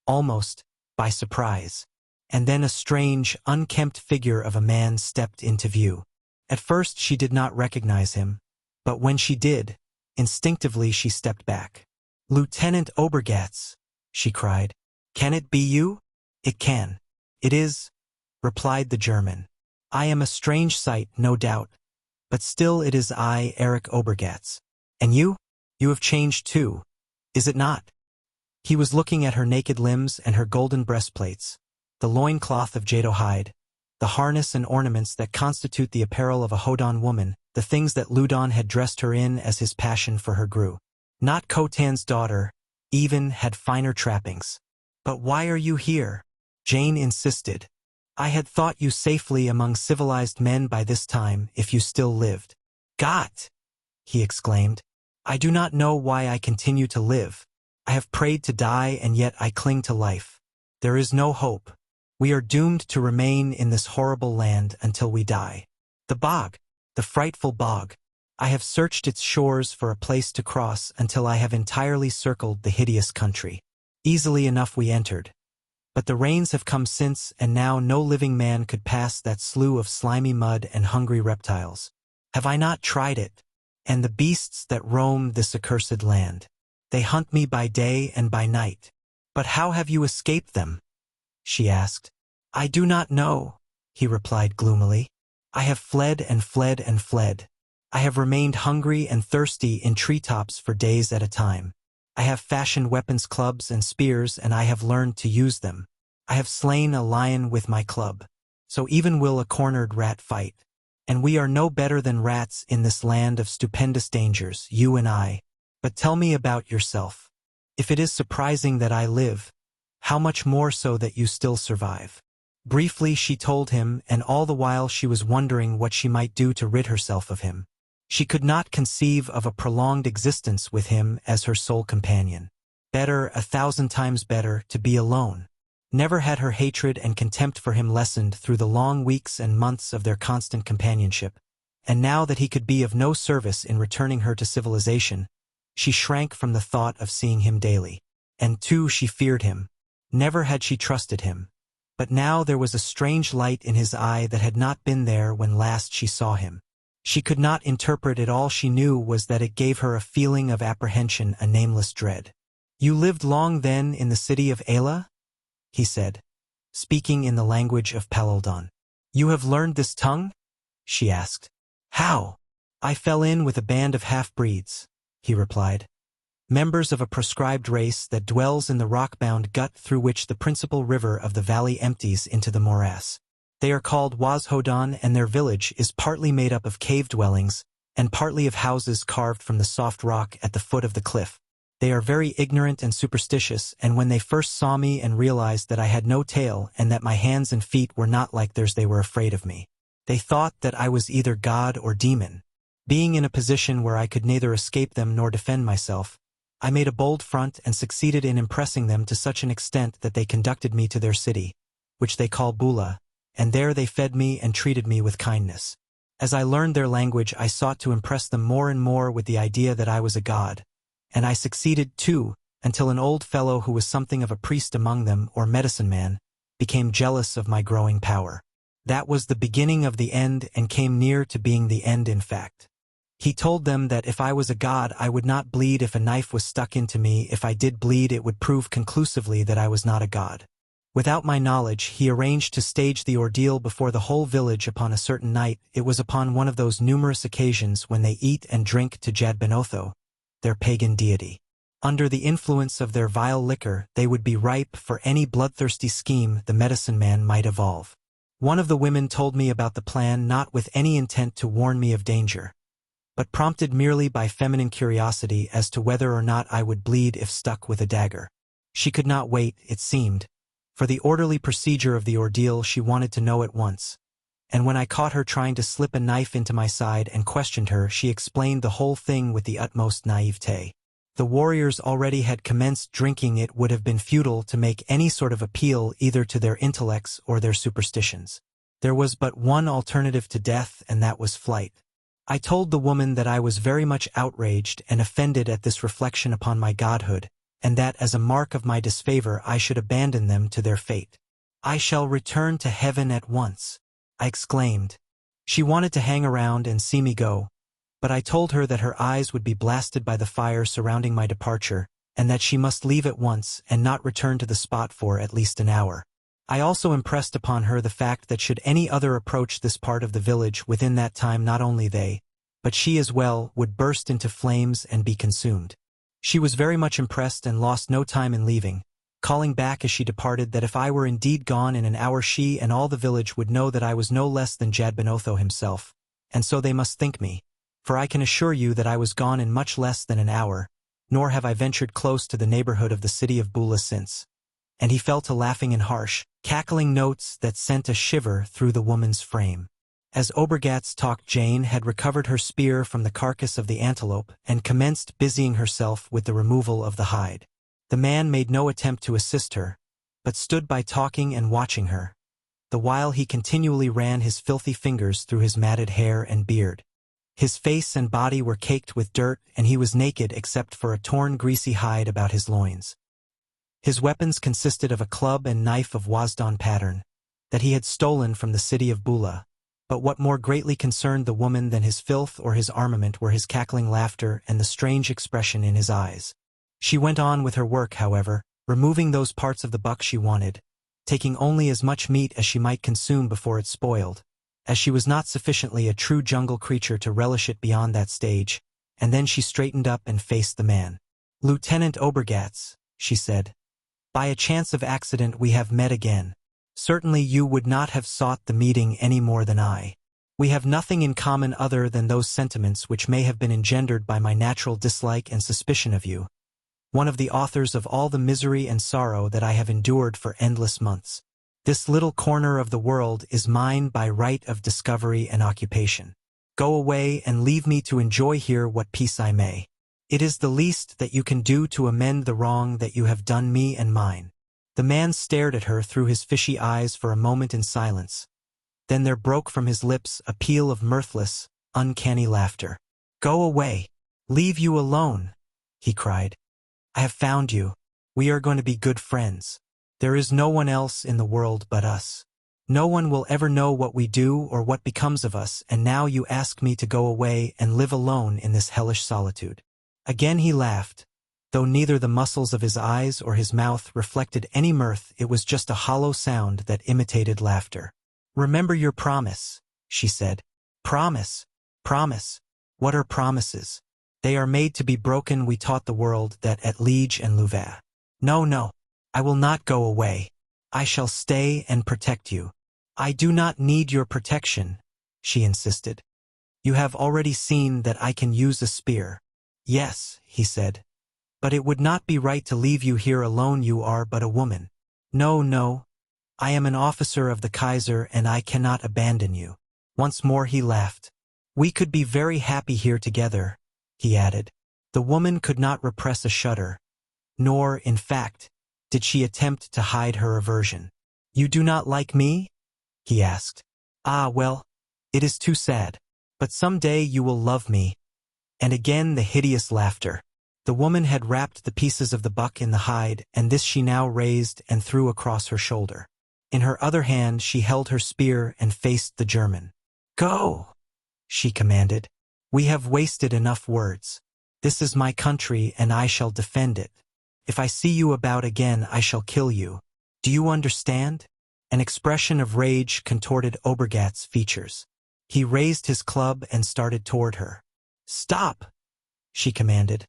almost, by surprise. And then a strange, unkempt figure of a man stepped into view. At first she did not recognize him, but when she did, instinctively she stepped back. "Lieutenant Obergatz," she cried. "Can it be you?" "It can. It is," replied the German. "I am a strange sight, no doubt, but still it is I, Eric Obergatz. And you?" You have changed too, is it not? He was looking at her naked limbs and her golden breastplates, the loincloth of jade hide, the harness and ornaments that constitute the apparel of a Hodan woman, the things that Ludon had dressed her in as his passion for her grew. Not Khotan's daughter, even, had finer trappings. But why are you here? Jane insisted. I had thought you safely among civilized men by this time, if you still lived. Gott! He exclaimed. I do not know why I continue to live. I have prayed to die and yet I cling to life. There is no hope. We are doomed to remain in this horrible land until we die. The bog, the frightful bog. I have searched its shores for a place to cross until I have entirely circled the hideous country. Easily enough we entered. But the rains have come since, and now no living man could pass that slough of slimy mud and hungry reptiles. Have I not tried it? And the beasts that roam this accursed land. They hunt me by day and by night. But how have you escaped them? She asked. I do not know, he replied gloomily. I have fled and fled and fled. I have remained hungry and thirsty in treetops for days at a time. I have fashioned weapons, clubs and spears, and I have learned to use them. I have slain a lion with my club. So even will a cornered rat fight. And we are no better than rats in this land of stupendous dangers, you and I. But tell me about yourself. If it is surprising that I live, how much more so that you still survive. Briefly she told him, and all the while she was wondering what she might do to rid herself of him. She could not conceive of a prolonged existence with him as her sole companion. Better, 1,000 times better, to be alone. Never had her hatred and contempt for him lessened through the long weeks and months of their constant companionship, and now that he could be of no service in returning her to civilization, she shrank from the thought of seeing him daily. And too, she feared him. Never had she trusted him. But now there was a strange light in his eye that had not been there when last she saw him. She could not interpret it. All she knew was that it gave her a feeling of apprehension, a nameless dread. You lived long then in the city of Ayla? He said, speaking in the language of Palaldon. You have learned this tongue? She asked. How? I fell in with a band of half-breeds, he replied. Members of a proscribed race that dwells in the rock-bound gut through which the principal river of the valley empties into the morass. They are called Wazhodan, and their village is partly made up of cave dwellings, and partly of houses carved from the soft rock at the foot of the cliff. They are very ignorant and superstitious, and when they first saw me and realized that I had no tail and that my hands and feet were not like theirs, they were afraid of me. They thought that I was either god or demon. Being in a position where I could neither escape them nor defend myself, I made a bold front and succeeded in impressing them to such an extent that they conducted me to their city, which they call Bula, and there they fed me and treated me with kindness. As I learned their language, I sought to impress them more and more with the idea that I was a god, and I succeeded too, until an old fellow who was something of a priest among them, or medicine man, became jealous of my growing power. That was the beginning of the end and came near to being the end in fact. He told them that if I was a god, I would not bleed if a knife was stuck into me. If I did bleed, it would prove conclusively that I was not a god. Without my knowledge, he arranged to stage the ordeal before the whole village upon a certain night. It was upon one of those numerous occasions when they eat and drink to Jadbenotho, their pagan deity. Under the influence of their vile liquor, they would be ripe for any bloodthirsty scheme the medicine man might evolve. One of the women told me about the plan not with any intent to warn me of danger, but prompted merely by feminine curiosity as to whether or not I would bleed if stuck with a dagger. She could not wait, it seemed, for the orderly procedure of the ordeal. She wanted to know at once, and when I caught her trying to slip a knife into my side and questioned her, she explained the whole thing with the utmost naivete. The warriors already had commenced drinking. It would have been futile to make any sort of appeal either to their intellects or their superstitions. There was but one alternative to death, and that was flight. I told the woman that I was very much outraged and offended at this reflection upon my godhood, and that as a mark of my disfavor I should abandon them to their fate. I shall return to heaven at once, I exclaimed. She wanted to hang around and see me go, but I told her that her eyes would be blasted by the fire surrounding my departure, and that she must leave at once and not return to the spot for at least an hour. I also impressed upon her the fact that should any other approach this part of the village within that time, not only they, but she as well would burst into flames and be consumed. She was very much impressed and lost no time in leaving, calling back as she departed that if I were indeed gone in an hour she and all the village would know that I was no less than Jadbenotho himself, and so they must think me, for I can assure you that I was gone in much less than an hour, nor have I ventured close to the neighborhood of the city of Bula since. And he fell to laughing in harsh, cackling notes that sent a shiver through the woman's frame. As Obergatz talked, Jane had recovered her spear from the carcass of the antelope and commenced busying herself with the removal of the hide. The man made no attempt to assist her, but stood by talking and watching her, the while he continually ran his filthy fingers through his matted hair and beard. His face and body were caked with dirt, and he was naked except for a torn greasy hide about his loins. His weapons consisted of a club and knife of Wasdon pattern, that he had stolen from the city of Bula, but what more greatly concerned the woman than his filth or his armament were his cackling laughter and the strange expression in his eyes. She went on with her work, however, removing those parts of the buck she wanted, taking only as much meat as she might consume before it spoiled, as she was not sufficiently a true jungle creature to relish it beyond that stage, and then she straightened up and faced the man. "Lieutenant Obergatz," she said, "by a chance of accident we have met again. Certainly you would not have sought the meeting any more than I. We have nothing in common other than those sentiments which may have been engendered by my natural dislike and suspicion of you, one of the authors of all the misery and sorrow that I have endured for endless months. This little corner of the world is mine by right of discovery and occupation. Go away and leave me to enjoy here what peace I may. It is the least that you can do to amend the wrong that you have done me and mine." The man stared at her through his fishy eyes for a moment in silence. Then there broke from his lips a peal of mirthless, uncanny laughter. "Go away! Leave you alone!" he cried. "I have found you. We are going to be good friends. There is no one else in the world but us. No one will ever know what we do or what becomes of us, and now you ask me to go away and live alone in this hellish solitude." Again he laughed. Though neither the muscles of his eyes or his mouth reflected any mirth, it was just a hollow sound that imitated laughter. "Remember your promise," she said. "Promise? Promise? What are promises? They are made to be broken. We taught the world that at Liege and Louvain. No, no, I will not go away. I shall stay and protect you." "I do not need your protection," she insisted. "You have already seen that I can use a spear." "Yes," he said, "but it would not be right to leave you here alone. You are but a woman." "No, no, I am an officer of the Kaiser and I cannot abandon you." Once more he laughed. "We could be very happy here together," he added. The woman could not repress a shudder, nor, in fact, did she attempt to hide her aversion. "You do not like me?" he asked. "Ah, well, it is too sad. But some day you will love me." And again the hideous laughter. The woman had wrapped the pieces of the buck in the hide, and this she now raised and threw across her shoulder. In her other hand she held her spear and faced the German. "Go!" she commanded. "We have wasted enough words. This is my country and I shall defend it. If I see you about again I shall kill you. Do you understand?" An expression of rage contorted Obergatz's features. He raised his club and started toward her. "Stop!" she commanded,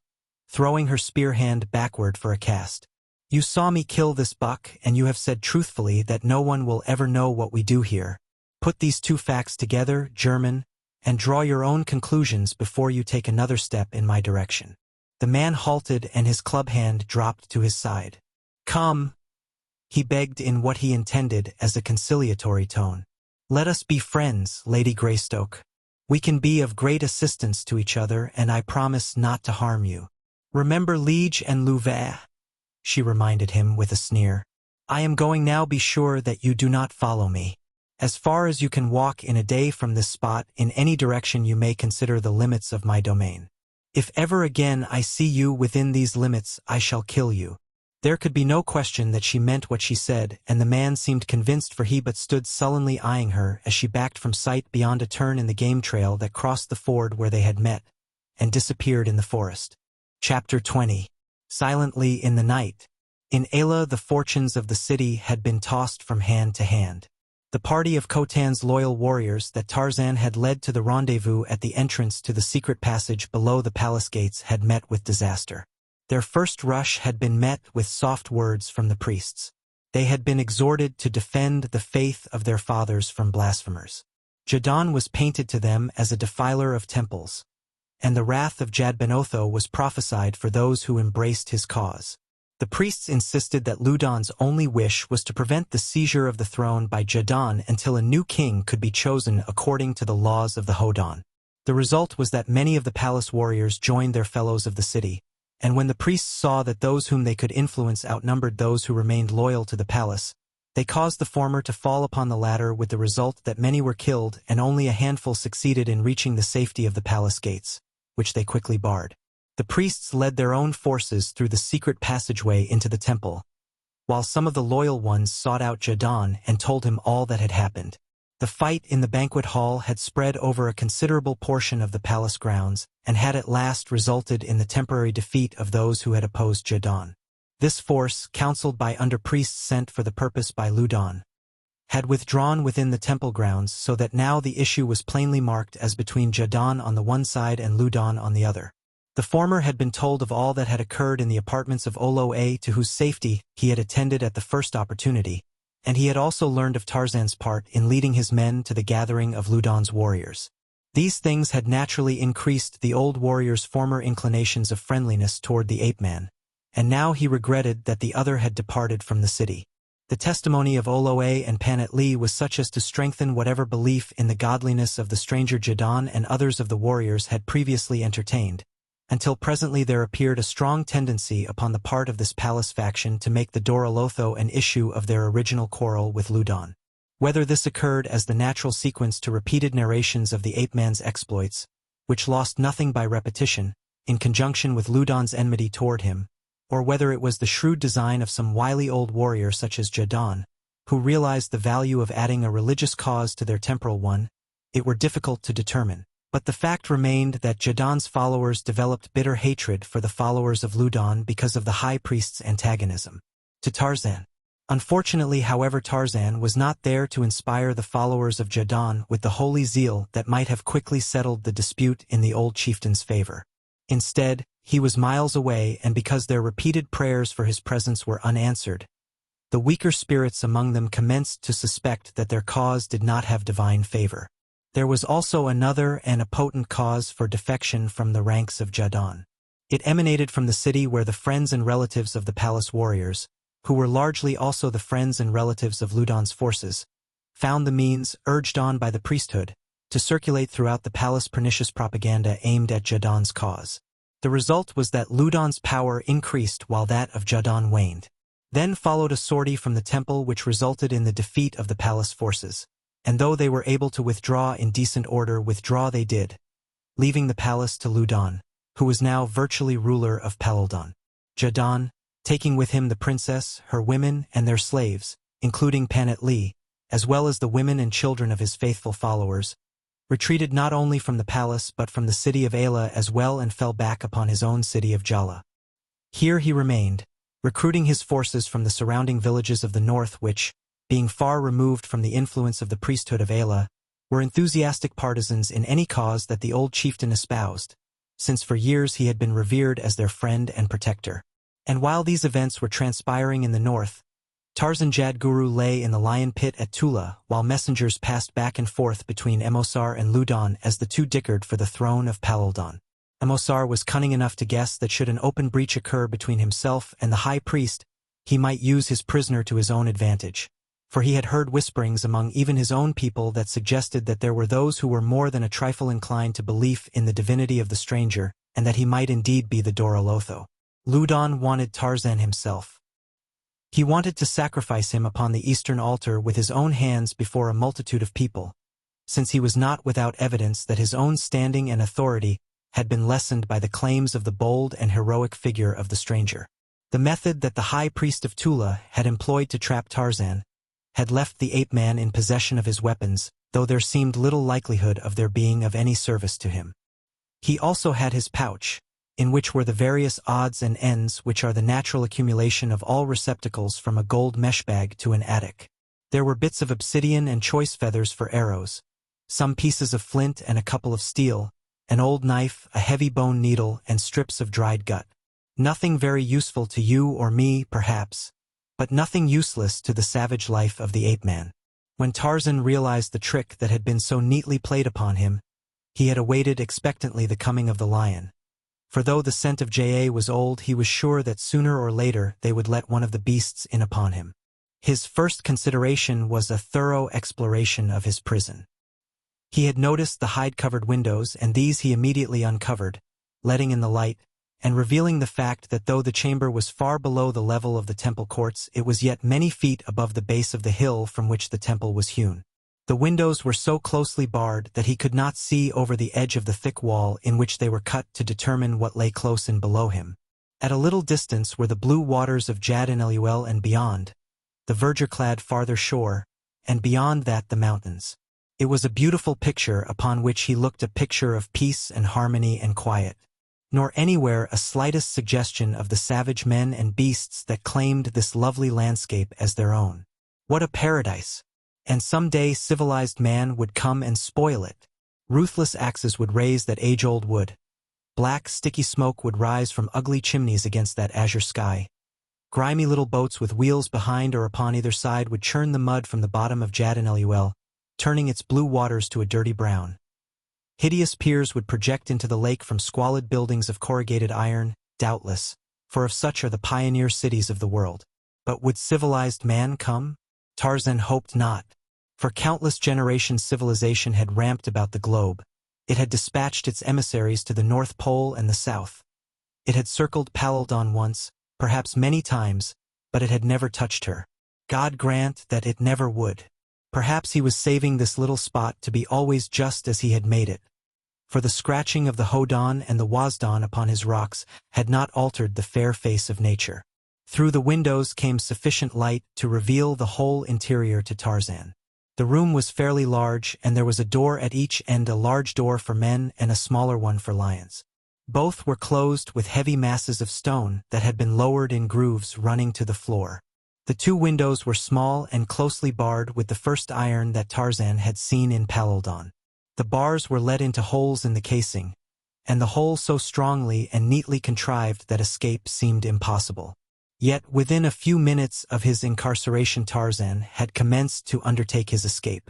throwing her spear hand backward for a cast. "You saw me kill this buck, and you have said truthfully that no one will ever know what we do here. Put these two facts together, German, and draw your own conclusions before you take another step in my direction." The man halted and his club hand dropped to his side. "Come," he begged in what he intended as a conciliatory tone. "Let us be friends, Lady Greystoke. We can be of great assistance to each other, and I promise not to harm you. Remember Liege and Louvain," she reminded him with a sneer. "I am going now. Be sure that you do not follow me. As far as you can walk in a day from this spot, in any direction you may consider the limits of my domain. If ever again I see you within these limits, I shall kill you." There could be no question that she meant what she said, and the man seemed convinced, for he but stood sullenly eyeing her as she backed from sight beyond a turn in the game trail that crossed the ford where they had met, and disappeared in the forest. Chapter 20. Silently in the night. In Ayla the fortunes of the city had been tossed from hand to hand. The party of Khotan's loyal warriors that Tarzan had led to the rendezvous at the entrance to the secret passage below the palace gates had met with disaster. Their first rush had been met with soft words from the priests. They had been exhorted to defend the faith of their fathers from blasphemers. Jadon was painted to them as a defiler of temples, and the wrath of Jadbenotho was prophesied for those who embraced his cause. The priests insisted that Ludon's only wish was to prevent the seizure of the throne by Jadon until a new king could be chosen according to the laws of the Hodan. The result was that many of the palace warriors joined their fellows of the city, and when the priests saw that those whom they could influence outnumbered those who remained loyal to the palace, they caused the former to fall upon the latter, with the result that many were killed and only a handful succeeded in reaching the safety of the palace gates, which they quickly barred. The priests led their own forces through the secret passageway into the temple, while some of the loyal ones sought out Jadon and told him all that had happened. The fight in the banquet hall had spread over a considerable portion of the palace grounds, and had at last resulted in the temporary defeat of those who had opposed Jadon. This force, counseled by under-priests sent for the purpose by Ludon, had withdrawn within the temple grounds, so that now the issue was plainly marked as between Jadon on the one side and Ludon on the other. The former had been told of all that had occurred in the apartments of Olo-A, to whose safety he had attended at the first opportunity, and he had also learned of Tarzan's part in leading his men to the gathering of Ludon's warriors. These things had naturally increased the old warrior's former inclinations of friendliness toward the ape-man, and now he regretted that the other had departed from the city. The testimony of Olo-A and Panat-Lee was such as to strengthen whatever belief in the godliness of the stranger Jadon and others of the warriors had previously entertained, until presently there appeared a strong tendency upon the part of this palace faction to make the Dorolotho an issue of their original quarrel with Ludon. Whether this occurred as the natural sequence to repeated narrations of the ape-man's exploits, which lost nothing by repetition, in conjunction with Ludon's enmity toward him, or whether it was the shrewd design of some wily old warrior such as Jadon, who realized the value of adding a religious cause to their temporal one, it were difficult to determine. But the fact remained that Jadon's followers developed bitter hatred for the followers of Ludon because of the high priest's antagonism to Tarzan. Unfortunately, however, Tarzan was not there to inspire the followers of Jadon with the holy zeal that might have quickly settled the dispute in the old chieftain's favor. Instead, he was miles away, and because their repeated prayers for his presence were unanswered, the weaker spirits among them commenced to suspect that their cause did not have divine favor. There was also another and a potent cause for defection from the ranks of Jadon. It emanated from the city, where the friends and relatives of the palace warriors, who were largely also the friends and relatives of Ludon's forces, found the means, urged on by the priesthood, to circulate throughout the palace pernicious propaganda aimed at Jadon's cause. The result was that Ludon's power increased while that of Jadon waned. Then followed a sortie from the temple which resulted in the defeat of the palace forces, and though they were able to withdraw in decent order, withdraw they did, leaving the palace to Ludon, who was now virtually ruler of Palaldon. Jadon, taking with him the princess, her women, and their slaves, including Panat-Lee, as well as the women and children of his faithful followers, retreated not only from the palace but from the city of Ayla as well, and fell back upon his own city of Jala. Here he remained, recruiting his forces from the surrounding villages of the north which, being far removed from the influence of the priesthood of Ayla, were enthusiastic partisans in any cause that the old chieftain espoused, since for years he had been revered as their friend and protector. And while these events were transpiring in the north, Tarzan Jadguru lay in the lion pit at Tula, while messengers passed back and forth between Emosar and Ludon as the two dickered for the throne of Palaldon. Emosar was cunning enough to guess that should an open breach occur between himself and the high priest, he might use his prisoner to his own advantage, for he had heard whisperings among even his own people that suggested that there were those who were more than a trifle inclined to belief in the divinity of the stranger, and that he might indeed be the Dorolotho. Ludon wanted Tarzan himself. He wanted to sacrifice him upon the eastern altar with his own hands before a multitude of people, since he was not without evidence that his own standing and authority had been lessened by the claims of the bold and heroic figure of the stranger. The method that the high priest of Tula had employed to trap Tarzan had left the ape-man in possession of his weapons, though there seemed little likelihood of their being of any service to him. He also had his pouch, in which were the various odds and ends which are the natural accumulation of all receptacles from a gold mesh bag to an attic. There were bits of obsidian and choice feathers for arrows, some pieces of flint and a couple of steel, an old knife, a heavy bone needle, and strips of dried gut. Nothing very useful to you or me, perhaps, but nothing useless to the savage life of the ape-man. When Tarzan realized the trick that had been so neatly played upon him, he had awaited expectantly the coming of the lion. For though the scent of Ja was old, he was sure that sooner or later they would let one of the beasts in upon him. His first consideration was a thorough exploration of his prison. He had noticed the hide-covered windows, and these he immediately uncovered, letting in the light, and revealing the fact that though the chamber was far below the level of the temple courts, it was yet many feet above the base of the hill from which the temple was hewn. The windows were so closely barred that he could not see over the edge of the thick wall in which they were cut to determine what lay close in below him. At a little distance were the blue waters of Jad and Eluel, and beyond, the verdure-clad farther shore, and beyond that the mountains. It was a beautiful picture upon which he looked, a picture of peace and harmony and quiet. Nor anywhere a slightest suggestion of the savage men and beasts that claimed this lovely landscape as their own. What a paradise! And some day civilized man would come and spoil it. Ruthless axes would raise that age-old wood. Black, sticky smoke would rise from ugly chimneys against that azure sky. Grimy little boats with wheels behind or upon either side would churn the mud from the bottom of Jad and Eluel, turning its blue waters to a dirty brown. Hideous piers would project into the lake from squalid buildings of corrugated iron, doubtless, for of such are the pioneer cities of the world. But would civilized man come? Tarzan hoped not. For countless generations civilization had ramped about the globe. It had dispatched its emissaries to the North Pole and the South. It had circled Paludan once, perhaps many times, but it had never touched her. God grant that it never would. Perhaps he was saving this little spot to be always just as he had made it. For the scratching of the Hodan and the Wazdan upon his rocks had not altered the fair face of nature. Through the windows came sufficient light to reveal the whole interior to Tarzan. The room was fairly large, and there was a door at each end, a large door for men and a smaller one for lions. Both were closed with heavy masses of stone that had been lowered in grooves running to the floor. The two windows were small and closely barred with the first iron that Tarzan had seen in Paludan. The bars were let into holes in the casing, and the whole so strongly and neatly contrived that escape seemed impossible. Yet within a few minutes of his incarceration Tarzan had commenced to undertake his escape.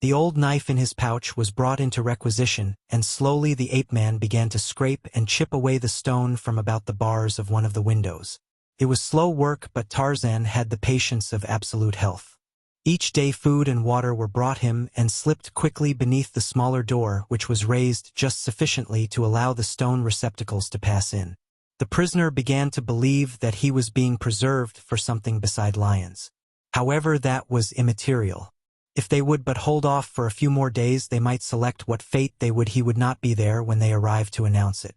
The old knife in his pouch was brought into requisition, and slowly the ape-man began to scrape and chip away the stone from about the bars of one of the windows. It was slow work, but Tarzan had the patience of absolute health. Each day food and water were brought him and slipped quickly beneath the smaller door, which was raised just sufficiently to allow the stone receptacles to pass in. The prisoner began to believe that he was being preserved for something beside lions. However, that was immaterial. If they would but hold off for a few more days, they might select what fate they would. He would not be there when they arrived to announce it.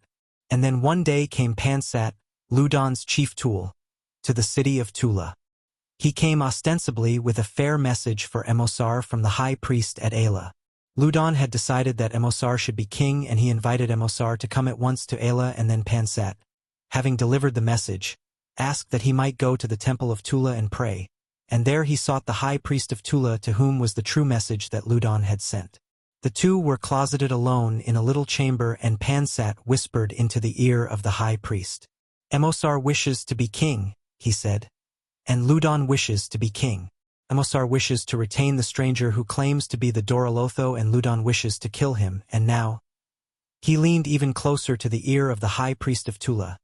And then one day came Pansat, Ludan's chief tool, to the city of Tula. He came ostensibly with a fair message for Emosar from the high priest at Ayla. Ludan had decided that Emosar should be king, and he invited Emosar to come at once to Ayla, and then Pansat, having delivered the message, asked that he might go to the temple of Tula and pray, and there he sought the high priest of Tula, to whom was the true message that Ludan had sent. The two were closeted alone in a little chamber, and Pansat whispered into the ear of the high priest. Emosar wishes to be king, he said, and Ludan wishes to be king. Emosar wishes to retain the stranger who claims to be the Dorolotho, and Ludan wishes to kill him, and now. He leaned even closer to the ear of the high priest of Tula.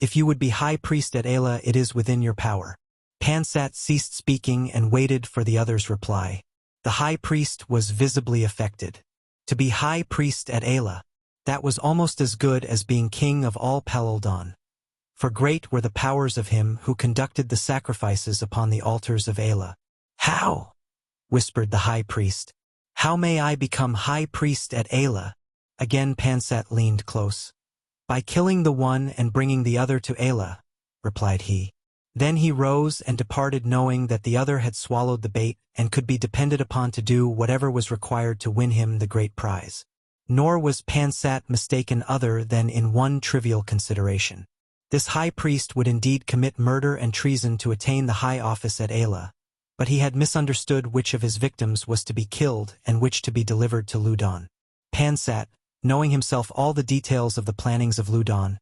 If you would be high priest at Ayla, it is within your power. Pansat ceased speaking and waited for the other's reply. The high priest was visibly affected. To be high priest at Ayla, that was almost as good as being king of all Paludan. For great were the powers of him who conducted the sacrifices upon the altars of Ayla. How? Whispered the high priest. How may I become high priest at Ayla? Again Pansat leaned close. By killing the one and bringing the other to Ayla, replied he. Then he rose and departed, knowing that the other had swallowed the bait and could be depended upon to do whatever was required to win him the great prize. Nor was Pansat mistaken other than in one trivial consideration. This high priest would indeed commit murder and treason to attain the high office at Ayla, but he had misunderstood which of his victims was to be killed and which to be delivered to Loudon. Pansat, knowing himself all the details of the plannings of Loudon,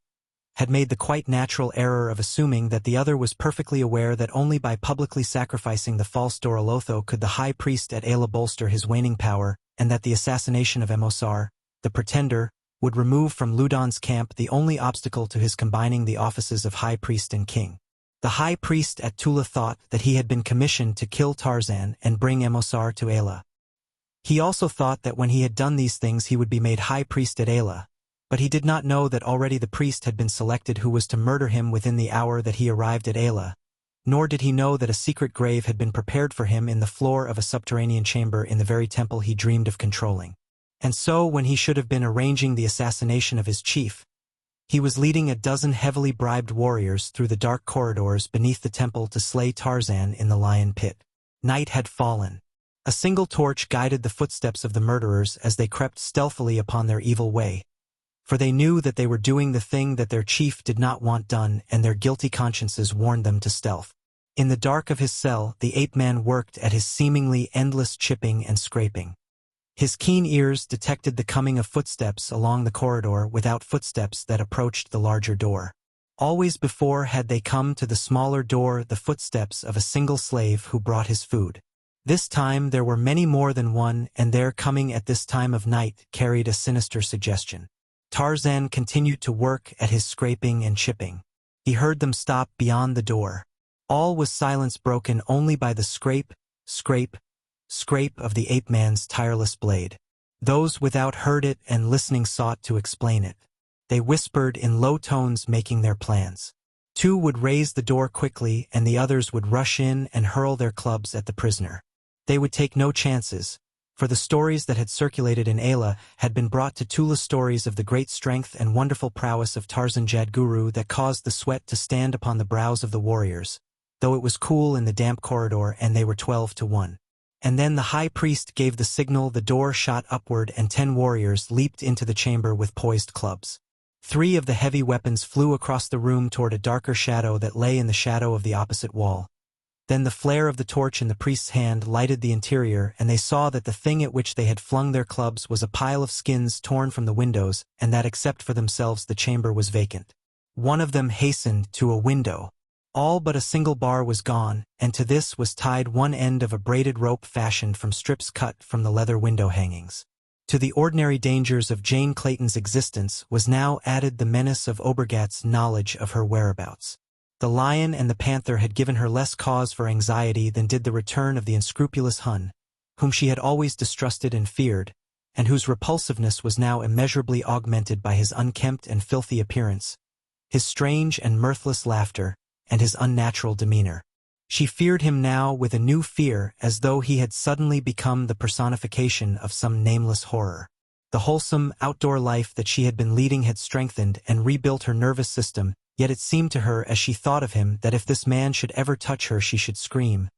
had made the quite natural error of assuming that the other was perfectly aware that only by publicly sacrificing the false Dorolotho could the high priest at Ayla bolster his waning power, and that the assassination of Emosar, the pretender, would remove from Loudon's camp the only obstacle to his combining the offices of high priest and king. The high priest at Tula thought that he had been commissioned to kill Tarzan and bring Emosar to Ayla. He also thought that when he had done these things he would be made high priest at Ayla, but he did not know that already the priest had been selected who was to murder him within the hour that he arrived at Ayla, nor did he know that a secret grave had been prepared for him in the floor of a subterranean chamber in the very temple he dreamed of controlling. And so, when he should have been arranging the assassination of his chief, he was leading a dozen heavily bribed warriors through the dark corridors beneath the temple to slay Tarzan in the lion pit. Night had fallen. A single torch guided the footsteps of the murderers as they crept stealthily upon their evil way, for they knew that they were doing the thing that their chief did not want done, and their guilty consciences warned them to stealth. In the dark of his cell, the ape-man worked at his seemingly endless chipping and scraping. His keen ears detected the coming of footsteps along the corridor without footsteps that approached the larger door. Always before had they come to the smaller door the footsteps of a single slave who brought his food. This time there were many more than one, and their coming at this time of night carried a sinister suggestion. Tarzan continued to work at his scraping and chipping. He heard them stop beyond the door. All was silence, broken only by the scrape, scrape, scrape of the ape-man's tireless blade. Those without heard it and listening sought to explain it. They whispered in low tones, making their plans. Two would raise the door quickly and the others would rush in and hurl their clubs at the prisoner. They would take no chances, for the stories that had circulated in Ayla had been brought to Tula, stories of the great strength and wonderful prowess of Tarzan Jadguru that caused the sweat to stand upon the brows of the warriors, though it was cool in the damp corridor and they were 12-1. And then the high priest gave the signal, the door shot upward and 10 warriors leaped into the chamber with poised clubs. 3 of the heavy weapons flew across the room toward a darker shadow that lay in the shadow of the opposite wall. Then the flare of the torch in the priest's hand lighted the interior, and they saw that the thing at which they had flung their clubs was a pile of skins torn from the windows, and that except for themselves the chamber was vacant. One of them hastened to a window. All but a single bar was gone, and to this was tied one end of a braided rope fashioned from strips cut from the leather window hangings. To the ordinary dangers of Jane Clayton's existence was now added the menace of Obergat's knowledge of her whereabouts. The lion and the panther had given her less cause for anxiety than did the return of the unscrupulous Hun, whom she had always distrusted and feared, and whose repulsiveness was now immeasurably augmented by his unkempt and filthy appearance, his strange and mirthless laughter, and his unnatural demeanor. She feared him now with a new fear, as though he had suddenly become the personification of some nameless horror. The wholesome, outdoor life that she had been leading had strengthened and rebuilt her nervous system, yet it seemed to her as she thought of him that if this man should ever touch her she should scream,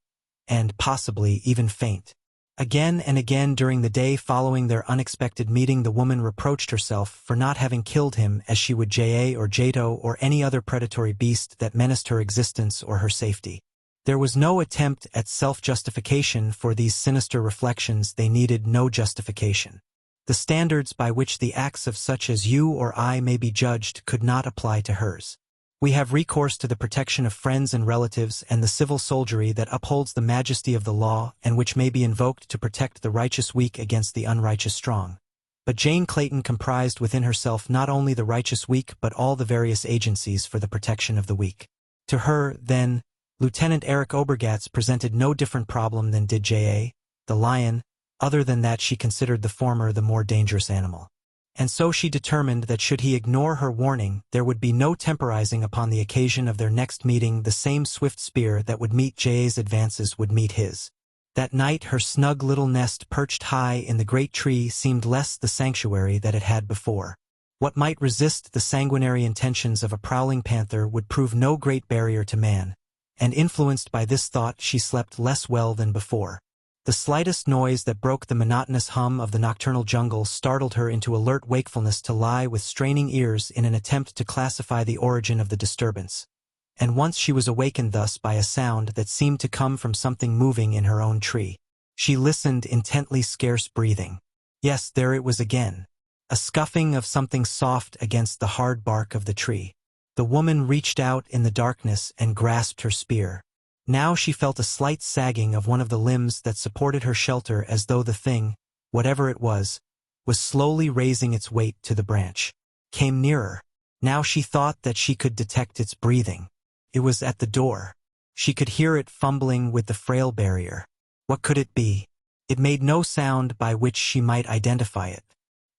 and possibly even faint. Again and again during the day following their unexpected meeting the woman reproached herself for not having killed him as she would Jaa or Jato or any other predatory beast that menaced her existence or her safety. There was no attempt at self-justification for these sinister reflections. They needed no justification. The standards by which the acts of such as you or I may be judged could not apply to hers. We have recourse to the protection of friends and relatives and the civil soldiery that upholds the majesty of the law and which may be invoked to protect the righteous weak against the unrighteous strong. But Jane Clayton comprised within herself not only the righteous weak but all the various agencies for the protection of the weak. To her, then, Lieutenant Eric Obergatz presented no different problem than did Jaa, the lion, other than that she considered the former the more dangerous animal. And so she determined that should he ignore her warning, there would be no temporizing upon the occasion of their next meeting. The same swift spear that would meet Jaa's advances would meet his. That night her snug little nest perched high in the great tree seemed less the sanctuary that it had before. What might resist the sanguinary intentions of a prowling panther would prove no great barrier to man, and influenced by this thought she slept less well than before. The slightest noise that broke the monotonous hum of the nocturnal jungle startled her into alert wakefulness to lie with straining ears in an attempt to classify the origin of the disturbance. and once she was awakened thus by a sound that seemed to come from something moving in her own tree. She listened intently, scarce breathing. Yes, there it was again. A scuffing of something soft against the hard bark of the tree. The woman reached out in the darkness and grasped her spear. Now she felt a slight sagging of one of the limbs that supported her shelter, as though the thing, whatever it was slowly raising its weight to the branch. Came nearer. Now she thought that she could detect its breathing. It was at the door. She could hear it fumbling with the frail barrier. What could it be? It made no sound by which she might identify it.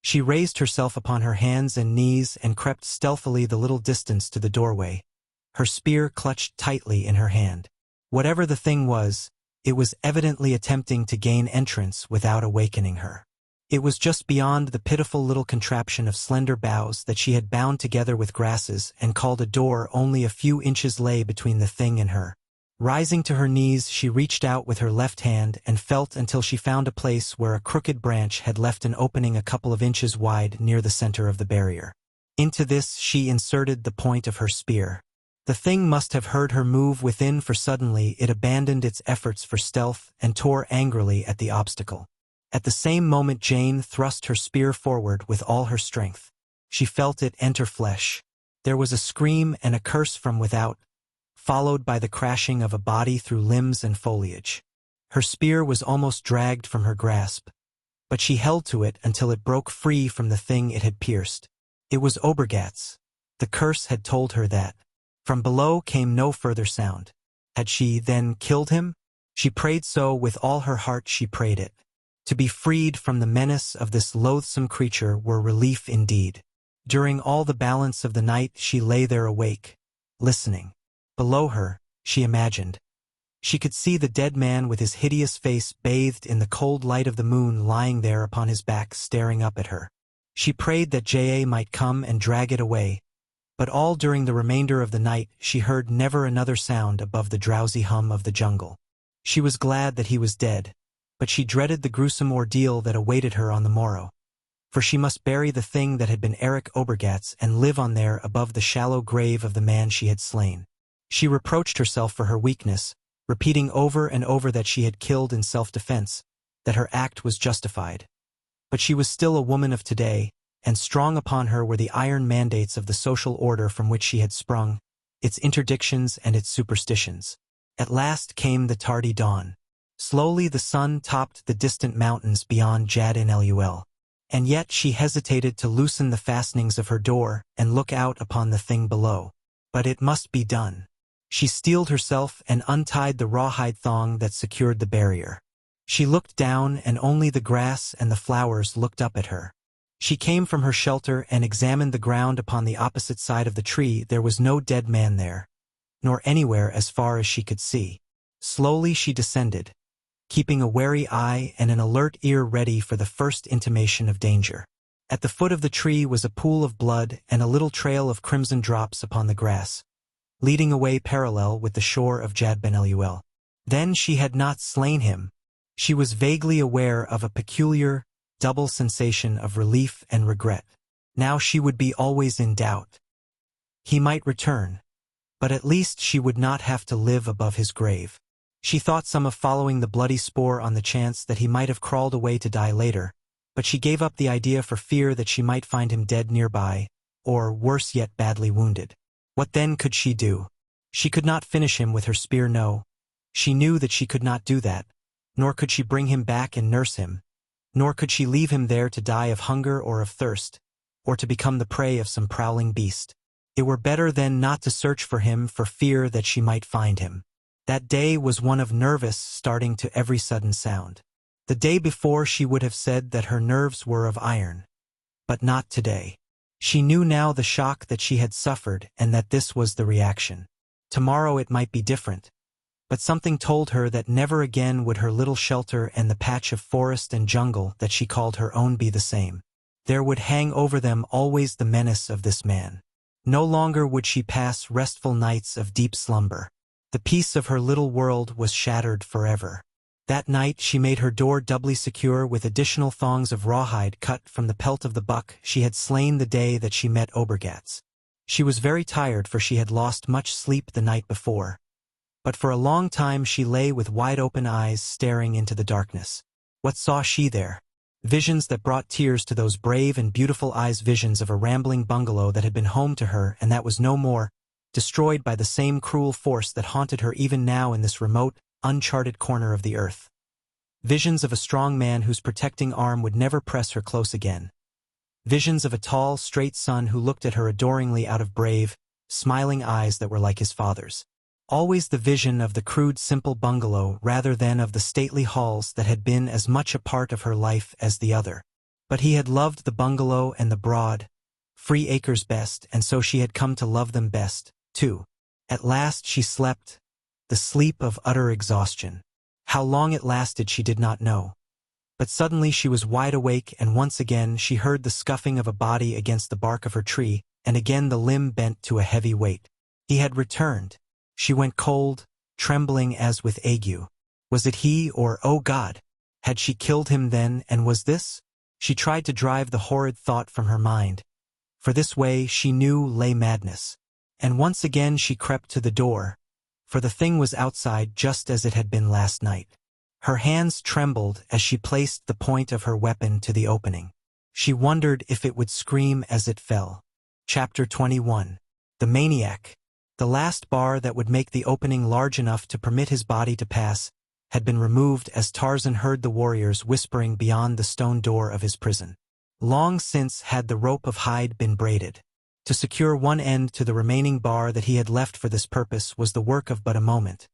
She raised herself upon her hands and knees and crept stealthily the little distance to the doorway, her spear clutched tightly in her hand. Whatever the thing was, it was evidently attempting to gain entrance without awakening her. It was just beyond the pitiful little contraption of slender boughs that she had bound together with grasses and called a door. Only a few inches lay between the thing and her. Rising to her knees, she reached out with her left hand and felt until she found a place where a crooked branch had left an opening a couple of inches wide near the center of the barrier. Into this she inserted the point of her spear. The thing must have heard her move within, for suddenly it abandoned its efforts for stealth and tore angrily at the obstacle. At the same moment Jane thrust her spear forward with all her strength. She felt it enter flesh. There was a scream and a curse from without, followed by the crashing of a body through limbs and foliage. Her spear was almost dragged from her grasp, but she held to it until it broke free from the thing it had pierced. It was Obergat's. The curse had told her that. From below came no further sound. Had she, then, killed him? She prayed so with all her heart. She prayed it. To be freed from the menace of this loathsome creature were relief indeed. During all the balance of the night she lay there awake, listening. Below her, she imagined, she could see the dead man with his hideous face bathed in the cold light of the moon lying there upon his back staring up at her. She prayed that J.A. might come and drag it away, but all during the remainder of the night she heard never another sound above the drowsy hum of the jungle. She was glad that he was dead, but she dreaded the gruesome ordeal that awaited her on the morrow. For she must bury the thing that had been Eric Obergat's and live on there above the shallow grave of the man she had slain. She reproached herself for her weakness, repeating over and over that she had killed in self-defense, that her act was justified. But she was still a woman of today, and strong upon her were the iron mandates of the social order from which she had sprung, its interdictions and its superstitions. At last came the tardy dawn. Slowly the sun topped the distant mountains beyond Jad-in-Lul. And yet she hesitated to loosen the fastenings of her door and look out upon the thing below. But it must be done. She steeled herself and untied the rawhide thong that secured the barrier. She looked down, and only the grass and the flowers looked up at her. She came from her shelter and examined the ground upon the opposite side of the tree. There was no dead man there, nor anywhere as far as she could see. Slowly she descended, keeping a wary eye and an alert ear ready for the first intimation of danger. At the foot of the tree was a pool of blood and a little trail of crimson drops upon the grass, leading away parallel with the shore of Jad-in-Lul. Then she had not slain him. She was vaguely aware of a peculiar, double sensation of relief and regret. Now she would be always in doubt. He might return, but at least she would not have to live above his grave. She thought some of following the bloody spoor on the chance that he might have crawled away to die later, but she gave up the idea for fear that she might find him dead nearby, or, worse yet, badly wounded. What then could she do? She could not finish him with her spear, no. She knew that she could not do that, nor could she bring him back and nurse him, nor could she leave him there to die of hunger or of thirst, or to become the prey of some prowling beast. It were better then not to search for him for fear that she might find him. That day was one of nervous starting to every sudden sound. The day before she would have said that her nerves were of iron. But not today. She knew now the shock that she had suffered and that this was the reaction. Tomorrow it might be different. But something told her that never again would her little shelter and the patch of forest and jungle that she called her own be the same. There would hang over them always the menace of this man. No longer would she pass restful nights of deep slumber. The peace of her little world was shattered forever. That night she made her door doubly secure with additional thongs of rawhide cut from the pelt of the buck she had slain the day that she met Obergat's. She was very tired, for she had lost much sleep the night before. But for a long time she lay with wide-open eyes staring into the darkness. What saw she there? Visions that brought tears to those brave and beautiful eyes, visions of a rambling bungalow that had been home to her and that was no more, destroyed by the same cruel force that haunted her even now in this remote, uncharted corner of the earth. Visions of a strong man whose protecting arm would never press her close again. Visions of a tall, straight son who looked at her adoringly out of brave, smiling eyes that were like his father's. Always the vision of the crude, simple bungalow rather than of the stately halls that had been as much a part of her life as the other. But he had loved the bungalow and the broad, free acres best, and so she had come to love them best, too. At last she slept, the sleep of utter exhaustion. How long it lasted she did not know. But suddenly she was wide awake, and once again she heard the scuffing of a body against the bark of her tree, and again the limb bent to a heavy weight. He had returned. She went cold, trembling as with ague. Was it he, or, oh God, had she killed him then, and was this? She tried to drive the horrid thought from her mind, for this way, she knew, lay madness. And once again she crept to the door, for the thing was outside just as it had been last night. Her hands trembled as she placed the point of her weapon to the opening. She wondered if it would scream as it fell. Chapter 21. The Maniac. The last bar that would make the opening large enough to permit his body to pass had been removed as Tarzan heard the warriors whispering beyond the stone door of his prison. Long since had the rope of hide been braided. To secure one end to the remaining bar that he had left for this purpose was the work of but a moment,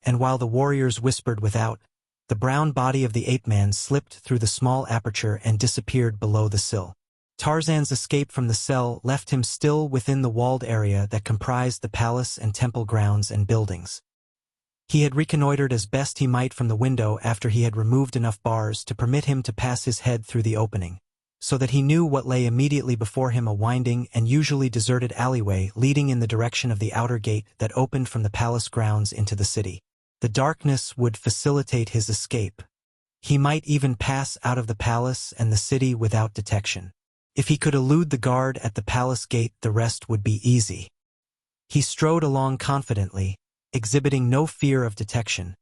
and while the warriors whispered without, the brown body of the ape-man slipped through the small aperture and disappeared below the sill. Tarzan's escape from the cell left him still within the walled area that comprised the palace and temple grounds and buildings. He had reconnoitered as best he might from the window after he had removed enough bars to permit him to pass his head through the opening, so that he knew what lay immediately before him, a winding and usually deserted alleyway leading in the direction of the outer gate that opened from the palace grounds into the city. The darkness would facilitate his escape. He might even pass out of the palace and the city without detection. If he could elude the guard at the palace gate, the rest would be easy. He strode along confidently, exhibiting no fear of detection,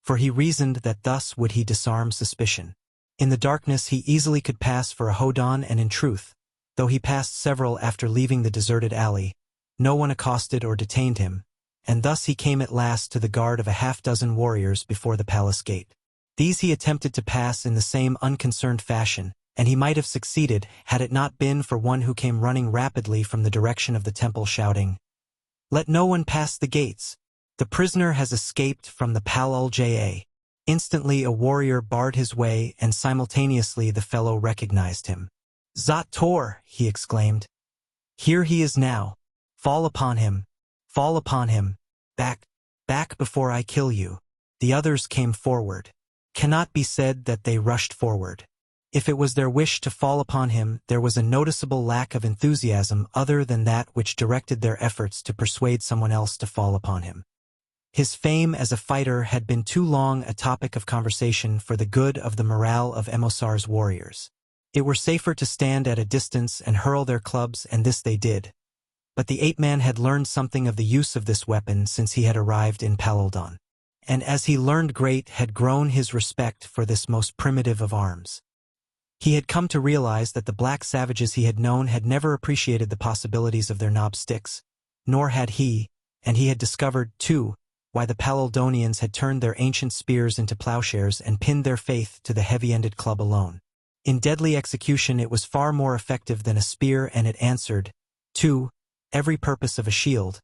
for he reasoned that thus would he disarm suspicion. In the darkness he easily could pass for a hodan, and in truth, though he passed several after leaving the deserted alley, no one accosted or detained him, and thus he came at last to the guard of a half-dozen warriors before the palace gate. These he attempted to pass in the same unconcerned fashion, and he might have succeeded had it not been for one who came running rapidly from the direction of the temple shouting, "Let no one pass the gates! The prisoner has escaped from the Pal-ul-Jaa." Instantly a warrior barred his way, and simultaneously the fellow recognized him. "Zot Tor!" he exclaimed. "Here he is now. Fall upon him! Fall upon him! Back! Back before I kill you!" The others came forward. Cannot be said that they rushed forward. If it was their wish to fall upon him, there was a noticeable lack of enthusiasm other than that which directed their efforts to persuade someone else to fall upon him. His fame as a fighter had been too long a topic of conversation for the good of the morale of Emosar's warriors. It were safer to stand at a distance and hurl their clubs, and this they did. But the ape-man had learned something of the use of this weapon since he had arrived in Paluldan. And as he learned, great had grown his respect for this most primitive of arms. He had come to realize that the black savages he had known had never appreciated the possibilities of their knob sticks, nor had he, and he had discovered, too, why the Paluldonians had turned their ancient spears into plowshares and pinned their faith to the heavy-ended club alone. In deadly execution it was far more effective than a spear, and it answered, too, every purpose of a shield,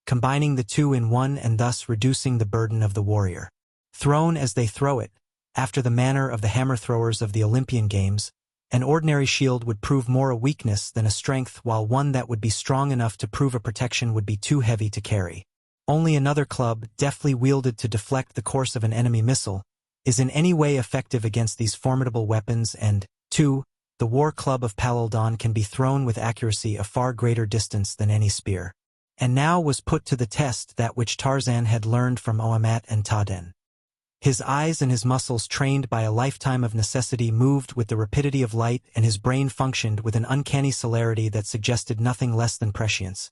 combining the two in one and thus reducing the burden of the warrior. Thrown as they throw it, after the manner of the hammer-throwers of the Olympian Games, an ordinary shield would prove more a weakness than a strength, while one that would be strong enough to prove a protection would be too heavy to carry. Only another club, deftly wielded to deflect the course of an enemy missile, is in any way effective against these formidable weapons, and, too, the war club of Paluldan can be thrown with accuracy a far greater distance than any spear. And now was put to the test that which Tarzan had learned from Oamat and Taden. His eyes and his muscles, trained by a lifetime of necessity, moved with the rapidity of light, and his brain functioned with an uncanny celerity that suggested nothing less than prescience.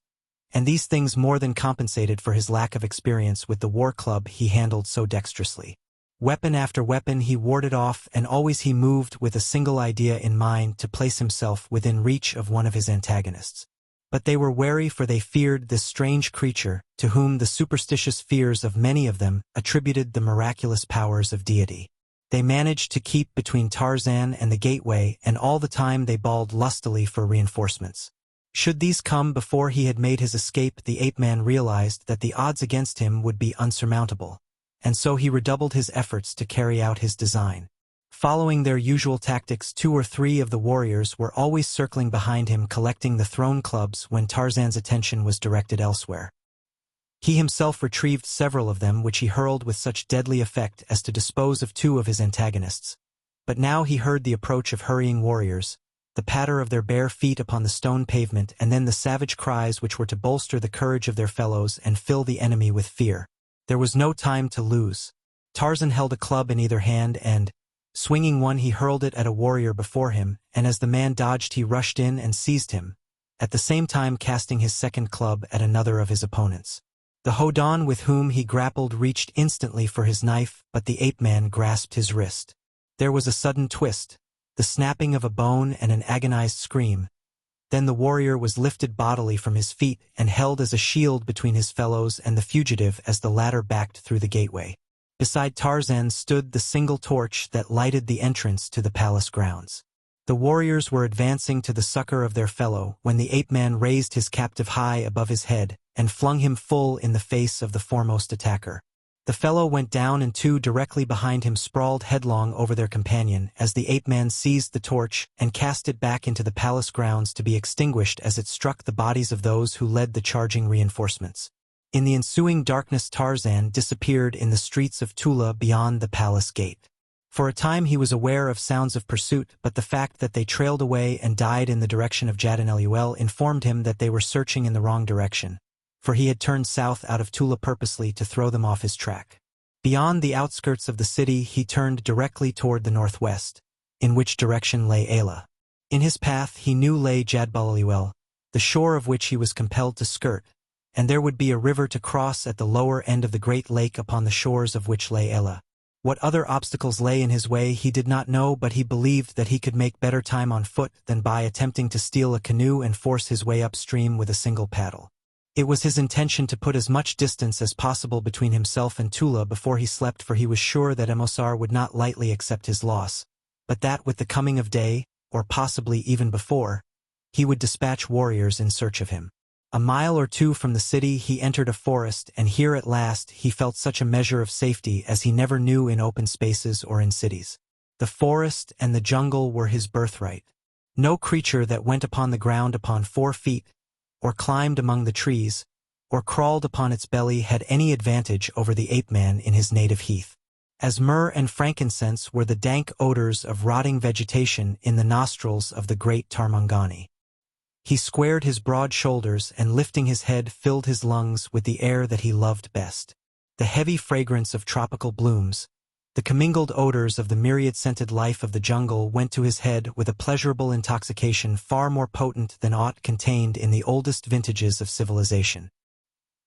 and these things more than compensated for his lack of experience with the war club he handled so dexterously. Weapon after weapon he warded off, and always he moved with a single idea in mind: to place himself within reach of one of his antagonists. But they were wary, for they feared this strange creature, to whom the superstitious fears of many of them attributed the miraculous powers of deity. They managed to keep between Tarzan and the gateway, and all the time they bawled lustily for reinforcements. Should these come before he had made his escape, the ape-man realized that the odds against him would be unsurmountable, and so he redoubled his efforts to carry out his design. Following their usual tactics, 2 or 3 of the warriors were always circling behind him, collecting the thrown clubs when Tarzan's attention was directed elsewhere. He himself retrieved several of them, which he hurled with such deadly effect as to dispose of 2 of his antagonists. But now he heard the approach of hurrying warriors, the patter of their bare feet upon the stone pavement, and then the savage cries which were to bolster the courage of their fellows and fill the enemy with fear. There was no time to lose. Tarzan held a club in either hand and, swinging one, he hurled it at a warrior before him, and as the man dodged he rushed in and seized him, at the same time casting his second club at another of his opponents. The Hodan with whom he grappled reached instantly for his knife, but the ape-man grasped his wrist. There was a sudden twist, the snapping of a bone and an agonized scream. Then the warrior was lifted bodily from his feet and held as a shield between his fellows and the fugitive as the latter backed through the gateway. Beside Tarzan stood the single torch that lighted the entrance to the palace grounds. The warriors were advancing to the succor of their fellow when the ape-man raised his captive high above his head and flung him full in the face of the foremost attacker. The fellow went down, and 2 directly behind him sprawled headlong over their companion as the ape-man seized the torch and cast it back into the palace grounds to be extinguished as it struck the bodies of those who led the charging reinforcements. In the ensuing darkness, Tarzan disappeared in the streets of Tula beyond the palace gate. For a time he was aware of sounds of pursuit, but the fact that they trailed away and died in the direction of Jadin-el-Uel informed him that they were searching in the wrong direction, for he had turned south out of Tula purposely to throw them off his track. Beyond the outskirts of the city he turned directly toward the northwest, in which direction lay Ayla. In his path he knew lay Jadin-el-Uel, the shore of which he was compelled to skirt, and there would be a river to cross at the lower end of the great lake upon the shores of which lay Ayla. What other obstacles lay in his way he did not know, but he believed that he could make better time on foot than by attempting to steal a canoe and force his way upstream with a single paddle. It was his intention to put as much distance as possible between himself and Tula before he slept, for he was sure that Emosar would not lightly accept his loss, but that with the coming of day, or possibly even before, he would dispatch warriors in search of him. A mile or 2 from the city he entered a forest, and here at last he felt such a measure of safety as he never knew in open spaces or in cities. The forest and the jungle were his birthright. No creature that went upon the ground upon 4 feet, or climbed among the trees, or crawled upon its belly had any advantage over the ape-man in his native heath. As myrrh and frankincense were the dank odors of rotting vegetation in the nostrils of the great Tarmangani. He squared his broad shoulders and, lifting his head, filled his lungs with the air that he loved best. The heavy fragrance of tropical blooms, the commingled odors of the myriad-scented life of the jungle went to his head with a pleasurable intoxication far more potent than aught contained in the oldest vintages of civilization.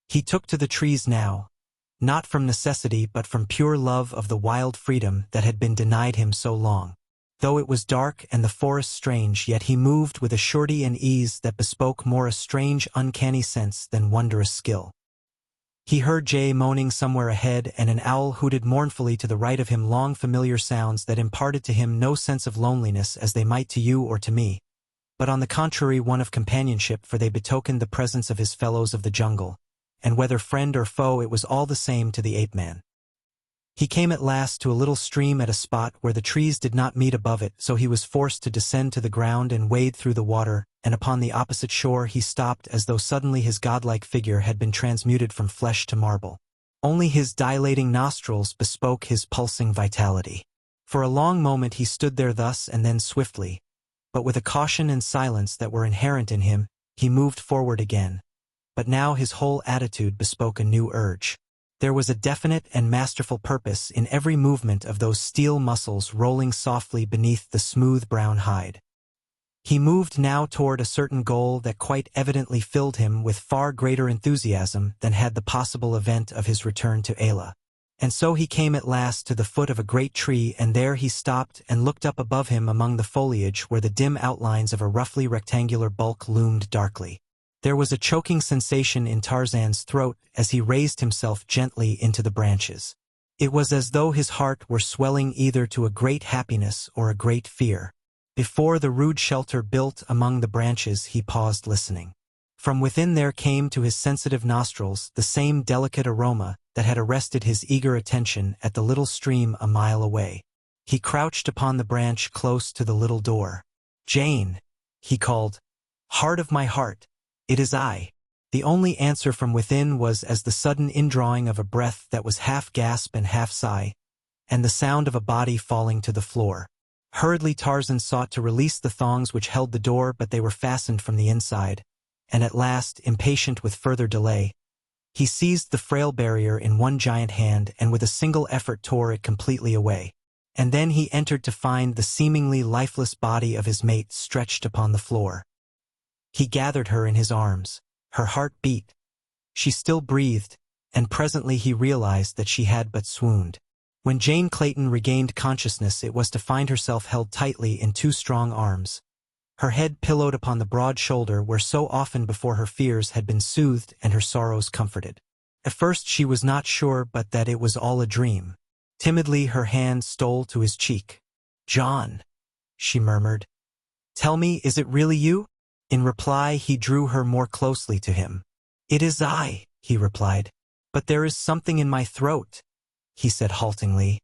He took to the trees now, not from necessity but from pure love of the wild freedom that had been denied him so long. Though it was dark and the forest strange, yet he moved with a surety and ease that bespoke more a strange, uncanny sense than wondrous skill. He heard jay moaning somewhere ahead, and an owl hooted mournfully to the right of him, long familiar sounds that imparted to him no sense of loneliness as they might to you or to me, but on the contrary one of companionship, for they betokened the presence of his fellows of the jungle, and whether friend or foe it was all the same to the ape-man. He came at last to a little stream at a spot where the trees did not meet above it, so he was forced to descend to the ground and wade through the water, and upon the opposite shore he stopped as though suddenly his godlike figure had been transmuted from flesh to marble. Only his dilating nostrils bespoke his pulsing vitality. For a long moment he stood there thus, and then swiftly, but with a caution and silence that were inherent in him, he moved forward again. But now his whole attitude bespoke a new urge. There was a definite and masterful purpose in every movement of those steel muscles rolling softly beneath the smooth brown hide. He moved now toward a certain goal that quite evidently filled him with far greater enthusiasm than had the possible event of his return to Ayla. And so he came at last to the foot of a great tree, and there he stopped and looked up above him among the foliage where the dim outlines of a roughly rectangular bulk loomed darkly. There was a choking sensation in Tarzan's throat as he raised himself gently into the branches. It was as though his heart were swelling either to a great happiness or a great fear. Before the rude shelter built among the branches he paused listening. From within there came to his sensitive nostrils the same delicate aroma that had arrested his eager attention at the little stream a mile away. He crouched upon the branch close to the little door. "Jane," he called. "Heart of my heart, it is I." The only answer from within was as the sudden indrawing of a breath that was half gasp and half sigh, and the sound of a body falling to the floor. Hurriedly Tarzan sought to release the thongs which held the door, but they were fastened from the inside, and at last, impatient with further delay, he seized the frail barrier in one giant hand and with a single effort tore it completely away. And then he entered to find the seemingly lifeless body of his mate stretched upon the floor. He gathered her in his arms. Her heart beat. She still breathed, and presently he realized that she had but swooned. When Jane Clayton regained consciousness, it was to find herself held tightly in two strong arms, her head pillowed upon the broad shoulder where so often before her fears had been soothed and her sorrows comforted. At first she was not sure but that it was all a dream. Timidly her hand stole to his cheek. "John," she murmured. "Tell me, is it really you?" In reply he drew her more closely to him. "It is I," he replied. "But there is something in my throat," he said haltingly,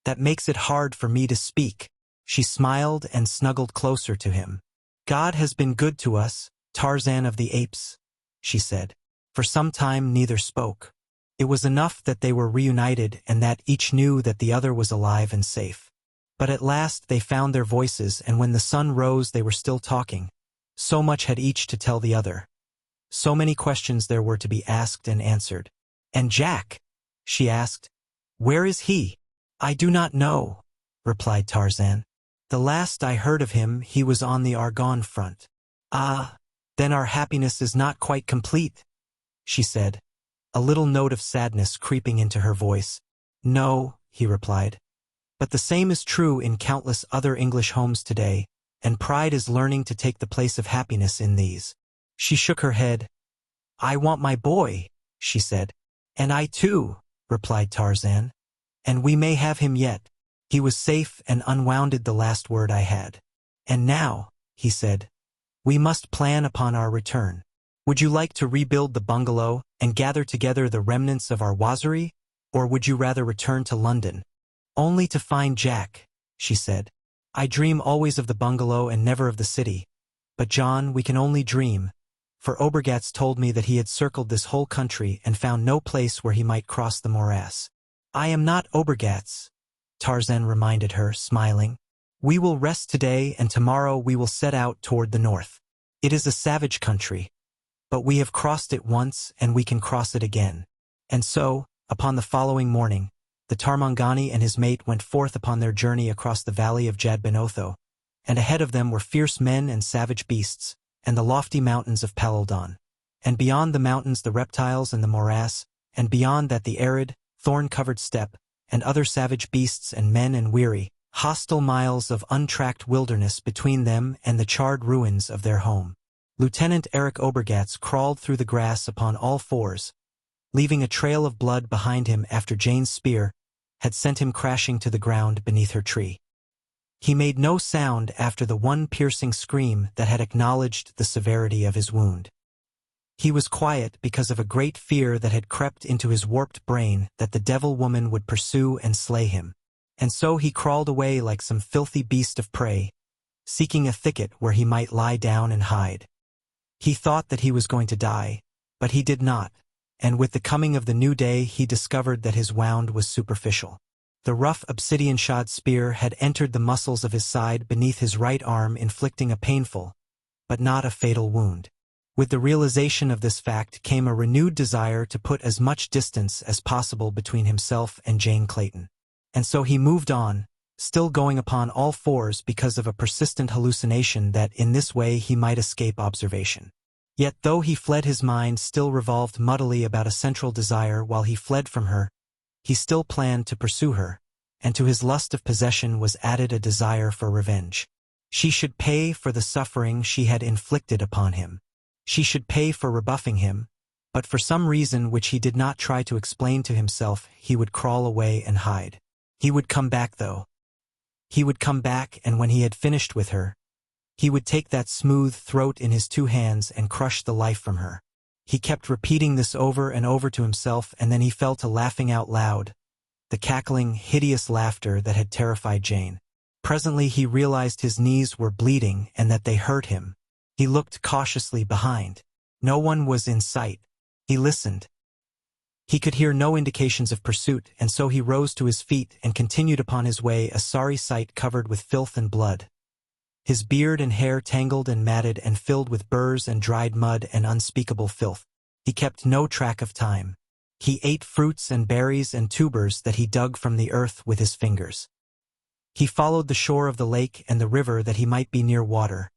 "that makes it hard for me to speak." She smiled and snuggled closer to him. "God has been good to us, Tarzan of the Apes," she said. For some time neither spoke. It was enough that they were reunited and that each knew that the other was alive and safe. But at last they found their voices, and when the sun rose they were still talking. So much had each to tell the other. So many questions there were to be asked and answered. "And Jack?" she asked. "Where is he?" "I do not know," replied Tarzan. "The last I heard of him he was on the Argonne front." "Ah, then our happiness is not quite complete," she said, a little note of sadness creeping into her voice. "No," he replied. "But the same is true in countless other English homes today, and pride is learning to take the place of happiness in these." She shook her head. "I want my boy," she said. "And I too," replied Tarzan. "And we may have him yet." He was safe and unwounded the last word I had. "And now," he said, "we must plan upon our return. Would you like to rebuild the bungalow and gather together the remnants of our waziri, or would you rather return to London?" "Only to find Jack," she said. "I dream always of the bungalow and never of the city. But John, we can only dream, for Obergatz told me that he had circled this whole country and found no place where he might cross the morass." "I am not Obergatz," Tarzan reminded her, smiling. "We will rest today, and tomorrow we will set out toward the north. It is a savage country, but we have crossed it once and we can cross it again." And so, upon the following morning, the Tarmangani and his mate went forth upon their journey across the valley of Jadbenotho, and ahead of them were fierce men and savage beasts, and the lofty mountains of Palodon, and beyond the mountains the reptiles and the morass, and beyond that the arid, thorn-covered steppe, and other savage beasts and men and weary, hostile miles of untracked wilderness between them and the charred ruins of their home. Lieutenant Eric Obergatz crawled through the grass upon all fours, leaving a trail of blood behind him after Jane's spear had sent him crashing to the ground beneath her tree. He made no sound after the one piercing scream that had acknowledged the severity of his wound. He was quiet because of a great fear that had crept into his warped brain that the devil woman would pursue and slay him. And so he crawled away like some filthy beast of prey, seeking a thicket where he might lie down and hide. He thought that he was going to die, but he did not, and with the coming of the new day he discovered that his wound was superficial. The rough obsidian-shod spear had entered the muscles of his side beneath his right arm, inflicting a painful, but not a fatal wound. With the realization of this fact came a renewed desire to put as much distance as possible between himself and Jane Clayton. And so he moved on, still going upon all fours because of a persistent hallucination that in this way he might escape observation. Yet though he fled, his mind still revolved muddily about a central desire. While he fled from her, he still planned to pursue her, and to his lust of possession was added a desire for revenge. She should pay for the suffering she had inflicted upon him. She should pay for rebuffing him, but for some reason which he did not try to explain to himself, he would crawl away and hide. He would come back, though. He would come back, and when he had finished with her, he would take that smooth throat in his 2 hands and crush the life from her. He kept repeating this over and over to himself, and then he fell to laughing out loud, the cackling, hideous laughter that had terrified Jane. Presently he realized his knees were bleeding and that they hurt him. He looked cautiously behind. No one was in sight. He listened. He could hear no indications of pursuit, and so he rose to his feet and continued upon his way, a sorry sight covered with filth and blood. His beard and hair tangled and matted and filled with burrs and dried mud and unspeakable filth. He kept no track of time. He ate fruits and berries and tubers that he dug from the earth with his fingers. He followed the shore of the lake and the river that he might be near water,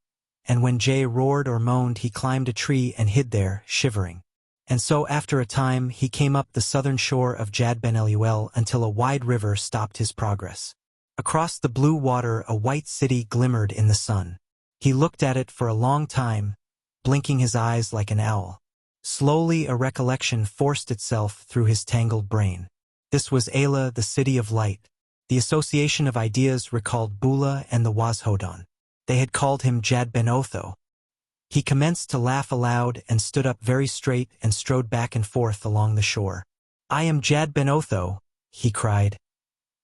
and when Jay roared or moaned he climbed a tree and hid there, shivering. And so after a time he came up the southern shore of Jad Ben Eluel until a wide river stopped his progress. Across the blue water a white city glimmered in the sun. He looked at it for a long time, blinking his eyes like an owl. Slowly a recollection forced itself through his tangled brain. This was Ayla, the city of light. The association of ideas recalled Bula and the Wazhodon. They had called him Jad Ben Otho. He commenced to laugh aloud and stood up very straight and strode back and forth along the shore. "I am Jad Ben Otho," he cried.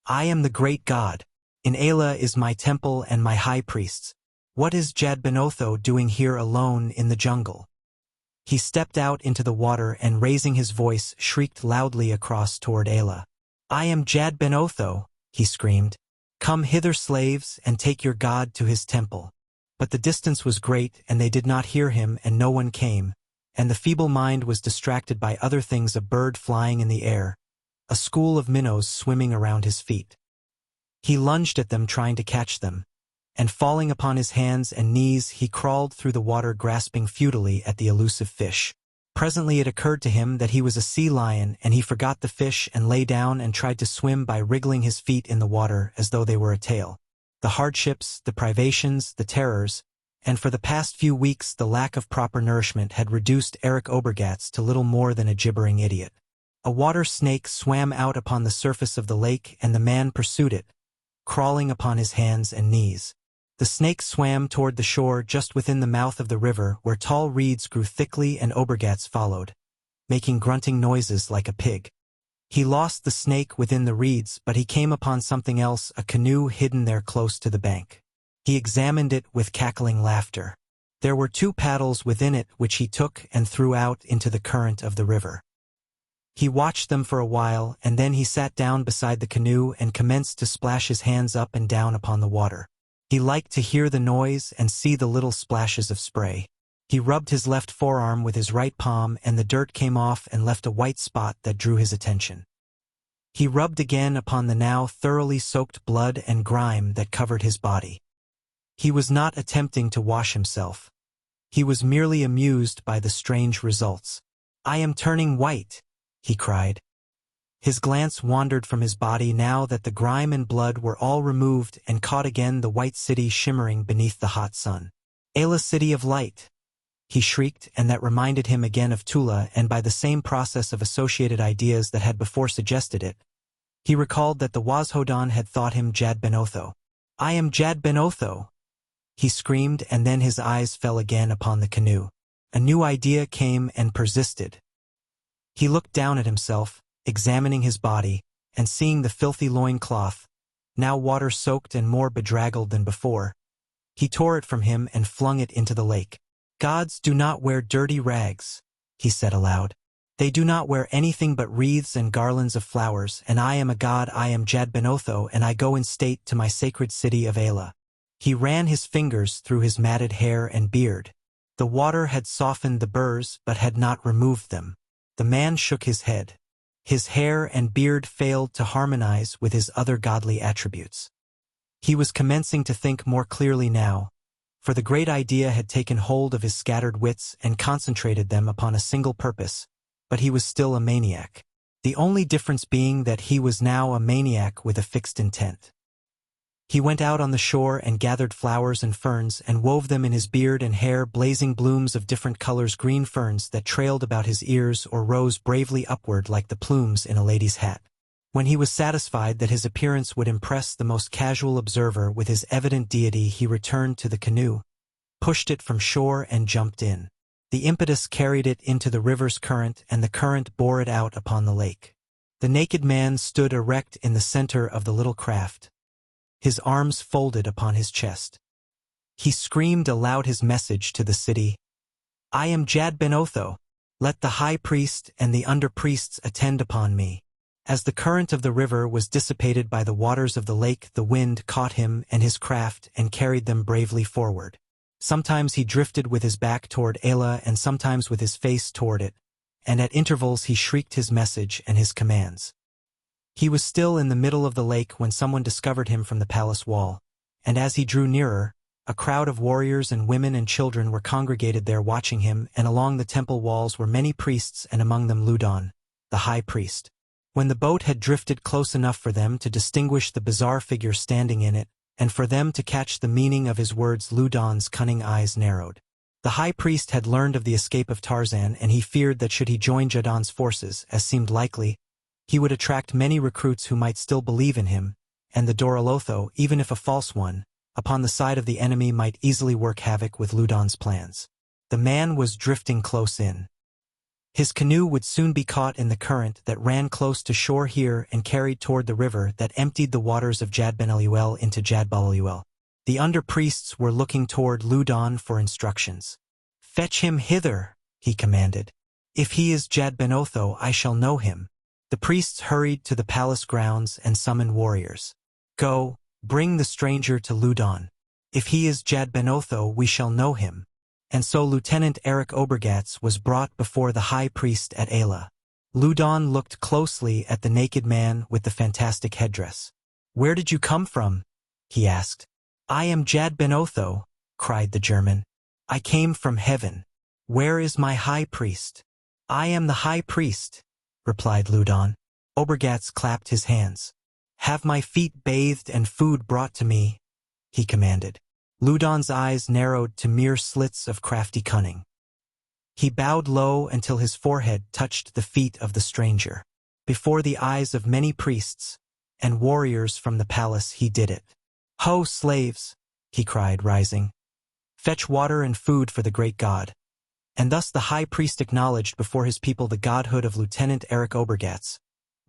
"I am the great god. In Ayla is my temple and my high priests. What is Jad Ben Otho doing here alone in the jungle?" He stepped out into the water and, raising his voice, shrieked loudly across toward Ayla. "I am Jad Ben Otho," he screamed. "Come hither, slaves, and take your god to his temple." But the distance was great, and they did not hear him, and no one came, and the feeble mind was distracted by other things, a bird flying in the air, a school of minnows swimming around his feet. He lunged at them, trying to catch them, and falling upon his hands and knees he crawled through the water, grasping futilely at the elusive fish. Presently it occurred to him that he was a sea lion, and he forgot the fish and lay down and tried to swim by wriggling his feet in the water as though they were a tail. The hardships, the privations, the terrors, and for the past few weeks the lack of proper nourishment had reduced Eric Obergatz to little more than a gibbering idiot. A water snake swam out upon the surface of the lake, and the man pursued it, crawling upon his hands and knees. The snake swam toward the shore just within the mouth of the river, where tall reeds grew thickly, and Obergatz followed, making grunting noises like a pig. He lost the snake within the reeds, but he came upon something else, a canoe hidden there close to the bank. He examined it with cackling laughter. There were 2 paddles within it, which he took and threw out into the current of the river. He watched them for a while, and then he sat down beside the canoe and commenced to splash his hands up and down upon the water. He liked to hear the noise and see the little splashes of spray. He rubbed his left forearm with his right palm, and the dirt came off and left a white spot that drew his attention. He rubbed again upon the now thoroughly soaked blood and grime that covered his body. He was not attempting to wash himself. He was merely amused by the strange results. "I am turning white," he cried. His glance wandered from his body now that the grime and blood were all removed, and caught again the white city shimmering beneath the hot sun. "Ayla, city of light," he shrieked, and that reminded him again of Tula, and by the same process of associated ideas that had before suggested it, he recalled that the Wazhodon had thought him Jad Ben Otho. "I am Jad Ben Otho," he screamed, and then his eyes fell again upon the canoe. A new idea came and persisted. He looked down at himself, examining his body, and seeing the filthy loin-cloth, now water-soaked and more bedraggled than before, he tore it from him and flung it into the lake. "Gods do not wear dirty rags," he said aloud. "They do not wear anything but wreaths and garlands of flowers, and I am a god. I am Jad Ben Otho, and I go in state to my sacred city of Ayla." He ran his fingers through his matted hair and beard. The water had softened the burrs, but had not removed them. The man shook his head. His hair and beard failed to harmonize with his other godly attributes. He was commencing to think more clearly now, for the great idea had taken hold of his scattered wits and concentrated them upon a single purpose, but he was still a maniac. The only difference being that he was now a maniac with a fixed intent. He went out on the shore and gathered flowers and ferns and wove them in his beard and hair, blazing blooms of different colors, green ferns that trailed about his ears or rose bravely upward like the plumes in a lady's hat. When he was satisfied that his appearance would impress the most casual observer with his evident deity, he returned to the canoe, pushed it from shore and jumped in. The impetus carried it into the river's current, and the current bore it out upon the lake. The naked man stood erect in the center of the little craft, his arms folded upon his chest. He screamed aloud his message to the city. "I am Jad Ben Otho. Let the high priest and the under-priests attend upon me." As the current of the river was dissipated by the waters of the lake, the wind caught him and his craft and carried them bravely forward. Sometimes he drifted with his back toward Ayla and sometimes with his face toward it, and at intervals he shrieked his message and his commands. He was still in the middle of the lake when someone discovered him from the palace wall, and as he drew nearer, a crowd of warriors and women and children were congregated there watching him, and along the temple walls were many priests, and among them Ludon, the high priest. When the boat had drifted close enough for them to distinguish the bizarre figure standing in it, and for them to catch the meaning of his words, Ludon's cunning eyes narrowed. The high priest had learned of the escape of Tarzan, and he feared that should he join Jadon's forces, as seemed likely, he would attract many recruits who might still believe in him, and the Dorolotho, even if a false one, upon the side of the enemy might easily work havoc with Ludon's plans. The man was drifting close in. His canoe would soon be caught in the current that ran close to shore here and carried toward the river that emptied the waters of Jad Ben Eluel into Jad Balaluel. The under-priests were looking toward Ludon for instructions. "Fetch him hither," he commanded. "If he is Jad Ben Otho, I shall know him." The priests hurried to the palace grounds and summoned warriors. "Go, bring the stranger to Ludon. If he is Jad Ben Otho, we shall know him." And so Lieutenant Eric Obergatz was brought before the high priest at Ayla. Ludon looked closely at the naked man with the fantastic headdress. "Where did you come from?" he asked. "I am Jad Ben Otho," cried the German. "I came from heaven. Where is my high priest?" "I am the high priest," replied Ludon. Obergatz clapped his hands. "Have my feet bathed and food brought to me," he commanded. Ludon's eyes narrowed to mere slits of crafty cunning. He bowed low until his forehead touched the feet of the stranger. Before the eyes of many priests and warriors from the palace he did it. "Ho, slaves!" he cried, rising. "Fetch water and food for the great god." And thus the high priest acknowledged before his people the godhood of Lieutenant Eric Obergatz.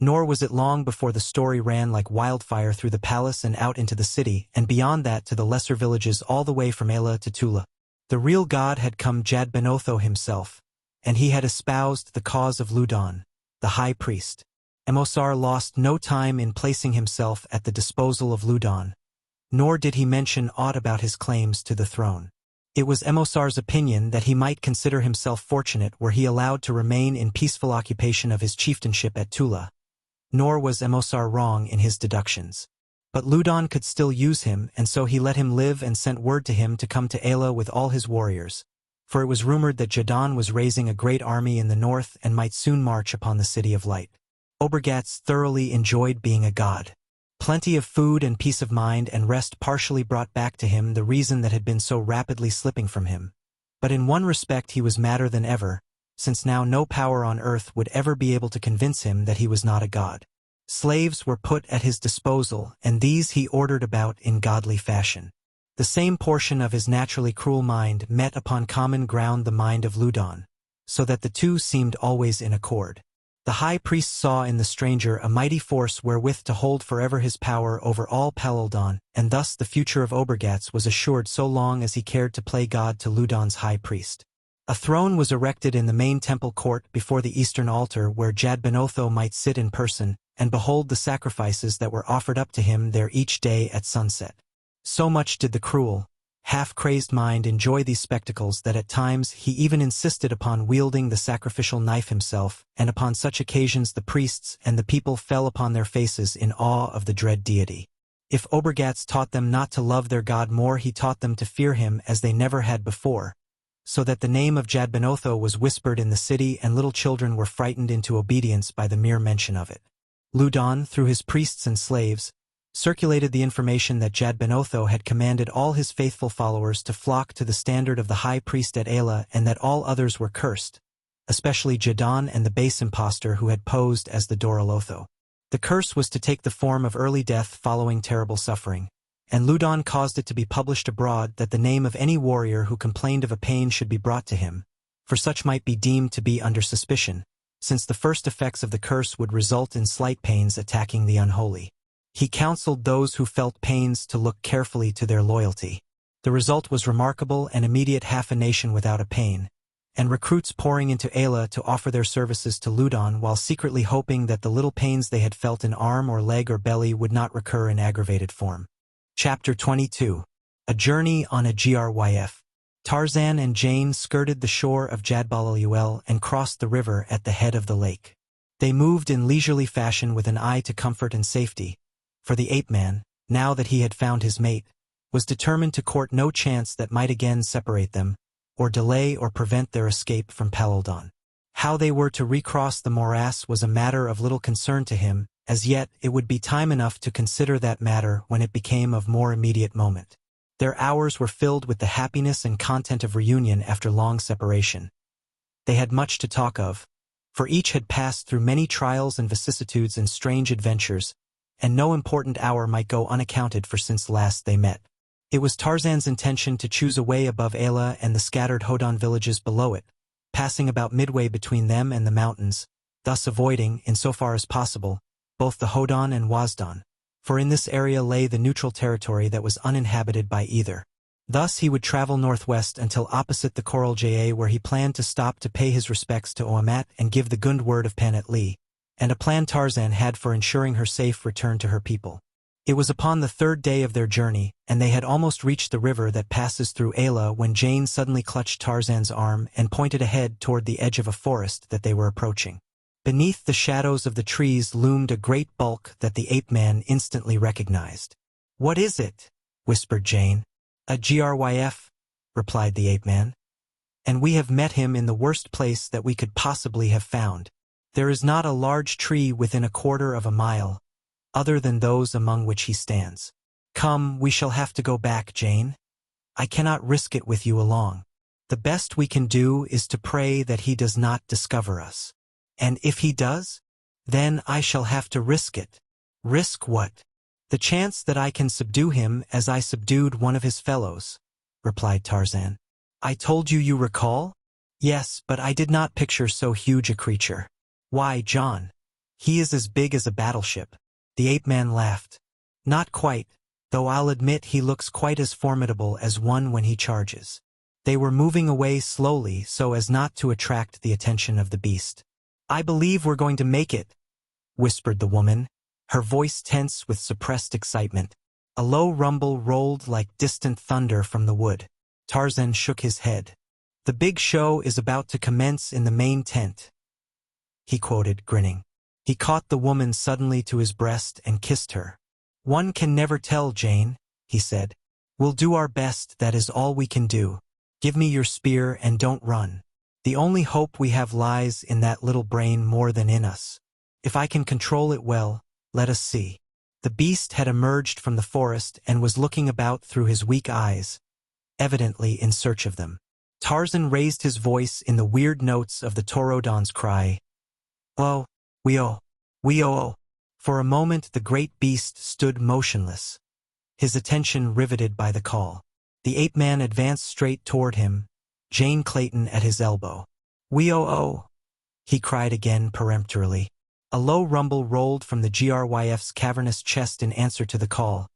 Nor was it long before the story ran like wildfire through the palace and out into the city, and beyond that to the lesser villages all the way from Ayla to Tula. The real god had come, Jad Ben Otho himself, and he had espoused the cause of Ludon, the high priest. Emosar lost no time in placing himself at the disposal of Ludon, nor did he mention aught about his claims to the throne. It was Emosar's opinion that he might consider himself fortunate were he allowed to remain in peaceful occupation of his chieftainship at Tula. Nor was Emosar wrong in his deductions. But Ludon could still use him, and so he let him live and sent word to him to come to Ayla with all his warriors, for it was rumored that Jadon was raising a great army in the north and might soon march upon the City of Light. Obergatz thoroughly enjoyed being a god. Plenty of food and peace of mind and rest partially brought back to him the reason that had been so rapidly slipping from him. But in one respect he was madder than ever, since now no power on earth would ever be able to convince him that he was not a god. Slaves were put at his disposal, and these he ordered about in godly fashion. The same portion of his naturally cruel mind met upon common ground the mind of Ludon, so that the two seemed always in accord. The high priest saw in the stranger a mighty force wherewith to hold forever his power over all Palaldon, and thus the future of Obergatz was assured so long as he cared to play god to Ludon's high priest. A throne was erected in the main temple court before the eastern altar where Jad Ben Otho might sit in person and behold the sacrifices that were offered up to him there each day at sunset. So much did the cruel, half-crazed mind enjoy these spectacles that at times he even insisted upon wielding the sacrificial knife himself, and upon such occasions the priests and the people fell upon their faces in awe of the dread deity. If Obergatz taught them not to love their god more, he taught them to fear him as they never had before, so that the name of Jadbenotho was whispered in the city and little children were frightened into obedience by the mere mention of it. Ludon, through his priests and slaves, circulated the information that Jadbenotho had commanded all his faithful followers to flock to the standard of the high priest at Ayla and that all others were cursed, especially Jadon and the base impostor who had posed as the Dorolotho. The curse was to take the form of early death following terrible suffering, and Ludon caused it to be published abroad that the name of any warrior who complained of a pain should be brought to him, for such might be deemed to be under suspicion, since the first effects of the curse would result in slight pains attacking the unholy. He counseled those who felt pains to look carefully to their loyalty. The result was remarkable and immediate, half a nation without a pain, and recruits pouring into Ayla to offer their services to Ludon while secretly hoping that the little pains they had felt in arm or leg or belly would not recur in aggravated form. Chapter 22. A Journey on a Gryf. Tarzan and Jane skirted the shore of Jadbalaluel and crossed the river at the head of the lake. They moved in leisurely fashion with an eye to comfort and safety, for the ape-man, now that he had found his mate, was determined to court no chance that might again separate them, or delay or prevent their escape from Palaldon. How they were to recross the morass was a matter of little concern to him. As yet, it would be time enough to consider that matter when it became of more immediate moment. Their hours were filled with the happiness and content of reunion after long separation. They had much to talk of, for each had passed through many trials and vicissitudes and strange adventures, and no important hour might go unaccounted for since last they met. It was Tarzan's intention to choose a way above Ayla and the scattered Hodon villages below it, passing about midway between them and the mountains, thus avoiding, insofar as possible, both the Hodon and Wazdon, for in this area lay the neutral territory that was uninhabited by either. Thus he would travel northwest until opposite the Coral Ja, where he planned to stop to pay his respects to Oamat and give the Gund word of Panet Lee, and a plan Tarzan had for ensuring her safe return to her people. It was upon the third day of their journey, and they had almost reached the river that passes through Ayla when Jane suddenly clutched Tarzan's arm and pointed ahead toward the edge of a forest that they were approaching. Beneath the shadows of the trees loomed a great bulk that the ape-man instantly recognized. "What is it?" whispered Jane. "A Gryf," replied the ape-man. "And we have met him in the worst place that we could possibly have found. There is not a large tree within a quarter of a mile, other than those among which he stands. Come, we shall have to go back, Jane. I cannot risk it with you along. The best we can do is to pray that he does not discover us. And if he does, then I shall have to risk it." "Risk what?" "The chance that I can subdue him as I subdued one of his fellows," replied Tarzan. "I told you, you recall?" "Yes, but I did not picture so huge a creature." "Why, John, he is as big as a battleship." The ape-man laughed. "Not quite, though I'll admit he looks quite as formidable as one when he charges." They were moving away slowly so as not to attract the attention of the beast. "I believe we're going to make it," whispered the woman, her voice tense with suppressed excitement. A low rumble rolled like distant thunder from the wood. Tarzan shook his head. "The big show is about to commence in the main tent," he quoted, grinning. He caught the woman suddenly to his breast and kissed her. "One can never tell, Jane," he said. "We'll do our best, that is all we can do. Give me your spear and don't run. The only hope we have lies in that little brain more than in us. If I can control it well, let us see." The beast had emerged from the forest and was looking about through his weak eyes, evidently in search of them. Tarzan raised his voice in the weird notes of the Torodon's cry. "Oh, we-oh. For a moment the great beast stood motionless, his attention riveted by the call. The ape-man advanced straight toward him, Jane Clayton at his elbow. "We-oh," he cried again peremptorily. A low rumble rolled from the Gryf's cavernous chest in answer to the call,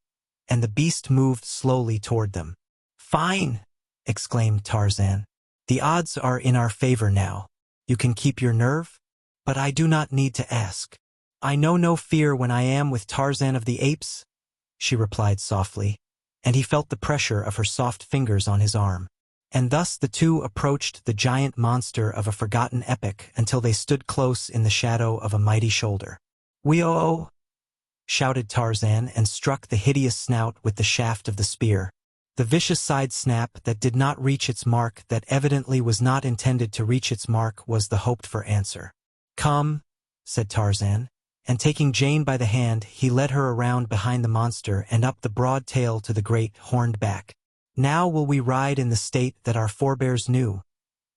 and the beast moved slowly toward them. "Fine!" exclaimed Tarzan. "The odds are in our favor now. You can keep your nerve? But I do not need to ask. I know no fear when I am with Tarzan of the Apes," she replied softly, and he felt the pressure of her soft fingers on his arm. And thus the two approached the giant monster of a forgotten epic until they stood close in the shadow of a mighty shoulder. "We-oh," shouted Tarzan and struck the hideous snout with the shaft of the spear. The vicious side snap that did not reach its mark, that evidently was not intended to reach its mark, was the hoped-for answer. "Come," said Tarzan, and taking Jane by the hand, he led her around behind the monster and up the broad tail to the great horned back. "Now will we ride in the state that our forebears knew,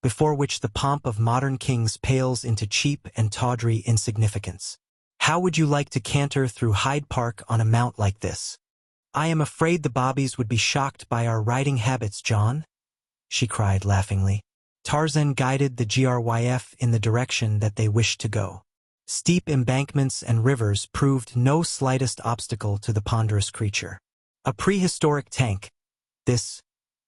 before which the pomp of modern kings pales into cheap and tawdry insignificance. How would you like to canter through Hyde Park on a mount like this?" "I am afraid the bobbies would be shocked by our riding habits, John," she cried laughingly. Tarzan guided the Gryf in the direction that they wished to go. Steep embankments and rivers proved no slightest obstacle to the ponderous creature. "A prehistoric tank, this,"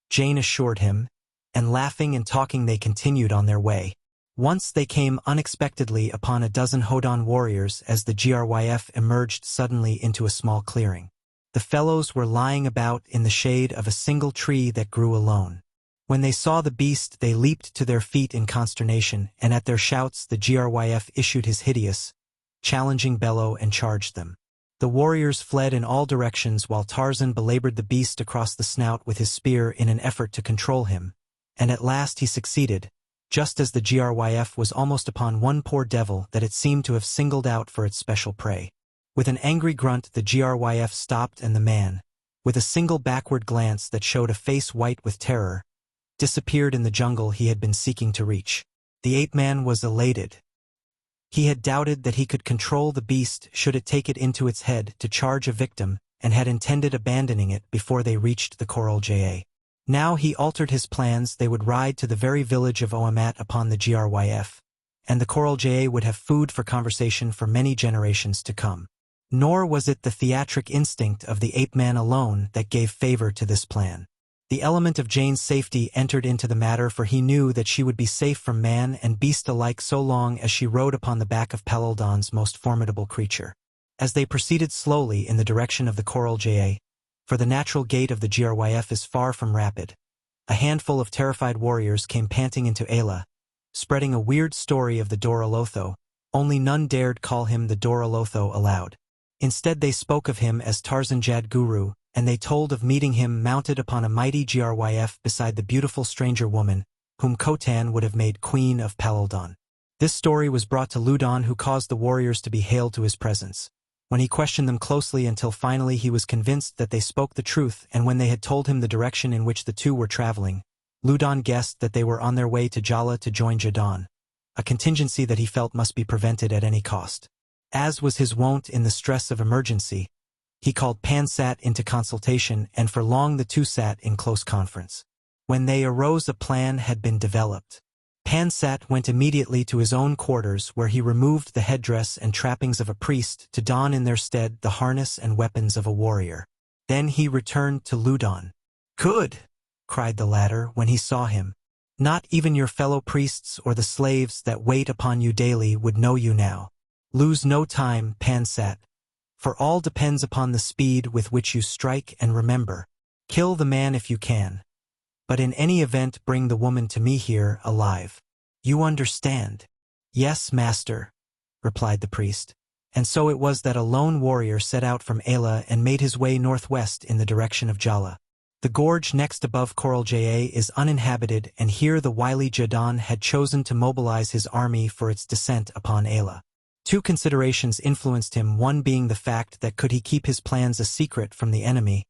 Jane assured him, and laughing and talking they continued on their way. Once they came unexpectedly upon a dozen Hodon warriors as the Gryf emerged suddenly into a small clearing. The fellows were lying about in the shade of a single tree that grew alone. When they saw the beast they leaped to their feet in consternation, and at their shouts the Gryf issued his hideous, challenging bellow and charged them. The warriors fled in all directions while Tarzan belabored the beast across the snout with his spear in an effort to control him, and at last he succeeded, just as the Gryf was almost upon one poor devil that it seemed to have singled out for its special prey. With an angry grunt the Gryf stopped, and the man, with a single backward glance that showed a face white with terror, disappeared in the jungle he had been seeking to reach. The ape-man was elated. He had doubted that he could control the beast should it take it into its head to charge a victim, and had intended abandoning it before they reached the Coral Ja. Now he altered his plans. They would ride to the very village of Oamat upon the Gryf, and the Coral Ja would have food for conversation for many generations to come. Nor was it the theatric instinct of the ape-man alone that gave favor to this plan. The element of Jane's safety entered into the matter, for he knew that she would be safe from man and beast alike so long as she rode upon the back of Peloldon's most formidable creature. As they proceeded slowly in the direction of the Coral Ja, for the natural gait of the Gryf is far from rapid, a handful of terrified warriors came panting into Ayla, spreading a weird story of the Dorolotho, only none dared call him the Dorolotho aloud. Instead they spoke of him as Tarzan Jadguru, and they told of meeting him mounted upon a mighty Gryf beside the beautiful stranger woman, whom Khotan would have made queen of Peloldon. This story was brought to Ludon, who caused the warriors to be hailed to his presence. When he questioned them closely until finally he was convinced that they spoke the truth, and when they had told him the direction in which the two were traveling, Ludon guessed that they were on their way to Jala to join Jadon, a contingency that he felt must be prevented at any cost. As was his wont in the stress of emergency, he called Pansat into consultation, and for long the two sat in close conference. When they arose, a plan had been developed. Pansat went immediately to his own quarters, where he removed the headdress and trappings of a priest to don in their stead the harness and weapons of a warrior. Then he returned to Ludon. "Good!" cried the latter when he saw him. "Not even your fellow priests or the slaves that wait upon you daily would know you now. Lose no time, Pansat, for all depends upon the speed with which you strike, and remember, kill the man if you can, but in any event bring the woman to me here alive. You understand?" "Yes, master," replied the priest. And so it was that a lone warrior set out from Ayla and made his way northwest in the direction of Jala. The gorge next above Coral Ja is uninhabited, and here the wily Jadon had chosen to mobilize his army for its descent upon Ayla. Two considerations influenced him, one being the fact that could he keep his plans a secret from the enemy,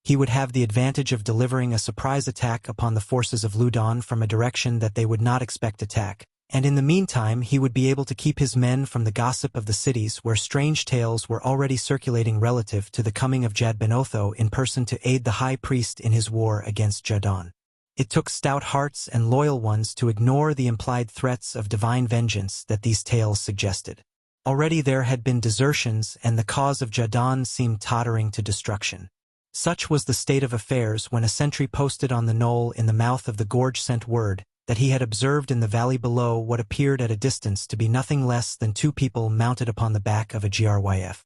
he would have the advantage of delivering a surprise attack upon the forces of Ludon from a direction that they would not expect attack, and in the meantime he would be able to keep his men from the gossip of the cities, where strange tales were already circulating relative to the coming of Jadbenotho in person to aid the high priest in his war against Jadon. It took stout hearts and loyal ones to ignore the implied threats of divine vengeance that these tales suggested. Already there had been desertions, and the cause of Jadon seemed tottering to destruction. Such was the state of affairs when a sentry posted on the knoll in the mouth of the gorge sent word that he had observed in the valley below what appeared at a distance to be nothing less than two people mounted upon the back of a Gryf.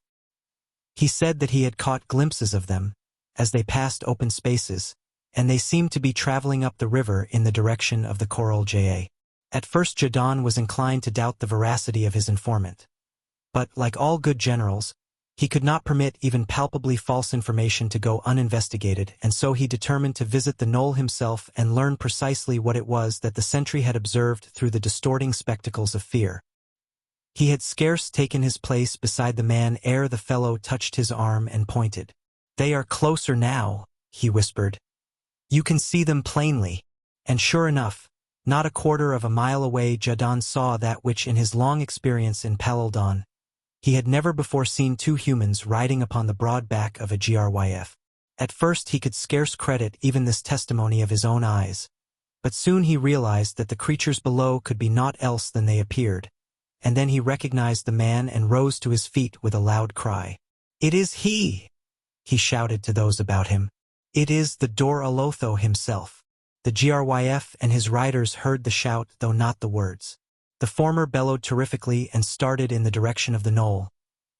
He said that he had caught glimpses of them as they passed open spaces, and they seemed to be traveling up the river in the direction of the Coral Ja. At first Jadon was inclined to doubt the veracity of his informant. But, like all good generals, He could not permit even palpably false information to go uninvestigated, and so he determined to visit the knoll himself and learn precisely what it was that the sentry had observed through the distorting spectacles of fear. He had scarce taken his place beside the man ere the fellow touched his arm and pointed. "They are closer now," he whispered. "You can see them plainly." And sure enough, not a quarter of a mile away Jadon saw that which in his long experience in Paludan, he had never before seen: two humans riding upon the broad back of a gryf. At first he could scarce credit even this testimony of his own eyes, but soon he realized that the creatures below could be naught else than they appeared, and then he recognized the man and rose to his feet with a loud cry. "It is he!" he shouted to those about him. "It is the Dor-Olotho himself." The gryf and his riders heard the shout, though not the words. The former bellowed terrifically and started in the direction of the knoll,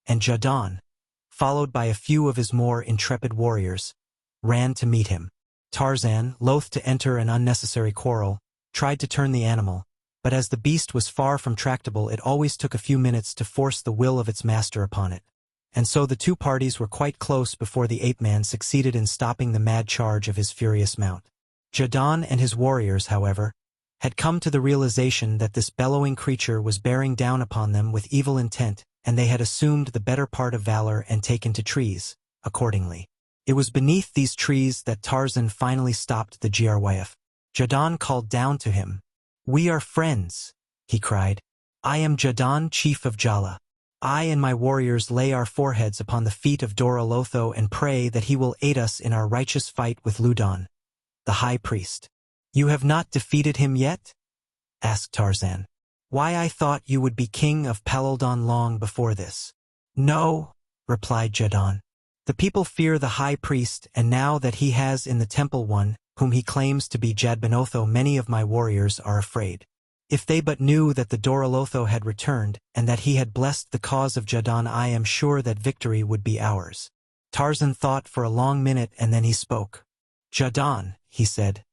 and Jadon, followed by a few of his more intrepid warriors, ran to meet him. Tarzan, loath to enter an unnecessary quarrel, tried to turn the animal, but as the beast was far from tractable, it always took a few minutes to force the will of its master upon it. And so the two parties were quite close before the ape-man succeeded in stopping the mad charge of his furious mount. Jadon and his warriors, however, had come to the realization that this bellowing creature was bearing down upon them with evil intent, and they had assumed the better part of valor and taken to trees, accordingly. It was beneath these trees that Tarzan finally stopped the gryf. Jadon called down to him. "We are friends," he cried. "I am Jadon, chief of Jala. I and my warriors lay our foreheads upon the feet of Dor-Olotho and pray that he will aid us in our righteous fight with Ludon, the high priest." "You have not defeated him yet?" asked Tarzan. "Why, I thought you would be king of Paludan long before this." "No," replied Jadon. "The people fear the high priest, and now that he has in the temple one whom he claims to be Jadbenotho, many of my warriors are afraid. If they but knew that the Dor-Olotho had returned, and that he had blessed the cause of Jadon, I am sure that victory would be ours." Tarzan thought for a long minute, and then he spoke. "Jadon," he said,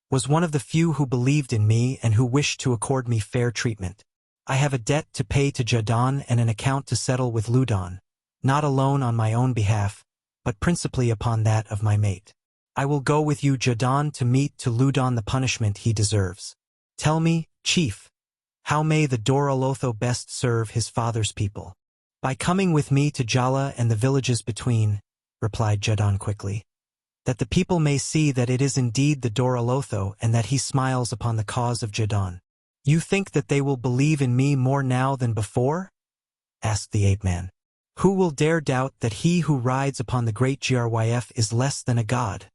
"was one of the few who believed in me and who wished to accord me fair treatment. I have a debt to pay to Jadon and an account to settle with Ludon, not alone on my own behalf, but principally upon that of my mate. I will go with you, Jadon, to meet to Ludon the punishment he deserves. Tell me, chief, how may the Dor-Olotho best serve his father's people?" "By coming with me to Jala and the villages between," replied Jadon quickly, "that the people may see that it is indeed the Dor-Olotho and that he smiles upon the cause of Jadon." "You think that they will believe in me more now than before?" asked the ape-man. "Who will dare doubt that he who rides upon the great gryf is less than a god?"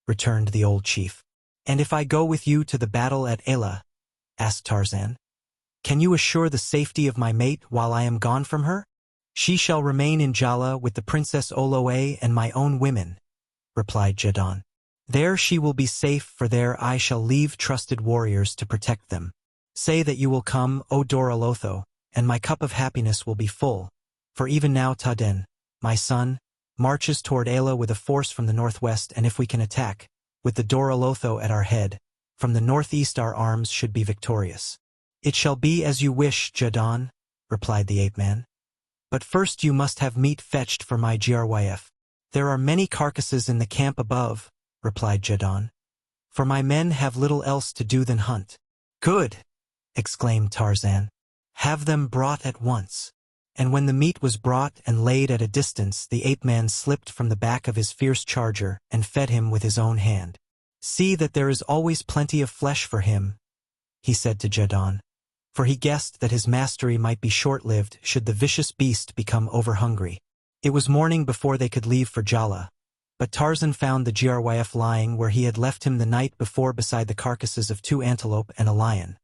returned the old chief. "And if I go with you to the battle at Ela," asked Tarzan, "can you assure the safety of my mate while I am gone from her?" "She shall remain in Jala with the Princess Oloe and my own women," replied Jadon. "There she will be safe, for there I shall leave trusted warriors to protect them. Say that you will come, O Dor-Olotho, and my cup of happiness will be full, for even now Taden, my son, marches toward Ela with a force from the northwest, and if we can attack, with the Dor-Olotho at our head, from the northeast our arms should be victorious." "It shall be as you wish, Jadon," replied the ape-man. "But first you must have meat fetched for my gryf." "There are many carcasses in the camp above," replied Jadon, "for my men have little else to do than hunt." "Good!" exclaimed Tarzan. "Have them brought at once." And when the meat was brought and laid at a distance, the ape-man slipped from the back of his fierce charger and fed him with his own hand. "See that there is always plenty of flesh for him," he said to Jadon, for he guessed that his mastery might be short-lived should the vicious beast become over-hungry. It was morning before they could leave for Jala, but Tarzan found the gryf lying where he had left him the night before beside the carcasses of 2 antelope and a lion.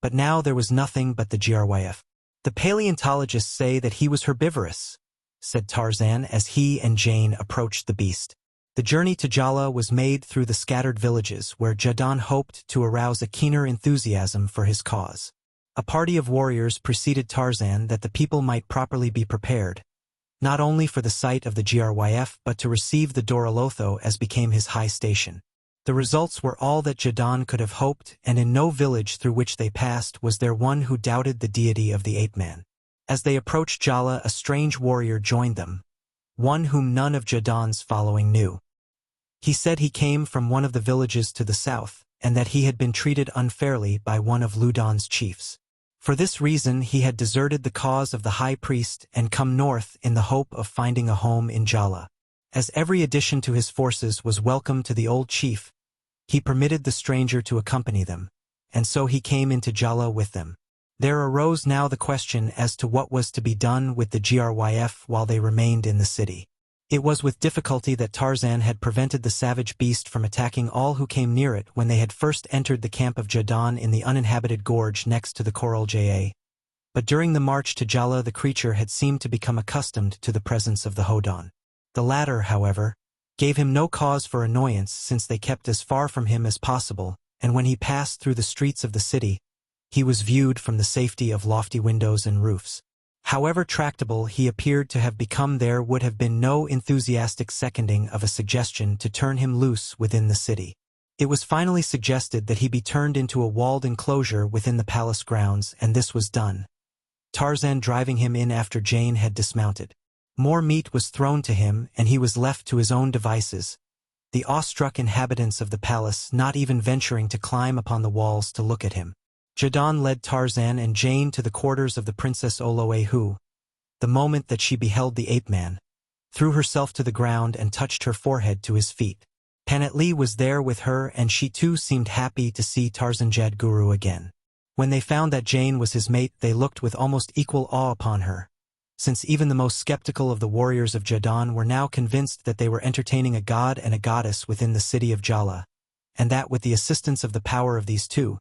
But now there was nothing but the gryf. "The paleontologists say that he was herbivorous," said Tarzan as he and Jane approached the beast. The journey to Jala was made through the scattered villages, where Jadon hoped to arouse a keener enthusiasm for his cause. A party of warriors preceded Tarzan that the people might properly be prepared, not only for the sight of the gryf but to receive the Dor-Olotho as became his high station. The results were all that Jadon could have hoped, and in no village through which they passed was there one who doubted the deity of the ape-man. As they approached Jala, a strange warrior joined them, one whom none of Jadon's following knew. He said he came from one of the villages to the south, and that he had been treated unfairly by one of Ludon's chiefs. For this reason he had deserted the cause of the high priest and come north in the hope of finding a home in Jala. As every addition to his forces was welcome to the old chief, he permitted the stranger to accompany them, and so he came into Jala with them. There arose now the question as to what was to be done with the Gryf while they remained in the city. It was with difficulty that Tarzan had prevented the savage beast from attacking all who came near it when they had first entered the camp of Jadon in the uninhabited gorge next to the Coral Ja. But during the march to Jala the creature had seemed to become accustomed to the presence of the Hodon. The latter, however, gave him no cause for annoyance since they kept as far from him as possible, and when he passed through the streets of the city, he was viewed from the safety of lofty windows and roofs. However tractable he appeared to have become, there would have been no enthusiastic seconding of a suggestion to turn him loose within the city. It was finally suggested that he be turned into a walled enclosure within the palace grounds, and this was done, Tarzan driving him in after Jane had dismounted. More meat was thrown to him, and he was left to his own devices, the awestruck inhabitants of the palace not even venturing to climb upon the walls to look at him. Jadon led Tarzan and Jane to the quarters of the Princess Oloe who, the moment that she beheld the ape-man, threw herself to the ground and touched her forehead to his feet. Panatli was there with her, and she too seemed happy to see Tarzan Jadguru again. When they found that Jane was his mate, they looked with almost equal awe upon her, since even the most skeptical of the warriors of Jadon were now convinced that they were entertaining a god and a goddess within the city of Jala, and that with the assistance of the power of these two,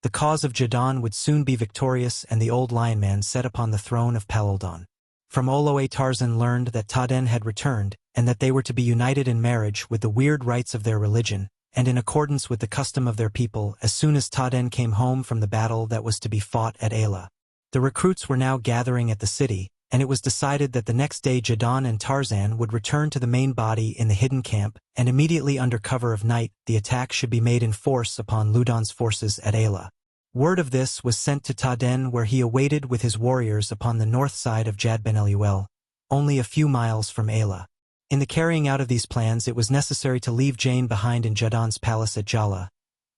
the cause of Jadon would soon be victorious and the old lion man set upon the throne of Palaldon. From Oloe Tarzan learned that Taden had returned, and that they were to be united in marriage with the weird rites of their religion, and in accordance with the custom of their people as soon as Taden came home from the battle that was to be fought at Ayla. The recruits were now gathering at the city, and it was decided that the next day Jadon and Tarzan would return to the main body in the hidden camp, and immediately under cover of night the attack should be made in force upon Ludon's forces at Ayla. Word of this was sent to Taden, where he awaited with his warriors upon the north side of Jadben-Eluel, only a few miles from Ayla. In the carrying out of these plans it was necessary to leave Jane behind in Jadon's palace at Jala,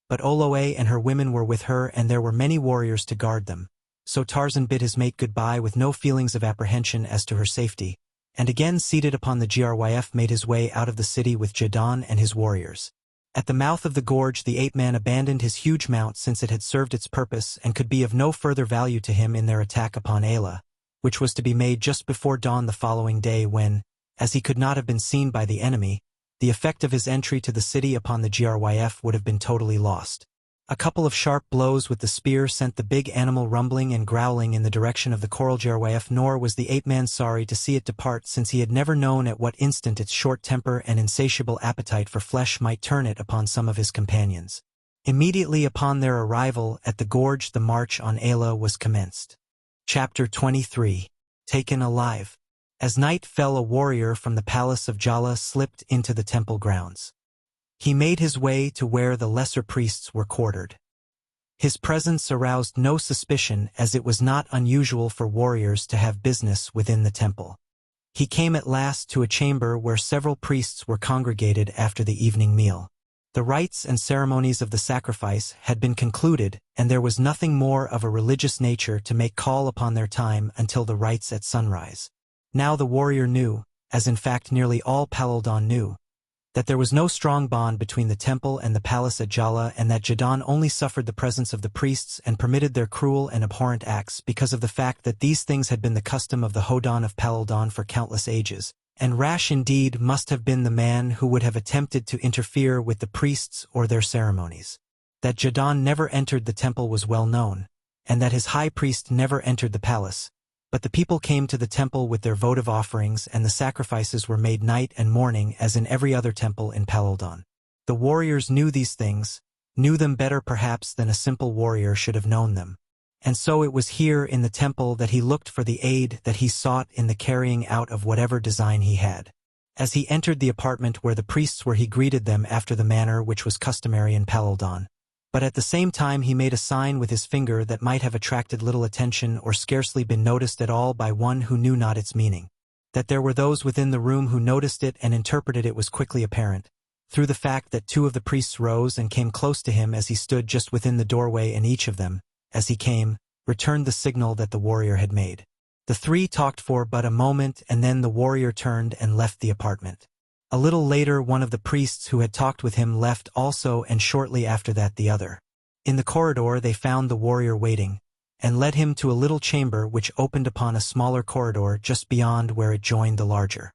but Oloe and her women were with her and there were many warriors to guard them, so Tarzan bid his mate goodbye with no feelings of apprehension as to her safety, and again seated upon the Gryf made his way out of the city with Jadon and his warriors. At the mouth of the gorge the ape-man abandoned his huge mount since it had served its purpose and could be of no further value to him in their attack upon Ayla, which was to be made just before dawn the following day when, as he could not have been seen by the enemy, the effect of his entry to the city upon the Gryf would have been totally lost. A couple of sharp blows with the spear sent the big animal rumbling and growling in the direction of the Coral Gryf, nor was the ape-man sorry to see it depart, since he had never known at what instant its short temper and insatiable appetite for flesh might turn it upon some of his companions. Immediately upon their arrival at the gorge the march on Ayla was commenced. Chapter 23. Taken Alive. As night fell, a warrior from the palace of Jala slipped into the temple grounds. He made his way to where the lesser priests were quartered. His presence aroused no suspicion, as it was not unusual for warriors to have business within the temple. He came at last to a chamber where several priests were congregated after the evening meal. The rites and ceremonies of the sacrifice had been concluded, and there was nothing more of a religious nature to make call upon their time until the rites at sunrise. Now the warrior knew, as in fact nearly all Palaldon knew, that there was no strong bond between the temple and the palace at Jala, and that Jadon only suffered the presence of the priests and permitted their cruel and abhorrent acts because of the fact that these things had been the custom of the Hodon of Palaldon for countless ages, and rash indeed must have been the man who would have attempted to interfere with the priests or their ceremonies. That Jadon never entered the temple was well known, and that his high priest never entered the palace, but the people came to the temple with their votive offerings, and the sacrifices were made night and morning as in every other temple in Palaldon. The warriors knew these things, knew them better perhaps than a simple warrior should have known them. And so it was here in the temple that he looked for the aid that he sought in the carrying out of whatever design he had. As he entered the apartment where the priests were, he greeted them after the manner which was customary in Palaldon, But at the same time he made a sign with his finger that might have attracted little attention or scarcely been noticed at all by one who knew not its meaning. That there were those within the room who noticed it and interpreted it was quickly apparent, through the fact that two of the priests rose and came close to him as he stood just within the doorway, and each of them, as he came, returned the signal that the warrior had made. The three talked for but a moment, and then the warrior turned and left the apartment. A little later one of the priests who had talked with him left also, and shortly after that the other. In the corridor they found the warrior waiting, and led him to a little chamber which opened upon a smaller corridor just beyond where it joined the larger.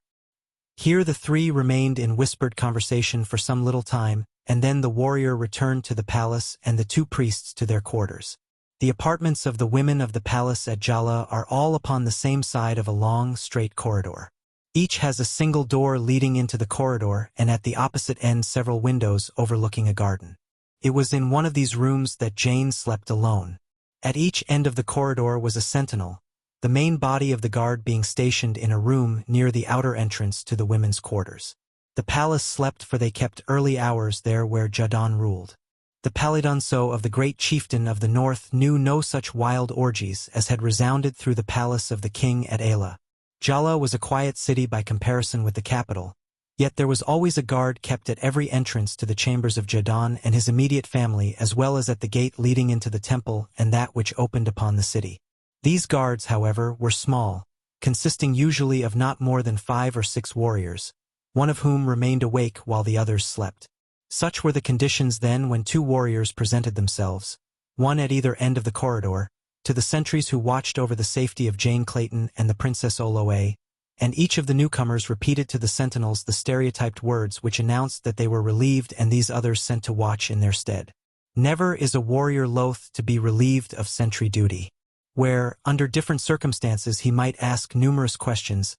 Here the three remained in whispered conversation for some little time, and then the warrior returned to the palace and the two priests to their quarters. The apartments of the women of the palace at Jala are all upon the same side of a long, straight corridor. Each has a single door leading into the corridor, and at the opposite end several windows overlooking a garden. It was in one of these rooms that Jane slept alone. At each end of the corridor was a sentinel, the main body of the guard being stationed in a room near the outer entrance to the women's quarters. The palace slept, for they kept early hours there where Jadon ruled. The Palidonso of the great chieftain of the north knew no such wild orgies as had resounded through the palace of the king at Ayla. Jala was a quiet city by comparison with the capital, yet there was always a guard kept at every entrance to the chambers of Jadon and his immediate family, as well as at the gate leading into the temple and that which opened upon the city. These guards, however, were small, consisting usually of not more than 5 or 6 warriors, one of whom remained awake while the others slept. Such were the conditions then when 2 warriors presented themselves, one at either end of the corridor, to the sentries who watched over the safety of Jane Clayton and the Princess Oloe, and each of the newcomers repeated to the sentinels the stereotyped words which announced that they were relieved and these others sent to watch in their stead. Never is a warrior loath to be relieved of sentry duty. Where, under different circumstances, he might ask numerous questions,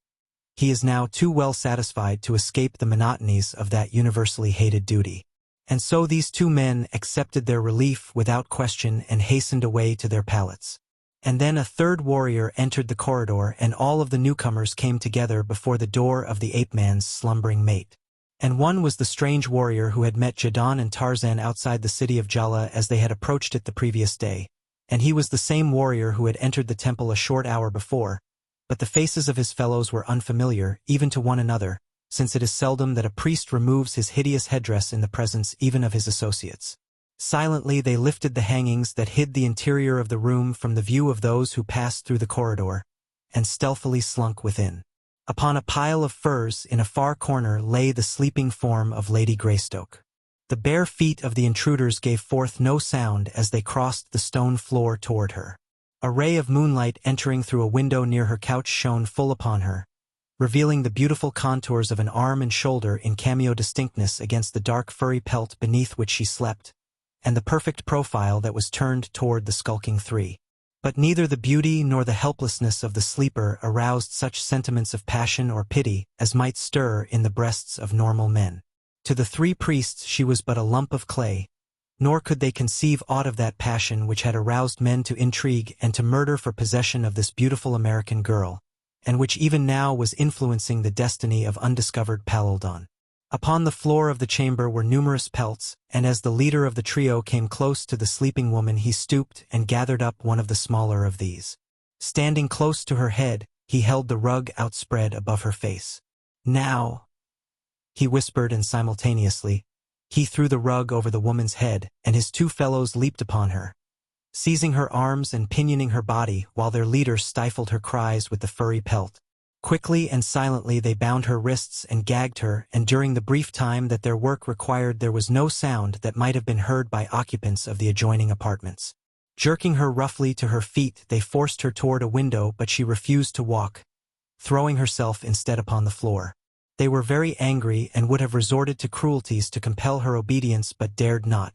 he is now too well satisfied to escape the monotonies of that universally hated duty. And so these 2 men accepted their relief without question and hastened away to their pallets. And then a 3rd warrior entered the corridor, and all of the newcomers came together before the door of the ape-man's slumbering mate. And one was the strange warrior who had met Jadon and Tarzan outside the city of Jala as they had approached it the previous day, and he was the same warrior who had entered the temple a short hour before, but the faces of his fellows were unfamiliar, even to one another, since it is seldom that a priest removes his hideous headdress in the presence even of his associates. Silently they lifted the hangings that hid the interior of the room from the view of those who passed through the corridor, and stealthily slunk within. Upon a pile of furs in a far corner lay the sleeping form of Lady Greystoke. The bare feet of the intruders gave forth no sound as they crossed the stone floor toward her. A ray of moonlight entering through a window near her couch shone full upon her, revealing the beautiful contours of an arm and shoulder in cameo distinctness against the dark furry pelt beneath which she slept, and the perfect profile that was turned toward the skulking 3. But neither the beauty nor the helplessness of the sleeper aroused such sentiments of passion or pity as might stir in the breasts of normal men. To the 3 priests she was but a lump of clay, nor could they conceive aught of that passion which had aroused men to intrigue and to murder for possession of this beautiful American girl, and which even now was influencing the destiny of undiscovered Palildon. Upon the floor of the chamber were numerous pelts, and as the leader of the trio came close to the sleeping woman he stooped and gathered up one of the smaller of these. Standing close to her head, he held the rug outspread above her face. "Now," he whispered, and simultaneously, he threw the rug over the woman's head, and his 2 fellows leaped upon her, seizing her arms and pinioning her body while their leader stifled her cries with the furry pelt. Quickly and silently they bound her wrists and gagged her, and during the brief time that their work required there was no sound that might have been heard by occupants of the adjoining apartments. Jerking her roughly to her feet, they forced her toward a window, but she refused to walk, throwing herself instead upon the floor. They were very angry and would have resorted to cruelties to compel her obedience, but dared not,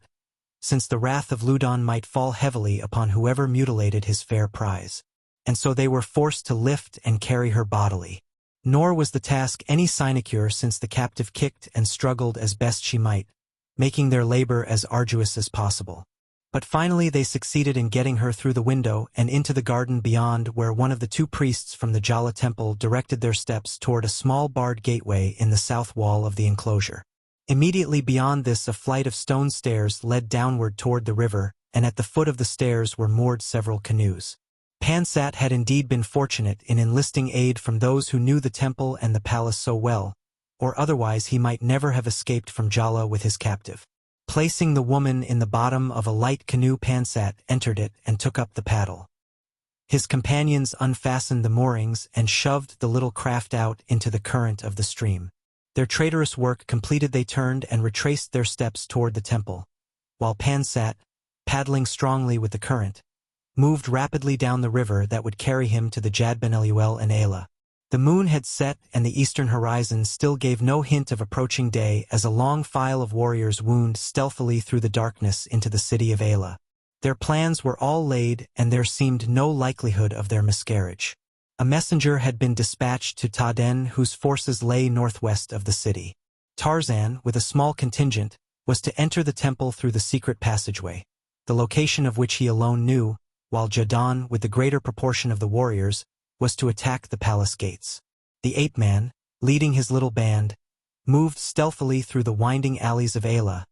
since the wrath of Ludon might fall heavily upon whoever mutilated his fair prize. And so they were forced to lift and carry her bodily. Nor was the task any sinecure, since the captive kicked and struggled as best she might, making their labor as arduous as possible. But finally they succeeded in getting her through the window and into the garden beyond, where one of the 2 priests from the Jala temple directed their steps toward a small barred gateway in the south wall of the enclosure. Immediately beyond this a flight of stone stairs led downward toward the river, and at the foot of the stairs were moored several canoes. Pansat had indeed been fortunate in enlisting aid from those who knew the temple and the palace so well, or otherwise he might never have escaped from Jala with his captive. Placing the woman in the bottom of a light canoe, Pansat entered it and took up the paddle. His companions unfastened the moorings and shoved the little craft out into the current of the stream. Their traitorous work completed, they turned and retraced their steps toward the temple, while Pansat, paddling strongly with the current, moved rapidly down the river that would carry him to the Jadbeneluel and Ayla. The moon had set and the eastern horizon still gave no hint of approaching day as a long file of warriors wound stealthily through the darkness into the city of Ayla. Their plans were all laid and there seemed no likelihood of their miscarriage. A messenger had been dispatched to Taden, whose forces lay northwest of the city. Tarzan, with a small contingent, was to enter the temple through the secret passageway, the location of which he alone knew, while Jadon, with the greater proportion of the warriors, was to attack the palace gates. The ape-man, leading his little band, moved stealthily through the winding alleys of Ayla,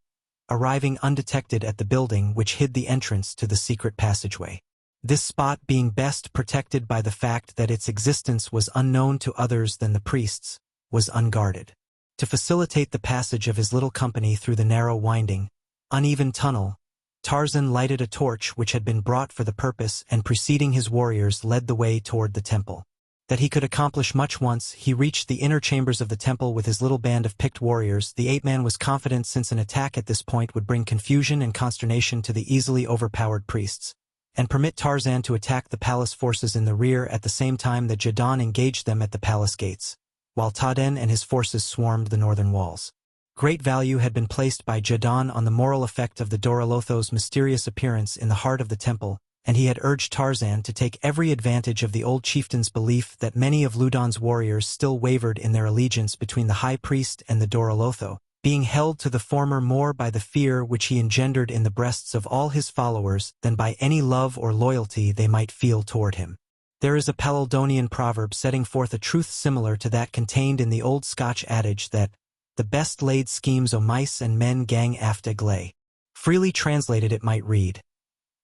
arriving undetected at the building which hid the entrance to the secret passageway. This spot being best protected by the fact that its existence was unknown to others than the priests, was unguarded. To facilitate the passage of his little company through the narrow winding, uneven tunnel, Tarzan lighted a torch which had been brought for the purpose and preceding his warriors led the way toward the temple. That he could accomplish much once he reached the inner chambers of the temple with his little band of picked warriors, the ape-man was confident, since an attack at this point would bring confusion and consternation to the easily overpowered priests, and permit Tarzan to attack the palace forces in the rear at the same time that Jadon engaged them at the palace gates, while Taden and his forces swarmed the northern walls. Great value had been placed by Jadon on the moral effect of the Doralotho's mysterious appearance in the heart of the temple, and he had urged Tarzan to take every advantage of the old chieftain's belief that many of Ludon's warriors still wavered in their allegiance between the high priest and the Doralotho, being held to the former more by the fear which he engendered in the breasts of all his followers than by any love or loyalty they might feel toward him. There is a Paladonian proverb setting forth a truth similar to that contained in the old Scotch adage that the best laid schemes o' mice and men gang after gley. Freely translated it might read,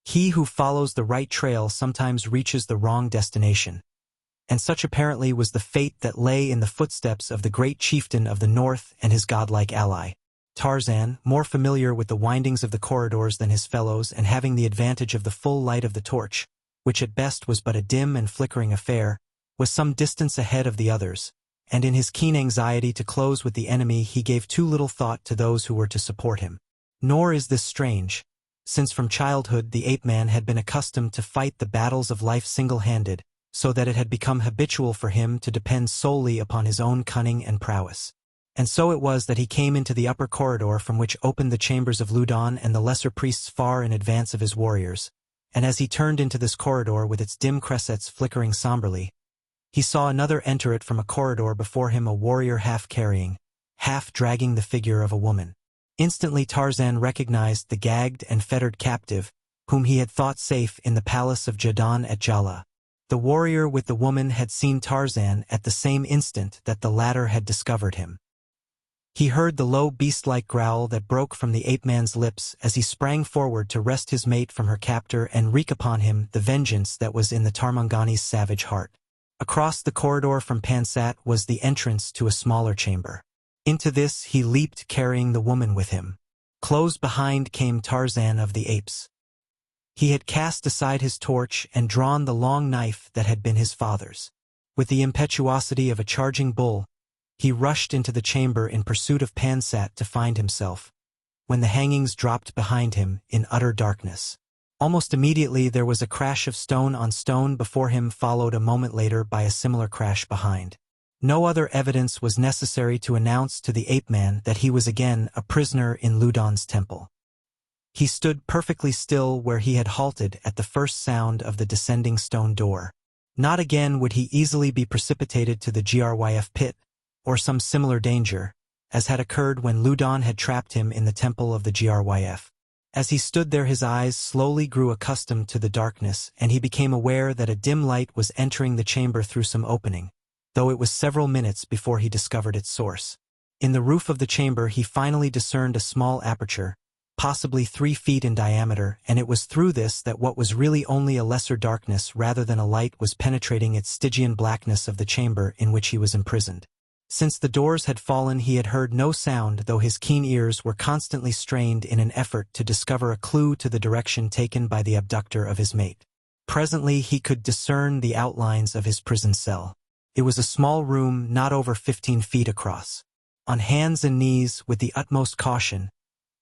he who follows the right trail sometimes reaches the wrong destination. And such apparently was the fate that lay in the footsteps of the great chieftain of the north and his godlike ally. Tarzan, more familiar with the windings of the corridors than his fellows and having the advantage of the full light of the torch, which at best was but a dim and flickering affair, was some distance ahead of the others, and in his keen anxiety to close with the enemy he gave too little thought to those who were to support him. Nor is this strange, since from childhood the ape-man had been accustomed to fight the battles of life single-handed, so that it had become habitual for him to depend solely upon his own cunning and prowess. And so it was that he came into the upper corridor from which opened the chambers of Ludon and the lesser priests far in advance of his warriors, and as he turned into this corridor with its dim cressets flickering somberly, he saw another enter it from a corridor before him, a warrior half carrying, half dragging the figure of a woman. Instantly Tarzan recognized the gagged and fettered captive, whom he had thought safe in the palace of Jadon at Jala. The warrior with the woman had seen Tarzan at the same instant that the latter had discovered him. He heard the low beast-like growl that broke from the ape-man's lips as he sprang forward to wrest his mate from her captor and wreak upon him the vengeance that was in the Tarmangani's savage heart. Across the corridor from Pansat was the entrance to a smaller chamber. Into this he leaped, carrying the woman with him. Close behind came Tarzan of the Apes. He had cast aside his torch and drawn the long knife that had been his father's. With the impetuosity of a charging bull, he rushed into the chamber in pursuit of Pansat to find himself, when the hangings dropped behind him in utter darkness. Almost immediately there was a crash of stone on stone before him, followed a moment later by a similar crash behind. No other evidence was necessary to announce to the ape-man that he was again a prisoner in Ludon's temple. He stood perfectly still where he had halted at the first sound of the descending stone door. Not again would he easily be precipitated to the Gryf pit, or some similar danger, as had occurred when Ludon had trapped him in the temple of the Gryf. As he stood there his eyes slowly grew accustomed to the darkness and he became aware that a dim light was entering the chamber through some opening, though it was several minutes before he discovered its source. In the roof of the chamber he finally discerned a small aperture, possibly 3 feet in diameter, and it was through this that what was really only a lesser darkness rather than a light was penetrating its Stygian blackness of the chamber in which he was imprisoned. Since the doors had fallen he had heard no sound, though his keen ears were constantly strained in an effort to discover a clue to the direction taken by the abductor of his mate. Presently he could discern the outlines of his prison cell. It was a small room not over 15 feet across. On hands and knees, with the utmost caution,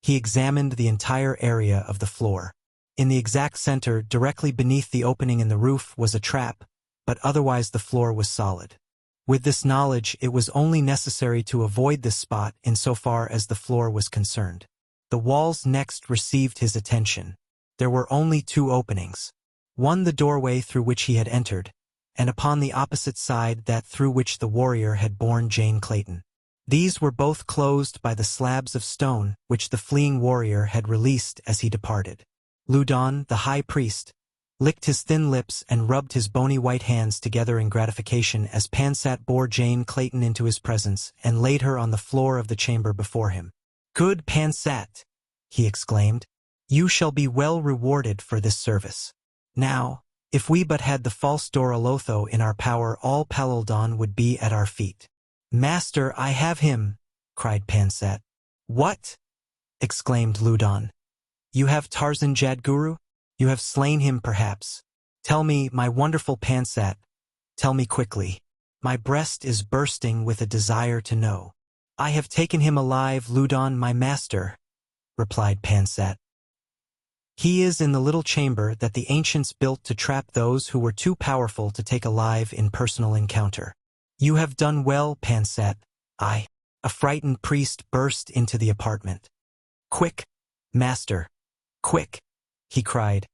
he examined the entire area of the floor. In the exact center, directly beneath the opening in the roof, was a trap, but otherwise the floor was solid. With this knowledge, it was only necessary to avoid this spot insofar as the floor was concerned. The walls next received his attention. There were only 2 openings. One the doorway through which he had entered, and upon the opposite side that through which the warrior had borne Jane Clayton. These were both closed by the slabs of stone which the fleeing warrior had released as he departed. Loudon, the high priest, licked his thin lips and rubbed his bony white hands together in gratification as Pansat bore Jane Clayton into his presence and laid her on the floor of the chamber before him. "Good Pansat," he exclaimed, "you shall be well rewarded for this service. Now, if we but had the false Dorolotho in our power, all Palaldon would be at our feet." "Master, I have him," cried Pansat. "What?" exclaimed Loudon. "You have Tarzan Jadguru? You have slain him, perhaps. Tell me, my wonderful Pansat, tell me quickly. My breast is bursting with a desire to know." "I have taken him alive, Loudon, my master," replied Pansat. "He is in the little chamber that the ancients built to trap those who were too powerful to take alive in personal encounter." "You have done well, Pansat." A frightened priest burst into the apartment. "Quick, master, quick," he cried.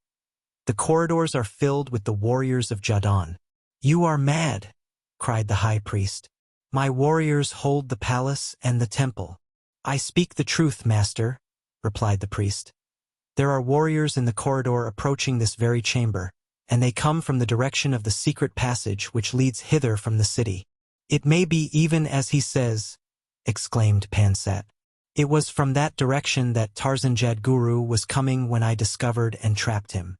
"The corridors are filled with the warriors of Jadon." "You are mad," cried the high priest. "My warriors hold the palace and the temple." "I speak the truth, master," replied the priest. "There are warriors in the corridor approaching this very chamber, and they come from the direction of the secret passage which leads hither from the city." "It may be even as he says," exclaimed Pansat. "It was from that direction that Tarzan Jadguru was coming when I discovered and trapped him.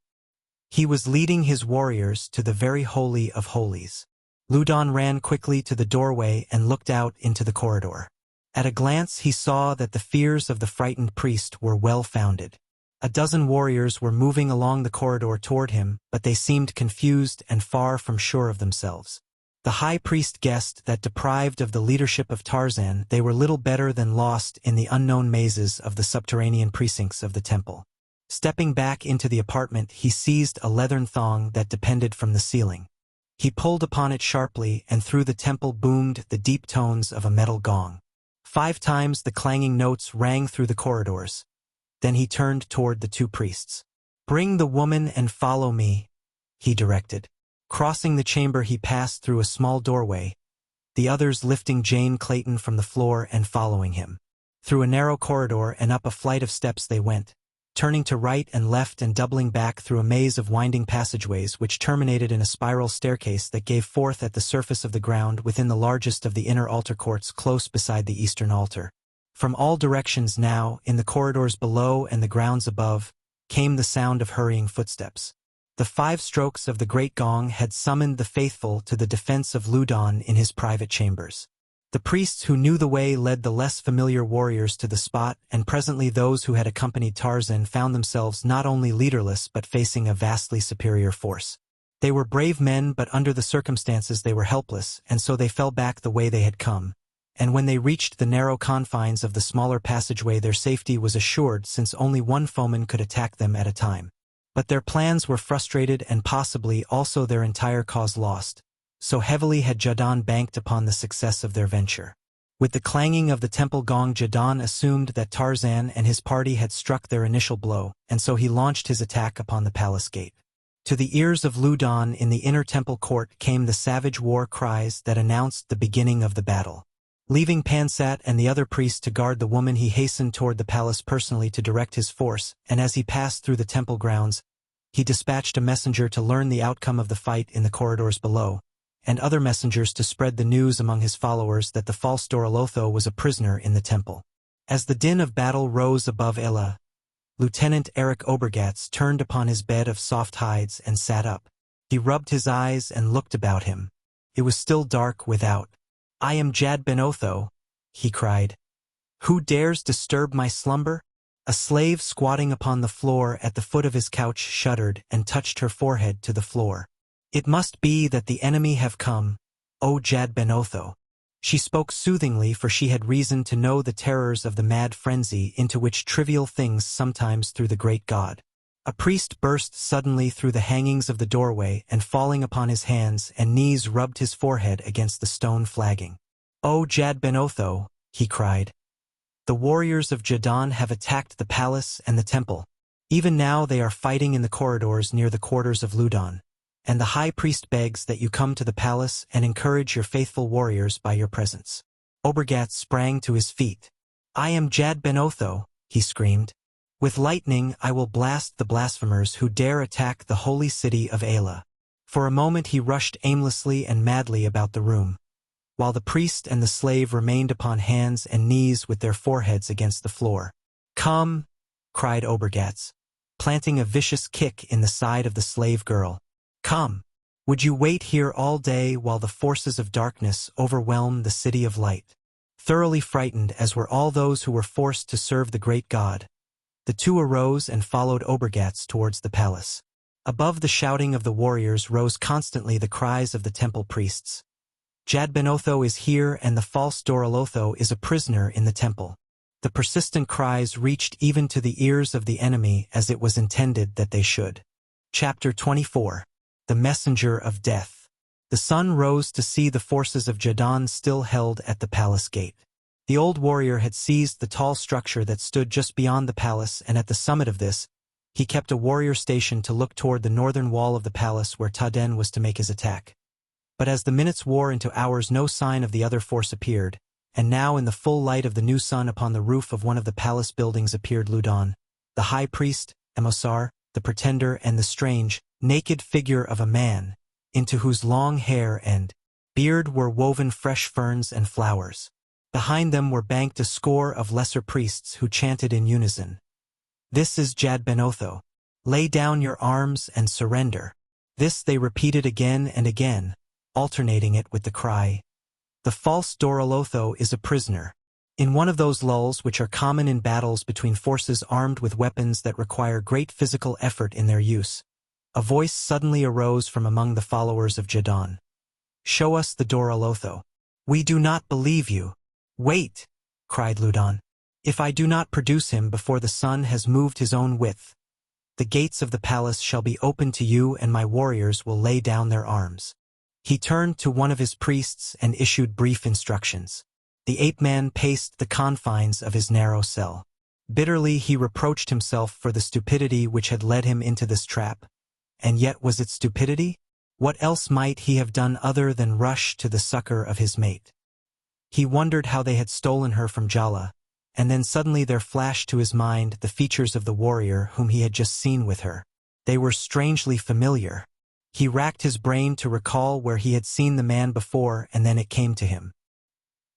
He was leading his warriors to the very holy of holies." Loudon ran quickly to the doorway and looked out into the corridor. At a glance he saw that the fears of the frightened priest were well founded. A dozen warriors were moving along the corridor toward him, but they seemed confused and far from sure of themselves. The high priest guessed that deprived of the leadership of Tarzan, they were little better than lost in the unknown mazes of the subterranean precincts of the temple. Stepping back into the apartment, he seized a leathern thong that depended from the ceiling. He pulled upon it sharply, and through the temple boomed the deep tones of a metal gong. 5 times the clanging notes rang through the corridors. Then he turned toward the 2 priests. "Bring the woman and follow me," he directed. Crossing the chamber he passed through a small doorway, the others lifting Jane Clayton from the floor and following him. Through a narrow corridor and up a flight of steps they went, turning to right and left and doubling back through a maze of winding passageways which terminated in a spiral staircase that gave forth at the surface of the ground within the largest of the inner altar courts close beside the eastern altar. From all directions now, in the corridors below and the grounds above, came the sound of hurrying footsteps. The 5 strokes of the great gong had summoned the faithful to the defense of Loudon in his private chambers. The priests who knew the way led the less familiar warriors to the spot, and presently those who had accompanied Tarzan found themselves not only leaderless but facing a vastly superior force. They were brave men, but under the circumstances they were helpless, and so they fell back the way they had come. And when they reached the narrow confines of the smaller passageway, their safety was assured, since only one foeman could attack them at a time. But their plans were frustrated and possibly also their entire cause lost. So heavily had Jadon banked upon the success of their venture. With the clanging of the temple gong, Jadon assumed that Tarzan and his party had struck their initial blow, and so he launched his attack upon the palace gate. To the ears of Loudon in the inner temple court came the savage war cries that announced the beginning of the battle. Leaving Pansat and the other priests to guard the woman, he hastened toward the palace personally to direct his force, and as he passed through the temple grounds, he dispatched a messenger to learn the outcome of the fight in the corridors below, and other messengers to spread the news among his followers that the false Dorolotho was a prisoner in the temple. As the din of battle rose above Ela, Lieutenant Eric Obergatz turned upon his bed of soft hides and sat up. He rubbed his eyes and looked about him. It was still dark without. "I am Jad Ben Otho," he cried. "Who dares disturb my slumber?" A slave squatting upon the floor at the foot of his couch shuddered and touched her forehead to the floor. "It must be that the enemy have come, O Jad Ben Otho." She spoke soothingly, for she had reason to know the terrors of the mad frenzy into which trivial things sometimes threw the great god. A priest burst suddenly through the hangings of the doorway and, falling upon his hands and knees, rubbed his forehead against the stone flagging. "O Jad Ben Otho," he cried, "the warriors of Jadon have attacked the palace and the temple. Even now they are fighting in the corridors near the quarters of Ludon. And the high priest begs that you come to the palace and encourage your faithful warriors by your presence." Obergatz sprang to his feet. "I am Jad Ben Otho," he screamed. "With lightning I will blast the blasphemers who dare attack the holy city of Ela." For a moment he rushed aimlessly and madly about the room, while the priest and the slave remained upon hands and knees with their foreheads against the floor. "Come," cried Obergatz, planting a vicious kick in the side of the slave girl. "Come. Would you wait here all day while the forces of darkness overwhelm the city of light?" Thoroughly frightened, as were all those who were forced to serve the great god, the two arose and followed Obergatz towards the palace. Above the shouting of the warriors rose constantly the cries of the temple priests. "Jad Ben Otho is here, and the false Dorolotho is a prisoner in the temple." The persistent cries reached even to the ears of the enemy, as it was intended that they should. Chapter 24. The Messenger of Death. The sun rose to see the forces of Jadon still held at the palace gate. The old warrior had seized the tall structure that stood just beyond the palace, and at the summit of this, he kept a warrior stationed to look toward the northern wall of the palace where Taden was to make his attack. But as the minutes wore into hours, no sign of the other force appeared, and now in the full light of the new sun upon the roof of one of the palace buildings appeared Ludon, the high priest, Emosar, the pretender, and the strange, naked figure of a man, into whose long hair and beard were woven fresh ferns and flowers. Behind them were banked a score of lesser priests who chanted in unison, "This is Jad Ben Otho. Lay down your arms and surrender." This they repeated again and again, alternating it with the cry, "The false Dorolotho is a prisoner." In one of those lulls which are common in battles between forces armed with weapons that require great physical effort in their use, a voice suddenly arose from among the followers of Jadon. "Show us the Dorolotho. We do not believe you." "Wait," cried Ludon. "If I do not produce him before the sun has moved his own width, the gates of the palace shall be open to you, and my warriors will lay down their arms." He turned to one of his priests and issued brief instructions. The ape-man paced the confines of his narrow cell. Bitterly he reproached himself for the stupidity which had led him into this trap. And yet was it stupidity? What else might he have done other than rush to the succor of his mate? He wondered how they had stolen her from Jala, and then suddenly there flashed to his mind the features of the warrior whom he had just seen with her. They were strangely familiar. He racked his brain to recall where he had seen the man before, and then it came to him.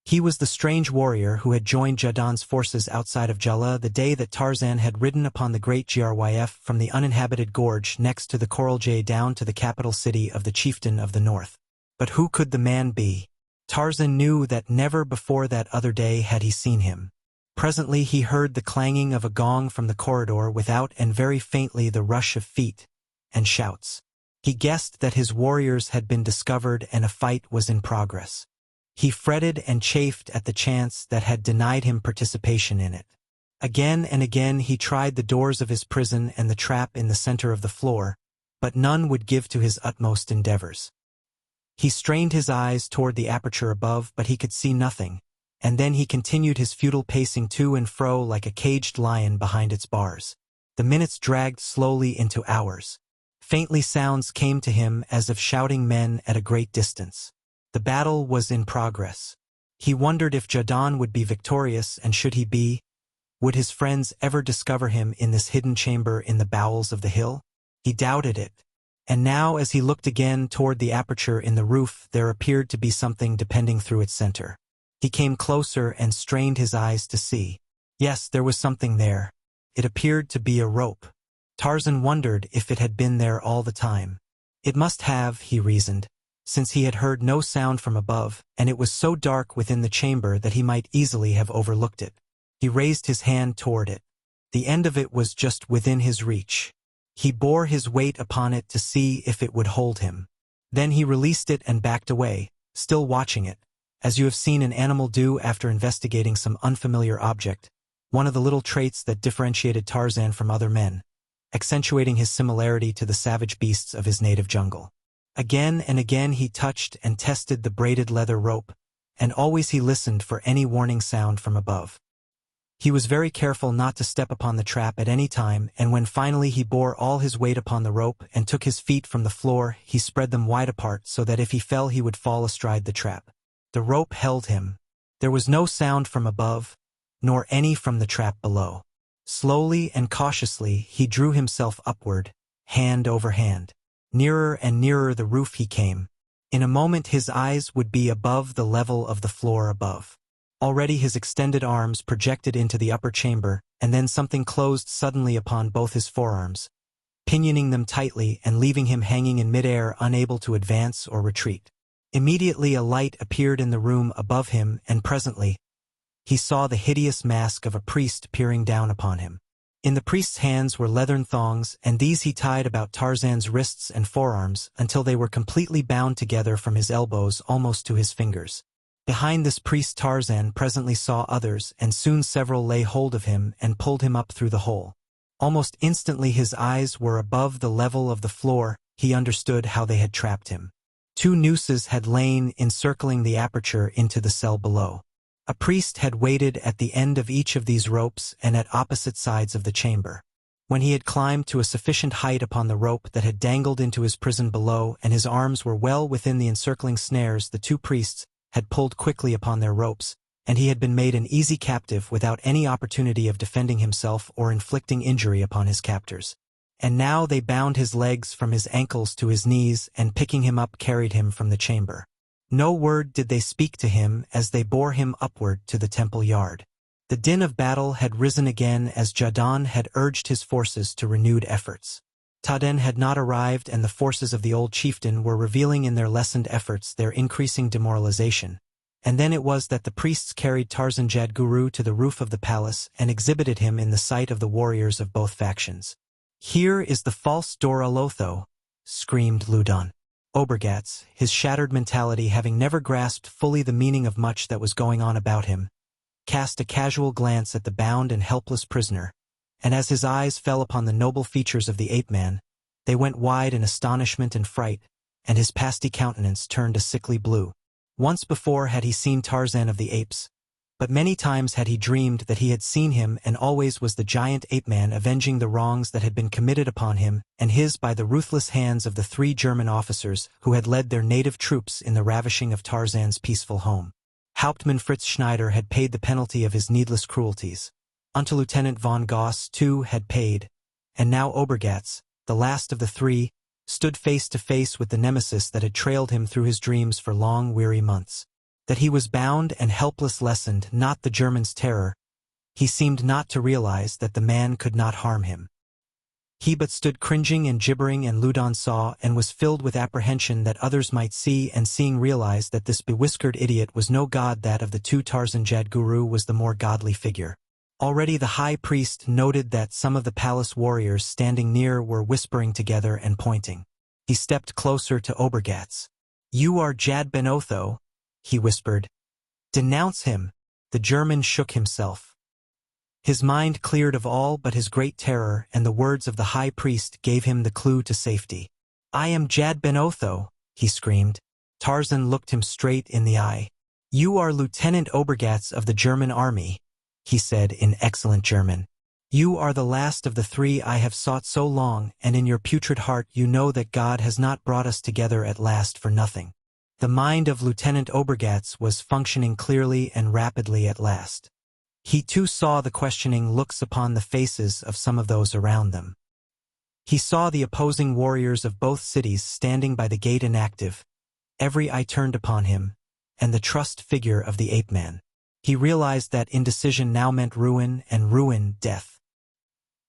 He was the strange warrior who had joined Jadon's forces outside of Jala the day that Tarzan had ridden upon the great Gryf from the uninhabited gorge next to the Coraljay down to the capital city of the chieftain of the north. But who could the man be? Tarzan knew that never before that other day had he seen him. Presently he heard the clanging of a gong from the corridor without, and very faintly the rush of feet and shouts. He guessed that his warriors had been discovered and a fight was in progress. He fretted and chafed at the chance that had denied him participation in it. Again and again he tried the doors of his prison and the trap in the center of the floor, but none would give to his utmost endeavors. He strained his eyes toward the aperture above, but he could see nothing, and then he continued his futile pacing to and fro like a caged lion behind its bars. The minutes dragged slowly into hours. Faintly sounds came to him as of shouting men at a great distance. The battle was in progress. He wondered if Jadon would be victorious, and should he be, would his friends ever discover him in this hidden chamber in the bowels of the hill? He doubted it. And now as he looked again toward the aperture in the roof, there appeared to be something depending through its center. He came closer and strained his eyes to see. Yes, there was something there. It appeared to be a rope. Tarzan wondered if it had been there all the time. It must have, he reasoned, since he had heard no sound from above, and it was so dark within the chamber that he might easily have overlooked it. He raised his hand toward it. The end of it was just within his reach. He bore his weight upon it to see if it would hold him. Then he released it and backed away, still watching it, as you have seen an animal do after investigating some unfamiliar object, one of the little traits that differentiated Tarzan from other men, accentuating his similarity to the savage beasts of his native jungle. Again and again he touched and tested the braided leather rope, and always he listened for any warning sound from above. He was very careful not to step upon the trap at any time, and when finally he bore all his weight upon the rope and took his feet from the floor, he spread them wide apart so that if he fell he would fall astride the trap. The rope held him. There was no sound from above, nor any from the trap below. Slowly and cautiously he drew himself upward, hand over hand. Nearer and nearer the roof he came. In a moment his eyes would be above the level of the floor above. Already his extended arms projected into the upper chamber, and then something closed suddenly upon both his forearms, pinioning them tightly and leaving him hanging in midair, unable to advance or retreat. Immediately a light appeared in the room above him, and presently he saw the hideous mask of a priest peering down upon him. In the priest's hands were leathern thongs, and these he tied about Tarzan's wrists and forearms until they were completely bound together from his elbows almost to his fingers. Behind this priest Tarzan presently saw others, and soon several lay hold of him and pulled him up through the hole. Almost instantly his eyes were above the level of the floor. He understood how they had trapped him. 2 nooses had lain encircling the aperture into the cell below. A priest had waited at the end of each of these ropes and at opposite sides of the chamber. When he had climbed to a sufficient height upon the rope that had dangled into his prison below and his arms were well within the encircling snares, the 2 priests had pulled quickly upon their ropes, and he had been made an easy captive without any opportunity of defending himself or inflicting injury upon his captors. And now they bound his legs from his ankles to his knees and picking him up carried him from the chamber. No word did they speak to him as they bore him upward to the temple yard. The din of battle had risen again as Jadon had urged his forces to renewed efforts. Taden had not arrived, and the forces of the old chieftain were revealing in their lessened efforts their increasing demoralization. And then it was that the priests carried Tarzan Jadguru to the roof of the palace and exhibited him in the sight of the warriors of both factions. "Here is the false Dora Lotho," screamed Ludon. Obergatz, his shattered mentality having never grasped fully the meaning of much that was going on about him, cast a casual glance at the bound and helpless prisoner, and as his eyes fell upon the noble features of the ape-man, they went wide in astonishment and fright, and his pasty countenance turned a sickly blue. Once before had he seen Tarzan of the Apes, but many times had he dreamed that he had seen him, and always was the giant ape-man avenging the wrongs that had been committed upon him and his by the ruthless hands of the 3 German officers who had led their native troops in the ravishing of Tarzan's peaceful home. Hauptmann Fritz Schneider had paid the penalty of his needless cruelties. Unterlieutenant von Goss, too, had paid, and now Obergatz, the last of the 3, stood face to face with the nemesis that had trailed him through his dreams for long, weary months. That he was bound and helpless lessened not the German's terror. He seemed not to realize that the man could not harm him. He but stood cringing and gibbering, and Ludon saw and was filled with apprehension that others might see, and seeing realized that this bewhiskered idiot was no god, that of the 2 Tarzan Jadguru was the more godly figure. Already the high priest noted that some of the palace warriors standing near were whispering together and pointing. He stepped closer to Obergatz. "You are Jad Ben Otho," he whispered. "Denounce him." The German shook himself. His mind cleared of all but his great terror, and the words of the high priest gave him the clue to safety. "I am Jad Ben Otho," he screamed. Tarzan looked him straight in the eye. "You are Lieutenant Obergatz of the German army," he said in excellent German. "You are the last of the 3 I have sought so long, and in your putrid heart you know that God has not brought us together at last for nothing." The mind of Lieutenant Obergatz was functioning clearly and rapidly at last. He too saw the questioning looks upon the faces of some of those around them. He saw the opposing warriors of both cities standing by the gate inactive, every eye turned upon him, and the trussed figure of the ape-man. He realized that indecision now meant ruin, and ruin, death.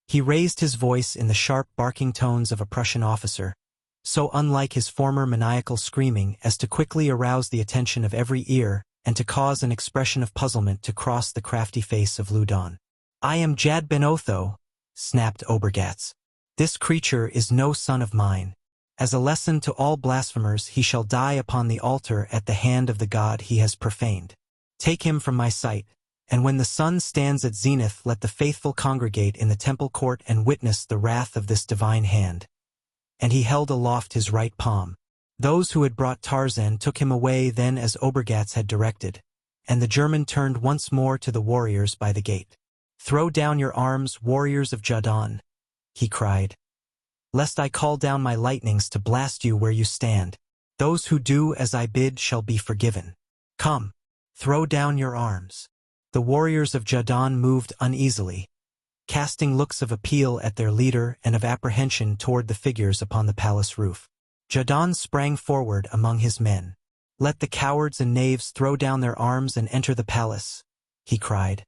He raised his voice in the sharp barking tones of a Prussian officer, so unlike his former maniacal screaming as to quickly arouse the attention of every ear and to cause an expression of puzzlement to cross the crafty face of Loudon. "I am Jad Ben Otho," snapped Obergatz. "This creature is no son of mine. As a lesson to all blasphemers he shall die upon the altar at the hand of the god he has profaned. Take him from my sight, and when the sun stands at zenith let the faithful congregate in the temple court and witness the wrath of this divine hand." And he held aloft his right palm. Those who had brought Tarzan took him away then as Obergatz had directed, and the German turned once more to the warriors by the gate. "Throw down your arms, warriors of Jadon," he cried, "lest I call down my lightnings to blast you where you stand. Those who do as I bid shall be forgiven. Come, throw down your arms." The warriors of Jadon moved uneasily, casting looks of appeal at their leader and of apprehension toward the figures upon the palace roof. Jadon sprang forward among his men. "Let the cowards and knaves throw down their arms and enter the palace," he cried.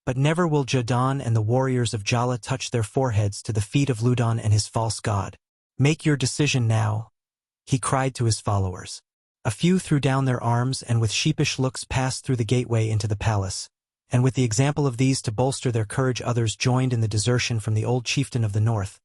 "But never will Jadon and the warriors of Jala touch their foreheads to the feet of Loudon and his false god. Make your decision now," he cried to his followers. A few threw down their arms and with sheepish looks passed through the gateway into the palace, and with the example of these to bolster their courage others joined in the desertion from the old chieftain of the north.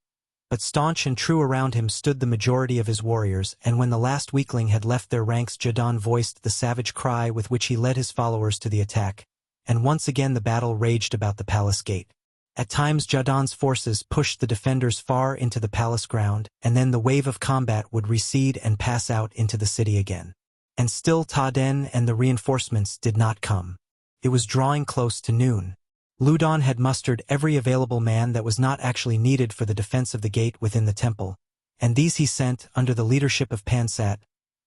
But staunch and true around him stood the majority of his warriors, and when the last weakling had left their ranks Jadon voiced the savage cry with which he led his followers to the attack, and once again the battle raged about the palace gate. At times Jadon's forces pushed the defenders far into the palace ground, and then the wave of combat would recede and pass out into the city again. And still Taden and the reinforcements did not come. It was drawing close to noon. Loudon had mustered every available man that was not actually needed for the defense of the gate within the temple, and these he sent, under the leadership of Pansat,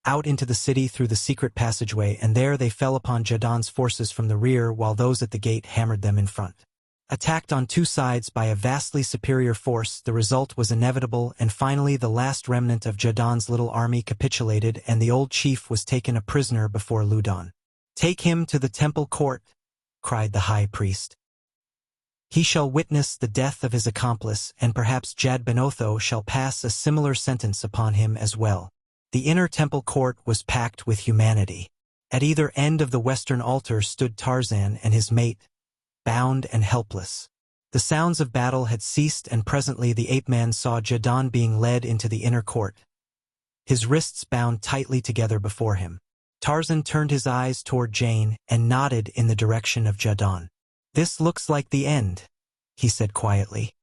out into the city through the secret passageway, and there they fell upon Jadon's forces from the rear while those at the gate hammered them in front. Attacked on two sides by a vastly superior force, the result was inevitable, and finally the last remnant of Jadon's little army capitulated and the old chief was taken a prisoner before Loudon. "Take him to the temple court," cried the high priest. "He shall witness the death of his accomplice, and perhaps Jad Ben Otho shall pass a similar sentence upon him as well." The inner temple court was packed with humanity. At either end of the western altar stood Tarzan and his mate, bound and helpless. The sounds of battle had ceased, and presently the ape-man saw Jadon being led into the inner court, his wrists bound tightly together before him. Tarzan turned his eyes toward Jane and nodded in the direction of Jadon. "This looks like the end," he said quietly.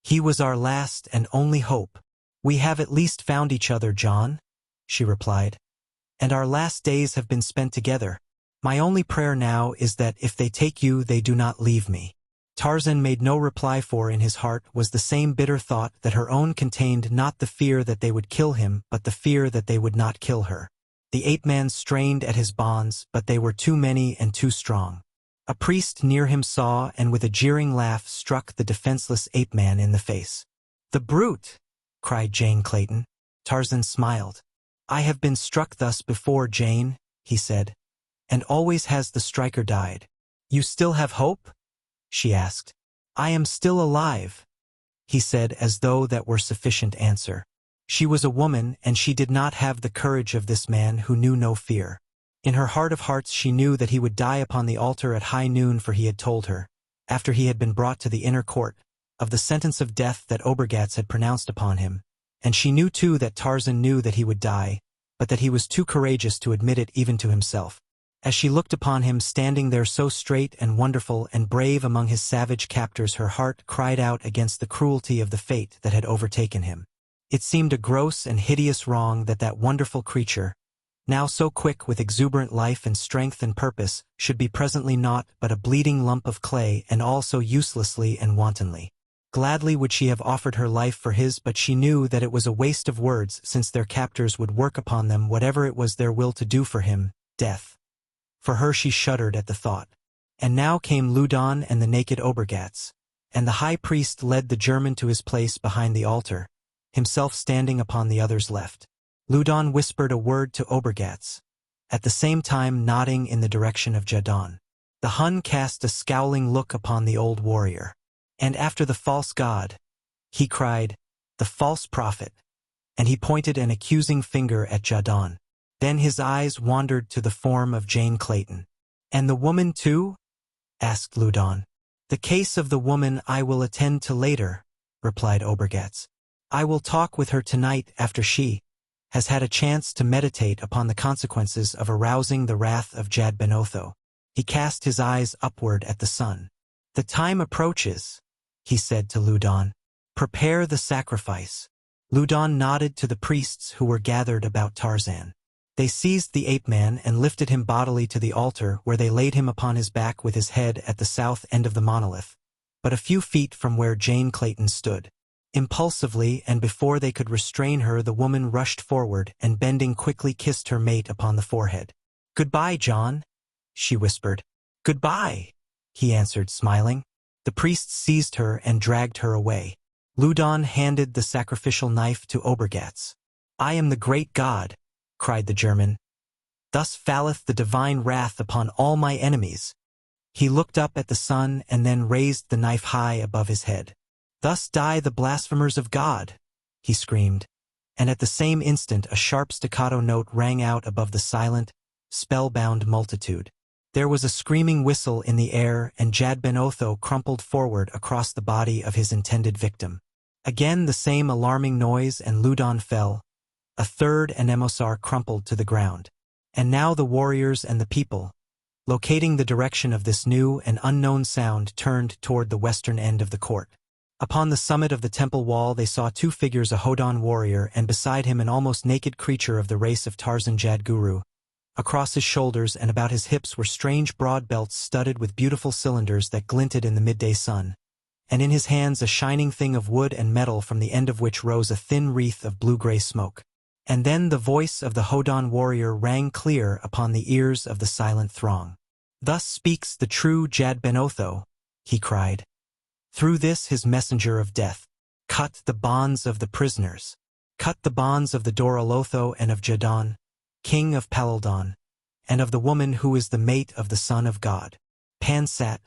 "He was our last and only hope." "We have at least found each other, John," she replied, "and our last days have been spent together. My only prayer now is that if they take you they do not leave me." Tarzan made no reply, for in his heart was the same bitter thought that her own contained, not the fear that they would kill him but the fear that they would not kill her. The ape-man strained at his bonds, but they were too many and too strong. A priest near him saw and with a jeering laugh struck the defenseless ape-man in the face. "The brute!" cried Jane Clayton. Tarzan smiled. "I have been struck thus before, Jane," he said, "and always has the striker died." "You still have hope?" she asked. "I am still alive," he said, as though that were sufficient answer. She was a woman, and she did not have the courage of this man who knew no fear. In her heart of hearts she knew that he would die upon the altar at high noon, for he had told her, after he had been brought to the inner court, of the sentence of death that Obergatz had pronounced upon him, and she knew too that Tarzan knew that he would die, but that he was too courageous to admit it even to himself. As she looked upon him standing there so straight and wonderful and brave among his savage captors, her heart cried out against the cruelty of the fate that had overtaken him. It seemed a gross and hideous wrong that that wonderful creature, now so quick with exuberant life and strength and purpose, should be presently naught but a bleeding lump of clay, and all so uselessly and wantonly. Gladly would she have offered her life for his, but she knew that it was a waste of words, since their captors would work upon them whatever it was their will to do for him, death. For her she shuddered at the thought. And now came Loudon and the naked Obergatz. And the high priest led the German to his place behind the altar, himself standing upon the other's left. Loudon whispered a word to Obergatz, at the same time nodding in the direction of Jadon. The Hun cast a scowling look upon the old warrior. "And after the false god," he cried, "the false prophet," and he pointed an accusing finger at Jadon. Then his eyes wandered to the form of Jane Clayton. "And the woman too?" asked Loudon. "The case of the woman I will attend to later," replied Obergatz. "I will talk with her tonight after she has had a chance to meditate upon the consequences of arousing the wrath of Jad Ben Otho." He cast his eyes upward at the sun. "The time approaches," he said to Loudon. "Prepare the sacrifice." Loudon nodded to the priests who were gathered about Tarzan. They seized the ape-man and lifted him bodily to the altar, where they laid him upon his back with his head at the south end of the monolith, but a few feet from where Jane Clayton stood. Impulsively, and before they could restrain her, the woman rushed forward and, bending quickly, kissed her mate upon the forehead. "Goodbye, John," she whispered. "Goodbye," he answered, smiling. The priests seized her and dragged her away. Loudon handed the sacrificial knife to Obergatz. "I am the great god," cried the German. "Thus falleth the divine wrath upon all my enemies." He looked up at the sun and then raised the knife high above his head. "Thus die the blasphemers of God," he screamed, and at the same instant a sharp staccato note rang out above the silent, spellbound multitude. There was a screaming whistle in the air, and Jad Ben Otho crumpled forward across the body of his intended victim. Again the same alarming noise, and Loudon fell. A third Anemosar crumpled to the ground. And now the warriors and the people, locating the direction of this new and unknown sound, turned toward the western end of the court. Upon the summit of the temple wall they saw two figures, a Hodon warrior and beside him an almost naked creature of the race of Tarzan Jadguru. Across his shoulders and about his hips were strange broad belts studded with beautiful cylinders that glinted in the midday sun, and in his hands a shining thing of wood and metal from the end of which rose a thin wreath of blue-gray smoke. And then the voice of the Hodon warrior rang clear upon the ears of the silent throng. "Thus speaks the true Jad Ben Otho," he cried. "Through this his messenger of death. Cut the bonds of the prisoners. Cut the bonds of the Doralotho and of Jadon, king of Palaldon, and of the woman who is the mate of the Son of God." Pansat,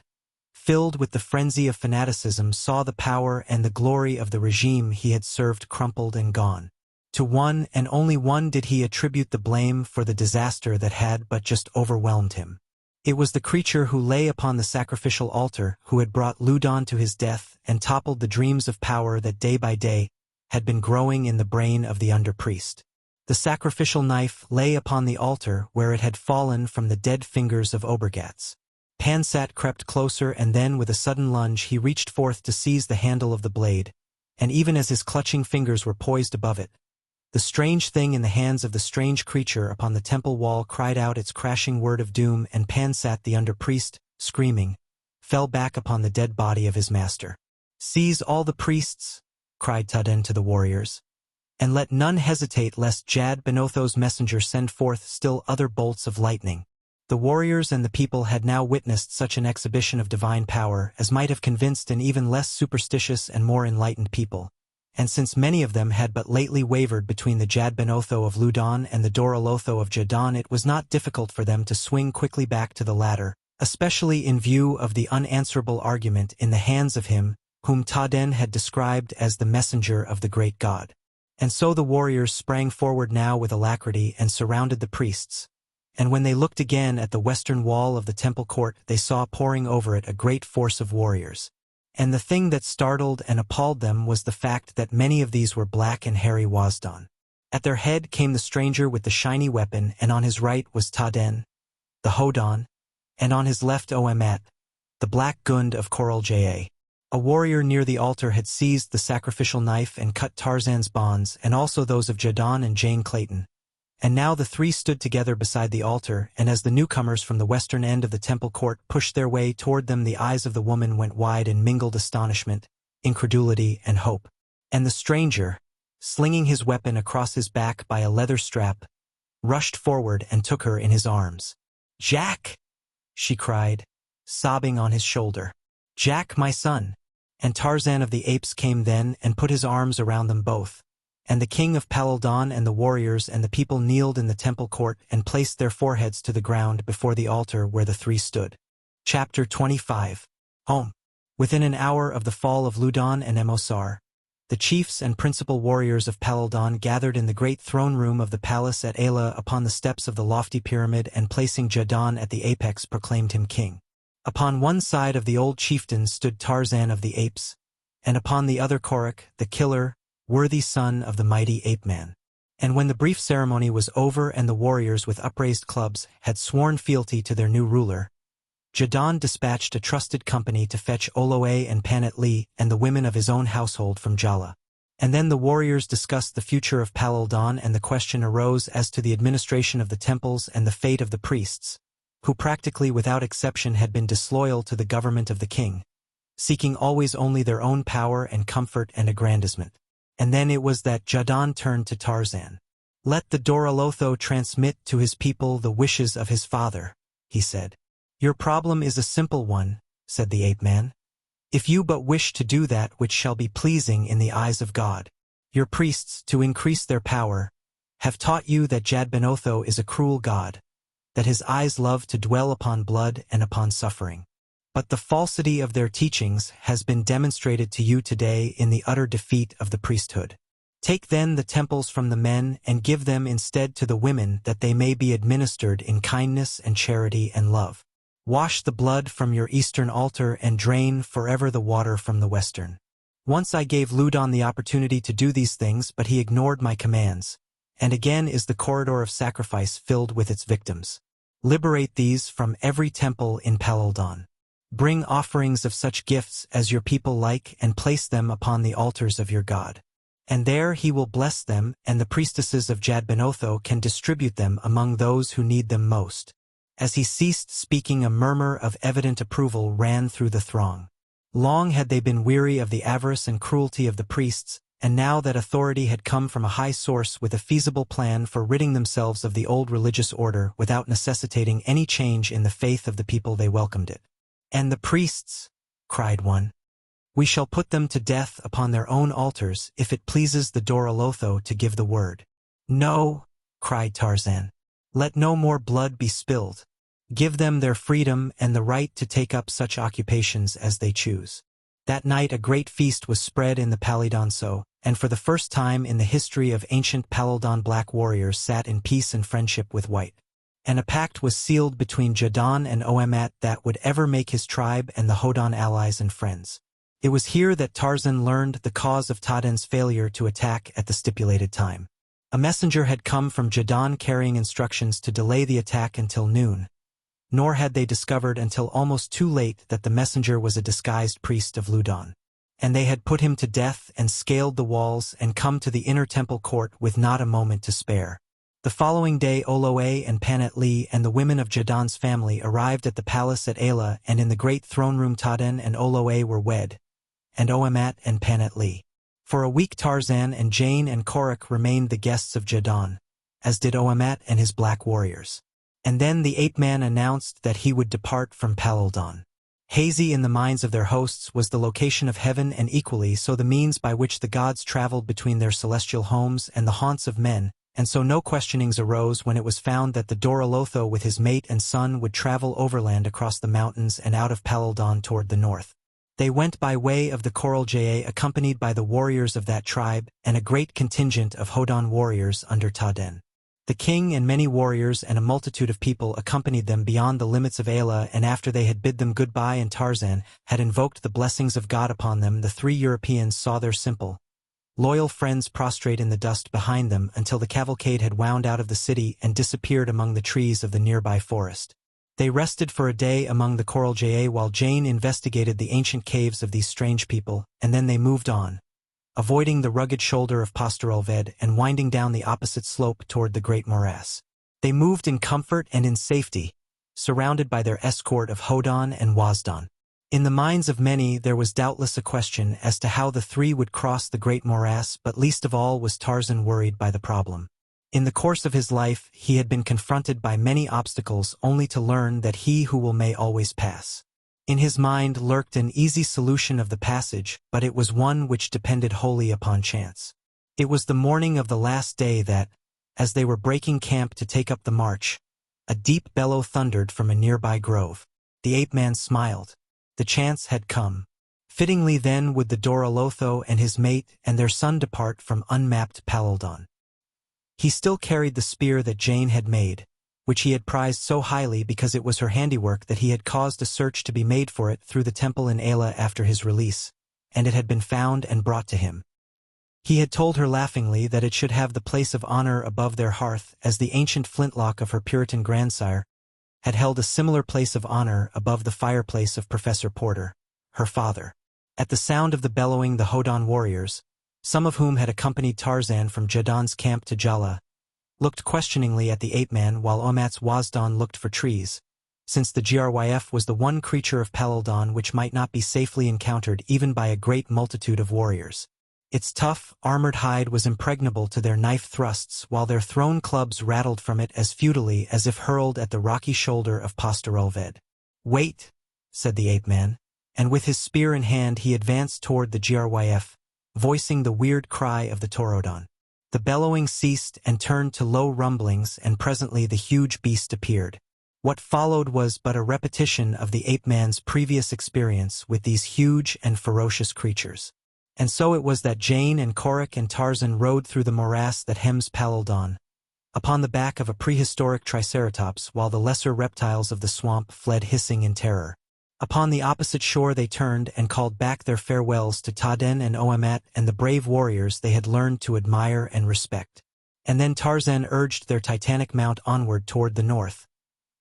filled with the frenzy of fanaticism, saw the power and the glory of the regime he had served crumpled and gone. To one and only one did he attribute the blame for the disaster that had but just overwhelmed him. It was the creature who lay upon the sacrificial altar, who had brought Loudon to his death and toppled the dreams of power that day by day had been growing in the brain of the under-priest. The sacrificial knife lay upon the altar where it had fallen from the dead fingers of Obergatz. Pansat crept closer, and then with a sudden lunge he reached forth to seize the handle of the blade, and even as his clutching fingers were poised above it, the strange thing in the hands of the strange creature upon the temple wall cried out its crashing word of doom, and Pansat the under-priest, screaming, fell back upon the dead body of his master. "Seize all the priests," cried Taden to the warriors, "and let none hesitate lest Jad Ben Otho's messenger send forth still other bolts of lightning." The warriors and the people had now witnessed such an exhibition of divine power as might have convinced an even less superstitious and more enlightened people. And since many of them had but lately wavered between the Jad Ben Otho of Loudon and the Doralotho of Jadon, it was not difficult for them to swing quickly back to the latter, especially in view of the unanswerable argument in the hands of him whom Taden had described as the messenger of the great god. And so the warriors sprang forward now with alacrity and surrounded the priests, and when they looked again at the western wall of the temple court they saw pouring over it a great force of warriors. And the thing that startled and appalled them was the fact that many of these were black and hairy Wasdon. At their head came the stranger with the shiny weapon, and on his right was Taden, the Hodon, and on his left Oemat, the black Gund of Korol-Jaa. A warrior near the altar had seized the sacrificial knife and cut Tarzan's bonds, and also those of Jadon and Jane Clayton. And now the three stood together beside the altar, and as the newcomers from the western end of the temple court pushed their way toward them, the eyes of the woman went wide in mingled astonishment, incredulity, and hope. And the stranger, slinging his weapon across his back by a leather strap, rushed forward and took her in his arms. "Jack!" she cried, sobbing on his shoulder. "Jack, my son!" And Tarzan of the Apes came then and put his arms around them both. And the king of Paladon and the warriors and the people kneeled in the temple court and placed their foreheads to the ground before the altar where the three stood. Chapter 25. Home. Within an hour of the fall of Ludon and Emosar, the chiefs and principal warriors of Paladon gathered in the great throne room of the palace at Ayla upon the steps of the lofty pyramid, and placing Jadon at the apex proclaimed him king. Upon one side of the old chieftain stood Tarzan of the Apes, and upon the other Korak, the killer, worthy son of the mighty ape-man. And when the brief ceremony was over and the warriors with upraised clubs had sworn fealty to their new ruler, Jadon dispatched a trusted company to fetch Oloe and Panet Li and the women of his own household from Jala. And then the warriors discussed the future of Paladon, and the question arose as to the administration of the temples and the fate of the priests, who practically without exception had been disloyal to the government of the king, seeking always only their own power and comfort and aggrandizement. And then it was that Jadon turned to Tarzan. "Let the Doralotho transmit to his people the wishes of his father," he said. "Your problem is a simple one," said the ape-man. "If you but wish to do that which shall be pleasing in the eyes of God. Your priests, to increase their power, have taught you that Jadbenotho is a cruel god, that his eyes love to dwell upon blood and upon suffering. But the falsity of their teachings has been demonstrated to you today in the utter defeat of the priesthood. Take then the temples from the men and give them instead to the women, that they may be administered in kindness and charity and love. Wash the blood from your eastern altar and drain forever the water from the western. Once I gave Ludon the opportunity to do these things, but he ignored my commands, and again is the corridor of sacrifice filled with its victims. Liberate these from every temple in Paladon. Bring offerings of such gifts as your people like and place them upon the altars of your God. And there he will bless them, and the priestesses of Jadbenotho can distribute them among those who need them most." As he ceased speaking, a murmur of evident approval ran through the throng. Long had they been weary of the avarice and cruelty of the priests, and now that authority had come from a high source with a feasible plan for ridding themselves of the old religious order without necessitating any change in the faith of the people, they welcomed it. "And the priests," cried one, "we shall put them to death upon their own altars if it pleases the Doralotho to give the word." "No," cried Tarzan. "Let no more blood be spilled. Give them their freedom and the right to take up such occupations as they choose." That night a great feast was spread in the Palidonso, and for the first time in the history of ancient Paladon black warriors sat in peace and friendship with white. And a pact was sealed between Jadon and Oamat that would ever make his tribe and the Hodon allies and friends. It was here that Tarzan learned the cause of Taden's failure to attack at the stipulated time. A messenger had come from Jadon carrying instructions to delay the attack until noon, nor had they discovered until almost too late that the messenger was a disguised priest of Ludon. And they had put him to death and scaled the walls and come to the inner temple court with not a moment to spare. The following day Oloe and Panet Li and the women of Jadon's family arrived at the palace at Ayla, and in the great throne room Taden and Oloe were wed, and Oamat and Panet Li. For a week Tarzan and Jane and Korak remained the guests of Jadon, as did Oamat and his black warriors. And then the ape-man announced that he would depart from Paladon. Hazy in the minds of their hosts was the location of heaven, and equally so the means by which the gods traveled between their celestial homes and the haunts of men, and so no questionings arose when it was found that the Doralotho with his mate and son would travel overland across the mountains and out of Paladon toward the north. They went by way of the Koraljae accompanied by the warriors of that tribe and a great contingent of Hodon warriors under Taden. The king and many warriors and a multitude of people accompanied them beyond the limits of Ayla, and after they had bid them goodbye and Tarzan had invoked the blessings of God upon them, the three Europeans saw their simple, loyal friends prostrate in the dust behind them until the cavalcade had wound out of the city and disappeared among the trees of the nearby forest. They rested for a day among the Koraljae while Jane investigated the ancient caves of these strange people, and then they moved on, avoiding the rugged shoulder of Posturalved and winding down the opposite slope toward the great morass. They moved in comfort and in safety, surrounded by their escort of Hodon and Wasdon. In the minds of many there was doubtless a question as to how the three would cross the great morass, but least of all was Tarzan worried by the problem. In the course of his life he had been confronted by many obstacles only to learn that he who will may always pass. In his mind lurked an easy solution of the passage, but it was one which depended wholly upon chance. It was the morning of the last day that, as they were breaking camp to take up the march, a deep bellow thundered from a nearby grove. The ape-man smiled. The chance had come. Fittingly then would the Doralotho and his mate and their son depart from unmapped Palaldon. He still carried the spear that Jane had made, which he had prized so highly because it was her handiwork that he had caused a search to be made for it through the temple in Ayla after his release, and it had been found and brought to him. He had told her laughingly that it should have the place of honor above their hearth, as the ancient flintlock of her Puritan grandsire had held a similar place of honor above the fireplace of Professor Porter, her father. At the sound of the bellowing, the Hodon warriors, some of whom had accompanied Tarzan from Jadon's camp to Jala, looked questioningly at the ape-man while Omat's Wasdon looked for trees, since the Gryf was the one creature of Palaldon which might not be safely encountered even by a great multitude of warriors. Its tough, armored hide was impregnable to their knife thrusts, while their thrown clubs rattled from it as futilely as if hurled at the rocky shoulder of Posterolved. "Wait," said the ape-man, and with his spear in hand he advanced toward the Gryf, voicing the weird cry of the Torodon. The bellowing ceased and turned to low rumblings, and presently the huge beast appeared. What followed was but a repetition of the ape-man's previous experience with these huge and ferocious creatures. And so it was that Jane and Korik and Tarzan rode through the morass that hems Palaldon, upon the back of a prehistoric triceratops, while the lesser reptiles of the swamp fled hissing in terror. Upon the opposite shore they turned and called back their farewells to Taden and Oamat and the brave warriors they had learned to admire and respect. And then Tarzan urged their titanic mount onward toward the north,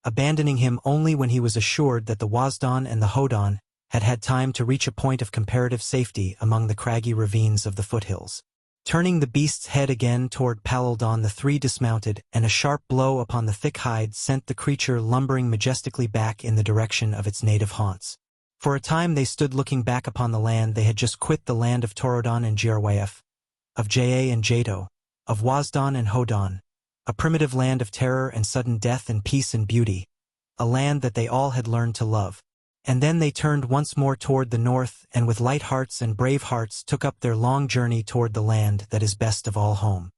abandoning him only when he was assured that the Wasdon and the Hodon had had time to reach a point of comparative safety among the craggy ravines of the foothills. Turning the beast's head again toward Palaldon, the three dismounted, and a sharp blow upon the thick hide sent the creature lumbering majestically back in the direction of its native haunts. For a time they stood looking back upon the land they had just quit, the land of Torodon and Gryf, of Ja and Jato, of Wasdon and Hodon, a primitive land of terror and sudden death and peace and beauty, a land that they all had learned to love. And then they turned once more toward the north, and with light hearts and brave hearts took up their long journey toward the land that is best of all home.